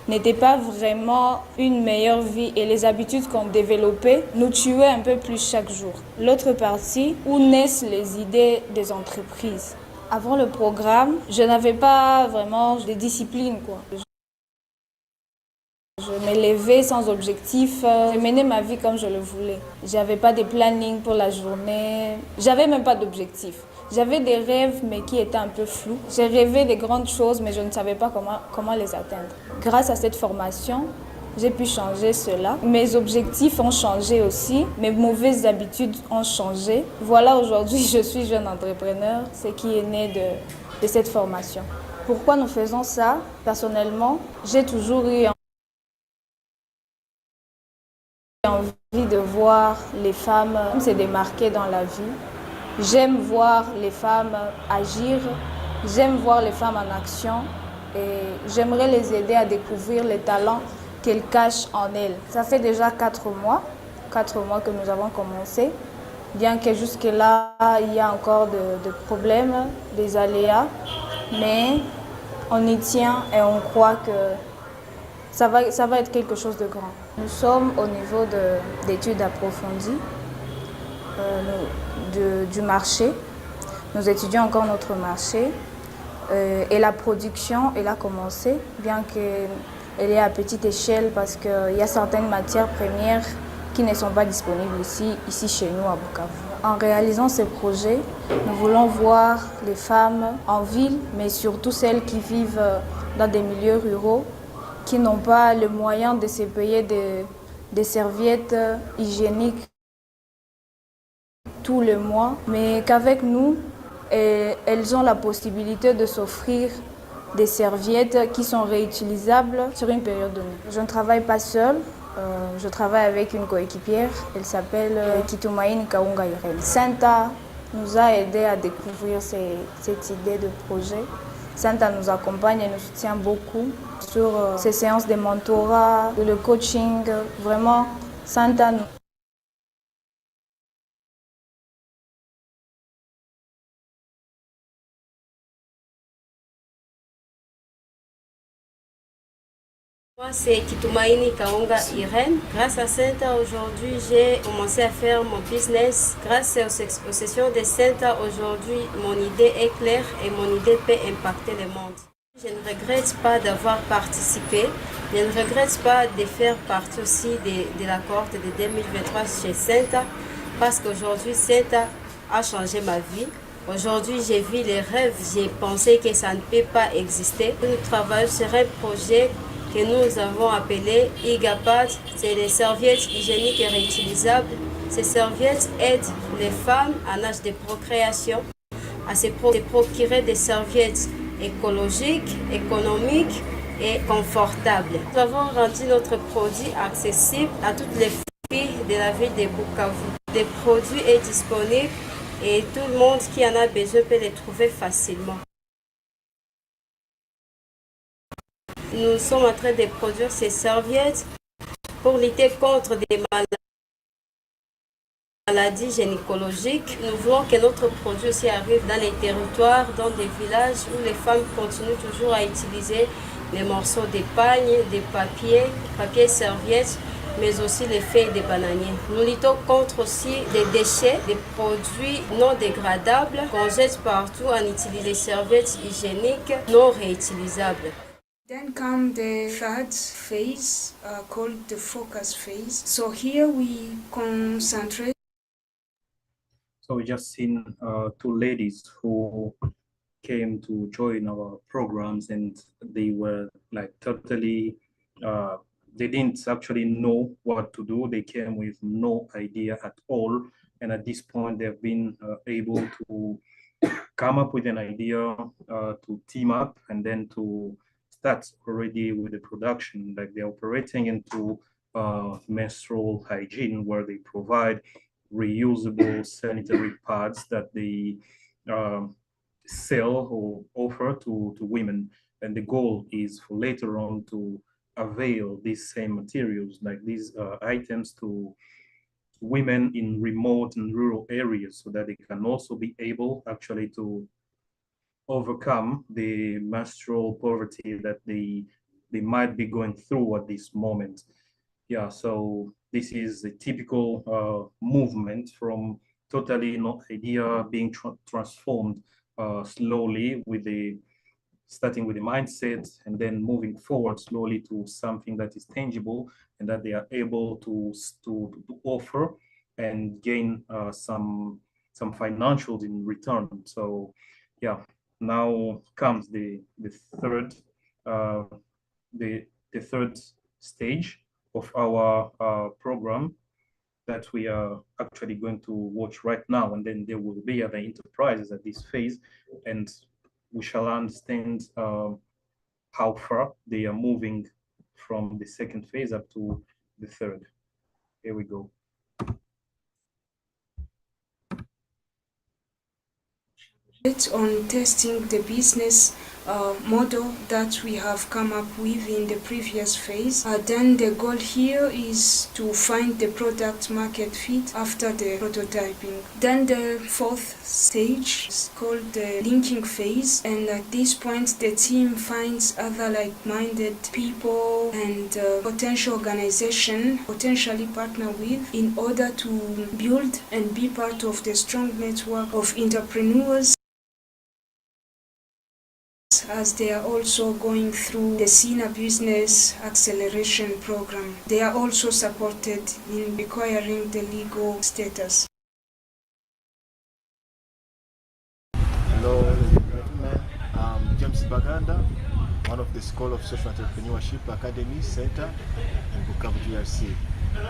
n'était pas vraiment une meilleure vie et les habitudes qu'on développait nous tuaient un peu plus chaque jour. L'autre partie, où naissent les idées des entreprises. Avant le programme, je n'avais pas vraiment de discipline, quoi. Je me levais sans objectif, je menais ma vie comme je le voulais. J'avais pas de planning pour la journée, j'avais même pas d'objectif. J'avais des rêves mais qui étaient un peu flous. J'ai rêvé des grandes choses mais je ne savais pas comment les atteindre. Grâce à cette formation, j'ai pu changer cela. Mes objectifs ont changé aussi, mes mauvaises habitudes ont changé. Voilà, aujourd'hui je suis jeune entrepreneur, ce qui est né de cette formation. Pourquoi nous faisons ça? Personnellement, j'ai toujours eu envie de voir les femmes se démarquer dans la vie. J'aime voir les femmes agir, j'aime voir les femmes en action et j'aimerais les aider à découvrir les talents qu'elles cachent en elles. Ça fait déjà 4 mois que nous avons commencé, bien que jusque-là, il y a encore de problèmes, des aléas, mais on y tient et on croit que ça va être quelque chose de grand. Nous sommes au niveau d'études approfondies du marché. Nous étudions encore notre marché et la production, elle a commencé, bien qu'elle est à petite échelle parce qu'il y a certaines matières premières qui ne sont pas disponibles ici chez nous à Bukavu. En réalisant ces projets, nous voulons voir les femmes en ville, mais surtout celles qui vivent dans des milieux ruraux, qui n'ont pas le moyen de se payer des serviettes hygiéniques tous les mois, mais qu'avec nous, elles ont la possibilité de s'offrir des serviettes qui sont réutilisables sur une période donnée. Je ne travaille pas seule, je travaille avec une coéquipière, elle s'appelle Kitumaini Kaunga Irene. SENTA nous a aidés à découvrir cette idée de projet. SENTA nous accompagne et nous soutient beaucoup sur ces séances de mentorat, le coaching. Vraiment, SENTA nous... Moi, c'est Kitumaini Kaunga Irene. Grâce à SENTA, aujourd'hui, j'ai commencé à faire mon business. Grâce aux sessions de SENTA, aujourd'hui, mon idée est claire et mon idée peut impacter le monde. Je ne regrette pas d'avoir participé. Je ne regrette pas de faire partie aussi de la cohorte de 2023 chez SENTA parce qu'aujourd'hui, SENTA a changé ma vie. Aujourd'hui, j'ai vu les rêves. J'ai pensé que ça ne peut pas exister. Nous travaillons sur un projet que nous avons appelé IGAPAD, c'est les serviettes hygiéniques et réutilisables. Ces serviettes aident les femmes en âge de procréation à se procurer des serviettes écologiques, économiques et confortables. Nous avons rendu notre produit accessible à toutes les filles de la ville de Bukavu. Le produit est disponible et tout le monde qui en a besoin peut les trouver facilement. Nous sommes en train de produire ces serviettes pour lutter contre des maladies gynécologiques. Nous voulons que notre produit aussi arrive dans les territoires, dans des villages où les femmes continuent toujours à utiliser les morceaux de pagne, des papiers serviettes, mais aussi les feuilles de bananiers. Nous luttons contre aussi des déchets, des produits non dégradables qu'on jette partout en utilisant des serviettes hygiéniques non réutilisables. Then come the third phase called the focus phase. So here we concentrate. So we just seen 2 ladies who came to join our programs, and they were like totally, they didn't actually know what to do. They came with no idea at all. And at this point, they've been able to come up with an idea to team up and then to start already with the production. Like they're operating into menstrual hygiene, where they provide reusable sanitary pads that they sell or offer to women. And the goal is for later on to avail these same materials, like these items, to women in remote and rural areas, so that they can also be able actually to overcome the menstrual poverty that they might be going through at this moment. Yeah, so this is a typical movement from totally no idea being transformed slowly, starting with the mindset and then moving forward slowly to something that is tangible and that they are able to offer and gain some financials in return. So yeah, now comes the third stage of our program that we are actually going to watch right now, and then there will be other enterprises at this phase, and we shall understand how far they are moving from the second phase up to the third. here we go. On testing the business model that we have come up with in the previous phase. Then the goal here is to find the product market fit after the prototyping. Then the fourth stage is called the linking phase, and at this point the team finds other like-minded people and potential organization potentially partner with in order to build and be part of the strong network of entrepreneurs, as they are also going through the SINA Business Acceleration Program. They are also supported in acquiring the legal status. Hello, ladies and gentlemen. I'm James Baganda, one of the School of Social Entrepreneurship Academy, SENTA, in Bukavu, DRC.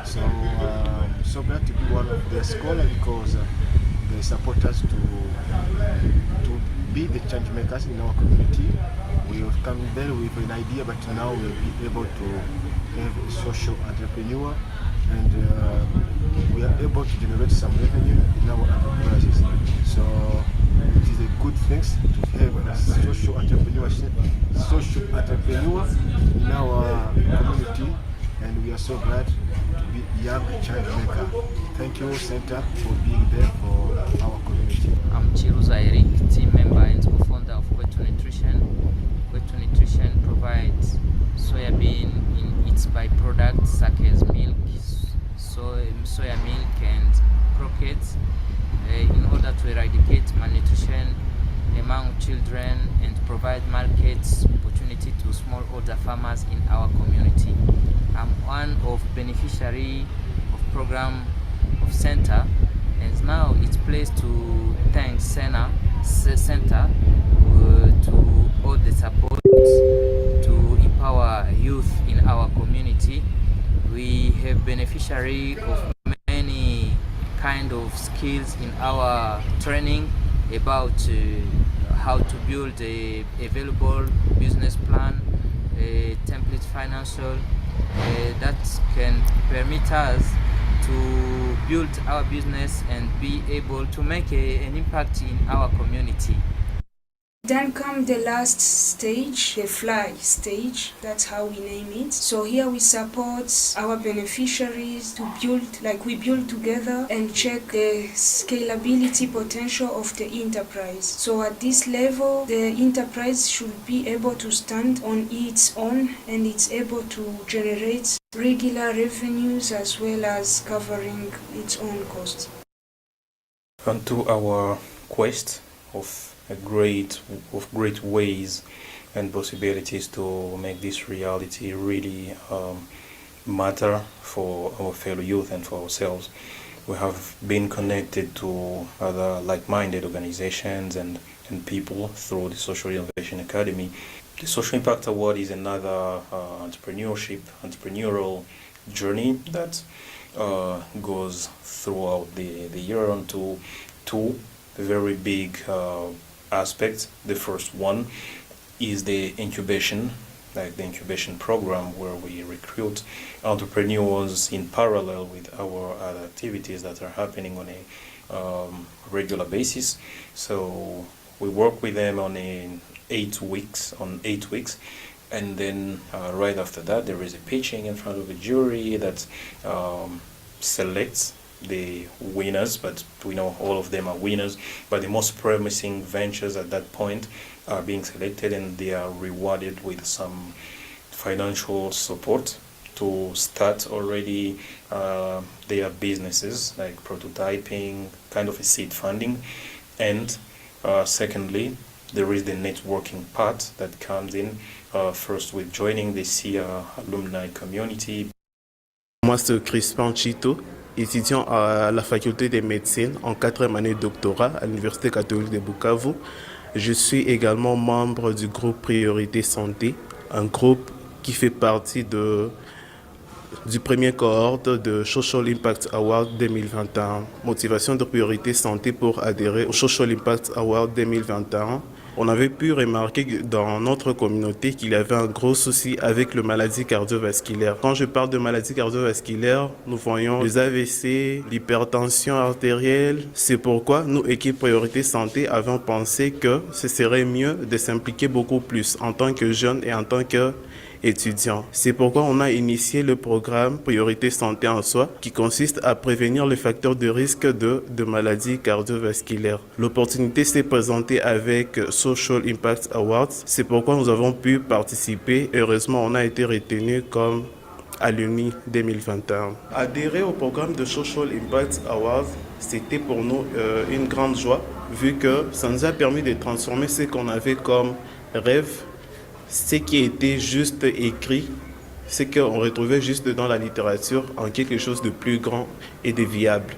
So I'm so glad to be one of the scholars because they support us to be the change makers in our community. We have come there with an idea, but now we'll be able to have a social entrepreneur, and we are able to generate some revenue in our enterprises. So it is a good thing to have a social entrepreneur in our community, and we are so glad to be young change maker. Thank you, SENTA, for being there for our community. I'm Chiruza Eric, team member and co-founder of Kwetu Nutrition. Kwetu Nutrition provides soybean in its byproducts such as milk, soya milk and croquettes in order to eradicate malnutrition among children and provide markets opportunity to smallholder farmers in our community. I'm one of beneficiary of program of SENTA, and now it's place to thank SENTA to all the support to empower youth in our community. We have beneficiary of many kind of skills in our training about how to build a available business plan, a template financial that can permit us to build our business and be able to make an impact in our community. Then come the last stage, the fly stage, that's how we name it. So here we support our beneficiaries to build, like we build together and check the scalability potential of the enterprise. So at this level, the enterprise should be able to stand on its own, and it's able to generate regular revenues as well as covering its own costs. On to our quest of great ways and possibilities to make this reality really matter for our fellow youth and for ourselves. We have been connected to other like-minded organizations and people through the Social Innovation Academy. The Social Impact Award is another entrepreneurial journey that goes throughout the year onto two very big aspects. The first one is the incubation program, where we recruit entrepreneurs in parallel with our other activities that are happening on a regular basis. So we work with them on 8 weeks, and then right after that there is a pitching in front of a jury that selects the winners, but we know all of them are winners, but the most promising ventures at that point are being selected, and they are rewarded with some financial support to start already their businesses, like prototyping, kind of a seed funding. And secondly, there is the networking part that comes in, first with joining the SIA alumni community. Moi, c'est Crispin Chito, étudiant à la faculté de médecine en 4e année de doctorat à l'Université catholique de Bukavu. Je suis également membre du groupe Priorité Santé, un groupe qui fait partie du premier cohorte de Social Impact Award 2021. Motivation de Priorité Santé pour adhérer au Social Impact Award 2021 on avait pu remarquer dans notre communauté qu'il y avait un gros souci avec les maladies cardiovasculaires. Quand je parle de maladies cardiovasculaires, nous voyons les AVC, l'hypertension artérielle. C'est pourquoi nous, équipe Priorité Santé, avons pensé que ce serait mieux de s'impliquer beaucoup plus en tant que jeunes et en tant que étudiants. C'est pourquoi on a initié le programme Priorité Santé en soi qui consiste à prévenir les facteurs de risque de maladies cardiovasculaires. L'opportunité s'est présentée avec Social Impact Awards. C'est pourquoi nous avons pu participer. Heureusement, on a été retenu comme alumni 2021. Adhérer au programme de Social Impact Awards, c'était pour nous une grande joie vu que ça nous a permis de transformer ce qu'on avait comme rêve, ce qui était juste écrit, ce qu'on retrouvait juste dans la littérature, en quelque chose de plus grand et de viable.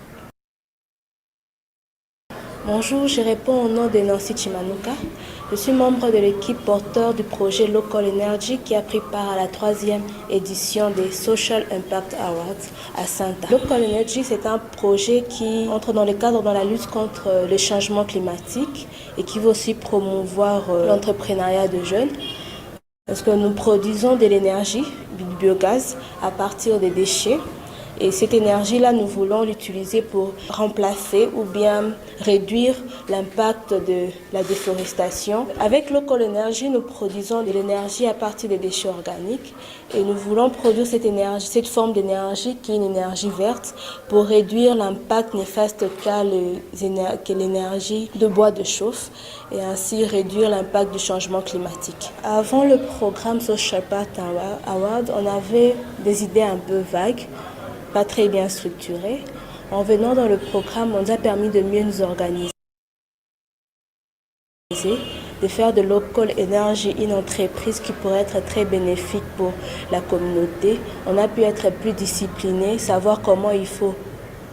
Bonjour, je réponds au nom de Nancy Chimanuka. Je suis membre de l'équipe porteur du projet Local Energy qui a pris part à la 3e édition des Social Impact Awards à SENTA. Local Energy, c'est un projet qui entre dans le cadre de la lutte contre le changement climatique et qui veut aussi promouvoir l'entrepreneuriat de jeunes. Parce que nous produisons de l'énergie, du biogaz, à partir des déchets. Et cette énergie-là, nous voulons l'utiliser pour remplacer ou bien réduire l'impact de la déforestation. Avec Local Energy, nous produisons de l'énergie à partir des déchets organiques et nous voulons produire cette forme d'énergie qui est une énergie verte pour réduire l'impact néfaste qu'a l'énergie de bois de chauffe et ainsi réduire l'impact du changement climatique. Avant le programme Social Impact Award, on avait des idées un peu vagues, pas très bien structurées. En venant dans le programme, on nous a permis de mieux nous organiser, de faire de Local Energy une entreprise qui pourrait être très bénéfique pour la communauté. On a pu être plus discipliné, savoir comment il faut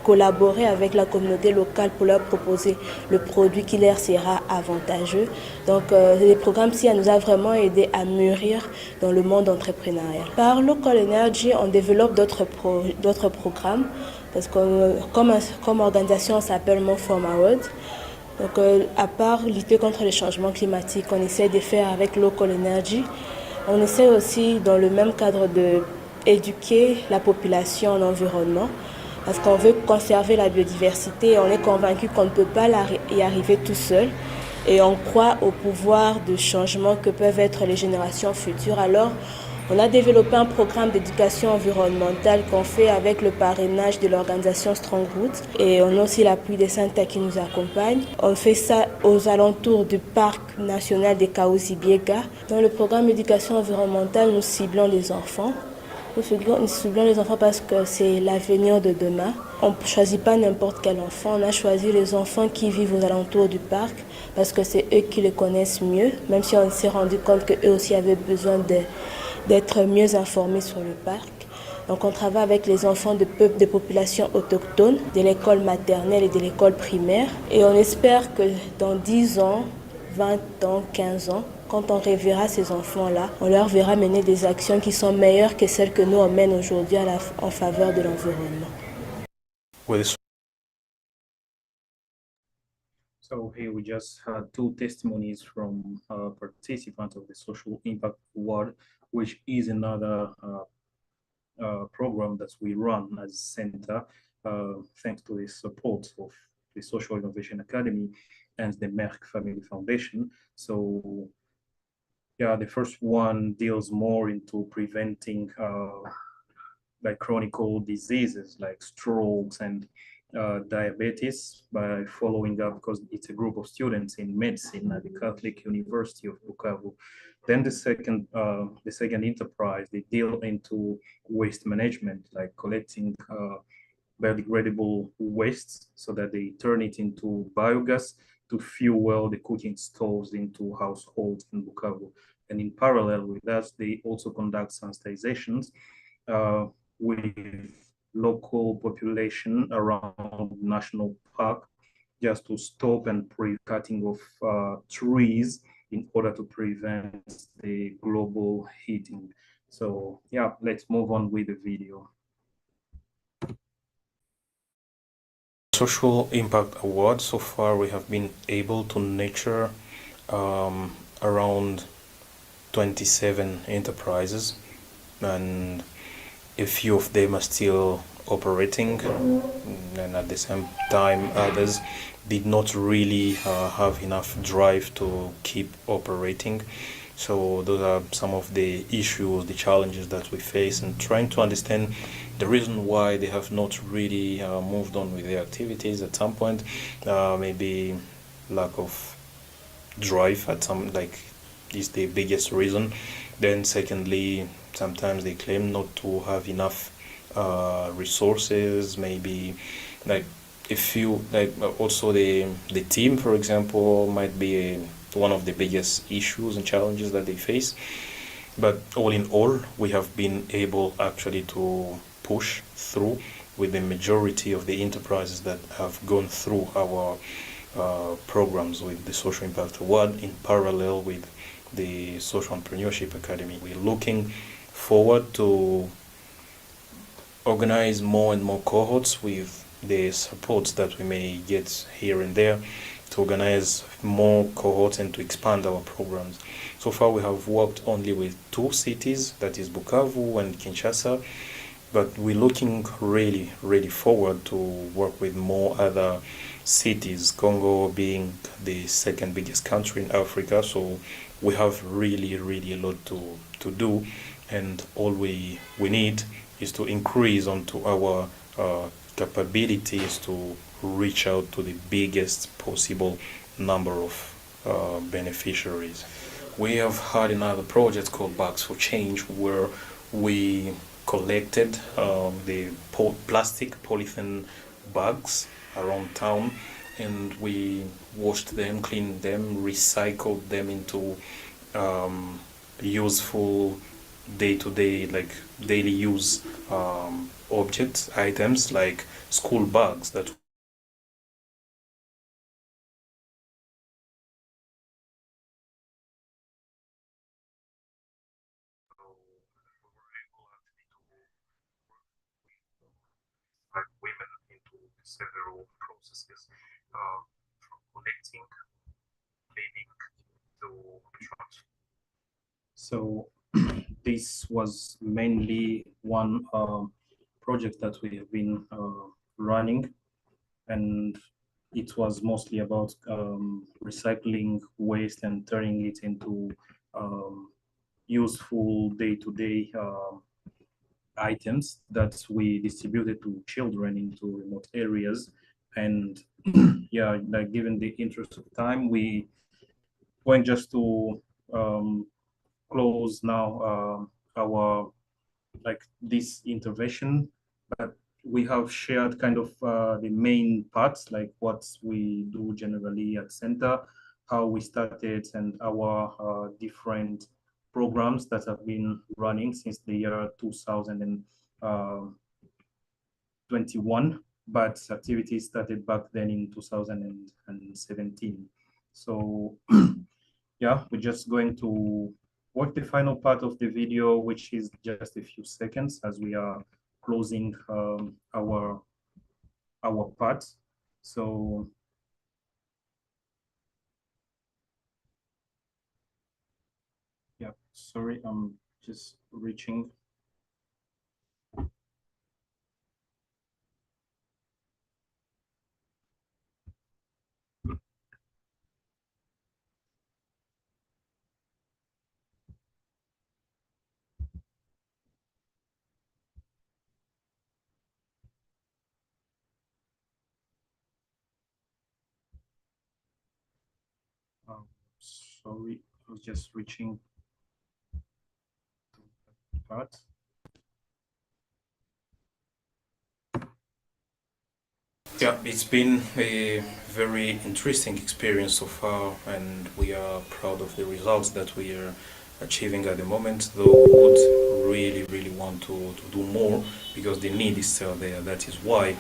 collaborer avec la communauté locale pour leur proposer le produit qui leur sera avantageux. Donc, le programme SINA nous a vraiment aidé à mûrir dans le monde entrepreneurial. Par Local Energy, on développe d'autres programmes parce que comme organisation, on s'appelle More Forward. Donc, à part lutter contre le changement climatique, on essaie de faire avec Local Energy. On essaie aussi, dans le même cadre, d'éduquer la population en environnement. Parce qu'on veut conserver la biodiversité, on est convaincu qu'on ne peut pas y arriver tout seul et on croit au pouvoir de changement que peuvent être les générations futures. Alors, on a développé un programme d'éducation environnementale qu'on fait avec le parrainage de l'organisation Strongroot et on a aussi l'appui des SENTA qui nous accompagnent. On fait ça aux alentours du parc national des Kaouzi-Biega. Dans le programme d'éducation environnementale, nous ciblons les enfants. Nous ciblons les enfants parce que c'est l'avenir de demain. On ne choisit pas n'importe quel enfant. On a choisi les enfants qui vivent aux alentours du parc parce que c'est eux qui les connaissent mieux, même si on s'est rendu compte qu'eux aussi avaient besoin d'être mieux informés sur le parc. Donc on travaille avec les enfants de populations autochtones, de l'école maternelle et de l'école primaire. Et on espère que dans 10 ans, 20 ans, 15 ans, quand on reverra ces enfants-là, on leur verra mener des actions qui sont meilleures que celles que nous on mène aujourd'hui en faveur de l'environnement. So here we just had two testimonies from participants of the Social Impact Award, which is another program that we run as SENTA, thanks to the support of the Social Innovation Academy and the Merck Family Foundation. So yeah, the first one deals more into preventing like chronic diseases like strokes and diabetes by following up, because it's a group of students in medicine at the Catholic University of Bukavu. Then the second enterprise, they deal into waste management, like collecting biodegradable wastes so that they turn it into biogas to fuel the cooking stoves into households in Bukavu. And in parallel with that, they also conduct sensitizations with local population around national park, just to stop and cutting of trees in order to prevent the global heating. So yeah, let's move on with the video. Social Impact Award, so far we have been able to nurture around 27 enterprises, and a few of them are still operating, and at the same time others did not really have enough drive to keep operating. So those are some of the issues, the challenges that we face, and trying to understand the reason why they have not really moved on with their activities at some point. Maybe lack of drive at some, like, is the biggest reason. Then secondly, sometimes they claim not to have enough resources, maybe like if you like also the team, for example, might be one of the biggest issues and challenges that they face. But all in all, we have been able actually to push through with the majority of the enterprises that have gone through our programs with the Social Impact Award in parallel with the Social Entrepreneurship Academy. We're looking forward to organize more and more cohorts with the supports that we may get here and there, to organize more cohorts and to expand our programs. So far we have worked only with 2 cities, that is Bukavu and Kinshasa, but we're looking really forward to work with more other cities, Congo being the second biggest country in Africa. So we have really a lot to do, and all we need is to increase onto our capabilities to reach out to the biggest possible number of beneficiaries. We have had another project called Bags for Change, where we collected the plastic polythene bags around town, and we washed them, cleaned them, recycled them into useful day-to-day, like daily use objects, items like school bags that women into several processes, from collecting, cleaning to transfer. So this was mainly one project that we have been running, and it was mostly about recycling waste and turning it into useful day-to-day items that we distributed to children into remote areas. And yeah, like given the interest of time, we going just to close now our this intervention, but we have shared kind of the main parts, like what we do generally at SENTA, how we started, and our different programs that have been running since the year 2021, but activities started back then in 2017. So yeah, we're just going to watch the final part of the video, which is just a few seconds as we are closing our part. So yeah, sorry, I'm just reaching. Sorry, I was just reaching the part. Yeah, it's been a very interesting experience so far, and we are proud of the results that we are achieving at the moment, though we would really want to do more because the need is still there. That is why,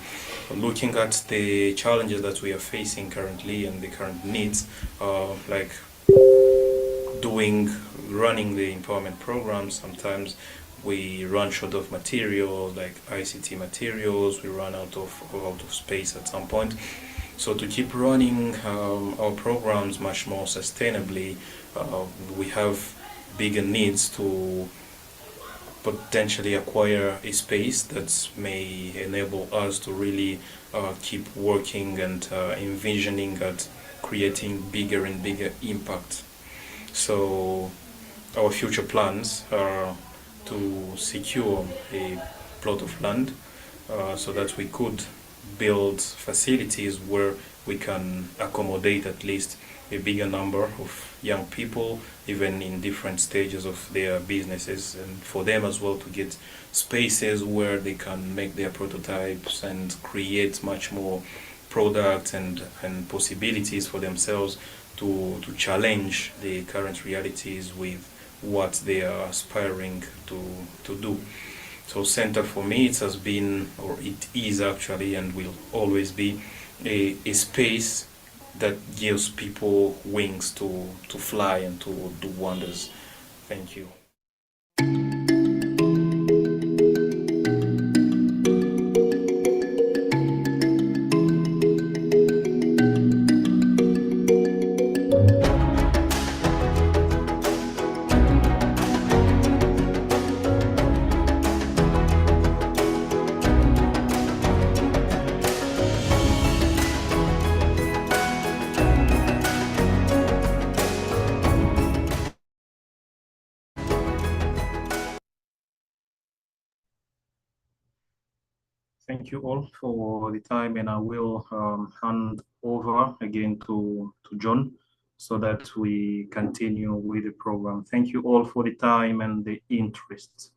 looking at the challenges that we are facing currently and the current needs, like running the empowerment program, sometimes we run short of materials like ICT materials, we run out of space at some point. So to keep running our programs much more sustainably, we have bigger needs to potentially acquire a space that may enable us to really keep working and envisioning at creating bigger and bigger impact. So our future plans are to secure a plot of land so that we could build facilities where we can accommodate at least a bigger number of young people, even in different stages of their businesses, and for them as well to get spaces where they can make their prototypes and create much more products and possibilities for themselves to challenge the current realities with what they are aspiring to do. So SENTA for me, it has been, or it is actually, and will always be, a space that gives people wings to fly and to do wonders. Thank you. Thank you all for the time, and I will hand over again to John so that we continue with the program. Thank you all for the time and the interest.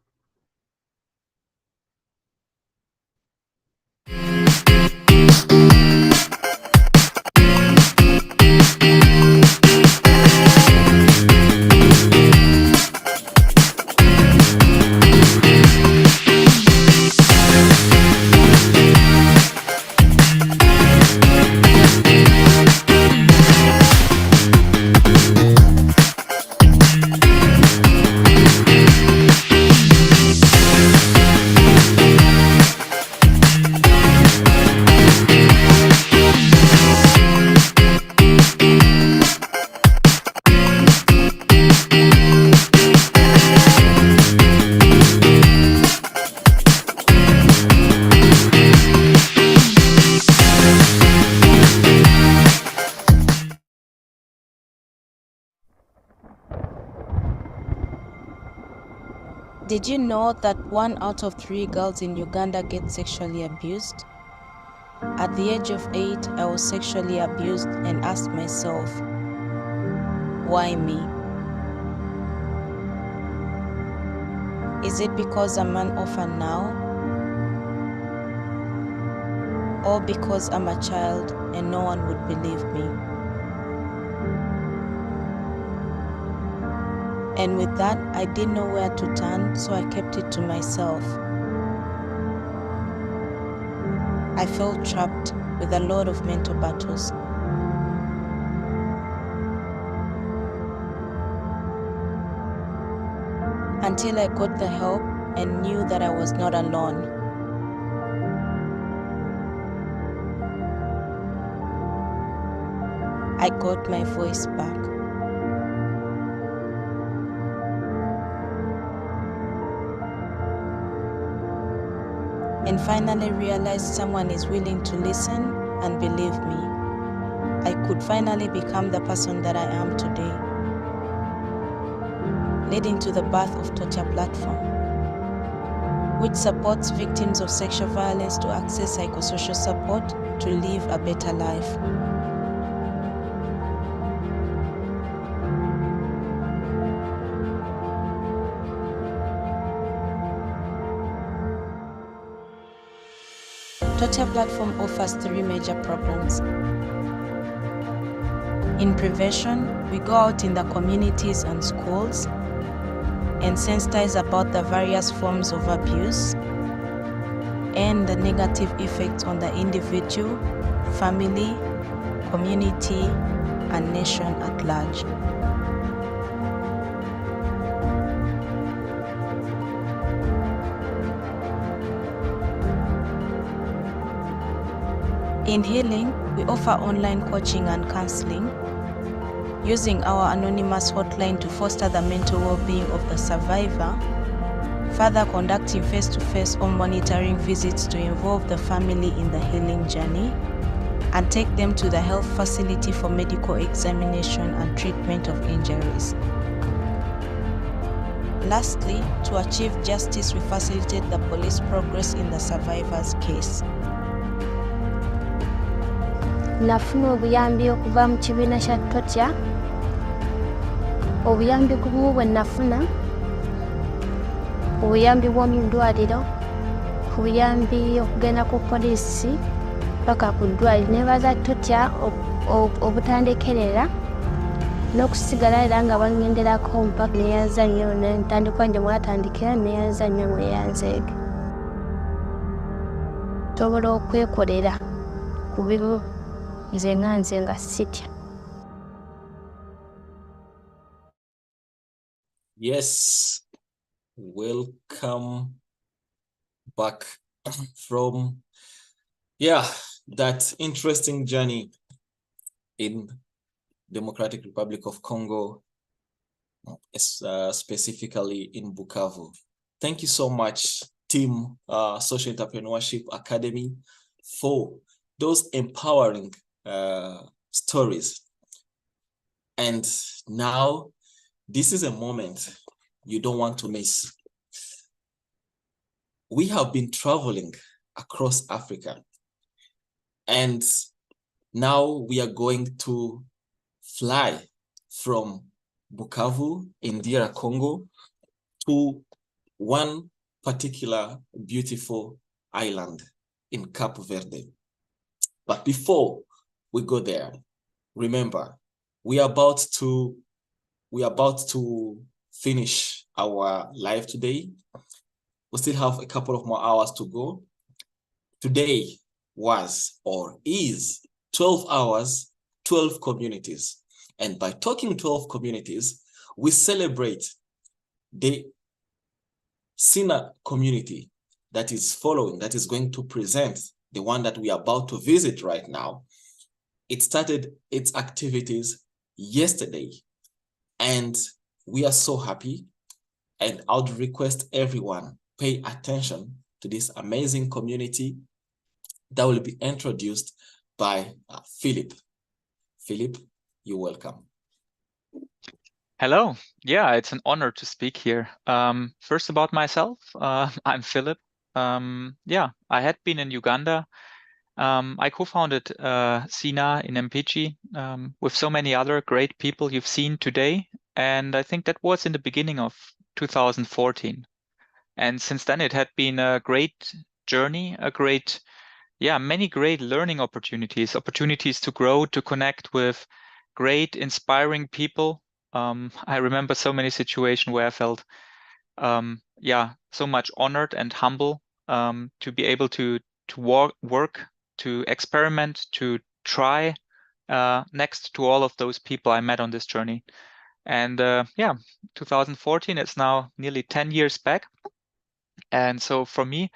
Did you know that 1 out of 3 girls in Uganda get sexually abused? At the age of 8, I was sexually abused and asked myself, why me? Is it because I'm an orphan now? Or because I'm a child and no one would believe me? And with that, I didn't know where to turn, so I kept it to myself. I felt trapped with a lot of mental battles. Until I got the help and knew that I was not alone. I got my voice back. And finally realized someone is willing to listen and believe me. I could finally become the person that I am today, leading to the birth of Torture Platform, which supports victims of sexual violence to access psychosocial support to live a better life. Torture Platform offers 3 major programs. In prevention, we go out in the communities and schools and sensitize about the various forms of abuse and the negative effects on the individual, family, community, and nation at large. In healing, We offer online coaching and counseling, using our anonymous hotline to foster the mental well-being of the survivor, further conducting face-to-face or monitoring visits to involve the family in the healing journey, and take them to the health facility for medical examination and treatment of injuries. Lastly, to achieve justice, we facilitate the police progress in the survivor's case. Nafuna obuyambi okuva mu kibiina kya Totya. Obuyambi kubumu bwe nafuna, obuyambi bw'omu ddwaliro, obuyambi okugenda ku poliisi paka ku ddwaliro. Nebaza Totya obutandekerera n'okusigala era nga bangenderako mpaka neyanza nnyo, ntandikwa gye mwatandikira neyanza nnyo mweyanzeege. Nsobola okwekolera ku bibu nze nga sitya. Yes, welcome back from that interesting journey in Democratic Republic of Congo, specifically in Bukavu. Thank you so much, Team Social Entrepreneurship Academy, for those empowering stories. And now, this is a moment you don't want to miss. We have been traveling across Africa, and now we are going to fly from Bukavu in DR Congo to one particular beautiful island in Cape Verde. But before we go there, remember, we are about to finish our live today. We still have a couple of more hours to go. Today was or is 12 hours, 12 communities. And by talking 12 communities, we celebrate the SINA community that is following, that is going to present the one that we are about to visit right now. It started its activities yesterday, and we are so happy. And I would request everyone pay attention to this amazing community that will be introduced by Philip. Philip, you're welcome. Hello. Yeah, it's an honor to speak here. First about myself, I'm Philip. Yeah, I had been in Uganda. I co-founded SINA in Mpigi with so many other great people you've seen today. And I think that was in the beginning of 2014. And since then, it had been a great journey, many great learning opportunities to grow, to connect with great, inspiring people. I remember so many situations where I felt, so much honored and humble to be able to work, to experiment, to try next to all of those people I met on this journey. And 2014, it's now nearly 10 years back. And so for me,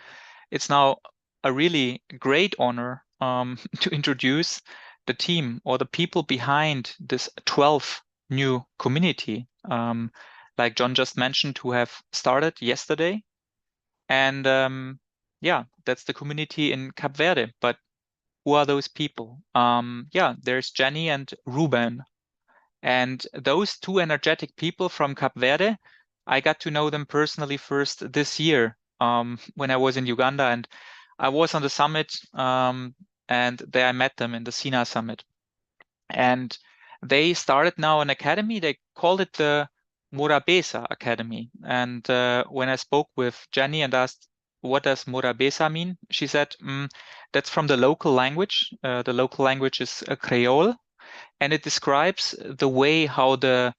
it's now a really great honor to introduce the team or the people behind this 12 new community, like John just mentioned, who have started yesterday. And that's the community in Cape Verde. But who are those people? There's Jenny and Ruben. And those two energetic people from Cape Verde, I got to know them personally first this year when I was in Uganda, and I was on the summit, and there I met them in the SINA summit. And they started now an academy. They called it the Morabeza Academy. And when I spoke with Jenny and asked, what does Morabeza mean? She said, that's from the local language. The local language is Creole. And it describes the way how the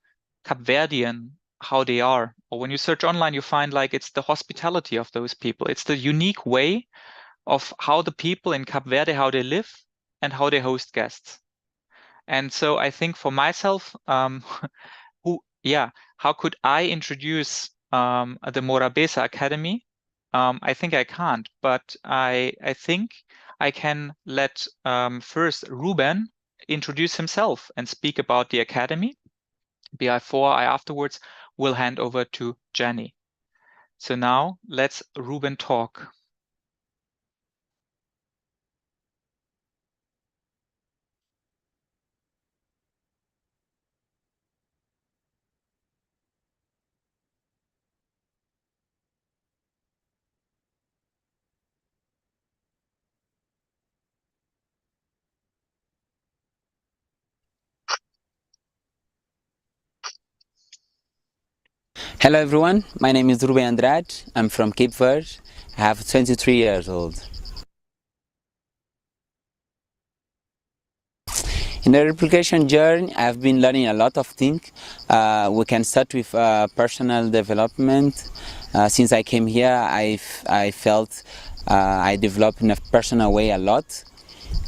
Cape Verdean, how they are. Or when you search online, you find like it's the hospitality of those people. It's the unique way of how the people in Cape Verde, how they live and how they host guests. And so I think for myself, how could I introduce the Morabeza Academy? I think I can't, but I think I can let first Ruben introduce himself and speak about the academy. Before I afterwards will hand over to Jenny. So now let's Ruben talk. Hello everyone, my name is Ruben Andrade. I'm from Cape Verde. I have 23 years old. In the replication journey, I've been learning a lot of things. We can start with personal development. Since I came here, I felt I developed in a personal way a lot.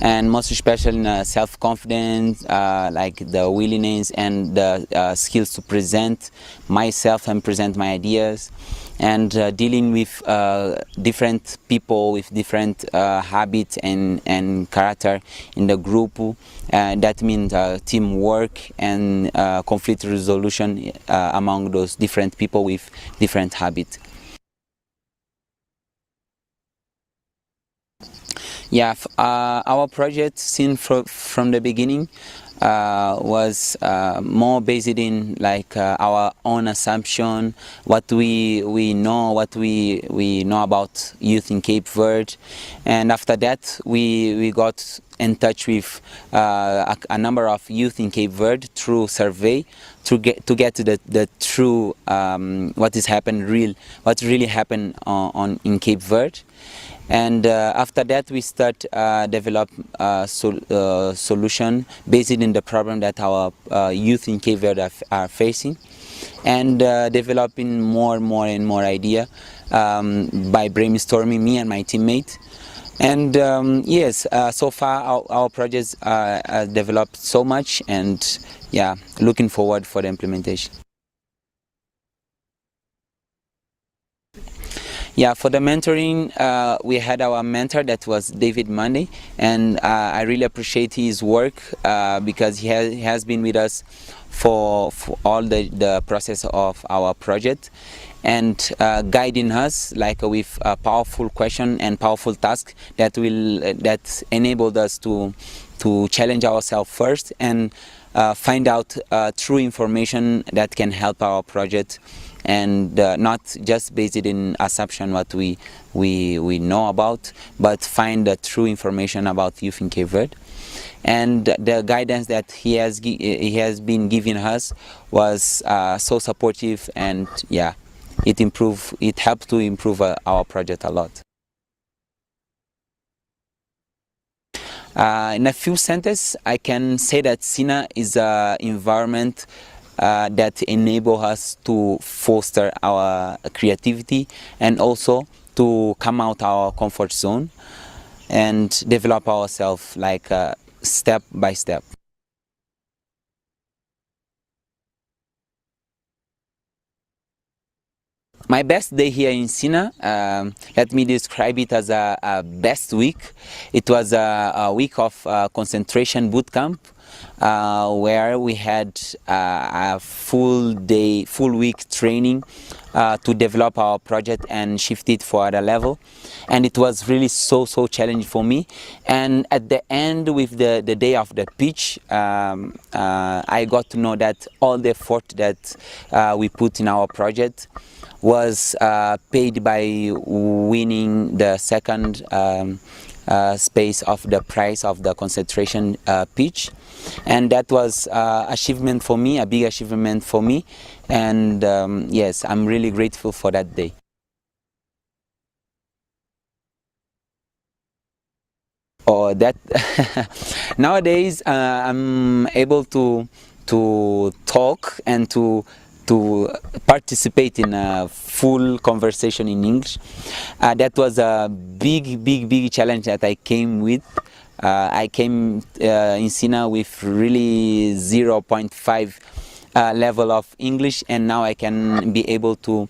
And most especially in self-confidence, like the willingness and the skills to present myself and present my ideas, and dealing with different people with different habits and character in the group. That means teamwork and conflict resolution among those different people with different habits. Yeah, our project since from the beginning was more based in like our own assumption, what we know about youth in Cape Verde, and after that we got in touch with a number of youth in Cape Verde through survey to get to the true what really happened in Cape Verde. And after that, we start develop solution based in the problem that our youth in Cape Verde are facing, and developing more and more idea by brainstorming, me and my teammate. And yes, so far our projects developed so much, and yeah, looking forward for the implementation. Yeah, for the mentoring, we had our mentor that was David Monday, and I really appreciate his work because he has been with us for all the process of our project, and guiding us like with a powerful question and powerful task that enabled us to challenge ourselves first and find out true information that can help our project, and not just based in assumption what we know about, but find the true information about youth in Cape Verde. And the guidance that he has been giving us was so supportive, and yeah, it helped to improve our project a lot. In a few sentences, I can say that SINA is an environment that enable us to foster our creativity and also to come out our comfort zone and develop ourselves like step by step. My best day here in SINA, let me describe it as a best week. It was a week of concentration boot camp, where we had a full week training to develop our project and shift it for other level, and it was really so challenging for me. And at the end, with the day of the pitch, I got to know that all the effort that we put in our project was paid by winning the second space of the prize of the concentration pitch, and that was achievement for me, a big achievement for me, and yes, I'm really grateful for that day. Oh, that nowadays I'm able to talk and to participate in a full conversation in English. That was a big challenge that I came with. I came in SINA with really 0.5 level of English, and now I can be able to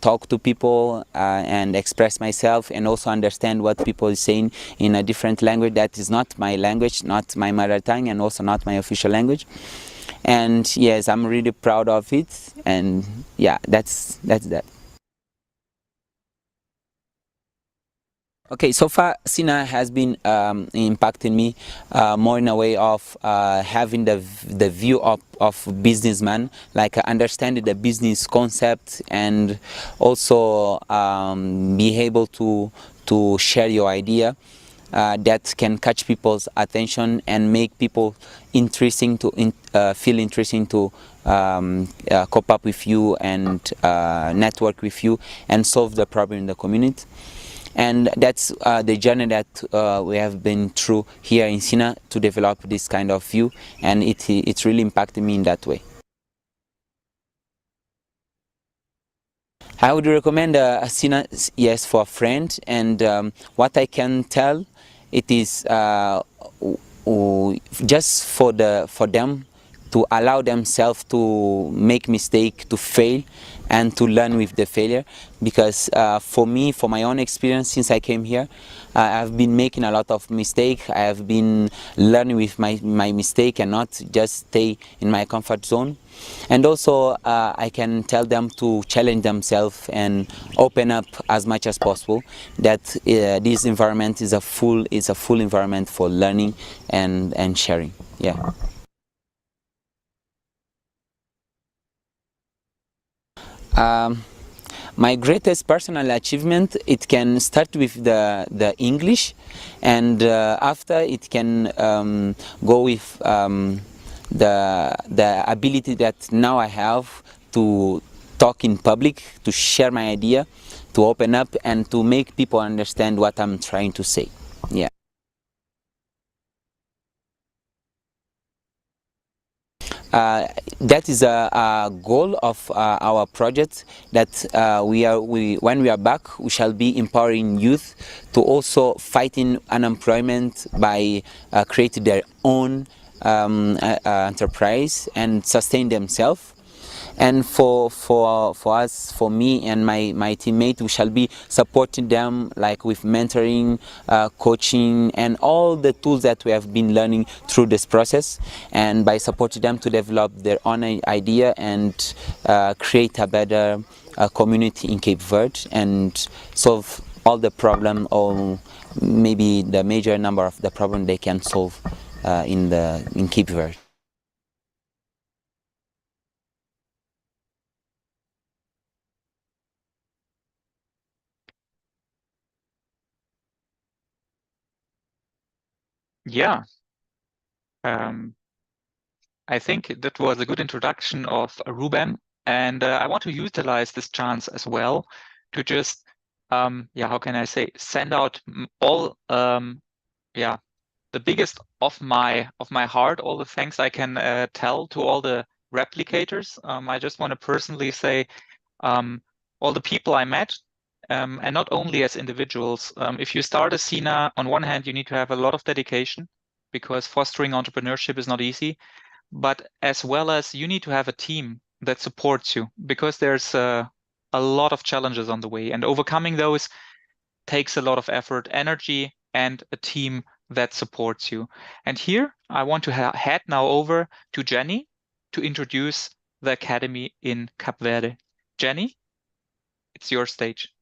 talk to people and express myself, and also understand what people are saying in a different language that is not my language, not my mother tongue, and also not my official language. And yes, I'm really proud of it, and yeah, that's that. Okay, so far SINA has been impacting me more in a way of having the view of businessman, like understanding the business concept, and also be able to share your idea that can catch people's attention and make people interesting to feel interesting to cope up with you and network with you and solve the problem in the community. And that's the journey that we have been through here in SINA to develop this kind of view, and it's really impacted me in that way. I would recommend SINA, yes, for a friend, and what I can tell, it is just for them to allow themselves to make mistake, to fail, and to learn with the failure. Because for me, for my own experience, since I came here, I've been making a lot of mistakes. I have been learning with my mistake and not just stay in my comfort zone. And also I can tell them to challenge themselves and open up as much as possible, that this environment is a full environment for learning and sharing. Yeah. My greatest personal achievement, it can start with the English, and after it can go with the ability that now I have to talk in public, to share my idea, to open up, and to make people understand what I'm trying to say. Yeah. That is a goal of our project, that when we are back, we shall be empowering youth to also fighting unemployment by creating their own enterprise and sustain themselves. And for us, for me and my teammate, we shall be supporting them, like with mentoring, coaching, and all the tools that we have been learning through this process, and by supporting them to develop their own idea and create a better community in Cape Verde and solve all the problem, or maybe the major number of the problem they can solve in Cape Verde. Yeah, I think that was a good introduction of Ruben, and I want to utilize this chance as well to just, yeah, how can I say, send out all, yeah, the biggest of my heart, all the thanks I can tell to all the replicators. I just want to personally say, all the people I met, and not only as individuals. If you start a SINA, on one hand, you need to have a lot of dedication, because fostering entrepreneurship is not easy, but as well as you need to have a team that supports you, because there's a lot of challenges on the way, and overcoming those takes a lot of effort, energy, and a team that supports you. And here I want to head now over to Jenny to introduce the Academy in Cape Verde. Jenny, it's your stage.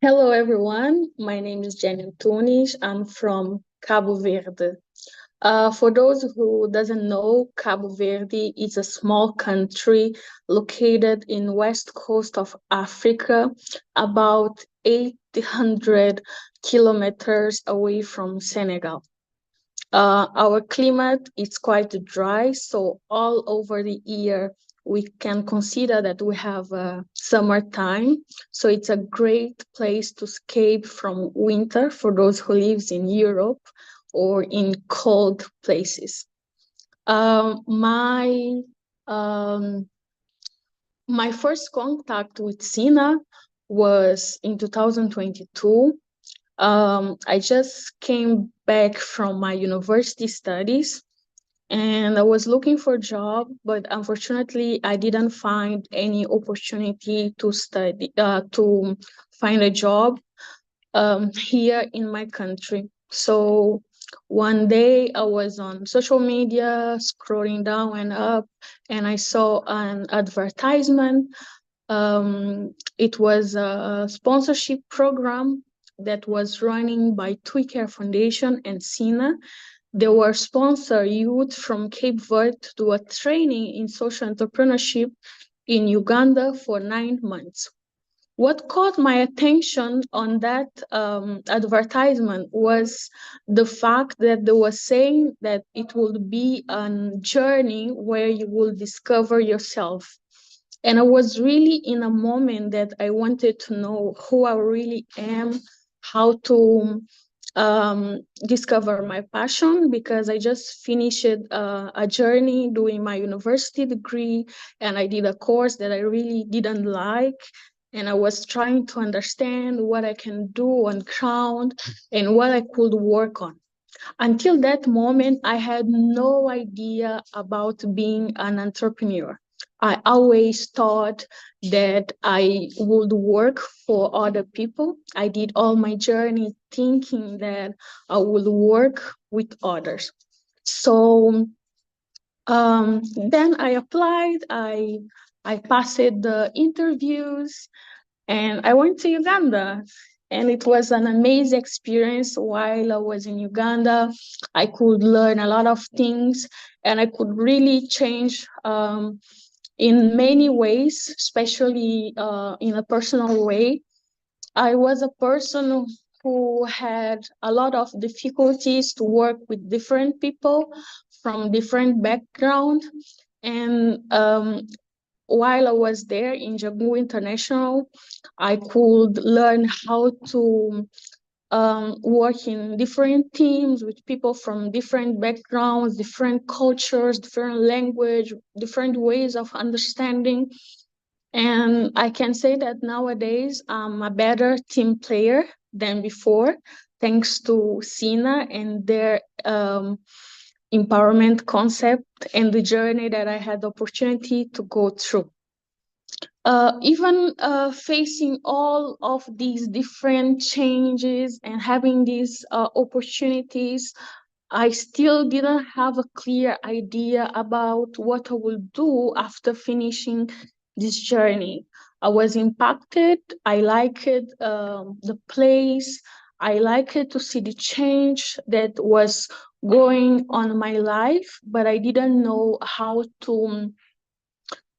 Hello, everyone. My name is Jenny Antunes. I'm from Cabo Verde. For those who doesn't know, Cabo Verde is a small country located in west coast of Africa, about 800 kilometers away from Senegal. Our climate is quite dry, so all over the year we can consider that we have summertime. So it's a great place to escape from winter for those who lives in Europe or in cold places. My first contact with SINA was in 2022. I just came back from my university studies, and I was looking for a job, but unfortunately, I didn't find any opportunity to study, to find a job here in my country. So one day I was on social media, scrolling down and up, and I saw an advertisement. It was a sponsorship program that was running by Care Foundation and SINA. They were sponsor youth from Cape Verde to do a training in social entrepreneurship in Uganda for 9 months. What caught my attention on that advertisement was the fact that they were saying that it would be a journey where you will discover yourself. And I was really in a moment that I wanted to know who I really am, how to discover my passion, because I just finished a journey doing my university degree, and I did a course that I really didn't like. And I was trying to understand what I can do on ground and what I could work on. Until that moment, I had no idea about being an entrepreneur. I always thought that I would work for other people. I did all my journey thinking that I would work with others. So then I applied, I passed the interviews, and I went to Uganda. And it was an amazing experience. While I was in Uganda, I could learn a lot of things, and I could really change in many ways, especially in a personal way. I was a person who had a lot of difficulties to work with different people from different backgrounds. And while I was there in Jangu International, I could learn how to work in different teams with people from different backgrounds, different cultures, different language, different ways of understanding. And I can say that nowadays I'm a better team player than before, thanks to SINA and their empowerment concept and the journey that I had the opportunity to go through. Even facing all of these different changes and having these opportunities, I still didn't have a clear idea about what I will do after finishing this journey. I was impacted. I liked the place. I liked to see the change that was going on in my life, but I didn't know how to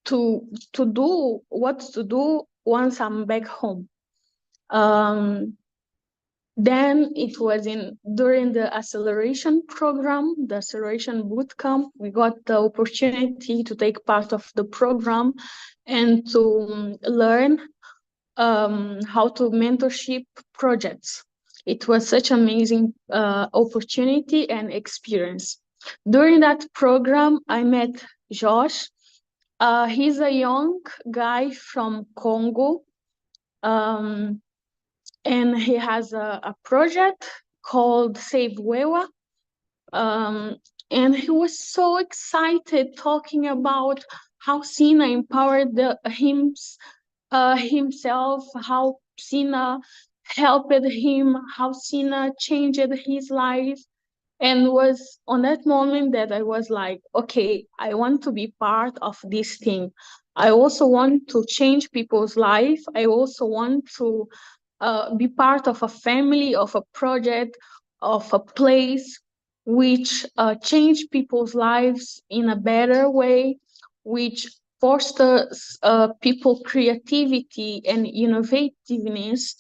do what to do once I'm back home. Then it was during the acceleration program, the acceleration boot camp, we got the opportunity to take part of the program and to learn how to mentorship projects. It was such an amazing opportunity and experience. During that program, I met Josh. He's a young guy from Congo. And he has a project called Save Wewa. And he was so excited talking about how SINA empowered himself, how SINA helped him, how SINA changed his life. And was on that moment that I was like, okay, I want to be part of this thing. I also want to change people's life. I also want to be part of a family, of a project, of a place which change people's lives in a better way, which fosters people creativity and innovativeness.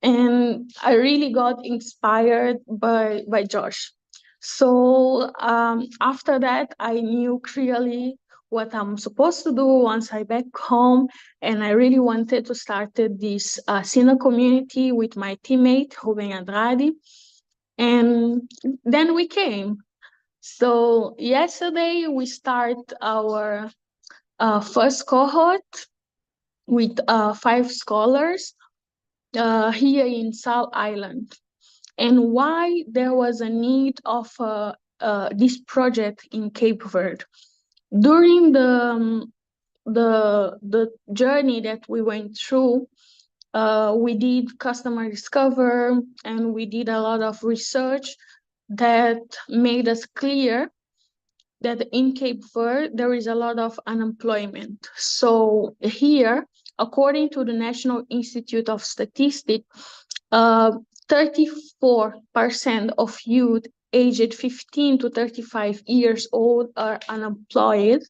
And I really got inspired by Josh. So after that, I knew clearly what I'm supposed to do once I back home, and I really wanted to start this SINA community with my teammate Ruben Andrade, and then we came. So yesterday we start our first cohort with 5 scholars here in South Island. And why there was a need of this project in Cape Verde. During the journey that we went through, we did customer discover, and we did a lot of research that made us clear that in Cape Verde, there is a lot of unemployment. So here, according to the National Institute of Statistics, 34% of youth aged 15 to 35 years old are unemployed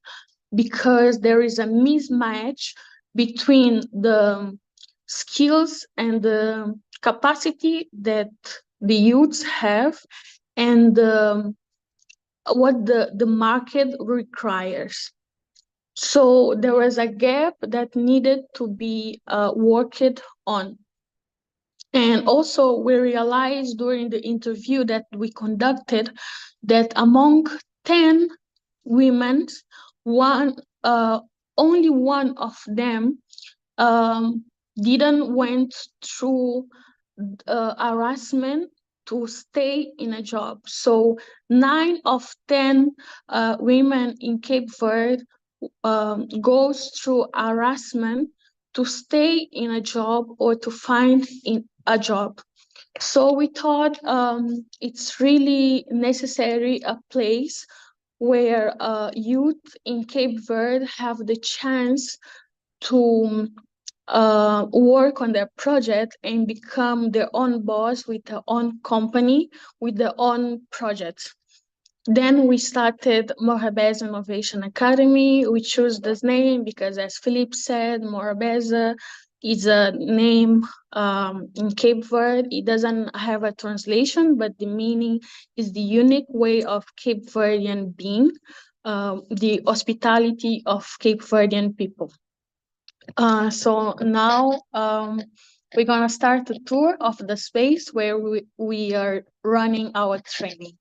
because there is a mismatch between the skills and the capacity that the youths have and what the market requires. So there was a gap that needed to be worked on. And also we realized during the interview that we conducted that among 10 women, only one of them didn't went through harassment to stay in a job. So 9 of 10 women in Cape Verde goes through harassment to stay in a job or to find in a job. So we thought it's really necessary a place where youth in Cape Verde have the chance to work on their project and become their own boss with their own company, with their own projects. Then we started Morabeza Innovation Academy. We chose this name because, as Philippe said, Morabeza is a name in Cape Verde. It doesn't have a translation, but the meaning is the unique way of Cape Verdean being, the hospitality of Cape Verdean people. So now we're gonna start a tour of the space where we are running our training.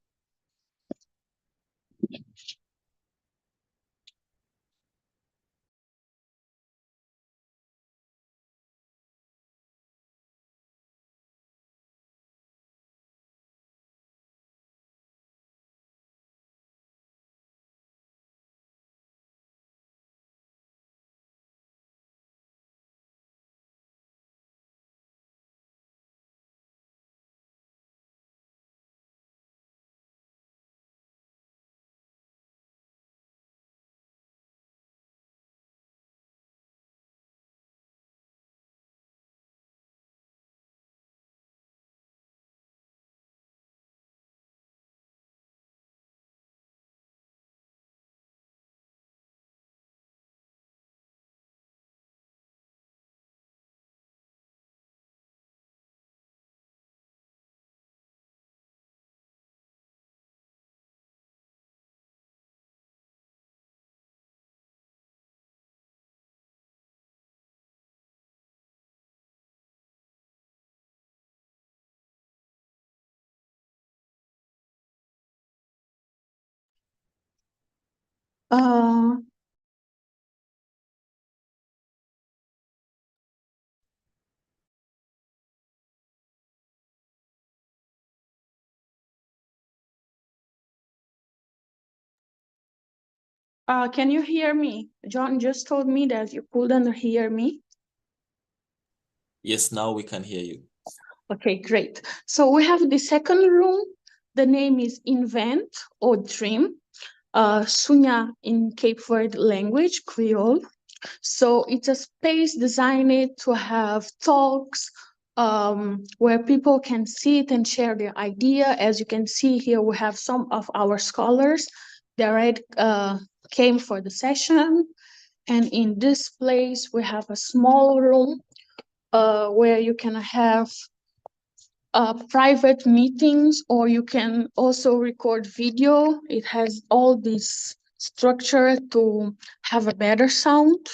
Can you hear me? John just told me that you couldn't hear me. Yes, now we can hear you. Okay, great. So we have the second room. The name is Invent or Dream, Sunya in Cape Verde language, Creole. So it's a space designed to have talks where people can sit and share their idea. As you can see here, we have some of our scholars that came for the session. And in this place, we have a small room where you can have private meetings, or you can also record video. It has all this structure to have a better sound.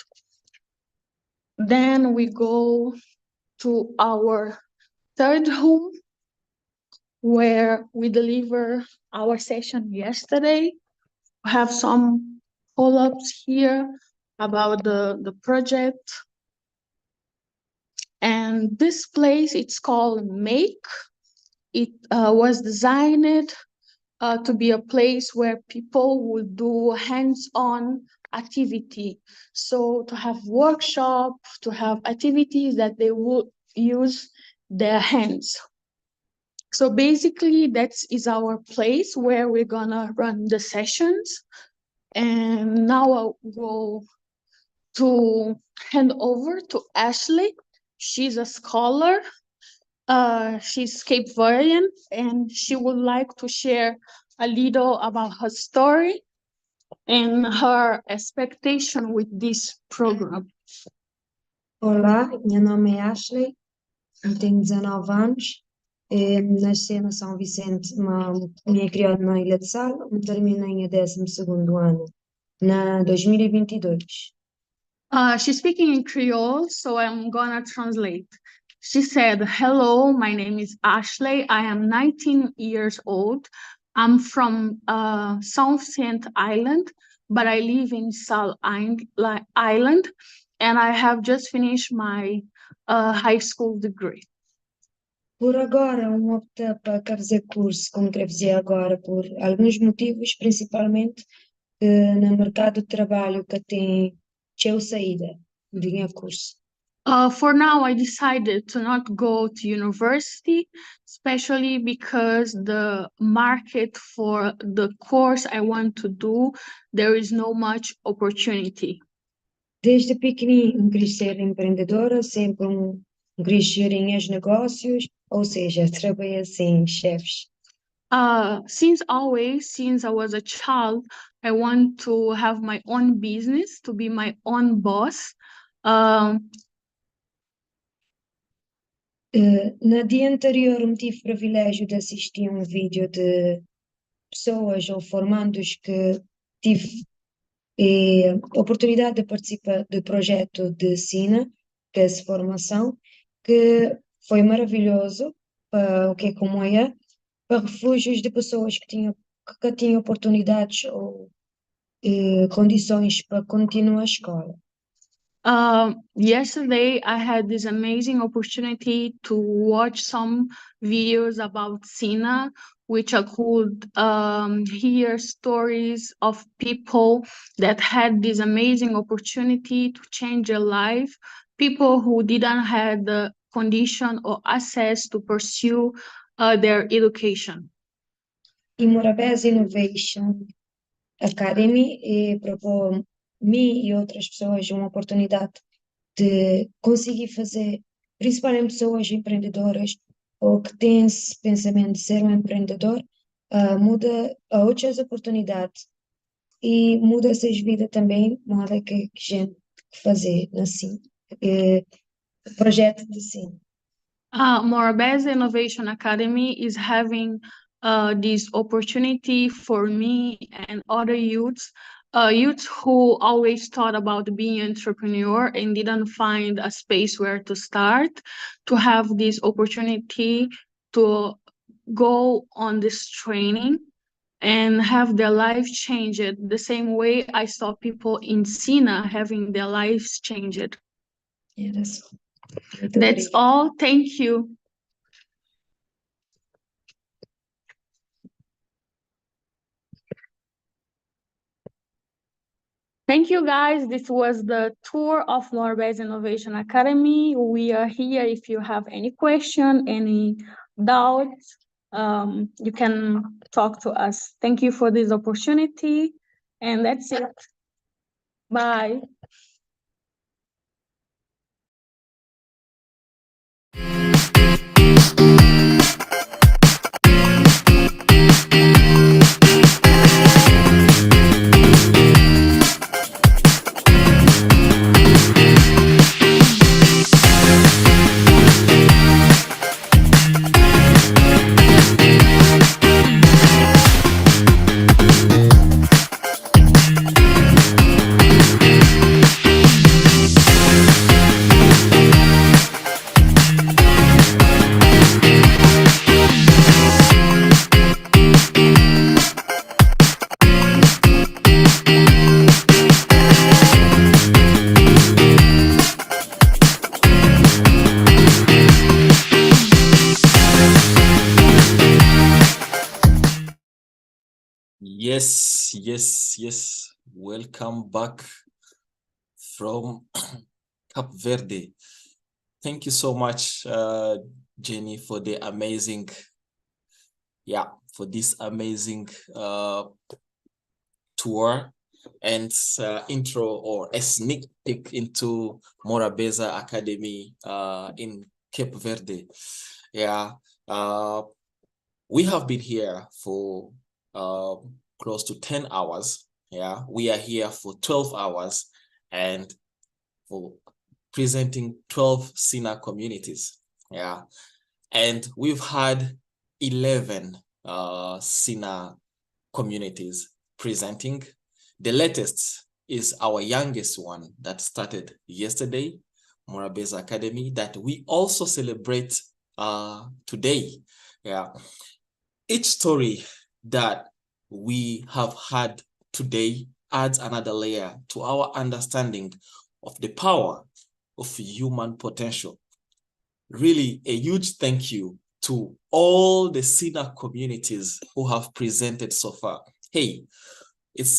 Then we go to our third room where we deliver our session yesterday. We have some follow-ups here about the project. And this place, it's called Make. It was designed to be a place where people will do hands-on activity. So to have workshops, to have activities that they will use their hands. So basically that is our place where we're gonna run the sessions. And now I'll go to hand over to Ashley. She's a scholar. She's Cape Verdean, and she would like to share a little about her story and her expectation with this program. Olá, meu nome é Ashley, eu tenho 19 anos, nasci na São Vicente, me criada na Ilha de Sal, terminei o 12º ano, na 2022. She's speaking in Creole, so I'm gonna translate. She said, "Hello, my name is Ashley. I am 19 years old. I'm from South Saint Island, but I live in Sal Island, and I have just finished my high school degree." Por agora, optei para fazer curso, como quero dizer agora, por alguns motivos, principalmente no mercado de trabalho que tem saída de curso. For now, I decided to not go to university, especially because the market for the course I want to do, there is no much opportunity. Desde pequenininho, quis ser empreendedora, sempre quis gerir os negócios, ou seja, trabalhar sem chefes. Since I was a child, I want to have my own business, to be my own boss. No dia anterior, tive o privilégio de assistir vídeo de pessoas ou formandos que tive a oportunidade de participar do projeto de SINA, que é essa formação, que foi maravilhoso para o que é como é, para refúgios de pessoas que tinham oportunidades ou condições para continuar a escola. Yesterday, I had this amazing opportunity to watch some videos about SINA, which I could hear stories of people that had this amazing opportunity to change their life, people who didn't have the condition or access to pursue their education. E Morabeza Innovation Academy propõe mim e outras pessoas uma oportunidade de conseguir fazer, principalmente pessoas empreendedoras ou que têm esse pensamento de ser empreendedor, muda a outras oportunidades e muda essas vidas também, moda que a gente fazer assim, projeto de sim. Morabeza Innovation Academy is having this opportunity for me and other youths who always thought about being an entrepreneur and didn't find a space where to start, to have this opportunity to go on this training and have their life changed the same way I saw people in SINA having their lives changed. Yeah, that's all. Thank you. Thank you, guys. This was the tour of Morabeza Innovation Academy. We are here if you have any question, any doubts, you can talk to us. Thank you for this opportunity, and that's it. Bye. yes. Welcome back from Cape Verde. Thank you so much, Jenny, for the amazing, for this amazing tour and intro or a sneak peek into Morabeza Academy in Cape Verde. We have been here for close to 10 hours. We are here for 12 hours and for presenting 12 SINA communities. And we've had 11 SINA communities presenting. The latest is our youngest one that started yesterday, Morabeza Academy, that we also celebrate today. Each story that we have had today adds another layer to our understanding of the power of human potential. Really, a huge thank you to all the SINA communities who have presented so far. It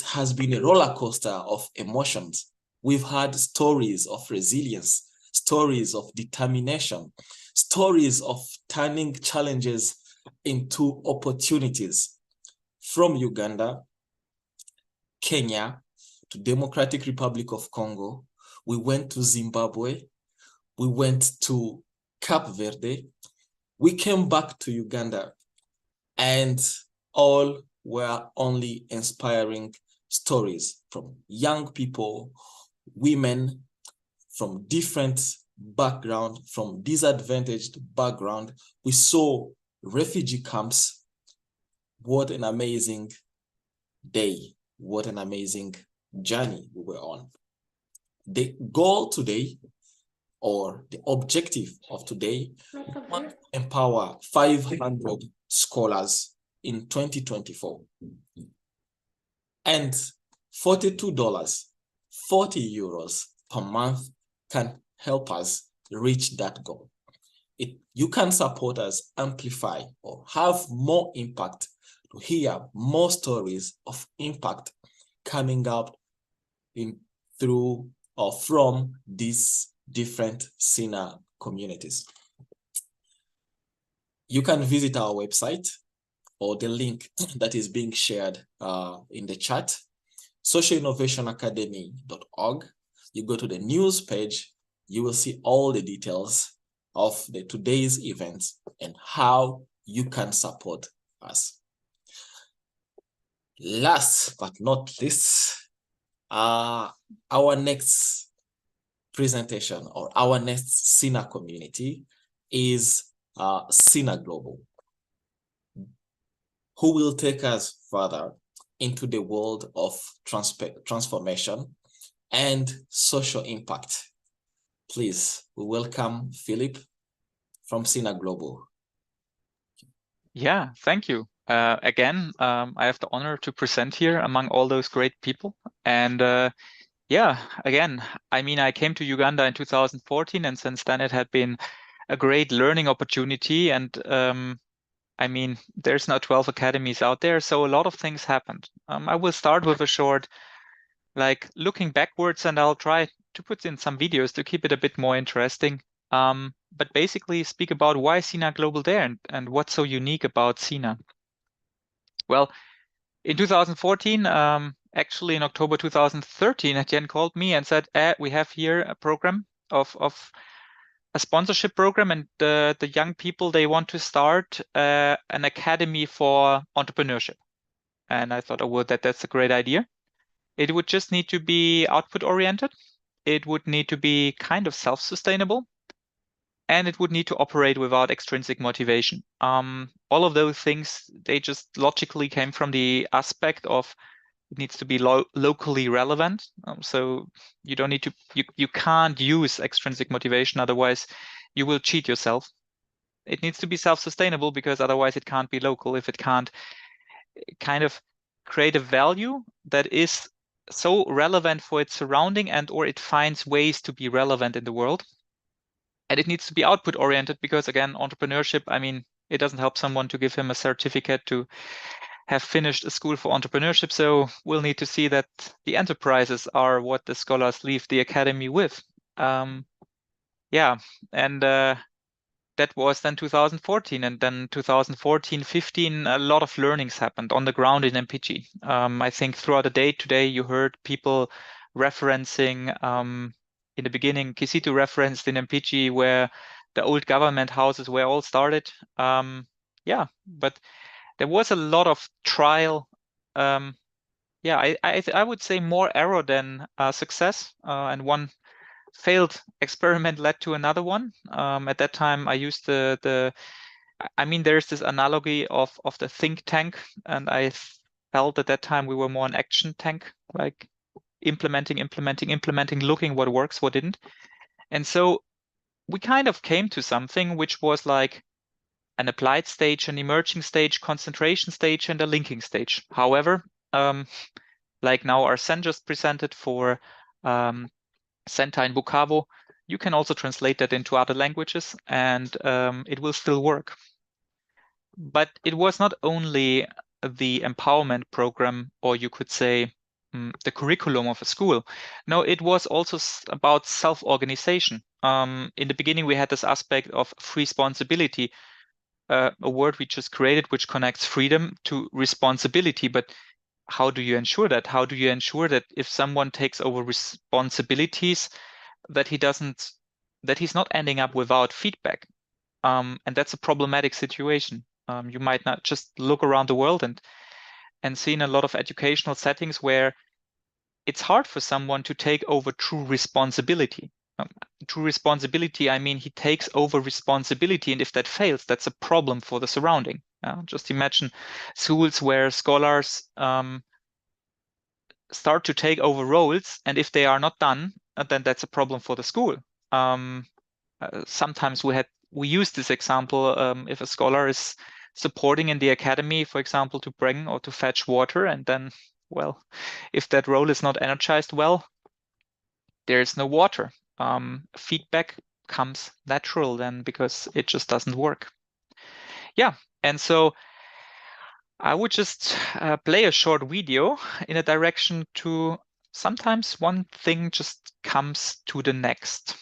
has been a roller coaster of emotions. We've had stories of resilience, stories of determination, stories of turning challenges into opportunities. From Uganda, Kenya, to Democratic Republic of Congo, we went to Zimbabwe, we went to Cape Verde, we came back to Uganda, and all were only inspiring stories from young people, women from different background, from disadvantaged background. We saw refugee camps. What an amazing day. What an amazing journey we were on. The goal today, or the objective of today, empower 500 scholars in 2024. And $42, 40 euros per month can help us reach that goal. You can support us, amplify, or have more impact to hear more stories of impact coming out through or from these different SINA communities. You can visit our website or the link that is being shared in the chat, socialinnovationacademy.org. You go to the news page, you will see all the details of today's events and how you can support us. Last but not least, our next presentation or our next SINA community is SINA Global, who will take us further into the world of transformation and social impact. Please, we welcome Philip from SINA Global. Yeah, thank you. Again, I have the honor to present here among all those great people. And again, I mean, I came to Uganda in 2014, and since then it had been a great learning opportunity. And I mean, there's now 12 academies out there, so a lot of things happened. I will start with a short, looking backwards, and I'll try to put in some videos to keep it a bit more interesting. But basically speak about why SINA Global there and what's so unique about SINA. Well, in 2014, actually in October 2013, Etienne called me and said, we have here a program of a sponsorship program, and the young people, they want to start an academy for entrepreneurship. And I thought, oh, well, that's a great idea. It would just need to be output oriented. It would need to be kind of self-sustainable. And it would need to operate without extrinsic motivation. All of those things, they just logically came from the aspect of it needs to be locally relevant. So you don't need to, you can't use extrinsic motivation, otherwise you will cheat yourself. It needs to be self-sustainable, because otherwise it can't be local if it can't kind of create a value that is so relevant for its surrounding or it finds ways to be relevant in the world. And it needs to be output oriented, because again, entrepreneurship, I mean, it doesn't help someone to give him a certificate to have finished a school for entrepreneurship. So we'll need to see that the enterprises are what the scholars leave the academy with. Yeah, and that was then 2014, and then 2014, 15, a lot of learnings happened on the ground in MPG. I think throughout the day today, you heard people referencing, in the beginning, Kisitu referenced in MPG where the old government houses were all started. Yeah, but there was a lot of trial. Yeah, I would say more error than success, and one failed experiment led to another one. At that time, I used I mean, there's this analogy of the think tank, and I felt at that time we were more an action tank, like implementing, looking what works, what didn't. And so we kind of came to something which was like an applied stage, an emerging stage, concentration stage, and a linking stage. However, like now Arsene just presented for SENTA in Bukavu, you can also translate that into other languages, and it will still work. But it was not only the empowerment program, or you could say the curriculum of a school. No, it was also about self-organization. In the beginning, we had this aspect of free responsibility, a word we just created, which connects freedom to responsibility. But how do you ensure that? How do you ensure that if someone takes over responsibilities, that he's not ending up without feedback? And that's a problematic situation. You might not just look around the world and see in a lot of educational settings where it's hard for someone to take over true responsibility. True responsibility, I mean, he takes over responsibility, and if that fails, that's a problem for the surrounding. Just imagine schools where scholars start to take over roles, and if they are not done, then that's a problem for the school. Sometimes we use this example if a scholar is supporting in the academy, for example, to bring or to fetch water, and then, well, if that role is not energized well, there is no water. Feedback comes natural then because it just doesn't work. Yeah, and so I would just play a short video in a direction to sometimes one thing just comes to the next.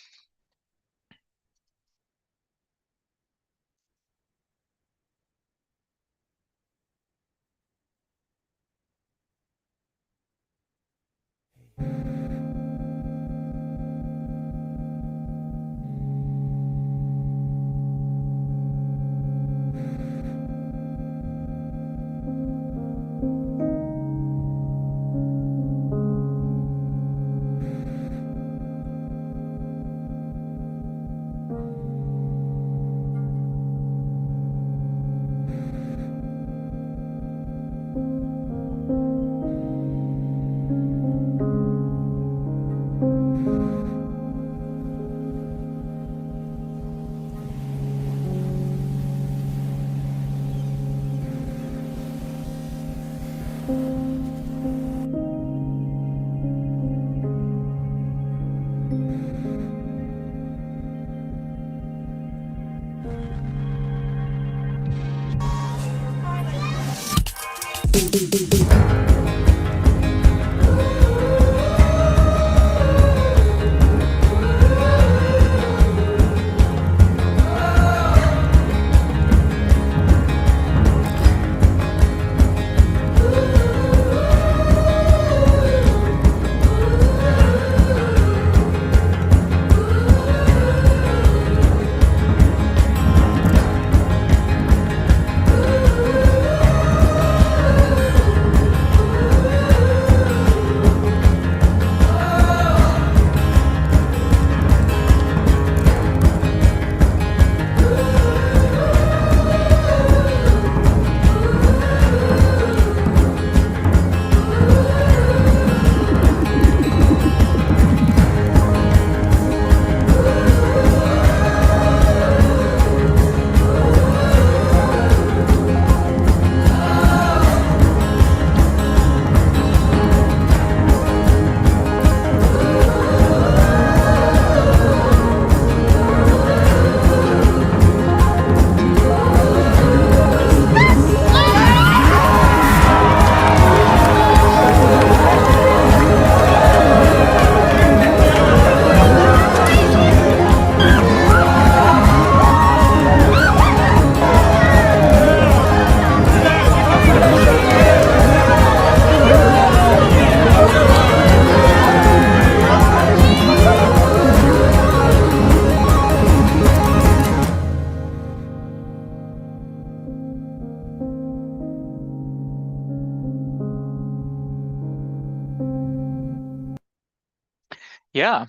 Yeah,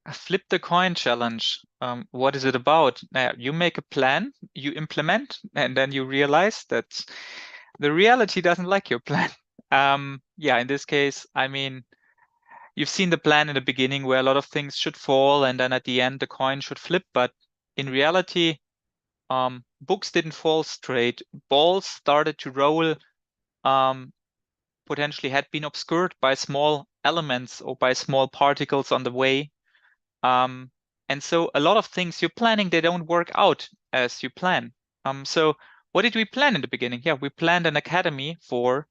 a flip the coin challenge. What is it about? You make a plan, you implement, and then you realize that the reality doesn't like your plan. Yeah, in this case, I mean, you've seen the plan in the beginning where a lot of things should fall, and then at the end the coin should flip. But in reality, books didn't fall straight. Balls started to roll, potentially had been obscured by small elements or by small particles on the way. And so a lot of things you're planning, they don't work out as you plan. So what did we plan in the beginning? Yeah, we planned an academy for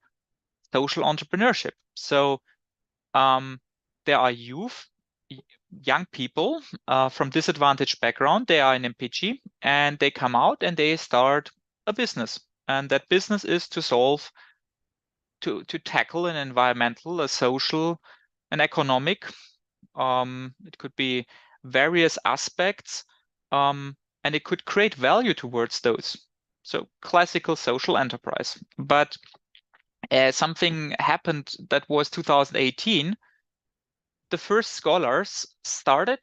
social entrepreneurship. So there are young people from disadvantaged background. They are in MPG and they come out and they start a business. And that business is to solve, to tackle an environmental, a social, an economic, it could be various aspects, and it could create value towards those. So classical social enterprise. But something happened that was 2018. The first scholars started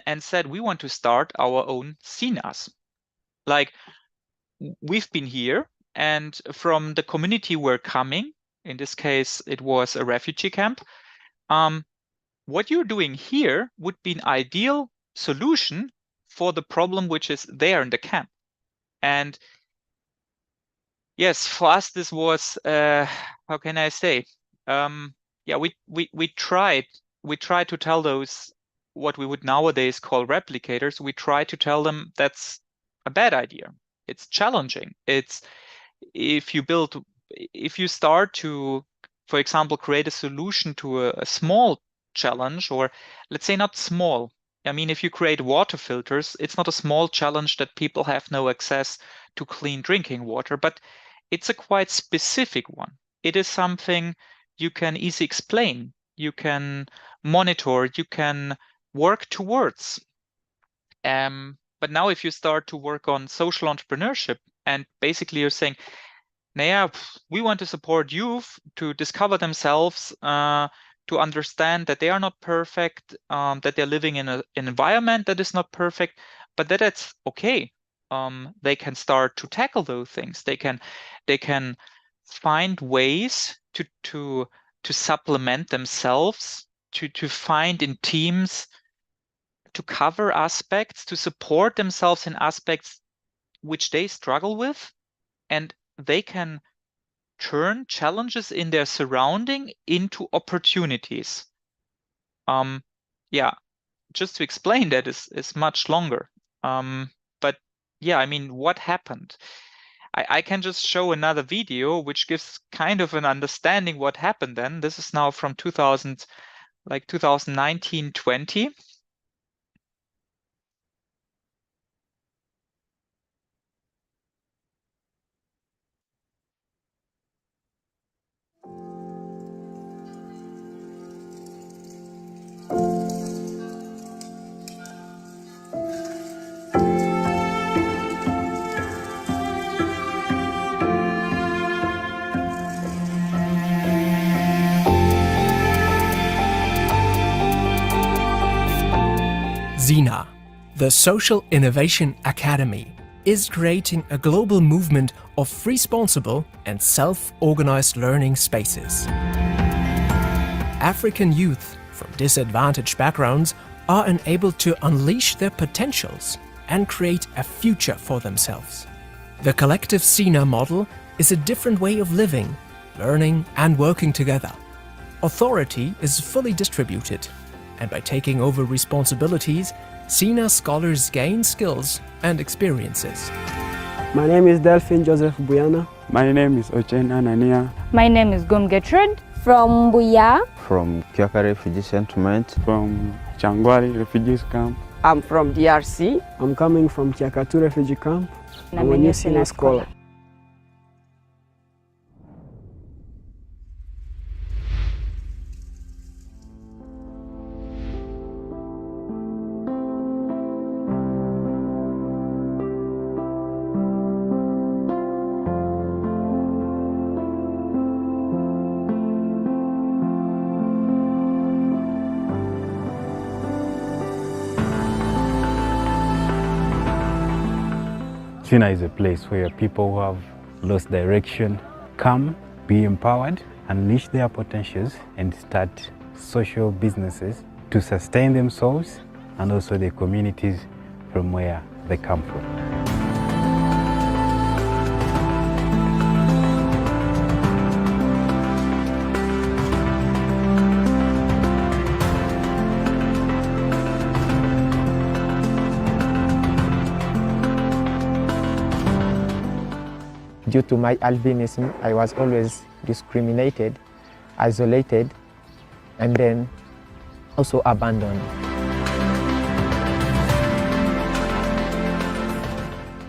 and said, we want to start our own SINAs. Like, we've been here, and from the community we're coming, in this case, it was a refugee camp. What you're doing here would be an ideal solution for the problem which is there in the camp. And yes, for us, this was, how can I say? Yeah, we tried to tell those, what we would nowadays call replicators, we try to tell them that's a bad idea. It's challenging. It's, if you start to, for example, create a solution to a small challenge, or let's say not small. I mean, if you create water filters, it's not a small challenge that people have no access to clean drinking water, but it's a quite specific one. It is something you can easily explain, you can monitor, you can work towards. But now if you start to work on social entrepreneurship, and basically you're saying, Naya, we want to support youth to discover themselves, to understand that they are not perfect, that they're living in an environment that is not perfect, but that it's okay. They can start to tackle those things. They can find ways to supplement themselves, to find in teams, to cover aspects, to support themselves in aspects which they struggle with, and they can turn challenges in their surrounding into opportunities. Yeah, just to explain that is much longer. But yeah, I mean, what happened? I can just show another video which gives kind of an understanding what happened then. This is now from 2019-20. SINA, the Social Innovation Academy, is creating a global movement of responsible and self-organized learning spaces. African youth from disadvantaged backgrounds are enabled to unleash their potentials and create a future for themselves. The collective SINA model is a different way of living, learning and working together. Authority is fully distributed, and by taking over responsibilities, SINA scholars gain skills and experiences. My name is Delphine Joseph Buyana. My name is Ochen Anania. My name is Gom Gertrude. From Buya. From Kyaka Refugee Settlement. From Changwari Refugees Camp. I'm from DRC. I'm coming from Kiakatu Refugee Camp. I'm a new SINA scholar. SINA is a place where people who have lost direction come, be empowered, unleash their potentials, and start social businesses to sustain themselves and also the communities from where they come from. Due to my albinism, I was always discriminated, isolated, and then also abandoned.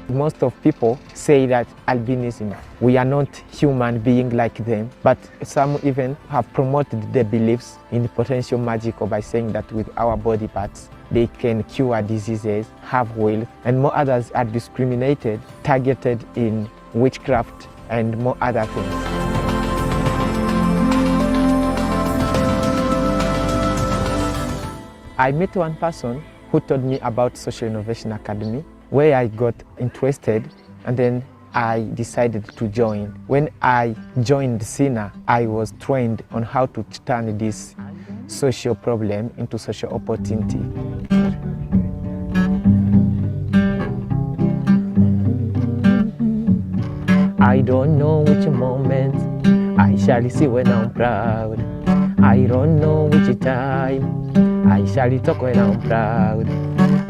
Most of people say that albinism, we are not human beings like them, but some even have promoted their beliefs in potential magic by saying that with our body parts, they can cure diseases, have wealth, and more others are discriminated, targeted in witchcraft, and more other things. I met one person who told me about Social Innovation Academy, where I got interested, and then I decided to join. When I joined SINA, I was trained on how to turn this social problem into social opportunity. I don't know which moment I shall see when I'm proud. I don't know which time I shall talk when I'm proud.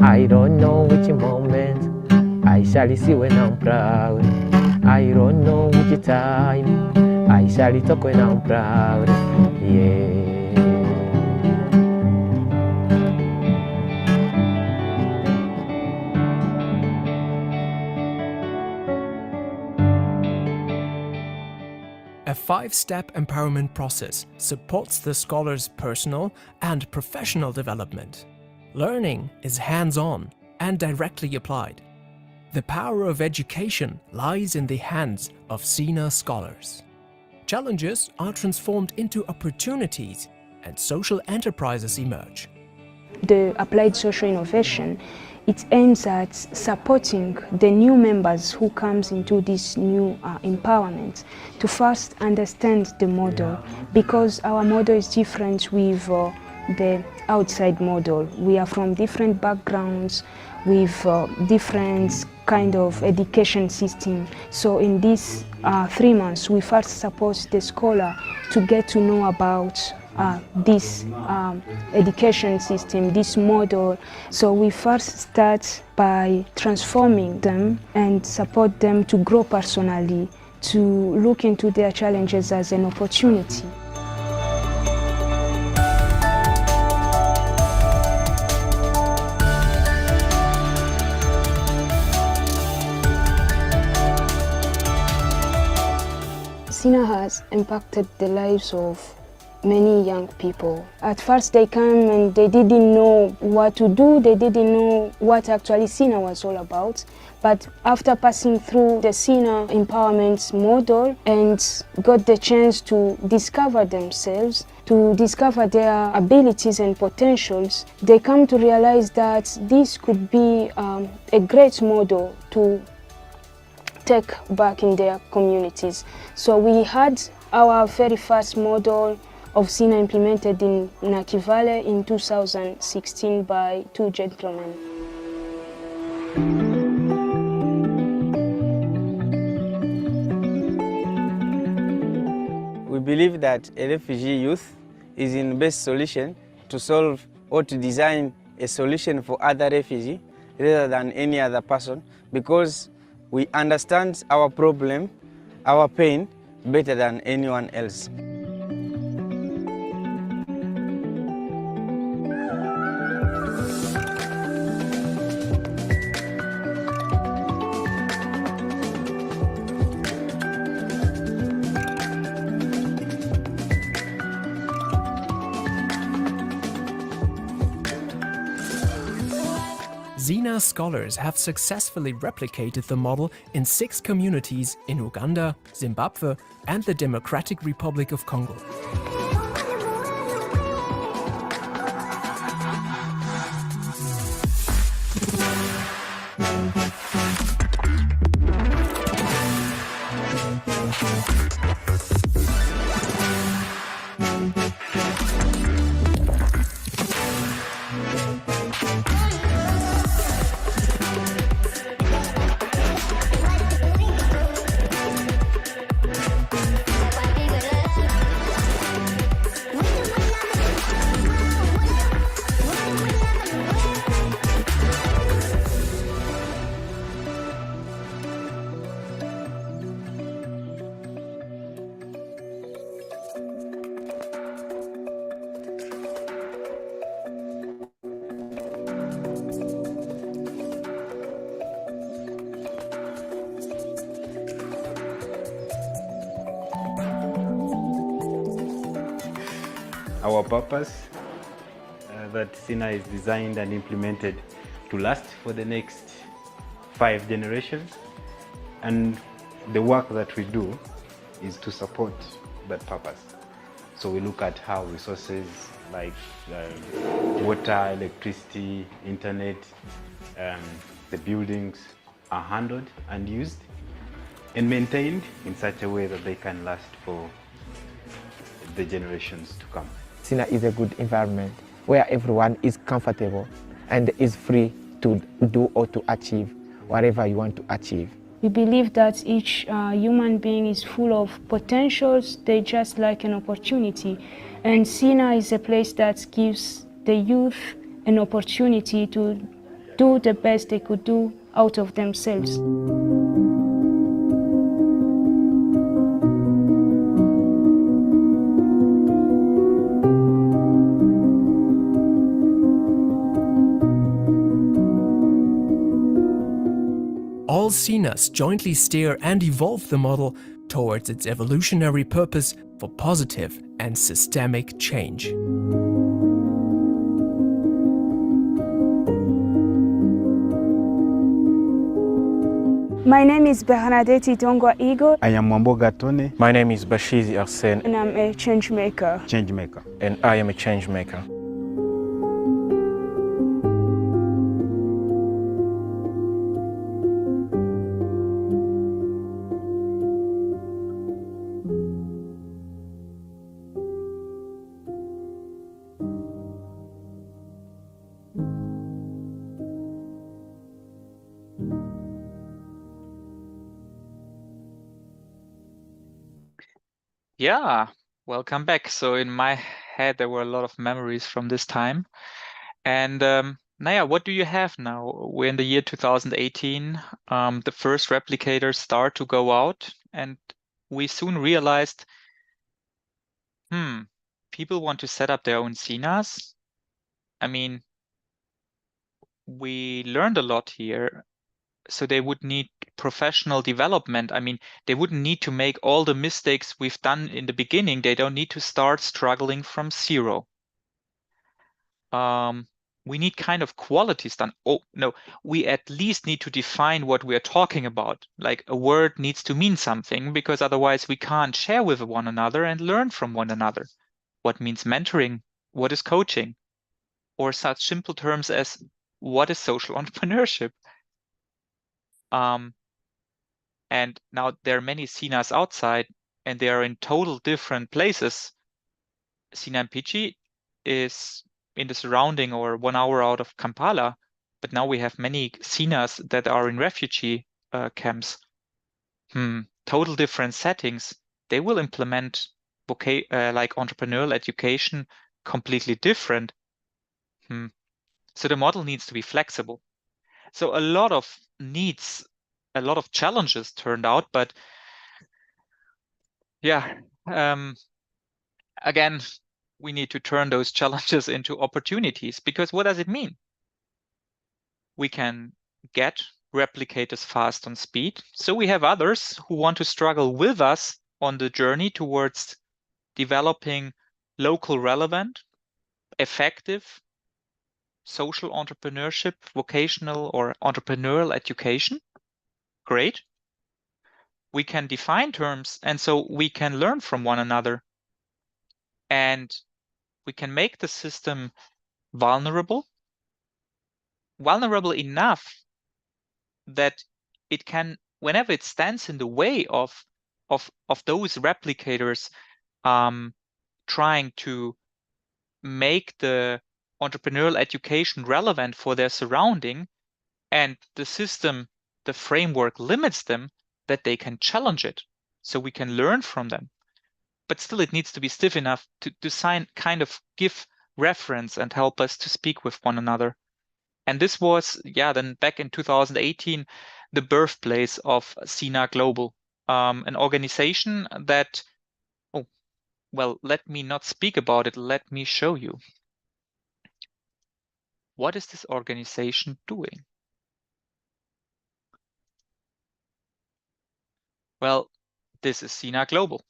I don't know which moment I shall see when I'm proud. I don't know which time I shall talk when I'm proud. Yeah. A 5-step empowerment process supports the scholar's personal and professional development. Learning is hands-on and directly applied. The power of education lies in the hands of SINA scholars. Challenges are transformed into opportunities and social enterprises emerge. The applied social innovation, it aims at supporting the new members who comes into this new empowerment to first understand the model, because our model is different with the outside model. We are from different backgrounds with different kind of education system. So in these 3 months, we first support the scholar to get to know about this education system, this model. So we first start by transforming them and support them to grow personally, to look into their challenges as an opportunity. SINA has impacted the lives of many young people. At first they come and they didn't know what to do, they didn't know what actually SINA was all about. But after passing through the SINA empowerment model and got the chance to discover themselves, to discover their abilities and potentials, they come to realize that this could be a great model to take back in their communities. So we had our very first model of SINA implemented in Nakivale in 2016 by 2 gentlemen. We believe that a refugee youth is the best solution to solve or to design a solution for other refugees rather than any other person, because we understand our problem, our pain, better than anyone else. SINA scholars have successfully replicated the model in 6 communities in Uganda, Zimbabwe, and the Democratic Republic of Congo. our purpose that SINA is designed and implemented to last for the next 5 generations. And the work that we do is to support that purpose. So we look at how resources like water, electricity, internet, the buildings are handled and used and maintained in such a way that they can last for the generations to come. SINA is a good environment where everyone is comfortable and is free to do or to achieve whatever you want to achieve. We believe that each human being is full of potentials. They just like an opportunity. And SINA is a place that gives the youth an opportunity to do the best they could do out of themselves. All SINAs jointly steer and evolve the model towards its evolutionary purpose for positive and systemic change. My name is Bernadette Tongwa Igo. I am Mwamboga Tone. My name is Bashizi Arsene. And I'm a change maker. Change maker. And I am a change maker. Yeah, welcome back. So in my head, there were a lot of memories from this time. And Naya, what do you have now? We're in the year 2018. The first replicators start to go out, and we soon realized, people want to set up their own SINAs. I mean, we learned a lot here. So they would need professional development. I mean, they wouldn't need to make all the mistakes we've done in the beginning. They don't need to start struggling from zero. We need kind of qualities done. Oh, no, we at least need to define what we are talking about. Like a word needs to mean something, because otherwise we can't share with one another and learn from one another. What means mentoring? What is coaching? Or such simple terms as what is social entrepreneurship? And now there are many SINAs outside, and they are in total different places. SINA Mpigi is in the surrounding or 1 hour out of Kampala, but now we have many SINAs that are in refugee camps. Total different settings. They will implement like entrepreneurial education completely different. So the model needs to be flexible. So a lot of needs, a lot of challenges turned out, but yeah, again, we need to turn those challenges into opportunities, because what does it mean? We can get replicators fast on speed. So we have others who want to struggle with us on the journey towards developing local relevant, effective social entrepreneurship, vocational or entrepreneurial education. Great. We can define terms, and so we can learn from one another. And we can make the system vulnerable enough that it can, whenever it stands in the way of those replicators trying to make the entrepreneurial education relevant for their surrounding, and the system, the framework limits them, that they can challenge it, so we can learn from them. But still, it needs to be stiff enough to kind of give reference and help us to speak with one another. And this was, then back in 2018, the birthplace of SINA Global, an organization that, let me not speak about it, let me show you. What is this organization doing? Well, this is SINA Global.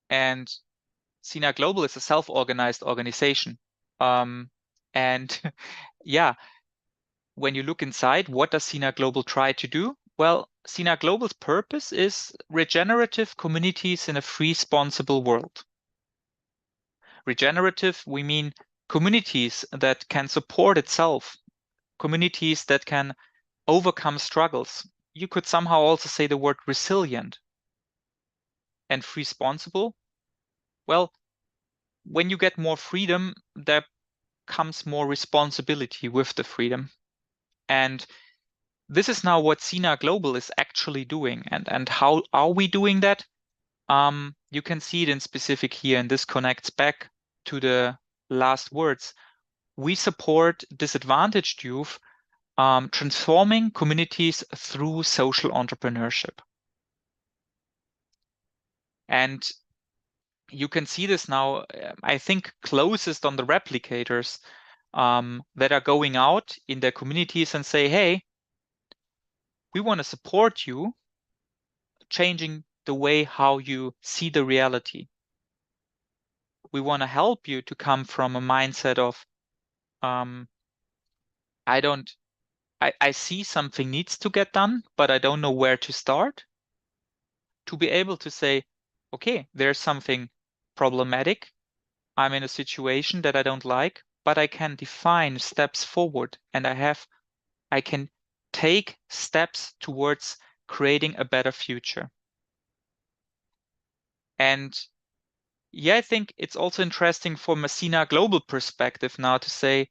And SINA Global is a self-organized organization. And yeah, when you look inside, what does SINA Global try to do? Well, SINA Global's purpose is regenerative communities in a free, responsible world. Regenerative, we mean communities that can support itself, communities that can overcome struggles. You could somehow also say the word resilient. And free, responsible, well, when you get more freedom, there comes more responsibility with the freedom. And this is now what SINA Global is actually doing. And how are we doing that? You can see it in specific here, and this connects back to the last words. We support disadvantaged youth, transforming communities through social entrepreneurship. And you can see this now, I think, closest on the replicators that are going out in their communities and say, hey, we want to support you changing the way how you see the reality. We want to help you to come from a mindset of, I see something needs to get done, but I don't know where to start. To be able to say, okay, there's something problematic. I'm in a situation that I don't like, but I can define steps forward, and I can take steps towards creating a better future. And yeah, I think it's also interesting from a SINA Global perspective now to say,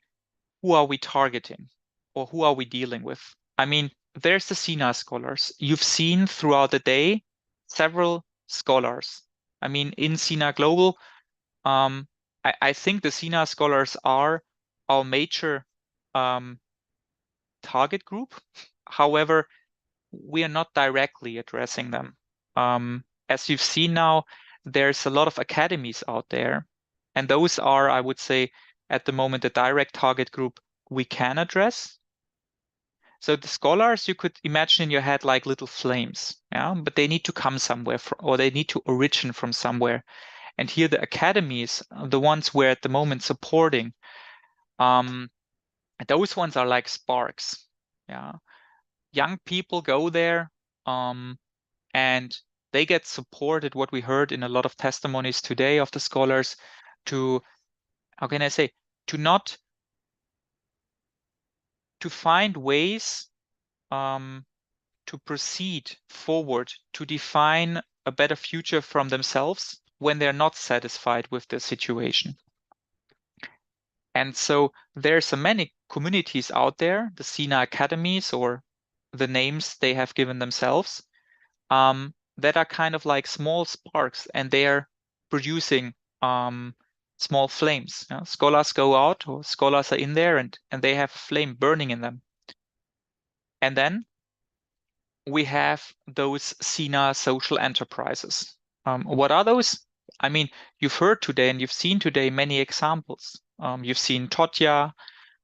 who are we targeting or who are we dealing with? I mean, there's the SINA scholars. You've seen throughout the day several scholars. I mean, in SINA Global, I think the SINA scholars are our major target group. However, we are not directly addressing them. As you've seen now, there's a lot of academies out there, and those are, I would say, at the moment, the direct target group we can address. So the scholars, you could imagine in your head like little flames, yeah, but they need to come somewhere or they need to originate from somewhere. And here the academies, the ones we're at the moment supporting, those ones are like sparks. Yeah, young people go there and they get supported, what we heard in a lot of testimonies today of the scholars, to, how can I say, to find ways to proceed forward, to define a better future from themselves when they're not satisfied with the situation. And so there's so many communities out there, the SINA academies or the names they have given themselves, that are kind of like small sparks, and they are producing small flames. You know, scholars go out, or scholars are in there, and they have a flame burning in them. And then we have those SINA social enterprises. What are those? I mean, you've heard today and you've seen today many examples. You've seen Totya,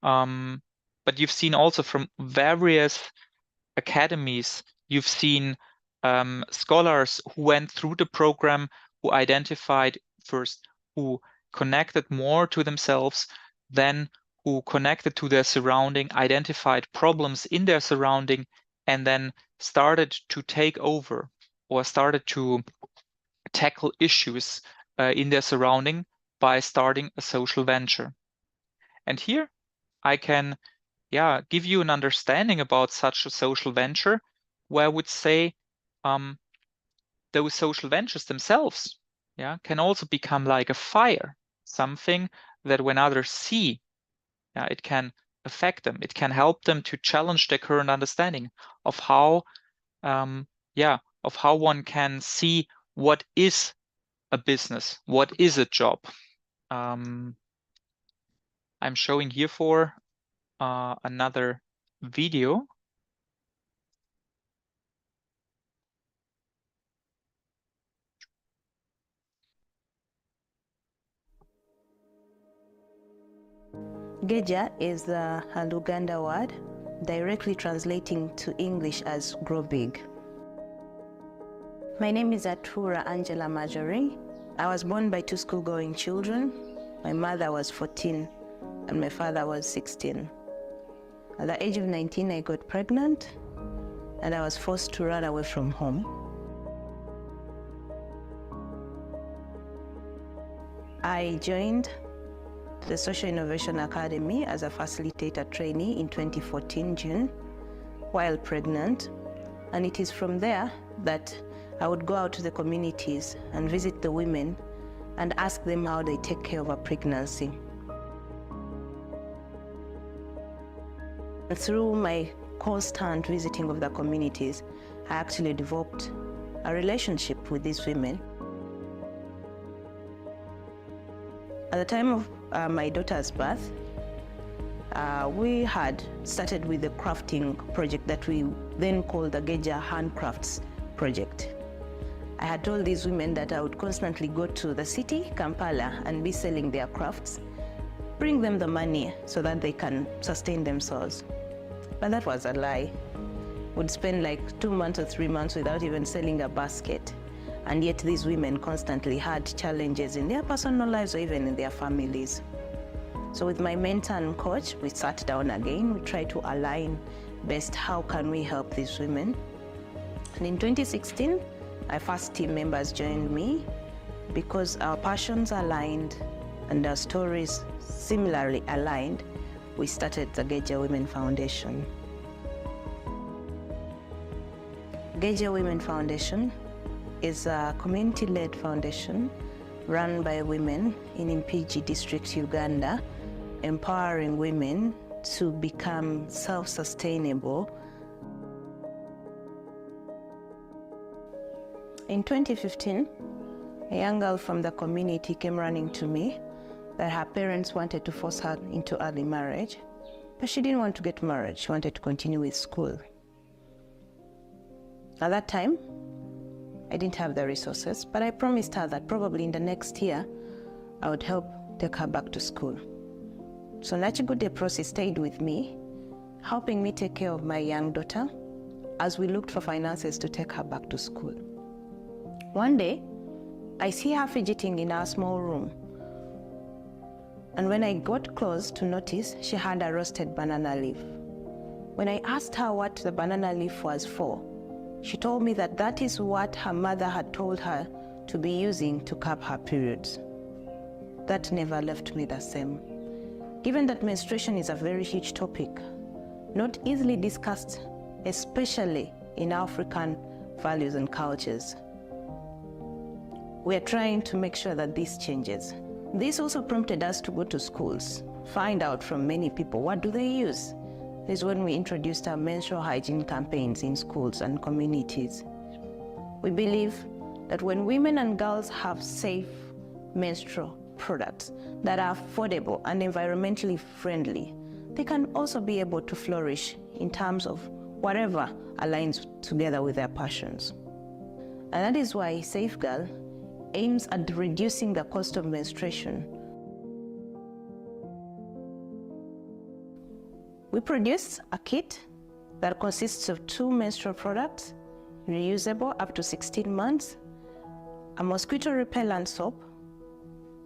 but you've seen also from various academies, you've seen scholars who went through the program, who identified first, who connected more to themselves, then who connected to their surrounding, identified problems in their surrounding, and then started to take over or started to tackle issues in their surrounding by starting a social venture. And here I can give you an understanding about such a social venture, where I would say those social ventures themselves can also become like a fire, something that when others see, it can affect them. It can help them to challenge their current understanding of how one can see what is a business, what is a job. I'm showing here for another video. Geja is a Luganda word, directly translating to English as grow big. My name is Atura Angela Marjorie. I was born by two school-going children. My mother was 14 and my father was 16. At the age of 19, I got pregnant and I was forced to run away from home. I joined the Social Innovation Academy as a facilitator trainee in 2014 June while pregnant, and it is from there that I would go out to the communities and visit the women and ask them how they take care of a pregnancy. Through my constant visiting of the communities, I actually developed a relationship with these women. At the time of my daughter's birth, we had started with the crafting project that we then called the Geja Handcrafts project. I had told these women that I would constantly go to the city, Kampala, and be selling their crafts, bring them the money so that they can sustain themselves. But that was a lie. Would spend like 2 months or 3 months without even selling a basket. And yet these women constantly had challenges in their personal lives or even in their families. So with my mentor and coach, we sat down again. We tried to align best how can we help these women. And in 2016, our first team members joined me because our passions aligned and our stories similarly aligned. We started the Geja Women Foundation. Geja Women Foundation is a community-led foundation run by women in Mpigi district, Uganda, empowering women to become self-sustainable. In 2015, a young girl from the community came running to me that her parents wanted to force her into early marriage, but she didn't want to get married. She wanted to continue with school. At that time, I didn't have the resources, but I promised her that probably in the next year, I would help take her back to school. So Nachigude Prosi stayed with me, helping me take care of my young daughter as we looked for finances to take her back to school. One day, I see her fidgeting in our small room. And when I got close to notice, she had a roasted banana leaf. When I asked her what the banana leaf was for, she told me that that is what her mother had told her to be using to curb her periods. That never left me the same. Given that menstruation is a very huge topic, not easily discussed, especially in African values and cultures, we are trying to make sure that this changes. This also prompted us to go to schools, find out from many people, what do they use? This is when we introduced our menstrual hygiene campaigns in schools and communities. We believe that when women and girls have safe menstrual products that are affordable and environmentally friendly, they can also be able to flourish in terms of whatever aligns together with their passions. And that is why Safe Girl aims at reducing the cost of menstruation. We produce a kit that consists of 2 menstrual products, reusable up to 16 months, a mosquito repellent soap,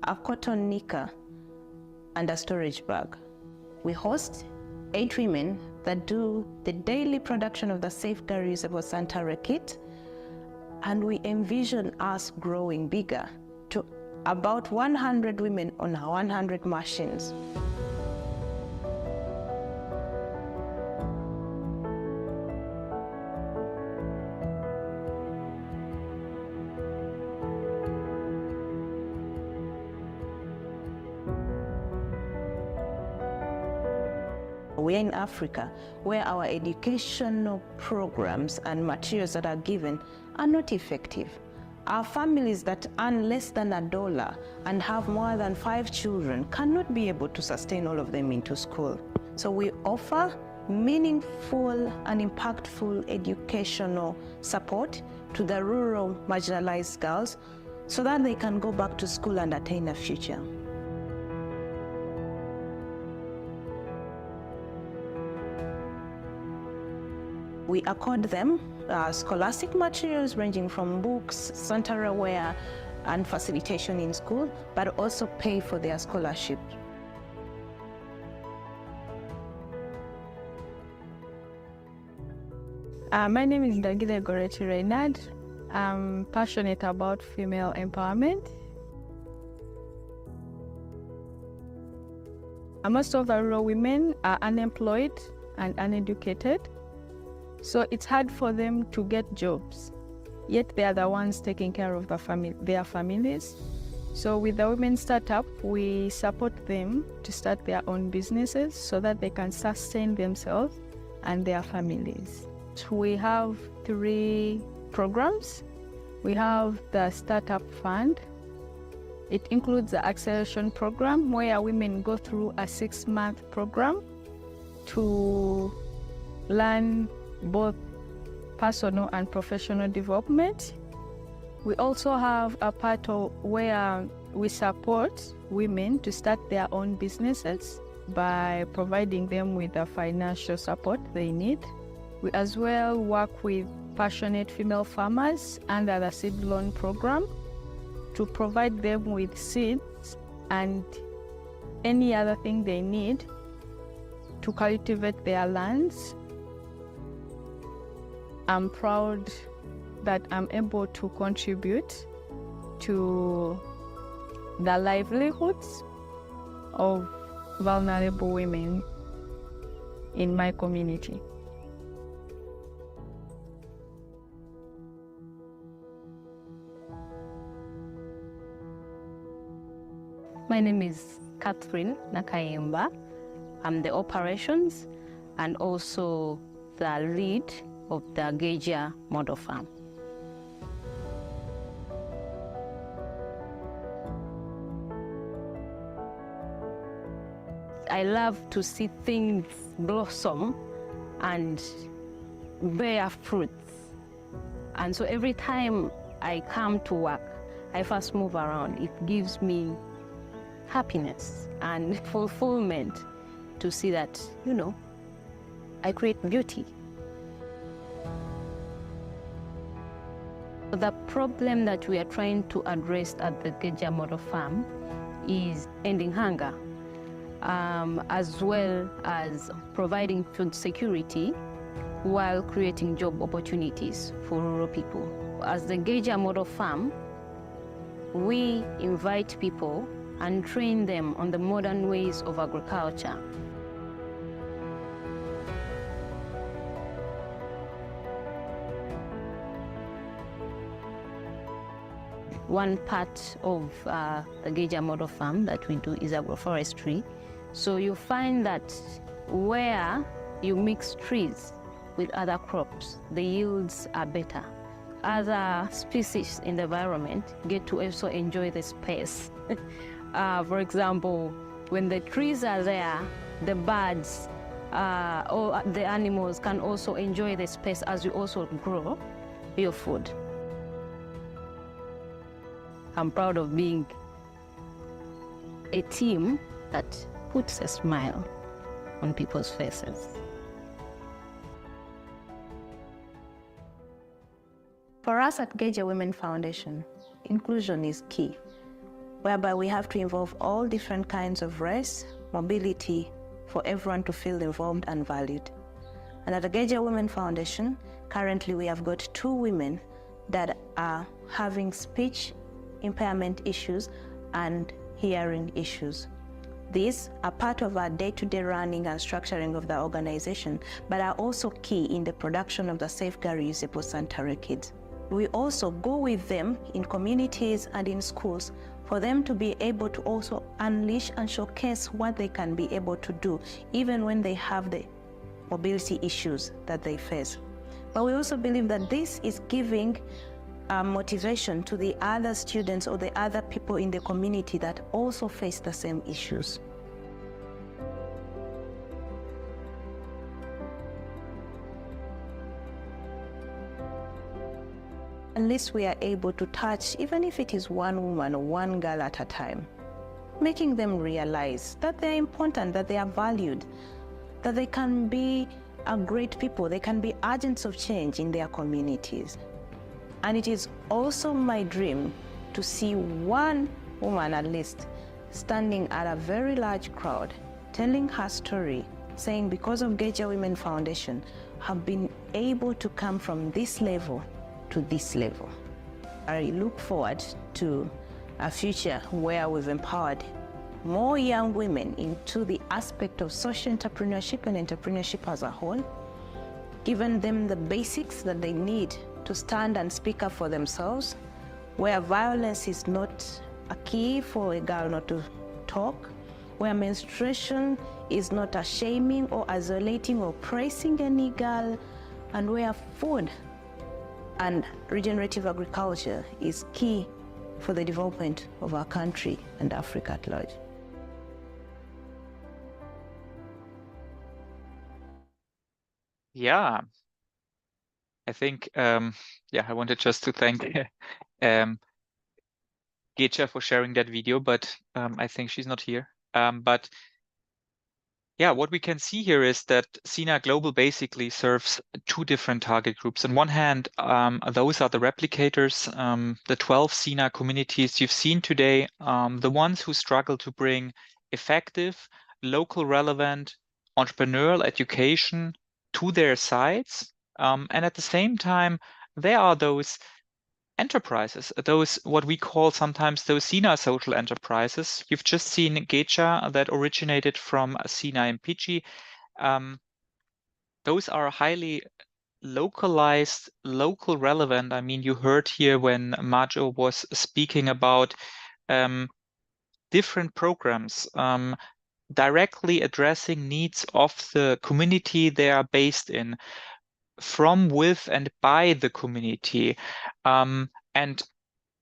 a cotton knicker, and a storage bag. We host 8 women that do the daily production of the Safe Girl reusable sanitary kit, and we envision us growing bigger to about 100 women on 100 machines. We're in Africa, where our educational programs and materials that are given are not effective. Our families that earn less than $1 and have more than 5 children cannot be able to sustain all of them into school. So we offer meaningful and impactful educational support to the rural marginalized girls so that they can go back to school and attain a future. We accord them scholastic materials ranging from books, sanitary ware, and facilitation in school, but also pay for their scholarship. My name is Dagile Goretti Reynard. I'm passionate about female empowerment. Most of the rural women are unemployed and uneducated, so it's hard for them to get jobs, yet they are the ones taking care of their families. So with the Women Startup, we support them to start their own businesses so that they can sustain themselves and their families. We have 3 programs. We have the Startup Fund. It includes the Acceleration Program, where women go through a 6-month program to learn both personal and professional development. We also have a part where we support women to start their own businesses by providing them with the financial support they need. We as well work with passionate female farmers under the seed loan program to provide them with seeds and any other thing they need to cultivate their lands. I'm proud that I'm able to contribute to the livelihoods of vulnerable women in my community. My name is Catherine Nakayemba. I'm the operations and also the lead of the Geja Model Farm. I love to see things blossom and bear fruits. And so every time I come to work, I first move around. It gives me happiness and fulfillment to see that, I create beauty. The problem that we are trying to address at the Geja Model Farm is ending hunger, as well as providing food security while creating job opportunities for rural people. As the Geja Model Farm, we invite people and train them on the modern ways of agriculture. One part of the Geja Model Farm that we do is agroforestry. So you find that where you mix trees with other crops, the yields are better. Other species in the environment get to also enjoy the space. For example, when the trees are there, the birds or the animals can also enjoy the space as you also grow your food. I'm proud of being a team that puts a smile on people's faces. For us at Geja Women Foundation, inclusion is key, whereby we have to involve all different kinds of race, mobility, for everyone to feel involved and valued. And at the Geja Women Foundation, currently we have got 2 women that are having speech impairment issues and hearing issues. These are part of our day-to-day running and structuring of the organization, but are also key in the production of the safeguard reusable sanitary kits. We also go with them in communities and in schools for them to be able to also unleash and showcase what they can be able to do, even when they have the mobility issues that they face. But we also believe that this is giving motivation to the other students or the other people in the community that also face the same issues. Unless we are able to touch, even if it is one woman or one girl at a time, making them realize that they are important, that they are valued, that they can be great people, they can be agents of change in their communities. And it is also my dream to see one woman at least standing at a very large crowd, telling her story, saying because of Geja Women Foundation, have been able to come from this level to this level. I look forward to a future where we've empowered more young women into the aspect of social entrepreneurship and entrepreneurship as a whole, given them the basics that they need to stand and speak up for themselves, where violence is not a key for a girl not to talk, where menstruation is not a shaming or isolating or praising any girl, and where food and regenerative agriculture is key for the development of our country and Africa at large. Yeah, I think, I wanted just to thank Gecha for sharing that video, but I think she's not here. But yeah, what we can see here is that SINA Global basically serves two different target groups. On one hand, those are the replicators, the 12 SINA communities you've seen today, the ones who struggle to bring effective, local relevant entrepreneurial education to their sites. And at the same time, there are those enterprises, those what we call sometimes those SINA social enterprises. You've just seen Gecha that originated from SINA in Fiji. Those are highly localized, local relevant. I mean, you heard here when Majo was speaking about different programs directly addressing needs of the community they are based in, from, with, and by the community. And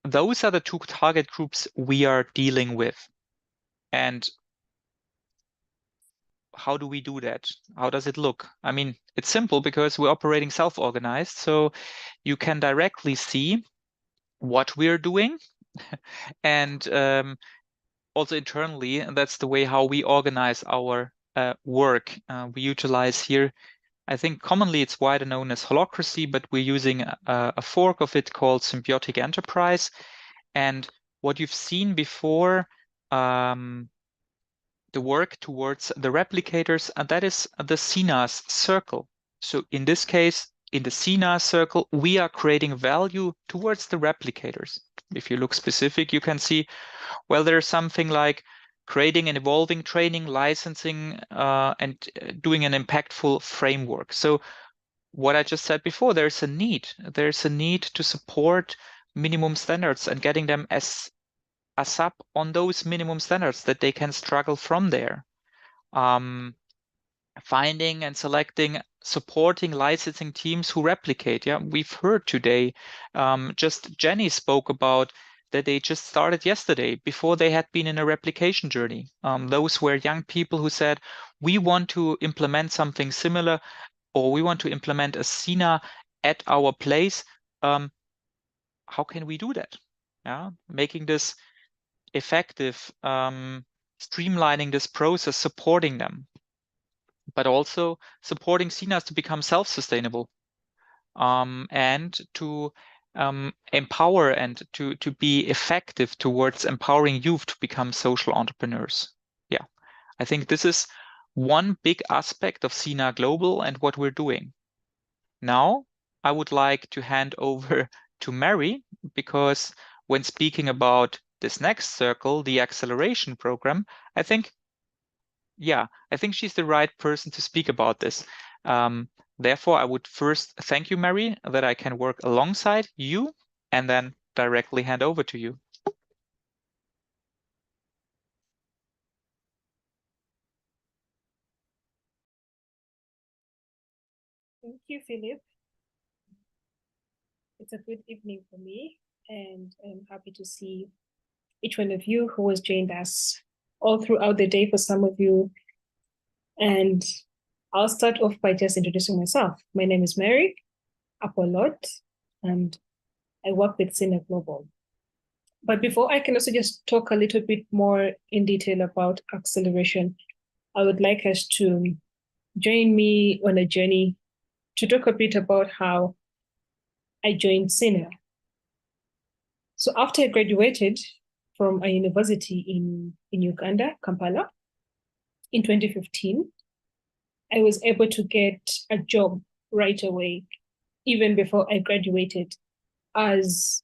those are the two target groups we are dealing with. And how do we do that? How does it look? I mean, it's simple because we're operating self-organized, so you can directly see what we're doing. And also internally, and that's the way how we organize our work. We utilize here, I think commonly it's wider known as holacracy, but we're using a fork of it called symbiotic enterprise. And what you've seen before, the work towards the replicators, and that is the SINA's circle. So in this case, in the SINA circle, we are creating value towards the replicators. If you look specific, you can see, well, there's something like creating and evolving training, licensing, and doing an impactful framework. So what I just said before, there's a need. There's a need to support minimum standards and getting them as a sub on those minimum standards that they can struggle from there. Finding and selecting, supporting licensing teams who replicate. Yeah, we've heard today, just Jenny spoke about that they just started yesterday before they had been in a replication journey. Those were young people who said, we want to implement something similar, or we want to implement a SINA at our place. How can we do that? Yeah, making this effective, streamlining this process, supporting them, but also supporting SINAs to become self-sustainable, and to empower and to be effective towards empowering youth to become social entrepreneurs. Yeah, I think this is one big aspect of SINA Global and what we're doing. Now, I would like to hand over to Mary, because when speaking about this next circle, the acceleration program, I think she's the right person to speak about this. Therefore, I would first thank you, Mary, that I can work alongside you, and then directly hand over to you. Thank you, Philip. It's a good evening for me, and I'm happy to see each one of you who has joined us all throughout the day for some of you. And I'll start off by just introducing myself. My name is Mary Apolot, and I work with SINA Global. But before I can also just talk a little bit more in detail about acceleration, I would like us to join me on a journey to talk a bit about how I joined SINA. So after I graduated from a university in Uganda, Kampala, in 2015, I was able to get a job right away, even before I graduated, as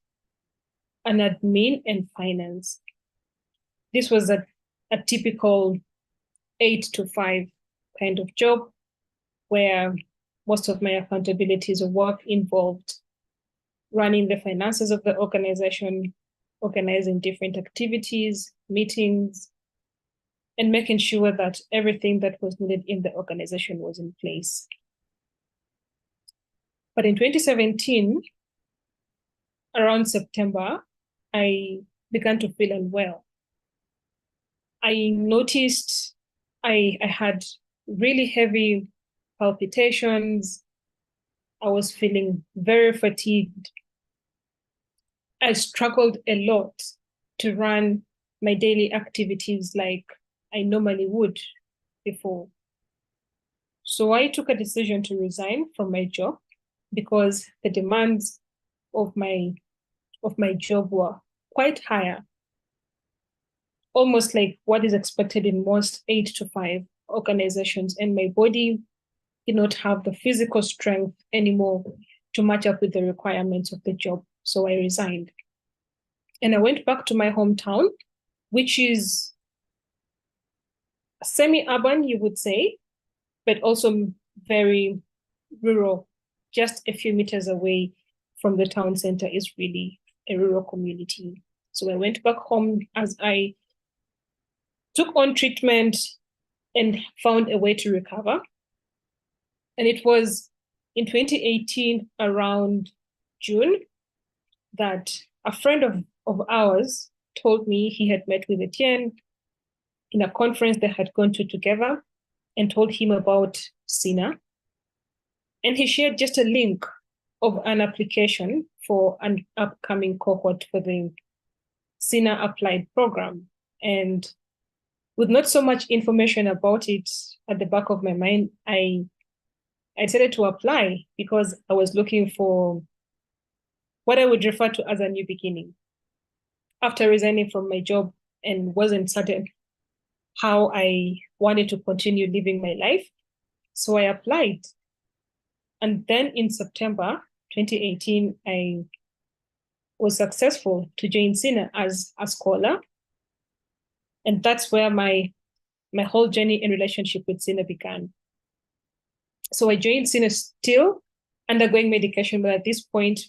an admin and finance. This was a typical 8 to 5 kind of job where most of my accountabilities of work involved running the finances of the organization, organizing different activities, meetings, and making sure that everything that was needed in the organization was in place. But in 2017, around September, I began to feel unwell. I noticed I had really heavy palpitations. I was feeling very fatigued. I struggled a lot to run my daily activities like I normally would before. So I took a decision to resign from my job because the demands of my job were quite higher, almost like what is expected in most 8 to 5 organizations, and my body did not have the physical strength anymore to match up with the requirements of the job. So I resigned. And I went back to my hometown, which is semi-urban, you would say, but also very rural. Just a few meters away from the town center is really a rural community. So I went back home as I took on treatment and found a way to recover. And it was in 2018, around June, that a friend of ours told me he had met with Etienne in a conference they had gone to together and told him about SINA. And he shared just a link of an application for an upcoming cohort for the SINA Applied program. And with not so much information about it at the back of my mind, I decided to apply because I was looking for what I would refer to as a new beginning. After resigning from my job and wasn't certain how I wanted to continue living my life, so I applied. And then in September 2018, I was successful to join SINA as a scholar. And that's where my whole journey and relationship with SINA began. So I joined SINA still undergoing medication, but at this point,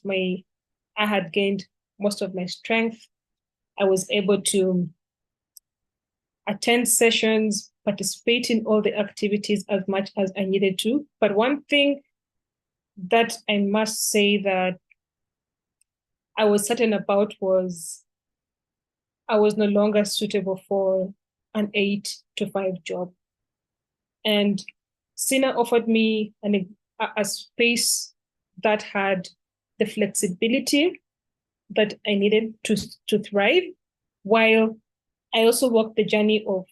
I had gained most of my strength. I was able to attend sessions, participate in all the activities as much as I needed to. But one thing that I must say that I was certain about was I was no longer suitable for an 8 to 5 job. And SINA offered me a space that had the flexibility that I needed to thrive, while I also walked the journey of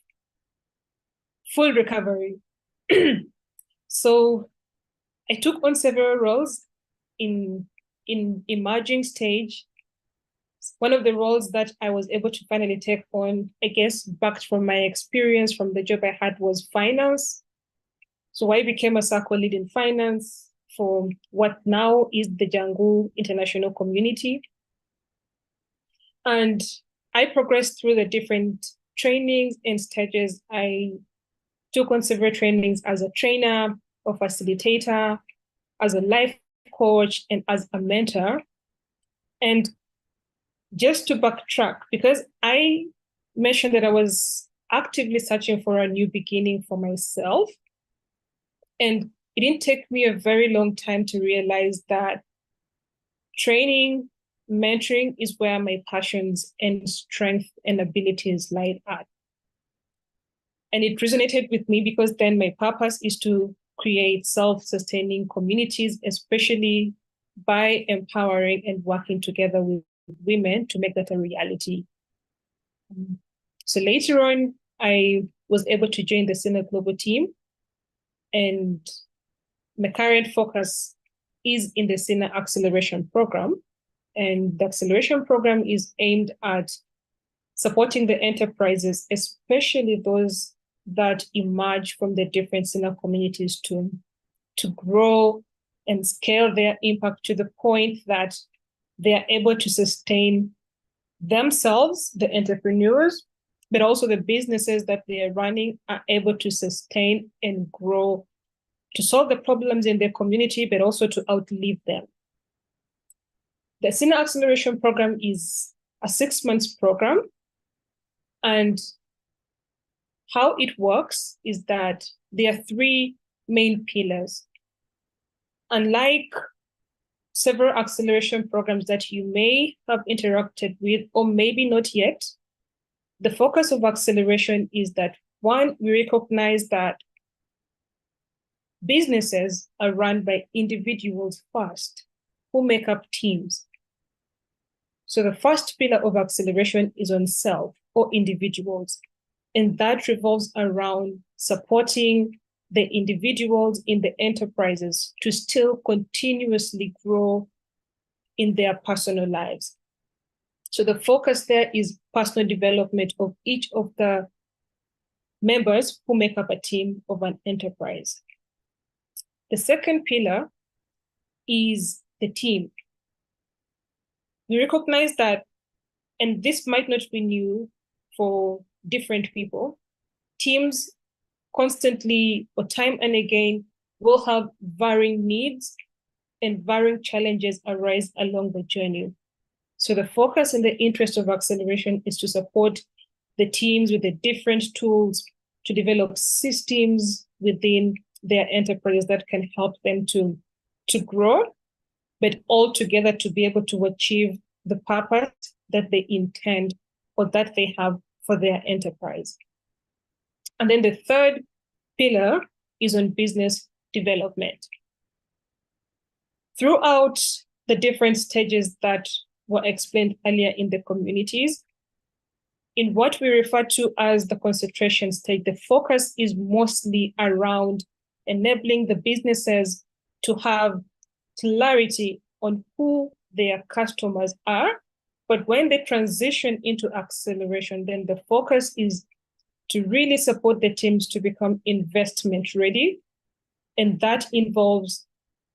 full recovery. So I took on several roles in emerging stage. One of the roles that I was able to finally take on, I guess, backed from my experience from the job I had, was finance. So I became a circle lead in finance for what now is the Jangu International community. And I progressed through the different trainings and stages. I took on several trainings as a trainer, a facilitator, as a life coach, and as a mentor. And just to backtrack, because I mentioned that I was actively searching for a new beginning for myself, and it didn't take me a very long time to realize that training, mentoring is where my passions and strength and abilities lie at. And it resonated with me because then my purpose is to create self-sustaining communities, especially by empowering and working together with women to make that a reality. So later on, I was able to join the SINA Global team, and my current focus is in the SINA Acceleration Program. And the acceleration program is aimed at supporting the enterprises, especially those that emerge from the different SINA communities to grow and scale their impact to the point that they are able to sustain themselves, the entrepreneurs, but also the businesses that they are running are able to sustain and grow to solve the problems in their community, but also to outlive them. The SINA Acceleration Program is a 6-month program. And how it works is that there are 3 main pillars. Unlike several acceleration programs that you may have interacted with or maybe not yet, the focus of acceleration is that, 1, we recognize that businesses are run by individuals first, who make up teams. So the first pillar of acceleration is on self or individuals, and that revolves around supporting the individuals in the enterprises to still continuously grow in their personal lives. So the focus there is personal development of each of the members who make up a team of an enterprise. The second pillar is the team. We recognize that, and this might not be new for different people, teams constantly or time and again will have varying needs and varying challenges arise along the journey. So the focus and the interest of acceleration is to support the teams with the different tools to develop systems within their enterprise that can help them to grow, but all together to be able to achieve the purpose that they intend or that they have for their enterprise. And then the third pillar is on business development. Throughout the different stages that were explained earlier in the communities, in what we refer to as the concentration stage, the focus is mostly around enabling the businesses to have clarity on who their customers are. But when they transition into acceleration, then the focus is to really support the teams to become investment ready. And that involves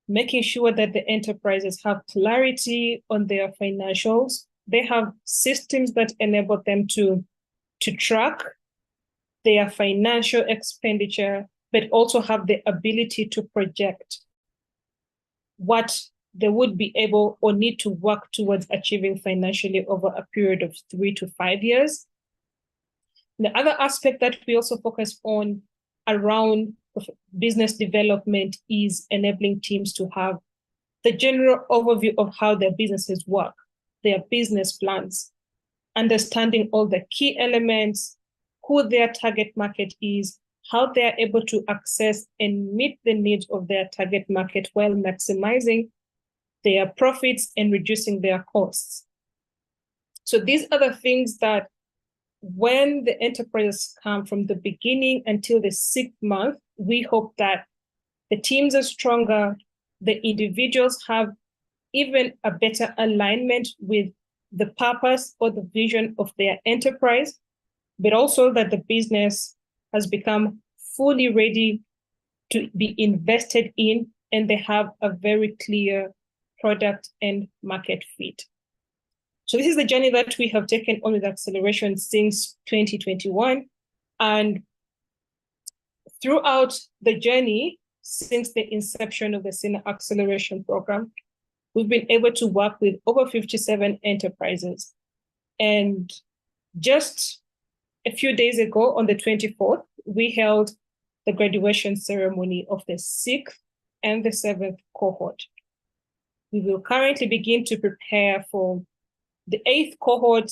making sure that the enterprises have clarity on their financials. They have systems that enable them to track their financial expenditure, but also have the ability to project what they would be able or need to work towards achieving financially over a period of 3 to 5 years. The other aspect that we also focus on around business development is enabling teams to have the general overview of how their businesses work, their business plans, understanding all the key elements, who their target market is, how they're able to access and meet the needs of their target market while maximizing their profits and reducing their costs. So these are the things that when the enterprises come from the beginning until the 6th month, we hope that the teams are stronger, the individuals have even a better alignment with the purpose or the vision of their enterprise, but also that the business has become fully ready to be invested in, and they have a very clear product and market fit. So this is the journey that we have taken on with acceleration since 2021. And throughout the journey, since the inception of the SINA Acceleration Program, we've been able to work with over 57 enterprises. And just a few days ago, on the 24th, we held the graduation ceremony of the 6th and the 7th cohort. We will currently begin to prepare for the 8th cohort,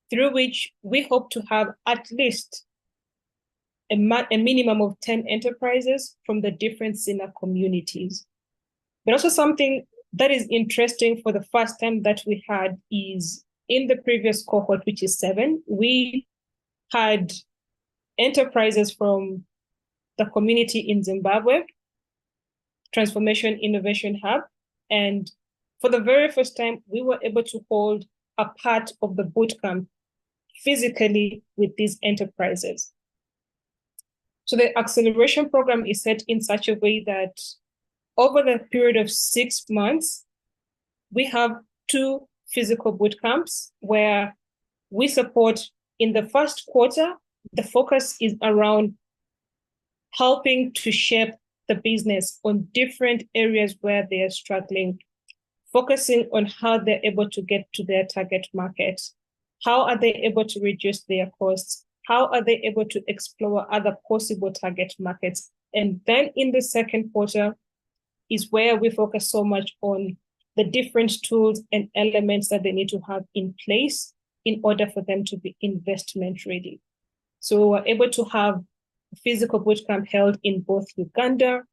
through which we hope to have at least a minimum of 10 enterprises from the different SINA communities. But also something that is interesting for the first time that we had is in the previous cohort, which is 7, we had enterprises from the community in Zimbabwe, Transformation Innovation Hub, and for the very first time, we were able to hold a part of the bootcamp physically with these enterprises. So the acceleration program is set in such a way that over the period of 6 months, we have 2 physical bootcamps where we support in the first quarter. The focus is around helping to shape the business on different areas where they are struggling, focusing on how they're able to get to their target market. How are they able to reduce their costs? How are they able to explore other possible target markets? And then in the second quarter is where we focus so much on the different tools and elements that they need to have in place in order for them to be investment ready. So we're able to have physical bootcamp held in both Uganda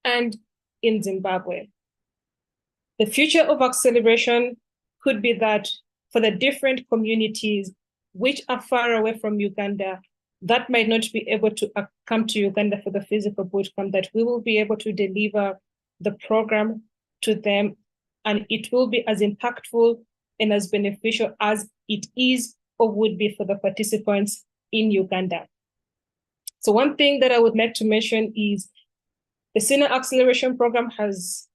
and in Zimbabwe. The future of acceleration could be that for the different communities which are far away from Uganda, that might not be able to come to Uganda for the physical bootcamp, that we will be able to deliver the program to them, and it will be as impactful and as beneficial as it is or would be for the participants in Uganda. So one thing that I would like to mention is the SINA Acceleration Program has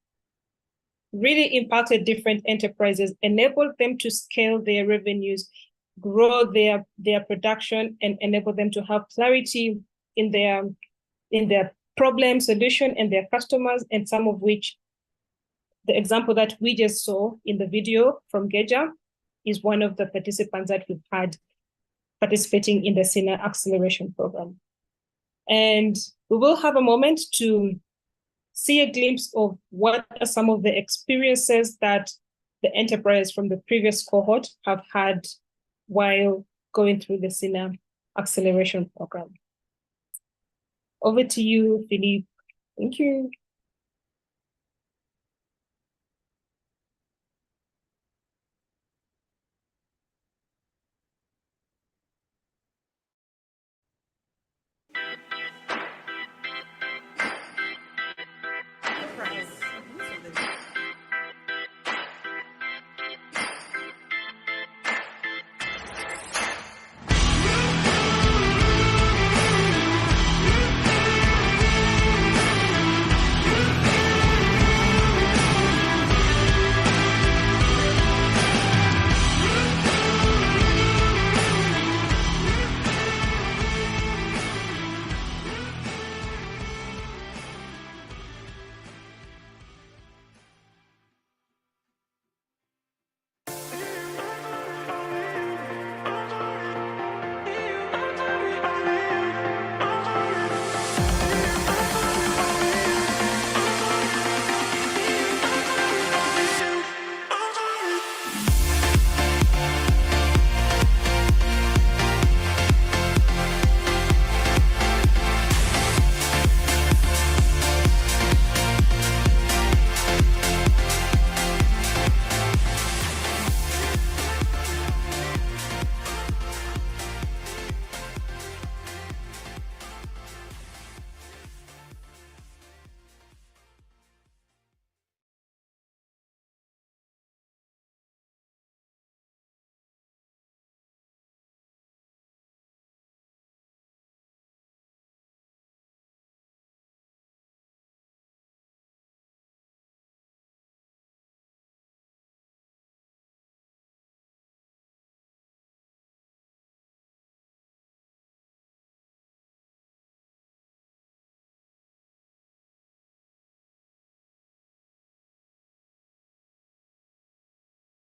really impacted different enterprises, enabled them to scale their revenues, grow their production, and enable them to have clarity in their problem solution and their customers, and some of which, the example that we just saw in the video from Geja is one of the participants that we've had participating in the SINA Acceleration Program. And we will have a moment to see a glimpse of what are some of the experiences that the enterprise from the previous cohort have had while going through the SINA Acceleration Program. Over to you, Philippe. Thank you.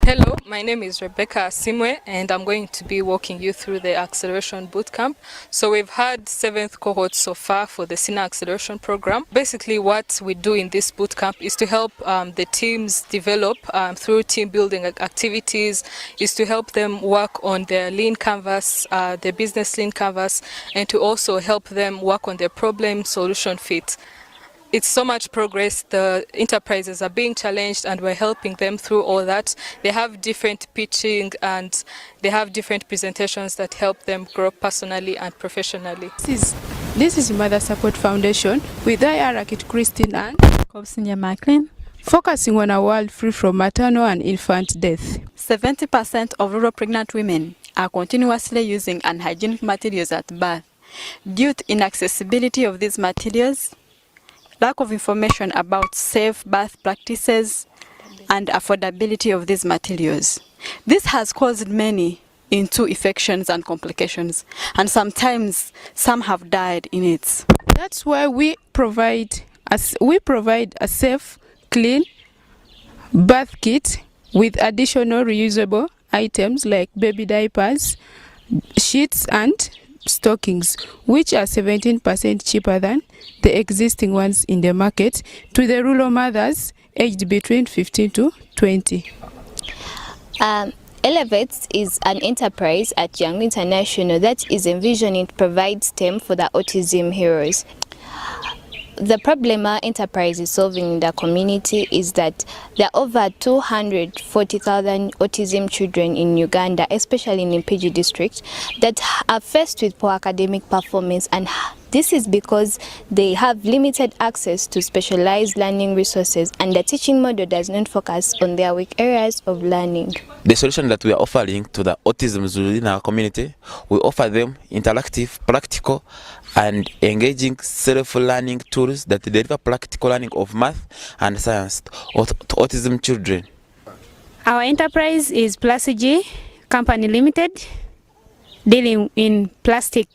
Hello, my name is Rebecca Simwe, and I'm going to be walking you through the Acceleration Bootcamp. So we've had 7th cohort so far for the SINA Acceleration Program. Basically what we do in this bootcamp is to help the teams develop through team building activities, is to help them work on their lean canvas, their business lean canvas, and to also help them work on their problem solution fit. It's so much progress. The enterprises are being challenged and we're helping them through all that. They have different pitching and they have different presentations that help them grow personally and professionally. This is Mother Support Foundation with IR Rakit Christine and Kobsinya Macklin. focusing on a world free from maternal and infant death. 70% of rural pregnant women are continuously using unhygienic materials at birth due to inaccessibility of these materials, lack of information about safe birth practices, and affordability of these materials. This has caused many into infections and complications, and sometimes some have died in it. That's why we provide a safe, clean birth kit with additional reusable items like baby diapers, sheets and stockings, which are 17% cheaper than the existing ones in the market, to the rural mothers aged between 15 to 20. Elevate is an enterprise at Jangu International that is envisioning to provide STEM for the autism heroes. The problem our enterprise is solving in the community is that there are over 240,000 autism children in Uganda, especially in Nipate district, that are faced with poor academic performance, and this is because they have limited access to specialized learning resources, and the teaching model does not focus on their weak areas of learning. The solution that we are offering to the autism in our community, we offer them interactive, practical, and engaging self-learning tools that deliver practical learning of math and science to autism children. Our enterprise is Plasig Company Limited, dealing in plastic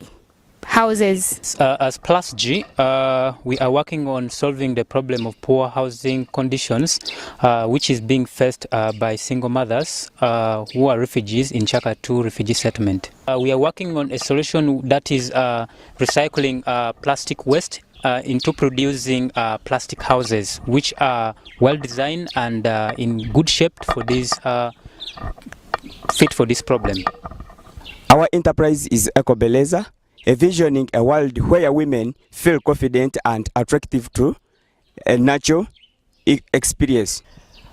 houses. As Plasig, we are working on solving the problem of poor housing conditions, which is being faced by single mothers who are refugees in Chaka 2 refugee settlement. We are working on a solution that is recycling plastic waste into producing plastic houses, which are well designed and in good shape for this, fit for this problem. Our enterprise is Ecobeleza, envisioning a world where women feel confident and attractive to a natural experience.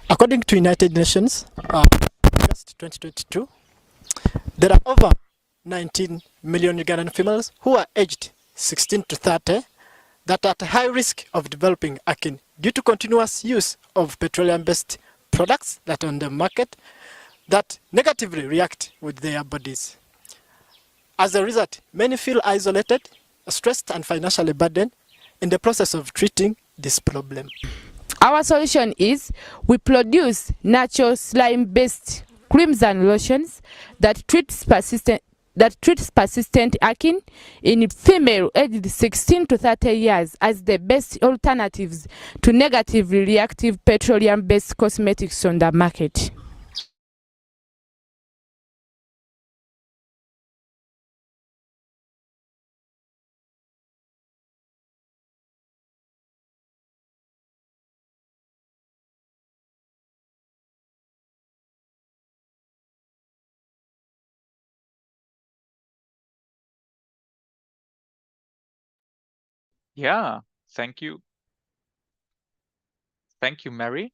According to United Nations, August 2022, there are over 19 million Ugandan females who are aged 16 to 30 that are at high risk of developing acne due to continuous use of petroleum-based products that are on the market that negatively react with their bodies. As a result, many feel isolated, stressed, and financially burdened in the process of treating this problem. Our solution is we produce natural slime-based creams and lotions that treats persistent acne in female aged 16 to 30 years as the best alternatives to negatively reactive petroleum-based cosmetics on the market. Yeah, thank you. Thank you, Mary.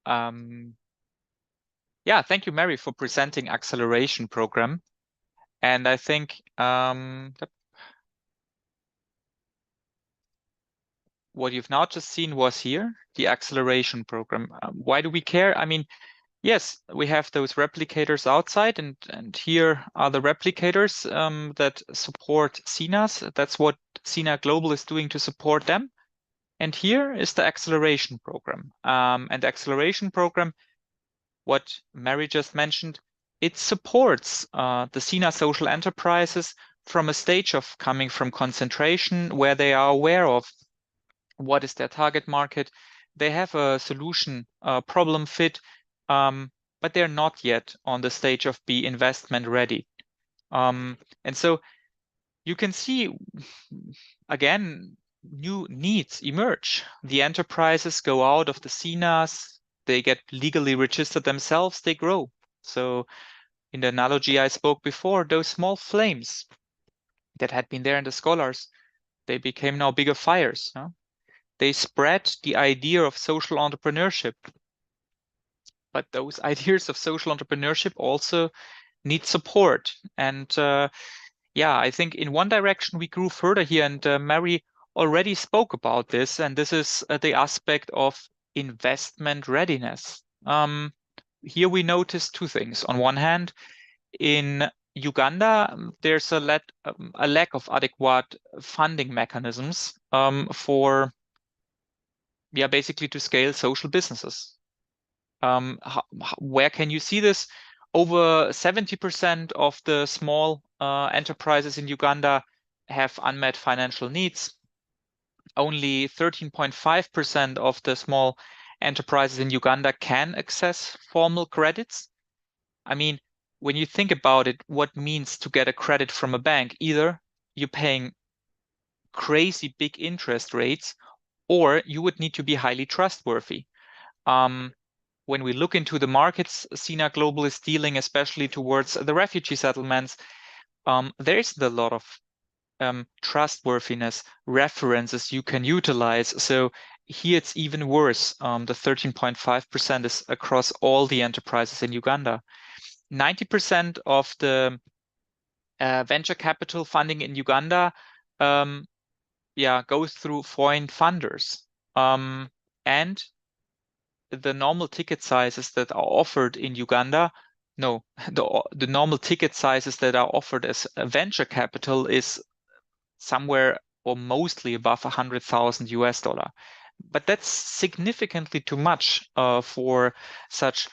Yeah, thank you, Mary, for presenting acceleration program. And I think what you've now just seen was here, the acceleration program. Why do we care? I mean, yes, we have those replicators outside, and here are the replicators that support SINAs. That's what SINA Global is doing to support them. And here is the acceleration program. And the acceleration program, what Mary just mentioned, it supports the SINA social enterprises from a stage of coming from concentration where they are aware of what is their target market. They have a solution problem fit, but they're not yet on the stage of be investment ready. And so you can see, again, new needs emerge. The enterprises go out of the SINAs, they get legally registered themselves, they grow. So in the analogy I spoke before, those small flames that had been there in the scholars, they became now bigger fires. Huh? They spread the idea of social entrepreneurship. But those ideas of social entrepreneurship also need support. And yeah, I think in one direction we grew further here, and Mary already spoke about this, and this is the aspect of investment readiness. Here we notice two things. On one hand, in Uganda, there's a lack of adequate funding mechanisms for, basically to scale social businesses. Where can you see this? Over 70% of the small enterprises in Uganda have unmet financial needs. Only 13.5% of the small enterprises in Uganda can access formal credits. I mean, when you think about it, what means to get a credit from a bank? Either you're paying crazy big interest rates, or you would need to be highly trustworthy. When we look into the markets, SINA Global is dealing especially towards the refugee settlements. There isn't a lot of trustworthiness references you can utilize. So here it's even worse. The 13.5% is across all the enterprises in Uganda. 90% of the venture capital funding in Uganda goes through foreign funders. And the normal ticket sizes that are offered in Uganda, the normal ticket sizes that are offered as venture capital is somewhere or mostly above $100,000. But that's significantly too much for such,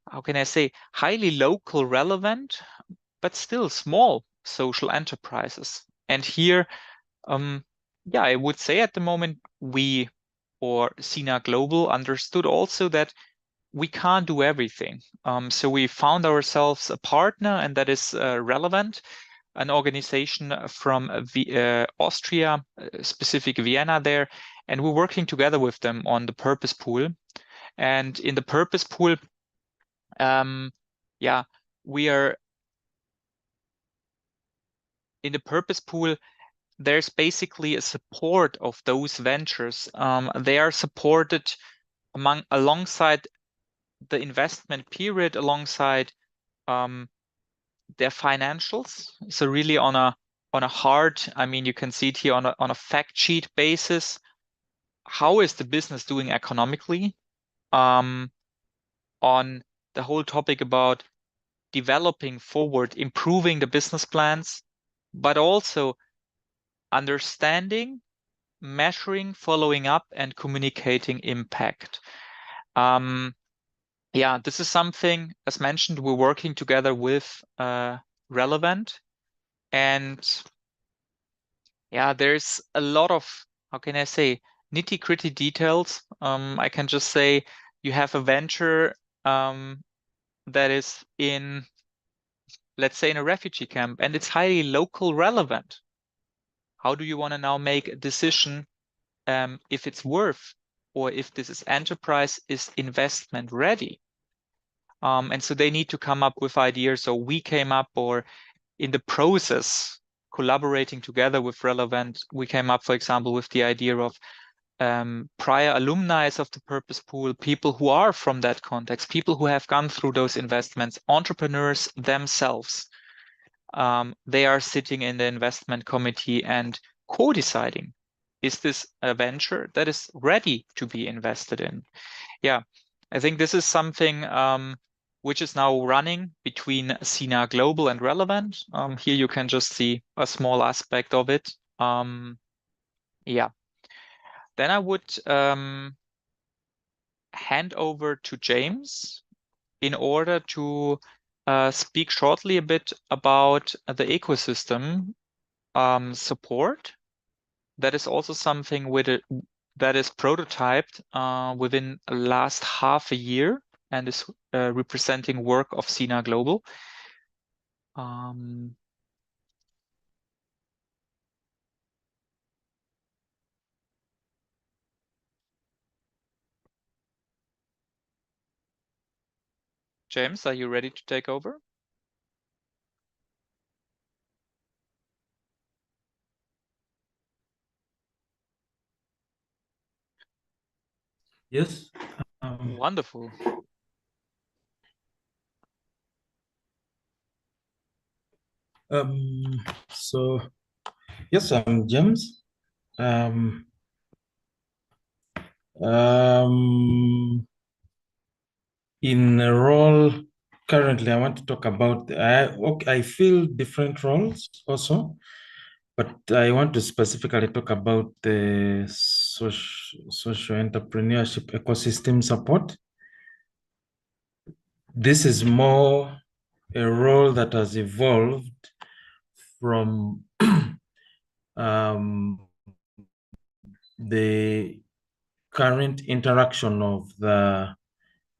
how can I say, highly local relevant, but still small social enterprises. And here, I would say at the moment we, or SINA Global, understood also that we can't do everything. So we found ourselves a partner, and that is Relevant, an organization from Austria, specific Vienna there, and we're working together with them on the purpose pool. And in the purpose pool, we are in the purpose pool. There's basically a support of those ventures. They are supported alongside the investment period, alongside their financials. So really on a hard, I mean, you can see it here on a fact sheet basis. How is the business doing economically? On the whole topic about developing forward, improving the business plans, but also understanding, measuring, following up, and communicating impact. This is something, as mentioned, we're working together with Relevant. And there's a lot of, how can I say, nitty-gritty details. I can just say you have a venture that is in, let's say, in a refugee camp, and it's highly local relevant. How do you want to now make a decision if it's worth, or if this enterprise is investment ready? And so they need to come up with ideas. So we came up, or in the process, collaborating together with Relevant, we came up, for example, with the idea of prior alumni of the purpose pool, people who are from that context, people who have gone through those investments, entrepreneurs themselves. They are sitting in the investment committee and co-deciding, is this a venture that is ready to be invested in? I think this is something which is now running between SINA Global and Relevant. Here you can just see a small aspect of it. Then I would hand over to James in order to speak shortly a bit about the ecosystem support. That is also something that is prototyped within the last half a year and is representing work of SINA Global. James, are you ready to take over? Yes. Wonderful. So, yes, I'm James. In a role currently, I want to talk about, I feel different roles also, but I want to specifically talk about the social entrepreneurship ecosystem support. This is more a role that has evolved from the current interaction of the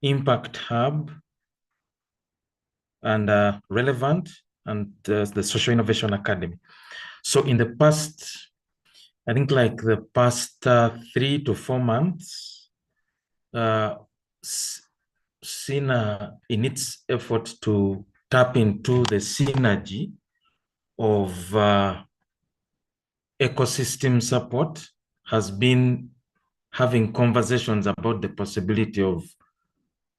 Impact Hub and Relevant and the Social Innovation Academy. So in the past, I think like the past 3 to 4 months, SINA, in its effort to tap into the synergy of ecosystem support, has been having conversations about the possibility of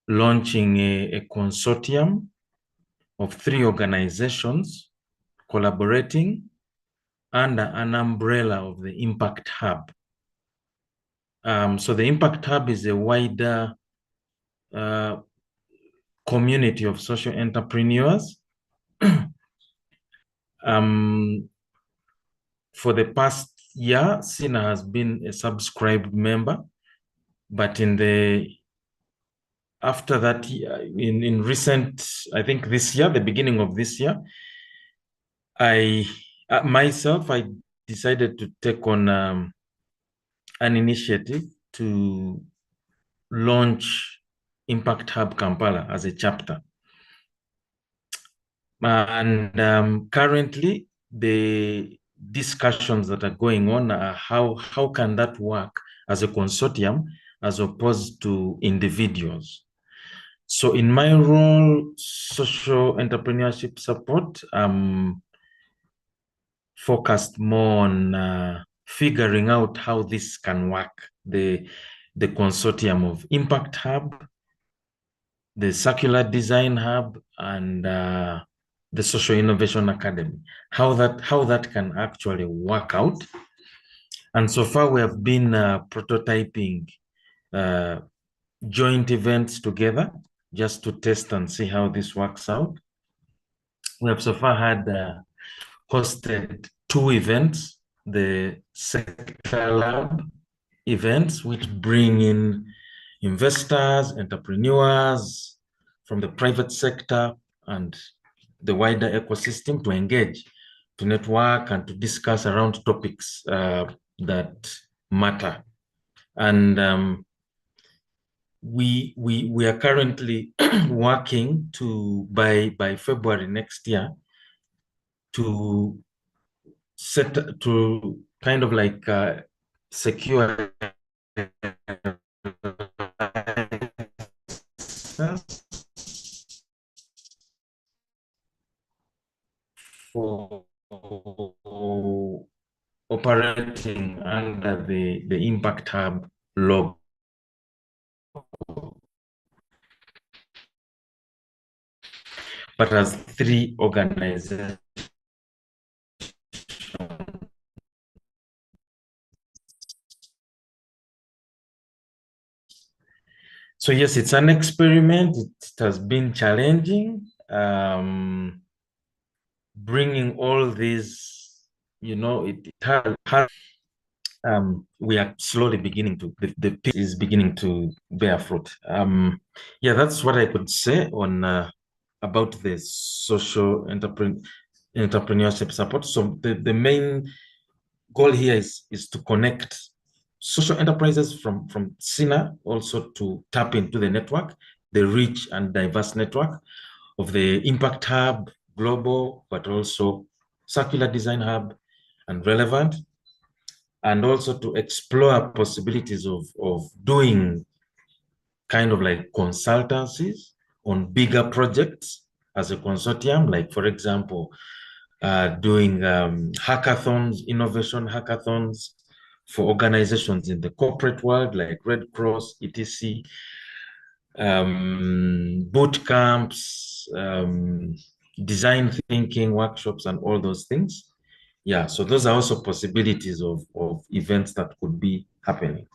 launching a consortium of 3 organizations collaborating under an umbrella of the Impact Hub. So the Impact Hub is a wider community of social entrepreneurs. For the past year, SINA has been a subscribed member, but after that, in recent, I think this year, the beginning of this year, I decided to take on an initiative to launch Impact Hub Kampala as a chapter. And currently, the discussions that are going on are how can that work as a consortium as opposed to individuals. So in my role, social entrepreneurship support, focused more on figuring out how this can work. The consortium of Impact Hub, the Circular Design Hub, and the Social Innovation Academy, how that can actually work out. And so far we have been prototyping joint events together just to test and see how this works out. We have so far had hosted 2 events, the Sector Lab events, which bring in investors, entrepreneurs from the private sector and the wider ecosystem to engage, to network, and to discuss around topics that matter. And we are currently working to by February next year to kind of like secure for operating under the Impact Hub logo. But as 3 organizations. So yes, it's an experiment. It has been challenging. Bringing all these, we are slowly beginning to, the piece is beginning to bear fruit. Yeah, that's what I could say on about the social entrepreneurship support. So the main goal here is to connect social enterprises from SINA also to tap into the network, the rich and diverse network of the Impact Hub Global, but also Circular Design Hub and Relevant, and also to explore possibilities of doing kind of like consultancies on bigger projects as a consortium, like for example, doing hackathons, innovation hackathons for organizations in the corporate world, like Red Cross, etc., boot camps, design thinking workshops, and all those things. Yeah, so those are also possibilities of events that could be happening.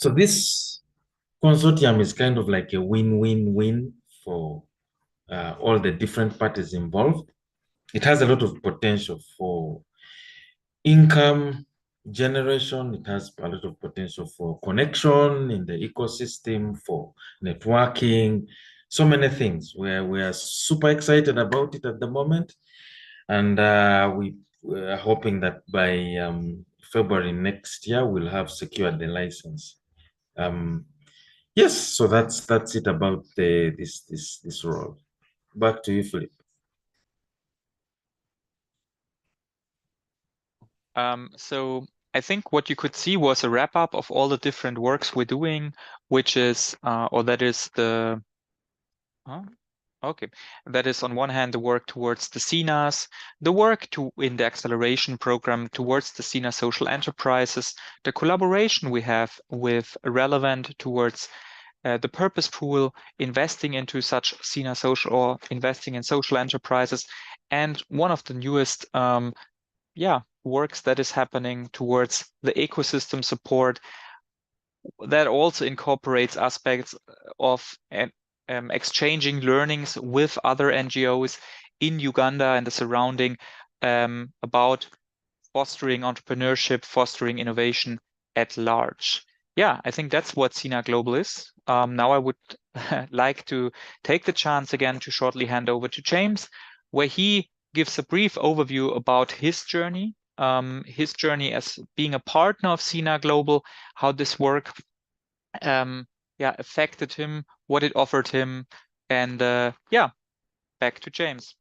So this consortium is kind of like a win-win-win for all the different parties involved. It has a lot of potential for income generation. It has a lot of potential for connection in the ecosystem, for networking, so many things. We are super excited about it at the moment. And we are hoping that by February next year, we'll have secured the license. Yes, so that's it about this role. Back to you, Philip. So I think what you could see was a wrap up of all the different works we're doing, which is, or that is the, okay, that is on one hand the work towards the SINAs, the work in the acceleration program towards the SINA social enterprises, the collaboration we have with Relevant towards the purpose pool, investing into such SINA social or investing in social enterprises, and one of the newest works that is happening towards the ecosystem support that also incorporates aspects of exchanging learnings with other NGOs in Uganda and the surrounding about fostering entrepreneurship, fostering innovation at large. Yeah, I think that's what SINA Global is. Now I would like to take the chance again to shortly hand over to James, where he gives a brief overview about his journey as being a partner of SINA Global, how this work affected him, what it offered him, and back to James.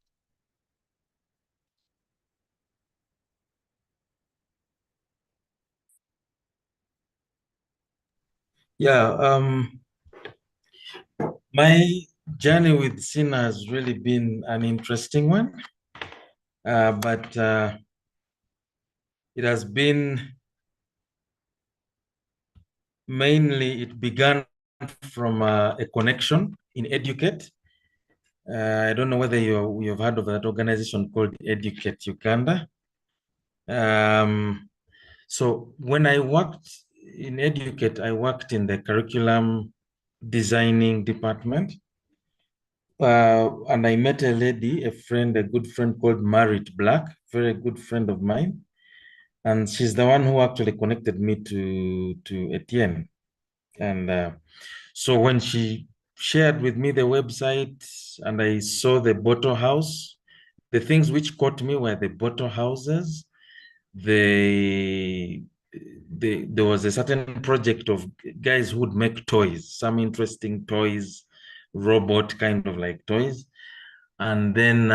My journey with SINA has really been an interesting one, but it has been mainly, it began from a connection in Educate. I don't know whether you've heard of that organization called Educate Uganda. So when I worked in Educate, I worked in the curriculum designing department. And I met a lady, a good friend called Marit Black, very good friend of mine. And she's the one who actually connected me to Etienne. And so when she shared with me the website and I saw the bottle house, the things which caught me were the bottle houses. There was a certain project of guys who would make toys, some interesting toys, robot kind of like toys. And then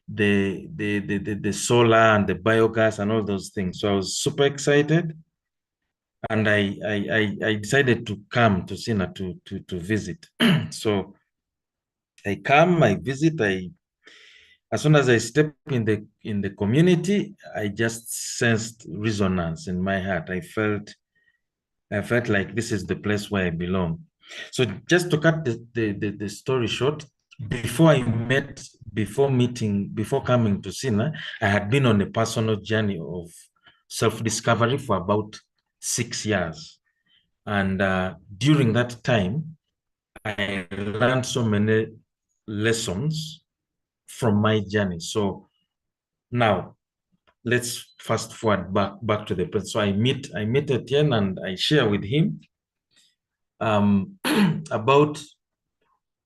the solar and the biogas and all those things. So I was super excited. And I decided to come to SINA to visit. So I come, I visit, as soon as I step in the community, I just sensed resonance in my heart. I felt like this is the place where I belong. So just to cut the story short, before coming to SINA, I had been on a personal journey of self-discovery for about 6 years. And during that time, I learned so many lessons from my journey. So now let's fast forward back to the present. So I meet Etienne and I share with him about,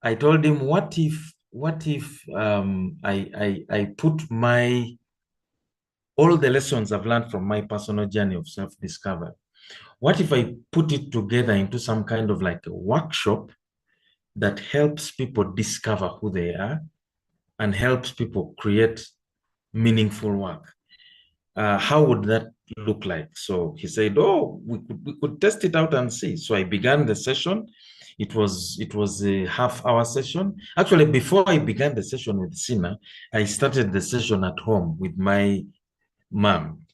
I told him, what if I put all the lessons I've learned from my personal journey of self-discovery, what if I put it together into some kind of like a workshop that helps people discover who they are and helps people create meaningful work? How would that look like? So he said, oh, we could test it out and see. So I began the session. It was a half-hour session. Actually, before I began the session with SINA, I started the session at home with my mom.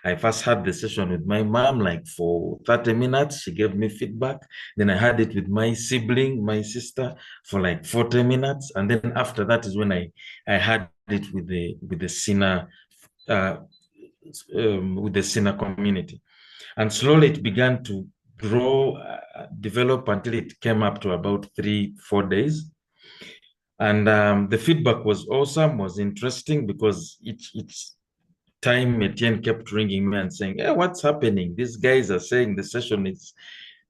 I first had the session with my mom like for 30 minutes. She gave me feedback. Then I had it with my sibling, my sister, for like 40 minutes. And then after that is when I had it with the SINA with the SINA community. And slowly it began to grow, develop until it came up to about 3-4 days. And the feedback was awesome, was interesting, because each time Etienne kept ringing me and saying, hey, what's happening? These guys are saying the session is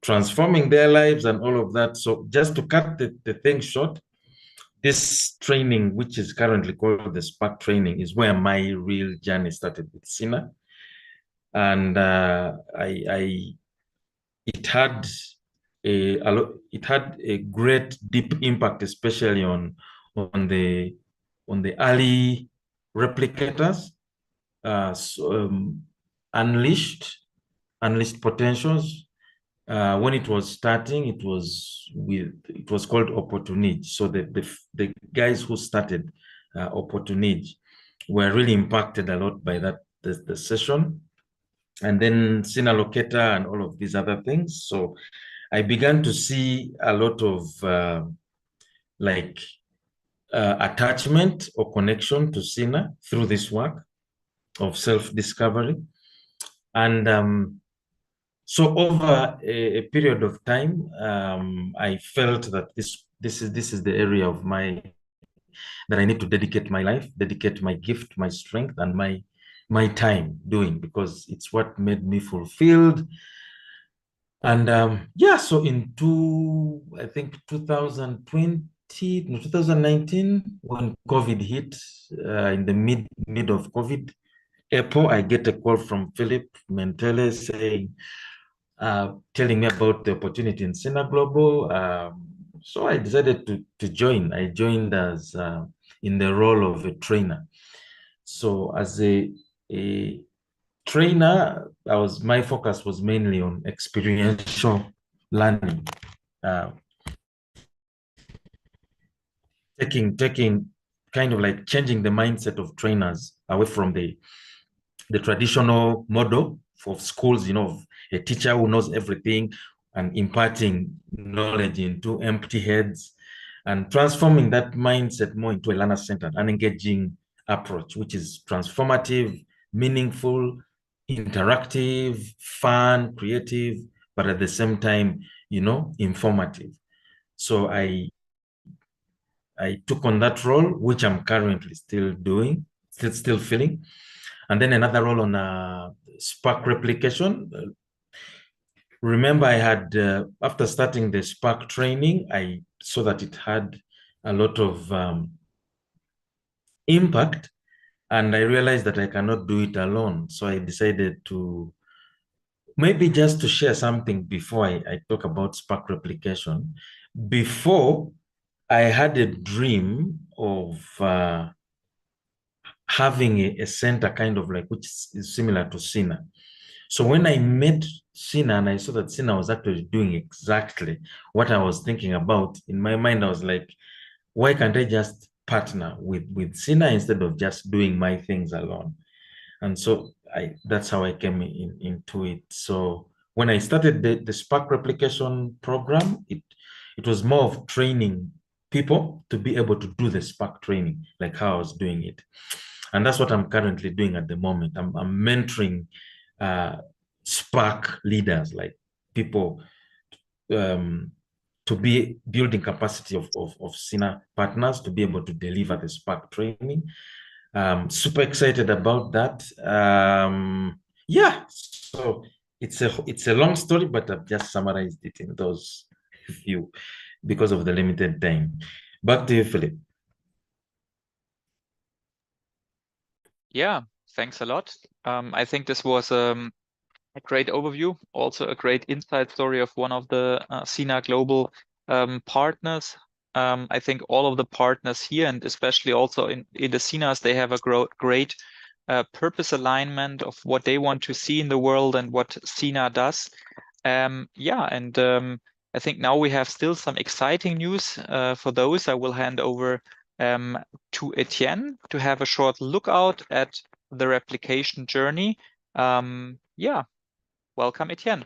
transforming their lives and all of that. So just to cut the thing short, this training, which is currently called the Spark training, is where my real journey started with SINA. And it had a great deep impact, especially on the early replicators, unleashed potentials. When it was starting, it was called Opportunity. So the guys who started Opportunity were really impacted a lot by the session. And then SINA Loketa and all of these other things. So I began to see a lot of attachment or connection to SINA through this work of self-discovery. And so over a period of time, I felt that this is the area of that I need to dedicate my life, dedicate my gift, my strength, and my time doing, because it's what made me fulfilled. And yeah, so I think 2019, when COVID hit, in the mid of COVID, April, I get a call from Philip Mentele saying, telling me about the opportunity in SINA Global. So I decided to join. I joined as in the role of a trainer. So as a trainer, my focus was mainly on experiential learning, taking kind of like changing the mindset of trainers away from the traditional model for schools, a teacher who knows everything and imparting knowledge into empty heads, and transforming that mindset more into a learner-centered and engaging approach, which is transformative, meaningful, interactive, fun, creative, but at the same time, informative. So I took on that role, which I'm currently still doing, still filling. And then another role on Spark replication. Remember, I had, after starting the Spark training, I saw that it had a lot of impact, and I realized that I cannot do it alone. So I decided to maybe just to share something before I talk about Spark replication. Before, I had a dream of having a center kind of like, which is similar to SINA. So when I met SINA and I saw that SINA was actually doing exactly what I was thinking about, in my mind, I was like, why can't I just partner with SINA instead of just doing my things alone? And so that's how I came into it. So when I started the Spark replication program, it was more of training people to be able to do the Spark training, like how I was doing it. And that's what I'm currently doing at the moment. I'm mentoring Spark leaders, like people to be building capacity of SINA partners to be able to deliver the Spark training. Super excited about that. Yeah, so it's a long story, but I've just summarized it in those few because of the limited time. Back to you, Philip. Yeah, thanks a lot. I think this was a great overview, also a great inside story of one of the SINA Global partners. I think all of the partners here, and especially also in the SINAs, they have a great purpose alignment of what they want to see in the world and what SINA does. Yeah, and I think now we have still some exciting news. For those, I will hand over to Etienne to have a short lookout at the replication journey. Yeah, welcome, Etienne.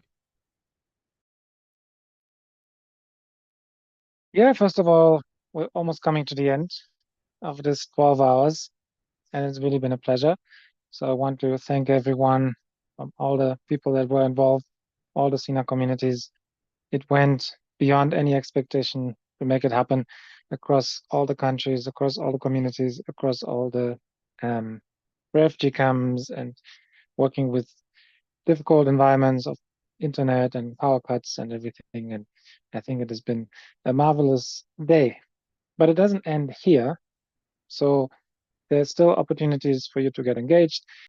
Yeah, first of all, we're almost coming to the end of this 12 hours, and it's really been a pleasure. So I want to thank everyone from all the people that were involved, all the SINA communities. It went beyond any expectation to make it happen across all the countries, across all the communities, across all the refugee camps, and working with difficult environments of internet and power cuts and everything. And I think it has been a marvelous day, but it doesn't end here. So there's still opportunities for you to get engaged.